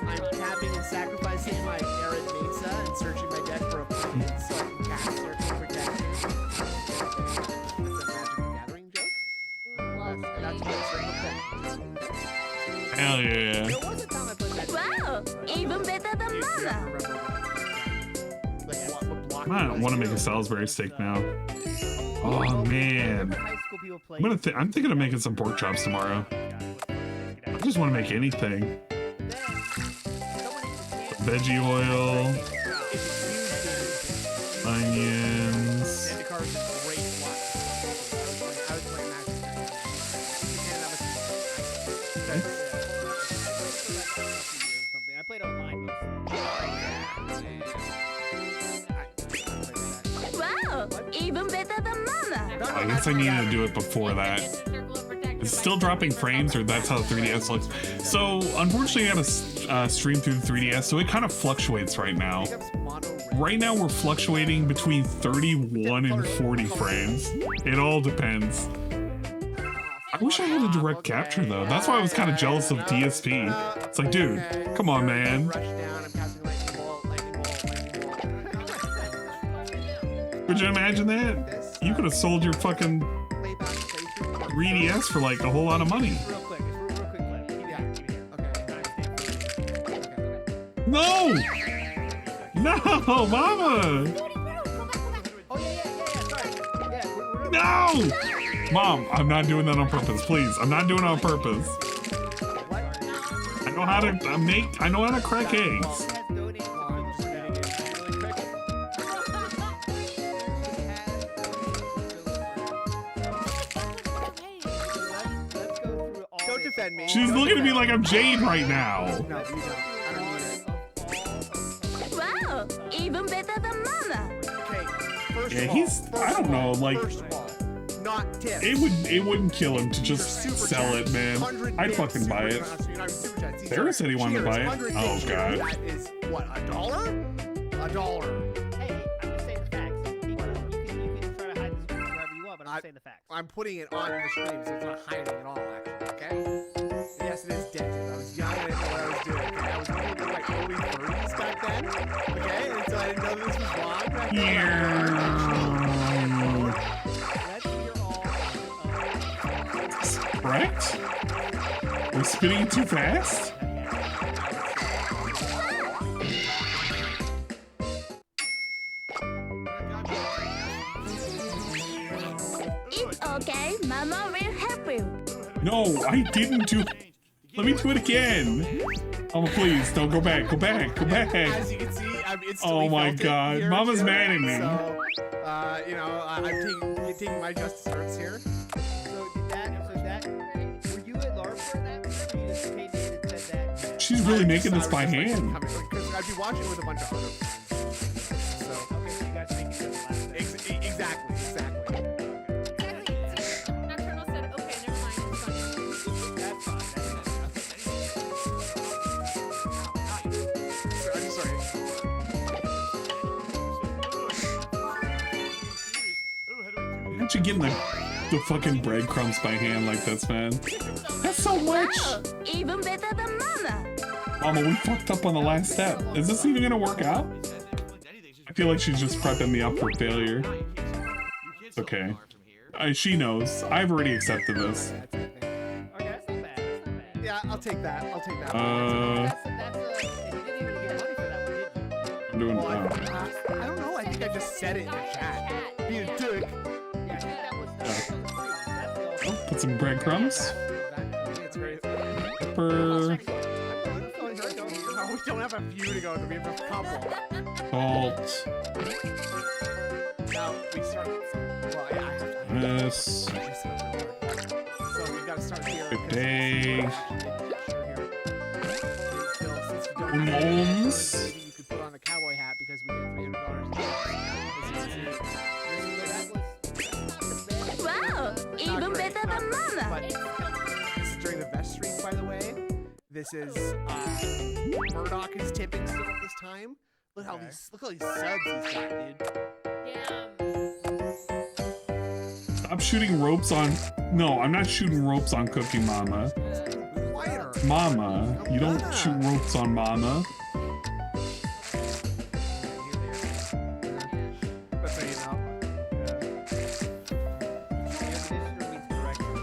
I'm tapping and sacrificing my Arid Mesa and searching my deck for a pumpkin so I can cast Circle Protection. That's a Magic the Gathering joke. That's Circle Protection. Hell yeah. There was a time I played I want to make a Salisbury steak now. Oh man, I'm thinking of making some pork chops tomorrow. I just want to make anything. Veggie oil, onions. I played online mostly. Wow, even better than Mama. I guess I needed to do it before that. It's still dropping frames, or that's how the 3DS looks. So, unfortunately, I had to stream through the 3DS, so it kind of fluctuates right now. Right now, we're fluctuating between 31 and 40 frames. It all depends. I wish I had a direct capture, though. That's why I was kind of jealous of DSP. It's like, dude, come on, man. Could you imagine that? You could have sold your fucking 3DS for like a whole lot of money. No! No, Mama! No! Mom, I'm not doing that on purpose, please. I'm not doing it on purpose. I know how to crack eggs. Don't defend me. She's looking at me like I'm Jade right now. No, you don't. I don't need it. Wow, even better than Mama. Okay, first Yeah, of all, he's, I don't know, like, first of all, not tips. it wouldn't kill him to just sell it, man. I'd fucking buy it. Sarah said he wanted to buy it. Oh, God. That is, what, $1? $1. Hey, I'm just saying the facts. You can try to hide this wherever you want, but I'm saying the facts. I'm putting it on the stream, so it's not hiding at all, actually, okay? Yes, it is dented. I was young, I didn't know what I was doing. I was only in my early 30s back then, okay? And so I didn't know this was wrong back then. Correct? We're spinning too fast? It's okay, Mama will help you. No, I didn't do. Let me do it again. Oh, please, don't go back. Go back. Go back. As you can see, I'm instantly Oh my felt it God, here, Mama's too. mad at me. So, you know, I'm taking my just desserts here. So were you at LARP for that? Or you just came in and said that? She's really making this by hand. Because I'd be watching it with a bunch of other friends. So, okay, so you guys make it last night. Exactly. Nocturnal said, okay, never mind, it's funny. That's fine. I'm sorry. How'd you get the fucking breadcrumbs by hand like this, man? That's so much. Wow, even better than Mama. Mama, we fucked up on the last step. Is this even gonna work out? I feel like she's just prepping me up for failure. It's okay. She knows. I've already accepted this. Okay, that's not bad. Yeah, I'll take that. And you didn't even get money for that one, did you? I'm doing. I don't know. I think I just said it in the chat. Be a dick. Yeah, I think that was the Oh, put some breadcrumbs. It's great. Pepper. We don't have a few to go to. We have a couple. Salt. Now we start. Well, yeah, I have to. This. So we gotta start here. Egg. Onions. Maybe you could put on a cowboy hat because we get $300. Wow, even better than Mama. This is during the vest stream, by the way. This is Murdoch is tipping still at this time. Look how these subs he's got, dude. Stop shooting ropes on. No, I'm not shooting ropes on Cookie Mama. Mama, you don't shoot ropes on Mama.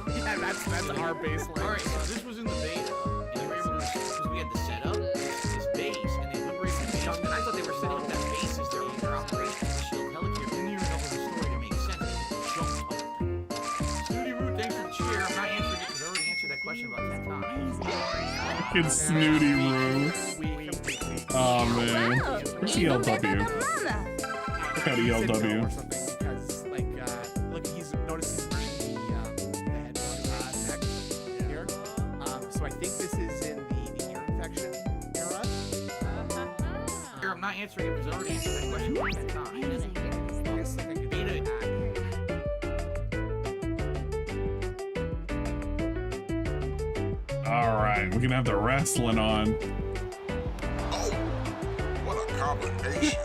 Yeah, that's our baseline. Alright, so this was in the beta, and you remember because we had the setup, this base, and they liberated the base, and I thought they were setting up that base as their operation. Fucking snooty Roo. Oh man. Where's the LW? Look at ELW. Because, like, look, he's noticed he's wearing the headphones neck here. So I think this is in the ear infection era. Here, I'm not answering it because I already answered that question. I guess I could beat it. All right, we're gonna have the wrestling on. Oh, what a combination.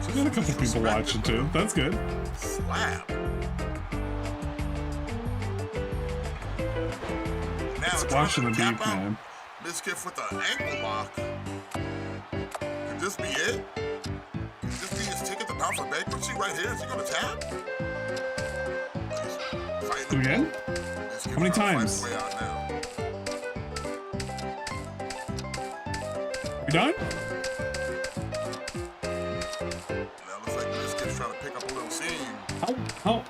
We got a couple people watching too. That's good. Slap. Now Squashing the beef, man. Miskiff with an ankle lock. Could this be it? Could this be his ticket to bound for bankruptcy right here? Is he gonna tap? Do again? How many times? You done? How,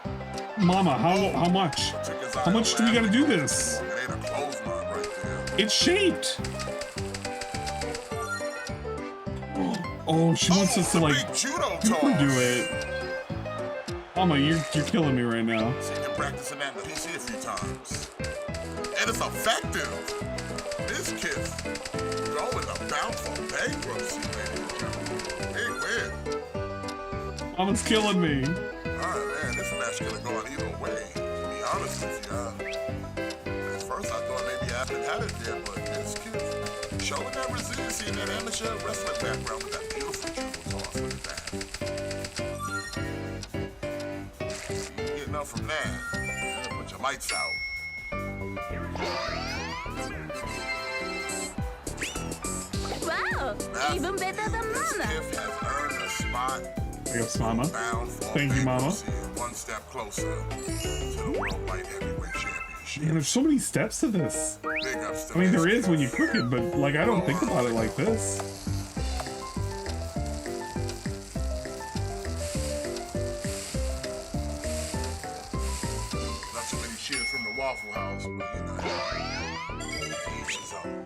Mama, how much? How much do we gotta do this? It's shaped. Oh, she wants us to like super do it. Mama, you're killing me right now. So you've been practicing that in the PC a few times. And it's effective. This kid going to bound for bankruptcy, ladies and gentlemen. Big win. Mama's killing me. Alright, man, this match could have gone either way, to be honest with you. At first I thought maybe Appen had it there, but this kid showing that resiliency in that amateur wrestling background with that beautiful judo toss. Look at that. You getting up from that, put your lights out. Wow, even better than Mama. This has earned a spot. Yes, Mama. Thank you, Mama. One step closer to the World Light Heavyweight Championship. Man, there's so many steps to this. Big ups to I mean, there is when you cook it, but like, I don't think about it like this. Not too many cheers from the Waffle House, but you know, each his own.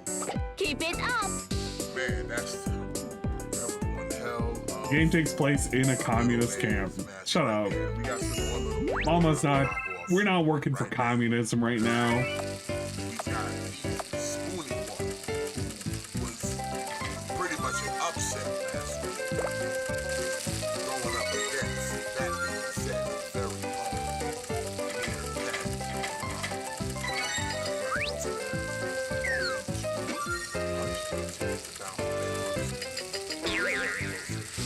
Keep it up. Man, that was one hell. The game takes place in a communist camp. Shut up. Mama's not. We're not working for communism right now. Pretty much an upset last week. Going up against that being said, very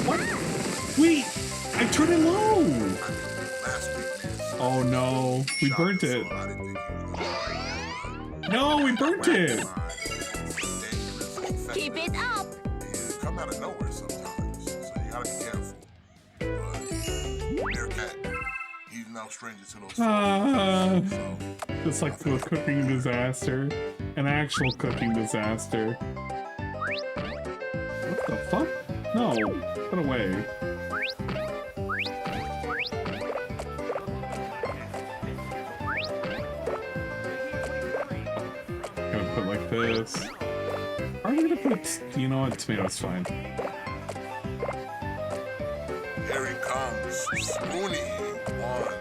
What? Wait, I turned it low. Oh no, we burnt it. No, we burnt it. Keep it up. They come out of nowhere sometimes, so you gotta be careful. But Bearcat, he's no stranger to those. It's like a cooking disaster, an actual cooking disaster. What the fuck? No, put away. Gonna put like this. Are you gonna put? You know what? Tomato's fine. Here he comes, Spoonie. One.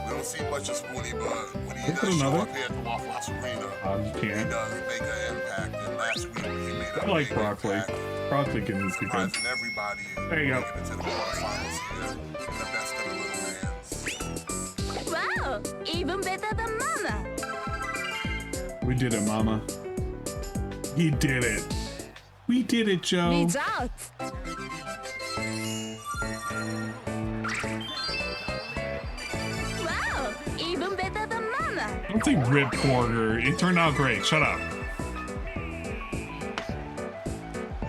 We don't see much of Spoonie, but when he does show up here at the Waffle House Arena, you can't. he does make an impact. And last week he made a I like big broccoli. impact, Broccoli can just be good. surprising everybody. There you go. Making it to the quarterfinals here in the best of the little mans. Wow, even better than Mama. We did it, Mama. He did it. We did it, Joe. Leads out. Wow, even better than Mama. Don't say rib quarter. It turned out great. Shut up.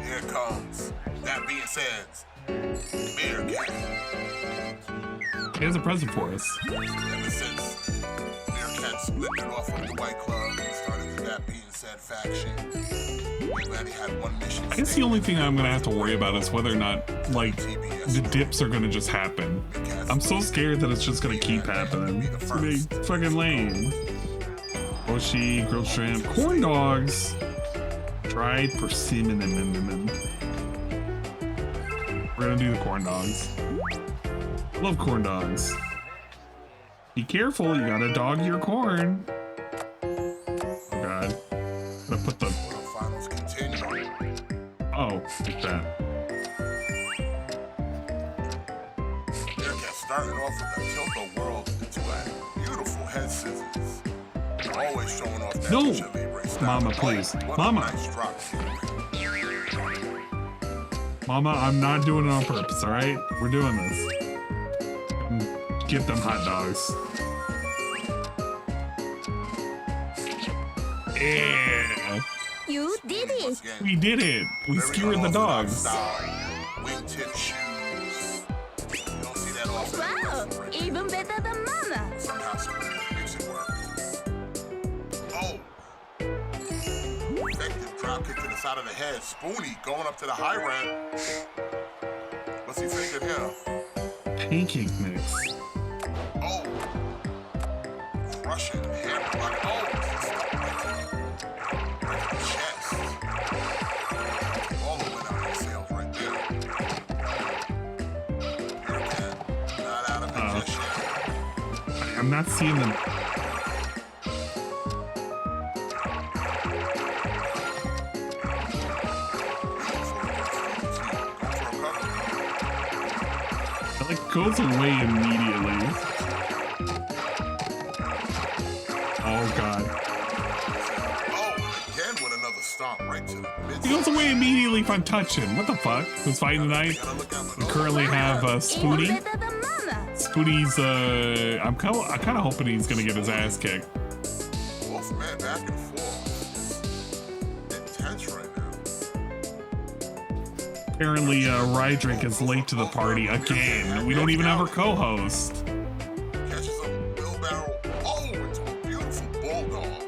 Here it comes. That being said, Bearcat. He has a present for us. Ever since Bearcat split it off from the White Club and started the That Being Said faction, I guess the only thing I'm gonna have to worry about is whether or not, like, the dips are gonna just happen. I'm so scared that it's just gonna keep happening. It's gonna be fucking lame. Oshi, grilled shrimp, corn dogs, dried persimmon. We're gonna do the corn dogs. I love corn dogs. Be careful, you gotta dog your corn. Oh god. Gotta put the... Oh, like that. Starting off with the Tilt the World into a beautiful head scissors. Always showing off that No! Chile Libre style. Mama, please. What Mama. a nice drop. Mama, I'm not doing it on purpose, alright? We're doing this. Get them hot dogs. Yeah! You did it! We did it! We skewered the dogs. Wingtip shoes. You don't see that often. Wow! Even better than Mama! Somehow Spoonie makes it work. Oh! Effective drop kick to the side of the head. Spoonie going up to the high ramp. What's he thinking here? Pancake mix. Oh! Crushing hammer body. Oh! Right to the chest. All the way down the sails right there. Not out of it just yet. I'm not seeing them. It goes away immediately. Oh god. Oh, again with another stomp right to the mid. He goes away immediately if I'm touching. What the fuck? Who's fighting tonight? We currently have Spoonie. Spoonie's I'm kind of hoping he's gonna get his ass kicked. Both men back and forth. Intense right now. Apparently, Rydrick is late to the party again. We don't even have our co-host. Catches a wheelbarrow. Oh, into a beautiful bulldog.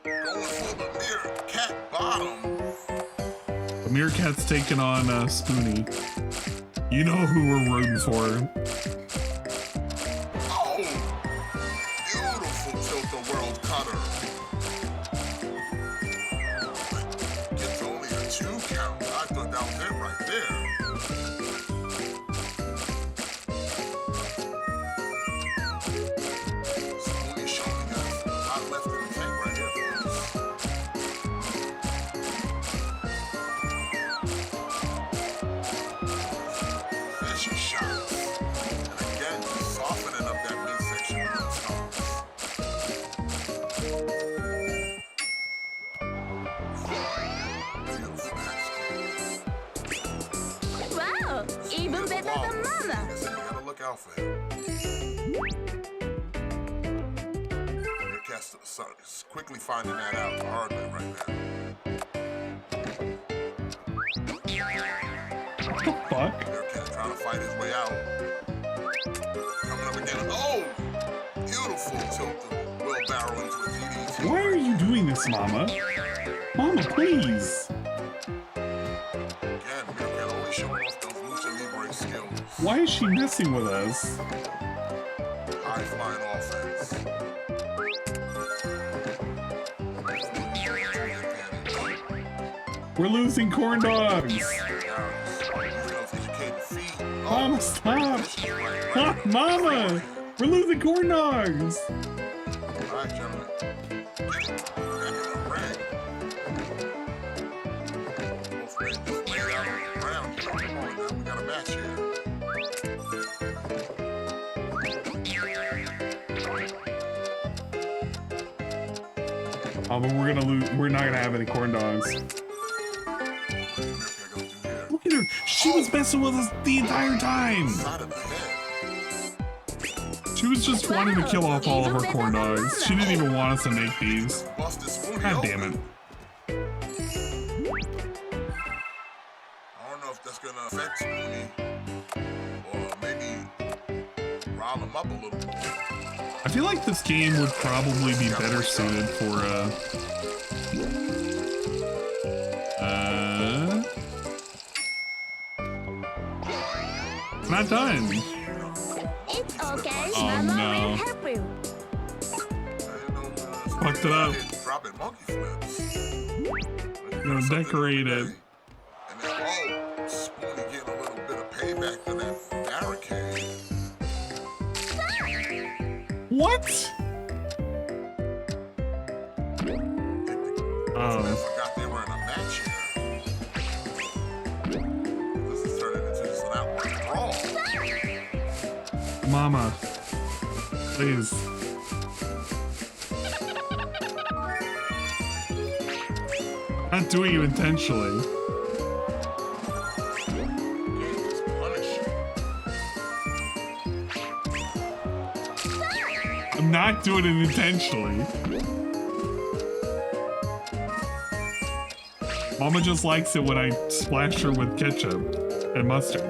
Going for the mirror cat bottom. The Meerkat's taking on Spoonie. You know who we're rooting for. Oh, beautiful Tilt the World cutter. Gets only a 2 count. I thought that was it right there. Spoonie showing us a lot left in the tank right here, folks. Vicious shots. And again, just softening up that midsection with those stomps. Wow! Even better than Mama! So you gotta look out for him. Meerkat's quickly finding that out hardly right now. What the fuck? Meerkat trying to fight his way out. Coming up again. Oh! Beautiful tilt the wheelbarrow into a DDT. Why are you doing this, Mama? Mama, please. Again, Meerkat always showing off those lucha libre skills. Why is she messing with us? High flying offense. We're losing corn dogs. Mama, stop. Stop, Mama. We're losing corn dogs. All right, gentlemen. Back in the ring. Both men just laid out on the ground. Come on now, we got a match here. Oh, but we're gonna lose. We're not gonna have any corn dogs. Look at her. She was messing with us the entire time. She was just wanting to kill off all of our corn dogs. She didn't even want us to make these. God damn it. I don't know if that's gonna affect Spoonie or maybe rile them up a little more. I feel like this game would probably be better suited for not done. It's okay. Oh, Mama no. will help you. Fucked it up. Dropping monkey flips. Gonna decorate it. And then, oh, Spoonie getting a little bit of payback for that barricade. What? I forgot they were in a match here. This is turning into just an outright brawl. Mama, please. Not doing it intentionally. I'm not doing it intentionally. Mama just likes it when I splash her with ketchup and mustard.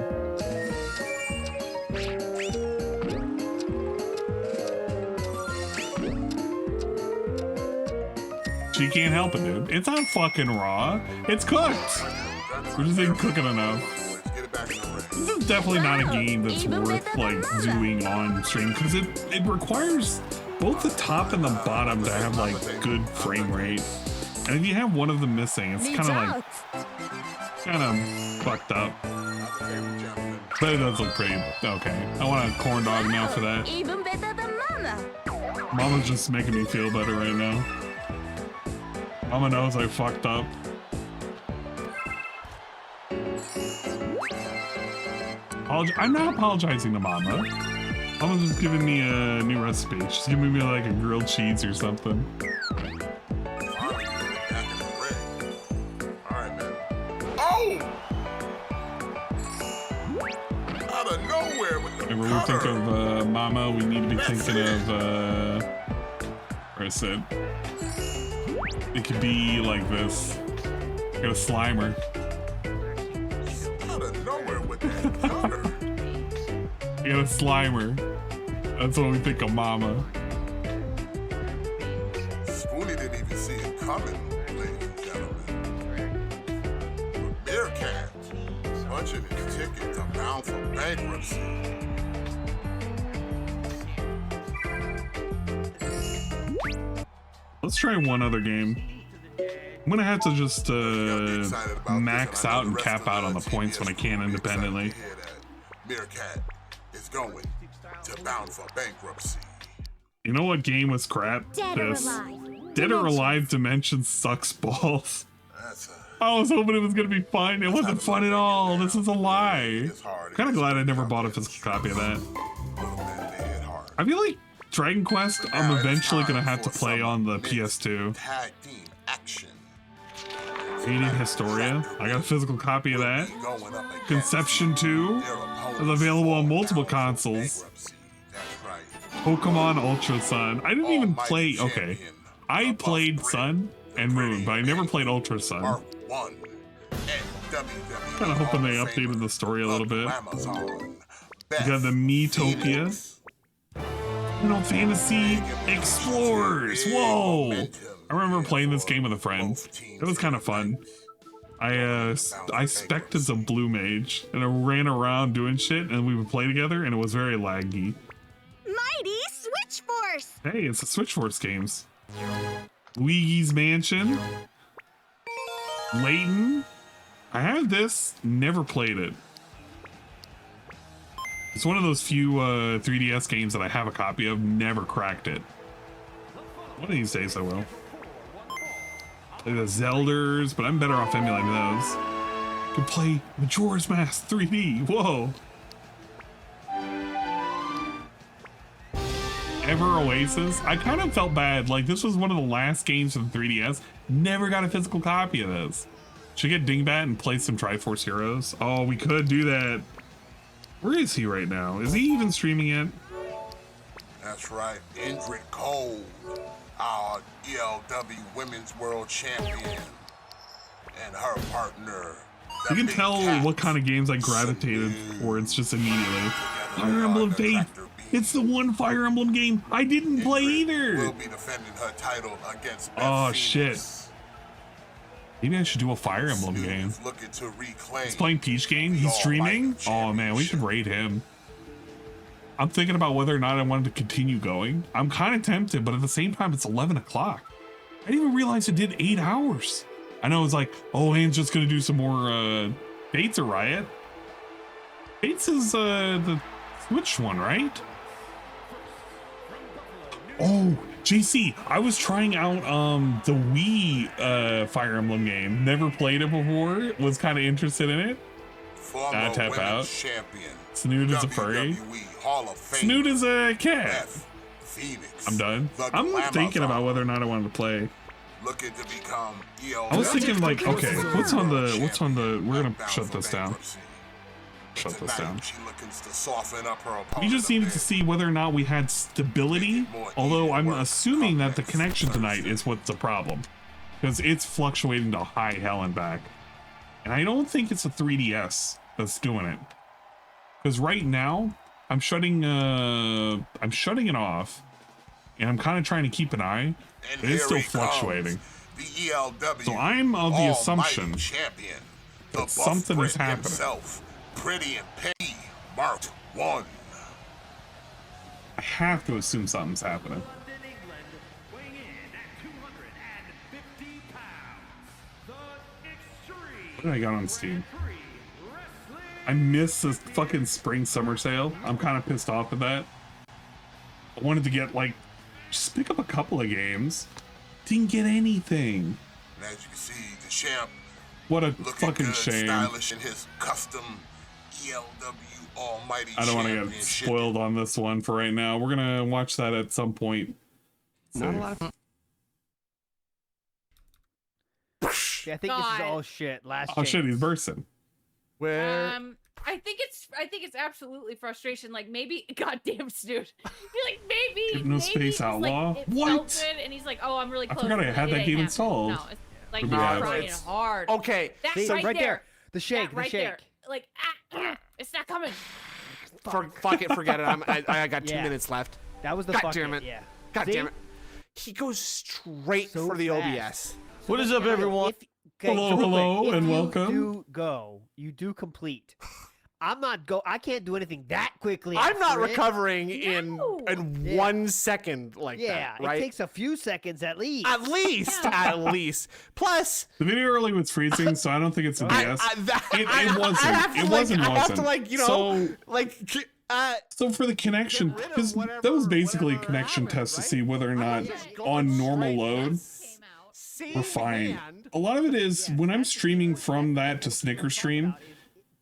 She can't help it, dude. It's not fucking raw. It's cooked. We just didn't cook it enough. This is definitely not a game that's worth like doing on stream because it requires both the top and the bottom to have like good frame rate. And if you have one of them missing, it's kind of fucked up. But it does look pretty okay. I want a corn dog now for that. Even better than Mama. Mama's just making me feel better right now. Mama knows I fucked up. I'm not apologizing to Mama. Mama's just giving me a new recipe. She's giving me like a grilled cheese or something. Whenever we think of Mama, we need to be thinking of where I said it could be like this. I got a Slimer. Out of nowhere with that cutter. I got a Slimer. That's what we think of Mama. Spoonie didn't even see it coming, ladies and gentlemen. But Bearcat punching his ticket to bound for bankruptcy. Let's try one other game. I'm gonna have to just max out and cap out on the points when I can independently. Bearcat is going to bound for bankruptcy. You know what game was crap? Dead or This. Alive. Dead or Alive Dimensions sucks balls. I was hoping it was gonna be fun. It wasn't fun at all. This is a lie. Kind of glad I never bought a physical copy of that. I feel like Dragon Quest, I'm eventually gonna have to play on the PS2. Tag team action. Hated Historia. I got a physical copy of that. Conception 2 is available on multiple consoles. Pokemon Ultra Sun. I didn't even play. Okay, I played Sun and Moon, but I never played Ultra Sun. Kind of hoping they updated the story a little bit. We got the Miitopia. Final Fantasy Explorers. Whoa! I remember playing this game with a friend. It was kind of fun. I spec'd as a blue mage and I ran around doing shit and we would play together and it was very laggy. Mighty Switch Force. Hey, it's the Switch Force games. Luigi's Mansion. Layton. I have this, never played it. It's one of those few 3DS games that I have a copy of, never cracked it. One of these days I will. Play the Zelders, but I'm better off emulating those. Can play Majora's Mask 3D, whoa. Ever Oasis? I kind of felt bad, like this was one of the last games for the 3DS. Never got a physical copy of this. Should get Dingbat and play some Triforce Heroes. Oh, we could do that. Where is he right now? Is he even streaming yet? That's right, Indrid Cold, our ELW Women's World Champion, and her partner. You can tell what kind of games I gravitated towards just immediately. Fire Emblem Faith. It's the one Fire Emblem game I didn't play either. Will be defending her title against Beth Oh Phoenix. shit. Maybe I should do a Fire Emblem game. Looking to reclaim. He's playing Peach game. He's streaming. Oh man, we should raid him. I'm thinking about whether or not I wanted to continue going. I'm kind of tempted, but at the same time, it's 11 o'clock. I didn't even realize it did 8 hours. I know it's like, oh, Anne's just gonna do some more Fates or Riot. Fates is the Switch one, right? Oh, JC, I was trying out the Wii Fire Emblem game. Never played it before. Was kind of interested in it. Former Tap women's out. champion. Snoot is a furry. WWE Hall of Fame. Snoot is a cat. Beth Phoenix. I'm done. The I'm Glamour thinking about Zone. whether or not I wanted to play. Looking to become ELW. I was thinking like, okay, what's on the, we're gonna shut this down. Shut this down. She looking to soften up her opponent. We just needed to see whether or not we had stability, although I'm assuming that the connection tonight is what's the problem. Because it's fluctuating to high hell and back. And I don't think it's a 3DS that's doing it. Because right now, I'm shutting it off, and I'm kind of trying to keep an eye, but it's still fluctuating. The ELW. So I'm of the assumption champion, that something is happening. Himself, Pretty and Penny, marked 1. I have to assume something's happening. What did I got on Steam? I missed this fucking spring summer sale. I'm kind of pissed off at that. I wanted to get like, just pick up a couple of games. Didn't get anything. And as you can see, the champ What a looking fucking good, shame. stylish in his custom ELW Almighty I don't want to get Championship. spoiled on this one for right now. We're gonna watch that at some point. Not a lot of. Yeah, I think this is all shit. Last. Oh shit, chance. he's bursting. Where? I think it's absolutely frustration. Like maybe, goddamn Snoot. Like maybe Hypnospace he's Outlaw? Like, it What? felt good, and he's like, oh, I'm really I close. forgot I and had it that ain't game happening. installed. No, it's like Maybe he's I have. trying hard. Okay. That's So right there. The shake. That right the shake. there. Like, it's not coming. Fuck it, forget it. I got 2 Yeah. minutes left. That was the God fuck damn it, it. yeah. God See? damn it. He goes straight So for the fast. OBS. What is up, everyone? Hello, so real hello, quick, if and you welcome. do go. You do complete. I can't do anything that quickly. I'm not after it. recovering in Yeah. 1 second like Yeah, that, right? it takes a few seconds at least. At least, at least. Plus, The video early was freezing, so I don't think it's a DS. It I wasn't. have to, It like, wasn't. I have to, wasn't. like, you know, So, like, so for the connection, because that was basically a connection test to see whether or not on normal load we're fine. A lot of it is when I'm streaming from that to Snicker stream,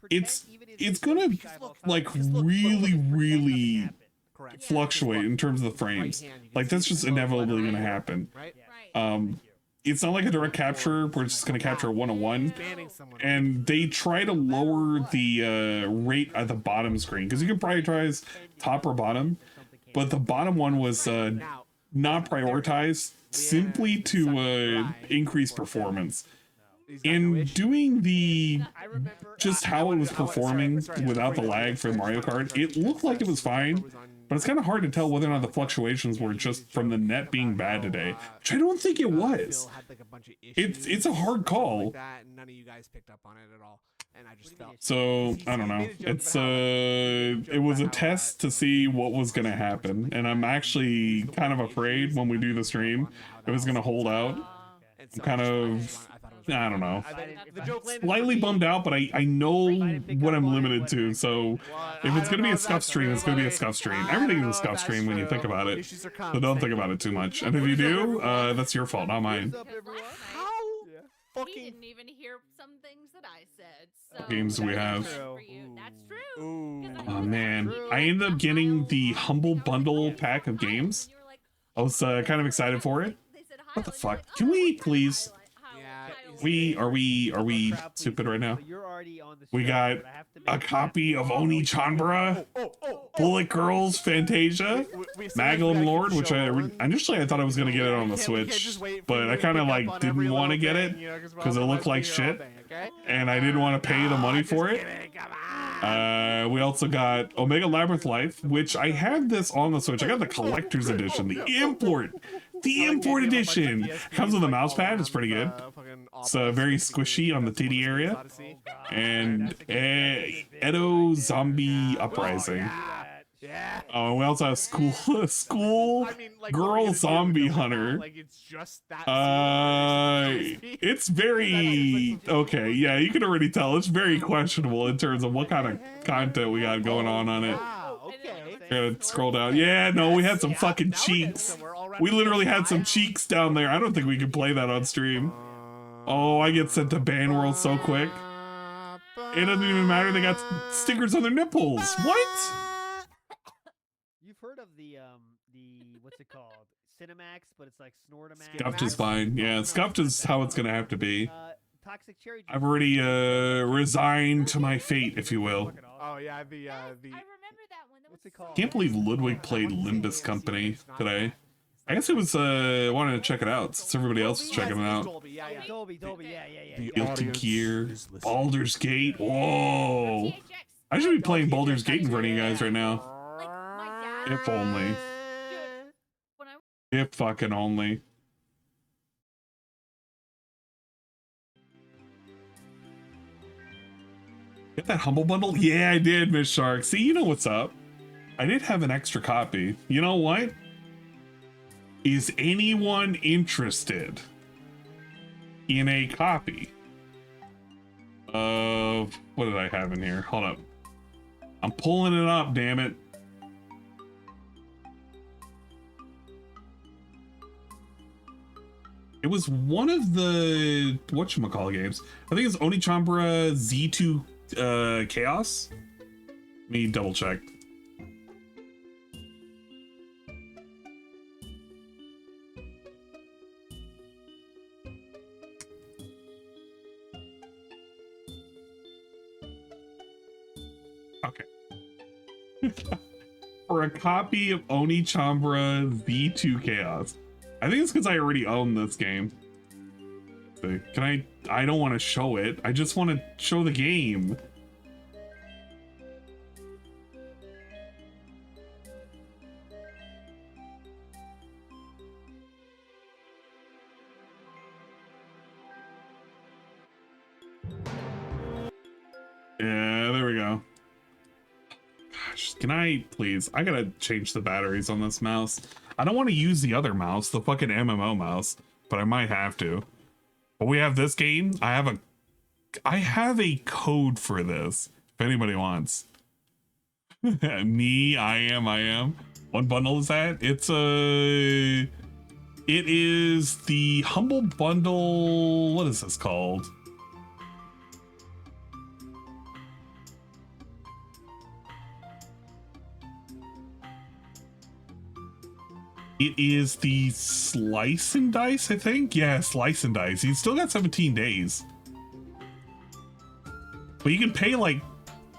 it's gonna like really fluctuate in terms of the frames. Like that's just inevitably gonna happen. It's not like a direct capture where it's just gonna capture 101, and they try to lower the rate at the bottom screen because you can prioritize top or bottom, but the bottom one was not prioritized simply to increase performance. In doing the just how it was performing without the lag for Mario Kart, it looked like it was fine, but it's kind of hard to tell whether or not the fluctuations were just from the net being bad today, which I don't think it was. It's a hard call. None of you guys picked up on it at all, and I just felt. So I don't know. It's it was a test to see what was gonna happen, and I'm actually kind of afraid when we do the stream it was gonna hold out. I'm kind of, I don't know, slightly bummed out, but I know what I'm limited to. So if it's gonna be a scuff stream, it's gonna be a scuff stream. Everything is a scuff stream when you think about it. So don't think about it too much. And if you do, that's your fault, not mine. He didn't even hear some things that I said. So Games we have. That's true. Oh man, I ended up getting the Humble Bundle pack of games. I was kind of excited for it. What the fuck? Can we please? Are we stupid right now? We got a copy of Oni Chanbara, Bullet Girls Fantasia, Magnum Lord, which initially I thought I was gonna get it on the Switch, but I kind of like didn't want to get it because it looked like shit, and I didn't want to pay the money for it. We also got Omega Labyrinth Life, which I have this on the Switch. I got the collector's edition, the import edition. Comes with a mouse pad. It's pretty good. It's very squishy on the titty area. And Edo Zombie Uprising. Oh, we also have School Girl Zombie Hunter. It's very okay. Yeah, you can already tell it's very questionable in terms of what kind of content we got going on it. Gotta scroll down. Yeah, no, we had some fucking cheeks. We literally had some cheeks down there. I don't think we can play that on stream. Oh, I get sent to ban world so quick. It doesn't even matter. They got stickers on their nipples. What? You've heard of the what's it called? Cinemax, but it's like Snortamax. Scuffed is fine. Yeah, scuffed is how it's gonna have to be. Toxic cherry juice. I've already resigned to my fate, if you will. Oh yeah, the what's it called? Can't believe Ludwig played Limbus Company today. I guess it was wanting to check it out since everybody else was checking it out. Dolby, yeah. Guilty Gear, Baldur's Gate. Whoa! I should be playing Baldur's Gate in front of you guys right now. If only. If fucking only. Get that Humble Bundle? Yeah, I did, Miss Shark. See, you know what's up. I did have an extra copy. You know what? Is anyone interested in a copy of... What did I have in here? Hold up. I'm pulling it up, damn it. It was one of the whatchamacallit games. I think it's Onichambra Z2 Chaos. Let me double check. Okay. For a copy of Onichambra Z2 Chaos. I think it's because I already own this game. So can I don't want to show it. I just want to show the game. Yeah, there we go. Gosh, can I please? I gotta change the batteries on this mouse. I don't want to use the other mouse, the fucking MMO mouse, but I might have to. But we have this game. I have a code for this. If anybody wants. Me, I am. What bundle is that? It is the Humble Bundle. What is this called? It is the Slice and Dice, I think. Yeah, Slice and Dice. You still got 17 days. But you can pay like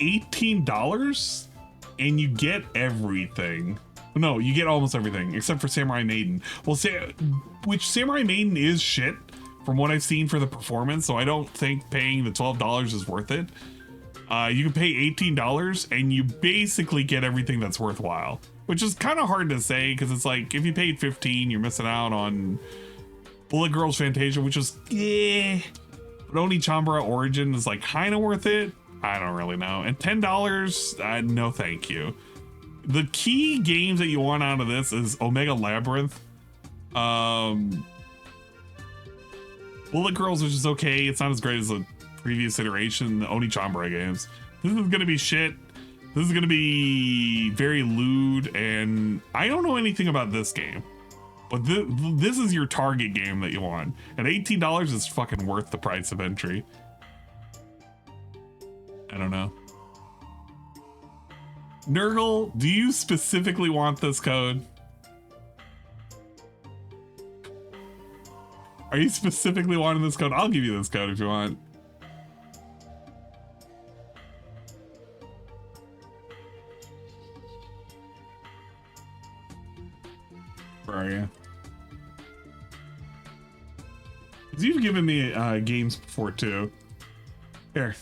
$18 and you get everything. No, you get almost everything except for Samurai Maiden. Well, which Samurai Maiden is shit from what I've seen for the performance, so I don't think paying the $12 is worth it. You can pay $18 and you basically get everything that's worthwhile. Which is kind of hard to say because it's like if you paid $15, you're missing out on Bullet Girls Fantasia, which is yeah. But Onichambra Origin is like kind of worth it. I don't really know. And $10, no thank you. The key games that you want out of this is Omega Labyrinth, Bullet Girls, which is okay. It's not as great as the previous iteration, the Onichambra games. This is gonna be shit. This is gonna be very lewd, and I don't know anything about this game, but this is your target game that you want. And $18 is fucking worth the price of entry. I don't know. Nurgle, do you specifically want this code? Are you specifically wanting this code? I'll give you this code if you want. Where are you? Because you've given me games before too. Here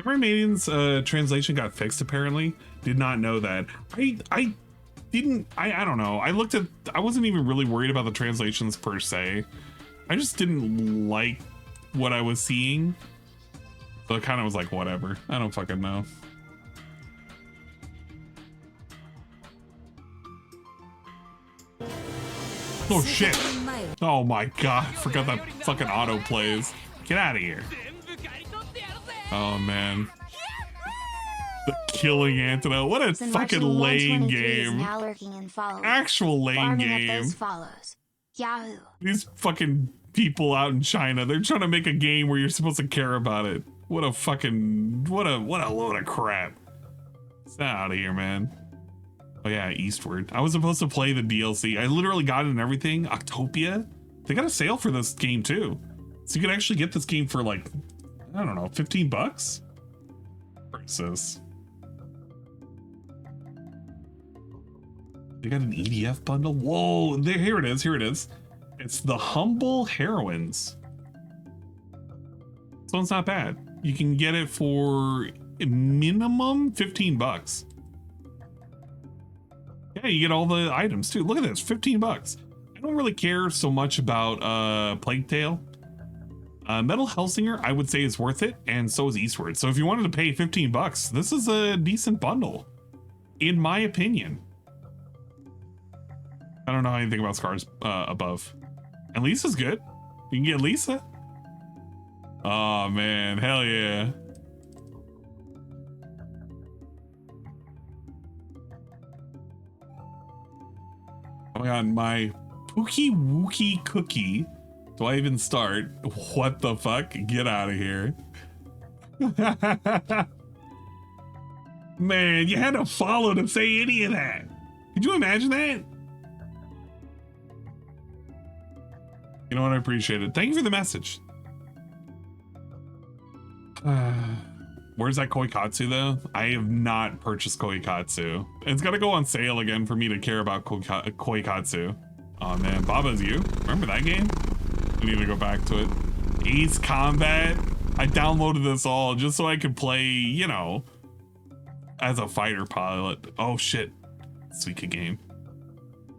Iron Maiden's translation got fixed apparently. Did not know that. I don't know. I wasn't even really worried about the translations per se. I just didn't like what I was seeing. So it kind of was like, whatever. I don't fucking know. Oh shit. Oh my god. I forgot that fucking auto plays. Get out of here. Oh man. The killing antidote. What a fucking lame game. Now lurking and following. Actual lame Farming up game. those follows. Yahoo. These fucking people out in China, they're trying to make a game where you're supposed to care about it. What a fucking, what a load of crap. Get out of here, man. Oh yeah, Eastward. I was supposed to play the DLC. I literally got it and everything. Octopia. They got a sale for this game too. So you can actually get this game for like, I don't know, 15 bucks? What is this? They got an EDF bundle? Whoa, there, here it is, here it is. It's the Humble Heroines. So it's not bad. You can get it for a minimum 15 bucks. Yeah, you get all the items too. Look at this, 15 bucks. I don't really care so much about Plague Tale. Metal Hellsinger, I would say is worth it, and so is Eastward. So if you wanted to pay 15 bucks, this is a decent bundle, in my opinion. I don't know anything about Scars Above. And Lisa's good. You can get Lisa. Oh man, hell yeah. Oh my god, my Pookie Wookie Cookie. Do I even start? What the fuck? Get out of here. Man, you had to follow to say any of that. Could you imagine that? You know what? I appreciate it. Thank you for the message. Where's that Koikatsu though? I have not purchased Koikatsu. It's got to go on sale again for me to care about Koikatsu. Oh man, Baba's You. Remember that game? I need to go back to it. Ace Combat. I downloaded this all just so I could play, you know, as a fighter pilot. Oh shit. Suika game.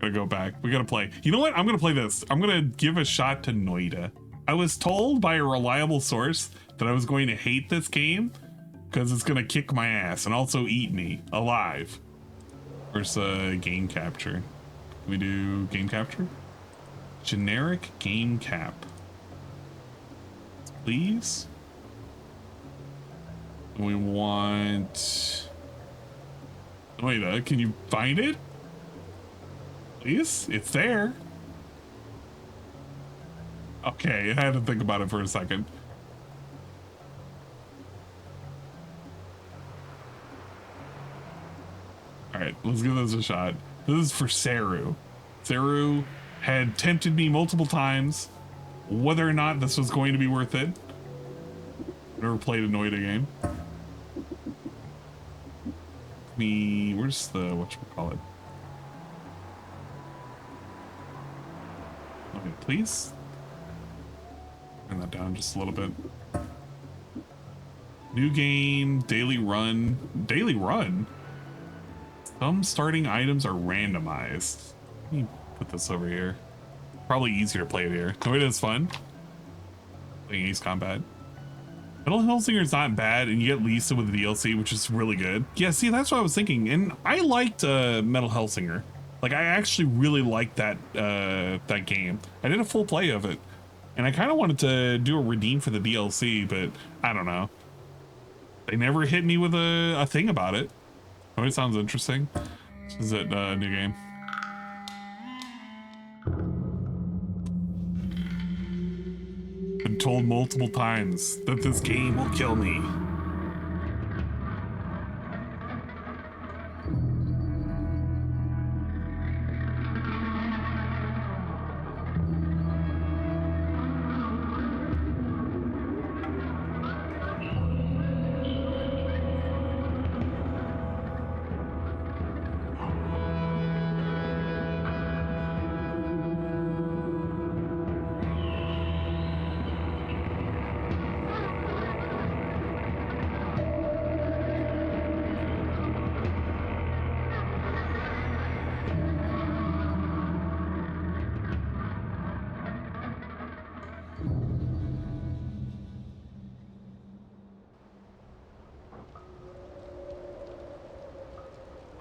Gotta go back. We gotta play. You know what? I'm gonna play this. I'm gonna give a shot to Noida. I was told by a reliable source that I was going to hate this game because it's gonna kick my ass and also eat me alive. Where's game capture? Can we do game capture? Generic game cap. Please. We want... Wait, can you find it? Please? It's there. Okay, I had to think about it for a second. Alright, let's give this a shot. This is for Seru. Seru had tempted me multiple times whether or not this was going to be worth it. Never played a Noida game. Where's the whatchamacallit? Okay, please. Turn that down just a little bit. New game, daily run. Daily run? Some starting items are randomized. Let me put this over here. Probably easier to play it here. No, it is fun. Playing Ace Combat. Metal Hellsinger is not bad, and you get Lisa with the DLC, which is really good. Yeah, see, that's what I was thinking. And I liked Metal Hellsinger. Like, I actually really liked that that game. I did a full play of it. And I kind of wanted to do a redeem for the DLC, but I don't know. They never hit me with a thing about it. Oh, it sounds interesting. This is it, new game. Been told multiple times that this game will kill me.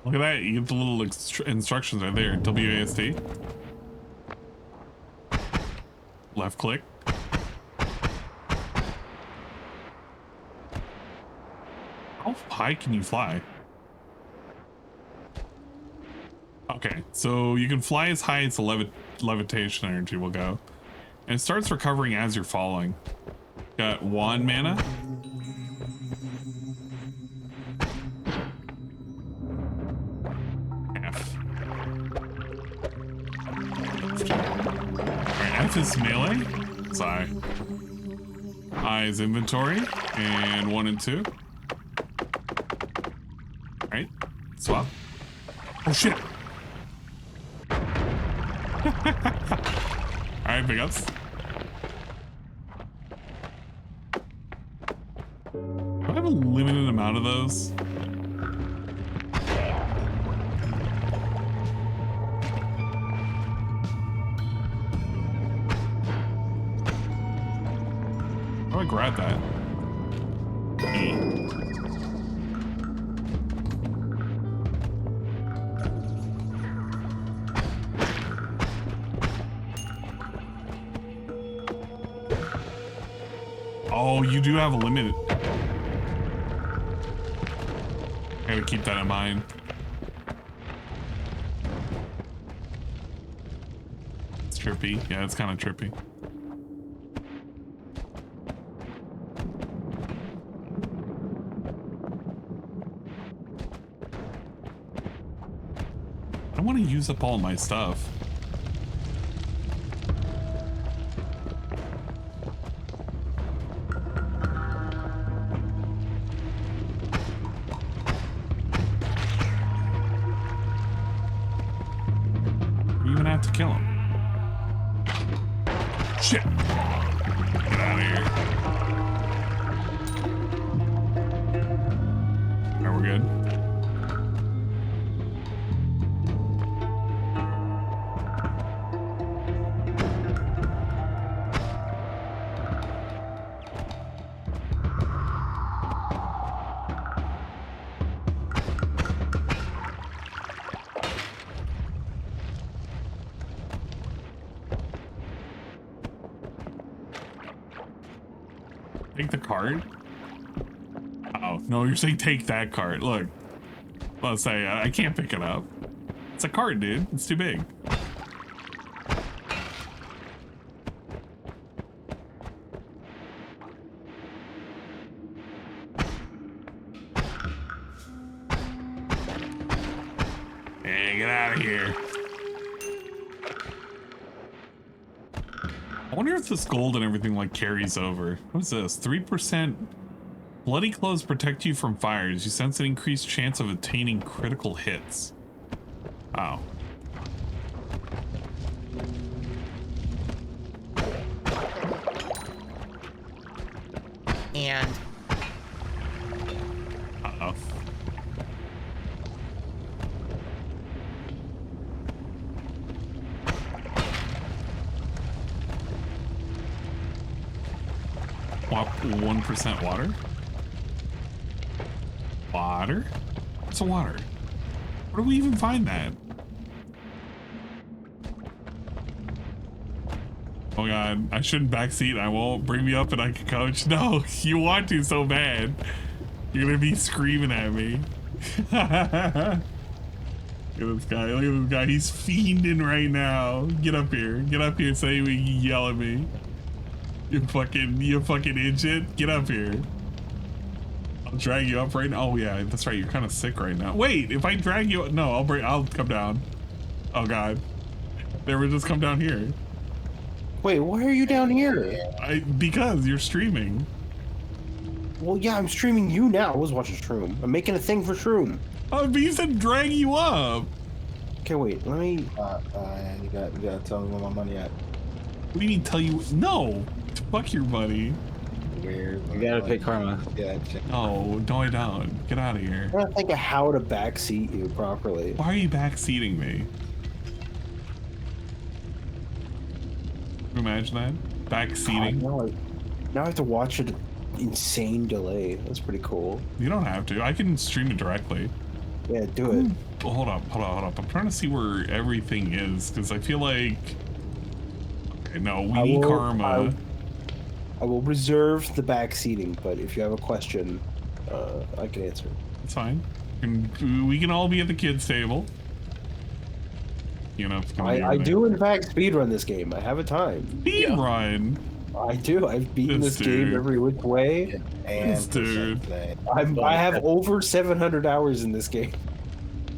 Look at that. You get the little instructions right there. WASD. Left click. How high can you fly? Okay, so you can fly as high as the levitation energy will go. And it starts recovering as you're falling. Got 1 mana. F. Alright, F is melee. It's I. I is inventory. And 1 and 2. Alright, swap. Oh shit! Alright, big ups. Do I have a limited amount of those? How do I grab that? E. Oh, you do have a limit. I gotta keep that in mind. It's trippy. Yeah, it's kind of trippy. I don't want to use up all my stuff. To kill him. Shit. Get out of here. Alright, we're good. Take the card? Oh, no, you're saying take that card. Look. Let's say I can't pick it up. It's a card, dude. It's too big. Hey, get out of here. I wonder if this gold and everything like carries over. What's this? 3%. Bloody clothes protect you from fires. You sense an increased chance of attaining critical hits. Oh. And uh-oh. Swap 1% water. Water? What's a water? Where do we even find that? Oh god, I shouldn't backseat. I won't. Bring me up and I can coach. No, you want to so bad. You're gonna be screaming at me. Look at this guy. Look at this guy. He's fiending right now. Get up here. Get up here so you can yell at me. You fucking idiot. Get up here. I'll drag you up right now. Oh yeah, that's right. You're kind of sick right now. Wait, if I drag you, no, I'll come down. Oh god. They would just come down here. Wait, why are you down here? Because you're streaming. Well, yeah, I'm streaming you now. I was watching Shroom. I'm making a thing for Shroom. Oh, but you said drag you up. Okay, wait, let me... you gotta tell me where my money at. What do you mean tell you? No! Fuck your money. Weird. You gotta pay karma. Yeah. Oh, no I don't. Get out of here. I'm trying to think of how to backseat you properly. Why are you backseating me? Can you imagine that? Backseating? Now I have to watch an insane delay. That's pretty cool. You don't have to. I can stream it directly. Yeah, do it. Oh, hold up. I'm trying to see where everything is because I feel like. Okay, no, we need karma. I will reserve the back seating, but if you have a question, I can answer. It's fine. We can all be at the kids' table. You know, I do in fact speedrun this game. I have a time. Speedrun? I do. I've beaten this game every which way. This dude. I have over 700 hours in this game.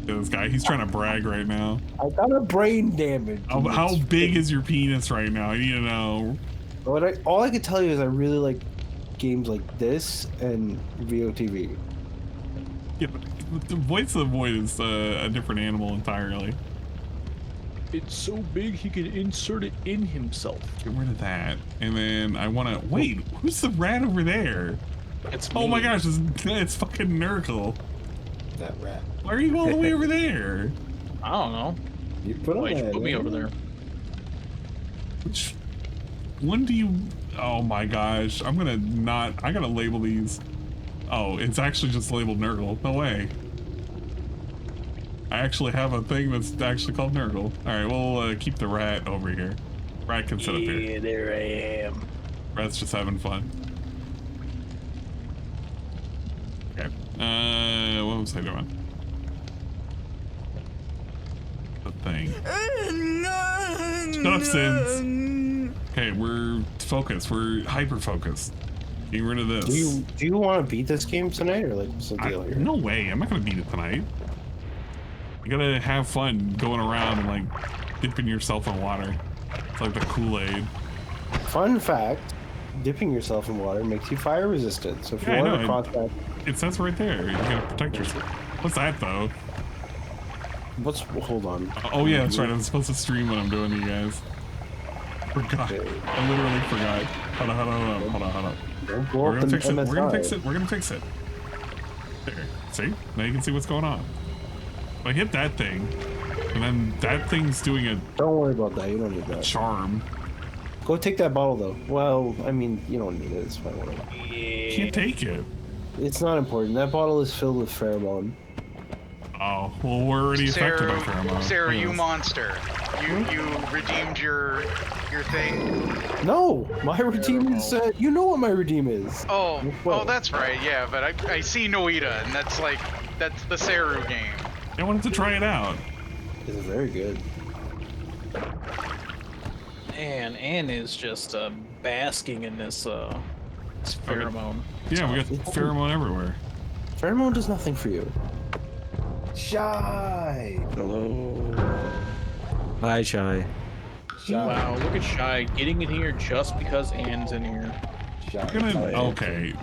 This guy, he's trying to brag right now. I got a brain damage. How big is your penis right now? I need to know. All I can tell you is I really like games like this and VOTV. Yeah, but the voice of the void is a different animal entirely. It's so big he can insert it in himself. Get rid of that. And then I want to... Wait, who's the rat over there? It's Oh me. my gosh, it's fucking Nurgle. That rat. Why are you all the way over there? I don't know. Why'd you put me over there? Which one do you... Oh my gosh, I'm gonna not... I gotta label these. Oh, it's actually just labeled Nurgle. No way. I actually have a thing that's actually called Nurgle. Alright, we'll keep the rat over here. Rat can sit up here. Yeah, there I am. Rat's just having fun. Okay. What was I doing? The thing. Shut up, Sins. Okay, we're focused. We're hyper-focused. Getting rid of this. Do you want to beat this game tonight, or like what's the deal here? No way. I'm not gonna beat it tonight. You gotta have fun going around and like dipping yourself in water. It's like the Kool-Aid. Fun fact: dipping yourself in water makes you fire resistant. So if you want to cross that, it says right there. You gotta protect yourself. What's that though? Hold on. Oh yeah, that's right. I'm supposed to stream what I'm doing to you guys. Forgot. I literally forgot. Hold on. We're gonna fix it. We're gonna fix it. There. See? Now you can see what's going on. I hit that thing, and then that thing's doing a... Don't worry about that. You don't need that. Charm. Go take that bottle, though. Well, I mean, you don't need it. It's fine. Whatever. You can't take it. It's not important. That bottle is filled with pheromone. Oh, well, we're already affected by pheromone. Sarah, you monster. You redeemed your thing? No! My redeem is... you know what my redeem is. Oh, that's right. Yeah, but I see Noita, and that's the Saru game. I wanted to try it out. It's very good. And Anne is just basking in this pheromone. Yeah, we got pheromone everywhere. Pheromone does nothing for you. Shy! Hello. Hi, Shy. Wow, look at Shy getting in here just because Anne's in here. Okay,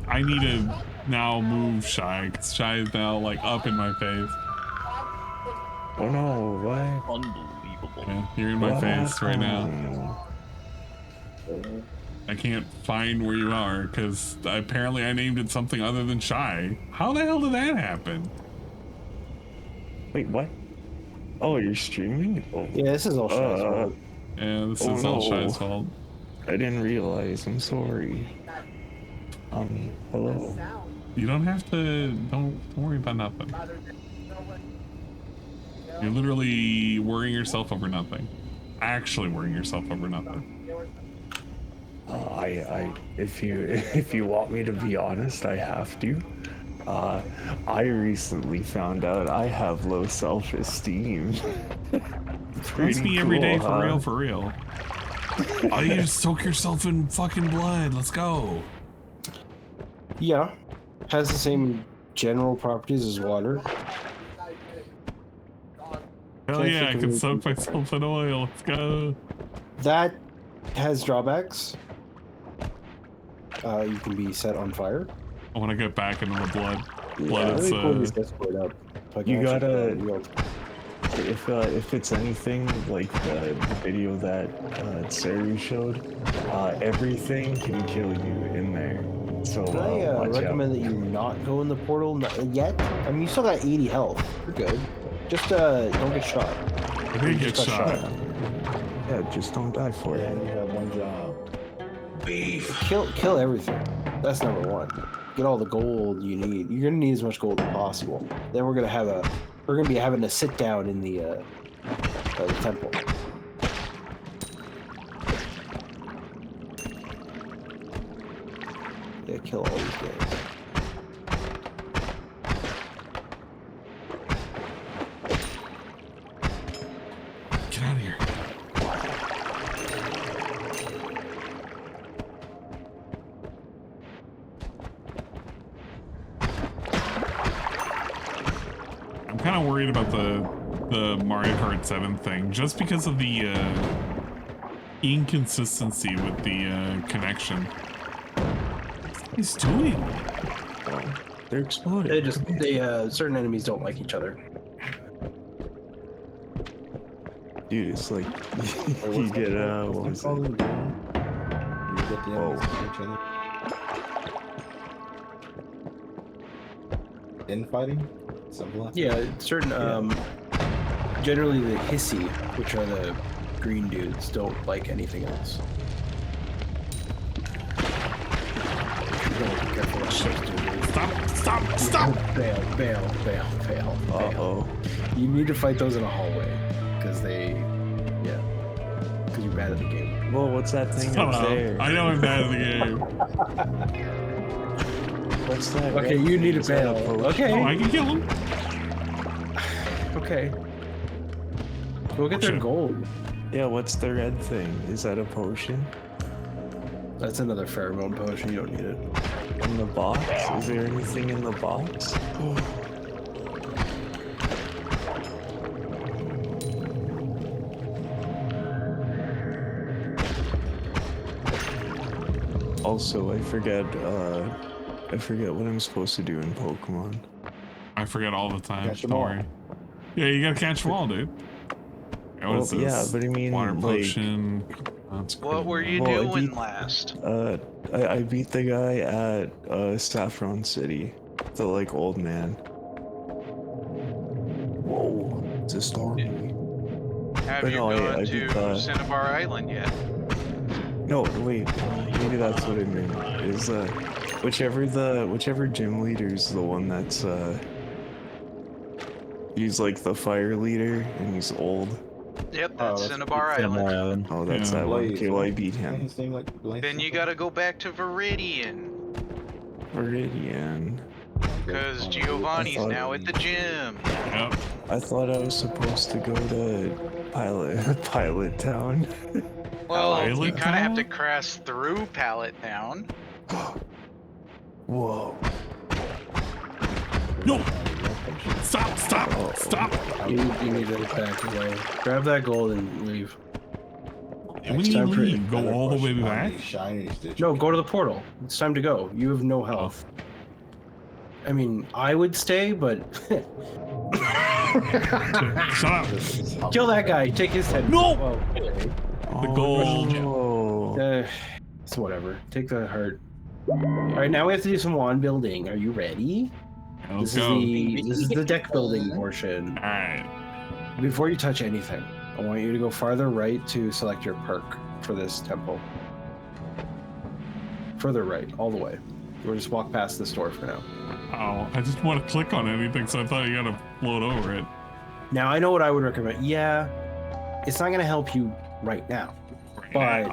I need to now move Shy, because Shy is now like up in my face. Oh no, what? Unbelievable. Yeah, you're in my face right now. I can't find where you are because apparently I named it something other than Shy. How the hell did that happen? Wait, what? Oh, you're streaming? Oh. Yeah, this is all Shy's fault. Yeah, this is all Shy's fault. I didn't realize. I'm sorry. Hello. You don't have to. Don't worry about nothing. You're literally worrying yourself over nothing. Actually worrying yourself over nothing. If you want me to be honest, I have to. I recently found out I have low self-esteem. It's me every day, for real. Oh, you just soak yourself in fucking blood. Let's go. Yeah, has the same general properties as water. Hell yeah, I can soak myself in oil. Let's go. That has drawbacks. You can be set on fire. I want to get back into the blood. Yeah, Blood you gotta. If it's anything like the video that Saru showed, everything can kill you in there. So Can I recommend that you not go in the portal yet? I mean, you still got 80 health. You're good. Just don't get shot. I didn't get shot. Yeah, just don't die for it. You have one job. Beef. Kill everything. That's number one. Get all the gold you need. You're gonna need as much gold as possible. Then we're gonna be having a sit down in the temple. Yeah, kill all these guys. Get out of here. I'm kind of worried about the Mario Kart 7 thing, just because of the inconsistency with the connection. What he's doing? They're exploding. Certain enemies don't like each other. Dude, it's like you get what was it? You get the enemies to each other. Infighting? Something like that? Yeah, certain generally the hissy, which are the green dudes, don't like anything else. Stop! Bail. Uh-oh. You need to fight those in a hallway, because because you're bad at the game. Well, what's that thing up there? I know I'm bad at the game. What's that? Okay, you need to bail. Okay. Oh, I can kill him. Okay. Go get their gold. Yeah, what's the red thing? Is that a potion? That's another pheromone potion. You don't need it. In the box? Is there anything in the box? Also, I forget what I'm supposed to do in Pokemon. I forget all the time. Catch 'em Don't all. worry. Yeah, you gotta catch them all, dude. What is this? Yeah, but I mean, water like, potion. What were you doing last? I beat the guy at Saffron City, the like old man. Whoa, it's a storm. Have But you no, gone I to beat the- Cinnabar Island yet? No, wait. Maybe that's what I mean. Is whichever gym leader's the one that's he's like the fire leader and he's old. Yep, that's Cinnabar Island. Oh, that's that one. Okay, well, I beat him. Then you gotta go back to Viridian, Viridian. because Giovanni's now at the gym. Yep. I thought I was supposed to go to Pilot Town. Well, you Island kind of have to Town? cross through Pallet Town. Whoa. No! Stop! You need to back away. Grab that gold and leave. When do you leave? Go all the way back? No, go to the portal. It's time to go. You have no health. I mean, I would stay, but Shut up! kill that guy. Take his head. No! The gold. It's whatever. Take the heart. All right, now we have to do some wand building. Are you ready? Let's This go. is the deck building portion. All right. Before you touch anything, I want you to go farther right to select your perk for this temple. Further right, all the way. We'll just walk past this door for now. Oh, I just want to click on anything, so I thought you gotta float over it. Now, I know what I would recommend. Yeah, it's not going to help you right now. But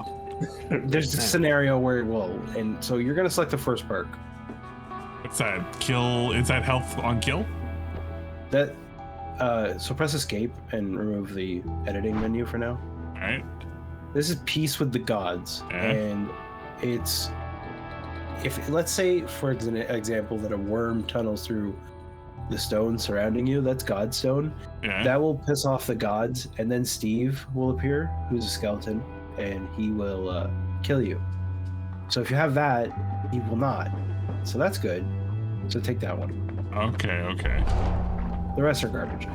there's a scenario where it will. And so you're going to select the first perk. What's that? Kill? Is that health on kill? That so press escape and remove the editing menu for now. All right. This is Peace with the Gods, and it's if let's say for an example that a worm tunnels through the stone surrounding you, that's Godstone. Yeah. That will piss off the gods, and then Steve will appear, who's a skeleton, and he will kill you. So if you have that, he will not. So that's good. So take that one. Okay. The rest are garbage.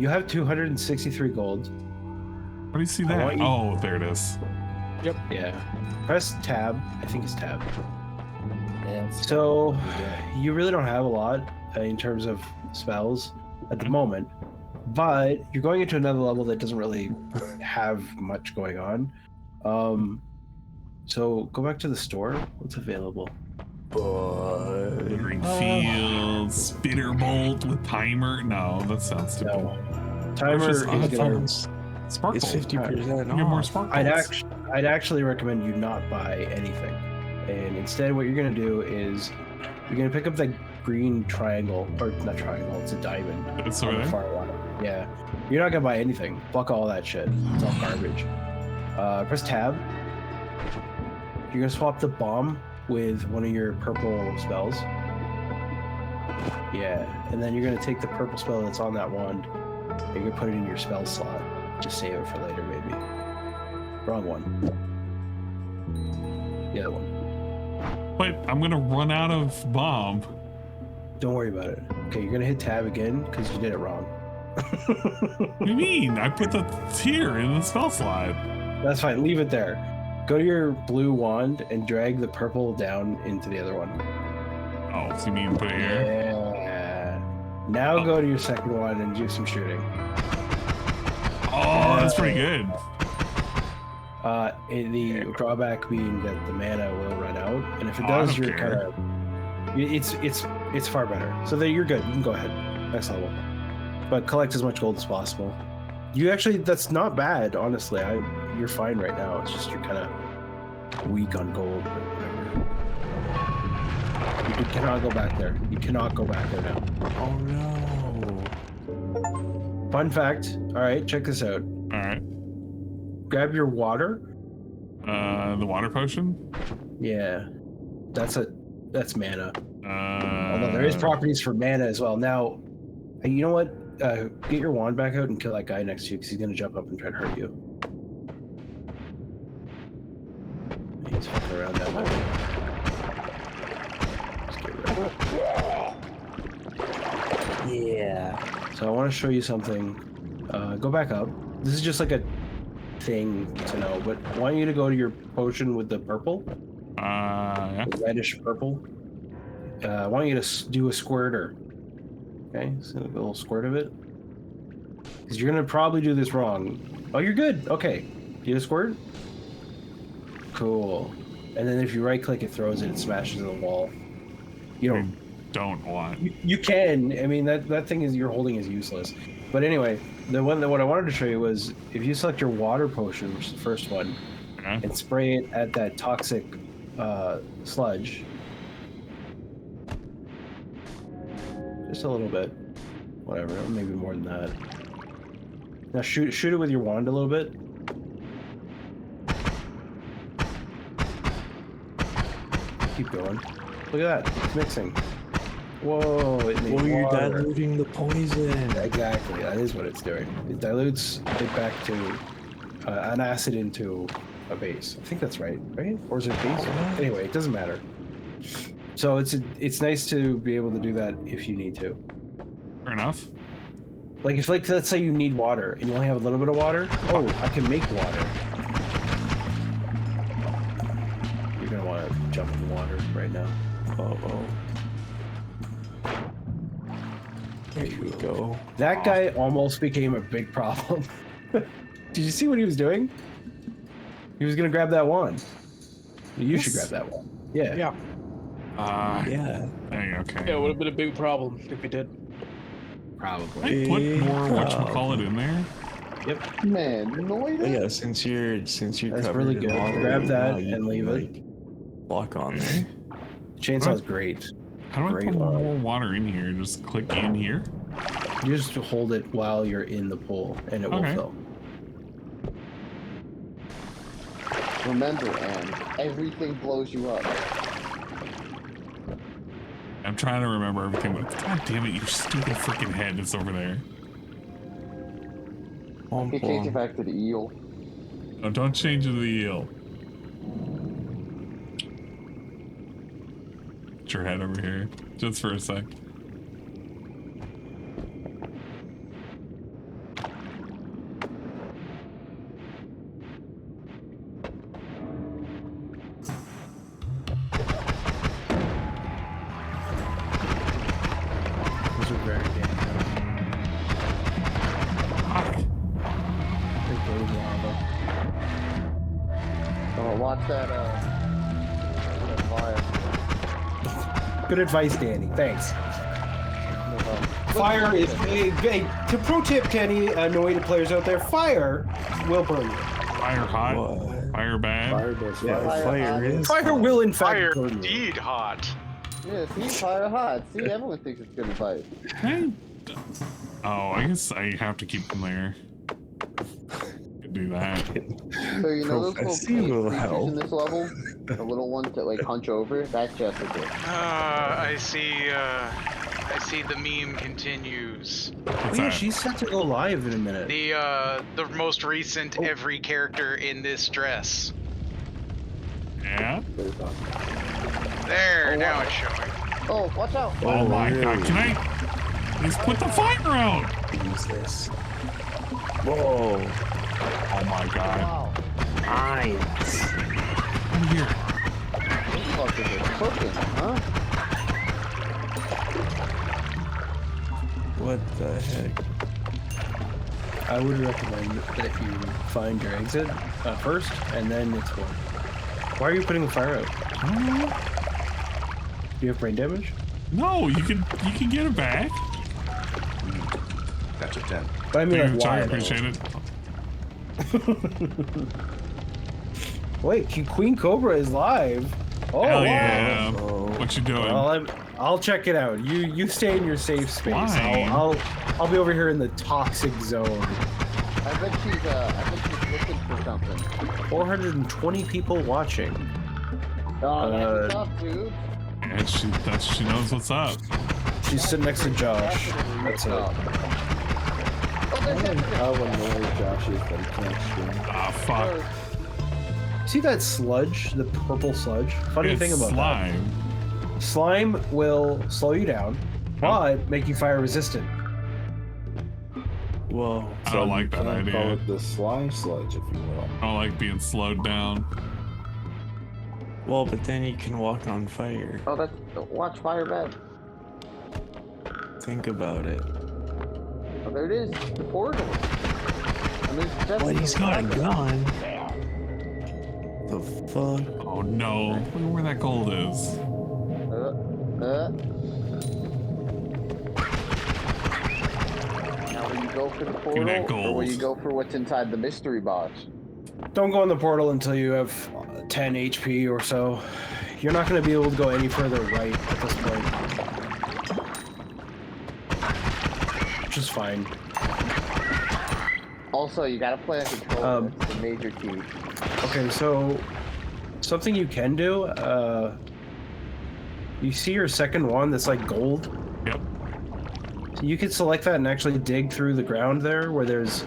You have 263 gold. Where do you see that? Oh, there it is. Yep. Yeah. Press tab. I think it's tab. So you really don't have a lot in terms of spells at the moment, but you're going into another level that doesn't really have much going on. So go back to the store. What's available? Green field, spitter bolt with timer. No, that sounds stupid. No. Timer is gonna. Sparkle. It's 50% You get more off. sparkles. I'd actually recommend you not buy anything, and instead what you're gonna do is you're gonna pick up that green triangle, or not triangle, it's a diamond. It's on over the there? far right. Yeah, you're not gonna buy anything. Fuck all that shit. It's all garbage. Press tab. You're gonna swap the bomb with one of your purple spells. Yeah, and then you're gonna take the purple spell that's on that wand. And you're gonna put it in your spell slot. Just save it for later, maybe. Wrong one. The other one. But I'm gonna run out of bomb. Don't worry about it. Okay, you're gonna hit tab again because you did it wrong. What do you mean? I put the tier in the spell slot. That's fine. Leave it there. Go to your blue wand and drag the purple down into the other one. Oh, so you mean put it here? Yeah. Now go to your second one and do some shooting. Oh, that's pretty good. The drawback being that the mana will run out, and if it I does, don't you're kind care. of. It's far better. So that you're good. You can go ahead. Next level. But collect as much gold as possible. You actually, that's not bad, honestly. You're fine right now. It's just you're kind of weak on gold. But whatever. You cannot go back there. You cannot go back there now. Oh no. Fun fact. All right, check this out. All right. Grab your water. The water potion? Yeah. That's mana. Although there is properties for mana as well. Now, you know what? Get your wand back out and kill that guy next to you because he's gonna jump up and try to hurt you. He's fucking around that way. Just get rid of it. Yeah. So I want to show you something. Go back up. This is just like a thing to know, but I want you to go to your potion with the purple. Yeah. The reddish purple. I want you to do a squirter. Okay, so a little squirt of it. Because you're gonna probably do this wrong. Oh, you're good. Okay, you a squirt. Cool. And then if you right click, it throws it. It smashes the wall. You don't want. You can. I mean, that thing is you're holding is useless. But anyway, what I wanted to show you was if you select your water potion, which is the first one, and spray it at that toxic sludge. Just a little bit. Whatever, maybe more than that. Now shoot it with your wand a little bit. Keep going. Look at that, it's mixing. Whoa, it made You're water. diluting the poison. Exactly, that is what it's doing. It dilutes it back to an acid into a base. I think that's right? Or is it base? Anyway, it doesn't matter. So it's nice to be able to do that if you need to. Fair enough. Like if let's say you need water and you only have a little bit of water. Oh, I can make water. You're gonna want to jump in the water right now. There we go. That guy almost became a big problem. Did you see what he was doing? He was gonna grab that wand. You should grab that wand. Yeah. Yeah. Yeah. Okay. Yeah, it would have been a big problem if we did. Probably. Put more whatchamacallit in there. Yep. Man, yeah, since you're That's covered really in good. water, Grab that now you and can, leave it. like, Lock on there. Chainsaw's great. How do I Great put wand. more water in here? Just click in here? You just hold it while you're in the pool and it will Okay. fill. Remember, Anne, everything blows you up. I'm trying to remember everything, but god damn it, your stupid freaking head is over there. You change it back to the eel. No, don't change it to the eel. Put your head over here, just for a sec. Those are very damn good. Big lava. Oh, watch that fire. Good advice, Danny. Thanks. Fire is to pro tip to any Noida players out there. Fire will burn you. Fire hot. Fire bad. Fire will in fact Fire burn you. indeed hot. Yeah, see, fire hot. See, everyone thinks it's good advice. Oh, I guess I have to keep them there. Could do that. So you know those little will creatures in this level? The little ones that like hunch over? That's Jessica. I see the meme continues. Oh, yeah, she's set to go live in a minute. The most recent every character in this dress. Yeah? There, now it's showing. Oh, watch out! Oh my god, can I please put the fire out? Use this. Whoa. Oh my god. Wow. Nice. I'm here. This fuckers are cooking, huh? What the heck? I would recommend that you find your exit first, and then explore. Why are you putting the fire out? I don't know. Do you have brain damage? No, you can get it back. That's a 10. But I mean, like, Sorry, why? appreciate it. Wait, Queen Cobra is live. Oh, Hell wow. yeah. What you doing? Well, I'll check it out. You stay in your safe space. Fine. I'll be over here in the toxic zone. I bet she's looking for something. 420 people watching. Oh, that's what's up, dude. And she knows what's up. She's sitting next to Josh. That's it. How annoying Josh is that he can't stream. Ah, fuck. See that sludge? The purple sludge? Funny It's thing about slime. that. Slime will slow you down, but make you fire resistant. Whoa. I don't like that Call idea. it the slime sludge, if you will. I don't like being slowed down. Well, but then you can walk on fire. Oh, that's watch fire bad. Think about it. Oh, there it is. The portal. But he's got a gun. The fuck? Oh no. Look where that gold is. Now will you go for the that portal, or gold. will you go for what's inside the mystery box? Don't go in the portal until you have 10 HP or so. You're not going to be able to go any further right at this point. Which is fine. Also, you gotta play a controller. It's the major key. Okay, so something you can do, you see your second one that's like gold? Yep. So you can select that and actually dig through the ground there where there's,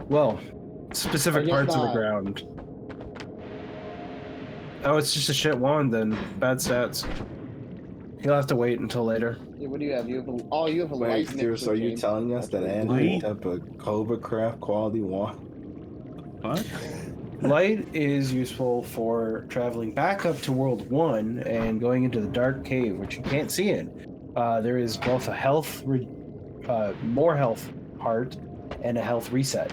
well, specific parts of the ground. Oh, it's just a shit wand then. Bad stats. You'll have to wait until later. Yeah, what do you have? You have a Wait, light. so are you telling us that Andrew Light? picked up a Cobra Craft quality wand? What? Light is useful for traveling back up to World 1 and going into the Dark Cave, which you can't see in. There is both a health, more health heart, and a health reset.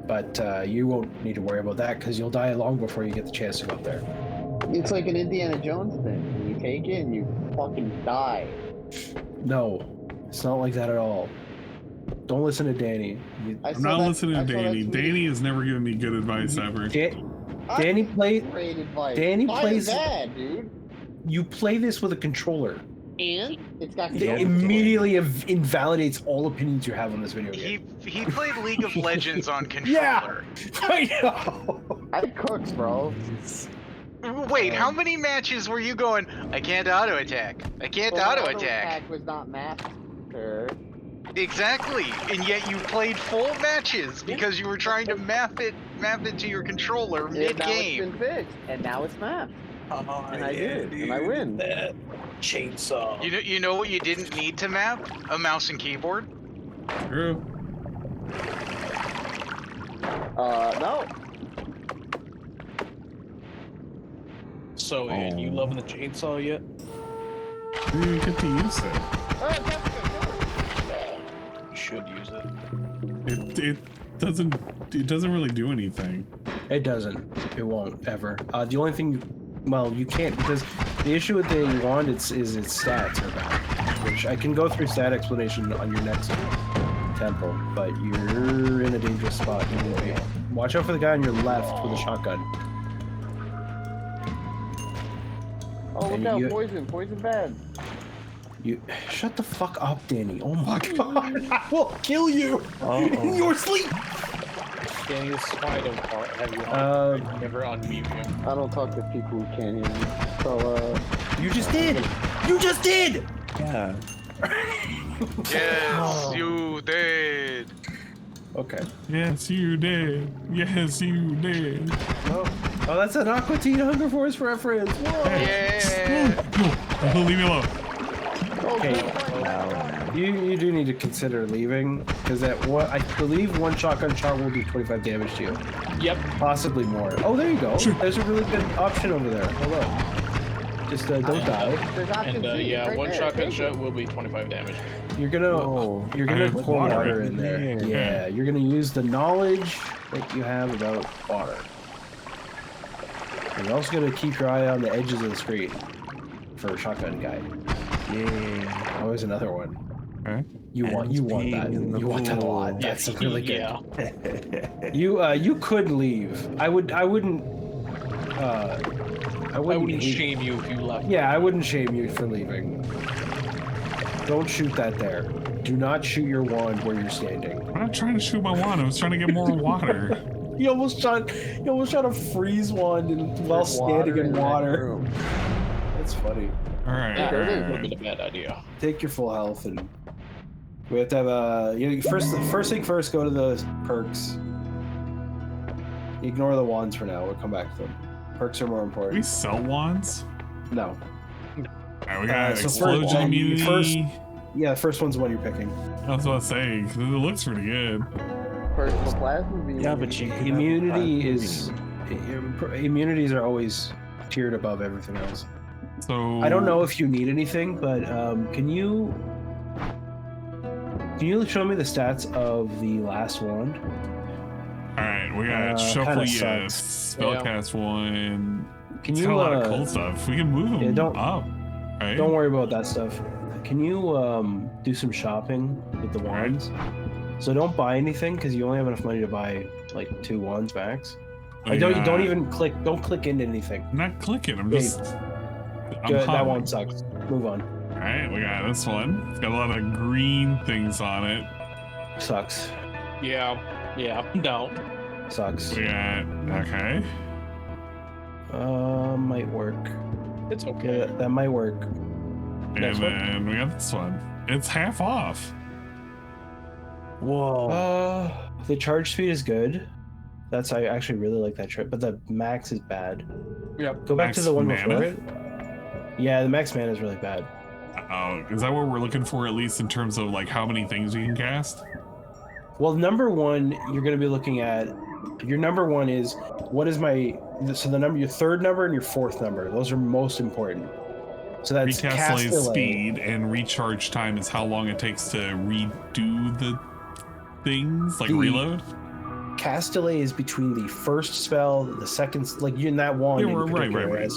But you won't need to worry about that because you'll die long before you get the chance to go up there. It's like an Indiana Jones thing. You take it and you fucking die. No, it's not like that at all. Don't listen to Danny. I'm not listening to Danny. Danny has never given me good advice ever. Danny plays. Great advice. Danny Why plays. is that, dude? You play this with a controller. And it's got It immediately invalidates all opinions you have on this video game. He played League of Legends on controller. Yeah, I know. I cooked, bro. Wait, how many matches were you going, I can't auto attack? I can't auto attack. Was not master. Exactly, and yet you played full matches because you were trying to map it to your controller mid Now it's game. been fixed, and now it's mapped. And I did, and I win. That chainsaw. You know what you didn't need to map? A mouse and keyboard. True. No. So, you loving the chainsaw yet? You get to use it. You should use it. It doesn't really do anything. It doesn't. It won't ever. The only thing, well, you can't because the issue with the wand is its stats are bad, which I can go through stat explanation on your next temple, but you're in a dangerous spot. Watch out for the guy on your left with a shotgun. Oh, look out, poison bad. You shut the fuck up, Danny. Oh my god, I will kill you in your sleep. Danny, this is why I don't have you on. I never unmute you. I don't talk to people who can't hear me. So, you just did. You just did. Yeah. Yes, you did. Okay. Yes, you did. Yes, you did. Oh, that's an Aqua Teen Hunger Force reference. Whoa. Yeah. Leave me alone. Okay. You do need to consider leaving because I believe one shotgun shot will do 25 damage to you. Yep. Possibly more. Oh, there you go. There's a really good option over there. Hold on. Just don't die. And yeah, one shotgun shot will be 25 damage. You're gonna pour water in there. Yeah, you're gonna use the knowledge that you have about water. And you're also gonna keep your eye on the edges of the screen for a shotgun guy. Yeah. Always another one. Okay. You want that. You want that a lot. That's really good. Yeah. You could leave. I wouldn't shame you if you left. Yeah, I wouldn't shame you for leaving. Don't shoot that there. Do not shoot your wand where you're standing. I'm not trying to shoot my wand. I was trying to get more water. You almost shot a freeze wand while standing in water. That's funny. All right. Yeah, that would have been a bad idea. Take your full health, and we have to have first thing first. Go to the perks. Ignore the wands for now. We'll come back to them. Perks are more important. We sell wands? No. Alright, we got explosion immunity. The first one's the one you're picking. That's what I was saying. It looks pretty good. Personal plasma. Yeah, but you immunities are always tiered above everything else. So I don't know if you need anything, but can you show me the stats of the last wand? Alright, we got shuffle, yes. Spellcast one. Can it's you got a lot of cool stuff? We can move them up. Right? Don't worry about that stuff. Can you do some shopping with the wands? So don't buy anything because you only have enough money to buy like 2 wands max. Don't even click. Don't click into anything. I'm not clicking. I'm just. That one sucks. Move on. All right, we got this one. It's got a lot of green things on it. Sucks. Yeah. No. Sucks. We got okay. Might work. It's okay. Yeah, that might work. And then we got this one. It's half off. Whoa. The charge speed is good. I actually really like that trip, but the max is bad. Yep. Go back to the one before it. Yeah, the max mana is really bad. Oh, is that what we're looking for, at least in terms of like how many things you can cast? Well, number one, you're going to be looking at your number one is your third number and your fourth number. Those are most important. So that's recast delay speed, and recharge time is how long it takes to redo the things, like reload. Cast delay is between the first spell, the second, like you're in that one. Yeah, right.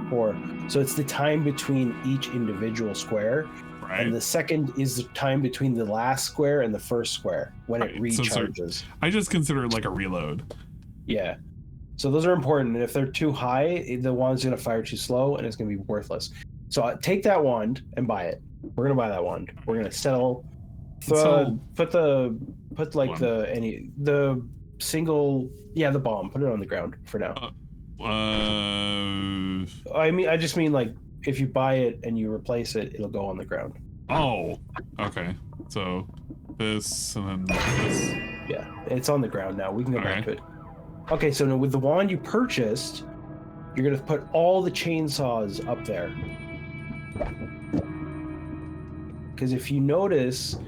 Or so it's the time between each individual square. Right. And the second is the time between the last square and the first square when it recharges. So I just consider it like a reload. Yeah. So those are important. And if they're too high, the wand's going to fire too slow and it's going to be worthless. So take that wand and buy it. We're going to buy that wand. We're going to settle. Put the single. Yeah, the bomb. Put it on the ground for now. I just mean like if you buy it and you replace it, it'll go on the ground. Oh, okay. So this and then this. Yeah, it's on the ground now. We can go back to it. Okay, so now with the wand you purchased, you're gonna put all the chainsaws up there. Because if you notice,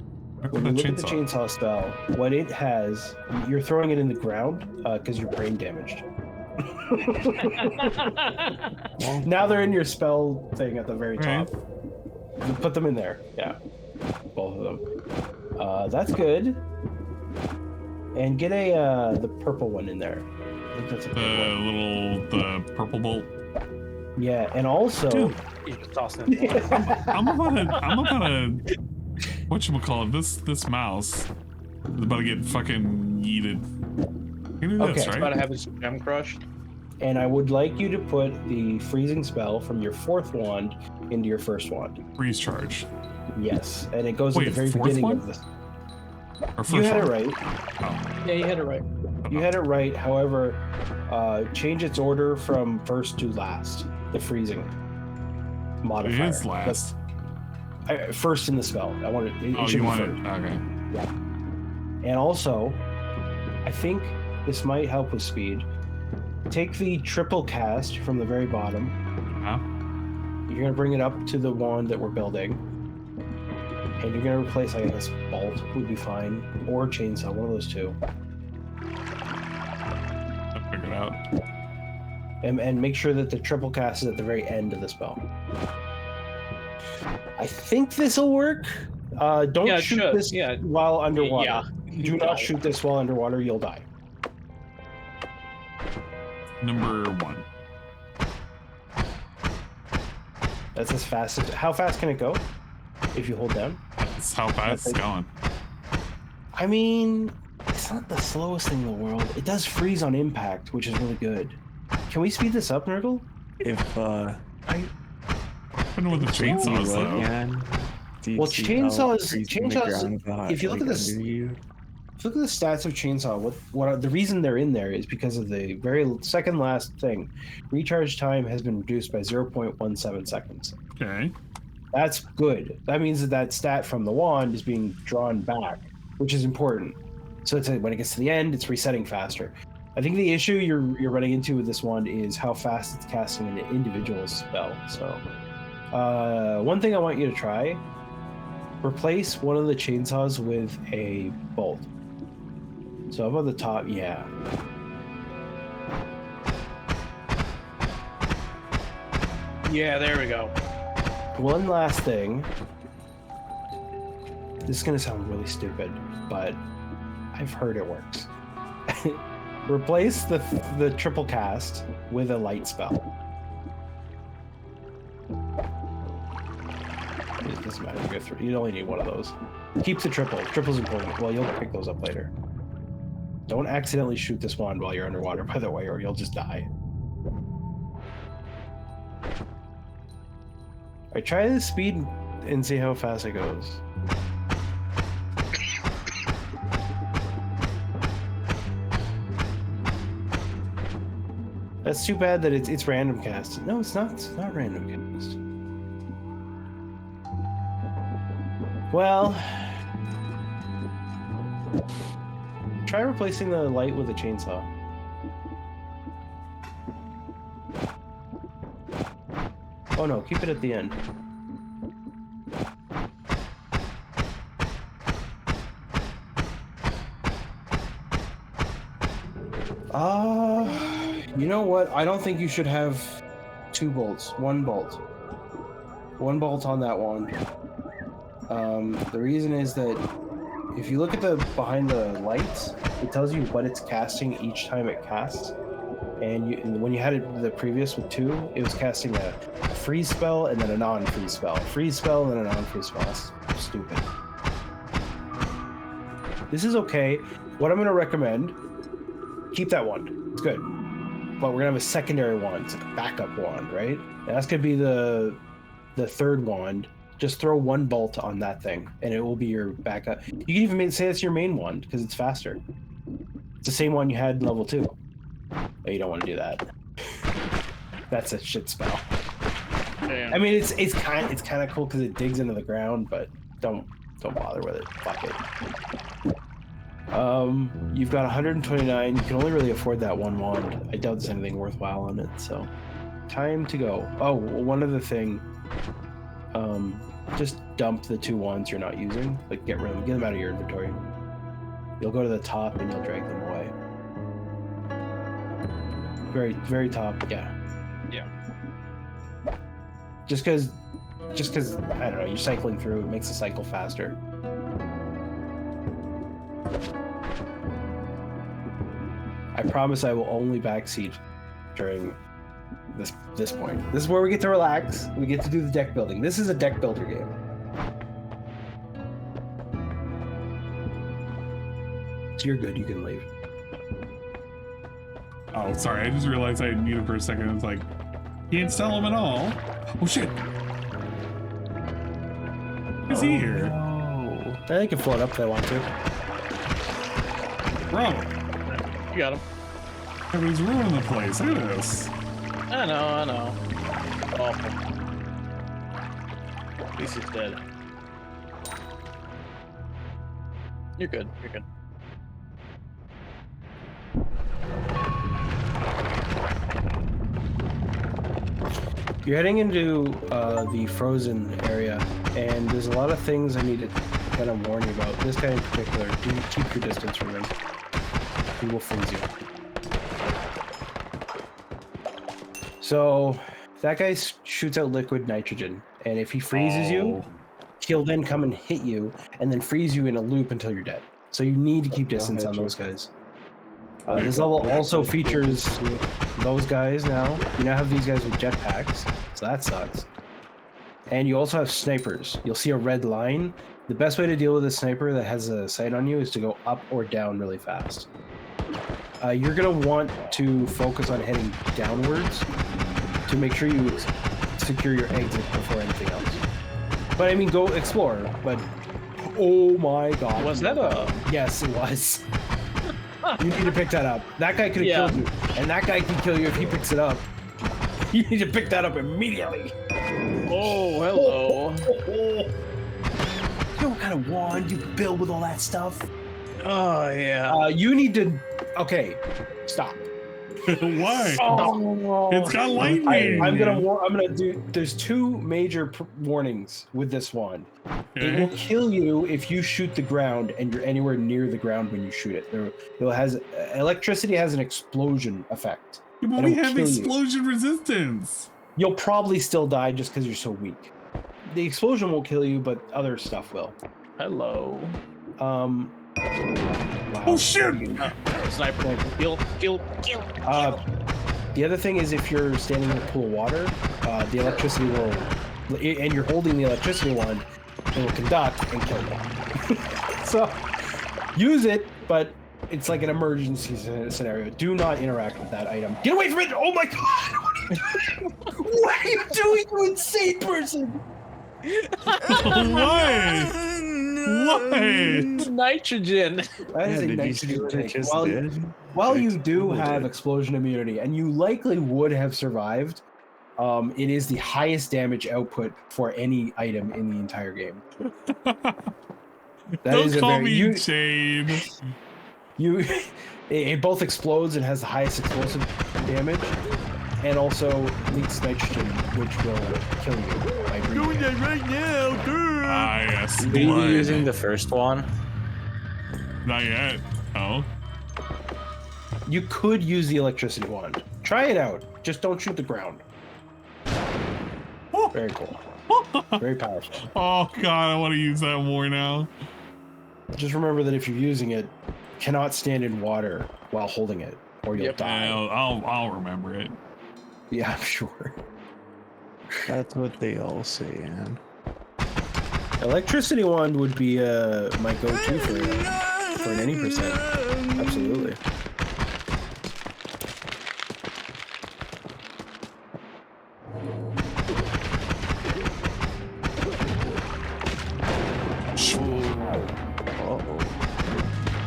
when you look at the chainsaw spell, what it has, you're throwing it in the ground because you're brain damaged. Now they're in your spell thing at the very top. You put them in there. Yeah, both of them. That's good. And get the purple one in there. think that's a The good one. the purple bolt. Yeah, and also Dude. I'm about to whatchamacallit, this mouse is about to get fucking yeeted. You do this, Okay. right? About to have his gem crushed. and I would like you to put the freezing spell from your fourth wand into your first wand. Freeze charge. Yes, and it goes Wait, at the very fourth beginning one? of this. Or first You had it one? right. Oh. Yeah, you had it right. You had it right. However, change its order from first to last. The freezing modifier. It is last. First in the spell. I want it. Oh, should you be want first. it? Okay. Yeah. And also, I think this might help with speed. Take the triple cast from the very bottom. You're gonna bring it up to the wand that we're building, and you're gonna replace, I guess, bolt would be fine, or chainsaw, one of those two. I'll figure it out. And make sure that the triple cast is at the very end of the spell. I think this will work. Don't Yeah, it shoot should. this Yeah. while underwater. Yeah. Do not shoot this while underwater. You'll die. Number 1. That's as fast as. How fast can it go? If you hold down. That's how fast it's going. I mean, it's not the slowest thing in the world. It does freeze on impact, which is really good. Can we speed this up, Nurgle? If I don't know what the chainsaws though. Well, chainsaws. If you look at this, if you look at the stats of chainsaw, what the reason they're in there is because of the very second last thing. Recharge time has been reduced by 0.17 seconds. Okay. That's good. That means that stat from the wand is being drawn back, which is important. So it's when it gets to the end, it's resetting faster. I think the issue you're running into with this wand is how fast it's casting an individual spell. So, one thing I want you to try: replace one of the chainsaws with a bolt. So up on the top, yeah. Yeah, there we go. One last thing. This is gonna sound really stupid, but I've heard it works. Replace the triple cast with a light spell. It doesn't matter. You go through. You only need one of those. Keep the triple. Triple's important. Well, you'll pick those up later. Don't accidentally shoot this wand while you're underwater, by the way, or you'll just die. Alright, try the speed and see how fast it goes. That's too bad that it's random cast. No, it's not. It's not random cast. Well, try replacing the light with a chainsaw. Oh no, keep it at the end. You know what? I don't think you should have 2 bolts. 1 bolt. 1 bolt on that one. The reason is that if you look at the behind the lights, it tells you what it's casting each time it casts. And when you had it the previous with 2, it was casting a freeze spell and then a non-freeze spell. Freeze spell and then a non-freeze spell. That's stupid. This is okay. What I'm going to recommend, keep that wand. It's good. But we're going to have a secondary wand. It's like a backup wand, right? And that's going to be the third wand. Just throw 1 bolt on that thing, and it will be your backup. You can even say it's your main wand, because it's faster. It's the same one you had in level 2. But you don't want to do that. That's a shit spell. Damn. I mean, it's kind of cool because it digs into the ground, but don't bother with it. Fuck it. You've got 129. You can only really afford that 1 wand. I doubt there's anything worthwhile on it. So, time to go. Oh, one other thing. Just dump the 2 wands you're not using. Like, get rid of them. Get them out of your inventory. You'll go to the top and you'll drag them away. Very, very top. Yeah. Yeah. Just because, I don't know, you're cycling through, it makes the cycle faster. I promise I will only backseat during this point. This is where we get to relax. We get to do the deck building. This is a deck builder game. So you're good. You can leave. Oh, sorry. I just realized I muted for a second. It's like, can't sell them at all. Oh shit! Is he here? Oh, they can float up if they want to. Bro, You got him. everybody's ruining the place. Look at this. I know. Awful. At least he's dead. You're good. You're heading into the frozen area, and there's a lot of things I need to kind of warn you about. This guy in particular, do keep your distance from him. He will freeze you. So, that guy shoots out liquid nitrogen, and if he freezes you, he'll then come and hit you, and then freeze you in a loop until you're dead. So you need to keep distance on those guys. This level also features those guys now. You now have these guys with jetpacks, so that sucks. And you also have snipers. You'll see a red line. The best way to deal with a sniper that has a sight on you is to go up or down really fast. You're going to want to focus on heading downwards to make sure you secure your exit before anything else. But I mean, go explore, but oh my god. Was that a... Yes, it was. You need to pick that up. That guy could have killed you, and that guy can kill you if he picks it up. You need to pick that up immediately. Oh, hello. You know what kind of wand you can build with all that stuff? Oh, yeah. You need to... Okay, stop. Why? Oh, it's got lightning. I'm gonna do. There's two major warnings with this wand. Okay. It will kill you if you shoot the ground and you're anywhere near the ground when you shoot it. Electricity has an explosion effect. Yeah, but we have explosion resistance. You'll probably still die just because you're so weak. The explosion won't kill you, but other stuff will. Hello. Wow. Oh shit! Sniper. Kill. The other thing is if you're standing in a pool of water, the electricity will, and you're holding the electricity wand, it will conduct and kill you. So, use it, but it's like an emergency scenario. Do not interact with that item. Get away from it! Oh my god! What are you doing, you insane person? Why? Nitrogen. That is a nitrogen thing. While you do have explosion immunity, and you likely would have survived, it is the highest damage output for any item in the entire game. Don't call me insane. It both explodes and has the highest explosive damage, and also leaks nitrogen, which will kill you by breathing. Doing that right now, dude. Ah, yes. Are you using the first one? Not yet. Oh. You could use the electricity wand. Try it out. Just don't shoot the ground. Very cool. Very powerful. Oh god, I want to use that more now. Just remember that if you're using it, you cannot stand in water while holding it, or you'll die. I'll remember it. Yeah, I'm sure. That's what they all say, man. Electricity wand would be my go-to for an any percent. Absolutely.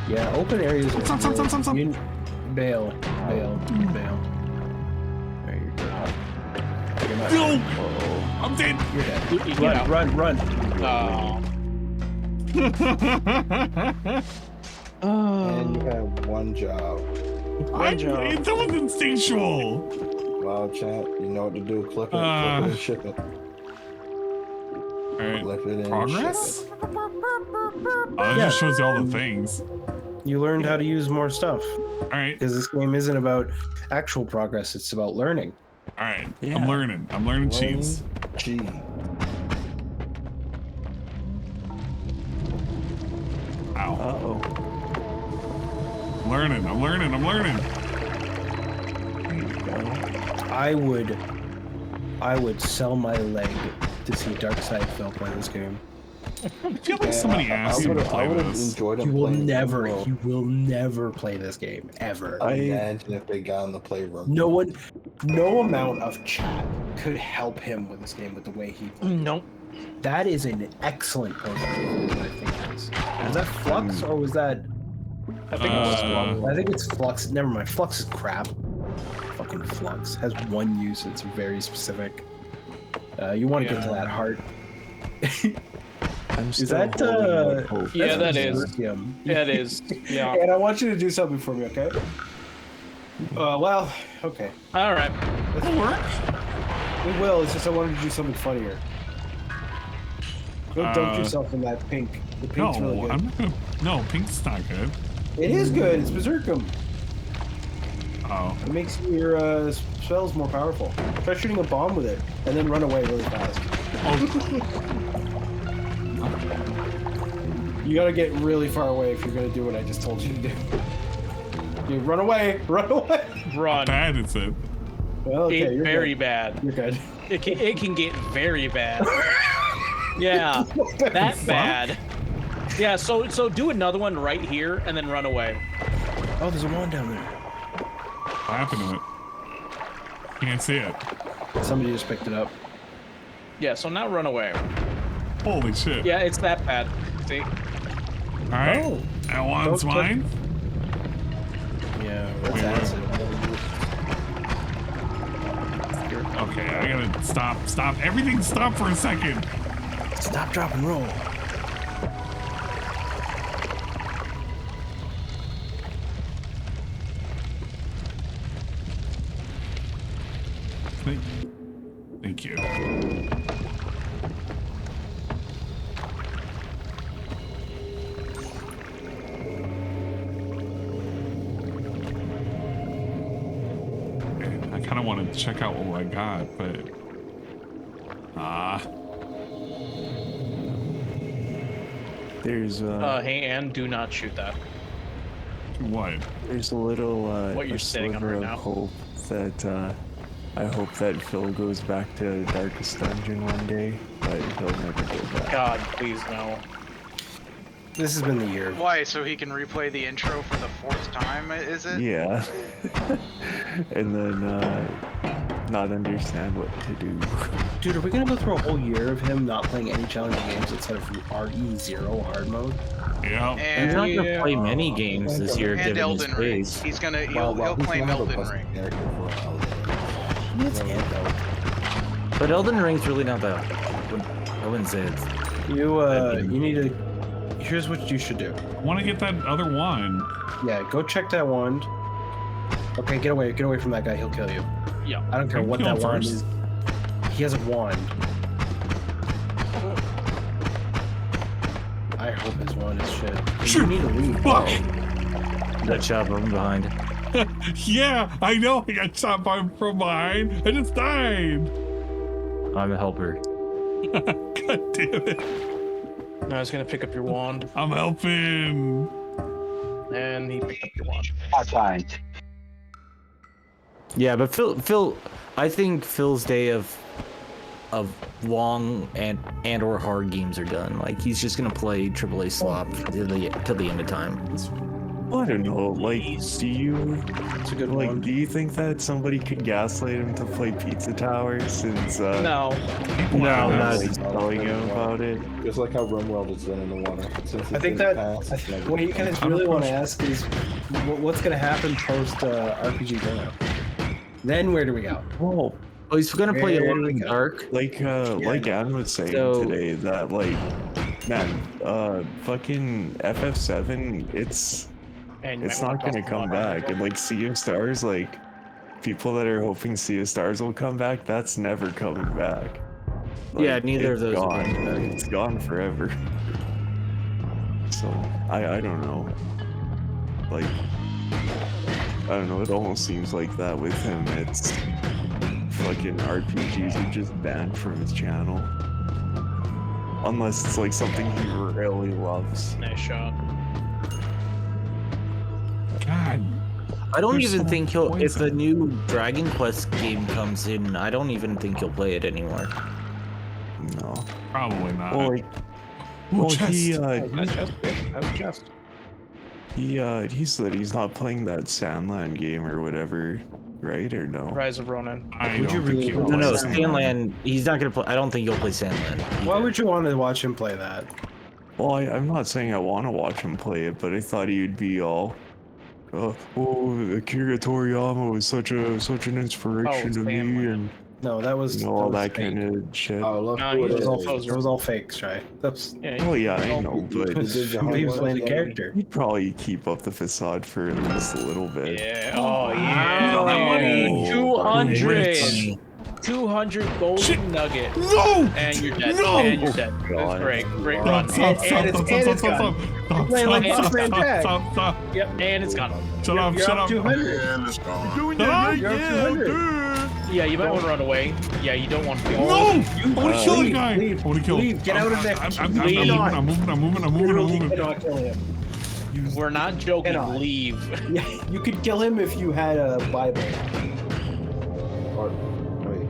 Yeah, open areas. Bail. There you go. No! I'm dead. You're dead. Run. And you have one job. It's almost instinctual. Well, chat, you know what to do. Clip it and ship it. Alright. Clip it and Progress? ship it. It just shows you all the things. You learned how to use more stuff. Alright. Because this game isn't about actual progress, it's about learning. Alright. Yeah. I'm learning cheats. G. Ow. Uh-oh. I'm learning. I would sell my leg to see Darkside Phil play this game. I feel like somebody asked you to play this. Enjoyed him You will playing never, World. you will never play this game ever. Imagine if they got in the playroom. No amount of chat could help him with this game with the way he plays. Nope. That is an excellent program. I think it is. Was that Flux or was that? I think it was Flux. I think it's Flux. Never mind. Flux is crap. Fucking Flux has one use. It's very specific. You want to get to that heart. Is that yeah, that that's is. Berserkium. Yeah, it is. Yeah. And I want you to do something for me, okay? Well, okay. All right. It'll work. We will. It's just I wanted to do something funnier. Go dunk yourself in that pink. The pink's really good. I'm not gonna. No, pink's not good. It is good. It's Berserkium. Oh. It makes your spells more powerful. Try shooting a bomb with it, and then run away really fast. You gotta get really far away if you're gonna do what I just told you to do. Dude, run away! Run away! Run. How bad is it? Well, okay, you're very good. bad. You're good. It can get very bad. Yeah, that bad. Yeah, so do another one right here and then run away. Oh, there's a wand down there. What happened to it? Can't see it. Somebody just picked it up. Yeah, so now run away. Holy shit. Yeah, it's that bad. See? Alright. Oh. That one's mine? Yeah, that's acid. Okay, I gotta stop. Everything stop for a second. Stop, drop, and roll. Thank you. I kind of want to check out what I got, but There's hey, and do not shoot that. What? There's a little What you're a sitting on sliver right of now. hope that I hope that Phil goes back to Darkest Dungeon one day, but he'll never go back. God, please no. This has been the year. Why? So he can replay the intro for the 4th time, is it? Yeah. And then not understand what to do. Dude, are we gonna go through a whole year of him not playing any challenging games outside of RE0 hard mode? Yeah. And He's not gonna play many games this year, and given his Elden Ring. pace. He's gonna he'll claim Elden Ring. It's Elden. But Elden Ring's really not that. I wouldn't say it's. You need to. Here's what you should do. I want to get that other wand. Yeah, go check that wand. Okay, get away from that guy. He'll kill you. Yeah. I don't care what Kill that him wand first. is. He has a wand. I hope his wand is shit. Shoot. You need to leave. Fuck. That shot from behind. Yeah, I know. I got shot from behind. I just died. I'm a helper. God damn it. I was gonna pick up your wand, I'm helping. and he picked up your wand. Fine. Yeah, but Phil, I think Phil's day of long and or hard games are done. Like he's just gonna play AAA slop till the end of time. I don't know, like, do you, It's a good like, one. do you think that somebody could gaslight him to play Pizza Tower since, No. nobody's telling him about it? Just like how RimWorld has been in the water. Since I think that what you guys really want to ask is what's going to happen post RPG burnout. Then where do we go? Well, he's gonna play Where Alone do in we the go? Dark. like Ann was saying So- today, that, like, man, fucking FF7, it's not gonna come back. And, like, Sea of Stars, like, people that are hoping Sea of Stars will come back, that's never coming back. Yeah, neither of it's those are gone. coming back. It's gone forever. So, I don't know. Like, I don't know, it almost seems like that with him. It's fucking RPGs are just banned from his channel. Unless it's like something he really loves. Nice shot. God. I don't There's even so think much he'll. points If the in it. new Dragon Quest game comes in, I don't even think he'll play it anymore. No. Probably not. Well, like, Ooh, well, chest. he That's said he's not playing that Sandland game or whatever, right? Or no? Rise of Ronin. I Would you don't think really- he'll No, no, play Sandland. He's not gonna play. I don't think he'll play Sandland. Why would you want to watch him play that? Well, I'm not saying I want to watch him play it, but I thought he'd be all, Akira Toriyama was such an inspiration to me, and No, that was all that that kind of shit. Oh, look No, who he's it a is. poser. It was all fakes, right? That's Oh yeah, I know, but he was playing the character. he'd probably keep up the facade for at least a little bit. Yeah. Oh yeah. Oh, 200. 200 golden nugget. No! And you're dead. No! And you're dead. That's great. Great run. Stop, playing like Superman tag. stop. Yep. And it's gone. Shut up, You're shut up up. 200. And it's gone. Doing Shut that up. right You're up now, 200. dude. Yeah, you might want to run away. Yeah, you don't want to. No! I want to kill the guy. leave, I want to kill him. leave, get out of there. I'm Literally moving. cannot kill him. We're not joking. Cannot. Leave. Yeah, you could kill him if you had a Bible. Or, wait.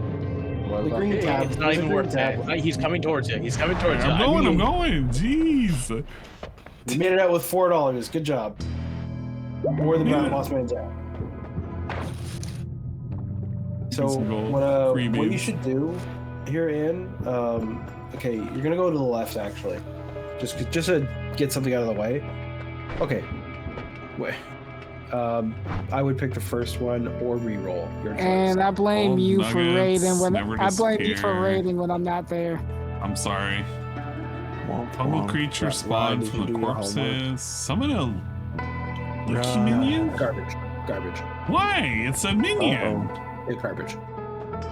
The green tab. It's not even worth it. He's coming towards you. He's coming towards you. I'm going. Jeez. You made it out with $4. Good job. More than that Lost Man's out. So Some gold. what you Freebies. should do here, Ian, okay, you're gonna go to the left actually, just to get something out of the way. Okay, wait. I would pick the first one or re-roll. Your choice. And I blame Gold you for nuggets raiding when never I blame you for disappear. raiding when I'm not there. I'm sorry. Womp Pummel womp. creature Why spawned did from you the do your corpses. Summon a Lucky Right. minion? Garbage. Why? It's a minion. It's garbage.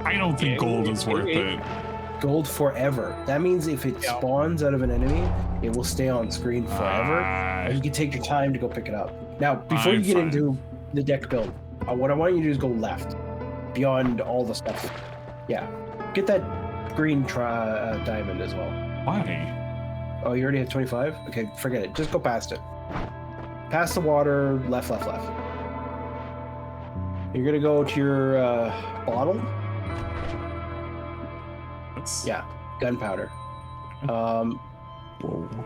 I don't think gold is worth it. Gold forever. That means if it spawns out of an enemy, it will stay on screen forever, and you can take your time to go pick it up. Now, before you get Fine. into the deck build, what I want you to do is go left, beyond all the stuff. Yeah, get that green diamond as well. Why? Oh, you already have 25? Okay, forget it. Just go past it. Past the water, left. You're gonna go to your bottle. Yeah, gunpowder. You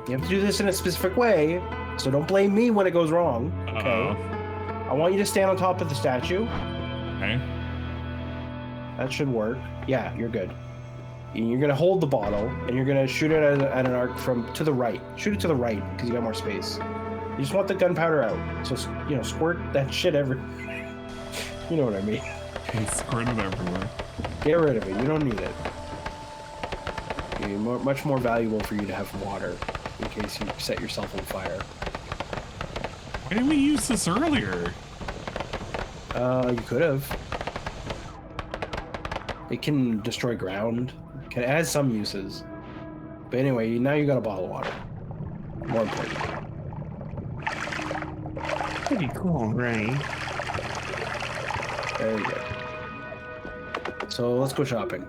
have to do this in a specific way, so don't blame me when it goes wrong. Okay. I want you to stand on top of the statue. Okay. That should work. Yeah, you're good. And you're gonna hold the bottle, and you're gonna shoot it at an arc from to the right. Shoot it to the right because you got more space. You just want the gunpowder out. So squirt that shit every. You know what I mean. Squirt it everywhere. Get rid of it. You don't need it. Much more valuable for you to have water in case you set yourself on fire. Why didn't we use this earlier? You could have. It can destroy ground. It has some uses. But anyway, now you got a bottle of water. More important. Pretty cool, right? Very good. So let's go shopping.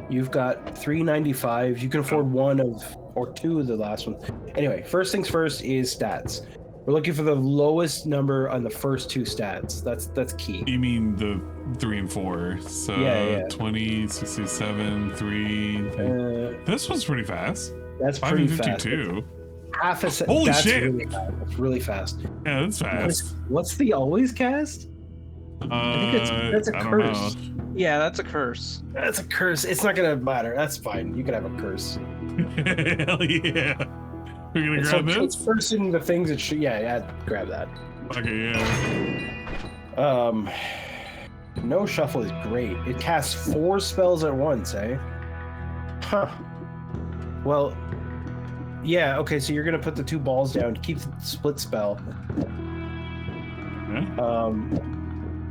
You've got 395. You can afford one of or two of the last one. Anyway, first things first is stats. We're looking for the lowest number on the first two stats. That's key. You mean the 3 and 4? So Yeah. 20, 67, 3. This one's pretty fast. That's pretty fast. 552. Half a Holy that's shit! Really fast. That's really fast. Yeah, that's fast. What's the always cast? I think that's a I don't curse. Yeah, that's a curse. That's a curse. It's not gonna matter. That's fine. You can have a curse. Hell yeah. We're gonna grab this? It's first in the things that should. Yeah, grab that. Okay, yeah. No shuffle is great. It casts 4 spells at once, eh? Huh. Well, yeah. Okay, so you're gonna put the 2 balls down to keep the split spell. Yeah.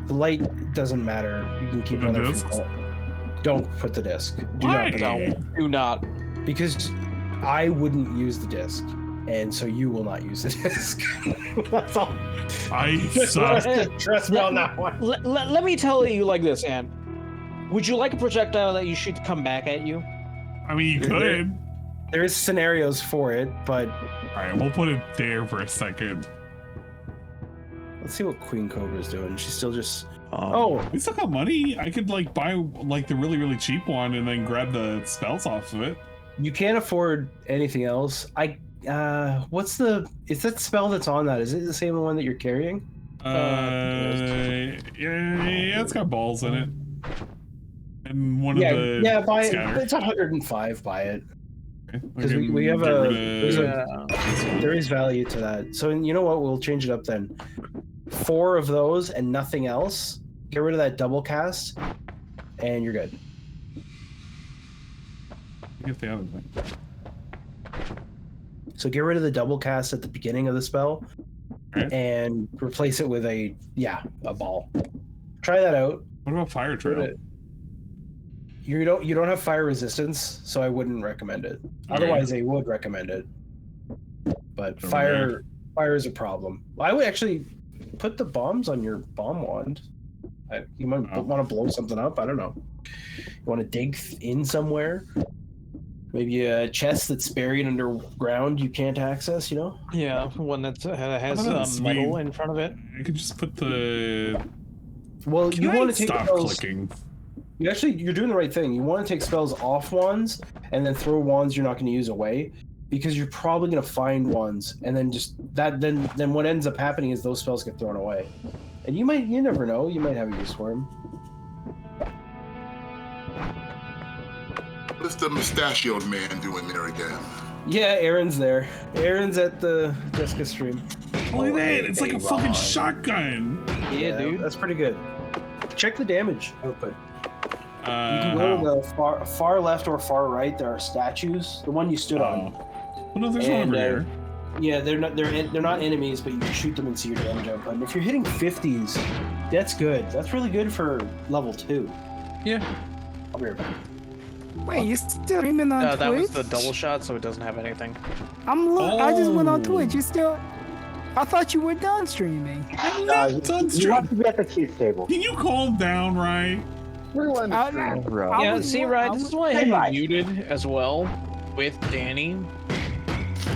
The light doesn't matter. You can keep The another. discs? Don't put the disc. Do Why? not. Put it. Do not. Because I wouldn't use the disc, and so you will not use the disc. That's all. I suck. Trust me on that one. Let me tell you like this, Ann. Would you like a projectile that you shoot come back at you? I mean, you could. There's scenarios for it, but All right, we'll put it there for a second. Let's see what Queen Cobra's doing. She's still just. We still got money. I could like buy like the really, really cheap one and then grab the spells off of it. You can't afford anything else. What's the? Is that spell that's on that? Is it the same one that you're carrying? Yeah, it's got balls in it. And one of the buy it. scatter. It's 105. Buy it. Because Okay, we have get there is value to that. So you know what? We'll change it up then. 4 of those and nothing else. Get rid of that double cast, and you're good. Get the other thing. So get rid of the double cast at the beginning of the spell, and replace it with a ball. Try that out. What about fire trail? You don't have fire resistance, so I wouldn't recommend it. Otherwise, I would recommend it. But fire is a problem. I would actually put the bombs on your bomb wand. You might want to blow something up. I don't know. You want to dig in somewhere? Maybe a chest that's buried underground you can't access. You know? Yeah, one that has metal in front of it. You could just put the. Well, Can you I want to take stop spells. clicking? You're doing the right thing. You want to take spells off wands and then throw wands you're not going to use away, because you're probably going to find ones, and then just that. Then what ends up happening is those spells get thrown away, and you never know. You might have a use for them. What's the mustachioed man doing there again? Yeah, Aaron's there. Aaron's at the Jessica stream. Look at that! It's like a fucking shotgun. Yeah, dude, that's pretty good. Check the damage output. You can how? go to the far left or far right. There are statues. The one you stood on. Well, no, there's one over here. Yeah, they're not enemies, but you can shoot them and see your damage output. And if you're hitting 50s, that's good. That's really good for level 2. Yeah. I'll be right back. Wait, you still streaming on Twitch? That was the double shot, so it doesn't have anything. I just went on Twitch. You still? I thought you were done streaming. I'm not done streaming. have to be at the cheese table. Can you calm down, Ryan? Yeah, see, Ryan, this is why I have you muted as well with Danny.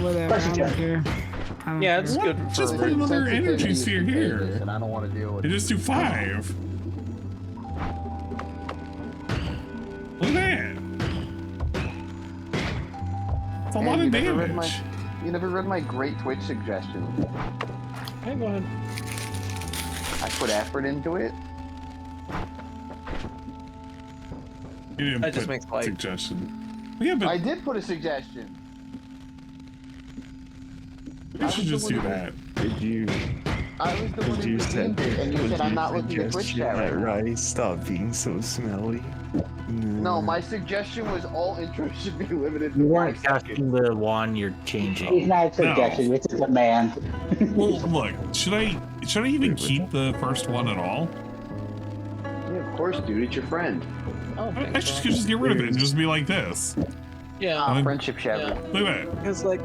Whatever, I don't care. Yeah, it's good for Just put another energy sphere here. And I don't want to deal with You just do 5. Look at that. It's a lot of damage. You never read my great Twitch suggestion. Okay, go ahead. I put effort into it. You didn't That just put makes life. suggestion. Yeah, but I did put a suggestion. you should just do that. Did you? I was the one Did who you send redeemed it, and you said I'm not looking at Twitch chat right now. Right, stop being so smelly. No, my suggestion was all intros should be limited to You 5 weren't seconds. casting the wand you're changing. He's not suggesting, it's a demand. Well, look, should I even keep the first one at all? Yeah, of course, dude. It's your friend. Oh, I should just get rid of it and just be like this. Yeah. Friendship shadow. Look at that. Because like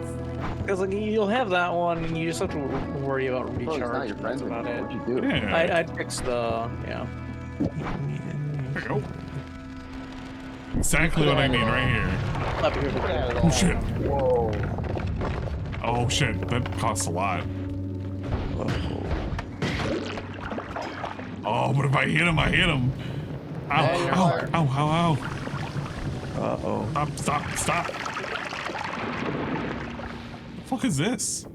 you'll have that one, and you just have to worry about Well, recharge. it's not your friend. That's about it. What'd you do? Yeah. I'd fix the There we go. Exactly what I mean right here. Up here. Oh shit. Whoa. Oh shit. That costs a lot. Oh, but if I hit him, I hit him. Ow, Hey, ow, ow, ow, ow. Uh-oh. Stop. The fuck is this?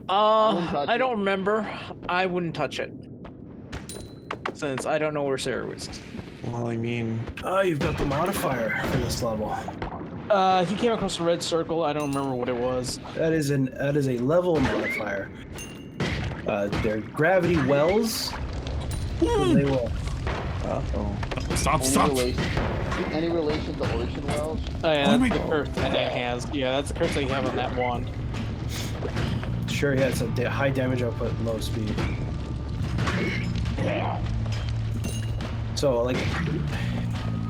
I don't remember. I wouldn't touch it. Since I don't know where Sarah was. Well, I mean... Oh, you've got the modifier for this level. He came across a red circle. I don't remember what it was. That is a level modifier. They're gravity wells. So they will. Uh-oh. Stop. Any relation to ocean wells? Oh yeah, that's the curse that it has. Yeah, that's the curse that you have on that wand. Sure, yeah, it's a high damage output, low speed. So, like,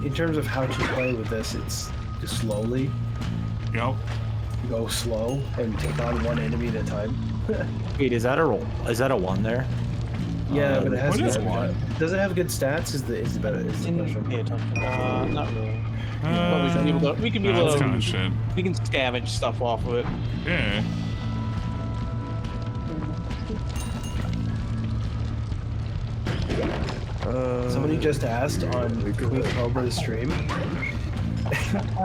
in terms of how to play with this, it's just slowly. Yep. Go slow and take on one enemy at a time. Wait, is that a 1 there? Yeah, but it has what is good one? Does it have good stats? Is the question. Pay attention. Not really. But we can be able that's to. kind of shit. We can scavenge stuff off of it. Yeah. Somebody just asked on Queen Cobra's stream,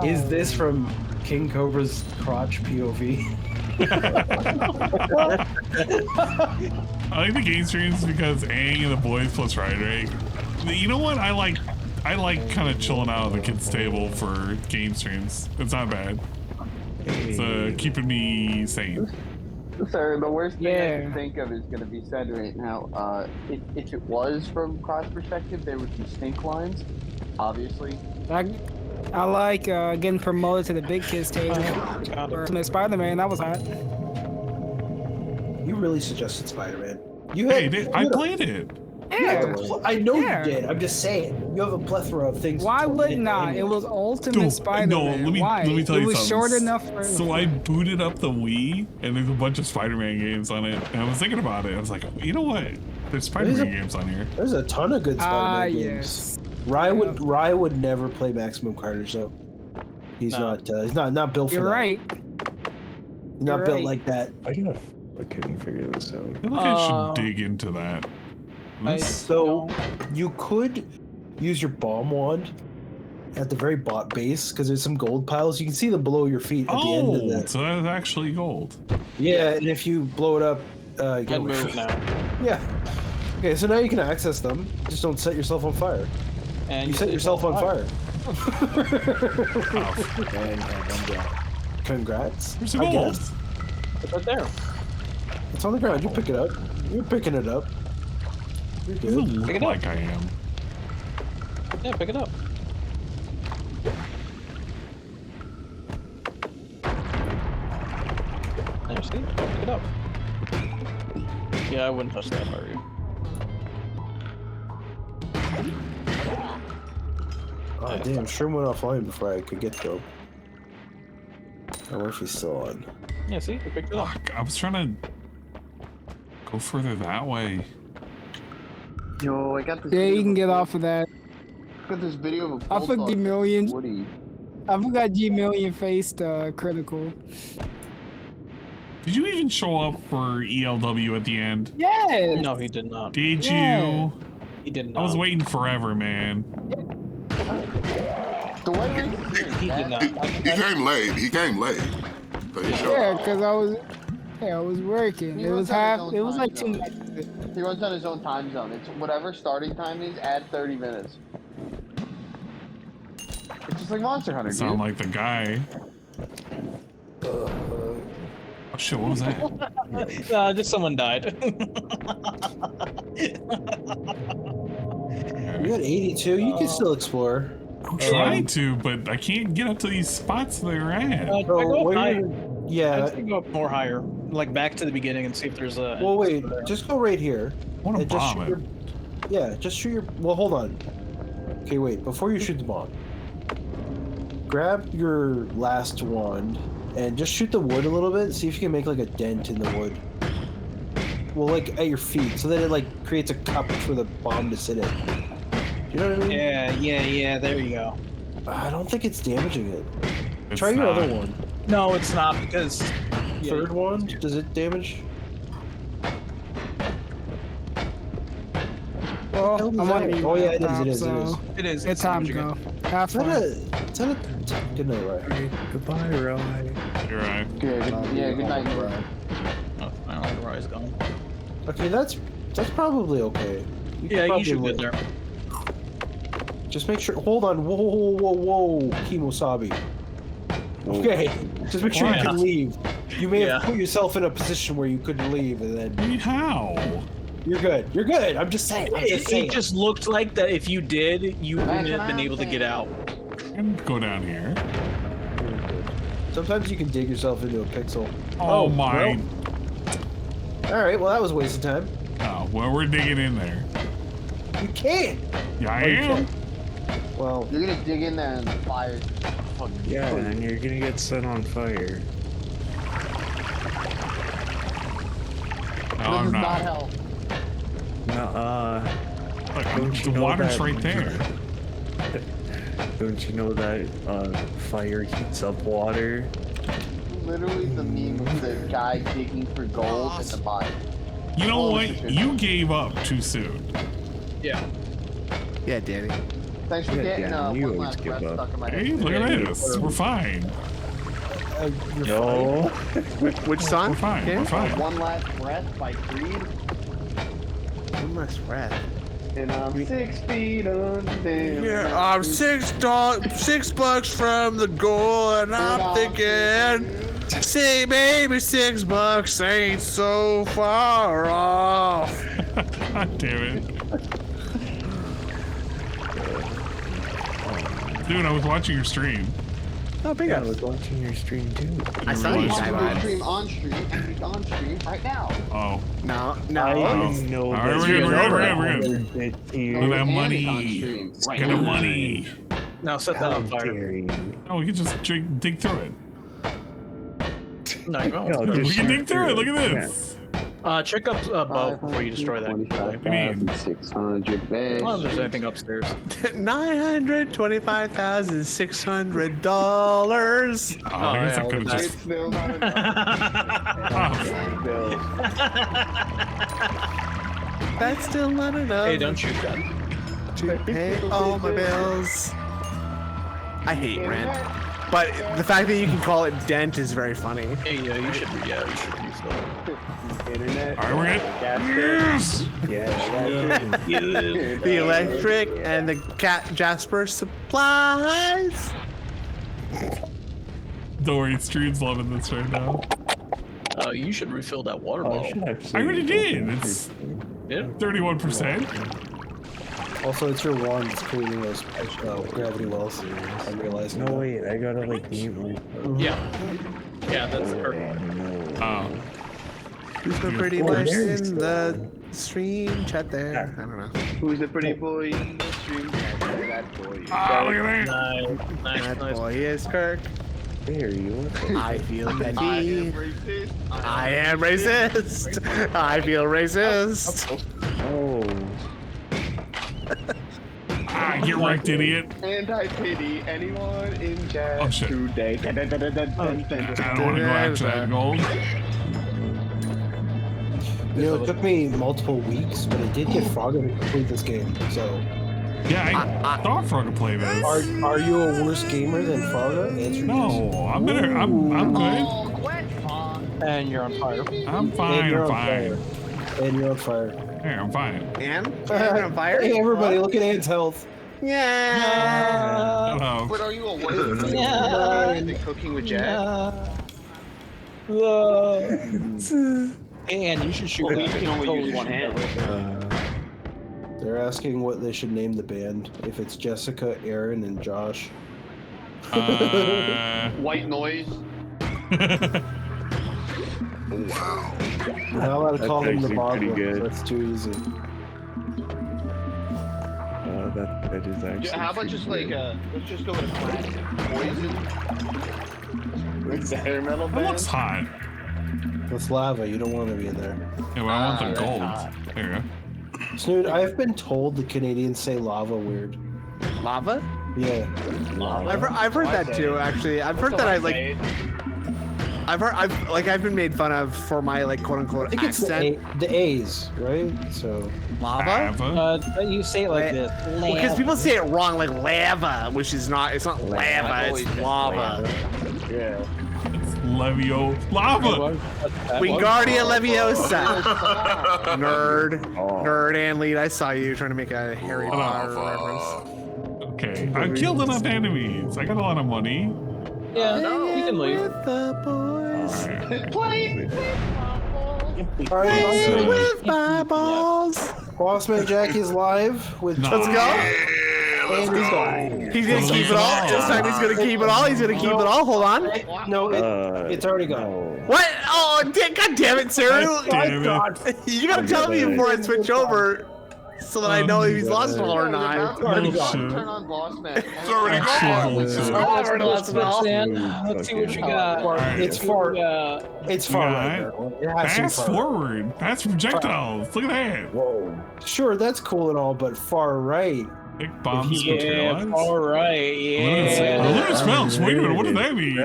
is this from King Cobra's crotch POV? I like the game streams because Aang and the boys plus Ride. You know what? I like kind of chilling out at the kids' table for game streams. It's not bad. It's keeping me sane. Sir, the worst thing I can think of is going to be said right now. If it was from cross perspective, there would be stink lines, obviously. I like getting promoted to the big kids table. For Spider-Man, that was hot. You really suggested Spider-Man. I played it. Yeah. I know you did. I'm just saying. You have a plethora of things. Why wouldn't I? It was Ultimate Spider-Man. No, let me tell you something. It was short enough for. So I booted up the Wii, and there's a bunch of Spider-Man games on it. And I was thinking about it. I was like, you know what? There's Spider-Man games on here. There's a ton of good Spider-Man games. Yes. Rye would never play Maximum Carnage though. He's not built for You're that. right. He's not built like that. I couldn't figure this out. I feel like I should dig into that. So you could use your bomb wand at the very base because there's some gold piles. You can see them below your feet at the end of the. So that's actually gold. Yeah, and if you blow it up, you can move now. Yeah. Okay, so now you can access them. Just don't set yourself on fire. And you set yourself on fire. Congrats. Where's the gold? It's right there. It's on the ground. You pick it up. You're picking it up. You're good. Look Pick it up. like I am. Yeah, pick it up. There, see? Pick it up. Yeah, I wouldn't touch that if I were you. Oh damn, Shroom went offline before I could get to him. I wonder if he's still on. Yeah, see? You picked it up. Fuck, I was trying to go further that way. Yo, I got this. Yeah, video you can of get a- off of that. I got this video of a I forgot G-Million. Woody. I forgot G-Million faced critical. Did you even show up for ELW at the end? Yes. No, he did not. Did Yeah. you? He did not. I was waiting forever, man. The way He did not. He came late. He came late. But he showed Yeah, up. because I was working. It was like 2 minutes. He runs on his own time zone. It's whatever starting time is, add 30 minutes. It's just like Monster Hunter, dude. Sound like the guy. Oh shit, what was that? Just someone died. You got 82. You can still explore. I'm trying to, but I can't get up to these spots they're at. Go up higher. Yeah. I'd say go up more higher, like back to the beginning, and see if there's a. Well, wait. Just go right here. I want to and just bomb shoot it. Yeah, just shoot your. Well, hold on. Okay, wait. Before you shoot the bomb, grab your last wand and just shoot the wood a little bit. See if you can make like a dent in the wood. Well, like at your feet, so that it like creates a cup for the bomb to sit in. You know what I mean? Yeah. There you go. I don't think it's damaging it. It's Try your not. other one. No, it's not because. Third wand, does it damage? Well, I'm on Oh yeah, it is. It is. It's time to go. Have fun. Good night, Ryan. Goodbye, Ryan. You're right. Good night, Ryan. Oh, finally, the Rye's gone. Okay, that's probably okay. Yeah, probably you should live. get there. Just make sure. Hold on. Whoa, Kimosabi. Okay. Just make sure you can leave. You may have put yourself in a position where you couldn't leave, and then. How? You're good. I'm just saying. It just looked like that if you did, you wouldn't have been able to get out. And go down here. Sometimes you can dig yourself into a pixel. Oh my. Well. All right. Well, that was a waste of time. Oh, well, we're digging in there. You can't. Yeah, I Oh, you am. can't. Well, You're gonna dig in there and the fire. Yeah, and you're gonna get set on fire. No, This I'm is not not. hell. No, Look, the water's right there. Don't you know that fire heats up water? Literally the meme of the guy digging for gold at the bottom. You know what? You gave up too soon. Yeah. Yeah, Danny. Thanks for getting you one always last give breath up. stuck in my Hey, head. look at this. We're fine. No. Which song? We're fine. We're fine. One Last Breath by Creed. One last breath. And I'm 6 feet under. Yeah, I'm $6 from the goal, and I'm thinking, say, baby, $6 ain't so far off. God damn it. Dude, I was watching your stream. Oh, big I was watching your stream too. I saw you Stream on stream, and he's on stream right now. Oh. No. I know. All right, we're good. Look at that money. Look at the money. Now set that on fire. Oh, we can just dig through it. No, you won't. We can dig through it. Look at this. Check up above before you destroy that. What do you mean? 600 base. I don't know if there's anything upstairs. $925,600. Oh, I guess I could have It's just. still not enough. That's still not enough. Hey, don't shoot that. To pay all my bills. I hate rent. But the fact that you can call it dent is very funny. Hey, you should use that. Internet. All right, we're good. Yes. The electric and the cat Jasper supplies. Don't worry, stream's loving this right now. You should refill that water bottle. I already did. It's 31%. Also, it's your wand that's creating those gravity wells. I'm realizing. No, wait, I gotta like mute my. Yeah. Yeah, that's perfect. Oh. Who's the pretty boy in the stream chat there? I don't know. Who's the pretty boy in the stream? That boy. Oh, look at that. That boy is Kirk. There you are. I feel petty. I am racist. I am racist. I feel racist. Oh. Get wrecked, idiot. And I pity anyone in chat Oh, shit. today. I don't want to go after that gold. You know, it took me multiple weeks, but I did get Frogger to complete this game. So, Yeah, I thought Frog would play this. are you a worse gamer than Frogger? Answer No, I'm better. I'm good. And you're on fire. I'm fine. I'm fine. And you're on fire. Yeah, I'm fine. And you're on fire. Hey, everybody, look at Ant's health. Yeah. Hello. But are you away from the cooking with Jack? And you should shoot. Well, you can only use one hand. They're asking what they should name the band. If it's Jessica, Aaron, and Josh. White noise. Wow. You're not allowed to call them the actually Bob pretty ones, good. that's too easy. That is actually. How about just like let's just go with a classic Poison. It's a hair metal That band. looks hot. That's lava, you don't want to be in there. Yeah, but I want the gold. There you go. Snoot, I've been told the Canadians say lava weird. Lava? Yeah. I've heard that too. Actually, I've heard that I've been made fun of for my like quote unquote I think it's accent. the A's, right? So Lava? You say it like this. Because people say it wrong, like lava, which is not. It's not lava. It's lava. Yeah. Levio. Lava! Wingardium Leviosa. Nerd and lead. I saw you trying to make a Harry Potter reference. Okay. I've killed enough enemies. I got a lot of money. Yeah, you can leave. With the boys. Play. Alright, With my balls. Bossman Jackie's live with Let's go. He's gonna keep it all. This time he's gonna keep it all. He's gonna keep it all. Hold on. No, it's already gone. What? Oh, god damn it, sir! Damn it. You gotta tell me before I switch over, so that I know if he's lost it all or not. Turn on Boss Man. It's already gone. Let's see what you got. It's far. It's far right there. It has to be Fast far. forward. Fast projectiles. Look at that. Whoa. Sure, that's cool and all, but far right. Big bombs Yeah, materialize. all right. Yeah. Luminous Mounts. Wait a minute. What does that mean?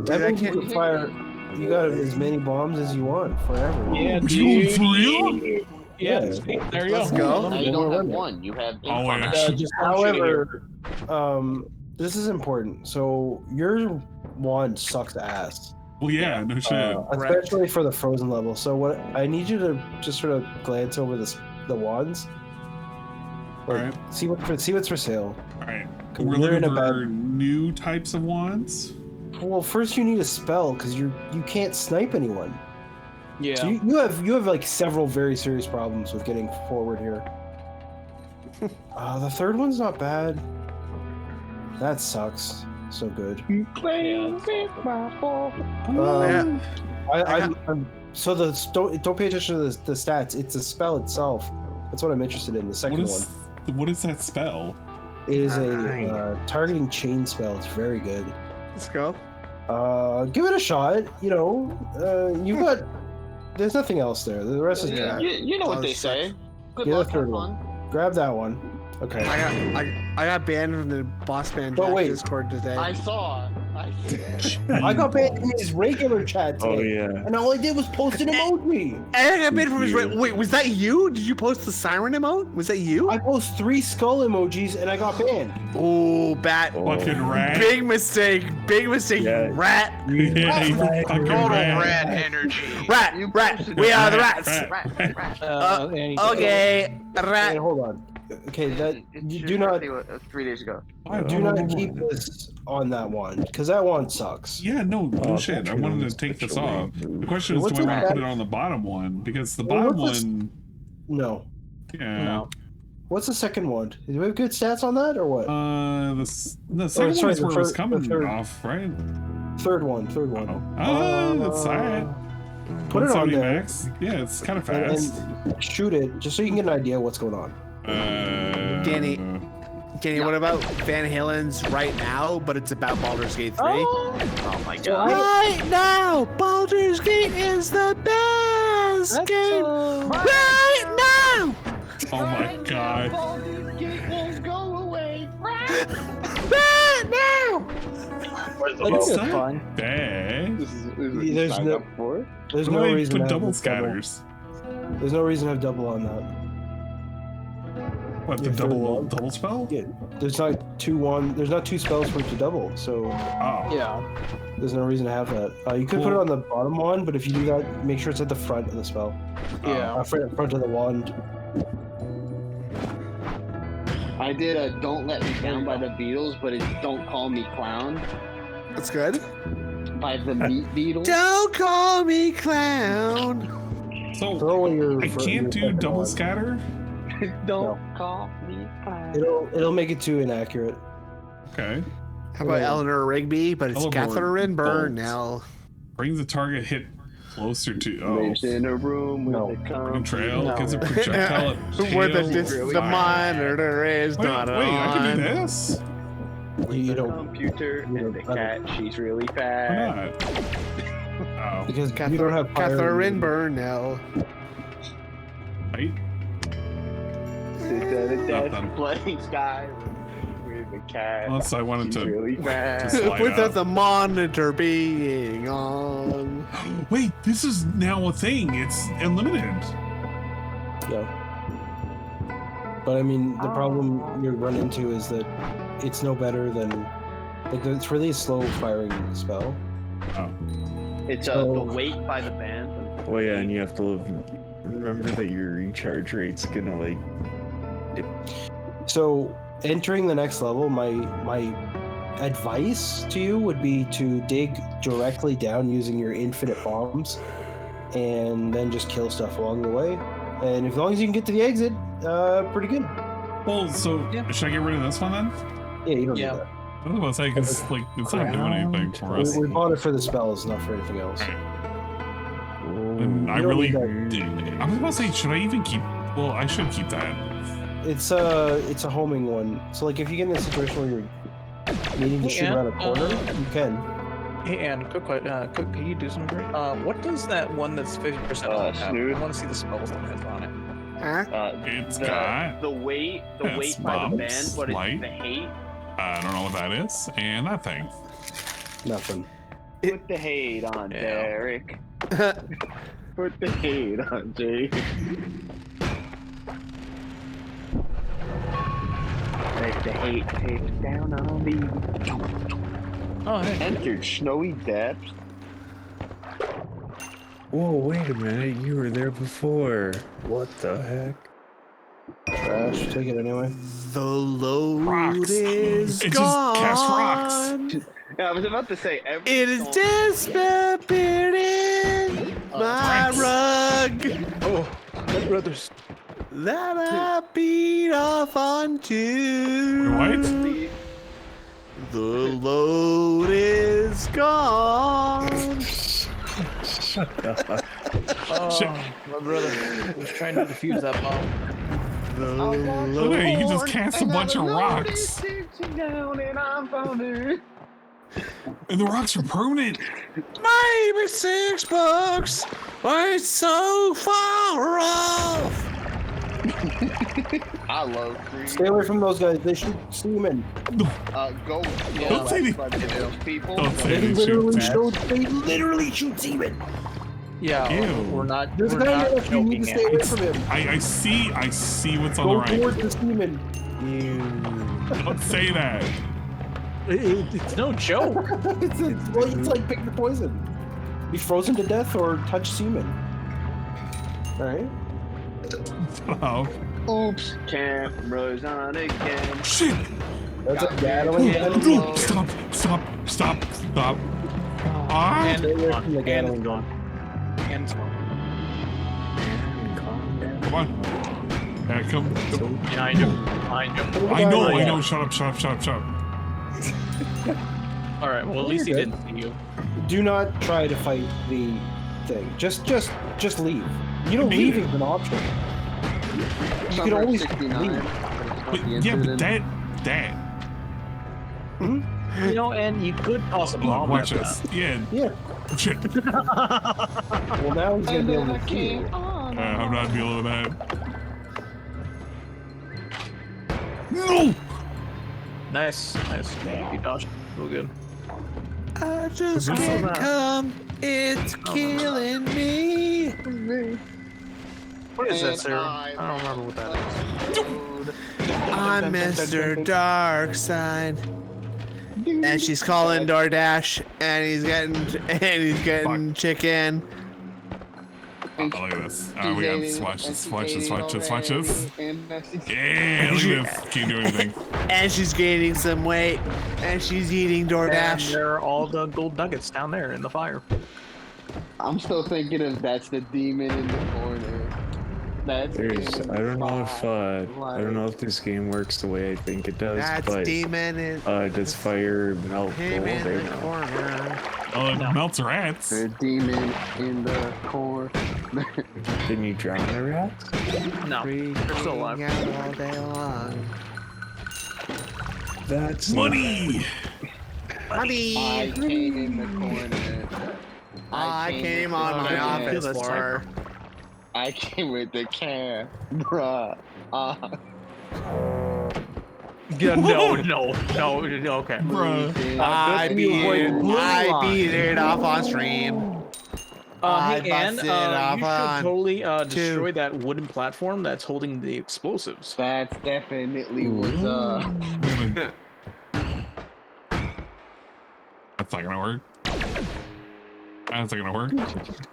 That means you can fire. You got as many bombs as you want forever. Yeah, What you doing for real? Yeah, there you go. Now you don't have one. You have However, this is important. So your wand sucks ass. Well, yeah, no shit. Especially for the frozen level. So what I need you to just sort of glance over the wands. Alright. See what's for sale. Alright. We're looking for new types of wands. Well, first you need a spell because you can't snipe anyone. Yeah. So you have like several very serious problems with getting forward here. The third one's not bad. That sucks. So good. So don't pay attention to the stats. It's a spell itself. That's what I'm interested in. The second one. What is that spell? It is a targeting chain spell. It's very good. Let's go. Give it a shot. You know, you've got. There's nothing else there. The rest is crap. You know what they say. Good Get luck, the third have one. fun. Grab that one. Okay. I got banned from the Boss Man But wait. Discord today. I saw. I got banned in his regular chat today. Oh, yeah. And all I did was post an emoji. And I got banned from his. Wait, was that you? Did you post the siren emote? Was that you? I post 3 skull emojis and I got banned. Oh, bat. Fucking rat. Big mistake. Big mistake, you rat. Yeah, you fucking Total rat. rat energy. Rat. We are the rats. Okay. Rat. Hey, hold on. Okay, that do not 3 days ago. do not keep this on that one because that one sucks. Yeah, no shit. I wanted to take this off. The question is, What's do I want to that? put it on the bottom one? Because the Well, bottom what's this- one, No. yeah. No. What's the second one? Do we have good stats on that or what? The second one is where it was coming third. off, right? Third one. That's alright. Put it on 170 there. max. Yeah, it's kind of And fast. shoot it just so you can get an idea of what's going on. Danny, what about Van Halen's Right Now, but it's about Baldur's Gate 3? Oh my god. Right now, Baldur's Gate is the best game right now. Oh my god. Baldur's Gate won't go away. Right now. It's not bad. There's no Why reason put to have double double. scatters. There's no reason to have double on that. What, the double spell? Yeah. There's not 2 spells for it to double, so Yeah. there's no reason to have that. You could put it on the bottom one, but if you do that, make sure it's at the front of the spell. Yeah. Front of the wand. I did a Don't Let Me Down by the Beatles, but it's Don't Call Me Clown That's good. by the Meat Beatles. Don't call me clown. So Throw away your. I can't do double scatter? Don't call me clown. It'll make it too inaccurate. Okay. How about Eleanor Rigby? But it's Teleport Catherine bolts. Burnell. Brings the target hit closer to. Lives in a room with a Trail gives a projectile. Where the fire. monitor is Wait, not I on. can do this. You don't. Computer and the cat, she's really Why fat. not? Oh, Because you don't have fire. Catherine Burnell. right? Sits at a desk Nothing. playing Sky with a cat. Unless I wanted She's to. really fat. slide Without out. the monitor being on. Wait, this is now a thing. It's unlimited. Yeah. But I mean, the problem you run into is that it's no better than. Like, it's really a slow firing spell. Oh. It's So- the Wait by the band. Well, yeah, and you have to remember that your recharge rate's gonna like. So, entering the next level, my advice to you would be to dig directly down using your infinite bombs, and then just kill stuff along the way. And as long as you can get to the exit, pretty good. Well, so should I get rid of this one then? Yeah, you don't need that. I was about to say, because like, it's not doing anything for us. We bought it for the spells, not for anything else. And I You don't really. need I was about to say, should I even keep. Well, I should keep that. It's a homing one. So like if you get in a situation where you're needing to shoot Yeah, around a corner, you can. Hey, Ann, quick, can you do something? What does that one that's 50% off have? Snood. I want to see the spells that it has on it. It's got. the Wait by the bumps, band, but light. it's the Hate. I don't know what that is. And that thing. Nothing. Put the hate on Derek. Put the hate on Jake. Let the hate take down on me. Oh, hey. Entered snowy depths. Whoa, wait a minute. You were there before. What the heck? Trash. Take it anyway. The load Rocks. is It gone. just casts rocks. Yeah, I was about to say every It is disappearing. My rug. Oh, my brothers. That I beat off onto. What? The load is gone. Oh, my brother was trying to defuse that bomb. Look at it, you just cast a bunch of rocks. And the rocks are permanent. Maybe $6. We're so far off. I love green. Stay away from those guys. They shoot semen. Go. Don't say people. Don't say They they shoot. literally shoot semen. Yeah, Ew. we're not. There's a we're guy not left. You need to stay away from him. I see what's on Go the right. towards the semen. Don't say that. It's no joke. It's like pick the poison. Be frozen to death or touch semen. Alright? Oh. Oops, cameras on again. Shit! That's a Gatling gun. Stop. Ah! And Stay away from the Gatling gone. And Come on. Yeah, come. behind you. I know. Shut up. All right. Well, at least he didn't see you. Do not try to fight the thing. Just leave. You know, leaving's an option. You can always leave. But that. Hmm? You know, and you could toss a bomb. Watch at this. that. Yeah. Shit. Well, now he's gonna be able to kill you. I'm not dealing with that. No! Nice. You dodged. Real good. I just can't come. It's killing me. What is that, sir? I don't remember what that is. I'm Mr. Darkside. And she's calling DoorDash, and he's getting chicken. Oh, look at this. We gotta watch this. Yeah, look at this. Can't do anything. And she's gaining some weight, and she's eating And DoorDash. there are all the gold nuggets down there in the fire. I'm still thinking of that's the demon in the corner. I don't know if this game works the way I think it does. That's but, demon in does fire melt him gold in or the no? corner. Oh, it melts rats. The demon in the corner. Didn't you drown the rats? No, they're still alive. All day long. That's Money! Money! I came in the corner. I came on my office floor. I came with the camera. Yeah, no, okay. Bruh. I beat it off on stream. Hey, Ann, you busted off should on totally destroy that wooden platform that's holding the explosives. That's definitely what's up. That's not gonna work. That's not gonna work.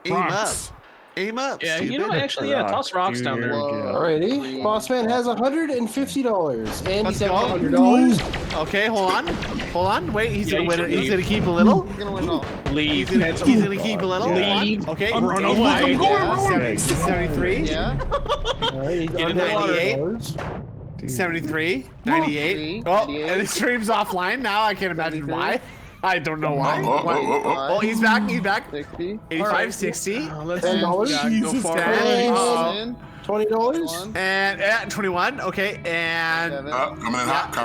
Aim up. Rocks. Aim up. Yeah, you stupid. know, actually, yeah, toss rocks down there. Alrighty. Bossman has $150. And Let's he's go. got $100. Okay, hold on. Wait, he's Yeah, gonna win. you should He's leave. gonna keep a little. He's gonna win all. Leave. He's gonna keep a little. Leave. Okay. I'm going. 73. Yeah. Alright, he's Get got in the water. $98. 73. 98. Oh, and his stream's offline now. I can't imagine why. I don't know why. Oh, he's back. 60. 85, 60. Let's $10. go Jesus for Christ. it. $20. And 21. Okay, and Coming in hot.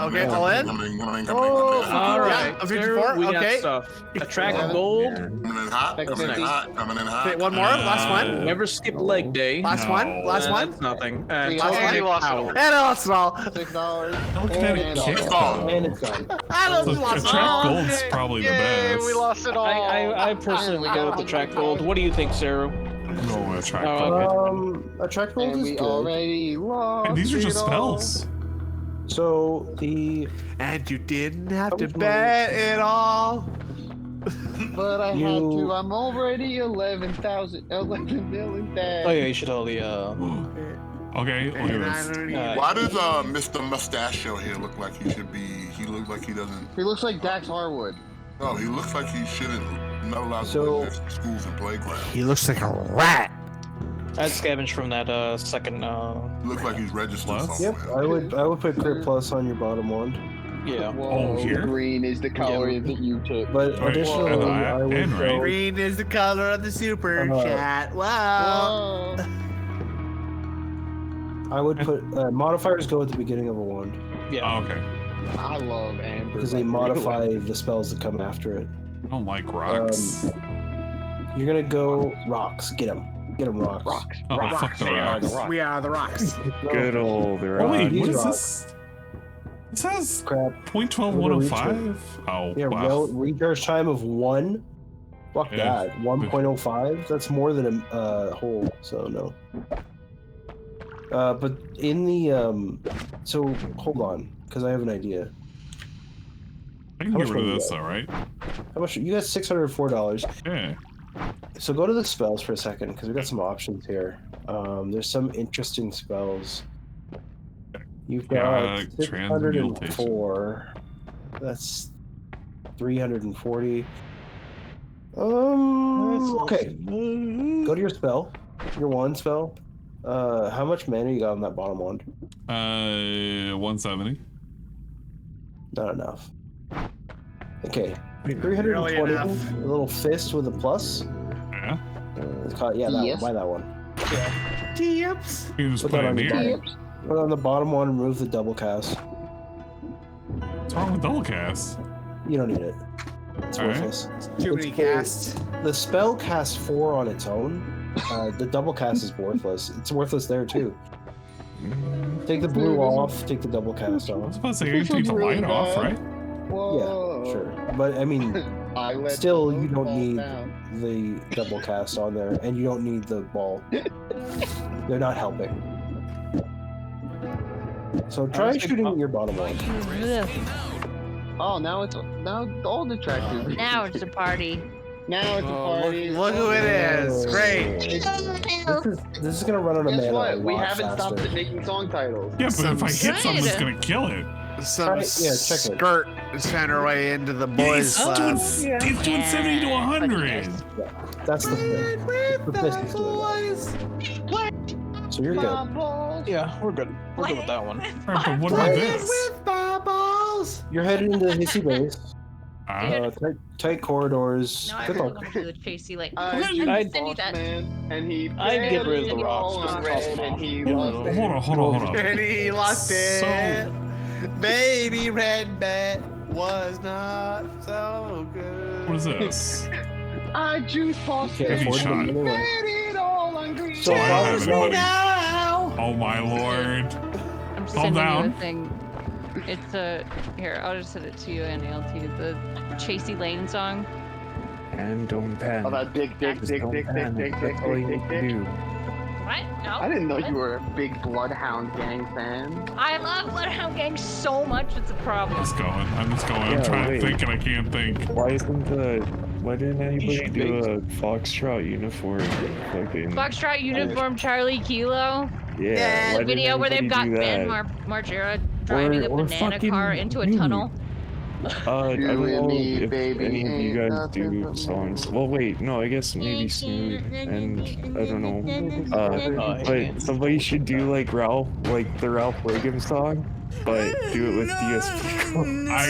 okay, all in. Coming in. All right, Yeah, 54, we got okay. stuff. Attract gold. Coming in hot. Okay, one more. Last one. Never skip leg day. Last one. Last one. That's nothing. And Last one. Andy lost it all. And it's all. $6. Look at that kick. And it's gone. I So lost it attract all. gold's probably the best. We lost it all. I personally would go with the track gold. What do you think, Sarah? No, attract Oh, gold. okay. Attract gold And is we good. already lost. And these are just it all. spells. So and you didn't have to bet it all. But I had to. I'm already 11 million dead. Oh yeah, you should only Okay, look at this. Why does Mr. Mustachio here look like he should be? He looks like he doesn't. He looks like Dax Harwood. No, he looks like he shouldn't. Not allowed to go to schools and playgrounds. He looks like a rat. I'd scavenge from that second. Looks like he's registered somewhere. Yep, I would put Crit Plus on your bottom wand. Yeah. Whoa, here? Green is the color that you took. But additionally, I would go. Green is the color of the super chat. Wow. I would put modifiers go at the beginning of a wand. Yeah. Oh, okay. I love Amber. Because they modify the spells that come after it. I don't like rocks. You're gonna go rocks. Get them. Get them rocks. Rocks. Oh, rocks. fuck the rocks. We are the rocks. Good old rocks. Oh, wait, what is rocks. this? It says crap. 0.12105? Oh, yeah, wow. recharge time of 1. Fuck Yeah. that. 1.05? That's more than a whole, so no. But in the, so hold on, because I have an idea. I can get rid of this though, right? How much? You got $604. Yeah. So go to the spells for a second, because we've got some options here. There's some interesting spells. You've got 604. That's 340. Okay. Go to your spell. Your wand spell. How much mana you got on that bottom wand? 170. Not enough. Okay. 320. Really A little fist with a plus. Yeah. Yeah, that one. Buy that one. Yeah. Tips. You just Put put that it on in your here. bottom. Put it on the bottom one and remove the double cast. What's wrong with double cast? You don't need it. It's All right. worthless. Too many casts. The spell casts 4 on its own. The double cast is worthless. It's worthless there too. Take the blue off, take the double cast I was off. supposed to say you can take the light off, right? Whoa. Yeah, sure. But I mean, still, you don't need the double cast on there, and you don't need the ball. They're not helping. So try shooting your bottom one. Oh, now all the tractors. Now it's a party. Now it's a party. Look who it is. Great. This is gonna run on a Guess mana what? a We lot haven't faster. stopped making song titles. Yeah, but if I hit someone, it's gonna kill it. Some check it. skirt is found her way into the boys' club. He's doing 70 to 100. That's the thing. The fist is doing that. So you're good. Yeah, we're good. We're good with that one. Alright, but what about this? Bubbles. You're headed into Hissy Base. Ah. Tight corridors. No, I Good really luck. want to do the Chasey like. I'd send you that. And he I'd get rid of the rocks. all Just on toss red, them and off. he Hold lost it. on. And he lost it. Baby Red Bat was not so good. What is this? I juice tossed Okay, it. Heavy shot. Set it all on green. So I don't have anybody. Now. Oh my lord. I'm Calm sending down. you a thing. It's a here. I'll just send it to you and ALT. The Chasey Lane song. And don't panic. Oh, that dick. That's all you need to do. What? No. I didn't know you were a big Bloodhound Gang fan. I love Bloodhound Gang so much. It's a problem. I'm just going. I'm Yeah, trying wait. to think and I can't think. Why didn't anybody do a Foxtrot uniform? Fucking Foxtrot uniform Charlie Kilo. yeah. Why The video didn't where they've got anybody do Ben that? Margera driving a Or banana fucking car into a you. tunnel. I You don't and know me, if baby, any of you ain't guys nothing do but songs. Well, wait, no, I guess maybe Smooth and I don't know. But somebody should do like Ralph, like the Ralph Wiggum song, but do it with DSP. I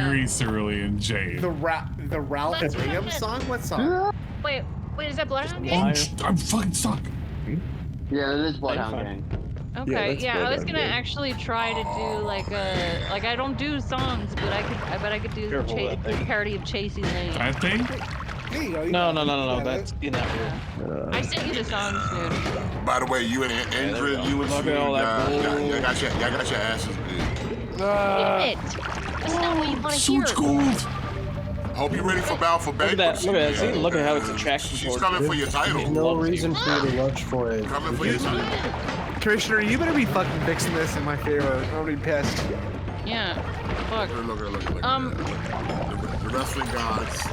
agree, Cerulean Jade. The Ralph Wiggum song? What song? Wait, is that Bloodhound Gang? I'm fucking stuck. Yeah, it is Bloodhound Gang. Okay, that's yeah, I was Bloodhound gonna Gang. actually try to do like I don't do songs, but I could do Careful with that the thing. parody of Chasey Lane. I think. There you go. No. That's in that room. I sent you the songs, dude. By the way, you and Andrew, you and Look Smooth, at all that y'all got your asses beat. Damn it! That's not what you want to hear. Switch gold. Hope you're ready for Battle for Look at that. Bankruptcy. Look at that. See, look at how it's attractive. She's coming for your title. There's no reason for you to rush for it. Coming for your title. Commissioner, you better be fucking fixing this in my favor. I'm gonna be pissed. Yeah. Fuck. Look. The wrestling gods.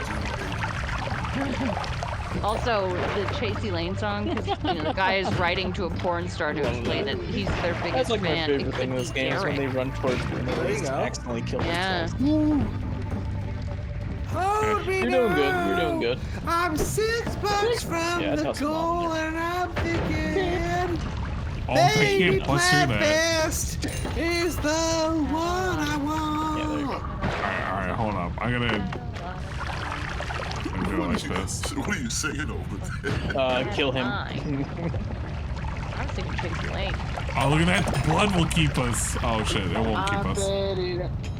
Also, the Chasey Lane song, because the guy is writing to a porn star to explain that he's their biggest That's like my fan. favorite thing in this game is when they run towards the enemies and accidentally kill Yeah. themselves. Hold me You're doing good. You're doing good. I'm $6 from Yeah, the that's goal, and I'm thinking. Oh, I Baby, can't plus hear that. Best is the one I want. Yeah, there you go. Alright, hold up. I'm gonna do it like this. What are you singing over there? Kill him. I was thinking Chasey Lane. Oh, look at that. The blood will keep us. Oh, shit. It won't keep us.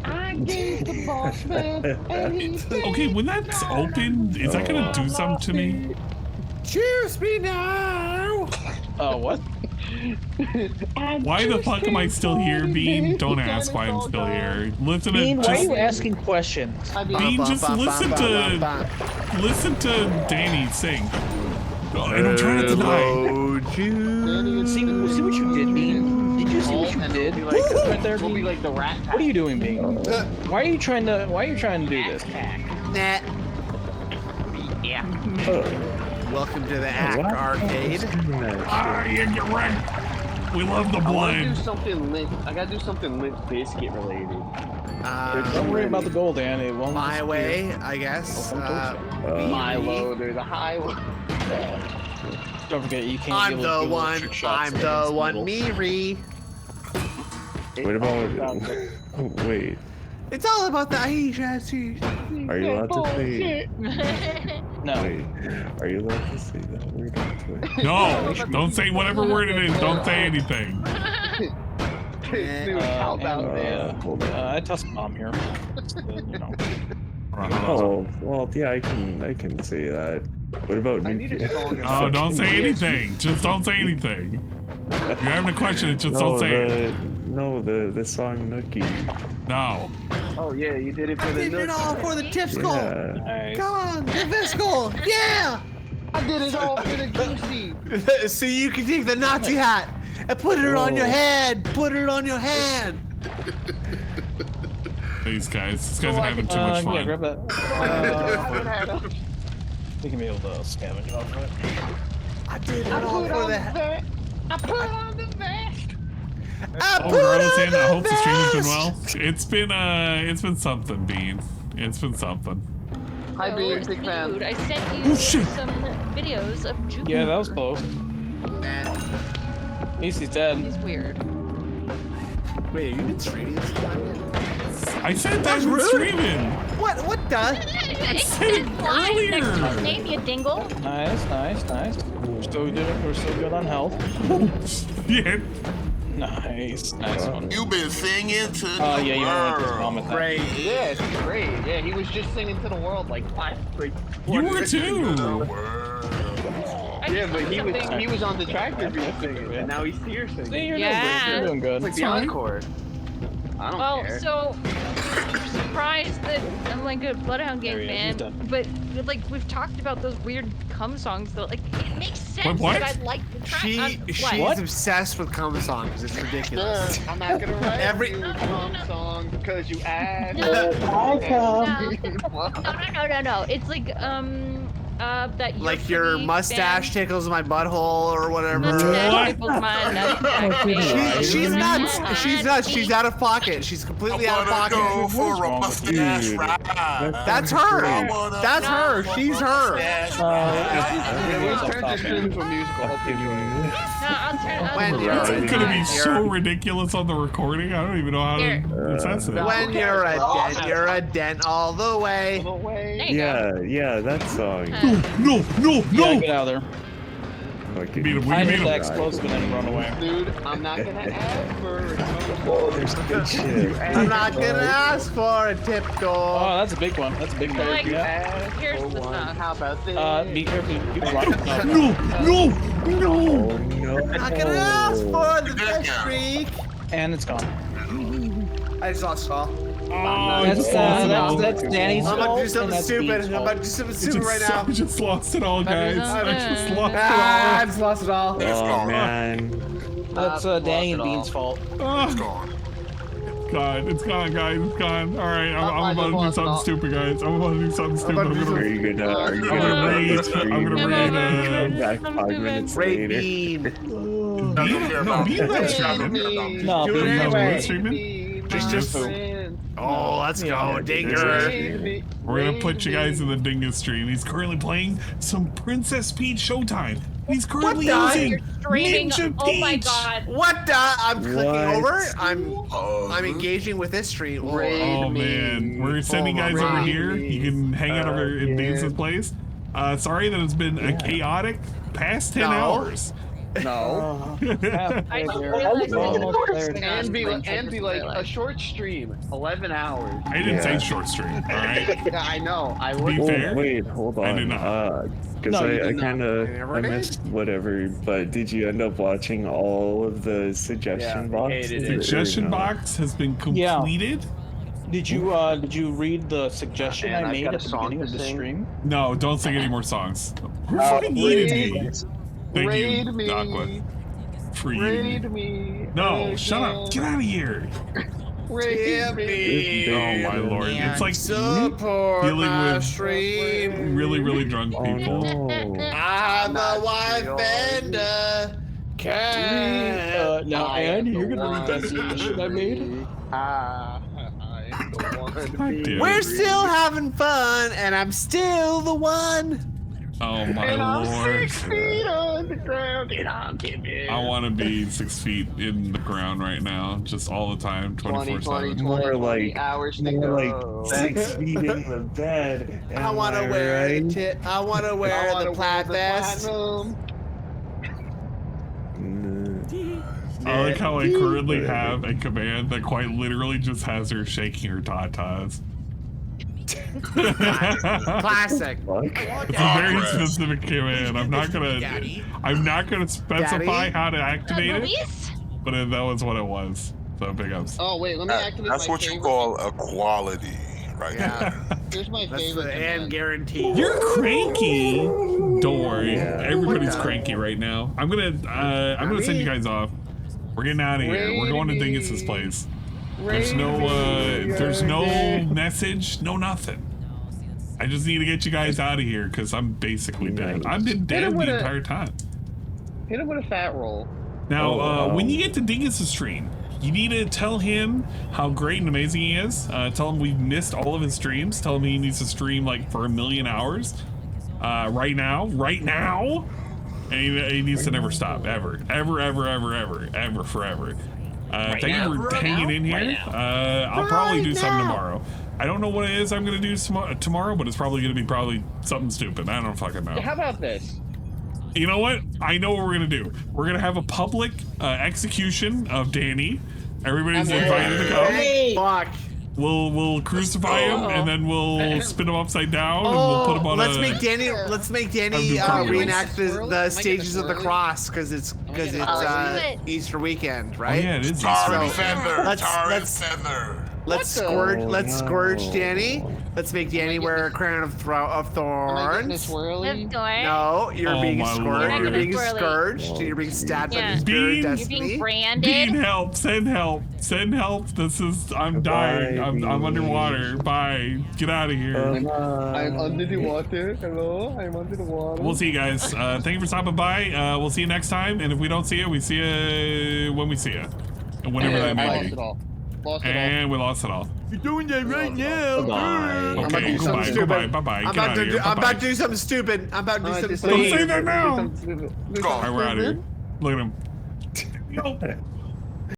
I gave the boss man, and he Okay, when that's open, is that gonna do something to me? choose me now. Oh, what? Why the fuck am I still here, Bean? Don't ask why I'm still here. Listen to Bean, why are just you asking questions? Bean, just listen to Danny sing. Oh, and I'm trying to deny. See what you did, Bean? Did you see what you did? Right there, Bean? like the rat. What are you doing, Bean? Why are you trying to do this? Nah. Yeah. Welcome to the Act Arcade. Ah, you get wrecked. We love the I blood. gotta do something Limp Bizkit related. Don't worry about the gold, Dan. It won't. My way, I guess. Milo, there's a high one. Don't forget, you can't. I'm the one. I'm the one. Miri. What about? Wait. It's all about the Asia. Are you allowed to say? No. Wait. Are you allowed to say that word on Twitch? No, don't say whatever word it is. Don't say anything. How about that? Hold on. I tossed a bomb here. You know. Oh, well, yeah, I can say that. What about Nuki? Oh, don't say anything. Just don't say anything. If you're having a question, just don't say it. No, the song Nookie. No. Oh yeah, you did it for I the did it all for the tip skull. Yeah. Nice. Come on, the Viscal. Yeah. I did it all for the goosey. So you can take the Nazi hat and put it on your head. Put it on your head. These guys are having too much Yeah, fun. grab that. You can be able to scavenge off of it. I did it all for that. I put on the vest. Oh, regardless, and I hope the stream has been well. It's been something, Bean. It's been something. Hi, So, Bean, where's big the fan. dude? I sent you Oh, shit. some videos of Juke. Yeah, that was close. He's dead. He's weird. Wait, you been streaming this time? I said That's that was rude. streaming. What the? I said it earlier. Next to his name, you dingle. Nice. We're still good on health. Yeah. Nice one. You've been singing to the Oh yeah, you want to bomb at that. Great. Yeah, it's great. Yeah, he was just singing to the world like 5 straight. You were too. Yeah, but he was on the tractor beat singing, and now he's here singing. See, you're Yeah. doing good. It's like the encore. I don't Well, care. so I'm surprised that I'm like a Bloodhound There Gang he is, he's fan, done. but like we've talked about those weird cum songs that like it makes sense Wait, what? that I like the track. She's obsessed with cum songs. It's ridiculous. I'm not gonna write Every- you a cum song because you asked. No. No. It's like that. Like your mustache tickles my butthole or whatever. Mustache tickles mine. That's exactly. She's nuts. She's nuts. She's out of pocket. She's completely out of pocket. Go for a mustache ride. That's her. That's her. She's her. We've turned this into a musical. I hope you enjoy it. No, I'll turn. It's gonna be so ridiculous on the recording. I don't even know how to sense it. When you're a dent, you're a dent all the way. Yeah, that song. No. Yeah, get out of there. Okay. We I made hit the him. explosive and then run away. Dude, I'm not gonna ask for There's good shit. I'm not gonna ask for a tip goal. Oh, that's a big one. That's a big player. Like, Yeah. here's the song. How about this? Be careful. You can rock it. No. Oh no. I'm not gonna ask for the best streak. And it's gone. I just lost Saul. That's Danny's I'm about to do fault, something and that's stupid. Bean's I'm about to do something stupid right now. I just lost it all, guys. I just lost it all. I just lost it all. Oh man. That's Danny and Bean's fault. It's gone. God, it's gone, guys. It's gone. All right, I'm about to do something stupid, guys. I'm about to do something stupid. I'm gonna raid. Back 5 minutes later. Bean. No, Bean not streaming. No, Do it Bean anyway. streaming. Just. Oh, let's go, Dinger. We're gonna put you guys in the Dingus stream. He's currently playing some Princess Peach Showtime. He's currently using Streaming. Ninja Peach. Oh my god. What the? I'm clicking What? over. I'm engaging with this stream. Oh man, we're sending guys over here. You can hang out over in Dingus' place. Sorry that it's been a chaotic past 10 hours. No. I don't realize And be like a short stream, 11 hours. I didn't say short stream, all right? I know. I To would. be fair, Wait, hold I did on. not. Because No, you I did kind of Never I did. missed whatever. But did you end up watching all of the suggestion boxes? hated it. Suggestion box has been completed. Did you read the suggestion Man, I I've made got at a the song beginning to of the sing. stream? No, don't sing any more songs. Who fucking yeeted me? Thank Raid you, me. Aqua, for yeeting Raid me. me. No, shut up. Get out of here. Raid me. Oh my lord. It's like Support dealing my with stream. really, really drunk people. No. I'm a wife bender. Now, Anne, you're gonna read that suggestion I made? I'm the one. God damn We're it. still having fun, and I'm still the one. Oh my And I'm lord. 6 feet on the ground, and I'm giving. I want to be 6 feet in the ground right now, just all the time, 24/7. More like hours to more go. like 6 feet in the bed. I want to wear right? it. I want to wear the plaid vest. I like how I currently have a command that quite literally just has her shaking her tatas. Classic. It's a very specific command. I'm not gonna specify how to activate it, but that was what it was. So big ups. Oh wait, let me activate That's my what you favorite. call equality, right there. Here's my That's favorite. the and command. guarantee. You're cranky. Don't worry. Everybody's cranky right now. I'm gonna send you guys off. We're getting out of here. We're going to Dingus's place. There's no message, no nothing. I just need to get you guys out of here because I'm basically dead. I've been dead the entire time. Hit him with a fat roll. Now, when you get to Dingus's stream, you need to tell him how great and amazing he is. Tell him we've missed all of his streams. Tell him he needs to stream like for 1 million hours. Right now. And he needs to never stop, ever, forever. Thank you for hanging in here. I'll probably do something tomorrow. I don't know what it is I'm gonna do tomorrow, but it's probably gonna be something stupid. I don't fucking know. How about this? You know what? I know what we're gonna do. We're gonna have a public execution of Danny. Everybody's invited to come. Fuck. We'll crucify him and then we'll spin him upside down and we'll put him on Let's make Danny reenact the stages of the cross because it's Easter weekend, right? Oh, yeah, it is Easter Tarry weekend. feather. Let's scourge Danny. Let's make Danny wear a crown of thorns. No, you're being scourged. You're being scourged. You're being stabbed by the spirit of destiny. You're being branded. Bean, help! Send help! I'm dying. I'm underwater. Bye. Get out of here. I'm under the water. Hello, I'm under the water. We'll see you guys. Thank you for stopping by. We'll see you next time. And if we don't see you, we see you when we see you. And whenever that may be. And we lost it all. You're doing that right now. Bye. Okay, goodbye. Bye. I'm about to do something stupid. Don't say that now. All right, we're out of here. Look at him. No.